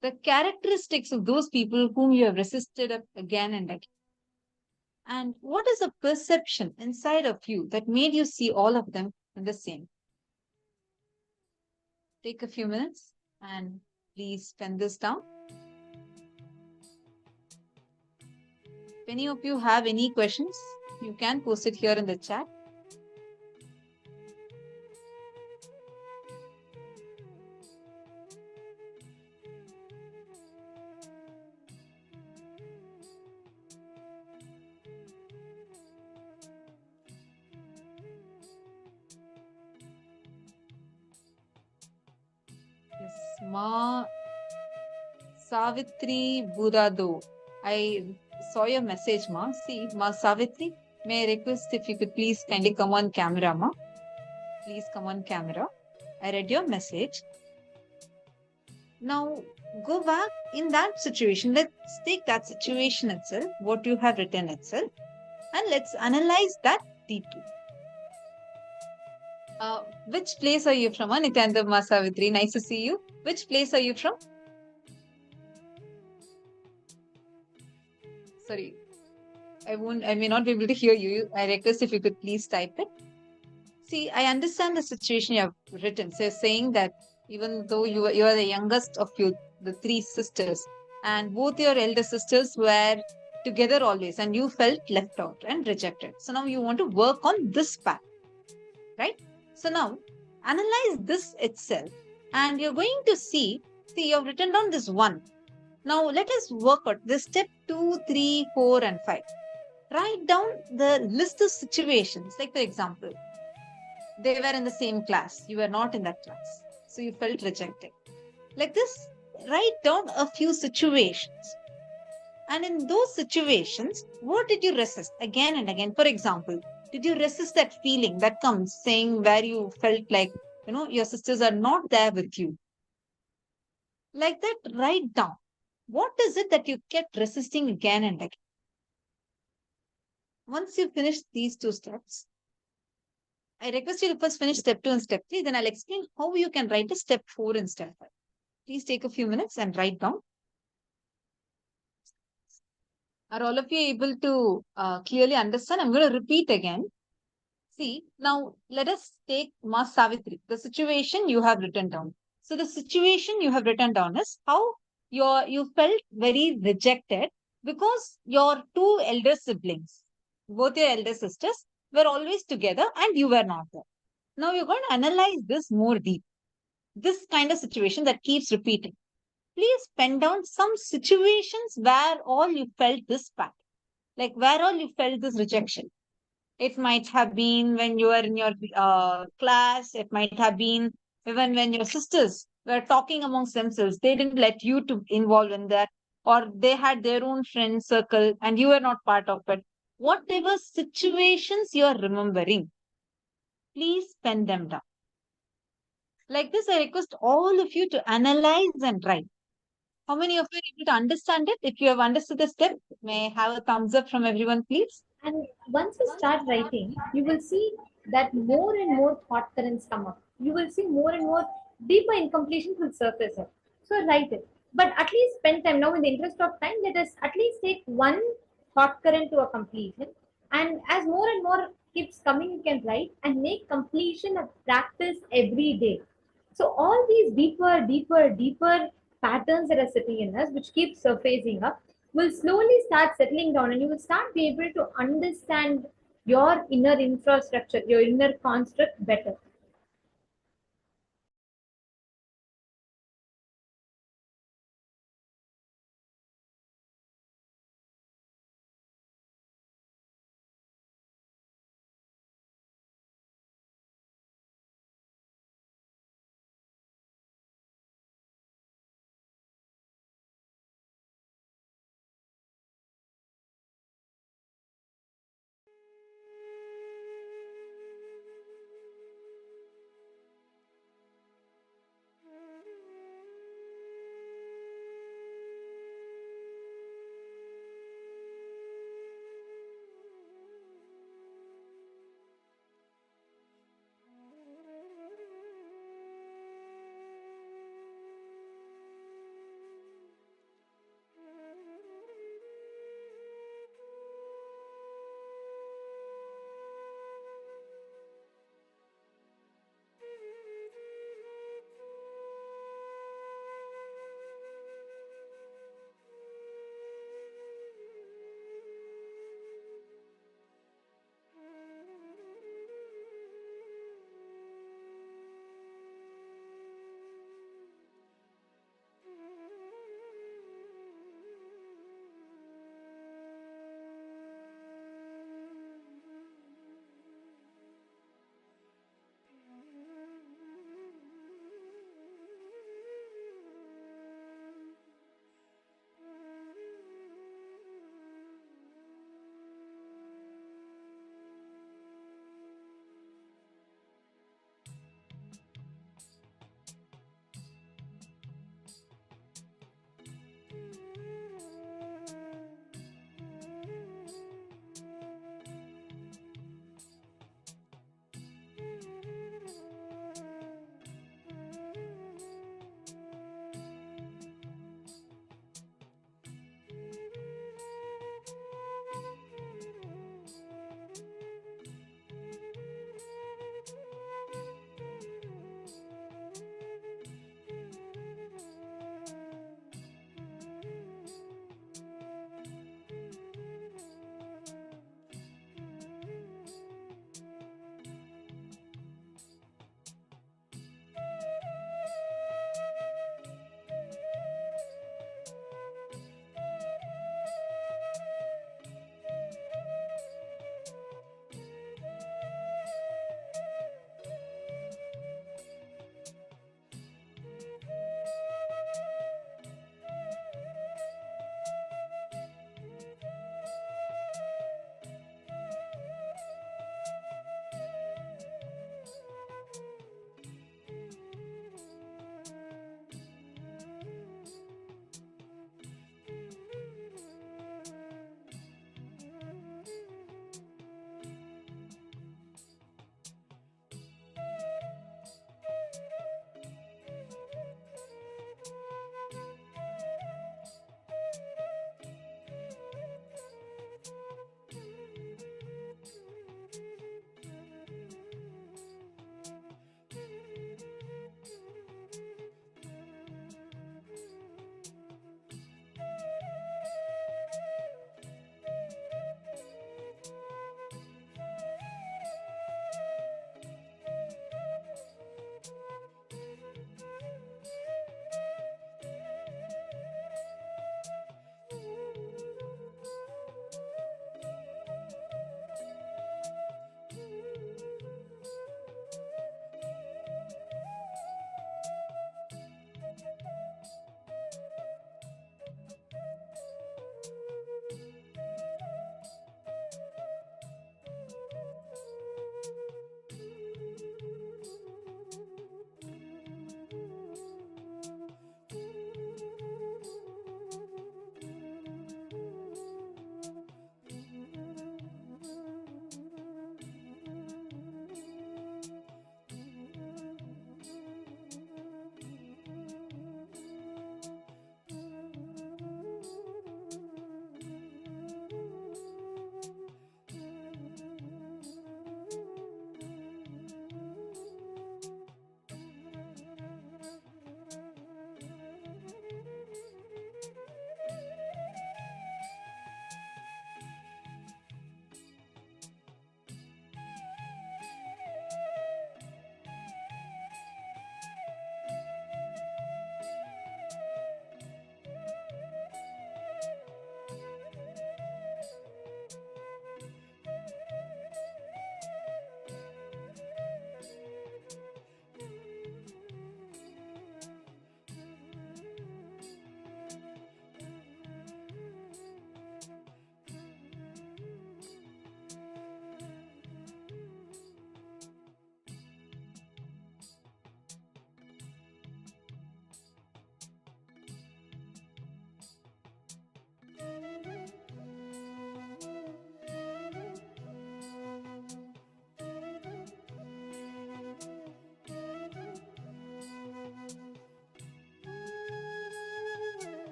the characteristics of those people whom you have resisted again and again. And what is the perception inside of you that made you see all of them in the same? Take a few minutes and please pen this down. If any of you have any questions, you can post it here in the chat. Yes, Ma Savitri Budado. I saw your message, Ma. See, Ma Savitri, may I request if you could please kindly come on camera, Ma. Please come on camera. I read your message. Now, go back in that situation. Let's take that situation itself, what you have written itself, and let's analyze that deeply. Which place are you from? Nithyananda, Ma Savitri, nice to see you. Which place are you from? Sorry, I may not be able to hear you. I request if you could please type it. See, I understand the situation you have written. So you're saying that even though you are the youngest of the 3 sisters, and both your elder sisters were together always, and you felt left out and rejected. So now you want to work on this path, right? So now analyze this itself, and you're going to see you have written down this 1. Now let us work out this step 2, 3, 4, and 5. Write down the list of situations. Like for example, they were in the same class. You were not in that class. So you felt rejected. Like this, write down a few situations. And in those situations, what did you resist again and again? For example, did you resist that feeling that comes saying where you felt like, your sisters are not there with you? Like that, write down. What is it that you kept resisting again and again? Once you finish these 2 steps, I request you to first finish step 2 and step 3, then I'll explain how you can write a step 4 and step 5. Please take a few minutes and write down. Are all of you able to clearly understand? I'm going to repeat again. See, now let us take Ma Savitri, the situation you have written down. So the situation you have written down is how you felt very rejected because your 2 elder siblings, both your elder sisters, were always together and you were not there. Now you're going to analyze this more deep. This kind of situation that keeps repeating. Please pen down some situations where all you felt this pattern, like where all you felt this rejection. It might have been when you were in your class. It might have been even when your sisters were talking amongst themselves. They didn't let you to involve in that, or they had their own friend circle and you were not part of it. Whatever situations you are remembering, please pen them down. Like this, I request all of you to analyze and write. How many of you are able to understand it? If you have understood the step, may I have a thumbs up from everyone, please? And once you start writing, you will see that more and more thought currents come up. You will see more and more deeper incompletions will surface up. So write it. But at least spend time. Now, in the interest of time, let us at least take one thought current to a completion. And as more and more keeps coming, you can write and make completion a practice every day. So all these deeper patterns that are sitting in us, which keep surfacing up, will slowly start settling down, and you will start be able to understand your inner infrastructure, your inner construct better.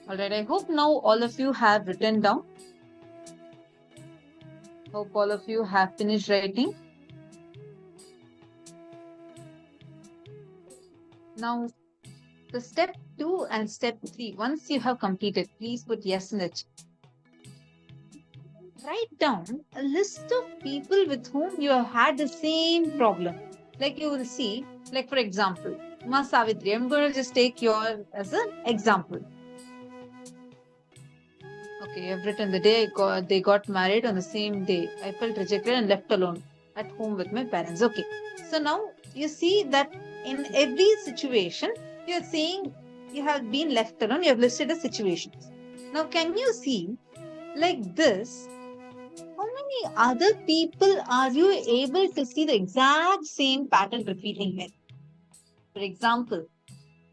Alright, I hope now all of you have written down. Hope all of you have finished writing. Now, the step 2 and step 3, once you have completed, please put yes in the chat. Write down a list of people with whom you have had the same problem. Like you will see, like for example, Ma Savitri, I'm going to just take your as an example. Okay, I've written the day they got married on the same day. I felt rejected and left alone at home with my parents. Okay, so now you see that in every situation, you're saying you have been left alone, you have listed the situations. Now, can you see like this? How many other people are you able to see the exact same pattern repeating with? For example,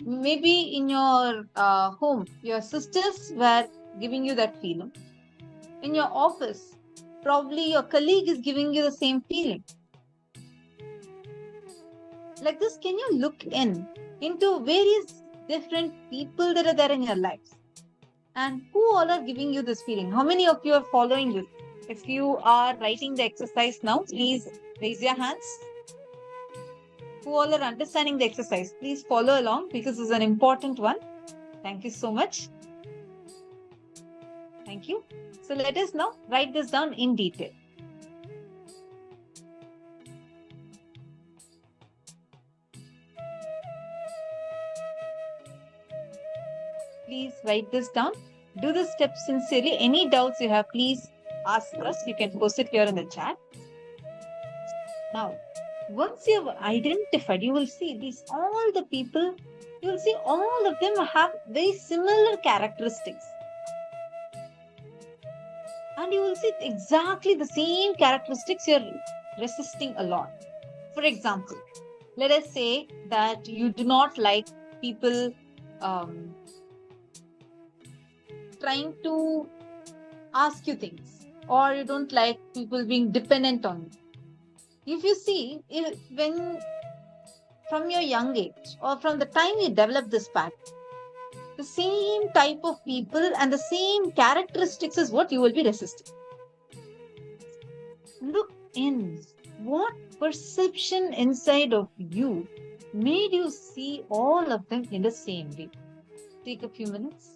maybe in your home, your sisters were giving you that feeling. In your office, probably your colleague is giving you the same feeling. Like this, can you look into various different people that are there in your lives? And who all are giving you this feeling? How many of you are following this? If you are writing the exercise now, please raise your hands. Who all are understanding the exercise? Please follow along because it's an important one. Thank you so much. Thank you. So let us now write this down in detail. Please write this down. Do the steps sincerely. Any doubts you have, please ask us. You can post it here in the chat. Now, once you have identified, you will see all the people, you will see all of them have very similar characteristics. And you will see exactly the same characteristics you're resisting a lot. For example, let us say that you do not like people trying to ask you things, or you don't like people being dependent on you. If you see, when from your young age or from the time you develop this pattern, the same type of people and the same characteristics is what you will be resisting. Look in. What perception inside of you made you see all of them in the same way? Take a few minutes.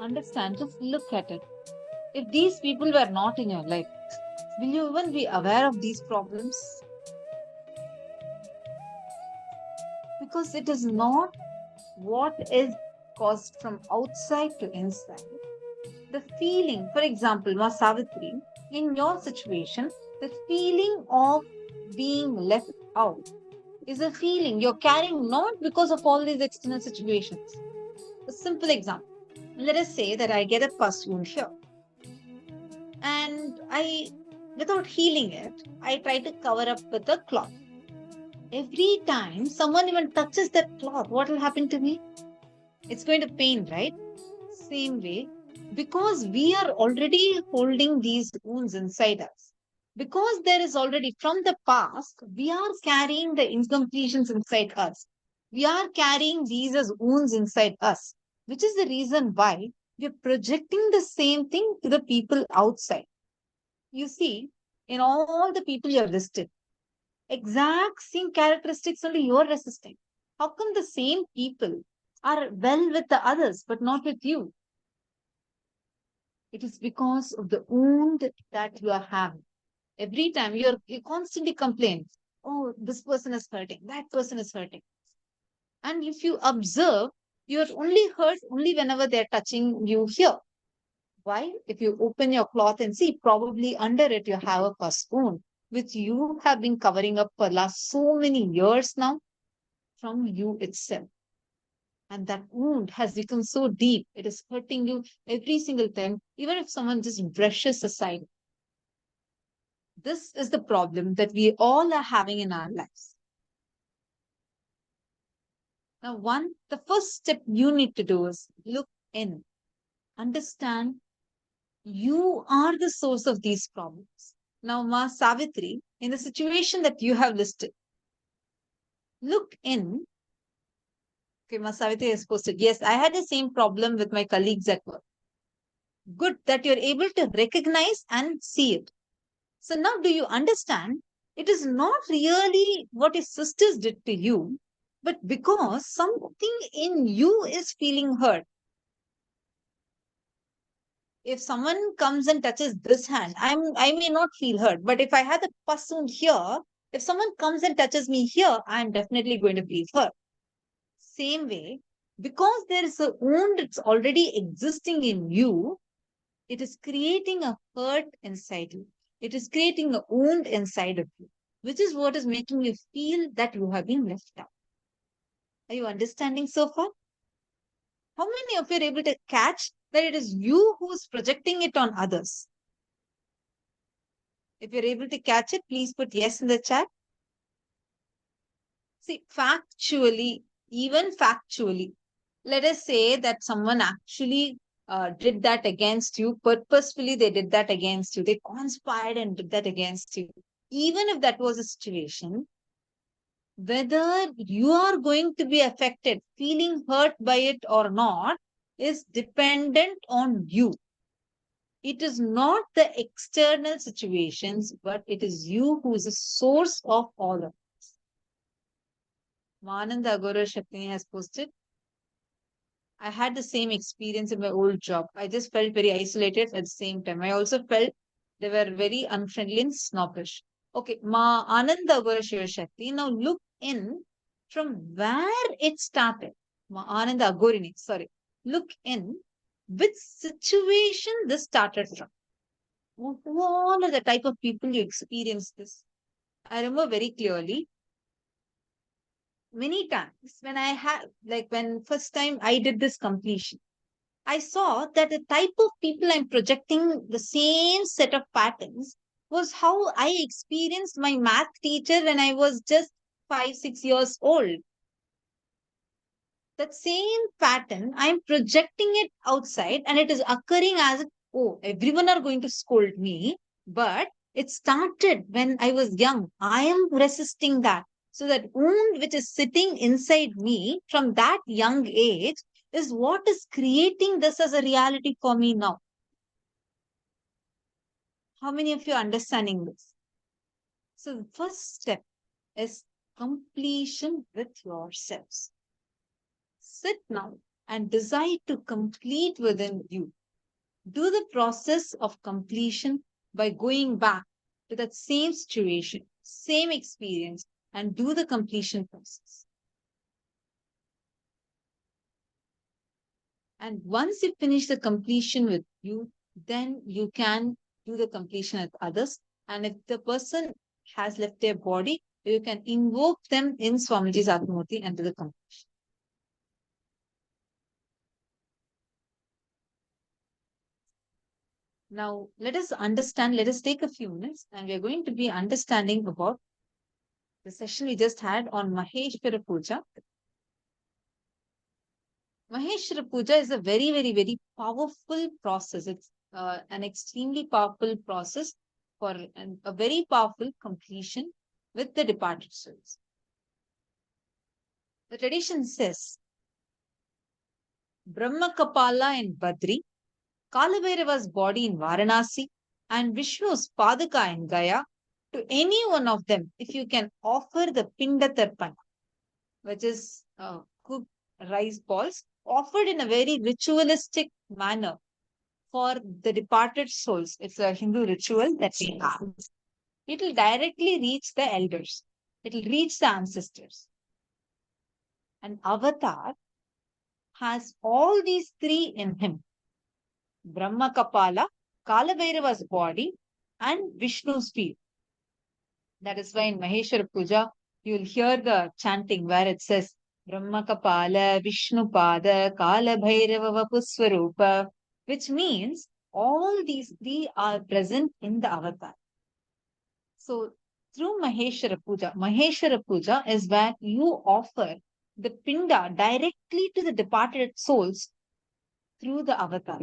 Understand, just look at it. If these people were not in your life, will you even be aware of these problems? Because it is not what is caused from outside to inside. The feeling, for example, Ma Savitri, in your situation, the feeling of being left out is a feeling you're carrying not because of all these external situations. A simple example. Let us say that I get a pus wound here. And without healing it, I try to cover up with a cloth. Every time someone even touches that cloth, what will happen to me? It's going to pain, right? Same way, because we are already holding these wounds inside us. Because there is already from the past, we are carrying the incompletions inside us. We are carrying these as wounds inside us, which is the reason why we are projecting the same thing to the people outside. You see, in all the people you have listed, exact same characteristics only you are resisting. How come the same people are well with the others but not with you? It is because of the wound that you are having. Every time you constantly complain, oh, this person is hurting, that person is hurting. And if you observe, you are only hurt only whenever they are touching you here. Why? If you open your cloth and see, probably under it you have a pus wound, which you have been covering up for last so many years now from you itself. And that wound has become so deep, it is hurting you every single time, even if someone just brushes aside. This is the problem that we all are having in our lives. Now, the first step you need to do is look in. Understand you are the source of these problems. Now, Ma Savitri, in the situation that you have listed, look in. Okay, Ma Savitri has posted, yes, I had the same problem with my colleagues at work. Good that you're able to recognize and see it. So now do you understand? It is not really what your sisters did to you, but because something in you is feeling hurt. If someone comes and touches this hand, I may not feel hurt, but if I had a pus wound here, if someone comes and touches me here, I'm definitely going to feel hurt. Same way, because there is a wound that's already existing in you, it is creating a hurt inside you. It is creating a wound inside of you, which is what is making you feel that you have been left out. Are you understanding so far? How many of you are able to catch that it is you who is projecting it on others? If you're able to catch it, please put yes in the chat. See, factually, even factually, let us say that someone actually did that against you, purposefully they did that against you, they conspired and did that against you. Even if that was a situation, whether you are going to be affected, feeling hurt by it or not, is dependent on you. It is not the external situations, but it is you who is the source of all of this. Mananda Agora Shakti has posted, I had the same experience in my old job. I just felt very isolated at the same time. I also felt they were very unfriendly and snobbish. Okay, Ma Ananda Agora Shiva Shakti. Now look in from where it started. Ma Ananda Agorini, sorry. Look in which situation this started from. What are the type of people you experience this? I remember very clearly many times when I had, when first time I did this completion, I saw that the type of people I'm projecting the same set of patterns was how I experienced my math teacher when I was just 5-6 years old. That same pattern, I'm projecting it outside and it is occurring as, oh, everyone are going to scold me, but it started when I was young. I am resisting that. So that wound which is sitting inside me from that young age is what is creating this as a reality for me now. How many of you are understanding this? So the first step is completion with yourselves. Sit now and decide to complete within you. Do the process of completion by going back to that same situation, same experience, and do the completion process. And once you finish the completion with you, then you can do the completion with others. And if the person has left their body, you can invoke them in Swamiji's Atmurti and do the completion. Now, let us understand, let us take a few minutes and we are going to be understanding about the session we just had on Maheshwara Puja. Maheshwara Puja is a very, very, very powerful process. It's an extremely powerful process for a very powerful completion with the departed souls. The tradition says, Brahma Kapala in Badri, Kalabhairava's body in Varanasi, and Vishnu's Padaka in Gaya, to any one of them, if you can offer the Pinda Tarpana, which is cooked rice balls, offered in a very ritualistic manner for the departed souls. It's a Hindu ritual that we have. It will directly reach the elders. It will reach the ancestors. And Avatar has all these three in him. Brahma Kapala, Kalabhairava's body, and Vishnu's feet. That is why in Maheshwara Puja, you will hear the chanting where it says, Brahma Kapala, Vishnu Pada, Kalabhairava Vapuswarupa, which means all these three are present in the avatar. So through Maheshwara Puja is where you offer the pinda directly to the departed souls through the avatar,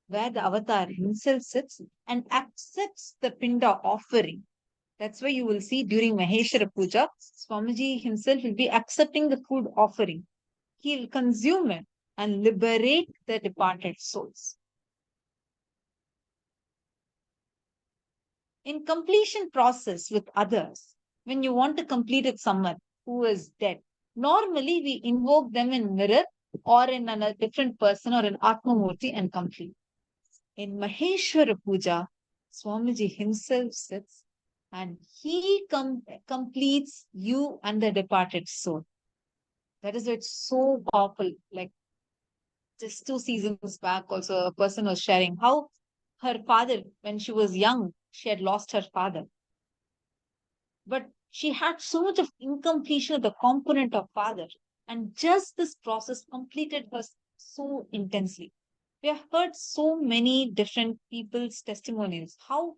where the avatar himself sits and accepts the pinda offering. That's why you will see during Maheshwara Puja, Swamiji himself will be accepting the food offering. He will consume it and liberate the departed souls. In completion process with others, when you want to complete with someone who is dead, normally we invoke them in mirror or in a different person or in Atmamurti and complete. In Maheshwara Puja, Swamiji himself sits and he completes you and the departed soul. That is why it's so powerful. Like just 2 seasons back, also a person was sharing how her father, when she was young, she had lost her father. But she had so much of incompletion of the component of father. And just this process completed her so intensely. We have heard so many different people's testimonies, how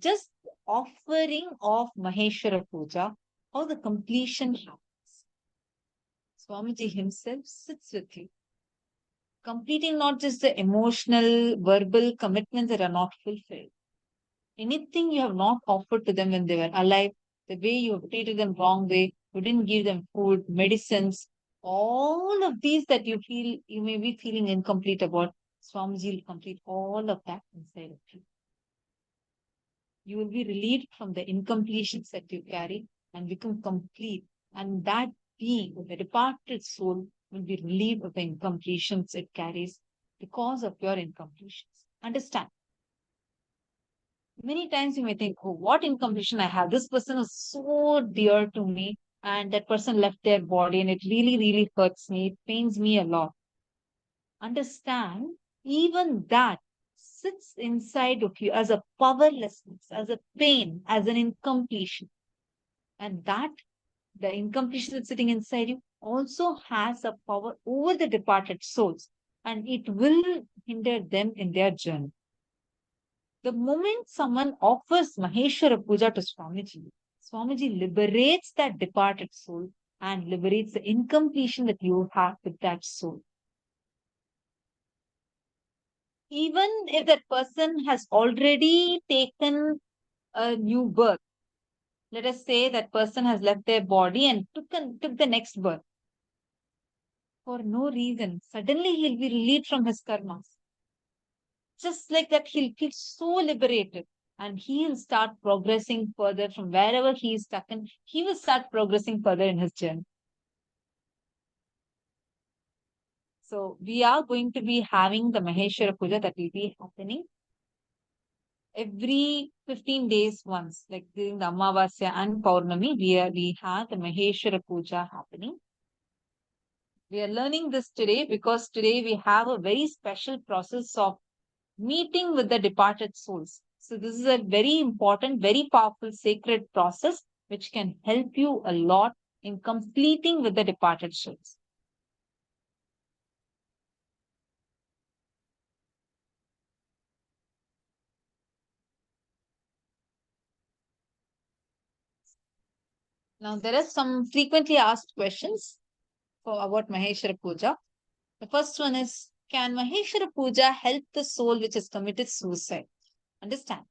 just offering of Maheshwara Puja, how the completion happens. Swamiji himself sits with you, completing not just the emotional, verbal commitments that are not fulfilled. Anything you have not offered to them when they were alive, the way you have treated them wrong way, you didn't give them food, medicines, all of these that you feel, you may be feeling incomplete about, Swamiji will complete all of that inside of you. You will be relieved from the incompletions that you carry and become complete. And that being, the departed soul, will be relieved of the incompletions it carries because of your incompletions. Understand? Many times you may think, oh, what incompletion I have? This person is so dear to me, and that person left their body, and it really, really hurts me. It pains me a lot. Understand, even that sits inside of you as a powerlessness, as a pain, as an incompletion. And that, the incompletion that's sitting inside you, also has a power over the departed souls, and it will hinder them in their journey. The moment someone offers Maheshwara Puja to Swamiji, Swamiji liberates that departed soul and liberates the incompletion that you have with that soul. Even if that person has already taken a new birth, let us say that person has left their body and took the next birth. For no reason, suddenly he'll be relieved from his karmas. Just like that, he'll feel so liberated and he'll start progressing further from wherever he is stuck in. He will start progressing further in his journey. So we are going to be having the Maheshwara Puja that will be happening every 15 days once, like during the Amavasya and Paurnami, we have the Maheshwara Puja happening. We are learning this today because today we have a very special process of meeting with the departed souls. So this is a very important, very powerful, sacred process which can help you a lot in completing with the departed souls. Now there are some frequently asked questions about Maheshwara Puja. The first one is, can Maheshwara Puja help the soul which has committed suicide? Understand?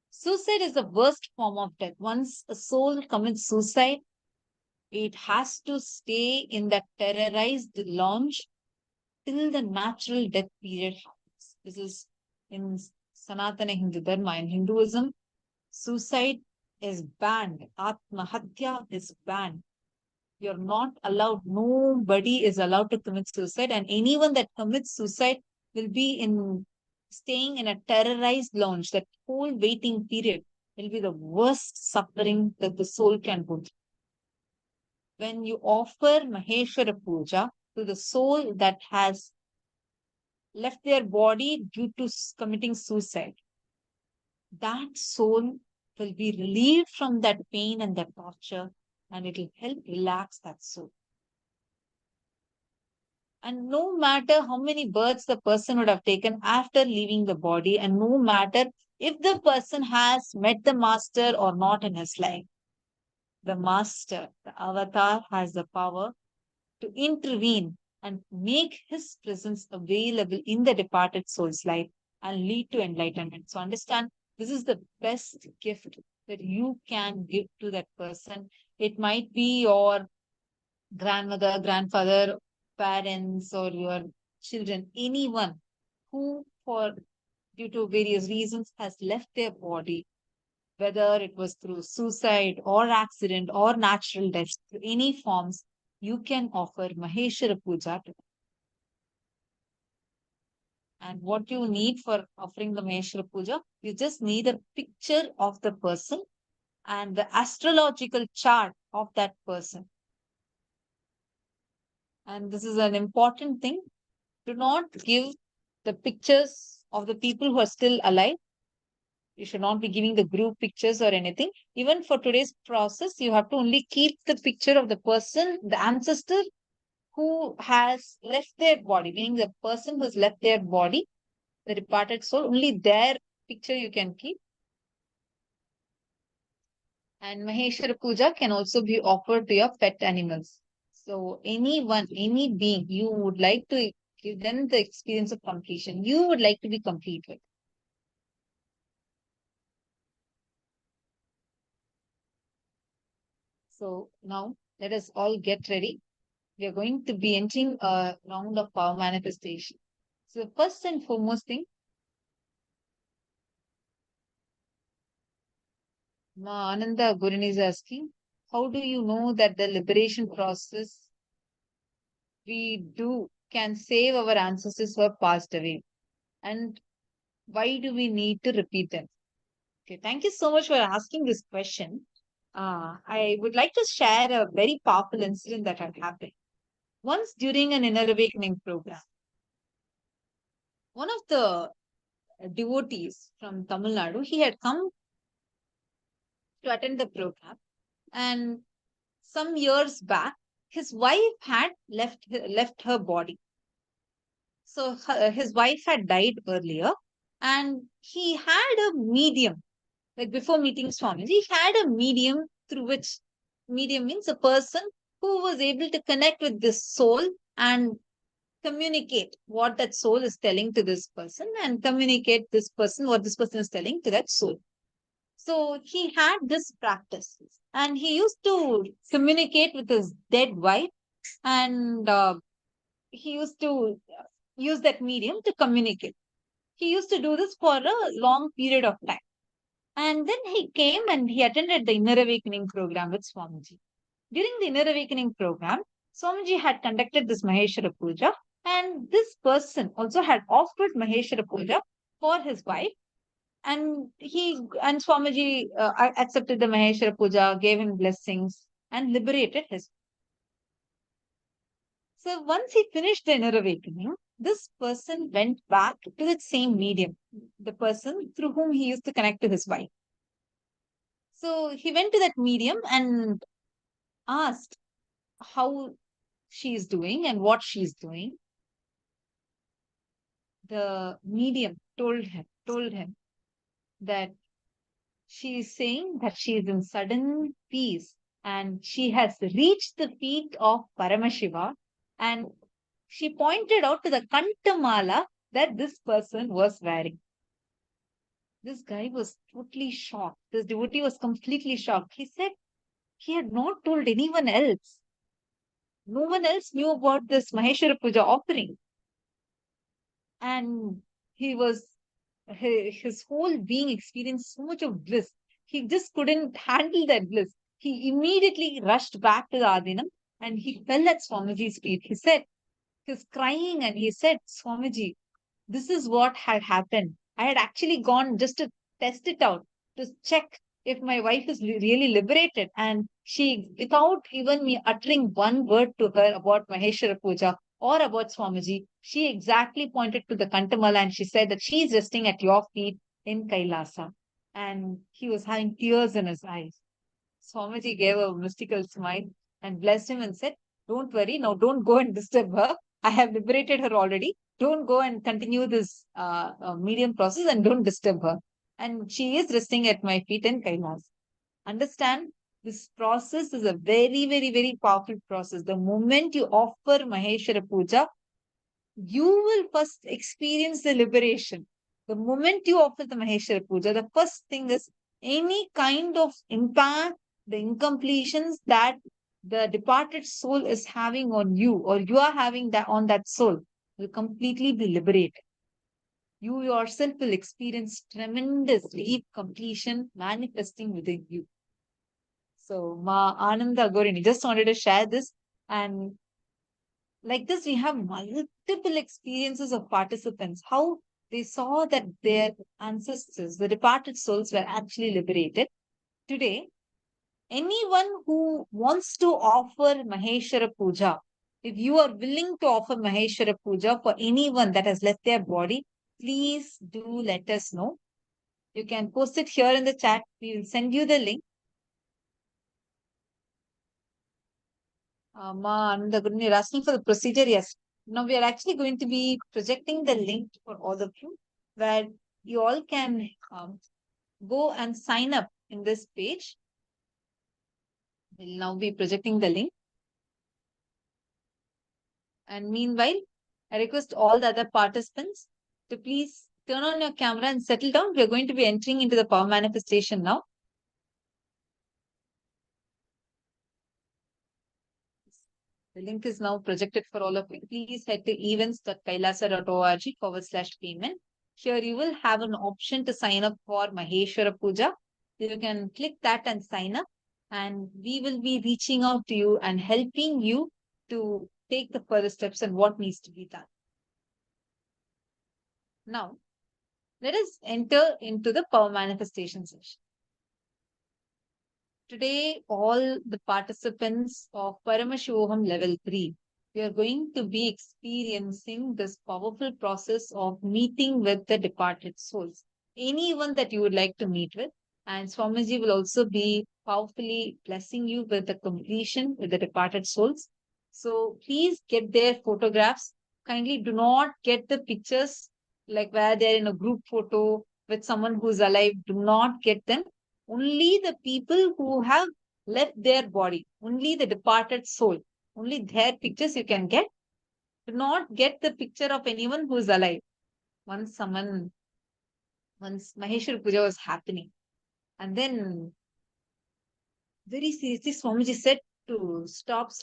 Suicide is the worst form of death. Once a soul commits suicide, it has to stay in that terrorized lounge till the natural death period happens. This is in Sanatana Hindu Dharma. In Hinduism, suicide is banned. Atmahatya is banned. You're not allowed, nobody is allowed to commit suicide, and anyone that commits suicide will be staying in a terrorized lounge. That whole waiting period will be the worst suffering that the soul can go through. When you offer Maheshwara Puja to the soul that has left their body due to committing suicide, that soul will be relieved from that pain and that torture, and it will help relax that soul. And no matter how many births the person would have taken after leaving the body, and no matter if the person has met the master or not in his life, the master, the avatar, has the power to intervene and make his presence available in the departed soul's life and lead to enlightenment. So understand, this is the best gift that you can give to that person. It might be your grandmother, grandfather, parents, or your children, anyone who due to various reasons has left their body, whether it was through suicide or accident or natural death, through any forms, you can offer Maheshwara Puja to them. And what you need for offering the Maheshwara Puja, you just need a picture of the person and the astrological chart of that person. And this is an important thing. Do not give the pictures of the people who are still alive. You should not be giving the group pictures or anything. Even for today's process, you have to only keep the picture of the person, the ancestor who has left their body, meaning the person who has left their body, the departed soul, only their picture you can keep. And Maheshwara Puja can also be offered to your pet animals. So anyone, any being you would like to give them the experience of completion, you would like to be complete with. So now let us all get ready. We are going to be entering a round of power manifestation. So first and foremost thing, Ananda Gurin is asking, how do you know that the liberation process we do can save our ancestors who have passed away? And why do we need to repeat them? Okay, thank you so much for asking this question. I would like to share a very powerful incident that had happened. Once during an inner awakening program, one of the devotees from Tamil Nadu, he had come to attend the program, and some years back, his wife had left her body. So his wife had died earlier, and he had a medium. Like before meeting Swamiji, he had a medium through which, medium means a person who was able to connect with this soul and communicate what that soul is telling to this person and communicate this person what this person is telling to that soul. So he had this practice and he used to communicate with his dead wife, and he used to use that medium to communicate. He used to do this for a long period of time. And then he came and he attended the Inner Awakening program with Swamiji. During the Inner Awakening program, Swamiji had conducted this Maheshwara Puja, and this person also had offered Maheshwara Puja for his wife. And Swamiji accepted the Maheshwara Puja, gave him blessings, and liberated his. So once he finished the Inner Awakening, this person went back to that same medium, the person through whom he used to connect to his wife. So he went to that medium and asked how she is doing and what she is doing. The medium told him that she is saying that she is in sudden peace and she has reached the feet of Paramashiva, and she pointed out to the Kantamala that this person was wearing. This guy was totally shocked. This devotee was completely shocked. He said he had not told anyone else. No one else knew about this Maheshwara Puja offering. And his whole being experienced so much of bliss. He just couldn't handle that bliss. He immediately rushed back to the Adinam and he fell at Swamiji's feet. He was crying and he said, Swamiji, this is what had happened. I had actually gone just to test it out, to check if my wife is really liberated. And she, without even me uttering one word to her about Maheshwara Puja or about Swamiji, she exactly pointed to the Kantamala and she said that she is resting at your feet in Kailasa. And he was having tears in his eyes. Swamiji gave a mystical smile and blessed him and said, don't worry, now don't go and disturb her. I have liberated her already. Don't go and continue this medium process and don't disturb her. And she is resting at my feet in Kailas. Understand, This process is a very, very, very powerful process. The moment you offer Maheshwara Puja, you will first experience the liberation. The moment you offer the Maheshwara Puja, the first thing is any kind of impact, the incompletions that the departed soul is having on you, or you are having that on that soul, will completely be liberated. You yourself will experience tremendous deep completion manifesting within you. So, Ma Ananda Gorini just wanted to share this. And like this, we have multiple experiences of participants, how they saw that their ancestors, the departed souls, were actually liberated. Today, anyone who wants to offer Maheshwara Puja, if you are willing to offer Maheshwara Puja for anyone that has left their body, please do let us know. You can post it here in the chat. We will send you the link. Ma Ananda Guruni, you're asking for the procedure. Yes. Now we are actually going to be projecting the link for all of you, where you all can go and sign up in this page. We'll now be projecting the link. And meanwhile, I request all the other participants to please turn on your camera and settle down. We're going to be entering into the power manifestation now. The link is now projected for all of you. Please head to events.kailasa.org/payment. Here you will have an option to sign up for Maheshwara Puja. You can click that and sign up. And we will be reaching out to you and helping you to take the further steps and what needs to be done. Now, let us enter into the power manifestation session. Today, all the participants of Paramashivoham Level 3, we are going to be experiencing this powerful process of meeting with the departed souls. Anyone that you would like to meet with. And Swamiji will also be powerfully blessing you with the completion with the departed souls. So please get their photographs. Kindly do not get the pictures like where they're in a group photo with someone who's alive. Do not get them. Only the people who have left their body, only the departed soul, only their pictures you can get. Do not get the picture of anyone who is alive. Once Maheshwara Puja was happening, and then very seriously Swamiji said to stop,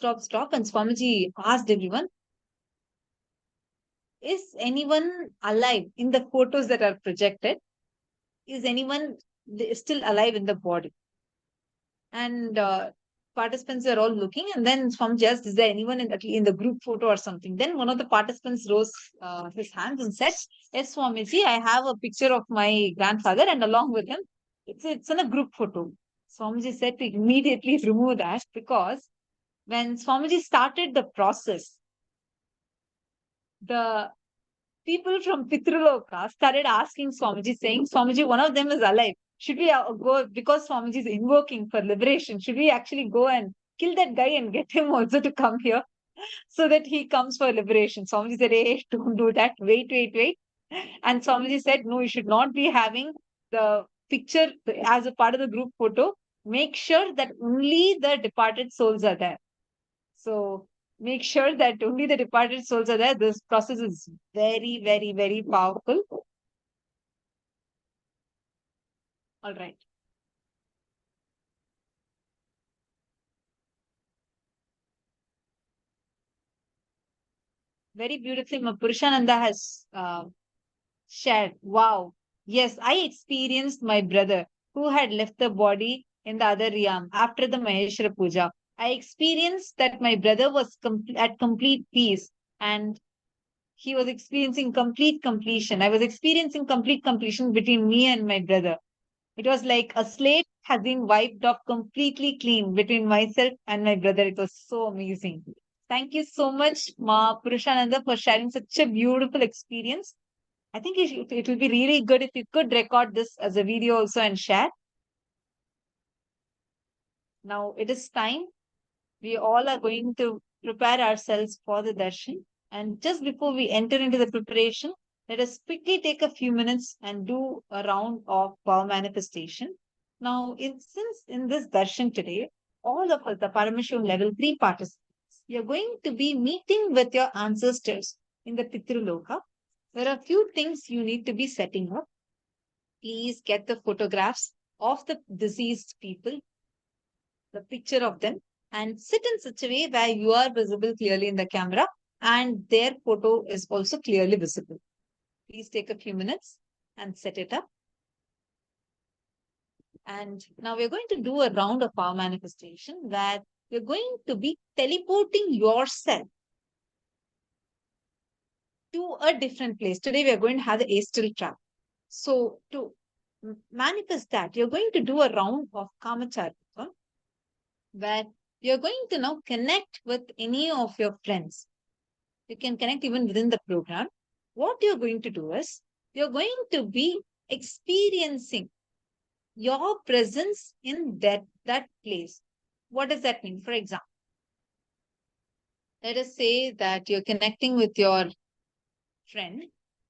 and Swamiji asked everyone, is anyone alive in the photos that are projected? Is anyone still alive in the body? And participants are all looking, and then Swamiji asked, is there anyone in the group photo or something? Then one of the participants rose his hands and said, yes, Swamiji, I have a picture of my grandfather, and along with him, it's in a group photo. Swamiji said to immediately remove that, because when Swamiji started the process, the people from Pitruloka started asking Swamiji, saying, Swamiji, one of them is alive. Should we go, because Swamiji is invoking for liberation, should we actually go and kill that guy and get him also to come here so that he comes for liberation? Swamiji said, hey, don't do that. Wait. And Swamiji said, no, you should not be having the picture as a part of the group photo. Make sure that only the departed souls are there. So make sure that only the departed souls are there. This process is very, very, very powerful. All right. Very beautifully, Purushananda has shared. Wow. Yes, I experienced my brother who had left the body in the other realm after the Maheshwara Puja. I experienced that my brother was at complete peace, and he was experiencing complete completion. I was experiencing complete completion between me and my brother. It was like a slate has been wiped off completely clean between myself and my brother. It was so amazing. Thank you so much, Ma Purushananda, for sharing such a beautiful experience. I think it will be really good if you could record this as a video also and share. Now it is time. We all are going to prepare ourselves for the darshan. And just before we enter into the preparation, let us quickly take a few minutes and do a round of power manifestation. Now, since in this darshan today, all of us, the Paramashivoham Level 3 participants, you're going to be meeting with your ancestors in the Pitruloka. There are a few things you need to be setting up. Please get the photographs of the deceased people, the picture of them, and sit in such a way where you are visible clearly in the camera and their photo is also clearly visible. Please take a few minutes and set it up. And now we're going to do a round of power manifestation where you're going to be teleporting yourself to a different place. Today we are going to have the astral travel. So to manifest that, you're going to do a round of Kamacharya where you're going to now connect with any of your friends. You can connect even within the program. What you're going to do is you're going to be experiencing your presence in that place. What does that mean? For example, let us say that you're connecting with your friend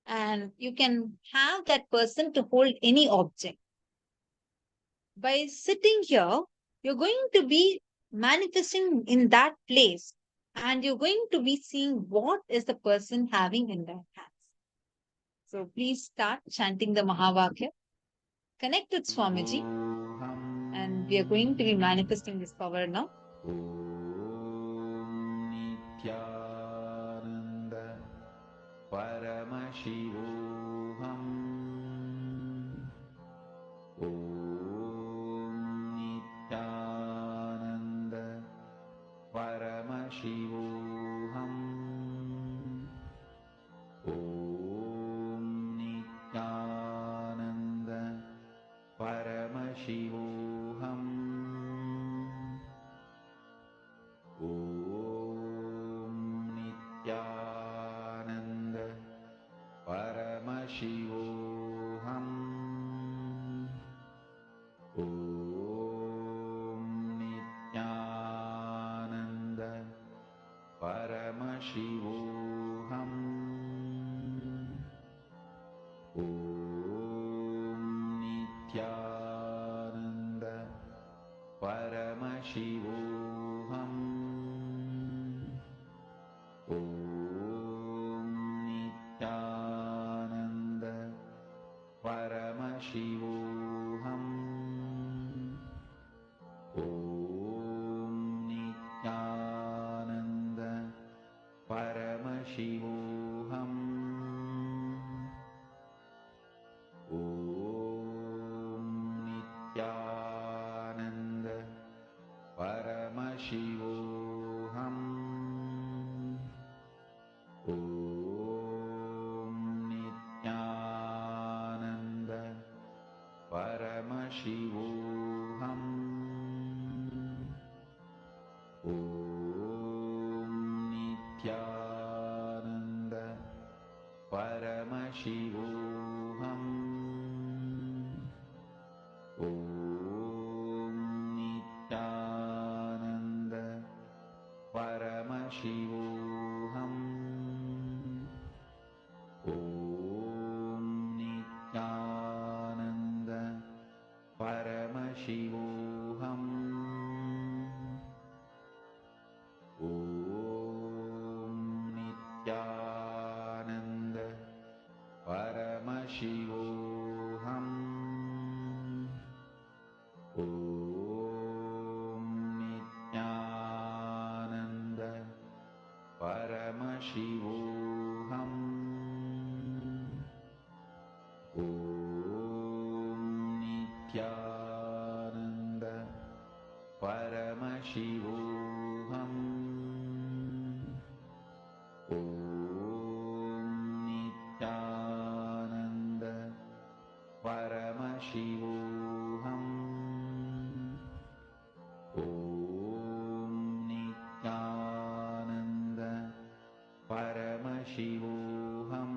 and you can have that person to hold any object. By sitting here, you're going to be manifesting in that place and you're going to be seeing what is the person having in their hands. So please start chanting the Mahavakya. Connect with Swamiji and we are going to be manifesting this power now. Nithyananda Paramashivoham Nithyananda Paramashivoham Nithyananda Paramashivoham Nithyananda Paramashivoham Nithyananda Paramashivoham Nithyananda Paramashivoham Nithyananda Paramashivoham Nithyananda Paramashivoham Nithyananda Paramashivoham Nithyananda Paramashivoham Nithyananda Paramashivoham Nithyananda Paramashivoham Nithyananda Paramashivoham Nithyananda Paramashivoham Nithyananda Paramashivoham Nithyananda Paramashivoham Nithyananda Paramashivoham Nithyananda Paramashivoham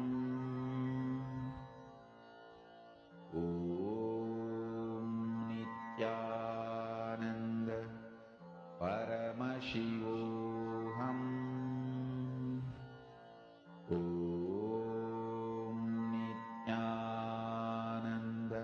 Nithyananda Paramashivoham Nithyananda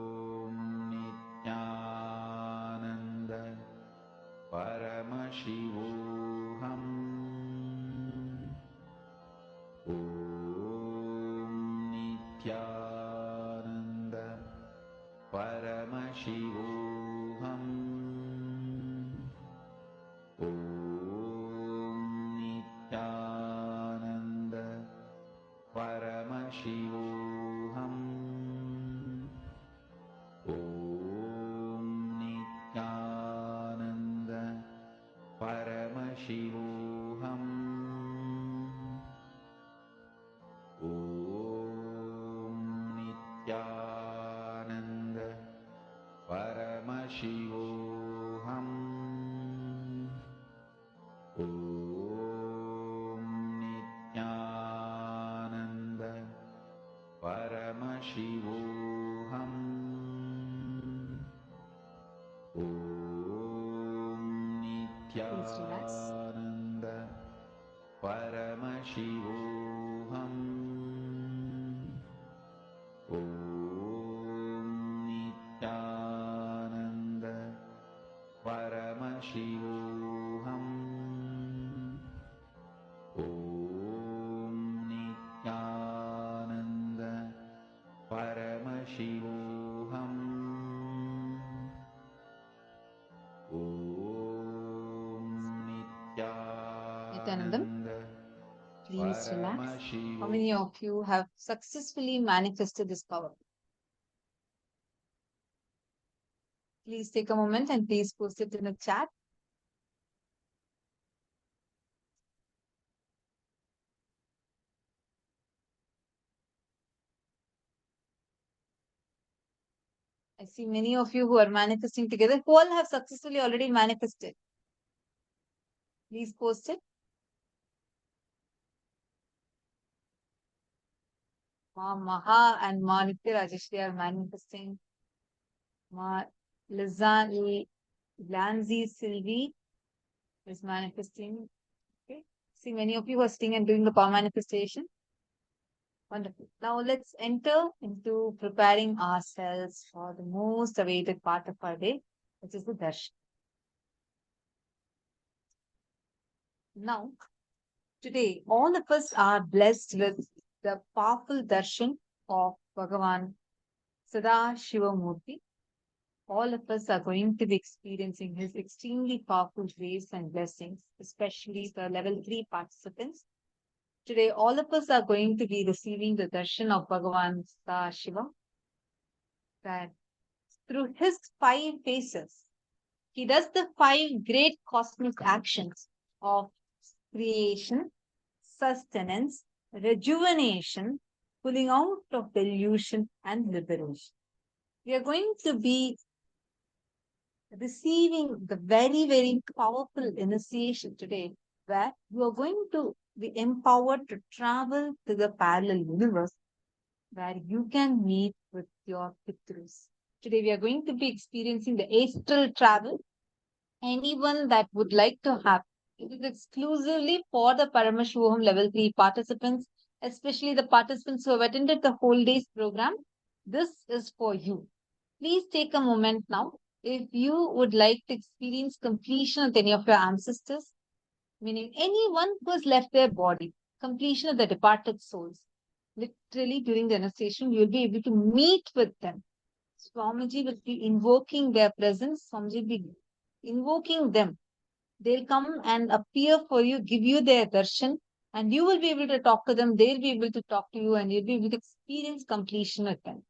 Paramashivoham. Om Nithyananda Paramashivoham. Om Nithyananda Paramashivoham. Om Nithyananda Paramashivoham. Om Nithyanandam, Nithyananda please relax. How Paramashivoham. many of you have successfully manifested this power? Please take a moment and please post it in the chat. I see many of you who are manifesting together, who all have successfully already manifested. Please post it. Ma Maha and Ma Nitya Rajeshri are manifesting. Ma Lizanzi Sylvie is manifesting. Okay. See many of you who are sitting and doing the power manifestation. Wonderful. Now let's enter into preparing ourselves for the most awaited part of our day, which is the darshan. Now, today, all of us are blessed with the powerful darshan of Bhagavān Sadashivamurti. All of us are going to be experiencing his extremely powerful grace and blessings, especially the level 3 participants. Today, all of us are going to be receiving the darshan of Bhagavān Sadashiva, that through his 5 faces, he does the 5 great cosmic actions of creation, sustenance, rejuvenation, pulling out of delusion and liberation. We are going to be receiving the very, very powerful initiation today, where you are going to be empowered to travel to the parallel universe, where you can meet with your Pitrus. Today we are going to be experiencing the astral travel. Anyone that would like to have, it is exclusively for the Paramashivoham Level 3 participants, especially the participants who have attended the whole day's program. This is for you. Please take a moment now. If you would like to experience completion of any of your ancestors, meaning anyone who has left their body, completion of the departed souls, literally during the initiation, you will be able to meet with them. Swamiji will be invoking their presence. Swamiji will be invoking them. They'll come and appear for you, give you their darshan, and you will be able to talk to them. They'll be able to talk to you, and you'll be able to experience completion with them.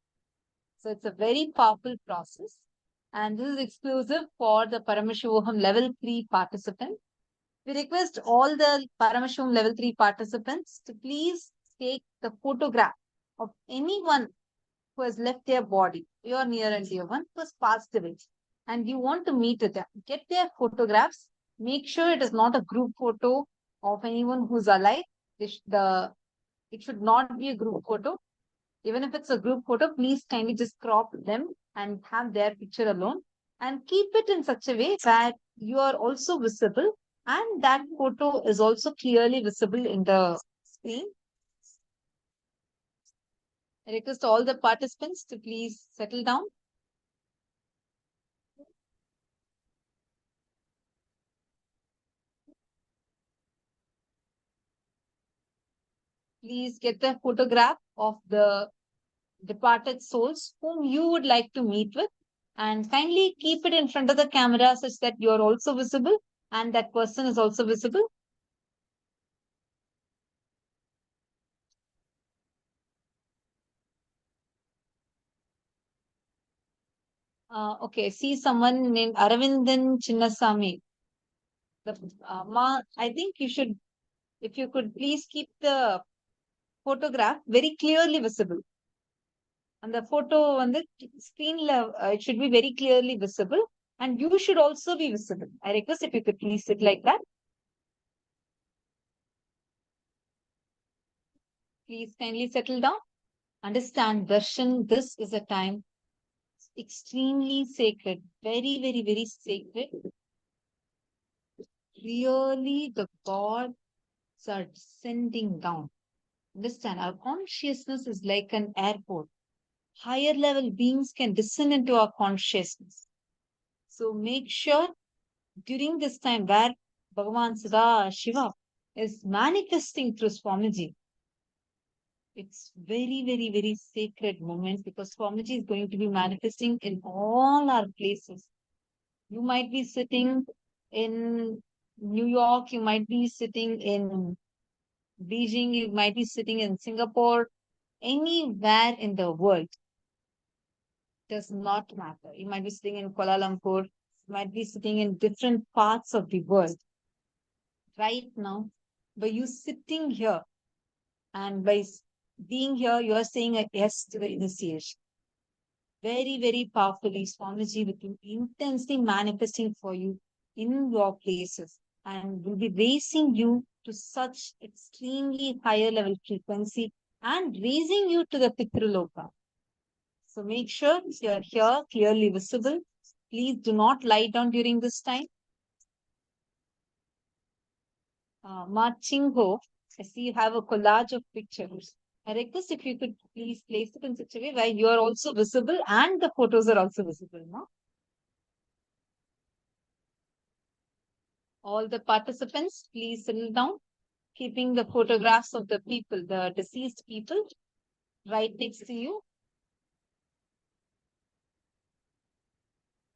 So it's a very powerful process. And this is exclusive for the Paramashivoham Level 3 participants. We request all the Paramashivoham Level 3 participants to please take the photograph of anyone who has left their body, your near and dear one, who has passed away, and you want to meet with them. Get their photographs. Make sure it is not a group photo of anyone who's alive. It should not be a group photo. Even if it's a group photo, please kindly just crop them and have their picture alone, and keep it in such a way that you are also visible and that photo is also clearly visible in the screen. I request all the participants to please settle down. Please get the photograph of the departed souls whom you would like to meet with, and kindly keep it in front of the camera such that you are also visible and that person is also visible. Okay, see someone named Aravindan Chinnasamy. I think you should, if you could please keep the photograph very clearly visible. And the photo on the screen, it should be very clearly visible, and you should also be visible. I request if you could please sit like that. Please kindly settle down. Understand, darshan, this is a time extremely sacred, very, very, very sacred. Really, the gods are descending down. Understand, our consciousness is like an airport. Higher level beings can descend into our consciousness. So make sure during this time where Bhagavān Shiva is manifesting through Swamiji, it's very, very, very sacred moment because Swamiji is going to be manifesting in all our places. You might be sitting in New York, you might be sitting in Beijing, you might be sitting in Singapore, anywhere in the world. Does not matter. You might be sitting in Kuala Lumpur, you might be sitting in different parts of the world. Right now, by you sitting here and by being here, you are saying a yes to the initiation. Very, very powerfully, Swamiji will be intensely manifesting for you in your places and will be raising you to such extremely higher level frequency and raising you to the Pitraloka. So make sure you are here, clearly visible. Please do not lie down during this time. Ma Chingho, I see you have a collage of pictures. I request if you could please place it in such a way where you are also visible and the photos are also visible. No? All the participants, please settle down, keeping the photographs of the people, the deceased people, right next to you.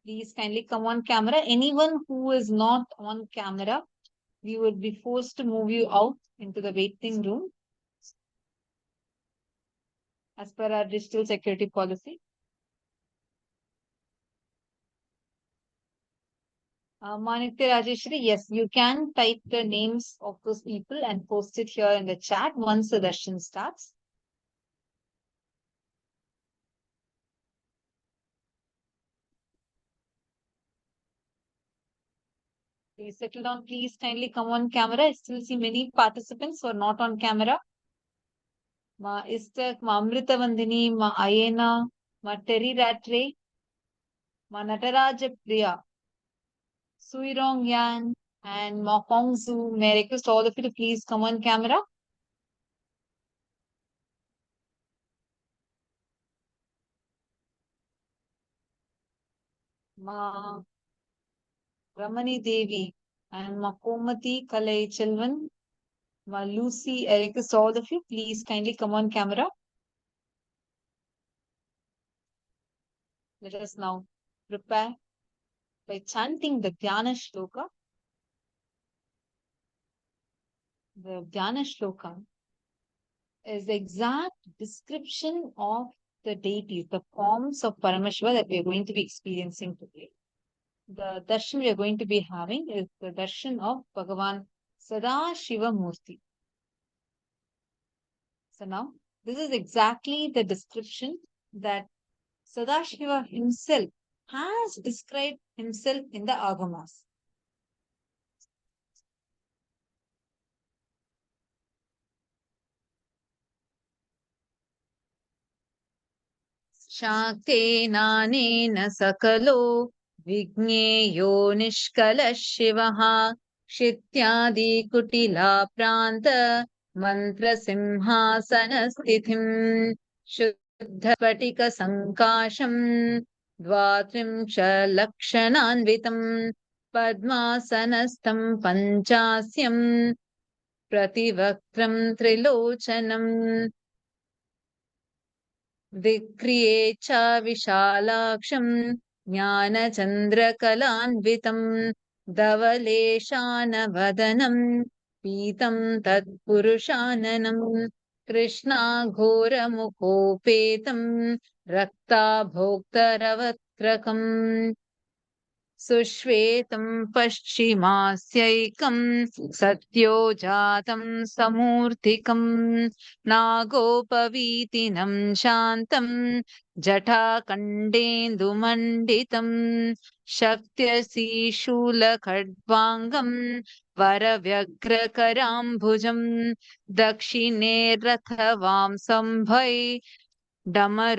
Please kindly come on camera. Anyone who is not on camera, we would be forced to move you out into the waiting room as per our digital security policy. Manitya Rajeshri, yes, you can type the names of those people and post it here in the chat once the darshan starts. Please settle down. Please kindly come on camera. I still see many participants who are not on camera. Ma Istak, Ma Amrita Vandini, Ma Ayena, Ma Terry Rattray, Ma Nataraja Priya, Suirong Yan, and Ma Hongzu. May I request all of you to please come on camera. Ma Ramani Devi and Ma Komati Kalai Chelvan, Ma Lucy. I request all of you, please kindly come on camera. Let us now prepare by chanting the Dhyana Shloka. The Dhyana Shloka is the exact description of the deities, the forms of Paramashiva that we are going to be experiencing today. The darshan we are going to be having is the darshan of Bhagavān Sadashiva Murti. So now, this is exactly the description that Sadashiva himself has described himself in the Agamas. Shaktenanena sakalo vigneyo nishkala shivaha shityadi kutila pranta mantra simhasana stithim shuddhapatika sankasham dvatrimsha lakshananvitam padmasanastam panchasyam prativakram trilochanam विक्रिये च विशालाक्षं ज्ञानचन्द्रकलान्वितं धवलेशानवदनं पीतं तत्पुरुषाननं कृष्णाघोरमुखोपेतं रक्ताभोक्तरवक्त्रकम् सुश्वेतं पश्चिमास्यैकं सत्योजातं समूर्तिकं नागोपवीतिनं शान्तं जटाकण्डेन्दुमण्डितं शक्त्यसीशूलखड्वाङ्गं वरव्यग्रकराम्भुजं दक्षिणे रथवां सम्भै Damar.